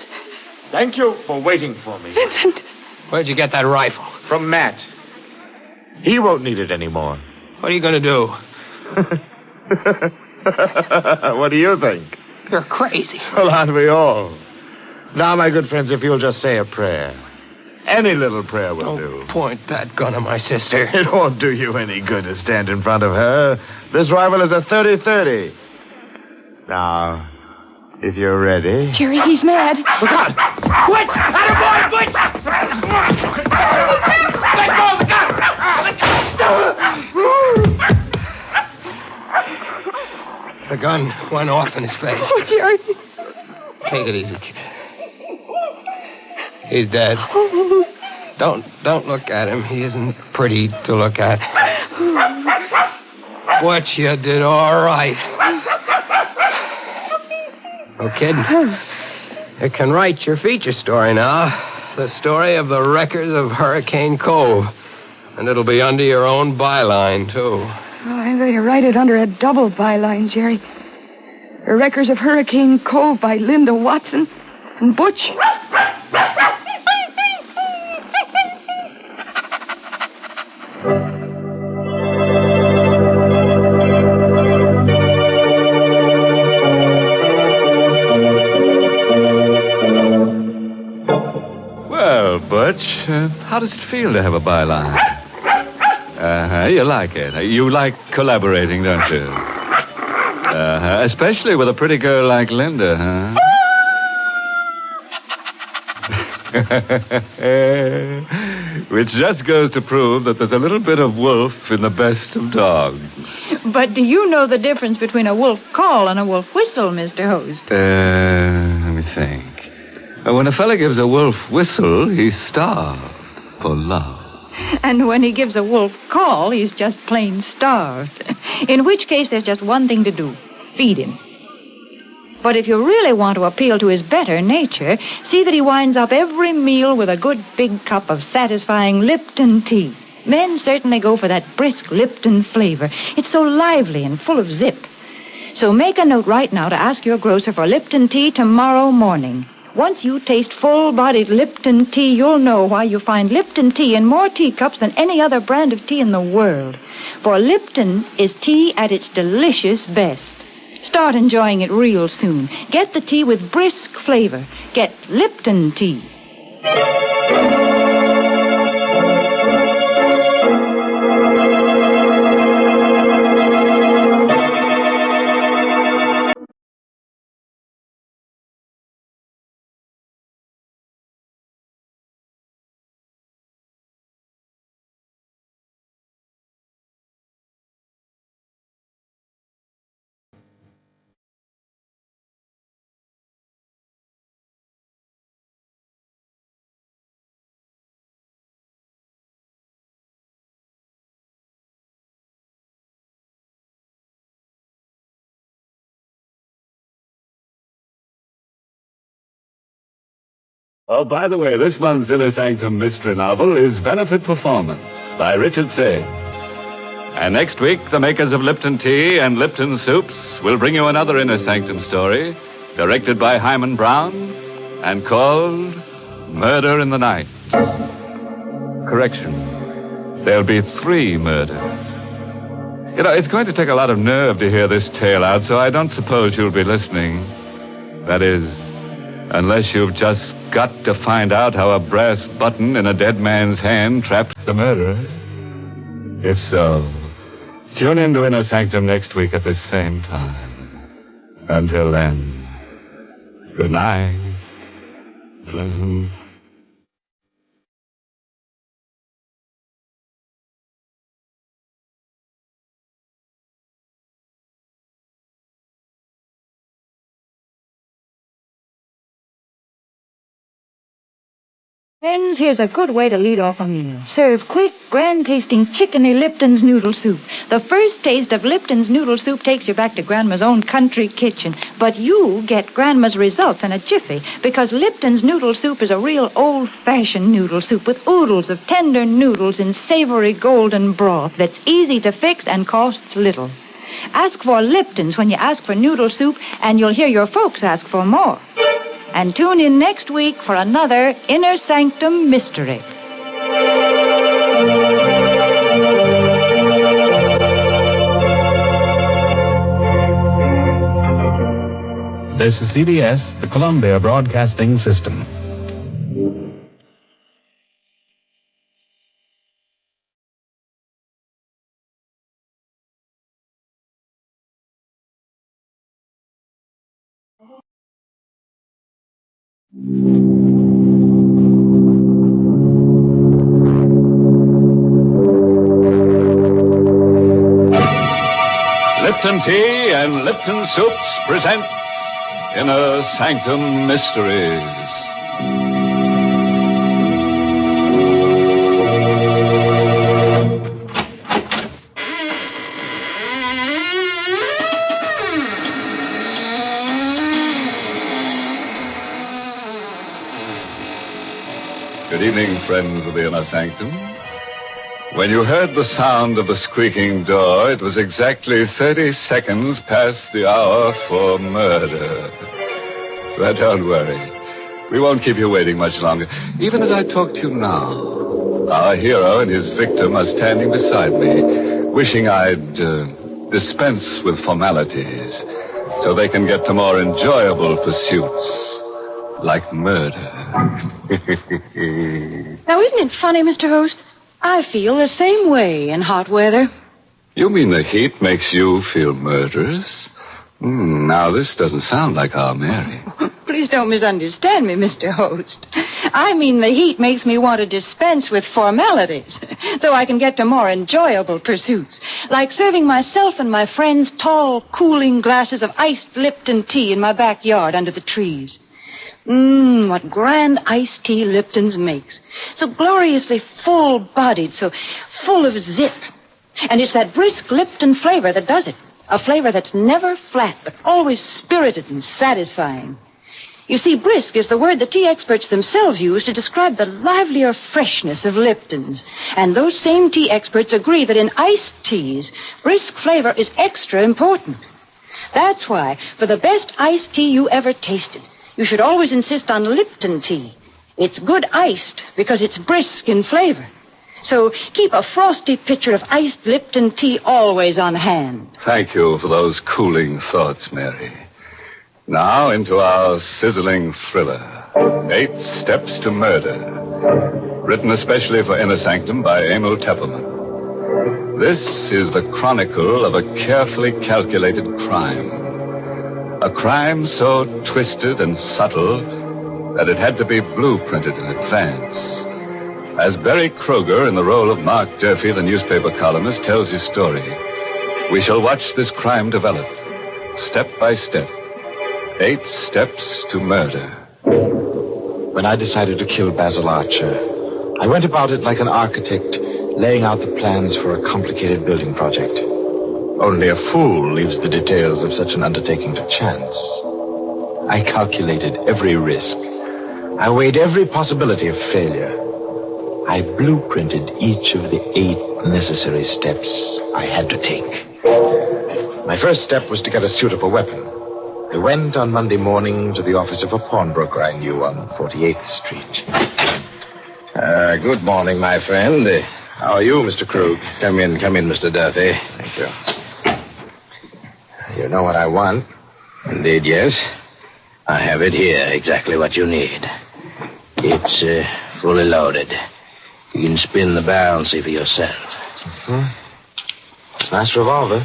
Thank you for waiting for me. Vincent. Where'd you get that rifle? From Matt. He won't need it anymore. What are you going to do? What do you think? You're crazy. Well, aren't we all? Now, my good friends, if you'll just say a prayer. Any little prayer will do. Don't point that gun at my sister. It won't do you any good to stand in front of her. This rifle is a 30-30. Now, if you're ready... Jerry, he's mad. Look out! Quit! Attaboy, quit! Let go of the gun! The gun went off in his face. Oh, Jerry. Take it easy, kid. He's dead. Don't look at him. He isn't pretty to look at. What you did all right. Oh, kid, you can write your feature story now. The story of the wreckers of Hurricane Cove. And it'll be under your own byline, too. Oh, I'm going to write it under a double byline, Jerry. The Wreckers of Hurricane Cove by Linda Watson and Butch. Well, Butch, how does it feel to have a byline? You like it. You like collaborating, don't you? Especially with a pretty girl like Linda, huh? Which just goes to prove that there's a little bit of wolf in the best of dogs. But do you know the difference between a wolf call and a wolf whistle, Mr. Host? Let me think. When a fella gives a wolf whistle, he's starved for love. And when he gives a wolf call, he's just plain starved. In which case, there's just one thing to do. Feed him. But if you really want to appeal to his better nature, see that he winds up every meal with a good big cup of satisfying Lipton tea. Men certainly go for that brisk Lipton flavor. It's so lively and full of zip. So make a note right now to ask your grocer for Lipton tea tomorrow morning. Once you taste full-bodied Lipton tea, you'll know why you find Lipton tea in more teacups than any other brand of tea in the world. For Lipton is tea at its delicious best. Start enjoying it real soon. Get the tea with brisk flavor. Get Lipton tea. Oh, by the way, this month's Inner Sanctum mystery novel is Benefit Performance by Richard Say. And next week, the makers of Lipton Tea and Lipton Soups will bring you another Inner Sanctum story, directed by Hyman Brown, and called Murder in the Night. Correction. There'll be 3 murders. You know, it's going to take a lot of nerve to hear this tale out, so I don't suppose you'll be listening. That is, unless you've just got to find out how a brass button in a dead man's hand traps the murderer. If so, tune in to Inner Sanctum next week at this same time. Until then, good night. Pleasant. Friends, here's a good way to lead off a meal. Serve quick, grand-tasting chickeny Lipton's noodle soup. The first taste of Lipton's noodle soup takes you back to Grandma's own country kitchen. But you get Grandma's results in a jiffy, because Lipton's noodle soup is a real old-fashioned noodle soup with oodles of tender noodles in savory golden broth that's easy to fix and costs little. Ask for Lipton's when you ask for noodle soup, and you'll hear your folks ask for more. And tune in next week for another Inner Sanctum mystery. This is CBS, the Columbia Broadcasting System. Lipton Tea and Lipton Soups present Inner Sanctum Mysteries. Good evening, friends of the Inner Sanctum. When you heard the sound of the squeaking door, it was exactly 30 seconds past the hour for murder. But don't worry. We won't keep you waiting much longer. Even as I talk to you now, our hero and his victim are standing beside me, wishing I'd dispense with formalities so they can get to more enjoyable pursuits, like murder. Now, isn't it funny, Mr. Host? I feel the same way in hot weather. You mean the heat makes you feel murderous? Now, this doesn't sound like our Mary. Please don't misunderstand me, Mr. Host. I mean, the heat makes me want to dispense with formalities so I can get to more enjoyable pursuits, like serving myself and my friends tall, cooling glasses of iced Lipton tea in my backyard under the trees. What grand iced tea Lipton's makes. So gloriously full-bodied, so full of zip. And it's that brisk Lipton flavor that does it. A flavor that's never flat, but always spirited and satisfying. You see, brisk is the word the tea experts themselves use to describe the livelier freshness of Lipton's. And those same tea experts agree that in iced teas, brisk flavor is extra important. That's why, for the best iced tea you ever tasted, you should always insist on Lipton tea. It's good iced because it's brisk in flavor. So keep a frosty pitcher of iced Lipton tea always on hand. Thank you for those cooling thoughts, Mary. Now into our sizzling thriller, 8 Steps to Murder, written especially for Inner Sanctum by Emil Teppelman. This is the chronicle of a carefully calculated crime. A crime so twisted and subtle that it had to be blueprinted in advance. As Barry Kroger, in the role of Mark Durfee, the newspaper columnist, tells his story, we shall watch this crime develop, step by step. 8 Steps to Murder. When I decided to kill Basil Archer, I went about it like an architect, laying out the plans for a complicated building project. Only a fool leaves the details of such an undertaking to chance. I calculated every risk. I weighed every possibility of failure. I blueprinted each of the 8 necessary steps I had to take. My first step was to get a suitable weapon. I went on Monday morning to the office of a pawnbroker I knew on 48th Street. Good morning, my friend. How are you, Mr. Krug? Come in, Mr. Duffy. Thank you. You know what I want? Indeed, yes. I have it here, exactly what you need. It's fully loaded. You can spin the barrel and see for yourself. Mm-hmm. Nice revolver.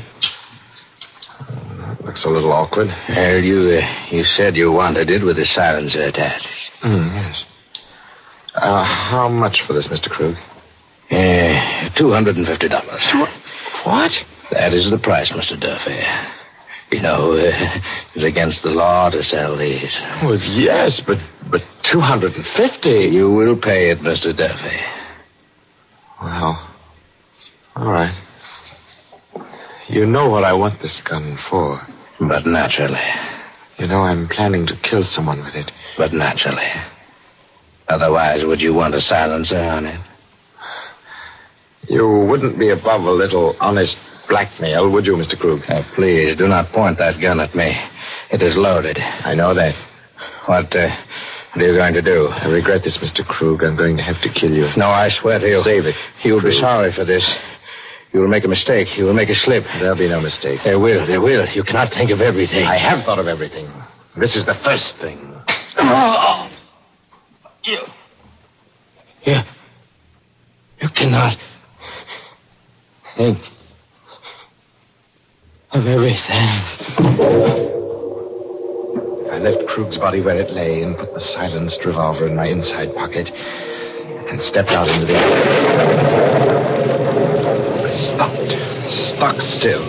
Looks a little awkward. Well, you said you wanted it with a silencer attached. Yes. How much for this, Mr. Krug? $250. What? That is the price, Mr. Duffy. You know, it's against the law to sell these. Well, yes, but $250. You will pay it, Mr. Duffy. Well, all right. You know what I want this gun for. But naturally. You know I'm planning to kill someone with it. But naturally. Otherwise, would you want a silencer on it? You wouldn't be above a little honest blackmail, would you, Mr. Krug? Please, do not point that gun at me. It is loaded. I know that. What are you going to do? I regret this, Mr. Krug. I'm going to have to kill you. No, I swear to you. Save it. You will be sorry for this. You will make a mistake. You will make a slip. There'll be no mistake. There will. You cannot think of everything. I have thought of everything. This is the first thing. Oh. You cannot think of everything. I left Krug's body where it lay and put the silenced revolver in my inside pocket and stepped out into the air. I stopped still.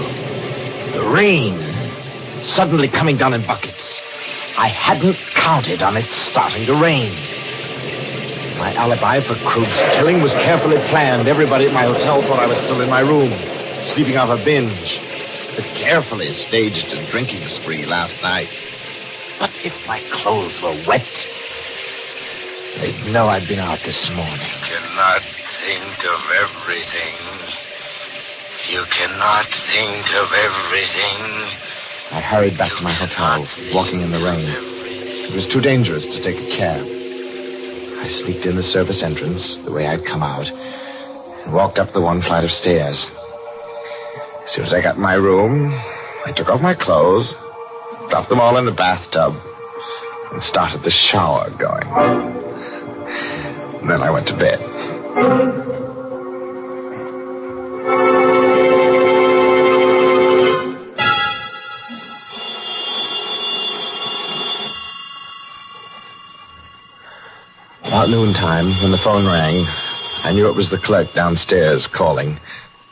The rain suddenly coming down in buckets. I hadn't counted on it starting to rain. My alibi for Krug's killing was carefully planned. Everybody at my hotel thought I was still in my room, sleeping off a binge. But carefully staged a drinking spree last night. But if my clothes were wet, they'd know I'd been out this morning. You cannot think of everything. You cannot think of everything. I hurried back to my hotel, walking in the rain. It was too dangerous to take a cab. I sneaked in the service entrance, the way I'd come out, and walked up the one flight of stairs. As soon as I got in my room, I took off my clothes, dropped them all in the bathtub, and started the shower going. Then I went to bed. About noontime, when the phone rang, I knew it was the clerk downstairs calling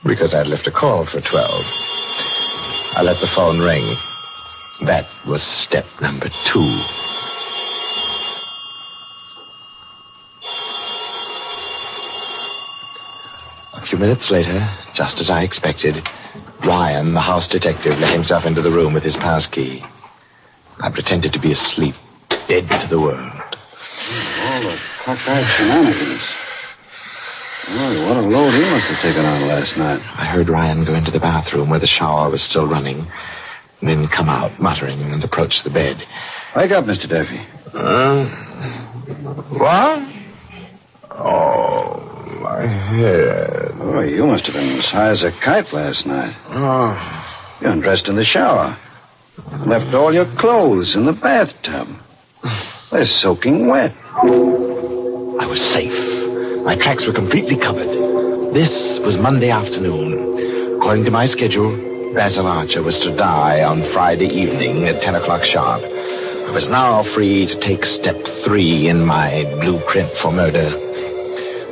because I'd left a call for 12. I let the phone ring. That was step number 2. A few minutes later, just as I expected, Ryan, the house detective, let himself into the room with his pass key. I pretended to be asleep, dead to the world. All the cockeyed shenanigans. Boy, what a load he must have taken on last night. I heard Ryan go into the bathroom where the shower was still running, and then come out, muttering, and approach the bed. Wake up, Mr. Duffy. What? Oh, my head. Boy, you must have been as high as a kite last night. Oh. You undressed in the shower. Left all your clothes in the bathtub. They're soaking wet. I was safe. My tracks were completely covered. This was Monday afternoon. According to my schedule, Basil Archer was to die on Friday evening at 10 o'clock sharp. I was now free to take step 3 in my blueprint for murder.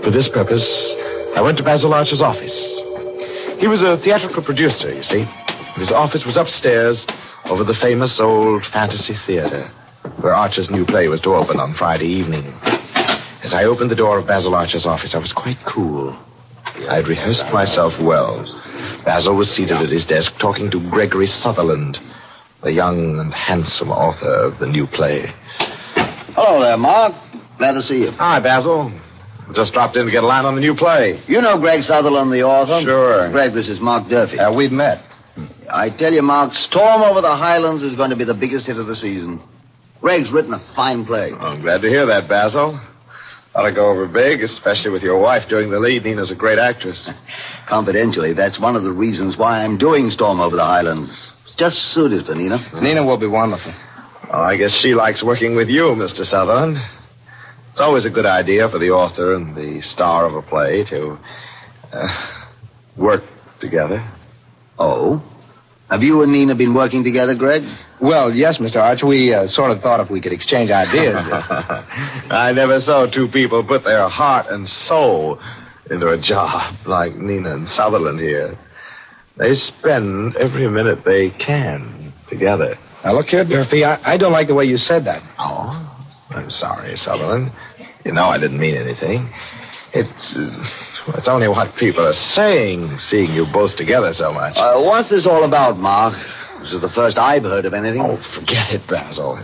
For this purpose, I went to Basil Archer's office. He was a theatrical producer, you see. His office was upstairs over the famous old fantasy theater where Archer's new play was to open on Friday evening. As I opened the door of Basil Archer's office, I was quite cool. I had rehearsed myself well. Basil was seated at his desk talking to Gregory Sutherland, the young and handsome author of the new play. Hello there, Mark. Glad to see you. Hi, Basil. Just dropped in to get a line on the new play. You know Greg Sutherland, the author? Sure. Greg, this is Mark Durfee. We've met. I tell you, Mark, Storm Over the Highlands is going to be the biggest hit of the season. Greg's written a fine play. Oh, I'm glad to hear that, Basil. Ought to go over big, especially with your wife doing the lead. Nina's a great actress. Confidentially, that's one of the reasons why I'm doing Storm Over the Highlands. It's just suited for Nina. Nina will be wonderful. Oh, I guess she likes working with you, Mr. Sutherland. It's always a good idea for the author and the star of a play to work together. Oh? Have you and Nina been working together, Greg? Well, yes, Mr. Archer. We sort of thought if we could exchange ideas. I never saw two people put their heart and soul into a job like Nina and Sutherland here. They spend every minute they can together. Now, look here, Durfee, I don't like the way you said that. Oh? I'm sorry, Sutherland. You know I didn't mean anything. It's only what people are saying, seeing you both together so much. What's this all about, Mark? This is the first I've heard of anything. Oh, forget it, Basil.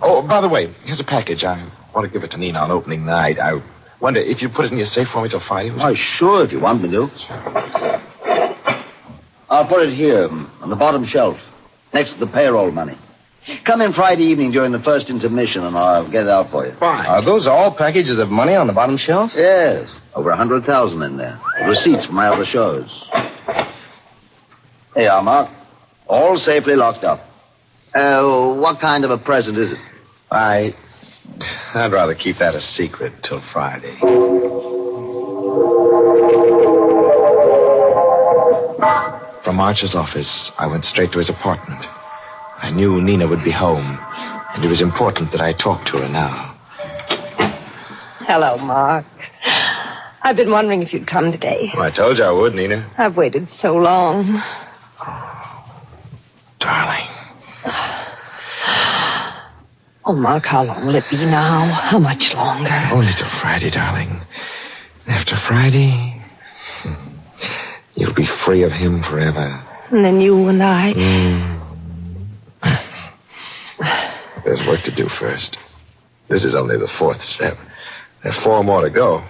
Oh, by the way, here's a package. I want to give it to Nina on opening night. I wonder if you'd put it in your safe for me till Friday. Oh, sure, if you want me to. I'll put it here, on the bottom shelf, next to the payroll money. Come in Friday evening during the first intermission, and I'll get it out for you. Fine. Are those all packages of money on the bottom shelf? Yes. Over 100,000 in there. Receipts from my other shows. Here you are, Mark. All safely locked up. What kind of a present is it? I'd rather keep that a secret till Friday. From Archer's office, I went straight to his apartment. I knew Nina would be home, and it was important that I talk to her now. Hello, Mark. I've been wondering if you'd come today. Well, I told you I would, Nina. I've waited so long. Darling. Oh, Mark, how long will it be now? How much longer? Only till Friday, darling. After Friday, you'll be free of him forever. And then you and I... There's work to do first. This is only the 4th step. There are 4 more to go.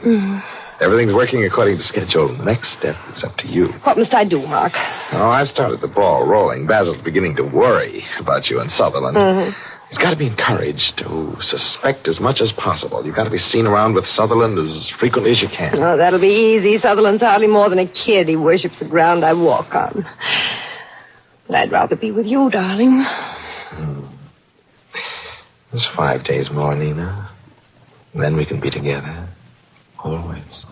Everything's working according to schedule. The next step is up to you. What must I do, Mark? Oh, I've started the ball rolling. Basil's beginning to worry about you and Sutherland. He's got to be encouraged to suspect as much as possible. You've got to be seen around with Sutherland as frequently as you can. Oh, that'll be easy. Sutherland's hardly more than a kid. He worships the ground I walk on. But I'd rather be with you, darling. There's 5 days more, Nina. And then we can be together. Always.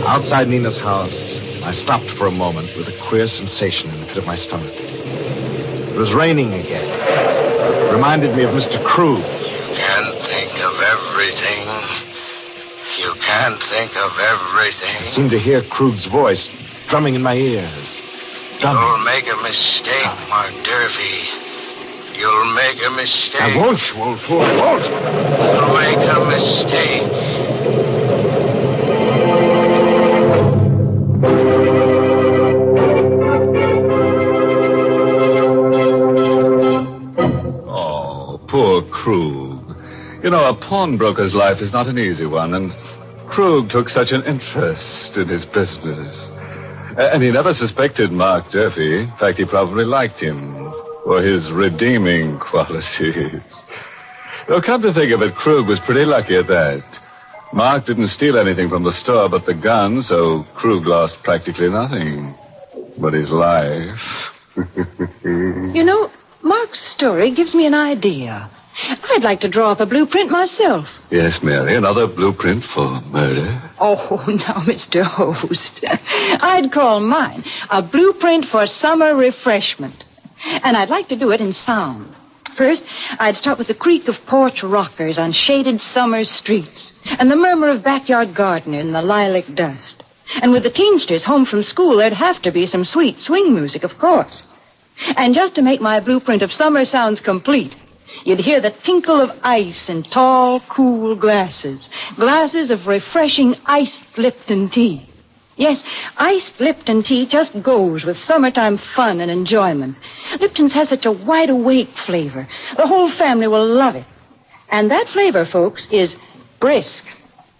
Outside Nina's house, I stopped for a moment with a queer sensation in the pit of my stomach. It was raining again. It reminded me of Mr. Krug. You can't think of everything. You can't think of everything. I seemed to hear Krug's voice drumming in my ears. Drumming. You'll make a mistake, Mark Durfee. You'll make a mistake. I won't, you old fool. I won't. You'll make a mistake. Poor Krug. You know, a pawnbroker's life is not an easy one, and Krug took such an interest in his business. And he never suspected Mark Durfee. In fact, he probably liked him for his redeeming qualities. Though, come to think of it, Krug was pretty lucky at that. Mark didn't steal anything from the store but the gun, so Krug lost practically nothing but his life. You know, Mark's story gives me an idea. I'd like to draw up a blueprint myself. Yes, Mary, another blueprint for murder. Oh, now, Mr. Host. I'd call mine a blueprint for summer refreshment. And I'd like to do it in sound. First, I'd start with the creak of porch rockers on shaded summer streets, and the murmur of backyard gardeners in the lilac dust. And with the teensters home from school, there'd have to be some sweet swing music, of course. And just to make my blueprint of summer sounds complete, you'd hear the tinkle of ice in tall, cool glasses. Glasses of refreshing iced Lipton tea. Yes, iced Lipton tea just goes with summertime fun and enjoyment. Lipton's has such a wide-awake flavor. The whole family will love it. And that flavor, folks, is brisk.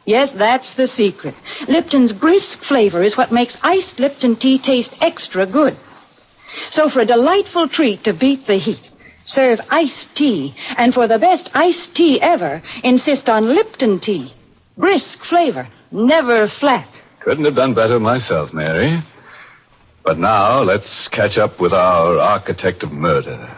Yes, that's the secret. Lipton's brisk flavor is what makes iced Lipton tea taste extra good. So for a delightful treat to beat the heat, serve iced tea. And for the best iced tea ever, insist on Lipton tea. Brisk flavor, never flat. Couldn't have done better myself, Mary. But now, let's catch up with our architect of murder.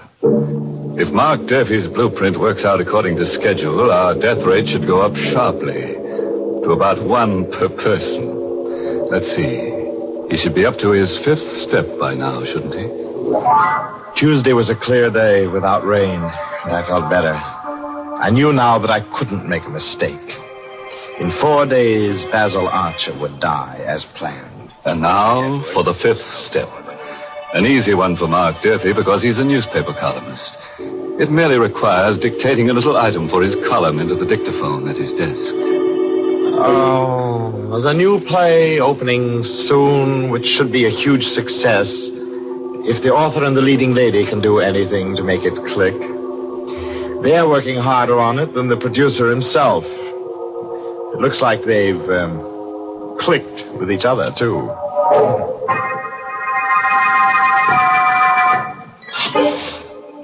If Mark Durfee's blueprint works out according to schedule, our death rate should go up sharply to about 1 per person. Let's see. He should be up to his 5th step by now, shouldn't he? Tuesday was a clear day without rain, and I felt better. I knew now that I couldn't make a mistake. In 4 days, Basil Archer would die as planned. And now for the 5th step. An easy one for Mark Durfee because he's a newspaper columnist. It merely requires dictating a little item for his column into the dictaphone at his desk. Oh, there's a new play opening soon, which should be a huge success. If the author and the leading lady can do anything to make it click. They're working harder on it than the producer himself. It looks like they've clicked with each other, too.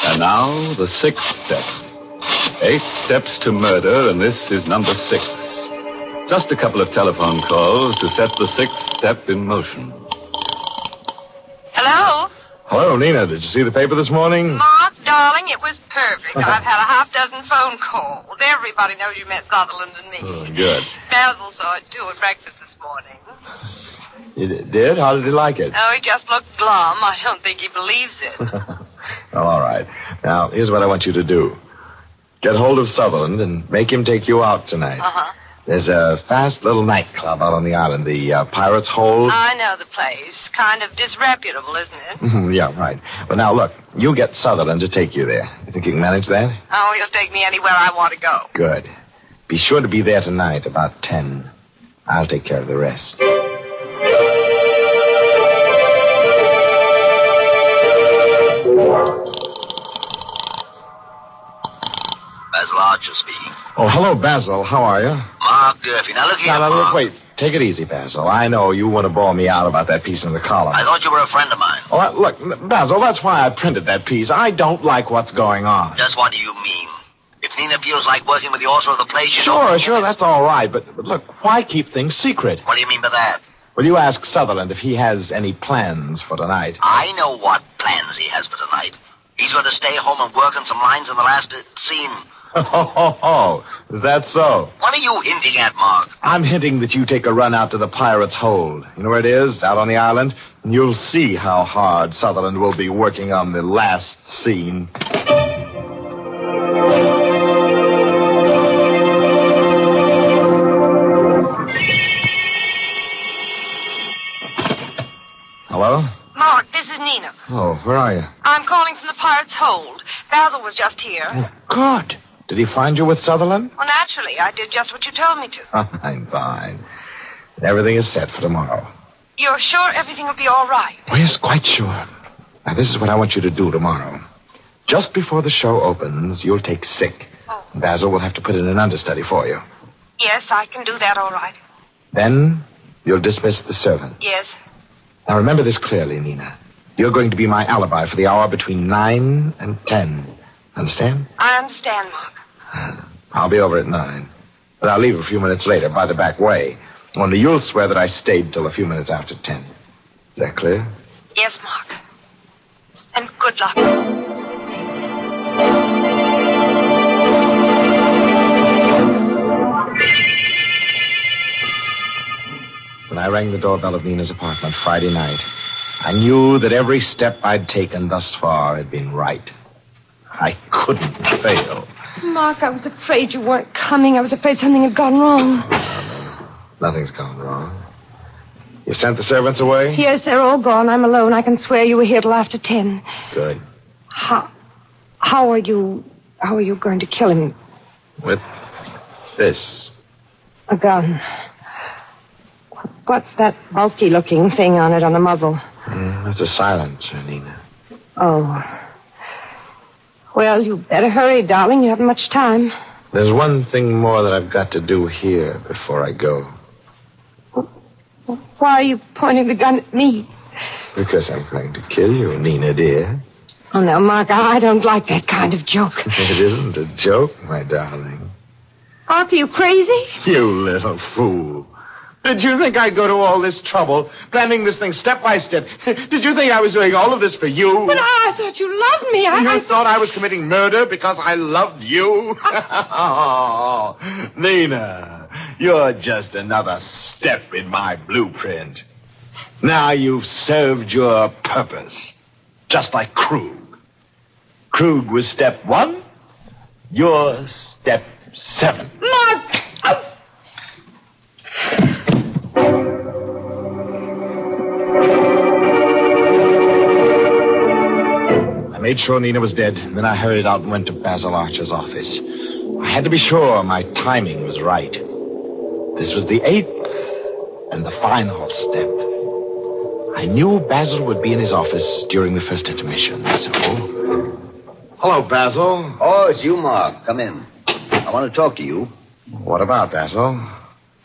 And now, the 6th step. 8 steps to murder, and this is number 6. Just a couple of telephone calls to set the 6th step in motion. Hello? Hello, Nina. Did you see the paper this morning? Mark, darling, it was perfect. I've had a half-dozen phone calls. Everybody knows you met Sutherland and me. Oh, good. Basil saw it, too, at breakfast this morning. You did? How did he like it? Oh, he just looked glum. I don't think he believes it. Well, all right. Now, here's what I want you to do. Get hold of Sutherland and make him take you out tonight. Uh-huh. There's a fast little nightclub out on the island, the Pirate's Hole. I know the place. Kind of disreputable, isn't it? Yeah, right. Well, now, look, you get Sutherland to take you there. You think you can manage that? Oh, he'll take me anywhere I want to go. Good. Be sure to be there tonight about 10. I'll take care of the rest. Basil Archer speaking. Oh, hello, Basil. How are you? Mark Durfee. Now, look here, Now, Mark. look, wait. Take it easy, Basil. I know you want to bawl me out about that piece in the column. I thought you were a friend of mine. Oh, look, Basil, that's why I printed that piece. I don't like what's going on. Just what do you mean? If Nina feels like working with the author of the play, she Sure, that's all right. But look, why keep things secret? What do you mean by that? Well, you ask Sutherland if he has any plans for tonight. I know what plans he has for tonight. He's going to stay home and work on some lines in the last scene. Oh, is that so? What are you hinting at, Mark? I'm hinting that you take a run out to the pirate's hold. You know where it is? Out on the island? And you'll see how hard Sutherland will be working on the last scene. Hello? Mark, this is Nina. Oh, where are you? I'm calling from the Pirate's Hold. Basil was just here. Oh, good. Did he find you with Sutherland? Well, naturally, I did just what you told me to. Fine. Everything is set for tomorrow. You're sure everything will be all right? Oh, yes, quite sure. Now, this is what I want you to do tomorrow. Just before the show opens, you'll take sick. Oh. Basil will have to put in an understudy for you. Yes, I can do that all right. Then you'll dismiss the servant. Yes. Now, remember this clearly, Nina. You're going to be my alibi for the hour between 9 and 10. Understand? I understand, Mark. I'll be over at 9. But I'll leave a few minutes later by the back way. Only you'll swear that I stayed till a few minutes after 10. Is that clear? Yes, Mark. And good luck. When I rang the doorbell of Nina's apartment Friday night, I knew that every step I'd taken thus far had been right. I couldn't fail. Mark, I was afraid you weren't coming. I was afraid something had gone wrong. Nothing's gone wrong. You sent the servants away? Yes, they're all gone. I'm alone. I can swear you were here till after 10. Good. How are you going to kill him? With this. A gun. What's that bulky-looking thing on it on the muzzle? That's a silencer, Nina. Oh. Well, you better hurry, darling. You haven't much time. There's one thing more that I've got to do here before I go. Why are you pointing the gun at me? Because I'm going to kill you, Nina, dear. Oh, now, Mark, I don't like that kind of joke. It isn't a joke, my darling. Mark, are you crazy? You little fool. Did you think I'd go to all this trouble, planning this thing step by step? Did you think I was doing all of this for you? But I thought you loved me. You thought I was committing murder because I loved you? Oh, Nina, you're just another step in my blueprint. Now you've served your purpose, just like Krug. Krug was step 1, you're step 7. Mark! Oh. I made sure Nina was dead, then I hurried out and went to Basil Archer's office. I had to be sure my timing was right. This was the 8th and the final step. I knew Basil would be in his office during the first intermission, so... Hello, Basil. Oh, it's you, Mark. Come in. I want to talk to you. What about, Basil?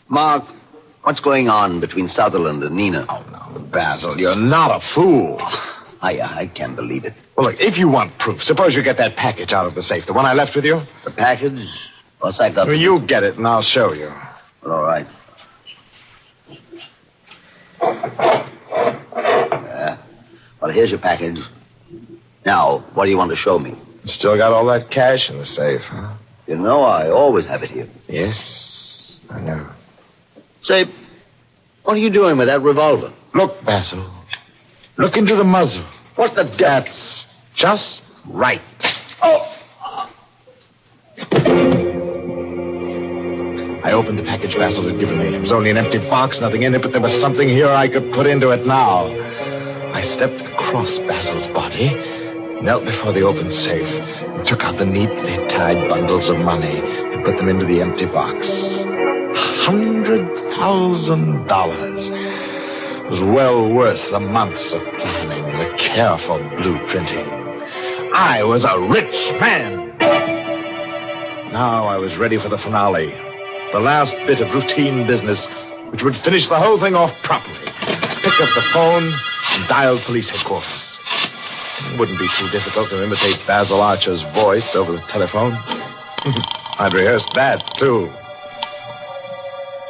Mark, what's going on between Sutherland and Nina? Oh, no, Basil, you're not a fool. I can't believe it. Well, look, if you want proof, suppose you get that package out of the safe, the one I left with you. The package? What's that got? Well, you get it, and I'll show you. Well, all right. Well, here's your package. Now, what do you want to show me? Still got all that cash in the safe, huh? You know, I always have it here. Yes, I know. Say, what are you doing with that revolver? Look, Basil. Look into the muzzle. What the... That's just right. Oh! I opened the package Basil had given me. It was only an empty box, nothing in it, but there was something here I could put into it now. I stepped across Basil's body, knelt before the open safe, and took out the neatly tied bundles of money and put them into the empty box. $100,000. It was well worth the months of planning, the careful blueprinting. I was a rich man. Now I was ready for the finale, the last bit of routine business, which would finish the whole thing off properly. Picked up the phone and dialed police headquarters. It wouldn't be too difficult to imitate Basil Archer's voice over the telephone. I'd rehearsed that, too.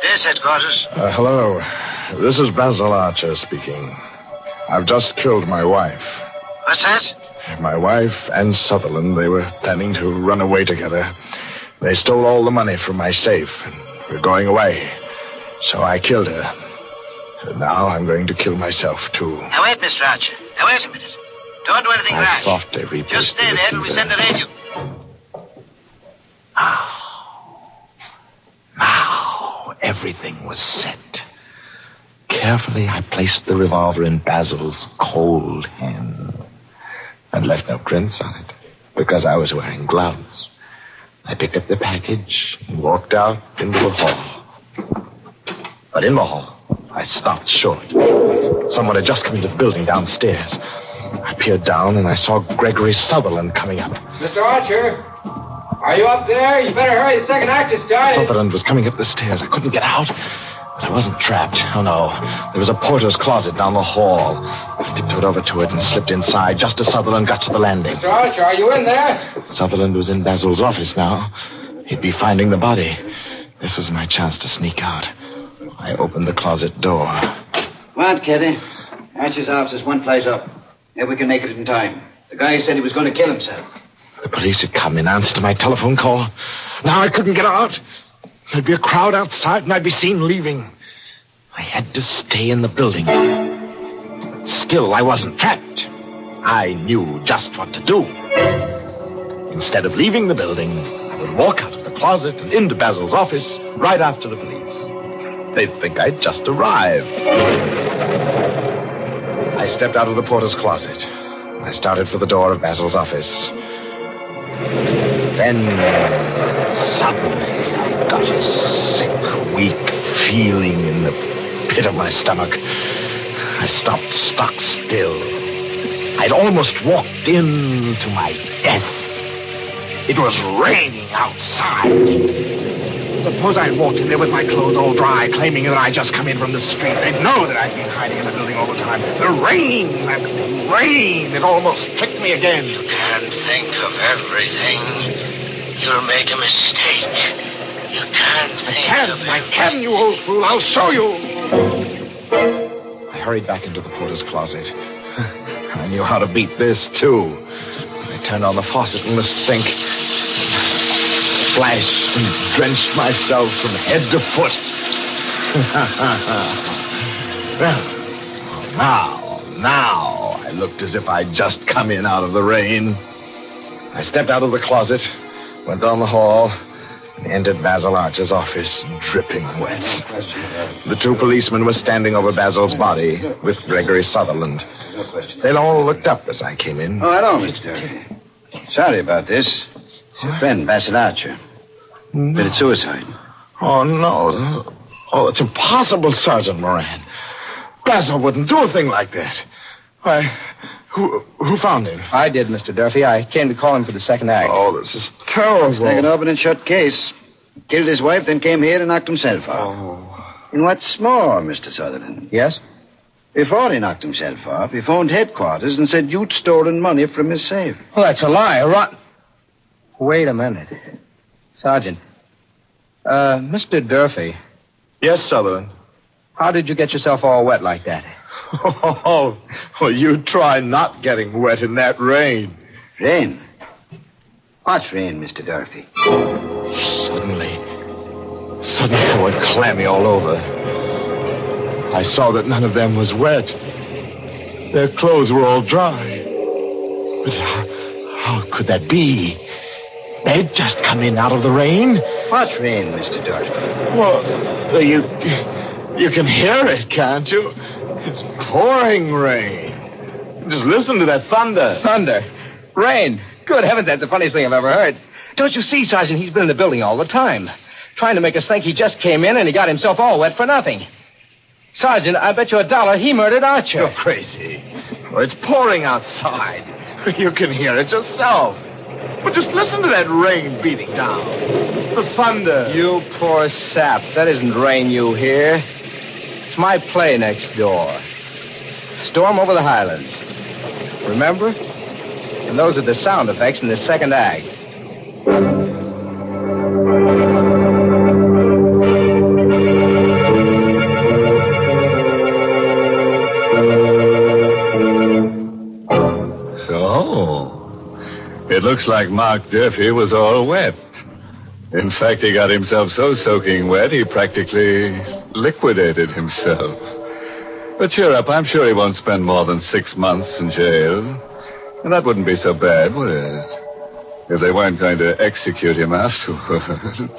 Yes, headquarters. Hello. This is Basil Archer speaking. I've just killed my wife. What's that? My wife and Sutherland, they were planning to run away together. They stole all the money from my safe and were going away. So I killed her. And now I'm going to kill myself, too. Now, wait, Mr. Archer. Now, wait a minute. Don't do anything I rash. thought every place Just stay there till we send a radio. Now, everything was set. Carefully, I placed the revolver in Basil's cold hand and left no prints on it because I was wearing gloves. I picked up the package and walked out into the hall. But in the hall, I stopped short. Someone had just come into the building downstairs. I peered down and I saw Gregory Sutherland coming up. Mr. Archer, are you up there? You better hurry. The second act is started. Sutherland was coming up the stairs. I couldn't get out, but I wasn't trapped. Oh, no. There was a porter's closet down the hall. I tiptoed over to it and slipped inside just as Sutherland got to the landing. Mr. Archer, are you in there? Sutherland was in Basil's office now. He'd be finding the body. This was my chance to sneak out. I opened the closet door. Come on, Kitty. Archer's office is one place up. Maybe we can make it in time. The guy said he was going to kill himself. The police had come in answer to my telephone call. Now I couldn't get out. There'd be a crowd outside and I'd be seen leaving. I had to stay in the building. Still, I wasn't trapped. I knew just what to do. Instead of leaving the building, I would walk out of the closet and into Basil's office right after the police. They'd think I'd just arrived. I stepped out of the porter's closet. I started for the door of Basil's office. Then, suddenly, I got a sick, weak feeling in the pit of my stomach. I stopped stock still. I'd almost walked into my death. It was raining outside. Suppose I walked in there with my clothes all dry, claiming that I'd just come in from the street. They'd know that I'd been hiding in the building all the time. The rain, that rain, it almost tricked me again. You can't think of everything. You'll make a mistake. You can't think of everything. I can, you old fool. I'll show you. I hurried back into the porter's closet. I knew how to beat this, too. I turned on the faucet in the sink. Splashed and drenched myself from head to foot. Well, now I looked as if I'd just come in out of the rain. I stepped out of the closet, went down the hall, and entered Basil Archer's office, dripping wet. The two policemen were standing over Basil's body with Gregory Sutherland. They all looked up as I came in. Oh, hello, Mr. Durfee. Sorry about this. It's your friend, Basil Archer. Committed suicide. Oh, no. Oh, it's impossible, Sergeant Moran. Basil wouldn't do a thing like that. Why, who found him? I did, Mr. Durfee. I came to call him for the second act. Oh, this is terrible. It's like an open and shut case. Killed his wife, then came here and knocked himself off. Oh. And what's more, Mr. Sutherland? Yes? Before he knocked himself off, he phoned headquarters and said you'd stolen money from his safe. Oh, that's a lie. Wait a minute. Sergeant. Mr. Durfee. Yes, Sutherland. How did you get yourself all wet like that? Oh, well, you try not getting wet in that rain. Rain? What rain, Mr. Durfee? Suddenly I went clammy all over. I saw that none of them was wet. Their clothes were all dry. But how could that be? They'd just come in out of the rain. What rain, Mr. Durfee? Well, you can hear it, can't you? It's pouring rain. Just listen to that thunder. Thunder? Rain? Good heavens, that's the funniest thing I've ever heard. Don't you see, Sergeant, he's been in the building all the time, trying to make us think he just came in and he got himself all wet for nothing. Sergeant, I bet you $1 he murdered Archer. You're crazy. Well, it's pouring outside. You can hear it yourself. But just listen to that rain beating down. The thunder. You poor sap. That isn't rain you hear. It's my play next door. Storm over the Highlands. Remember? And those are the sound effects in the second act. So, looks like Mark Durfee was all wet. In fact, he got himself so soaking wet, he practically liquidated himself. But cheer up, I'm sure he won't spend more than 6 months in jail. And that wouldn't be so bad, would it? If they weren't going to execute him afterward.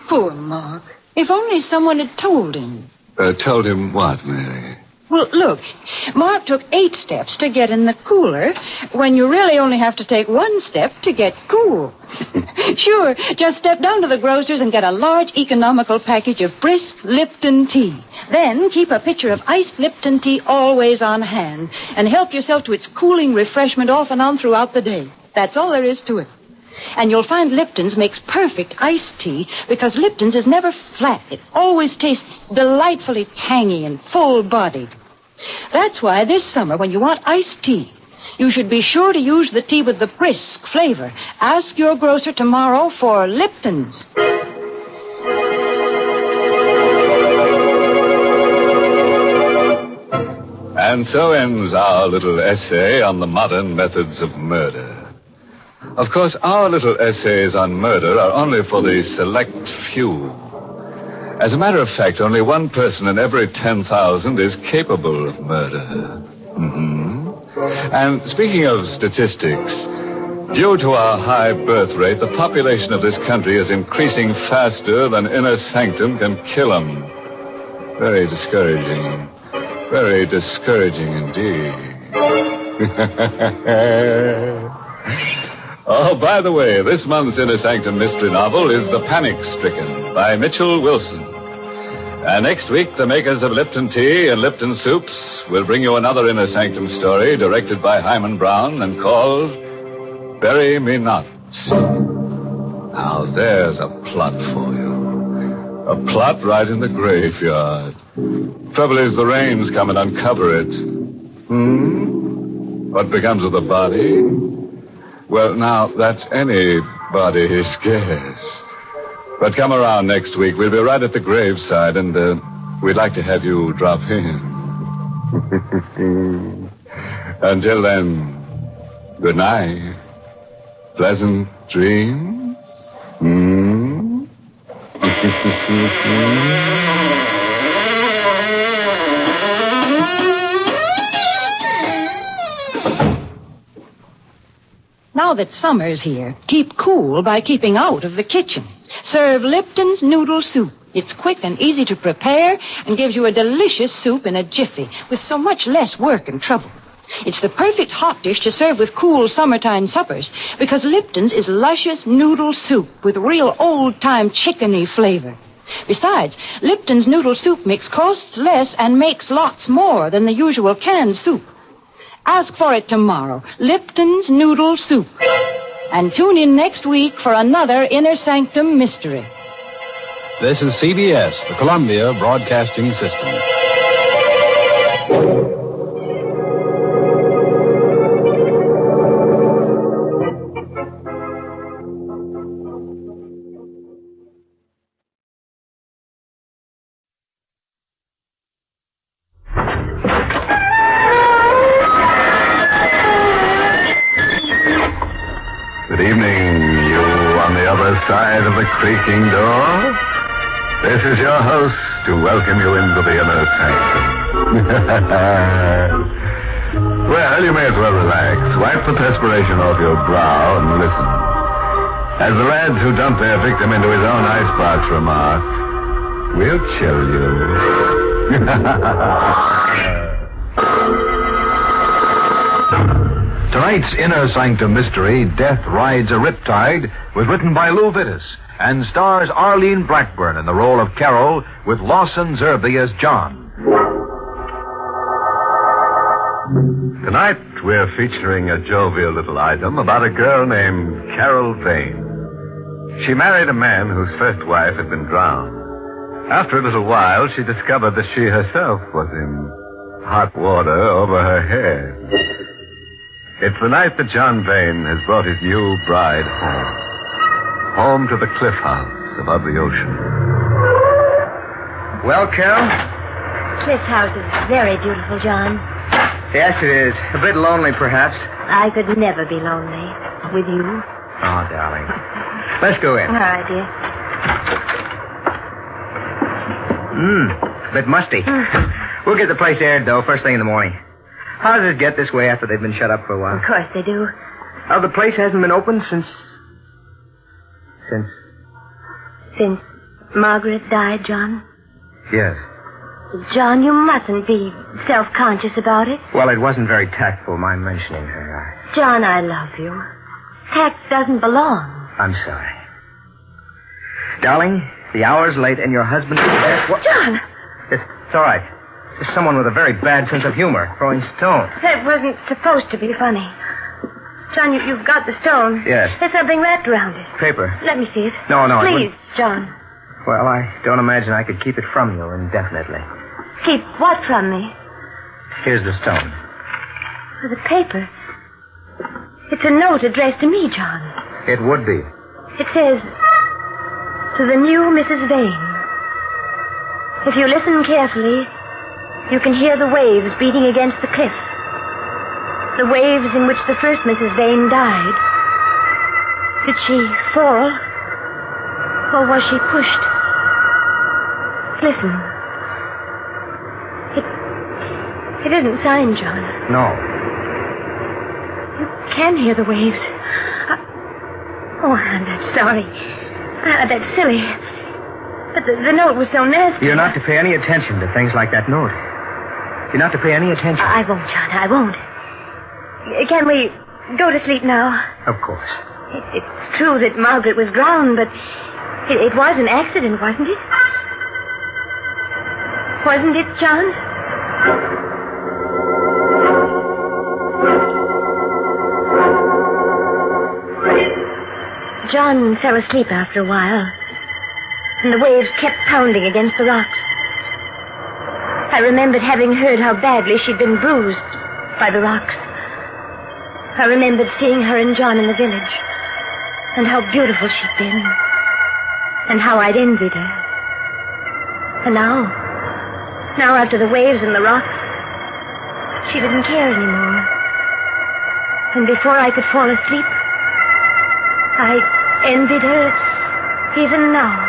Poor Mark. If only someone had told him. Told him what, Mary? Well, look, Mark took 8 steps to get in the cooler when you really only have to take 1 step to get cool. Sure, just step down to the grocer's and get a large economical package of brisk Lipton tea. Then keep a pitcher of iced Lipton tea always on hand and help yourself to its cooling refreshment off and on throughout the day. That's all there is to it. And you'll find Lipton's makes perfect iced tea because Lipton's is never flat. It always tastes delightfully tangy and full-bodied. That's why this summer, when you want iced tea, you should be sure to use the tea with the brisk flavor. Ask your grocer tomorrow for Lipton's. And so ends our little essay on the modern methods of murder. Of course, our little essays on murder are only for the select few. As a matter of fact, only 1 person in every 10,000 is capable of murder. And speaking of statistics, due to our high birth rate, the population of this country is increasing faster than Inner Sanctum can kill 'em. Very discouraging. Very discouraging indeed. Oh, by the way, this month's Inner Sanctum mystery novel is The Panic Stricken by Mitchell Wilson. And next week, the makers of Lipton Tea and Lipton Soups will bring you another Inner Sanctum story directed by Hyman Brown and called Bury Me Not. Now, there's a plot for you. A plot right in the graveyard. Trouble is, the rains come and uncover it. What becomes of the body? Well, now, that's anybody's guess. But come around next week. We'll be right at the graveside, and we'd like to have you drop in. Until then, good night. Pleasant dreams. Now that summer's here, keep cool by keeping out of the kitchen. Serve Lipton's Noodle Soup. It's quick and easy to prepare and gives you a delicious soup in a jiffy with so much less work and trouble. It's the perfect hot dish to serve with cool summertime suppers because Lipton's is luscious noodle soup with real old-time chickeny flavor. Besides, Lipton's Noodle Soup mix costs less and makes lots more than the usual canned soup. Ask for it tomorrow. Lipton's Noodle Soup. And tune in next week for another Inner Sanctum mystery. This is CBS, the Columbia Broadcasting System. Good evening, you on the other side of the creaking door. This is your host to welcome you into the Inner Sanctum. Well, you may as well relax. Wipe the perspiration off your brow and listen. As the lads who dumped their victim into his own icebox remarked, we'll chill you. Tonight's Inner Sanctum mystery, Death Rides a Riptide, was written by Lou Vittis and stars Arlene Blackburn in the role of Carol with Lawson Zerby as John. Tonight, we're featuring a jovial little item about a girl named Carol Vane. She married a man whose first wife had been drowned. After a little while, she discovered that she herself was in hot water over her head. It's the night that John Vane has brought his new bride home. Home to the cliff house above the ocean. Well, Carol? This house is very beautiful, John. Yes, it is. A bit lonely, perhaps. I could never be lonely with you. Oh, darling. Let's go in. All right, dear. A bit musty. We'll get the place aired, though, first thing in the morning. How does it get this way after they've been shut up for a while? Of course they do. Oh, the place hasn't been open since... Since Margaret died, John? Yes. John, you mustn't be self-conscious about it. Well, it wasn't very tactful, my mentioning her. John, I love you. Tact doesn't belong. I'm sorry. Darling, the hour's late and your husband... John! It's all right. There's someone with a very bad sense of humor throwing stones. That wasn't supposed to be funny. John, you've got the stone. Yes. There's something wrapped around it. Paper. Let me see it. No, it Please, wouldn't. John. Well, I don't imagine I could keep it from you indefinitely. Keep what from me? Here's the stone. Oh, the paper. It's a note addressed to me, John. It would be. It says, to the new Mrs. Vane. If you listen carefully, you can hear the waves beating against the cliff. The waves in which the first Mrs. Vane died. Did she fall? Or was she pushed? Listen. It isn't signed, John. No. You can hear the waves. I'm sorry. That's silly. But the note was so nasty. You're not to pay any attention to things like that note. You're not to pay any attention. I won't, John. I won't. Can we go to sleep now? Of course. It's true that Margaret was drowned, but it was an accident, wasn't it? Wasn't it, John? John fell asleep after a while, and the waves kept pounding against the rocks. I remembered having heard how badly she'd been bruised by the rocks. I remembered seeing her and John in the village, and how beautiful she'd been, and how I'd envied her. And now after the waves and the rocks, she didn't care anymore. And before I could fall asleep, I envied her even now.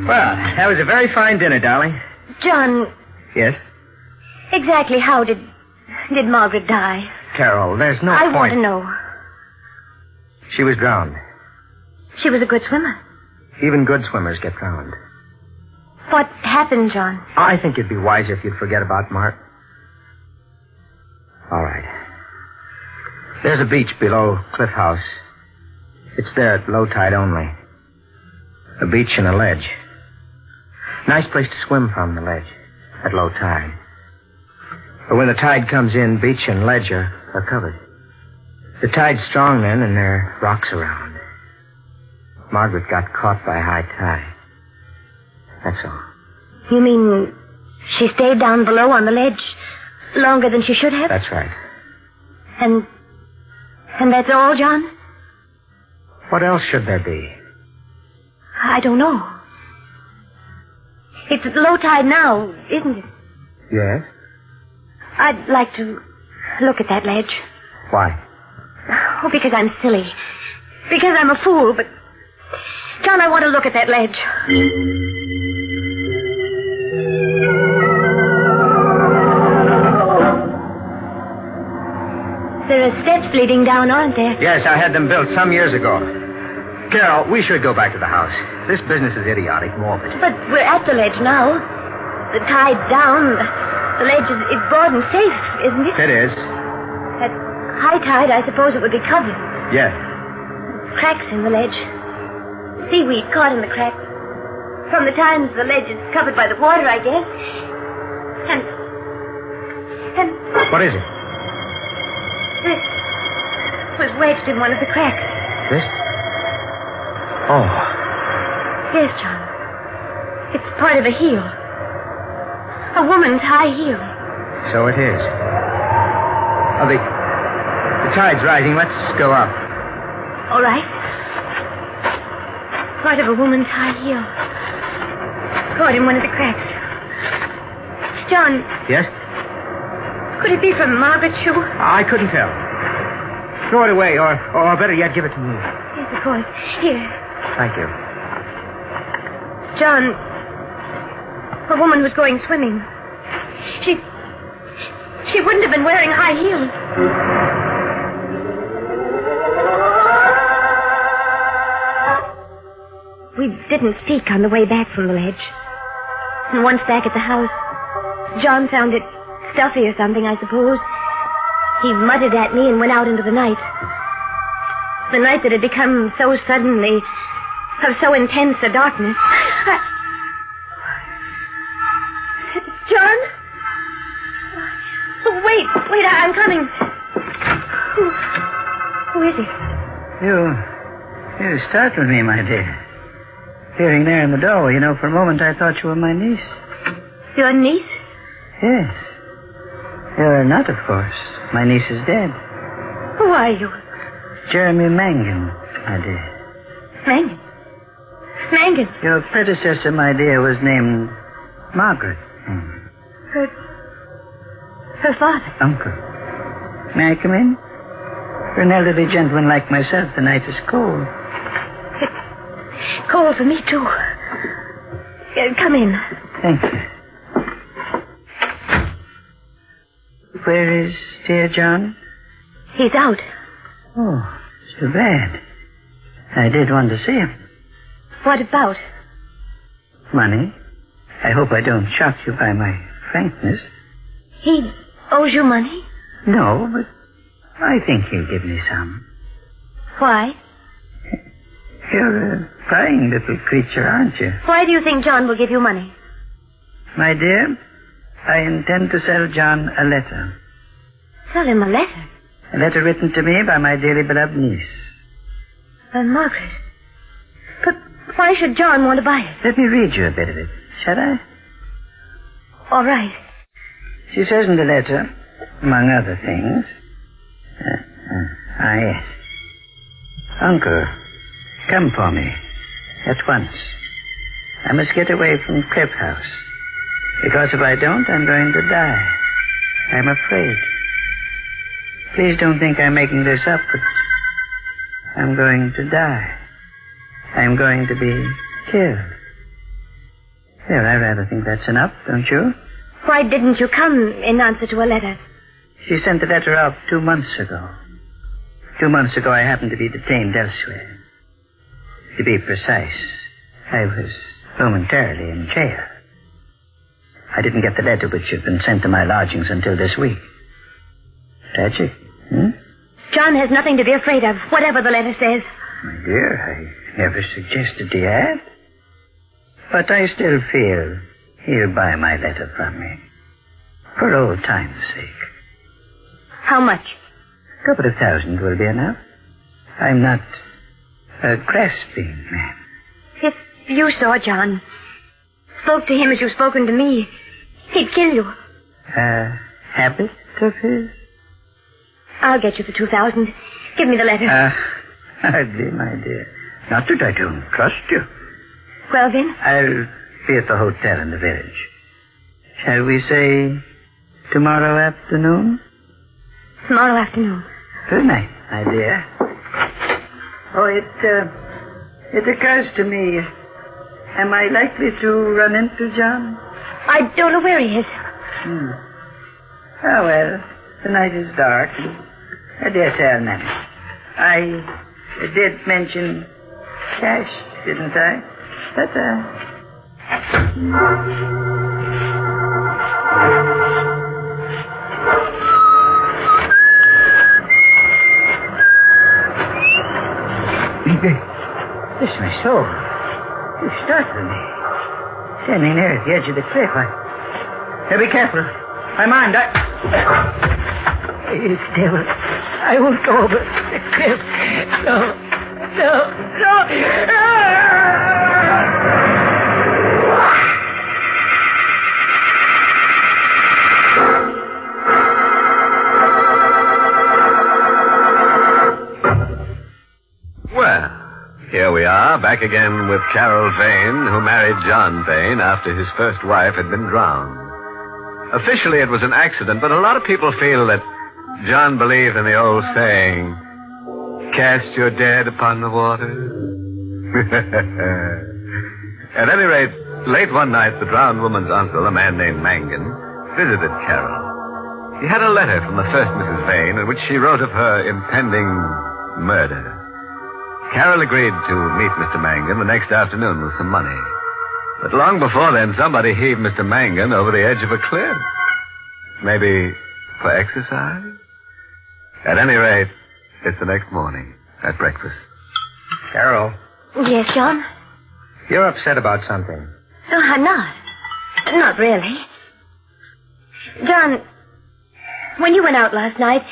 Well, that was a very fine dinner, darling. John, Yes? exactly how did Margaret die? Carol, there's no I point. want to know. She was drowned. She was a good swimmer. Even good swimmers get drowned. What happened, John? I think it'd be wiser if you'd forget about Mark. All right. There's a beach below Cliff House. It's there at low tide only. A beach and a ledge. Nice place to swim from, the ledge, at low tide. But when the tide comes in, beach and ledge are covered. The tide's strong then, and there are rocks around. Margaret got caught by high tide. That's all. You mean she stayed down below on the ledge longer than she should have? That's right. And that's all, John? What else should there be? I don't know. It's low tide now, isn't it? Yes? I'd like to look at that ledge. Why? Oh, because I'm silly. Because I'm a fool, but... John, I want to look at that ledge. There are steps leading down, aren't there? Yes, I had them built some years ago. Carol, we should go back to the house. This business is idiotic, morbid. But we're at the ledge now. The tide's down. The ledge is broad and safe, isn't it? It is. At high tide, I suppose it would be covered. Yes. Cracks in the ledge. Seaweed caught in the cracks. From the times the ledge is covered by the water, I guess. And... What is it? This was wedged in one of the cracks. This? Oh. Yes, John. It's part of a heel. A woman's high heel. So it is. Oh, the tide's rising. Let's go up. All right. Part of a woman's high heel. caught in one of the cracks. John, Yes? could it be from Margaret's shoe? I couldn't tell. Throw it away, or better yet, give it to me. Here's the coin. Here. Thank you. John, a woman was going swimming. She wouldn't have been wearing high heels. We didn't speak on the way back from the ledge. And once back at the house, John found it stuffy or something, I suppose. He muttered at me and went out into the night. The night that had become so suddenly, of so intense a darkness. John? Oh, wait, I'm coming. Who is it? You startled me, my dear. Appearing there in the doorway, for a moment I thought you were my niece. Your niece? Yes. You're not, of course. My niece is dead. Who are you? Jeremy Mangan, my dear. Mangan? Mangan? Your predecessor, my dear, was named Margaret. Her father? Uncle. May I come in? For an elderly gentleman like myself, the night is cold. It's cold for me, too. Come in. Thank you. Where is dear John? He's out. Oh, it's too bad. I did want to see him. What about? Money. I hope I don't shock you by my frankness. He owes you money? No, but I think he'll give me some. Why? You're a prying little creature, aren't you? Why do you think John will give you money? My dear, I intend to sell John a letter. Sell him a letter? A letter written to me by my dearly beloved niece. Margaret. But why should John want to buy it? Let me read you a bit of it, shall I? All right. She says in the letter, among other things... yes. Uncle, come for me. At once. I must get away from Cliff House. Because if I don't, I'm going to die. I'm afraid. Please don't think I'm making this up, but I'm going to die. I'm going to be killed. Well, I rather think that's enough, don't you? Why didn't you come in answer to a letter? She sent the letter out 2 months ago. 2 months ago, I happened to be detained elsewhere. To be precise, I was momentarily in jail. I didn't get the letter which had been sent to my lodgings until this week. Tragic, John has nothing to be afraid of, whatever the letter says. My dear, I never suggested he had. But I still feel he'll buy my letter from me. For old time's sake. How much? A couple of thousand will be enough. I'm not a grasping man. If you saw John, spoke to him as you've spoken to me, he'd kill you. A habit of his? I'll get you the 2,000. Give me the letter. Hardly, my dear. Not that I don't trust you. Well, then? I'll be at the hotel in the village. Shall we say tomorrow afternoon? Tomorrow afternoon. Good night, my dear. Oh, it occurs to me, am I likely to run into John? I don't know where he is. Oh, well, the night is dark. I dare say I'll manage. I did mention cash, didn't I? But, Bless my soul. You startled me. Standing there at the edge of the cliff, Be careful. I'm armed. It's devil. I won't go over the cliff. No. Here we are, back again with Carol Vane, who married John Vane after his first wife had been drowned. Officially, it was an accident, but a lot of people feel that John believed in the old saying, cast your dead upon the water. At any rate, late one night, the drowned woman's uncle, a man named Mangan, visited Carol. He had a letter from the first Mrs. Vane in which she wrote of her impending murder. Carol agreed to meet Mr. Mangan the next afternoon with some money. But long before then, somebody heaved Mr. Mangan over the edge of a cliff. Maybe for exercise? At any rate, it's the next morning at breakfast. Carol, Yes, John? you're upset about something. No, I'm not. Not really. John, when you went out last night,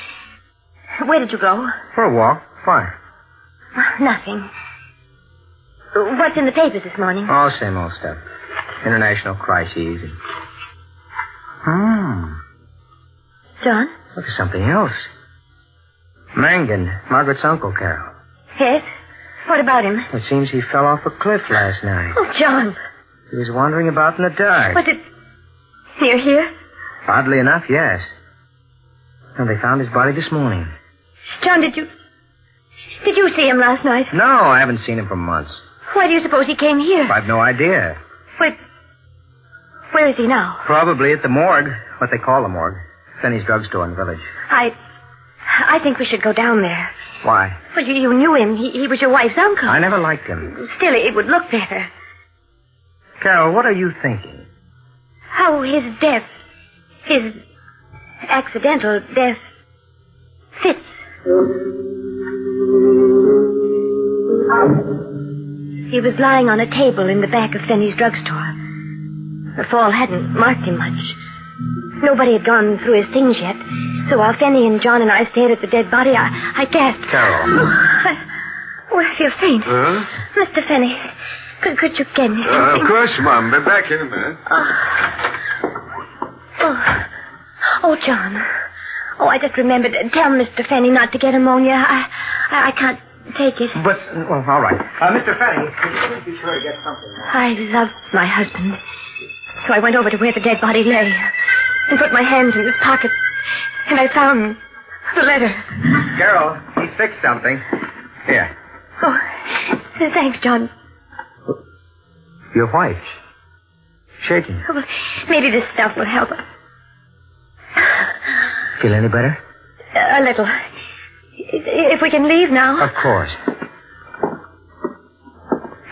where did you go? For a walk. Why? Nothing. What's in the papers this morning? Oh, same old stuff. International crises. John? Look at something else. Mangan, Margaret's uncle, Carol. Yes? What about him? It seems he fell off a cliff last night. Oh, John. He was wandering about in the dark. Was it near here? Oddly enough, yes. And they found his body this morning. John, did you see him last night? No, I haven't seen him for months. Why do you suppose he came here? I've no idea. Where is he now? Probably at the morgue, what they call the morgue. Finney's drugstore in the village. I think we should go down there. Why? Well, you knew him. He was your wife's uncle. I never liked him. Still, it would look better. Carol, what are you thinking? How his death, his accidental death, fits. He was lying on a table in the back of Finney's drugstore. The fall hadn't marked him much. Nobody had gone through his things yet. So while Finney and John and I stared at the dead body, I gasped. Carol. I feel faint. Huh? Mr. Finney, could you get me something? Of course, Mom. Be back in a minute. Oh, John. Oh, I just remembered. Tell Mr. Finney not to get pneumonia. I can't take it. But, well, all right. Mr. Finney, please be sure to get something. I loved my husband. So I went over to where the dead body lay and put my hands in his pocket. And I found the letter. Carol, he's fixed something. Here. Oh, thanks, John. Your wife. Shaking. Oh, maybe this stuff will help. Feel any better? A little. If we can leave now. Of course.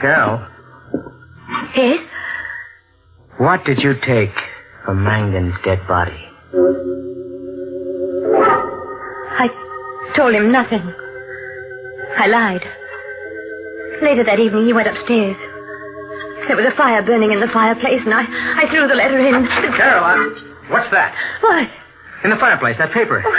Carol. Yes? What did you take from Mangan's dead body? I told him nothing. I lied. Later that evening, he went upstairs. There was a fire burning in the fireplace, and I threw the letter in. Carol, what's that? What? In the fireplace, that paper. Oh,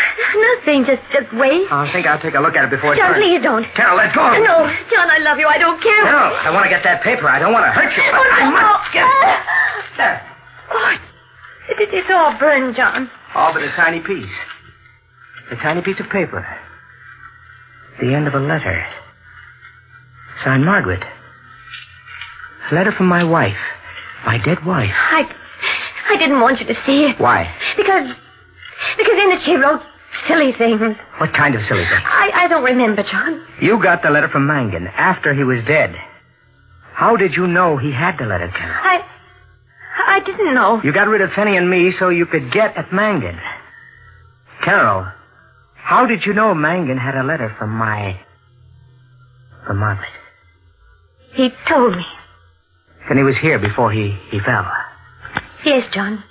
nothing. Just wait. I think I'll take a look at it before it John, burns. please don't. Carol, let go. No, John, I love you. I don't care. No, I want to get that paper. I don't want to hurt you, but I must get it. There. Oh, it's all burned, John. All but a tiny piece. A tiny piece of paper. The end of a letter. Signed Margaret. A letter from my wife. My dead wife. I didn't want you to see it. Why? Because in it she wrote silly things. What kind of silly things? I don't remember, John. You got the letter from Mangan after he was dead. How did you know he had the letter, Carol? I didn't know. You got rid of Finney and me so you could get at Mangan. Carol, how did you know Mangan had a letter from Margaret? He told me. And he was here before he fell. Yes, John.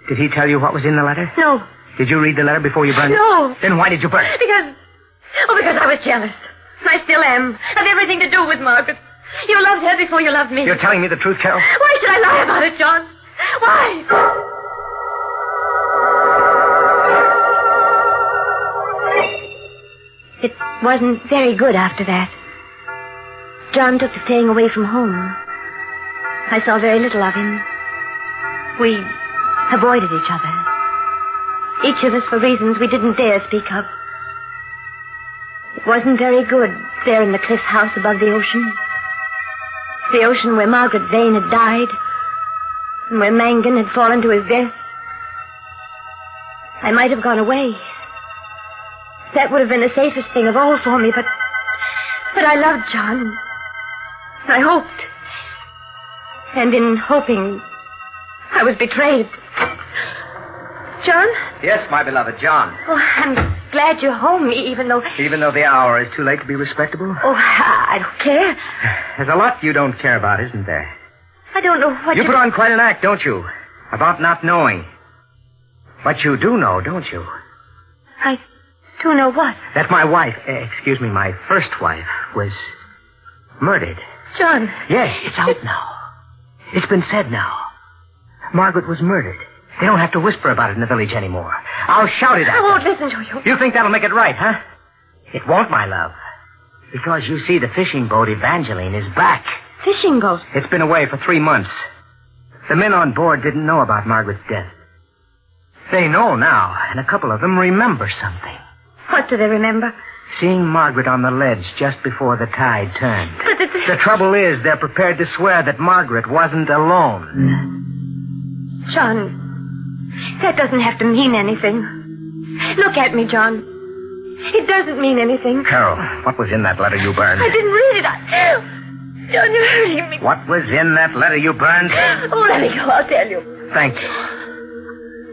Did he tell you what was in the letter? No. Did you read the letter before you burned it? No. Then why did you burn it? Because I was jealous. I still am. Had everything to do with Margaret. You loved her before you loved me. You're telling me the truth, Carol? Why should I lie about it, John? Why? It wasn't very good after that. John took to staying away from home. I saw very little of him. We avoided each other. Each of us for reasons we didn't dare speak of. It wasn't very good there in the cliff house above the ocean. The ocean where Margaret Vane had died. And where Mangan had fallen to his death. I might have gone away. That would have been the safest thing of all for me, but I loved John. I hoped. And in hoping, I was betrayed. John? Yes, my beloved, John. Oh, I'm glad you're home, even though... Even though the hour is too late to be respectable? Oh, I don't care. There's a lot you don't care about, isn't there? I don't know what you put on quite an act, don't you? About not knowing. But you do know, don't you? I do know what? That my wife, my first wife, was murdered. John. Yes, it's out now. It's been said now. Margaret was murdered. They don't have to whisper about it in the village anymore. I'll shout it at I won't them. listen to you. You think that'll make it right, huh? It won't, my love. Because you see, the fishing boat Evangeline is back. Fishing boat? It's been away for 3 months. The men on board didn't know about Margaret's death. They know now, and a couple of them remember something. What do they remember? Seeing Margaret on the ledge just before the tide turned. But the trouble is, they're prepared to swear that Margaret wasn't alone. John, that doesn't have to mean anything. Look at me, John. It doesn't mean anything. Carol, what was in that letter you burned? I didn't read it. John, you're hurting me. What was in that letter you burned? Oh, let me go. I'll tell you. Thank you.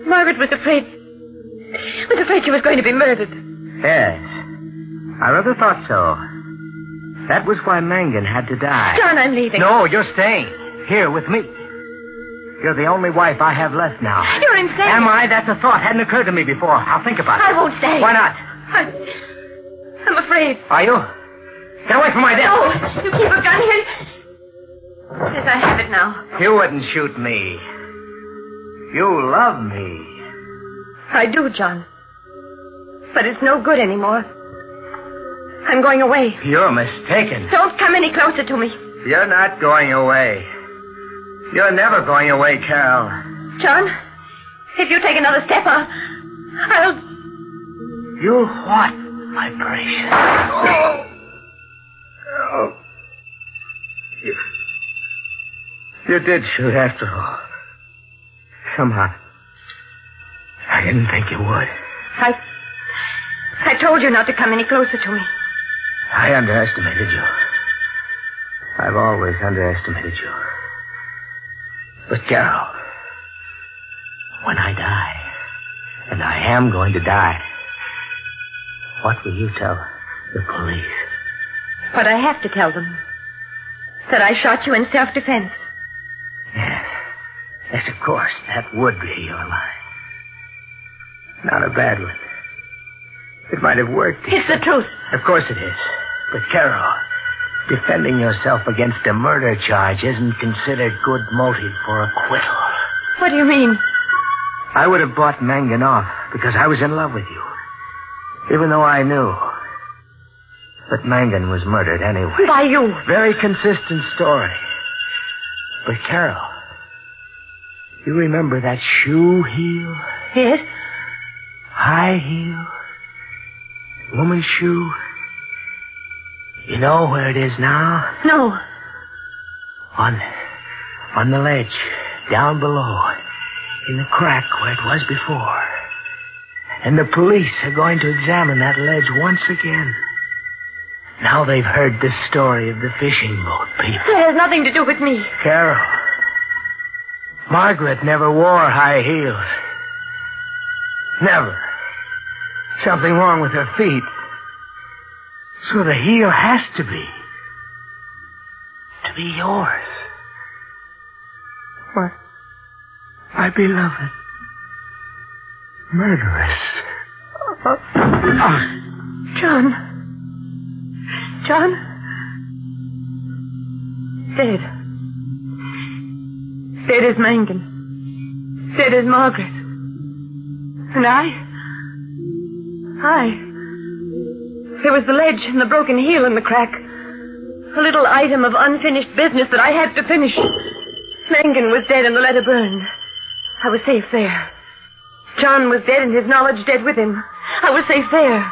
Margaret was afraid she was going to be murdered. Yes. I rather thought so. That was why Mangan had to die. John, I'm leaving. No, you're staying. Here with me. You're the only wife I have left now. You're insane. Am I? That's a thought. Hadn't occurred to me before. I'll think about it. I won't stay. Why not? I'm afraid. Are you? Get away from my desk. No, you keep a gun here. Yes, I have it now. You wouldn't shoot me. You love me. I do, John. But it's no good anymore. I'm going away. You're mistaken. Don't come any closer to me. You're not going away. You're never going away, Carol. John, if you take another step, I'll... You what, my precious? Oh. You did shoot after all. Somehow. I didn't think you would. I told you not to come any closer to me. I underestimated you. I've always underestimated you. But, Carol, when I die, and I am going to die, what will you tell the police? What I have to tell them. That I shot you in self-defense. Yes, of course, that would be your lie. Not a bad one. It might have worked. It's the truth. Of course it is. But, Carol, defending yourself against a murder charge isn't considered good motive for acquittal. What do you mean? I would have bought Mangan off because I was in love with you. Even though I knew. But Mangan was murdered anyway. By you. Very consistent story. But, Carol, you remember that shoe heel? Yes. High heel. Woman's shoe. You know where it is now? No. On the ledge, down below, in the crack where it was before. And the police are going to examine that ledge once again. Now they've heard the story of the fishing boat people. It has nothing to do with me. Carol, Margaret never wore high heels. Never. Something wrong with her feet. So the heel has to be yours. My beloved murderess. John. Dead. Dead is Mangan. Dead is Margaret. And There was the ledge and the broken heel in the crack. A little item of unfinished business that I had to finish. Mangan was dead and the letter burned. I was safe there. John was dead and his knowledge dead with him. I was safe there.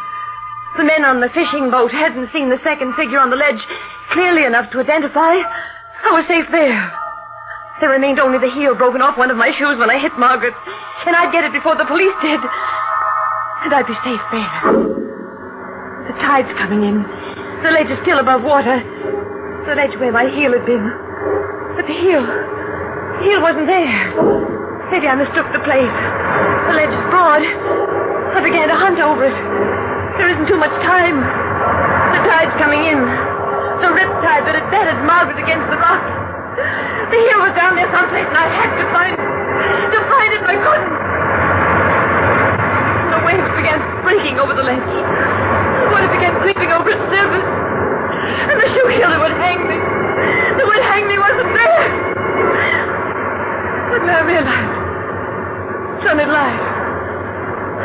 The men on the fishing boat hadn't seen the second figure on the ledge clearly enough to identify. I was safe there. There remained only the heel broken off one of my shoes when I hit Margaret. And I'd get it before the police did. And I'd be safe there. The tide's coming in. The ledge is still above water. The ledge where my heel had been. But the heel wasn't there. Maybe I mistook the place. The ledge is broad. I began to hunt over it. There isn't too much time. The tide's coming in. The riptide that had battered Margaret against the rock. The heel was down there someplace, and I had to find it. To find it, I couldn't. And the waves began breaking over the ledge. The water began creeping over its surface. And the shoe heel that would hang me wasn't there. But now I realized. Son had lied.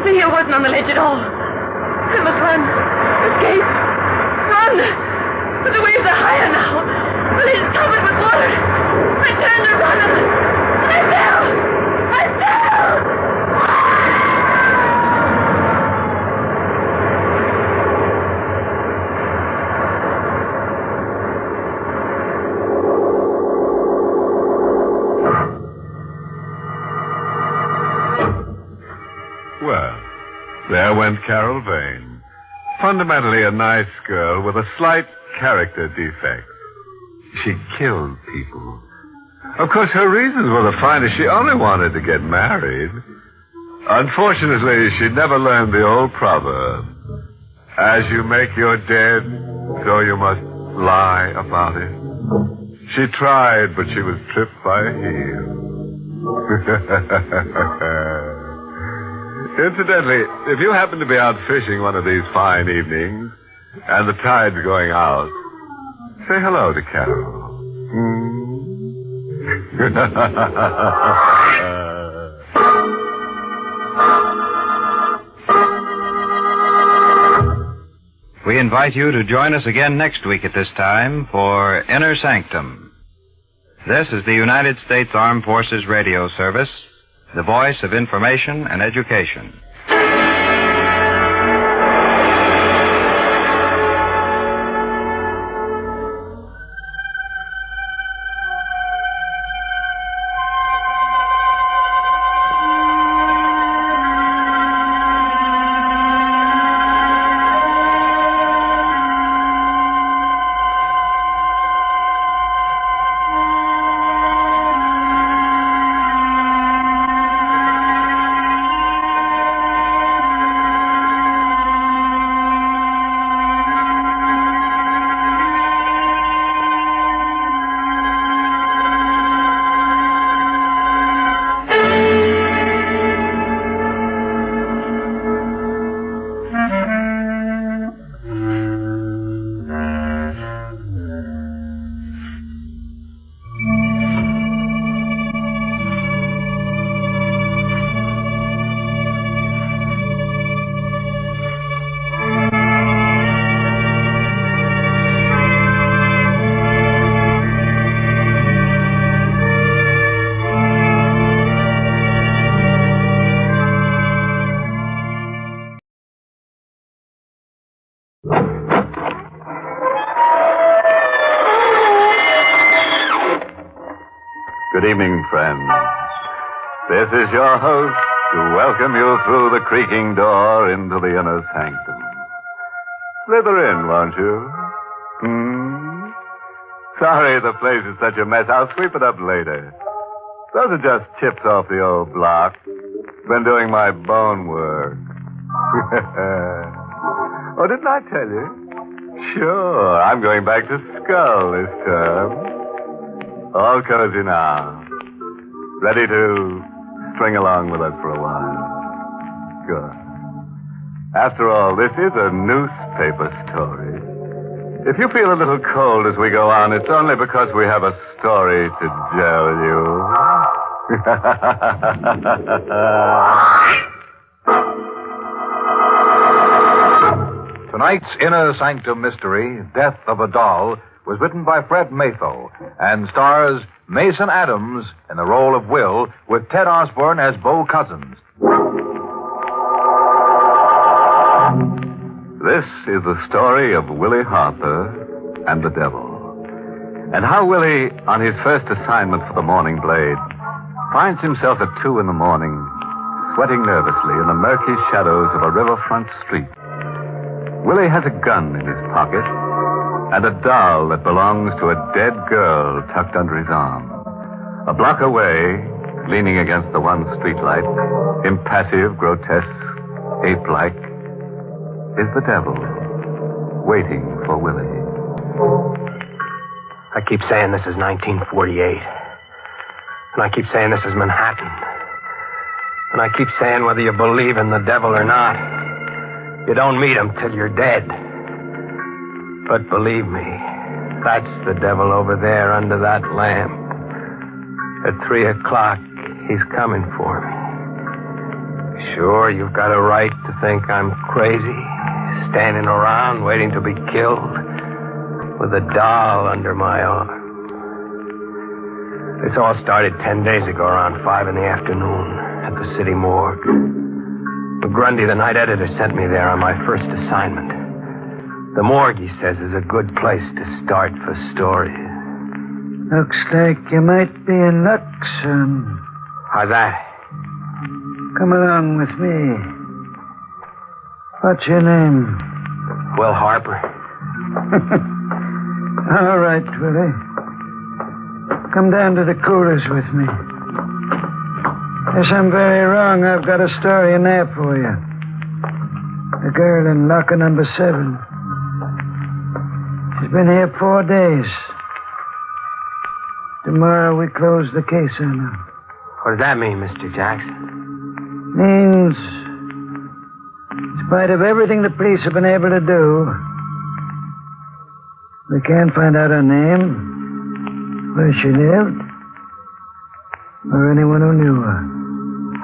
The heel wasn't on the ledge at all. I must run. Escape. Run. But the waves are higher now. The ledge is covered with water. I turned to run and I fell. I fell. Well, there went Carol Vane. Fundamentally a nice girl with a slight character defect. She killed people. Of course, her reasons were the finest. She only wanted to get married. Unfortunately, she never learned the old proverb. As you make your dead, so you must lie about it. She tried, but she was tripped by a heel. Incidentally, if you happen to be out fishing one of these fine evenings, and the tide's going out, say hello to Carol. We invite you to join us again next week at this time for Inner Sanctum. This is the United States Armed Forces Radio Service, the voice of information and education. Good evening, friends. This is your host to welcome you through the creaking door into the inner sanctum. Slither in, won't you? Sorry the place is such a mess. I'll sweep it up later. Those are just chips off the old block. Been doing my bone work. Oh, didn't I tell you? Sure, I'm going back to Skull this term. All cozy now. Ready to string along with us for a while. Good. After all, this is a newspaper story. If you feel a little cold as we go on, it's only because we have a story to tell you. Tonight's Inner Sanctum mystery, Death of a Doll, was written by Fred Matho and stars Mason Adams in the role of Will with Ted Osborne as Bo Cousins. This is the story of Willie Harper and the devil. And how Willie, on his first assignment for the Morning Blade, finds himself at 2 in the morning, sweating nervously in the murky shadows of a riverfront street. Willie has a gun in his pocket and a doll that belongs to a dead girl tucked under his arm. A block away, leaning against the one streetlight, impassive, grotesque, ape-like, is the devil, waiting for Willie. I keep saying this is 1948. And I keep saying this is Manhattan. And I keep saying whether you believe in the devil or not, you don't meet him till you're dead. But believe me, that's the devil over there under that lamp. At 3 o'clock, he's coming for me. Sure, you've got a right to think I'm crazy, standing around waiting to be killed with a doll under my arm. This all started 10 days ago around 5 in the afternoon at the city morgue. McGrundy, the night editor, sent me there on my first assignment. The morgue, he says, is a good place to start for stories. Looks like you might be in luck, son. How's that? Come along with me. What's your name? Will Harper. All right, Willie. Come down to the coolers with me. Yes, I'm very wrong. I've got a story in there for you. The girl in locker number 7. She's been here 4 days. Tomorrow we close the case on her. What does that mean, Mr. Jackson? Means, in spite of everything the police have been able to do, we can't find out her name, where she lived, or anyone who knew her.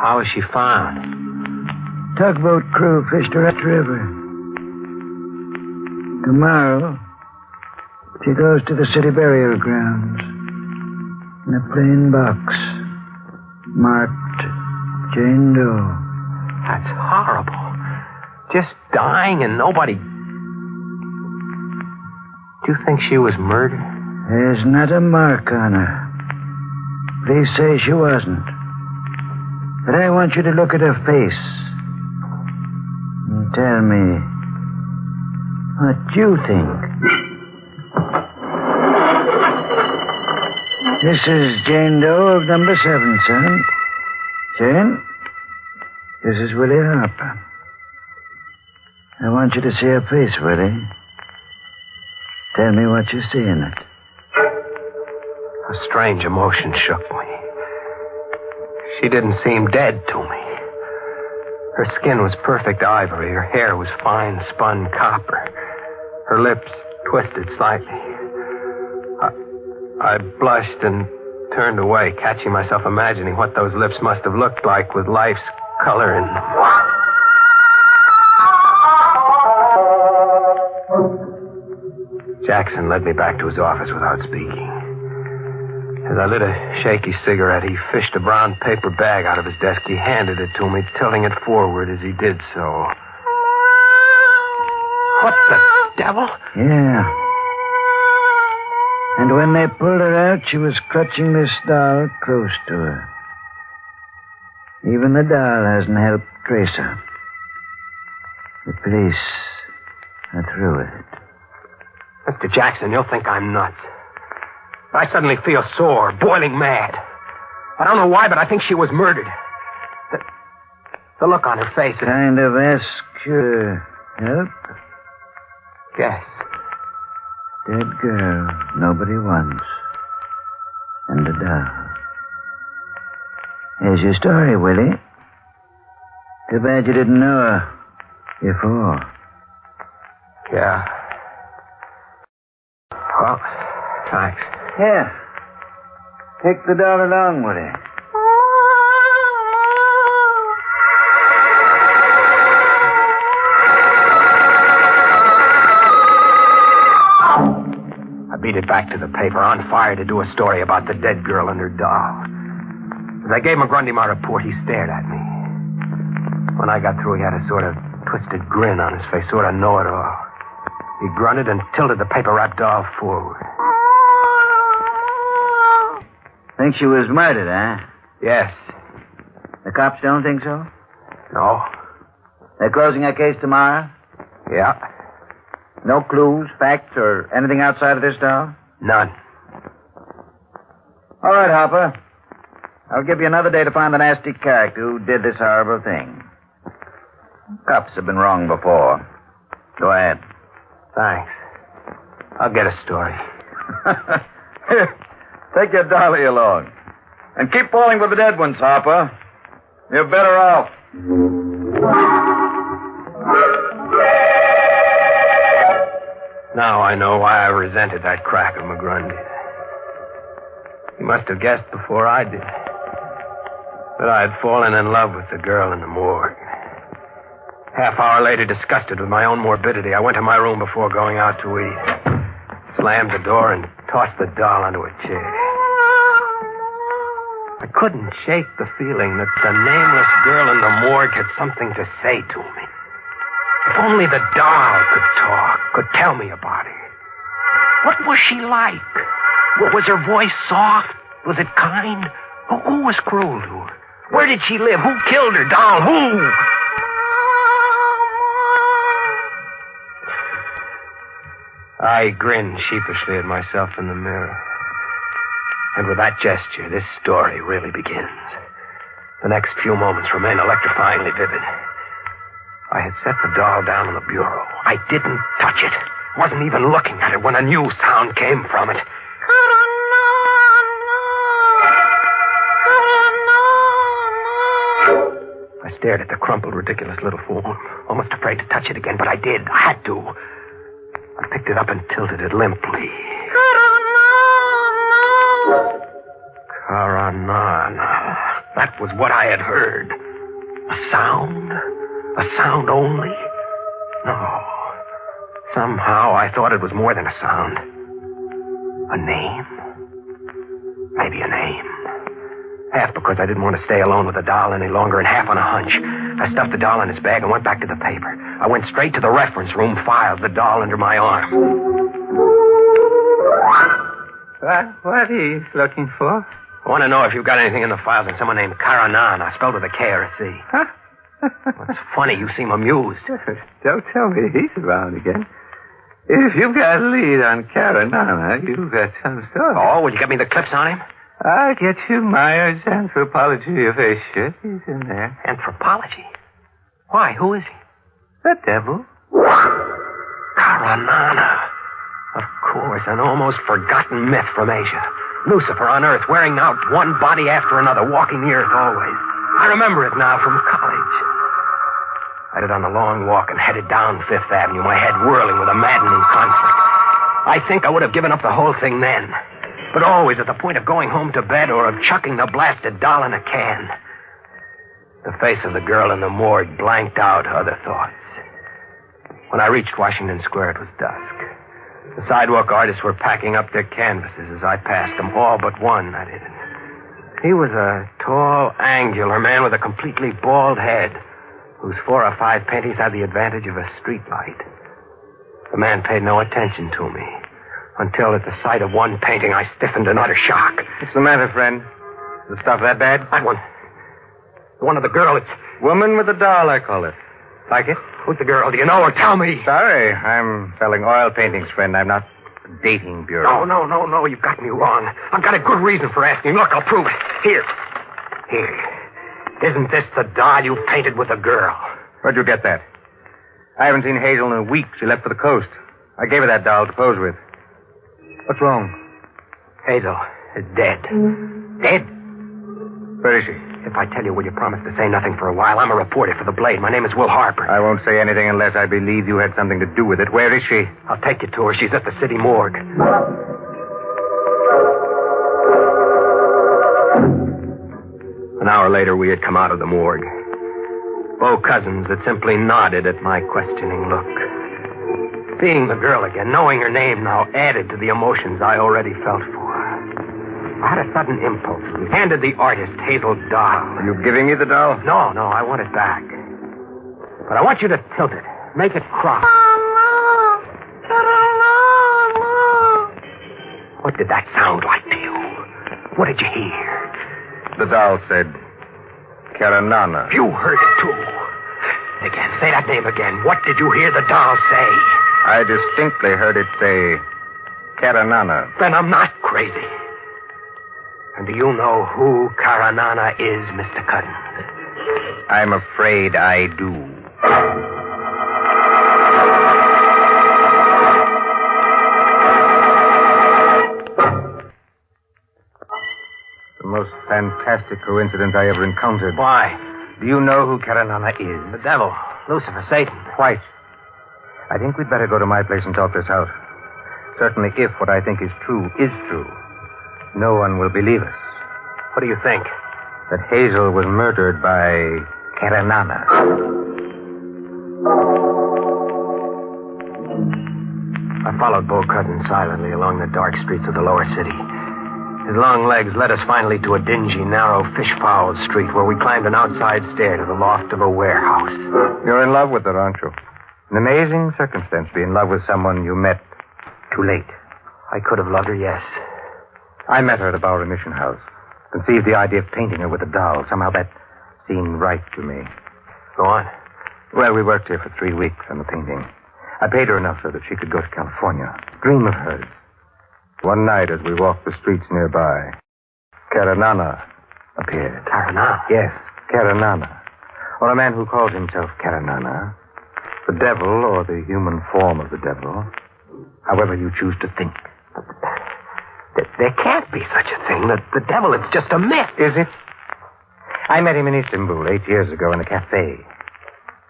How was she found? Tugboat crew fished her upriver. Tomorrow, she goes to the city burial grounds in a plain box marked Jane Doe. That's horrible. Just dying and nobody... Do you think she was murdered? There's not a mark on her. Police say she wasn't. But I want you to look at her face and tell me what you think. This is Jane Doe of number 7, son. Jane, this is Willie Harper. I want you to see her face, Willie. Tell me what you see in it. A strange emotion shook me. She didn't seem dead to me. Her skin was perfect ivory. Her hair was fine spun copper. Her lips twisted slightly. I blushed and turned away, catching myself imagining what those lips must have looked like with life's color in them. Jackson led me back to his office without speaking. As I lit a shaky cigarette, he fished a brown paper bag out of his desk. He handed it to me, tilting it forward as he did so. What the devil? Yeah. And when they pulled her out, she was clutching this doll close to her. Even the doll hasn't helped trace her. The police are through with it. Mr. Jackson, you'll think I'm nuts. I suddenly feel sore, boiling mad. I don't know why, but I think she was murdered. The look on her face... Kind of ask your help? Yes. Dead girl nobody wants. And a doll. Here's your story, Willie. Too bad you didn't know her before. Yeah. Well, thanks. Here. Take the doll along, Willie. I beat it back to the paper, on fire to do a story about the dead girl and her doll. As I gave McGrundy my report, he stared at me. When I got through, he had a sort of twisted grin on his face, sort of know-it-all. He grunted and tilted the paper-wrapped doll forward. Think she was murdered, huh? Yes. The cops don't think so? No. They're closing our case tomorrow? Yeah. No clues, facts, or anything outside of this doll? None. All right, Hopper. I'll give you another day to find the nasty character who did this horrible thing. Cops have been wrong before. Go ahead. Thanks. I'll get a story. Here, take your dolly along. And keep falling for the dead ones, Hopper. You're better off. Now I know why I resented that crack of McGrundy's. He must have guessed before I did that I had fallen in love with the girl in the morgue. Half hour later, disgusted with my own morbidity, I went to my room before going out to eat. Slammed the door and tossed the doll onto a chair. I couldn't shake the feeling that the nameless girl in the morgue had something to say to me. If only the doll could talk, could tell me about her. What was she like? Was her voice soft? Was it kind? Who was cruel to her? Where did she live? Who killed her? Doll, who? I grinned sheepishly at myself in the mirror. And with that gesture, this story really begins. The next few moments remain electrifyingly vivid. I had set the doll down on the bureau. I didn't touch it. Wasn't even looking at it when a new sound came from it. I stared at the crumpled, ridiculous little form, almost afraid to touch it again, but I did. I had to. I picked it up and tilted it limply. Karanana. That was what I had heard. A sound? A sound only? No. Somehow I thought it was more than a sound. A name? Maybe a name. Half because I didn't want to stay alone with the doll any longer, and half on a hunch. I stuffed the doll in his bag and went back to the paper. I went straight to the reference room, filed the doll under my arm. What are you looking for? I want to know if you've got anything in the files on someone named Karanana, spelled with a K or a C. Huh? It's funny, you seem amused. Don't tell me he's around again. If you've got a lead on Karanana, you've got some story. Oh, will you get me the clips on him? I'll get you Myers' Anthropology of Asia. He's in there. Anthropology? Why? Who is he? The devil. Karanana. Of course, an almost forgotten myth from Asia. Lucifer on Earth, wearing out one body after another, walking the earth always. I remember it now from college. I did on a long walk and headed down Fifth Avenue, my head whirling with a maddening conflict. I think I would have given up the whole thing then, but always at the point of going home to bed or of chucking the blasted doll in a can. The face of the girl in the morgue blanked out other thoughts. When I reached Washington Square, it was dusk. The sidewalk artists were packing up their canvases as I passed them, all but one, that is. He was a tall, angular man with a completely bald head, whose 4 or 5 paintings had the advantage of a street light. The man paid no attention to me, until at the sight of one painting I stiffened in utter shock. What's the matter, friend? Is the stuff that bad? That one. The one of the girl, it's... Woman with a doll, I call it. Like it? Who's the girl? Do you know her? Tell me. Sorry, I'm selling oil paintings, friend. I'm not a dating bureau. No, you've got me wrong. I've got a good reason for asking. Look, I'll prove it. Here. Isn't this the doll you painted with the girl? Where'd you get that? I haven't seen Hazel in a week. She left for the coast. I gave her that doll to pose with. What's wrong? Hazel is dead. Dead? Where is she? If I tell you, will you promise to say nothing for a while? I'm a reporter for the Blade. My name is Will Harper. I won't say anything unless I believe you had something to do with it. Where is she? I'll take you to her. She's at the city morgue. An hour later, we had come out of the morgue. Beau Cousins had simply nodded at my questioning look. Seeing the girl again, knowing her name now, added to the emotions I already felt for her. I had a sudden impulse and handed the artist Hazel's doll. Are you giving me the doll? No, I want it back. But I want you to tilt it. Make it crop. What did that sound like to you? What did you hear? The doll said, Karanana. You heard it, too. Again, say that name again. What did you hear the doll say? I distinctly heard it say, Karanana. Then I'm not crazy. And do you know who Karanana is, Mr. Cutton? I'm afraid I do. The most fantastic coincidence I ever encountered. Why? Do you know who Karanana is? The devil. Lucifer, Satan. Quite. I think we'd better go to my place and talk this out. Certainly, if what I think is true, no one will believe us. What do you think? That Hazel was murdered by Karanana. I followed Bo Cousins silently along the dark streets of the lower city. His long legs led us finally to a dingy, narrow, fish-fouled street where we climbed an outside stair to the loft of a warehouse. You're in love with her, aren't you? An amazing circumstance to be in love with someone you met too late. I could have loved her, yes. I met her at a Bowery Mission House. Conceived the idea of painting her with a doll. Somehow that seemed right to me. Go on. Well, we worked here for 3 weeks on the painting. I paid her enough so that she could go to California. Dream of hers. One night as we walked the streets nearby, Karanana appeared. Karanana? Yes, Karanana. Or a man who calls himself Karanana. The devil or the human form of the devil. However you choose to think. There can't be such a thing. The devil, it's just a myth. Is it? I met him in Istanbul 8 years ago in a cafe.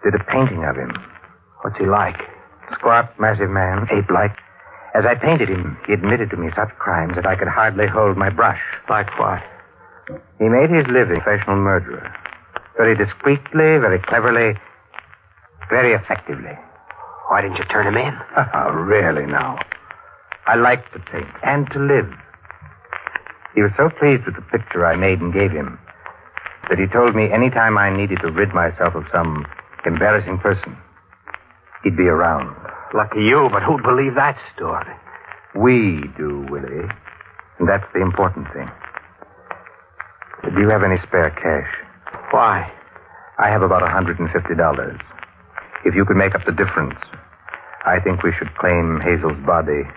Did a painting of him. What's he like? Squat, massive man, ape-like. As I painted him, he admitted to me such crimes that I could hardly hold my brush. Like what? He made his living a professional murderer. Very discreetly, very cleverly, very effectively. Why didn't you turn him in? Really now. I liked to paint and to live. He was so pleased with the picture I made and gave him that he told me any time I needed to rid myself of some embarrassing person, he'd be around. Lucky you, but who'd believe that story? We do, Willie. And that's the important thing. Do you have any spare cash? Why? I have about $150. If you could make up the difference, I think we should claim Hazel's body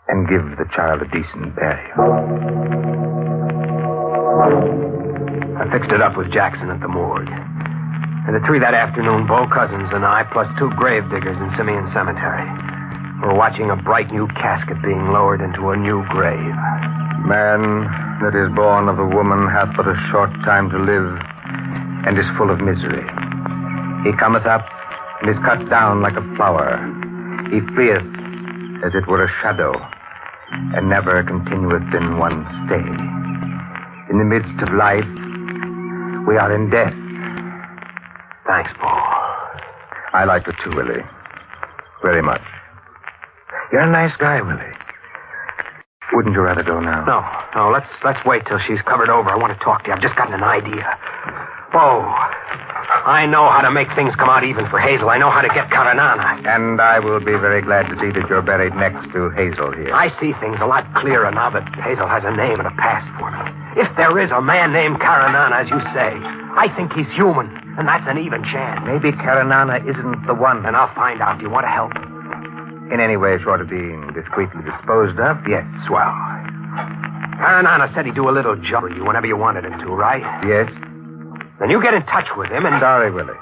and give the child a decent burial. I fixed it up with Jackson at the morgue. And at 3 that afternoon, Bo Cousins and I, plus 2 grave diggers in Simeon Cemetery, were watching a bright new casket being lowered into a new grave. Man that is born of a woman hath but a short time to live, and is full of misery. He cometh up, and is cut down like a flower. He fleeth, as it were a shadow, and never continueth in one stay. In the midst of life, we are in death. Thanks, Paul. I liked it too, Willie. Very much. You're a nice guy, Willie. Wouldn't you rather go now? No. Let's wait till she's covered over. I want to talk to you. I've just gotten an idea. Oh, I know how to make things come out even for Hazel. I know how to get Karanana. And I will be very glad to see that you're buried next to Hazel here. I see things a lot clearer now that Hazel has a name and a past for me. If there is a man named Karanana, as you say, I think he's human, and that's an even chance. Maybe Karanana isn't the one. Then I'll find out. Do you want to help? In any way short of being discreetly disposed of, yes. Swell. Karanana said he'd do a little job for you whenever you wanted him to, right? Yes. Then you get in touch with him and... Sorry, Willie.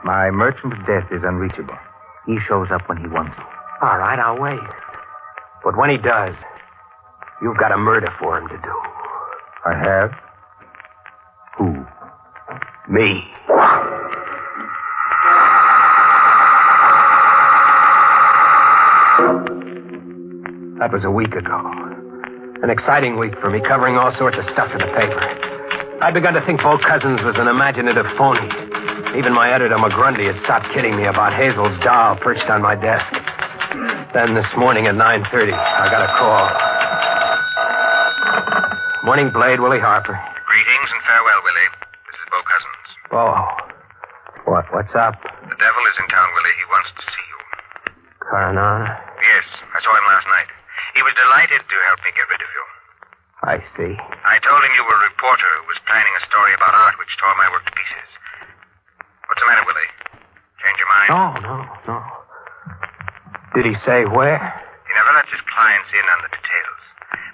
My merchant of death is unreachable. He shows up when he wants to. All right, I'll wait. But when he does, you've got a murder for him to do. I have? Who? Me. That was a week ago. An exciting week for me, covering all sorts of stuff in the paper. I'd begun to think Bo Cousins was an imaginative phony. Even my editor, McGrundy, had stopped kidding me about Hazel's doll perched on my desk. Then this morning at 9:30, I got a call. Morning, Blade, Willie Harper. Greetings and farewell, Willie. This is Bo Cousins. Bo. What's up? The devil is in town, Willie. He wants to see you. Karanana? Yes, I saw him last night. He was delighted to help me get rid of you. I see. I told him you were a reporter who was planning a story about art which tore my work to pieces. What's the matter, Willie? Change your mind? No. Did he say where? He never lets his clients in on the details.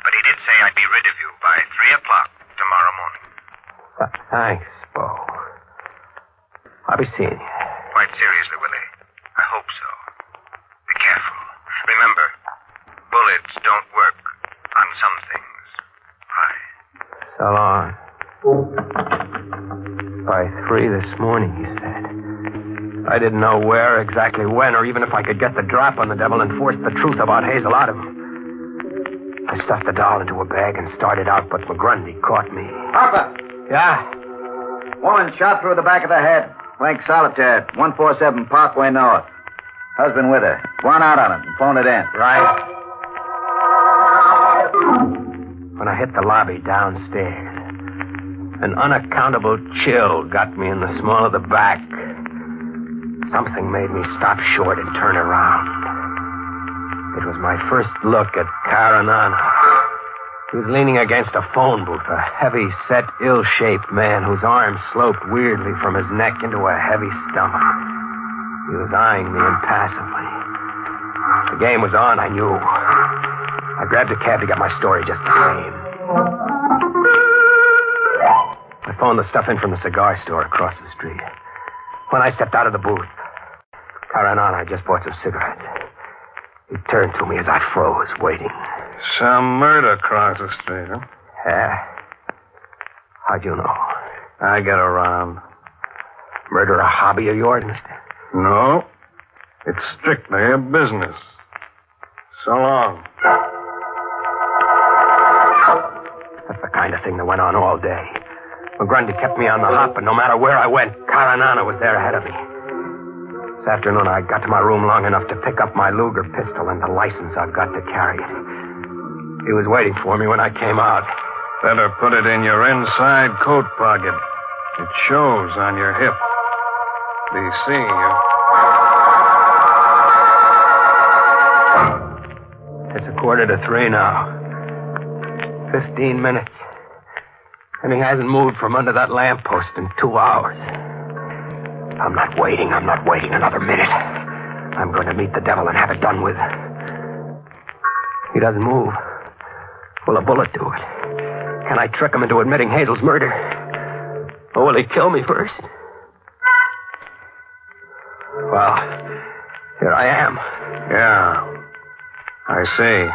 But he did say I'd be rid of you by 3 o'clock tomorrow morning. Thanks, Bo. I'll be seeing you. Quite seriously, Willie. I hope so. Be careful. Remember, bullets don't work on some things. Bye. So long. By 3 this morning, he said. I didn't know where, exactly when, or even if I could get the drop on the devil and force the truth about Hazel out of him. I stuffed the doll into a bag and started out, but McGrundy caught me. Papa! Yeah? Woman shot through the back of the head. Rank solitaire, 147 Parkway North. Husband with her. Go on out on it and phone it in. Right. When I hit the lobby downstairs, an unaccountable chill got me in the small of the back. Something made me stop short and turn around. It was my first look at Karanana. He was leaning against a phone booth, a heavy-set, ill-shaped man whose arms sloped weirdly from his neck into a heavy stomach. He was eyeing me impassively. The game was on, I knew. I grabbed a cab to get my story just the same. I phoned the stuff in from the cigar store across the street. When I stepped out of the booth, Karanana just bought some cigarettes. He turned to me as I froze, waiting. Some murder across the street, huh? Yeah. How'd you know? I get around. Murder a hobby of yours, mister? No. It's strictly a business. So long. That's the kind of thing that went on all day. McGrundy kept me on the hop, and no matter where I went, Karanana was there ahead of me. This afternoon, I got to my room long enough to pick up my Luger pistol and the license I've got to carry it. He was waiting for me when I came out. Better put it in your inside coat pocket. It shows on your hip. Be seeing you. It's 2:45 now. 15 minutes. And he hasn't moved from under that lamppost in 2 hours. I'm not waiting another minute. I'm going to meet the devil and have it done with. He doesn't move. Will a bullet do it? Can I trick him into admitting Hazel's murder? Or will he kill me first? Well, here I am. Yeah. I see.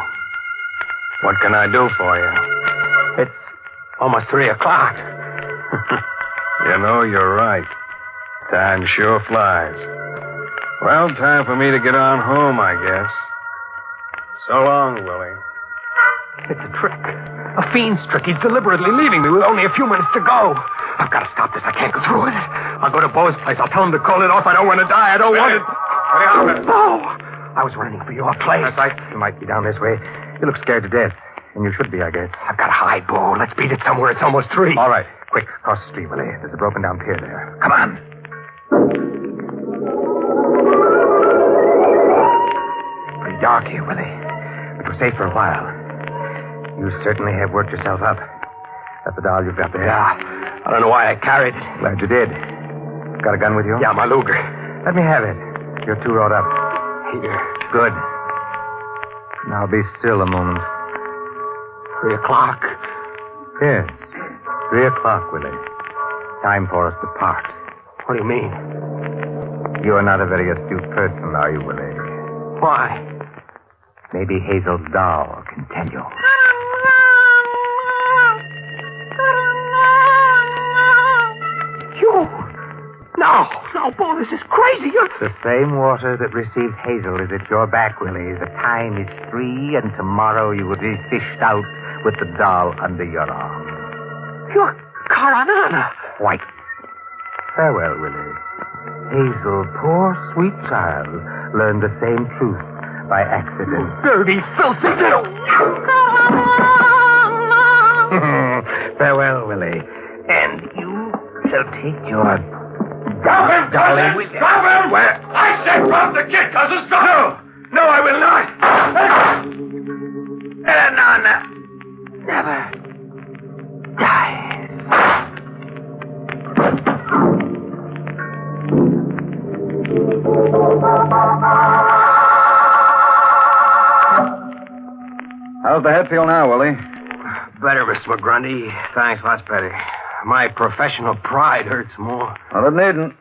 What can I do for you? It's almost 3 o'clock. You know, you're right. Time sure flies. Well, time for me to get on home, I guess. So long, Willie. It's a trick. A fiend's trick. He's deliberately leaving me with only a few minutes to go. I've got to stop this. I can't go through it. I'll go to Bo's place. I'll tell him to call it off. I don't want to die. I don't want it. Bo! I was running for your place. That's right. You might be down this way. You look scared to death. And you should be, I guess. I've got to hide, Bo. Let's beat it somewhere. It's almost 3. All right. Quick, cross the street, Willie. There's a broken down pier there. Come on. Pretty dark here, Willie. But we're safe for a while. You certainly have worked yourself up. That's the doll you've got there. Yeah. I don't know why I carried it. Glad you did. Got a gun with you? Yeah, my Luger. Let me have it. You're too wrought up. Here. Good. Now be still a moment. 3 o'clock. Yes. 3 o'clock, Willie. Time for us to part. What do you mean? You're not a very astute person, are you, Willie? Why? Maybe Hazel's doll can tell you. You? No, Bo, this is crazy. The same water that received Hazel is at your back, Willie. The time is 3, and tomorrow you will be fished out with the doll under your arm. You're Karanana. Quite. Farewell, Willie. Hazel, poor sweet child, learned the same truth by accident. Dirty, filthy little... Farewell, Willie. And you shall take your... Stop him, darling. Stop him! Where? I said drop the kid, cousin. Stop him! No, I will not. Eleanor, never. the head feel now, Willie? Better, Mr. McGrundy. Thanks, lots better. My professional pride hurts more. Well, it needn't.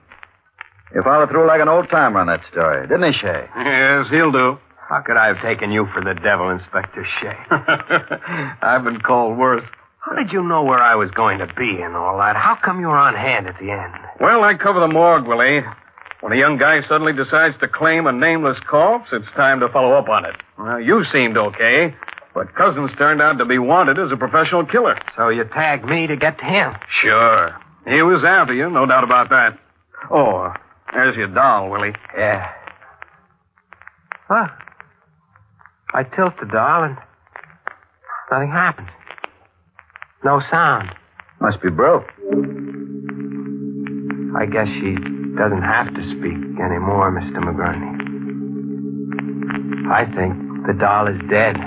You followed through like an old timer on that story, didn't he, Shay? Yes, he'll do. How could I have taken you for the devil, Inspector Shea? I've been called worse. How did you know where I was going to be and all that? How come you were on hand at the end? Well, I cover the morgue, Willie. When a young guy suddenly decides to claim a nameless corpse, it's time to follow up on it. Well, you seemed okay, but Cousins turned out to be wanted as a professional killer. So you tagged me to get to him? Sure. He was after you, no doubt about that. Oh, there's your doll, Willie. Yeah. Huh. I tilt the doll and nothing happens. No sound. Must be broke. I guess she doesn't have to speak anymore, Mr. McGurney. I think the doll is dead.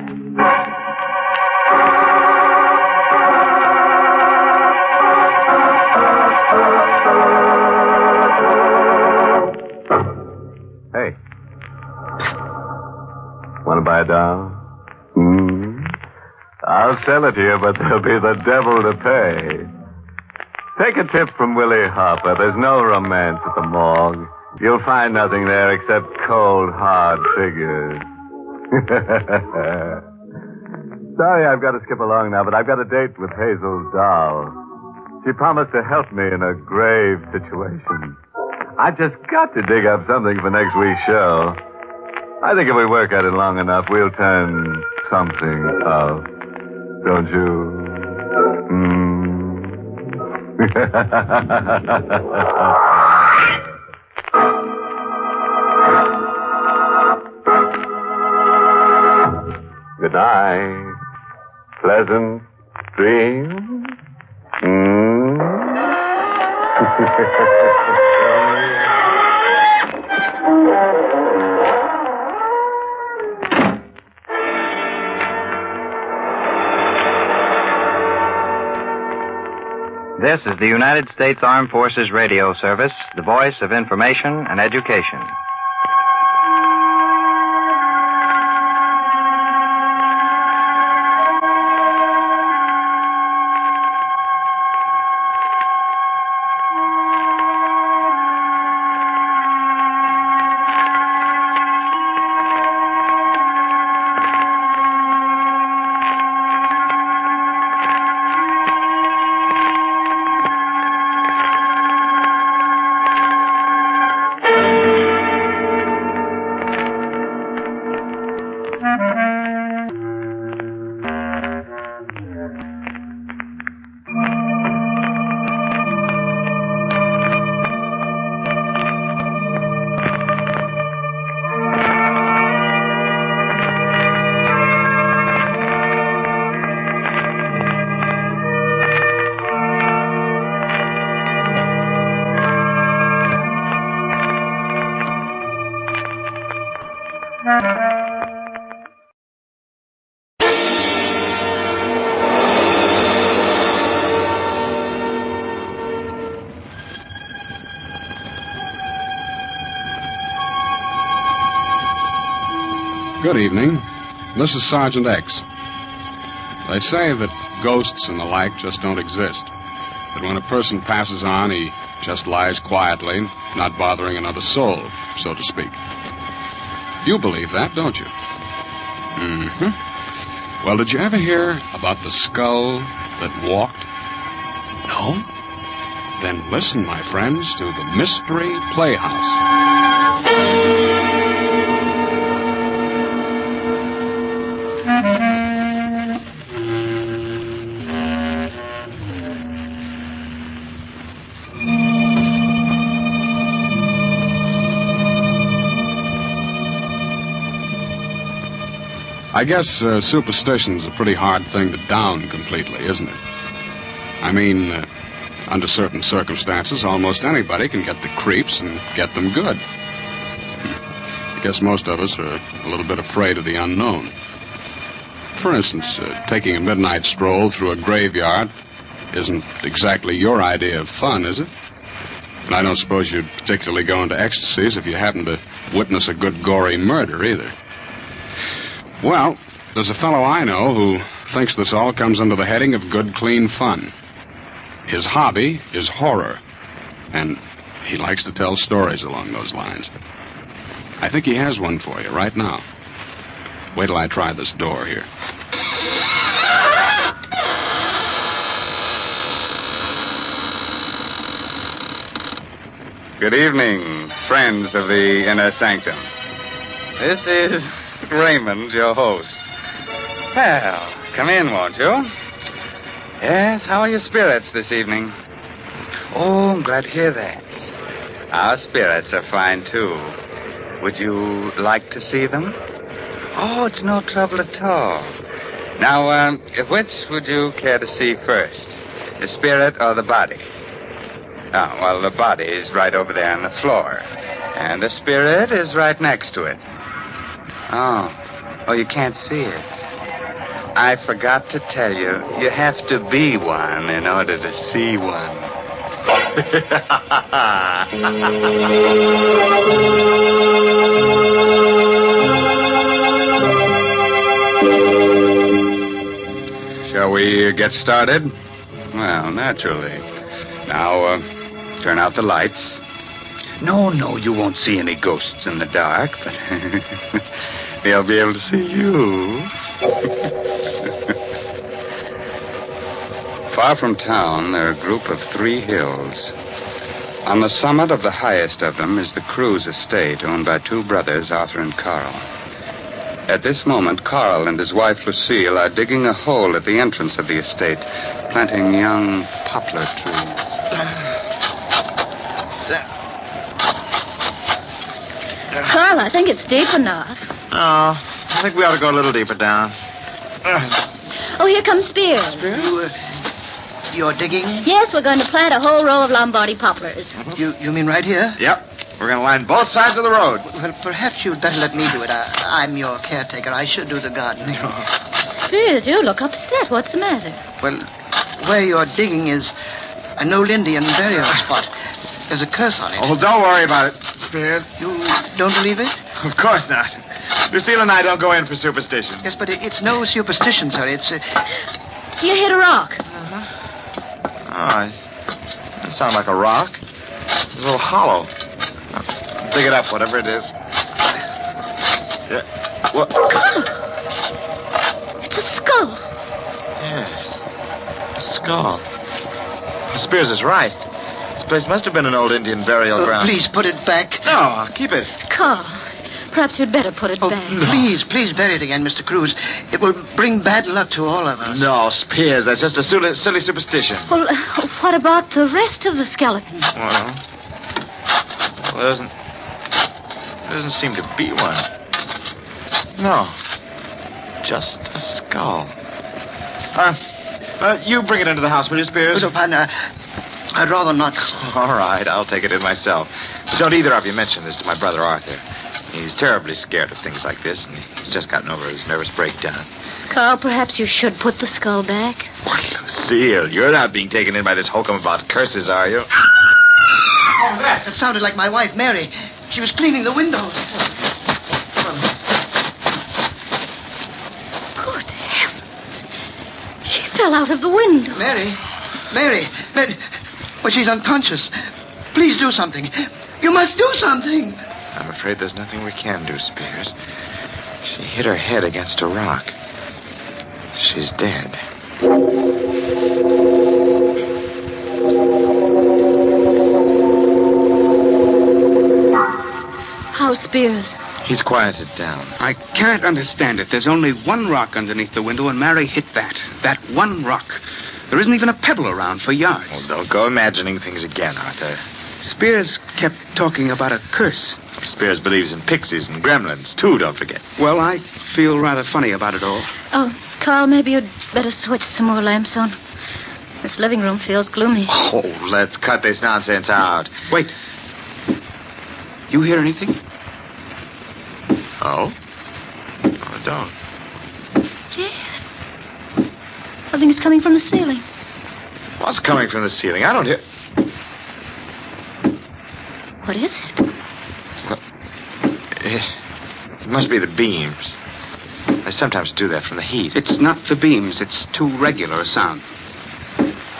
Hey. Want to buy a doll? I'll sell it to you, but there'll be the devil to pay. Take a tip from Willie Hopper. There's no romance at the morgue. You'll find nothing there except cold, hard figures. Sorry I've got to skip along now, but I've got a date with Hazel's doll. She promised to help me in a grave situation. I just got to dig up something for next week's show. I think if we work at it long enough, we'll turn something up. Don't you? Good night. Pleasant dreams. This is the United States Armed Forces Radio Service, the voice of information and education. Good evening. This is Sergeant X. They say that ghosts and the like just don't exist. That when a person passes on, he just lies quietly, not bothering another soul, so to speak. You believe that, don't you? Mm-hmm. Well, did you ever hear about the skull that walked? No? Then listen, my friends, to the Mystery Playhouse. I guess superstition's a pretty hard thing to down completely, isn't it? I mean, under certain circumstances, almost anybody can get the creeps and get them good. I guess most of us are a little bit afraid of the unknown. For instance, taking a midnight stroll through a graveyard isn't exactly your idea of fun, is it? And I don't suppose you'd particularly go into ecstasies if you happen to witness a good gory murder, either. Well, There's a fellow I know who thinks this all comes under the heading of good, clean fun. His hobby is horror, and he likes to tell stories along those lines. I think he has one for you right now. Wait till I try this door here. Good evening, friends of the Inner Sanctum. This is Raymond, your host. Well, come in, won't you? Yes, how are your spirits this evening? Oh, I'm glad to hear that. Our spirits are fine, too. Would you like to see them? Oh, it's no trouble at all. Now, which would you care to see first? The spirit or the body? Oh, well, the body is right over there on the floor. And the spirit is right next to it. Oh, you can't see it. I forgot to tell you, you have to be one in order to see one. Shall we get started? Well, naturally. Now, turn out the lights. No, you won't see any ghosts in the dark, but they'll be able to see you. Far from town, there are a group of 3 hills. On the summit of the highest of them is the Cruz estate, owned by 2 brothers, Arthur and Carl. At this moment, Carl and his wife, Lucille, are digging a hole at the entrance of the estate, planting young poplar trees. Carl, I think it's deep enough. Oh, I think we ought to go a little deeper down. Oh, here comes Spears. You're digging? Yes, we're going to plant a whole row of Lombardy poplars. You mean right here? Yep. We're going to line both sides of the road. Well, perhaps you'd better let me do it. I'm your caretaker. I should do the gardening. Spears, you look upset. What's the matter? Well, where you're digging is an old Indian burial spot. There's a curse on it. Oh, don't worry about it, Spears. You don't believe it? Of course not. Lucille and I don't go in for superstition. Yes, but it's no superstition, sir. It's... You hit a rock. Oh, it sounds like a rock. It's a little hollow. Dig it up, whatever it is. Yeah. What? It's a skull. Yes. A skull. Spears is right. This place must have been an old Indian burial ground. Please put it back. No, keep it. Carl, perhaps you'd better put it back. Please bury it again, Mr. Cruz. It will bring bad luck to all of us. No, Spears, that's just a silly superstition. Well, what about the rest of the skeleton? Well, there doesn't seem to be one. No, just a skull. You bring it into the house, will you, Spears? No, partner, I'd rather not. All right, I'll take it in myself. But don't either of you mention this to my brother Arthur. He's terribly scared of things like this, and he's just gotten over his nervous breakdown. Carl, perhaps you should put the skull back. What, Lucille, you're not being taken in by this hokum about curses, are you? Oh, that sounded like my wife, Mary. She was cleaning the windows. Good heavens. She fell out of the window. Mary. Well, she's unconscious. Please do something. You must do something. I'm afraid there's nothing we can do, Spears. She hit her head against a rock. She's dead. How's Spears? He's quieted down. I can't understand it. There's only one rock underneath the window, and Mary hit that. That one rock. There isn't even a pebble around for yards. Well, don't go imagining things again, Arthur. Spears kept talking about a curse. Spears believes in pixies and gremlins, too, don't forget. Well, I feel rather funny about it all. Oh, Carl, maybe you'd better switch some more lamps on. This living room feels gloomy. Oh, let's cut this nonsense out. Wait. You hear anything? Oh? I don't. Yes. Something is coming from the ceiling. What's coming from the ceiling? I don't hear... What is it? It must be the beams. I sometimes do that from the heat. It's not the beams. It's too regular a sound.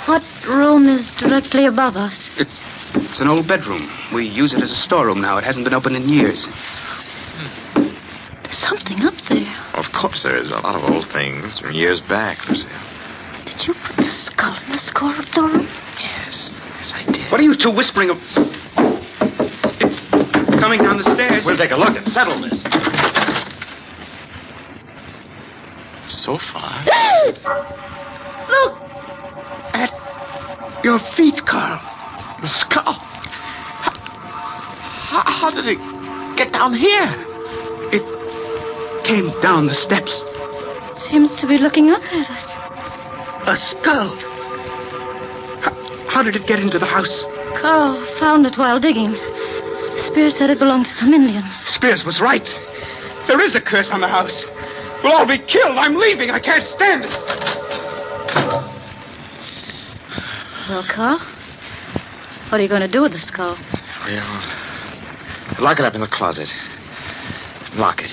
What room is directly above us? It's an old bedroom. We use it as a storeroom now. It hasn't been opened in years. There's something up there. Of course there is. A lot of old things from years back, Lucille. Did you put the skull in the score storeroom? Yes, I did. What are you two whispering of? It's coming down the stairs. We'll take a look and settle this. So far. Look! At your feet, Carl. The skull. How did it get down here? It came down the steps. Seems to be looking up at us. A skull. How did it get into the house? Carl found it while digging. Spears said it belonged to some Indian. Spears was right. There is a curse on the house. We'll all be killed. I'm leaving. I can't stand it. Well, Carl, what are you going to do with the skull? Well, lock it up in the closet. Lock it.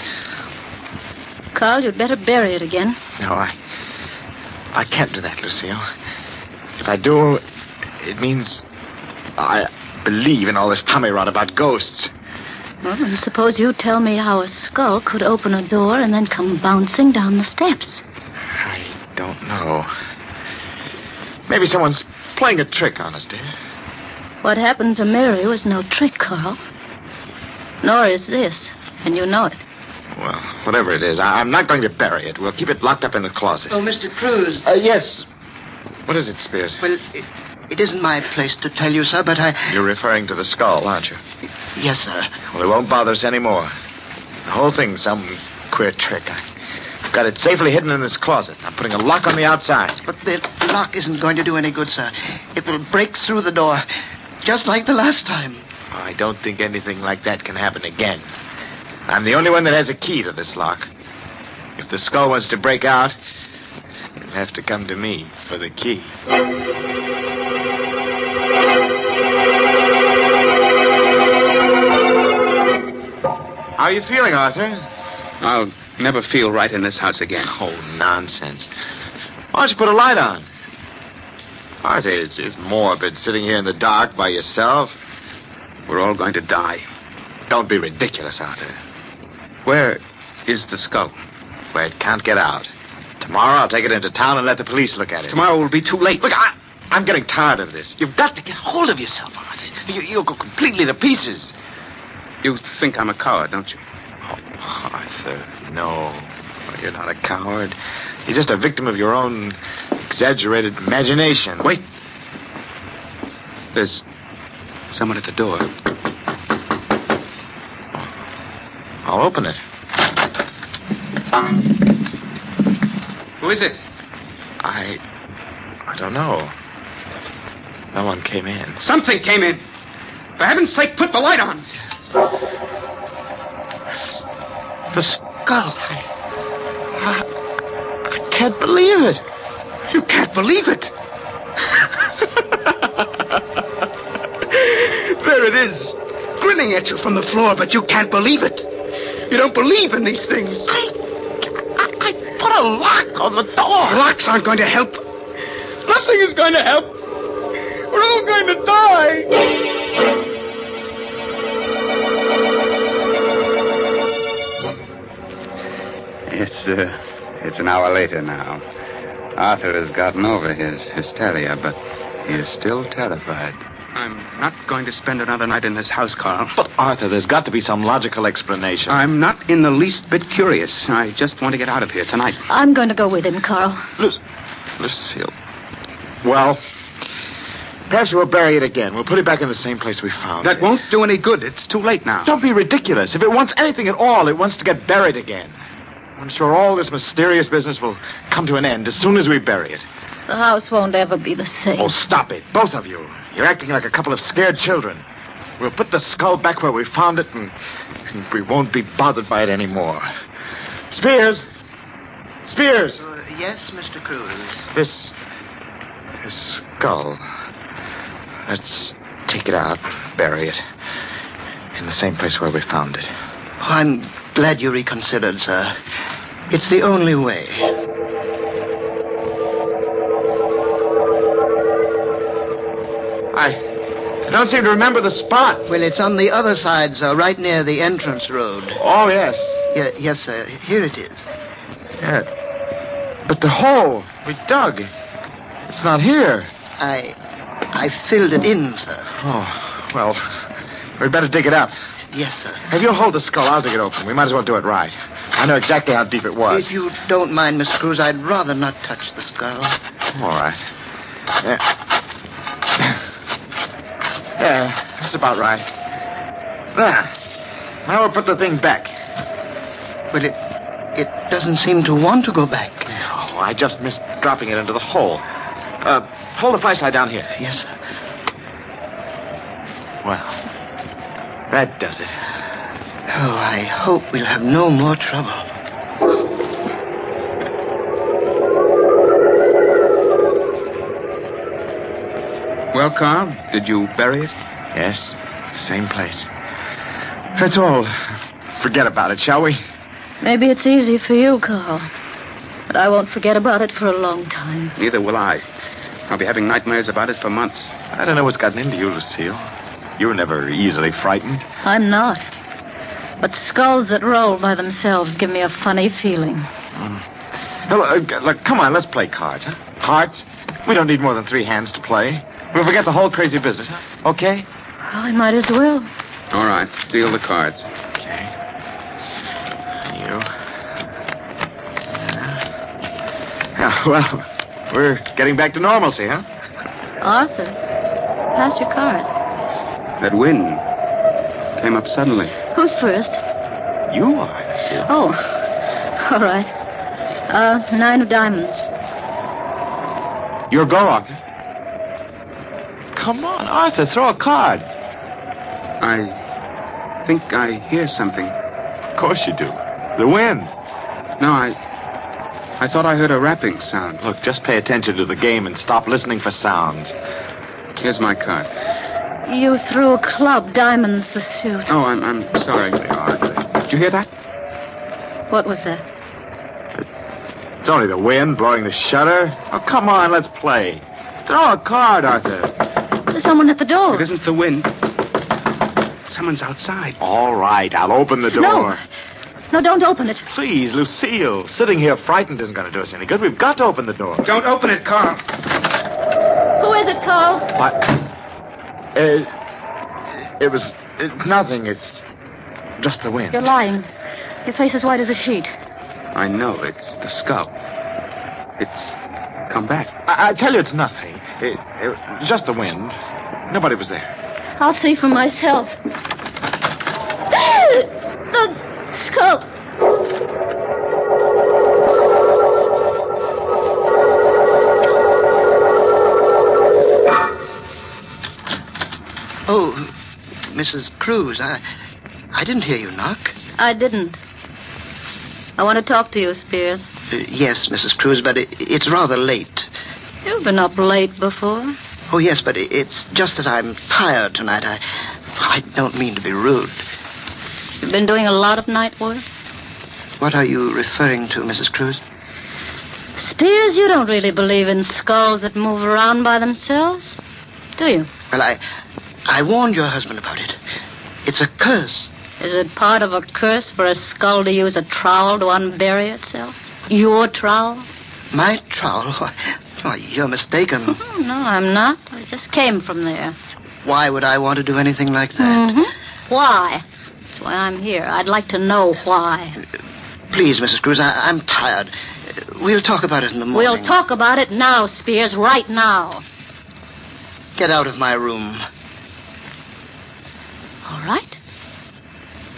Carl, you'd better bury it again. No, I can't do that, Lucille. If I do, it means I believe in all this tummy rot about ghosts. Well, then suppose you tell me how a skull could open a door and then come bouncing down the steps. I don't know. Maybe someone's playing a trick on us, dear. What happened to Mary was no trick, Carl. Nor is this, and you know it. Well, whatever it is, I'm not going to bury it. We'll keep it locked up in the closet. Oh, Mr. Cruz. Yes. What is it, Spears? Well, it isn't my place to tell you, sir, but You're referring to the skull, aren't you? Yes, sir. Well, it won't bother us anymore. The whole thing's some queer trick. I've got it safely hidden in this closet. I'm putting a lock on the outside. But the lock isn't going to do any good, sir. It will break through the door, just like the last time. I don't think anything like that can happen again. I'm the only one that has a key to this lock. If the skull wants to break out, you'll have to come to me for the key. How are you feeling, Arthur? I'll never feel right in this house again. Oh, nonsense. Why don't you put a light on? Arthur, it's morbid sitting here in the dark by yourself. We're all going to die. Don't be ridiculous, Arthur. Where is the skull? Where it can't get out. Tomorrow I'll take it into town and let the police look at it. Tomorrow will be too late. Look, I'm getting tired of this. You've got to get hold of yourself, Arthur. You'll go completely to pieces. You think I'm a coward, don't you? Oh, Arthur, no. You're not a coward. You're just a victim of your own exaggerated imagination. Wait. There's someone at the door. I'll open it. Who is it? I don't know. No one came in. Something came in. For heaven's sake, put the light on. The skull. I can't believe it. You can't believe it. There it is, grinning at you from the floor, but you can't believe it. You don't believe in these things. I put a lock on the door. Locks aren't going to help. Nothing is going to help. We're all going to die. It's an hour later now. Arthur has gotten over his hysteria, but he is still terrified. I'm not going to spend another night in this house, Carl. But, Arthur, there's got to be some logical explanation. I'm not in the least bit curious. I just want to get out of here tonight. I'm going to go with him, Carl. Lucille. Well, perhaps we'll bury it again. We'll put it back in the same place we found it. That won't do any good. It's too late now. Don't be ridiculous. If it wants anything at all, it wants to get buried again. I'm sure all this mysterious business will come to an end as soon as we bury it. The house won't ever be the same. Oh, stop it, both of you. You're acting like a couple of scared children. We'll put the skull back where we found it, and we won't be bothered by it anymore. Spears! Spears! Yes, Mr. Cruz. This skull. Let's take it out, bury it in the same place where we found it. Oh, I'm glad you reconsidered, sir. It's the only way. I don't seem to remember the spot. Well, it's on the other side, sir, right near the entrance road. Oh, yes. Yes, sir. Here it is. Yeah. But the hole we dug, it's not here. I filled it in, sir. Oh, well, we'd better dig it up. Yes, sir. If you'll hold the skull, I'll dig it open. We might as well do it right. I know exactly how deep it was. If you don't mind, Mr. Cruz, I'd rather not touch the skull. All right. Yeah, that's about right. There. Now we'll put the thing back. Well, it doesn't seem to want to go back. Oh, I just missed dropping it into the hole. Hold the flashlight down here. Yes, sir. Well, that does it. Oh, I hope we'll have no more trouble. Well, Carl, did you bury it? Yes, same place. That's all. Forget about it, shall we? Maybe it's easy for you, Carl. But I won't forget about it for a long time. Neither will I. I'll be having nightmares about it for months. I don't know what's gotten into you, Lucille. You were never easily frightened. I'm not. But skulls that roll by themselves give me a funny feeling. Now, look, come on, let's play cards, huh? Hearts? We don't need more than 3 hands to play. We'll forget the whole crazy business, huh? Okay? Well, I might as well. All right, deal the cards. Okay. You. Yeah, well, we're getting back to normalcy, huh? Arthur, pass your card. That wind came up suddenly. Who's first? You are, Lucille. Oh, all right. 9 of diamonds. Your go, Arthur. Come on, Arthur, throw a card. I think I hear something. Of course you do. The wind. No, I thought I heard a rapping sound. Look, just pay attention to the game and stop listening for sounds. Here's my card. You threw a club, diamonds, the suit. Oh, I'm sorry. Did you hear that? What was that? It's only the wind blowing the shutter. Oh, come on, let's play. Throw a card, Arthur. There's someone at the door. It isn't the wind. Someone's outside. All right, I'll open the door. No, don't open it. Please, Lucille. Sitting here frightened isn't going to do us any good. We've got to open the door. Don't open it, Carl. Who is it, Carl? What? It's nothing. It's just the wind. You're lying. Your face is white as a sheet. I know. It's the skull. It's come back. I tell you it's nothing. It was just the wind. Nobody was there. I'll see for myself. The skull. Oh, Mrs. Cruz, I didn't hear you knock. I didn't. I want to talk to you, Spears. Yes, Mrs. Cruz, but it's rather late. You've been up late before. Oh, yes, but it's just that I'm tired tonight. I don't mean to be rude. You've been doing a lot of night work? What are you referring to, Mrs. Cruz? Spears, you don't really believe in skulls that move around by themselves, do you? Well, I warned your husband about it. It's a curse. Is it part of a curse for a skull to use a trowel to unbury itself? Your trowel? My trowel? Why, you're mistaken. No, I'm not. I just came from there. Why would I want to do anything like that? Mm-hmm. Why? That's why I'm here. I'd like to know why. Please, Mrs. Cruz, I'm tired. We'll talk about it in the morning. We'll talk about it now, Spears, right now. Get out of my room. All right.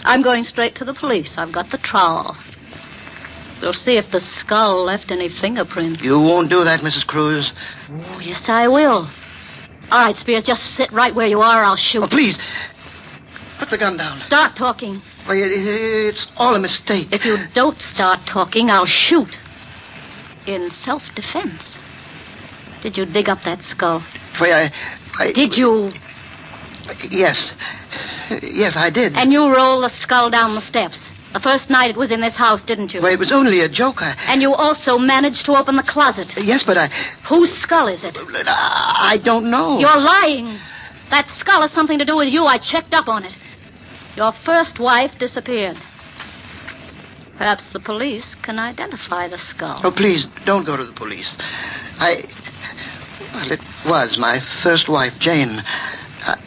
I'm going straight to the police. I've got the trowel. We'll see if the skull left any fingerprints. You won't do that, Mrs. Cruz. Oh, yes, I will. All right, Spears, just sit right where you are. I'll shoot. Oh, please. Put the gun down. Start talking. Why, it's all a mistake. If you don't start talking, I'll shoot. In self-defense. Did you dig up that skull? Why, I... Did you? Yes. Yes, I did. And you roll the skull down the steps? The first night it was in this house, didn't you? Well, it was only a joke. And you also managed to open the closet. Yes, but I... Whose skull is it? I don't know. You're lying. That skull has something to do with you. I checked up on it. Your first wife disappeared. Perhaps the police can identify the skull. Oh, please, don't go to the police. Well, it was my first wife, Jane.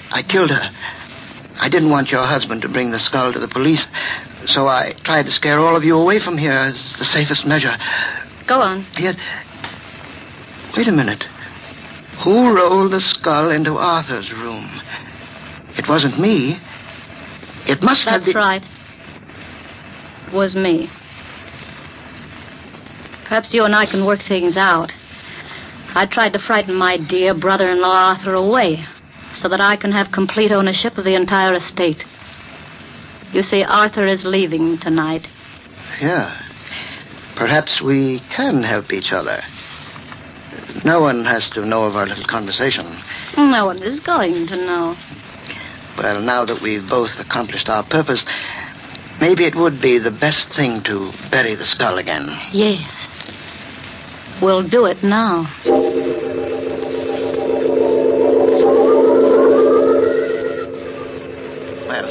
I killed her. I didn't want your husband to bring the skull to the police, so I tried to scare all of you away from here as the safest measure. Go on. Yet, wait a minute. Who rolled the skull into Arthur's room? It wasn't me. It must have been... That's right. It was me. Perhaps you and I can work things out. I tried to frighten my dear brother-in-law Arthur away so that I can have complete ownership of the entire estate. You see, Arthur is leaving tonight. Yeah. Perhaps we can help each other. No one has to know of our little conversation. No one is going to know. Well, now that we've both accomplished our purpose, maybe it would be the best thing to bury the skull again. Yes. We'll do it now. Well,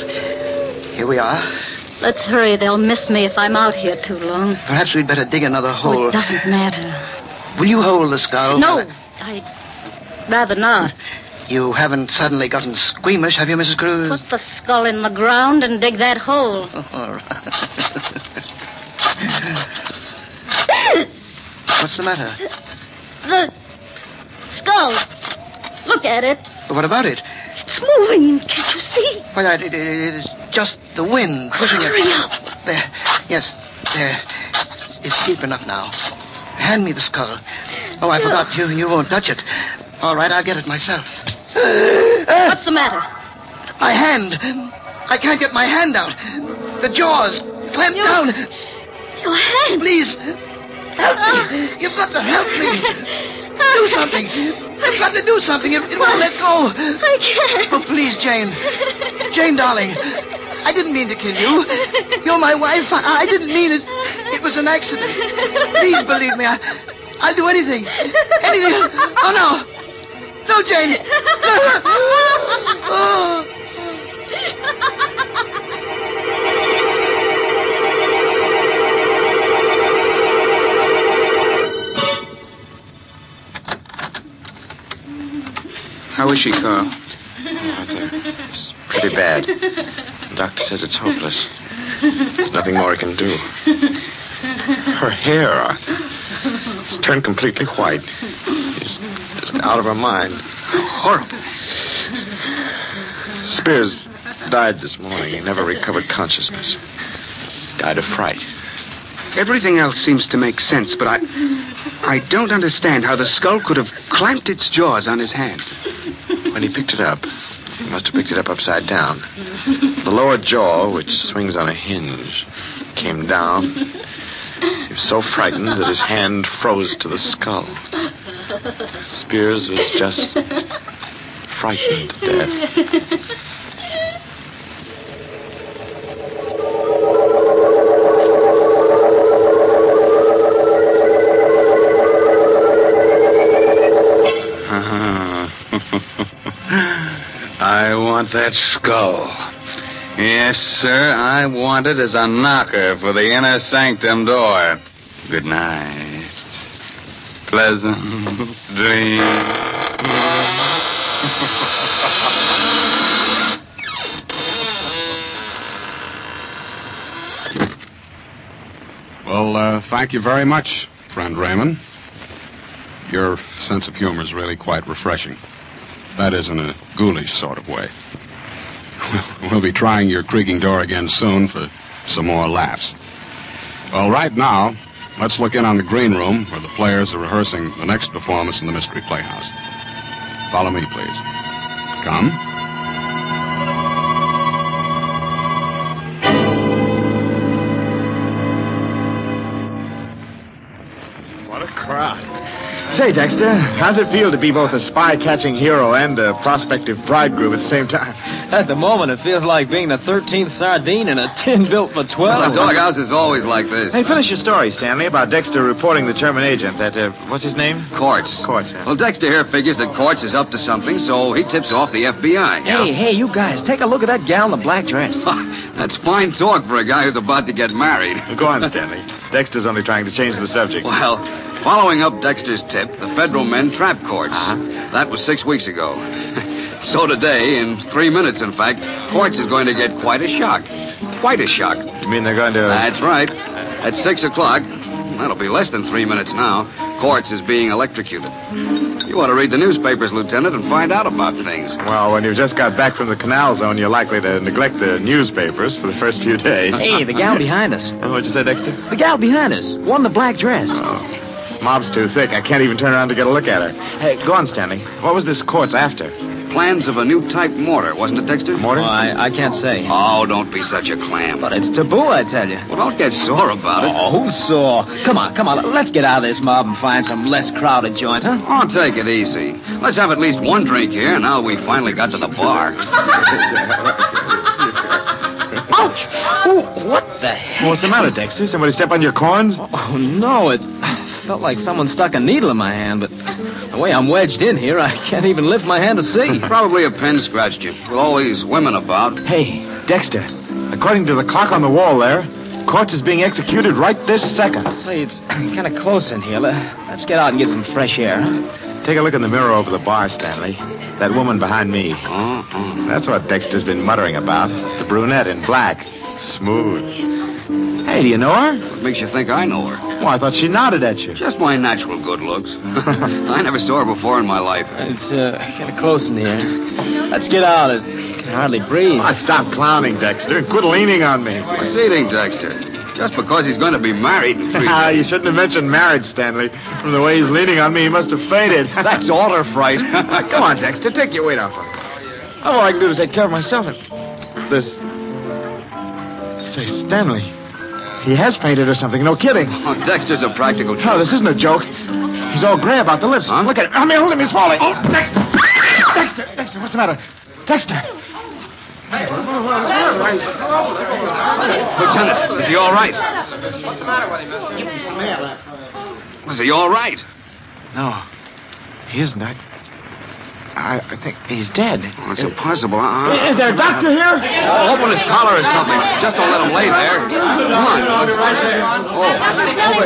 here we are. Let's hurry. They'll miss me if I'm out here too long. Perhaps we'd better dig another hole. Oh, it doesn't matter. Will you hold the skull? No, I'd rather not. You haven't suddenly gotten squeamish, have you, Mrs. Cruz? Put the skull in the ground and dig that hole. All right. What's the matter? The skull. Look at it. What about it? It's moving. Can't you see? Well, it is just the wind pushing it. Hurry up. There. Yes, there. It's deep enough now. Hand me the skull. Oh, I forgot. You won't touch it. All right, I'll get it myself. What's the matter? My hand. I can't get my hand out. The jaws clamped down. Your hand. Please, help me. You've got to help me. Do something. I've got to do something. It won't let go. I can't. Oh, please, Jane. Jane, darling. I didn't mean to kill you. You're my wife. I didn't mean it. It was an accident. Please believe me. I'll do anything. Anything. Oh, no. No, Jane. Oh. How is she, Carl? Arthur. It's pretty bad. The doctor says it's hopeless. There's nothing more he can do. Her hair, Arthur. It's turned completely white. It's out of her mind. Horrible. Spears died this morning. He never recovered consciousness. Died of fright. Everything else seems to make sense, but I don't understand how the skull could have clamped its jaws on his hand. When he picked it up, he must have picked it up upside down. The lower jaw, which swings on a hinge, came down. He was so frightened that his hand froze to the skull. Spears was just frightened to death. I want that skull. Yes, sir, I want it as a knocker for the inner sanctum door. Good night. Pleasant dreams. Well, thank you very much, friend Raymond. Your sense of humor is really quite refreshing. That is, in a ghoulish sort of way. We'll be trying your creaking door again soon for some more laughs. Well, right now, let's look in on the green room where the players are rehearsing the next performance in the Mystery Playhouse. Follow me, please. Come. What a crowd. Say, Dexter, how's it feel to be both a spy-catching hero and a prospective bridegroom at the same time? At the moment, it feels like being the 13th sardine in a tin built for 12. Well, the doghouse is always like this. Hey, finish your story, Stanley, about Dexter reporting the German agent. That, what's his name? Quartz. Quartz, huh? Well, Dexter here figures that Quartz is up to something, so he tips off the FBI. Hey, you guys, take a look at that gal in the black dress. That's fine talk for a guy who's about to get married. Go on, Stanley. Dexter's only trying to change the subject. Well, following up Dexter's tip, the federal men trapped Quartz. That was 6 weeks ago. So today, in 3 minutes, in fact, Quartz is going to get quite a shock. Quite a shock. You mean they're going to... That's right. At 6 o'clock, that'll be less than 3 minutes now, Quartz is being electrocuted. You ought to read the newspapers, Lieutenant, and find out about things. Well, when you've just got back from the canal zone, you're likely to neglect the newspapers for the first few days. Hey, the gal behind us. What'd you say, Dexter? The gal behind us. One in the black dress. Oh. Mob's too thick. I can't even turn around to get a look at her. Hey, go on, Stanley. What was this Quartz after? Plans of a new type mortar, wasn't it, Dexter? Mortar? Well, I can't say. Oh, don't be such a clam. But it's taboo, I tell you. Well, don't get sore about it. Oh, who's sore? Come on. Let's get out of this mob and find some less crowded joint, huh? Oh, take it easy. Let's have at least one drink here, now we finally got to the bar. Ouch! Oh, what the heck? What's the matter, Dexter? Somebody step on your corns? Oh, no, it felt like someone stuck a needle in my hand, but the way I'm wedged in here, I can't even lift my hand to see. Probably a pen scratched you, with all these women about. Hey, Dexter, according to the clock on the wall there, Quartz is being executed right this second. Say, it's kind of close in here. Let's get out and get some fresh air. Take a look in the mirror over the bar, Stanley. That woman behind me. That's what Dexter's been muttering about. The brunette in black. Smooth. Hey, do you know her? What makes you think I know her? Well, I thought she nodded at you. Just my natural good looks. I never saw her before in my life. It's kind of close in here. Let's get out. I can hardly breathe. Oh, stop clowning, Dexter. Quit leaning on me. What's eating, Dexter? Just because he's going to be married in 3 days. You shouldn't have mentioned marriage, Stanley. From the way he's leaning on me, he must have fainted. That's altar fright. Come on, Dexter. Take your weight off him. All I can do is take care of myself. This... Say, Stanley, he has fainted or something. No kidding. Oh, Dexter's a practical joke. No, this isn't a joke. He's all gray about the lips. Huh? Look at him. I mean, hold him. He's falling. Oh, Dexter. Dexter, what's the matter? Dexter. Lieutenant, is he all right? What's the matter with him, mister? Is he all right? No, he isn't. I think he's dead. Oh, it's impossible. Is there a doctor here? Oh, open his collar or something. Just don't let him lay there. Come on. Over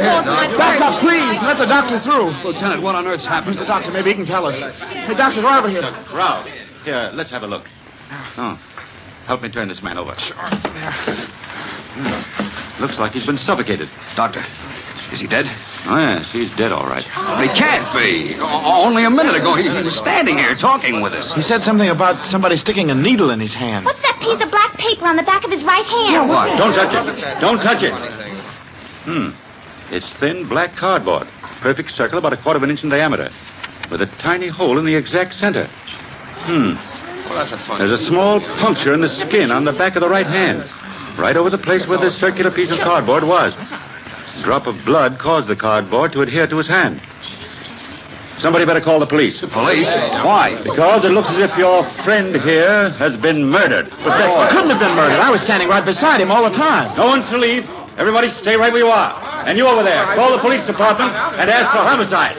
here. Back up, please. Let the doctor through. Lieutenant, what on earth's happened? The doctor, maybe he can tell us. Hey, Dr. Robert here. Ralph, here, let's have a look. Oh, help me turn this man over. Sure. Looks like he's been suffocated. Doctor, is he dead? Oh, yes, he's dead, all right. He can't be. Only a minute ago, he was standing here talking with us. He said something about somebody sticking a needle in his hand. What's that piece of black paper on the back of his right hand? What? Don't touch it. Don't touch it. It's thin black cardboard. Perfect circle about 1/4 inch in diameter. With a tiny hole in the exact center. Well, that's a fun. There's a small puncture in the skin on the back of the right hand. Right over the place where this circular piece of cardboard was. A drop of blood caused the cardboard to adhere to his hand. Somebody better call the police. The police? Why? Because it looks as if your friend here has been murdered. But Dexter couldn't have been murdered. I was standing right beside him all the time. No one's to leave. Everybody stay right where you are. And you over there, call the police department and ask for homicide.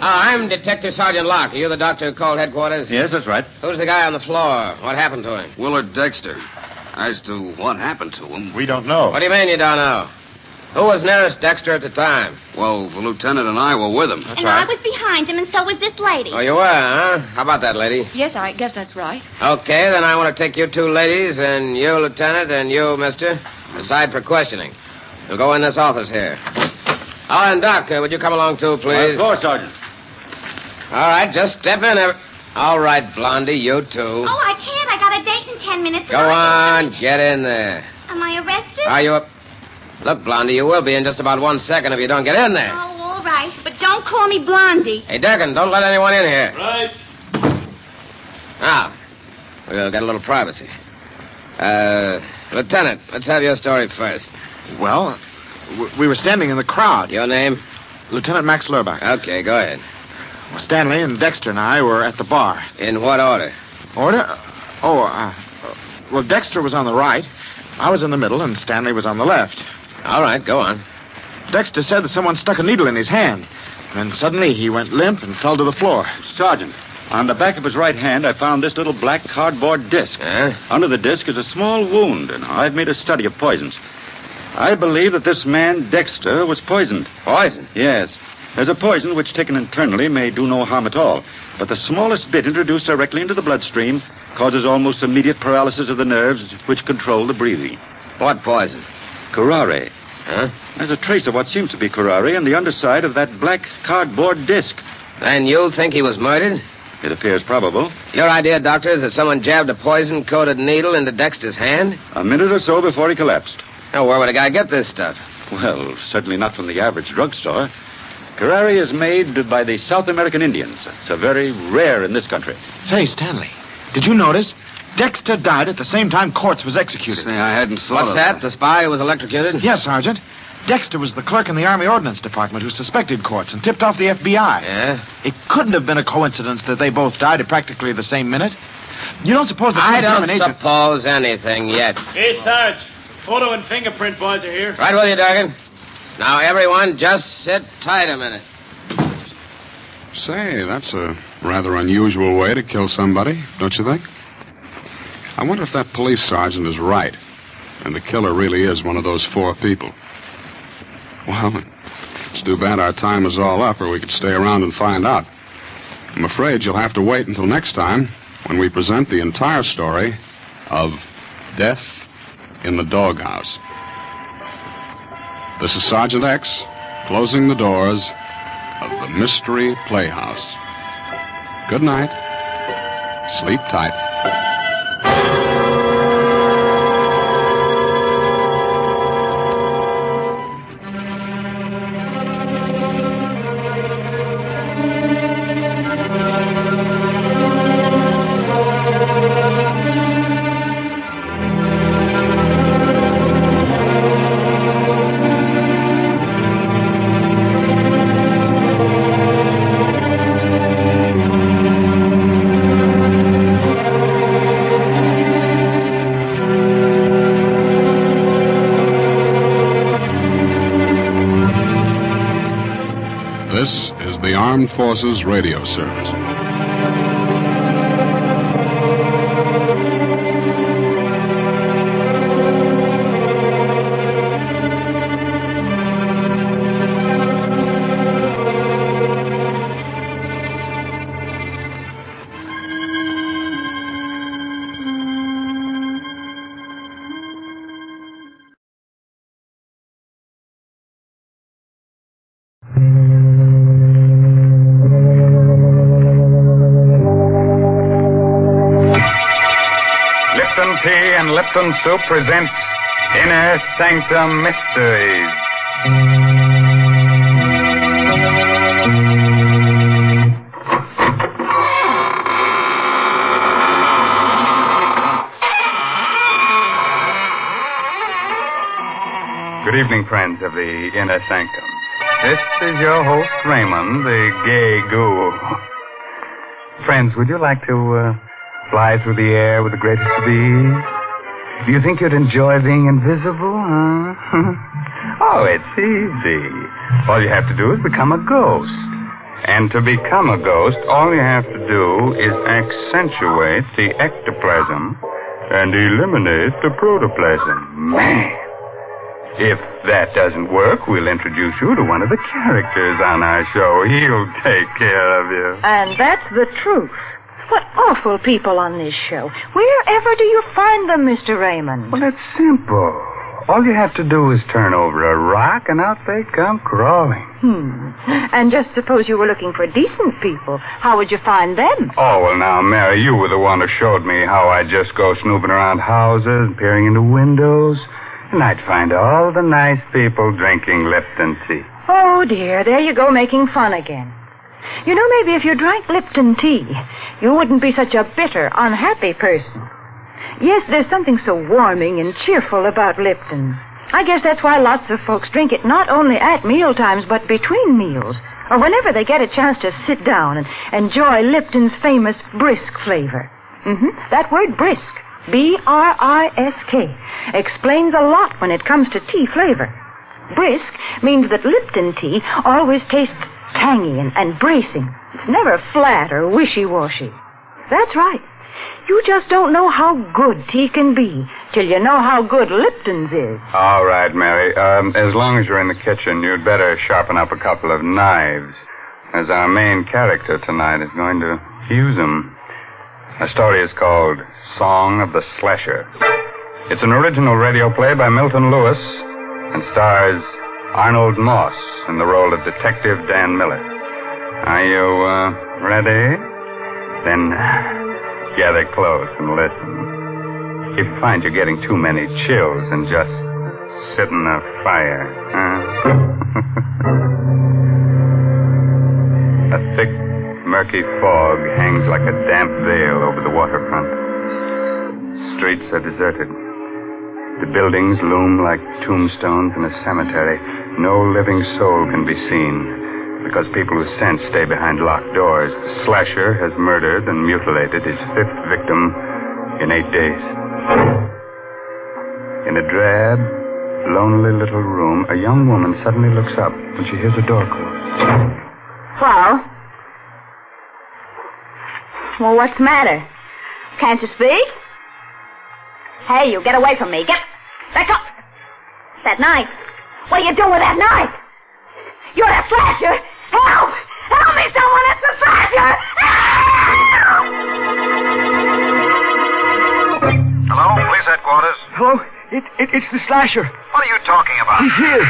I'm Detective Sergeant Locke. Are you the doctor who called headquarters? Yes, that's right. Who's the guy on the floor? What happened to him? Willard Dexter. As to what happened to him... We don't know. What do you mean you don't know? Who was nearest Dexter at the time? Well, the lieutenant and I were with him. And I was behind him, and so was this lady. Oh, you were, huh? How about that, lady? Yes, I guess that's right. Okay, then I want to take you two ladies and you, Lieutenant, and you, mister, aside for questioning. You'll go in this office here. Oh, and Doc, would you come along too, please? Of course, Sergeant. All right, just step in. All right, Blondie, you too. Oh, I can't. I got a date in 10 minutes. Go on, get in there. Am I arrested? Are you up? Look, Blondie, you will be in just about 1 second if you don't get in there. Oh, all right. But don't Don't call me Blondie. Hey, Durkin, don't let anyone in here. Right. Now, we'll get a little privacy. Lieutenant, let's have your story first. Well, we were standing in the crowd. Your name? Lieutenant Max Lurbach. Okay, go ahead. Well, Stanley and Dexter and I were at the bar. In what order? Order? Well, Dexter was on the right. I was in the middle, and Stanley was on the left. All right, go on. Dexter said that someone stuck a needle in his hand. And suddenly he went limp and fell to the floor. Sergeant, on the back of his right hand, I found this little black cardboard disc. Under the disc is a small wound, and I've made a study of poisons. I believe that this man, Dexter, was poisoned. Poison? Yes. There's a poison which, taken internally, may do no harm at all. But the smallest bit introduced directly into the bloodstream causes almost immediate paralysis of the nerves which control the breathing. What poison? Curare. Huh? There's a trace of what seems to be curare on the underside of that black cardboard disc. And you think he was murdered? It appears probable. Your idea, Doctor, is that someone jabbed a poison-coated needle into Dexter's hand? A minute or so before he collapsed. Now, where would a guy get this stuff? Well, certainly not from the average drugstore. Curare is made by the South American Indians. It's very rare in this country. Say, Stanley, did you notice? Dexter died at the same time Quartz was executed. Say, I hadn't thought What's that? The spy who was electrocuted? Yes, Sergeant. Dexter was the clerk in the Army Ordnance Department who suspected Quartz and tipped off the FBI. Yeah? It couldn't have been a coincidence that they both died at practically the same minute. You don't suppose that I don't suppose anything yet. Hey, Sarge. Photo and fingerprint boys are here. Right with you, Durkin. Now, everyone, just sit tight a minute. Say, that's a rather unusual way to kill somebody, don't you think? I wonder if that police sergeant is right, and the killer really is one of those four people. Well, it's too bad our time is all up, or we could stay around and find out. I'm afraid you'll have to wait until next time, when we present the entire story of Death in the Doghouse. This is Sergeant X, closing the doors of the Mystery Playhouse. Good night. Sleep tight. This is the Armed Forces Radio Service. Lipton Tea and Lipton Soup presents Inner Sanctum Mysteries. Good evening, friends of the Inner Sanctum. This is your host, Raymond, the gay ghoul. Friends, would you like to fly through the air with the greatest of ease? Do you think you'd enjoy being invisible, huh? Oh, it's easy. All you have to do is become a ghost. And to become a ghost, all you have to do is accentuate the ectoplasm and eliminate the protoplasm. Man! If that doesn't work, we'll introduce you to one of the characters on our show. He'll take care of you. And that's the truth. What awful people on this show. Wherever do you find them, Mr. Raymond? Well, it's simple. All you have to do is turn over a rock, and out they come crawling. And just suppose you were looking for decent people. How would you find them? Oh, well, now, Mary, you were the one who showed me how I just go snooping around houses, peering into windows, and I'd find all the nice people drinking Lipton tea. Oh, dear, there you go making fun again. You know, maybe if you drank Lipton tea, you wouldn't be such a bitter, unhappy person. Yes, there's something so warming and cheerful about Lipton. I guess that's why lots of folks drink it not only at meal times, but between meals, or whenever they get a chance to sit down and enjoy Lipton's famous brisk flavor. That word brisk, B-R-I-S-K, explains a lot when it comes to tea flavor. Brisk means that Lipton tea always tastes tangy and bracing. It's never flat or wishy-washy. That's right. You just don't know how good tea can be till you know how good Lipton's is. All right, Mary. As long as you're in the kitchen, you'd better sharpen up a couple of knives, as our main character tonight is going to use them. The story is called Song of the Slasher. It's an original radio play by Milton Lewis and stars Arnold Moss in the role of Detective Dan Miller. Are you ready? Then gather close and listen. If you find you're getting too many chills, then just sit in the fire. A thick, murky fog hangs like a damp veil over the waterfront. Streets are deserted. The buildings loom like tombstones in a cemetery. No living soul can be seen because people who sense stay behind locked doors. The slasher has murdered and mutilated his 5th victim in 8 days. In a drab, lonely little room, a young woman suddenly looks up when she hears a door close. Well, what's the matter? Can't you speak? Hey, you get away from me. Get back up. That knife. What are you doing with that knife? You're a slasher. Help! Help me, someone! It's the slasher! Help! Hello, police headquarters. Hello? It's the slasher. What are you talking about? He's here.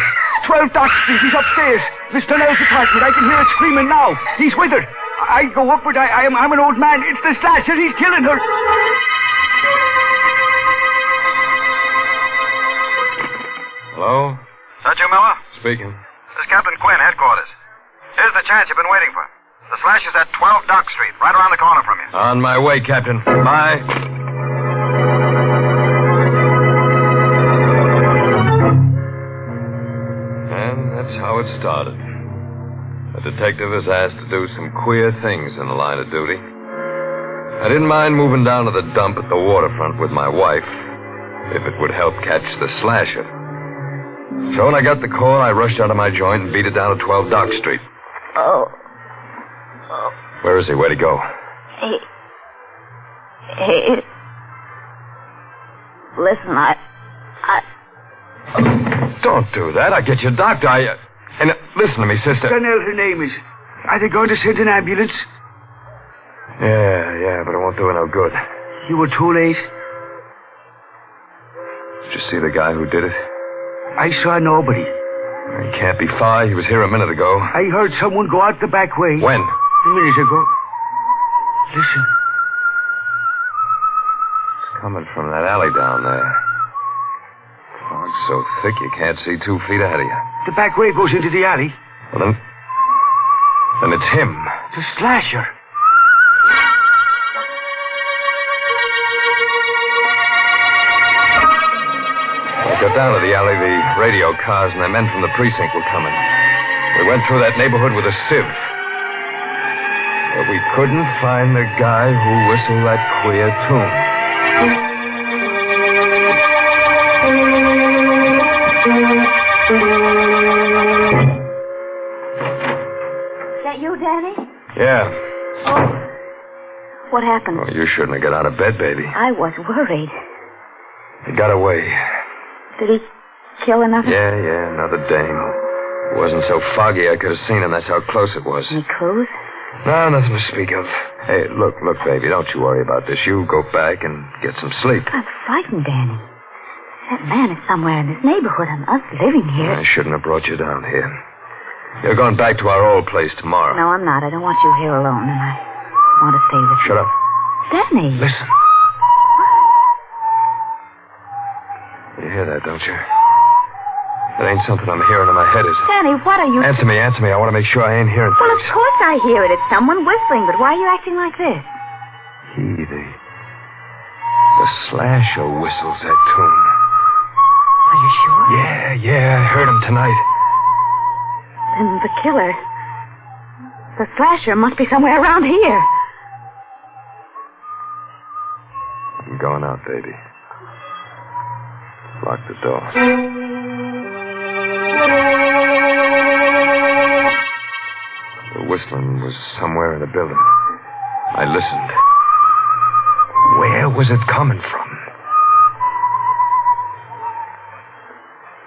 12 Dock Street. He's upstairs. Mr. Nell's apartment. I can hear it screaming now. He's with her. I go upward. I'm an old man. It's the slasher. He's killing her. Hello? Is that you, Miller? Speaking. This is Captain Quinn, headquarters. Here's the chance you've been waiting for. The slasher's at 12 Dock Street, right around the corner from you. On my way, Captain. Bye. And that's how it started. A detective is asked to do some queer things in the line of duty. I didn't mind moving down to the dump at the waterfront with my wife, if it would help catch the slasher. So when I got the call, I rushed out of my joint and beat it down to 12 Dock Street. Oh. Where is he? Where'd he go? He... Listen, I... Don't do that. I'll get you a doctor. And listen to me, sister. Donnell, her name is. Are they going to send an ambulance? Yeah, but it won't do her no good. You were too late. Did you see the guy who did it? I saw nobody. He can't be far. He was here a minute ago. I heard someone go out the back way. When? A minute ago. Listen. It's coming from that alley down there. Fog's so thick you can't see 2 feet ahead of you. The back way goes into the alley. Well, then it's him. The slasher. I got down to the alley, the radio cars and the men from the precinct were coming. We went through that neighborhood with a sieve. But we couldn't find the guy who whistled that queer tune. Is that you, Danny? Yeah. Oh. What happened? Oh, you shouldn't have got out of bed, baby. I was worried. He got away. Did he kill another? Yeah, another dame. It wasn't so foggy I could have seen him. That's how close it was. Any clues? No, nothing to speak of. Hey, look, baby, don't you worry about this. You go back and get some sleep. I'm frightened, Danny. That man is somewhere in this neighborhood and us living here. I shouldn't have brought you down here. You're going back to our old place tomorrow. No, I'm not. I don't want you here alone, and I want to stay with you. Shut up. Danny. Listen. You hear that, don't you? That ain't something I'm hearing in my head, is it? Danny, what are you... Answer me. I want to make sure I ain't hearing Well, things. of course I hear it. It's someone whistling, but why are you acting like this? The slasher whistles that tune. Are you sure? Yeah, I heard him tonight. Then the killer... The slasher must be somewhere around here. I'm going out, baby. Lock the door. The whistling was somewhere in the building. I listened. Where was it coming from?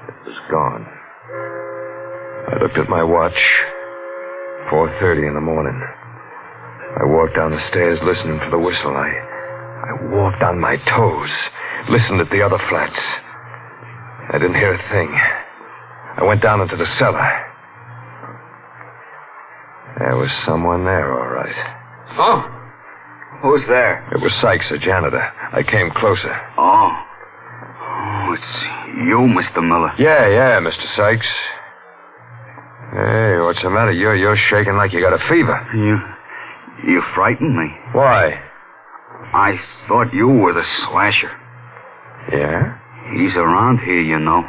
It was gone. I looked at my watch. 4:30 in the morning. I walked down the stairs listening for the whistle. I walked on my toes, listened at the other flats. I didn't hear a thing. I went down into the cellar. There was someone there, all right. Oh? Who's there? It was Sykes, the janitor. I came closer. Oh, it's you, Mr. Miller. Yeah, Mr. Sykes. Hey, what's the matter? You're shaking like you got a fever. You frightened me. Why? I thought you were the slasher. Yeah? He's around here, you know.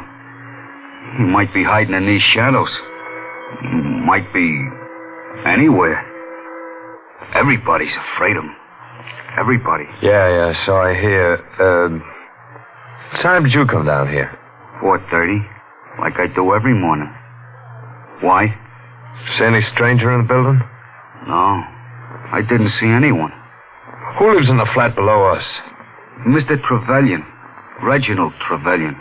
He might be hiding in these shadows. He might be anywhere. Everybody's afraid of him. Everybody. Yeah, so I hear. What time did you come down here? 4:30, like I do every morning. Why? See any stranger in the building? No, I didn't see anyone. Who lives in the flat below us? Mr. Trevelyan. Reginald Trevelyan.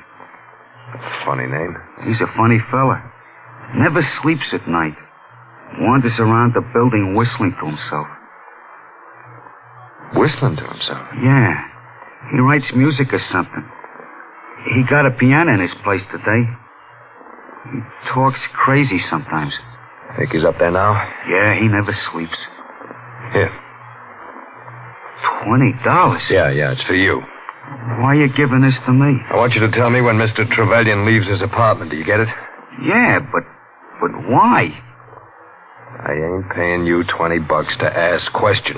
Funny name. He's a funny fella. Never sleeps at night. Wanders around the building whistling to himself. Whistling to himself? Yeah. He writes music or something. He got a piano in his place today. He talks crazy sometimes. Think he's up there now? Yeah, he never sleeps. Here. $20? Yeah, it's for you. Why are you giving this to me? I want you to tell me when Mr. Trevelyan leaves his apartment. Do you get it? Yeah, but why? I ain't paying you $20 to ask questions.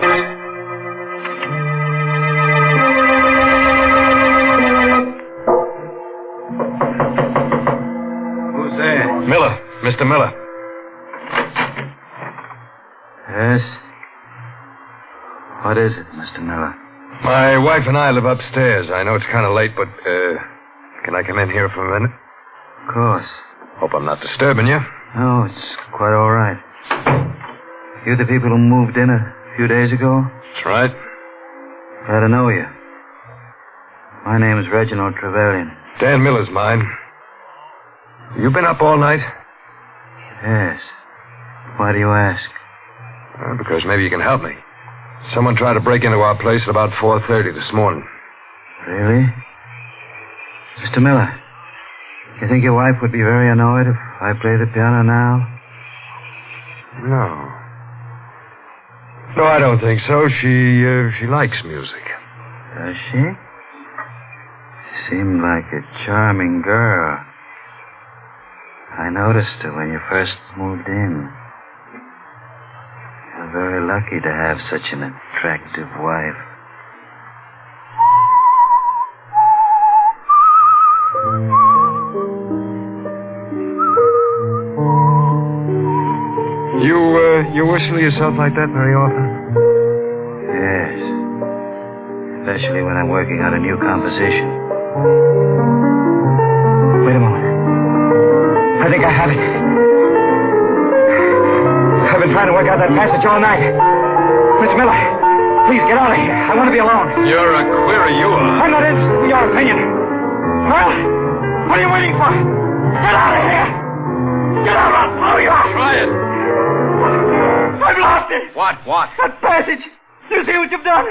Who's there? Miller. Mr. Miller. Yes? What is it, Mr. Miller? My wife and I live upstairs. I know it's kind of late, but, can I come in here for a minute? Of course. Hope I'm not disturbing you. No, it's quite all right. You the people who moved in a few days ago? That's right. Glad to know you. My name is Reginald Trevelyan. Dan Miller's mine. You been up all night? Yes. Why do you ask? Because maybe you can help me. Someone tried to break into our place at about 4:30 this morning. Really? Mr. Miller, you think your wife would be very annoyed if I play the piano now? No, I don't think so. She likes music. Does she? Seemed like a charming girl. I noticed her when you first moved in. You're very lucky to have such an attractive wife. You whistle yourself like that very often? Yes. Especially when I'm working on a new composition. Wait a moment. I think I have it. I've been trying to work out that passage all night. Miss Miller, please get out of here. I want to be alone. You're a query, you are. I'm not interested in your opinion. Well, what are you waiting for? Get out of here! Get out, I'll blow you out! Try it. I've lost it! What? That passage! You see what you've done?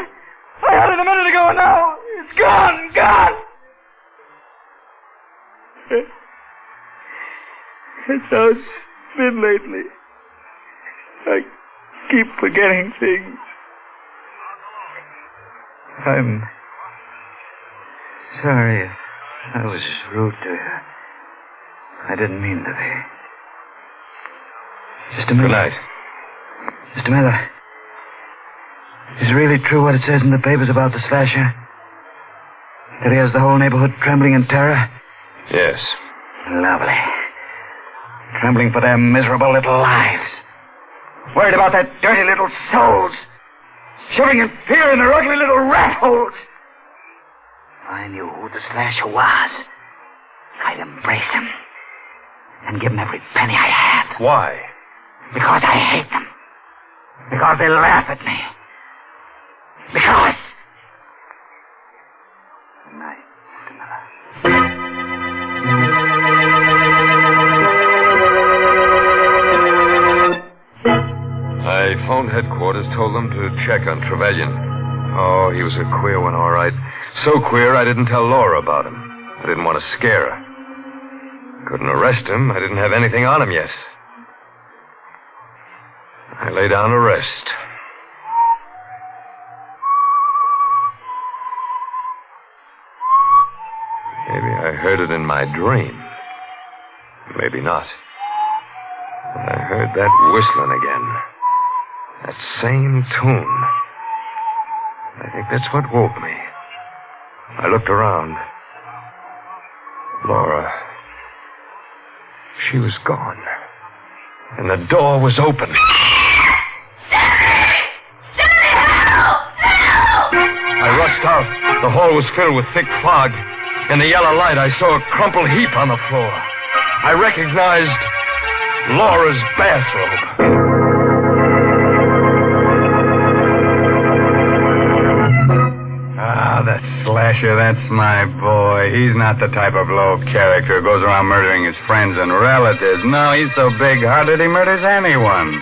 I had it a minute ago and now it's gone! It's how it's been lately. I keep forgetting things. I'm sorry if I was rude to you. I didn't mean to be. Just a minute. Good night. Just a minute. Is it really true what it says in the papers about the slasher? That he has the whole neighborhood trembling in terror? Yes. Lovely. Trembling for their miserable little lives. Worried about their dirty little souls. Shivering in fear in their ugly little rat holes. If I knew who the slasher was, I'd embrace him. And give him every penny I have. Why? Because I hate them. Because they laugh at me. Because... Good night, Mr. Miller. I phoned headquarters, told them to check on Trevelyan. Oh, he was a queer one, all right. So queer I didn't tell Laura about him. I didn't want to scare her. Couldn't arrest him. I didn't have anything on him yet. I lay down to rest. Maybe I heard it in my dream. Maybe not. But I heard that whistling again. That same tune. I think that's what woke me. I looked around. Laura. She was gone. And the door was open. I rushed out. The hall was filled with thick fog. In the yellow light, I saw a crumpled heap on the floor. I recognized Laura's bathrobe. Ah, that slasher, that's my boy. He's not the type of low character who goes around murdering his friends and relatives. No, he's so big-hearted he murders anyone.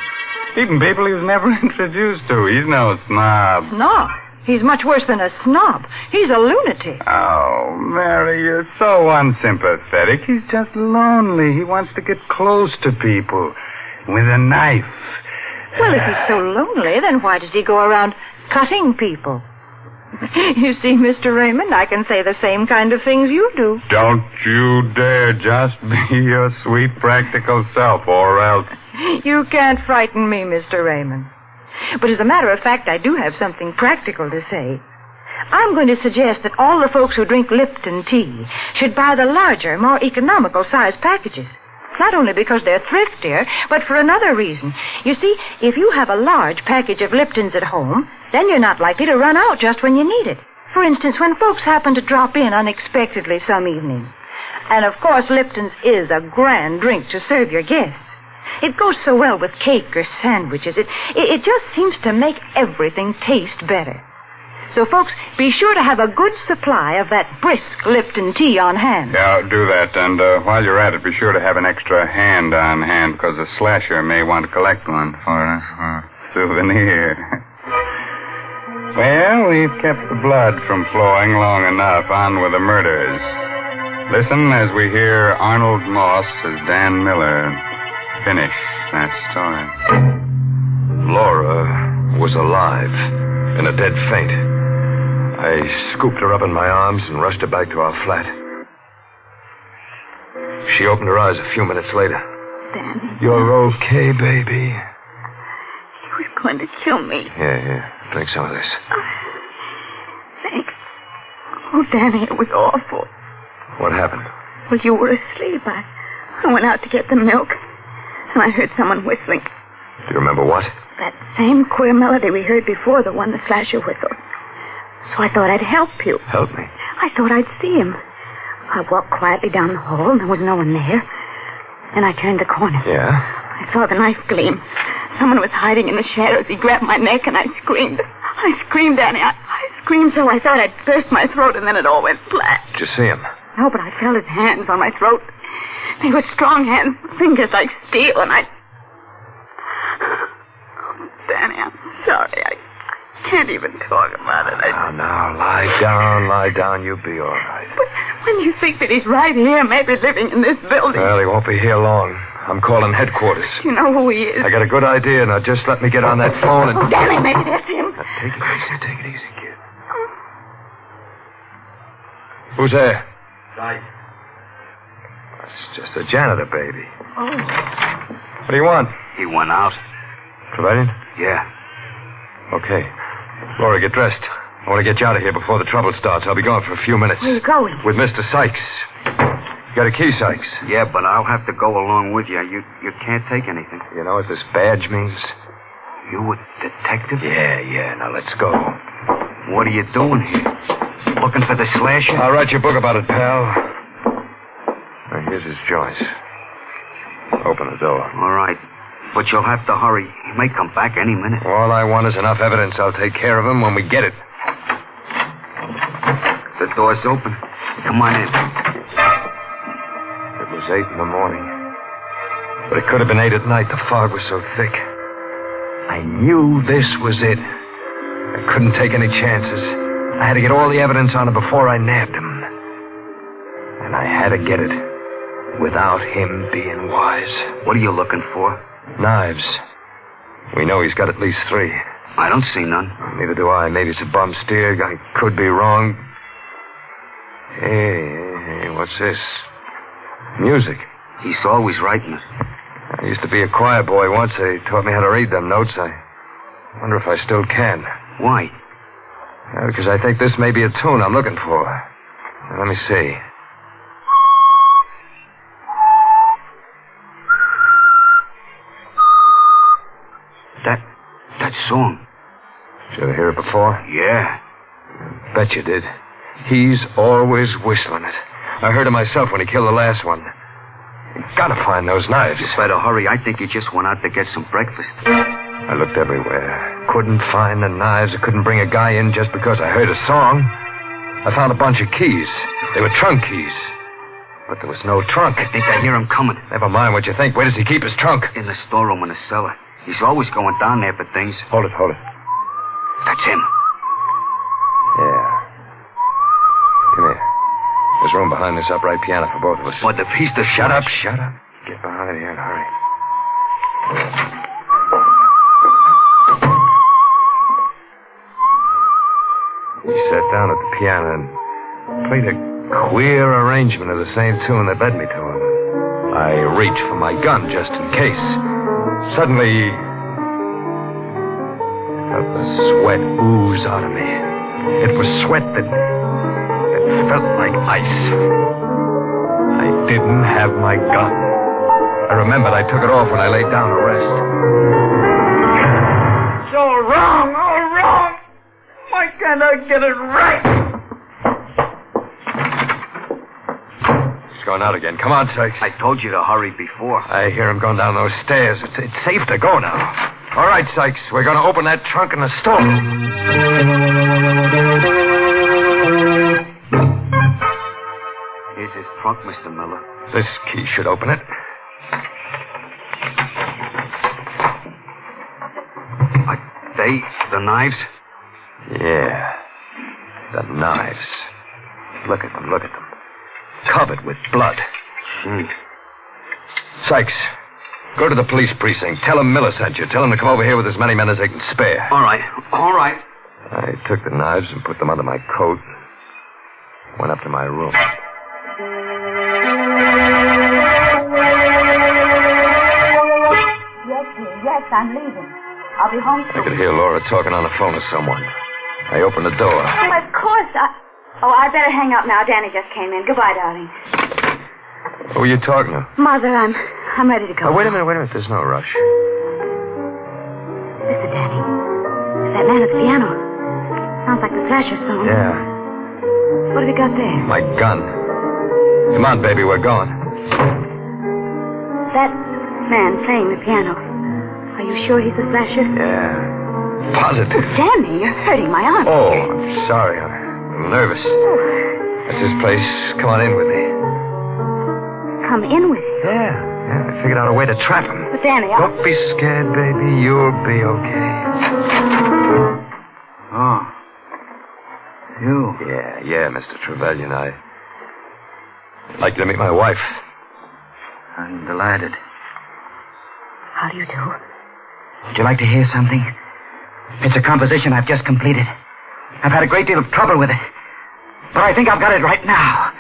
Even people he was never introduced to. He's no snob. Snob? He's much worse than a snob. He's a lunatic. Oh, Mary, you're so unsympathetic. He's just lonely. He wants to get close to people with a knife. Well, if he's so lonely, then why does he go around cutting people? You see, Mr. Raymond, I can say the same kind of things you do. Don't you dare just be your sweet, practical self, or else... You can't frighten me, Mr. Raymond. But as a matter of fact, I do have something practical to say. I'm going to suggest that all the folks who drink Lipton tea should buy the larger, more economical size packages. Not only because they're thriftier, but for another reason. You see, if you have a large package of Liptons at home, then you're not likely to run out just when you need it. For instance, when folks happen to drop in unexpectedly some evening. And of course, Lipton's is a grand drink to serve your guests. It goes so well with cake or sandwiches. It just seems to make everything taste better. So, folks, be sure to have a good supply of that brisk Lipton tea on hand. Yeah, do that. And while you're at it, be sure to have an extra hand on hand, because the slasher may want to collect one for a souvenir. Well, we've kept the blood from flowing long enough. On with the murders. Listen as we hear Arnold Moss as Dan Miller finish that story. Laura was alive, in a dead faint. I scooped her up in my arms and rushed her back to our flat. She opened her eyes a few minutes later. Danny. You're okay, baby. He was going to kill me. Here. Drink some of this. Thanks. Oh, Danny, it was awful. What happened? Well, you were asleep. I went out to get the milk, and I heard someone whistling. Do you remember what? That same queer melody we heard before, the one the slasher whistled. So I thought I'd help you. Help me? I thought I'd see him. I walked quietly down the hall, and there was no one there. Then I turned the corner. Yeah? I saw the knife gleam. Someone was hiding in the shadows. He grabbed my neck, and I screamed. I screamed, Danny. I screamed so I thought I'd burst my throat, and then it all went flat. Did you see him? No, but I felt his hands on my throat. They were strong hands, fingers like steel, and I... Oh, Danny, I'm sorry. I can't even talk about it. Now, lie down. You'll be all right. But when you think that he's right here, maybe living in this building... Well, he won't be here long. I'm calling headquarters. Do you know who he is? I got a good idea. Now, just let me get on that phone and... Oh, Danny, maybe that's him. Now, take it easy, kid. Who's there? Right. It's just a janitor, baby. Oh. What do you want? He went out. Trevelyan? Yeah. Okay. Laura, get dressed. I want to get you out of here before the trouble starts. I'll be gone for a few minutes. Where are you going? With Mr. Sykes. You got a key, Sykes? Yeah, but I'll have to go along with you. You can't take anything. You know what this badge means? You a detective? Yeah. Now let's go. What are you doing here? Looking for the slasher? I'll write you a book about it, pal. Now, here's his joint. Open the door. All right. But you'll have to hurry. He may come back any minute. All I want is enough evidence. I'll take care of him when we get it. The door's open. Come on in. It was 8 in the morning. But it could have been 8 at night. The fog was so thick. I knew this was it. I couldn't take any chances. I had to get all the evidence on him before I nabbed him. And I had to get it without him being wise. What are you looking for? Knives. We know he's got at least 3. I don't see none. Neither do I. Maybe it's a bum steer. I could be wrong. Hey, what's this? Music. He's always writing it. I used to be a choir boy once. They taught me how to read them notes. I wonder if I still can. Why? Because I think this may be a tune I'm looking for. Now, let me see. That song. Did you ever hear it before? Yeah. Bet you did. He's always whistling it. I heard it myself when he killed the last one. You gotta find those knives. You better hurry. I think he just went out to get some breakfast. I looked everywhere. Couldn't find the knives. I couldn't bring a guy in just because I heard a song. I found a bunch of keys. They were trunk keys. But there was no trunk. I think I hear him coming. Never mind what you think. Where does he keep his trunk? In the storeroom in the cellar. He's always going down there for things. Hold it. That's him. Yeah. Come here. There's room behind this upright piano for both of us. What, the piece to Shut up. Get behind here and hurry. He sat down at the piano and played a queer arrangement of the same tune that led me to him. I reached for my gun just in case. Suddenly, I felt the sweat ooze out of me. It was sweat that felt like ice. I didn't have my gun. I remembered I took it off when I laid down to rest. It's all wrong. Why can't I get it right? He's going out again. Come on, Sykes. I told you to hurry before. I hear him going down those stairs. It's safe to go now. All right, Sykes. We're going to open that trunk in the store. Here's his trunk, Mr. Miller. This key should open it. The knives? Yeah. The knives. Look at them. Covered with blood. Sykes, go to the police precinct. Tell them Miller sent you. Tell them to come over here with as many men as they can spare. All right. I took the knives and put them under my coat. Went up to my room. Yes, I'm leaving. I'll be home soon. I could hear Laura talking on the phone to someone. I opened the door. Oh, of course. I better hang up now. Danny just came in. Goodbye, darling. Who are you talking to? Mother, I'm ready to go. Oh, wait a minute. There's no rush. Listen, Danny. It's that man at the piano. Sounds like the Thrasher song. Yeah. What have you got there? My gun. Come on, baby. We're going. That man playing the piano. Are you sure he's the Thrasher? Yeah. Positive. Oh, Danny, you're hurting my arm. Oh, I'm sorry. I'm nervous. That's his place. Come on in with me. Come in with you? Yeah. I figured out a way to trap him. But Danny, Don't be scared, baby. You'll be okay. Oh. You? Yeah, Mr. Trevelyan. I'd like you to meet my wife. I'm delighted. How do you do? Would you like to hear something? It's a composition I've just completed. I've had a great deal of trouble with it. But I think I've got it right now.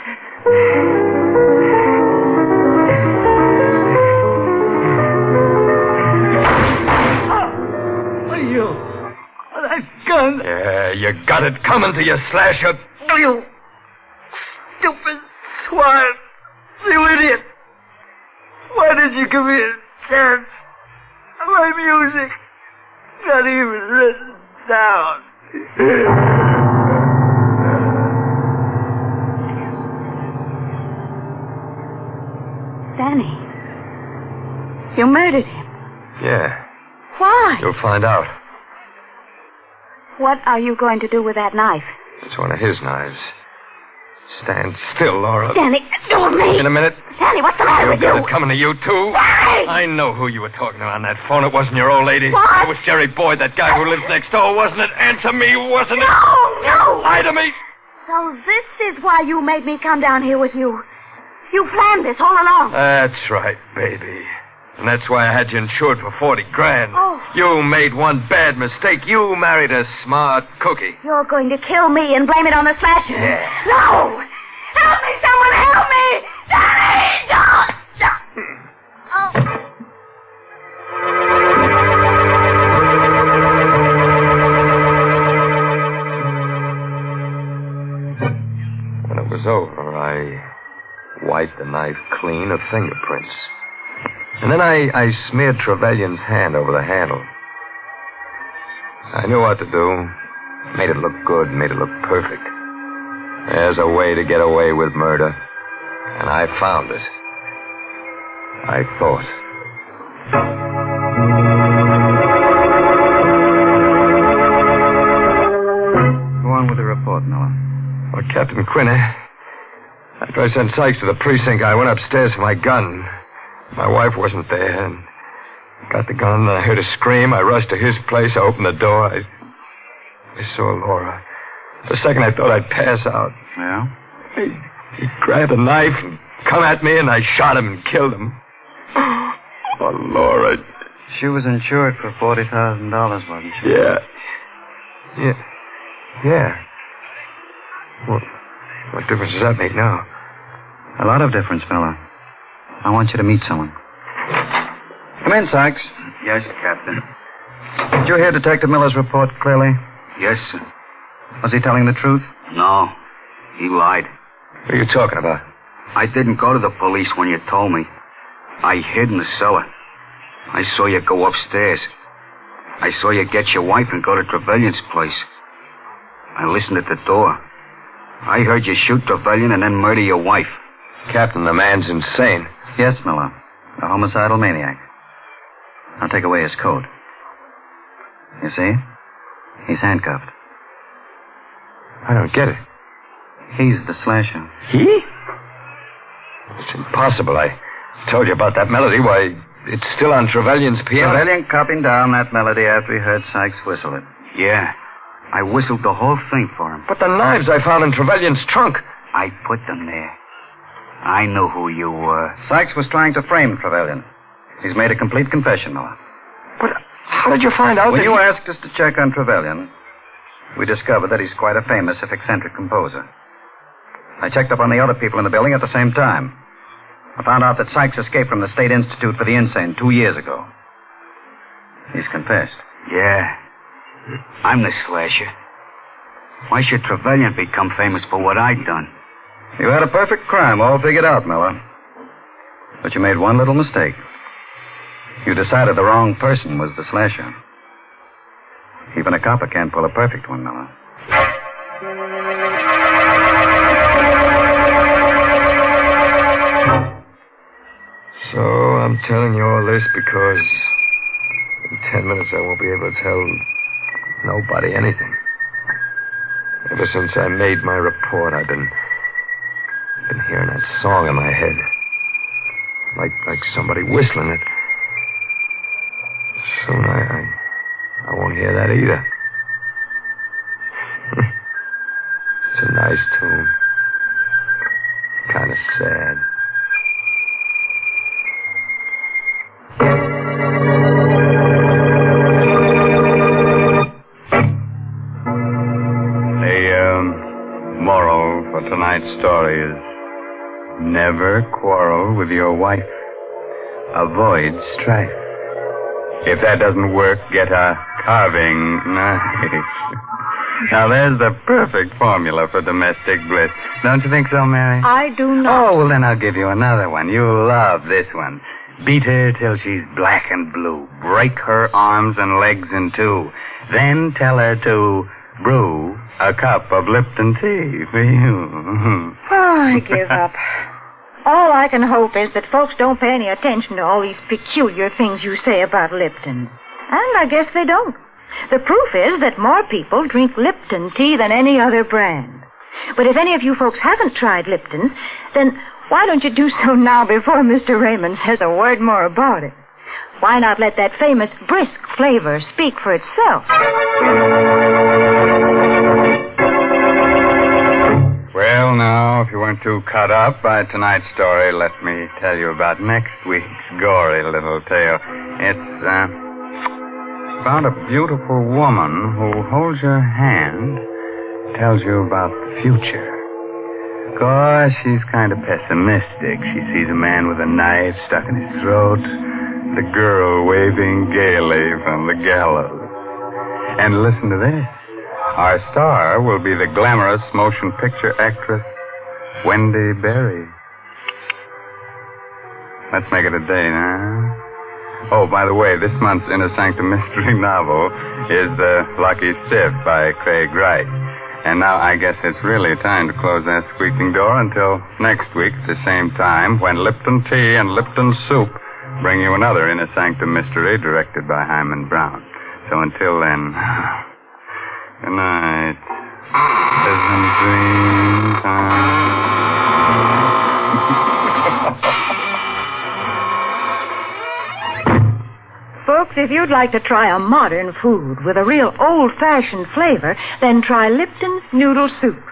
You. That gun. Yeah, you got it coming to you, Slasher. You stupid swine. You idiot. Why did you give me a chance? My music. Not even written down. Danny. You murdered him. Yeah, Why? you'll find out. What are you going to do with that knife? It's one of his knives. Stand still, Laura. Danny, go with me. In a minute. Danny, what's the matter with got you? it coming to you, too. Why? I know who you were talking to on that phone. It wasn't your old lady. What? It was Jerry Boyd, that guy who lives next door, wasn't it? Answer me, wasn't it? No. Lie to me. So this is why you made me come down here with you. You planned this all along. That's right, baby. And that's why I had you insured for $40,000. Oh. You made one bad mistake. You married a smart cookie. You're going to kill me and blame it on the Slasher. Yeah. No! Help me, someone help me! Danny, don't! Oh. When it was over, I wiped the knife clean of fingerprints. And then I smeared Trevelyan's hand over the handle. I knew what to do. Made it look good, made it look perfect. There's a way to get away with murder. And I found it. I thought. Go on with the report, Miller. Well, Captain Quinney, after I sent Sykes to the precinct, I went upstairs for my gun. My wife wasn't there, and got the gun, and I heard a scream. I rushed to his place. I opened the door. I saw Laura. For a second, I thought I'd pass out. Yeah? He grabbed a knife and come at me, and I shot him and killed him. Oh, Laura. She was insured for $40,000, wasn't she? Yeah. Yeah. What difference does that make now? A lot of difference, Miller. I want you to meet someone. Come in, Sykes. Yes, Captain. Did you hear Detective Miller's report clearly? Yes, sir. Was he telling the truth? No, he lied. What are you talking about? I didn't go to the police when you told me. I hid in the cellar. I saw you go upstairs. I saw you get your wife and go to Trevelyan's place. I listened at the door. I heard you shoot Trevelyan and then murder your wife. Captain, the man's insane. Yes, Miller. A homicidal maniac. I'll take away his coat. You see? He's handcuffed. I don't get it. He's the Slasher. He? It's impossible. I told you about that melody. Why, it's still on Trevelyan's piano. Trevelyan copied down that melody after he heard Sykes whistle it. Yeah. I whistled the whole thing for him. But the knives I found in Trevelyan's trunk. I put them there. I knew who you were. Sykes was trying to frame Trevelyan. He's made a complete confession, Miller. But how did you find out when that you asked us to check on Trevelyan, we discovered that he's quite a famous, if eccentric, composer. I checked up on the other people in the building at the same time. I found out that Sykes escaped from the State Institute for the Insane 2 years ago. He's confessed. Yeah. I'm the Slasher. Why should Trevelyan become famous for what I'd done? You had a perfect crime all figured out, Miller. But you made one little mistake. You decided the wrong person was the Slasher. Even a copper can't pull a perfect one, Miller. So I'm telling you all this because in 10 minutes I won't be able to tell nobody anything. Ever since I made my report, I've been hearing that song in my head. Like somebody whistling it. Soon I won't hear that either. It's a nice tune. Kind of sad. Moral for tonight's story is never quarrel with your wife. Avoid strife. If that doesn't work, get a carving. Nice. Now, there's the perfect formula for domestic bliss. Don't you think so, Mary? I do not. Oh, well, then I'll give you another one. You'll love this one. Beat her till she's black and blue. Break her arms and legs in two. Then tell her to brew a cup of Lipton tea for you. Oh, I give up. All I can hope is that folks don't pay any attention to all these peculiar things you say about Lipton. And I guess they don't. The proof is that more people drink Lipton tea than any other brand. But if any of you folks haven't tried Lipton's, then why don't you do so now before Mr. Raymond says a word more about it? Why not let that famous brisk flavor speak for itself? Well, now, if you weren't too cut up by tonight's story, let me tell you about next week's gory little tale. It's, about a beautiful woman who holds your hand, tells you about the future. Of course, she's kind of pessimistic. She sees a man with a knife stuck in his throat, the girl waving gaily from the gallows. And listen to this. Our star will be the glamorous motion picture actress, Wendy Berry. Let's make it a date, huh? Oh, by the way, this month's Inner Sanctum mystery novel is The Lucky Sieve by Craig Wright. And now I guess it's really time to close that squeaking door until next week at the same time when Lipton Tea and Lipton Soup bring you another Inner Sanctum mystery directed by Hyman Brown. So until then, good night. Pleasant dream time. Folks, if you'd like to try a modern food with a real old-fashioned flavor, then try Lipton's Noodle Soup.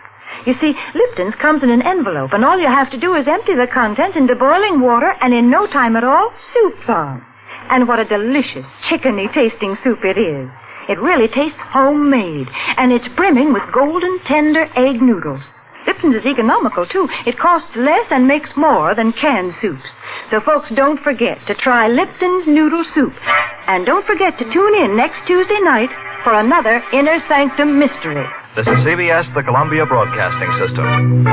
You see, Lipton's comes in an envelope, and all you have to do is empty the contents into boiling water, and in no time at all, soup's on. And what a delicious, chickeny-tasting soup it is. It really tastes homemade, and it's brimming with golden, tender egg noodles. Lipton's is economical, too. It costs less and makes more than canned soups. So, folks, don't forget to try Lipton's Noodle Soup. And don't forget to tune in next Tuesday night for another Inner Sanctum Mystery. This is CBS, the Columbia Broadcasting System.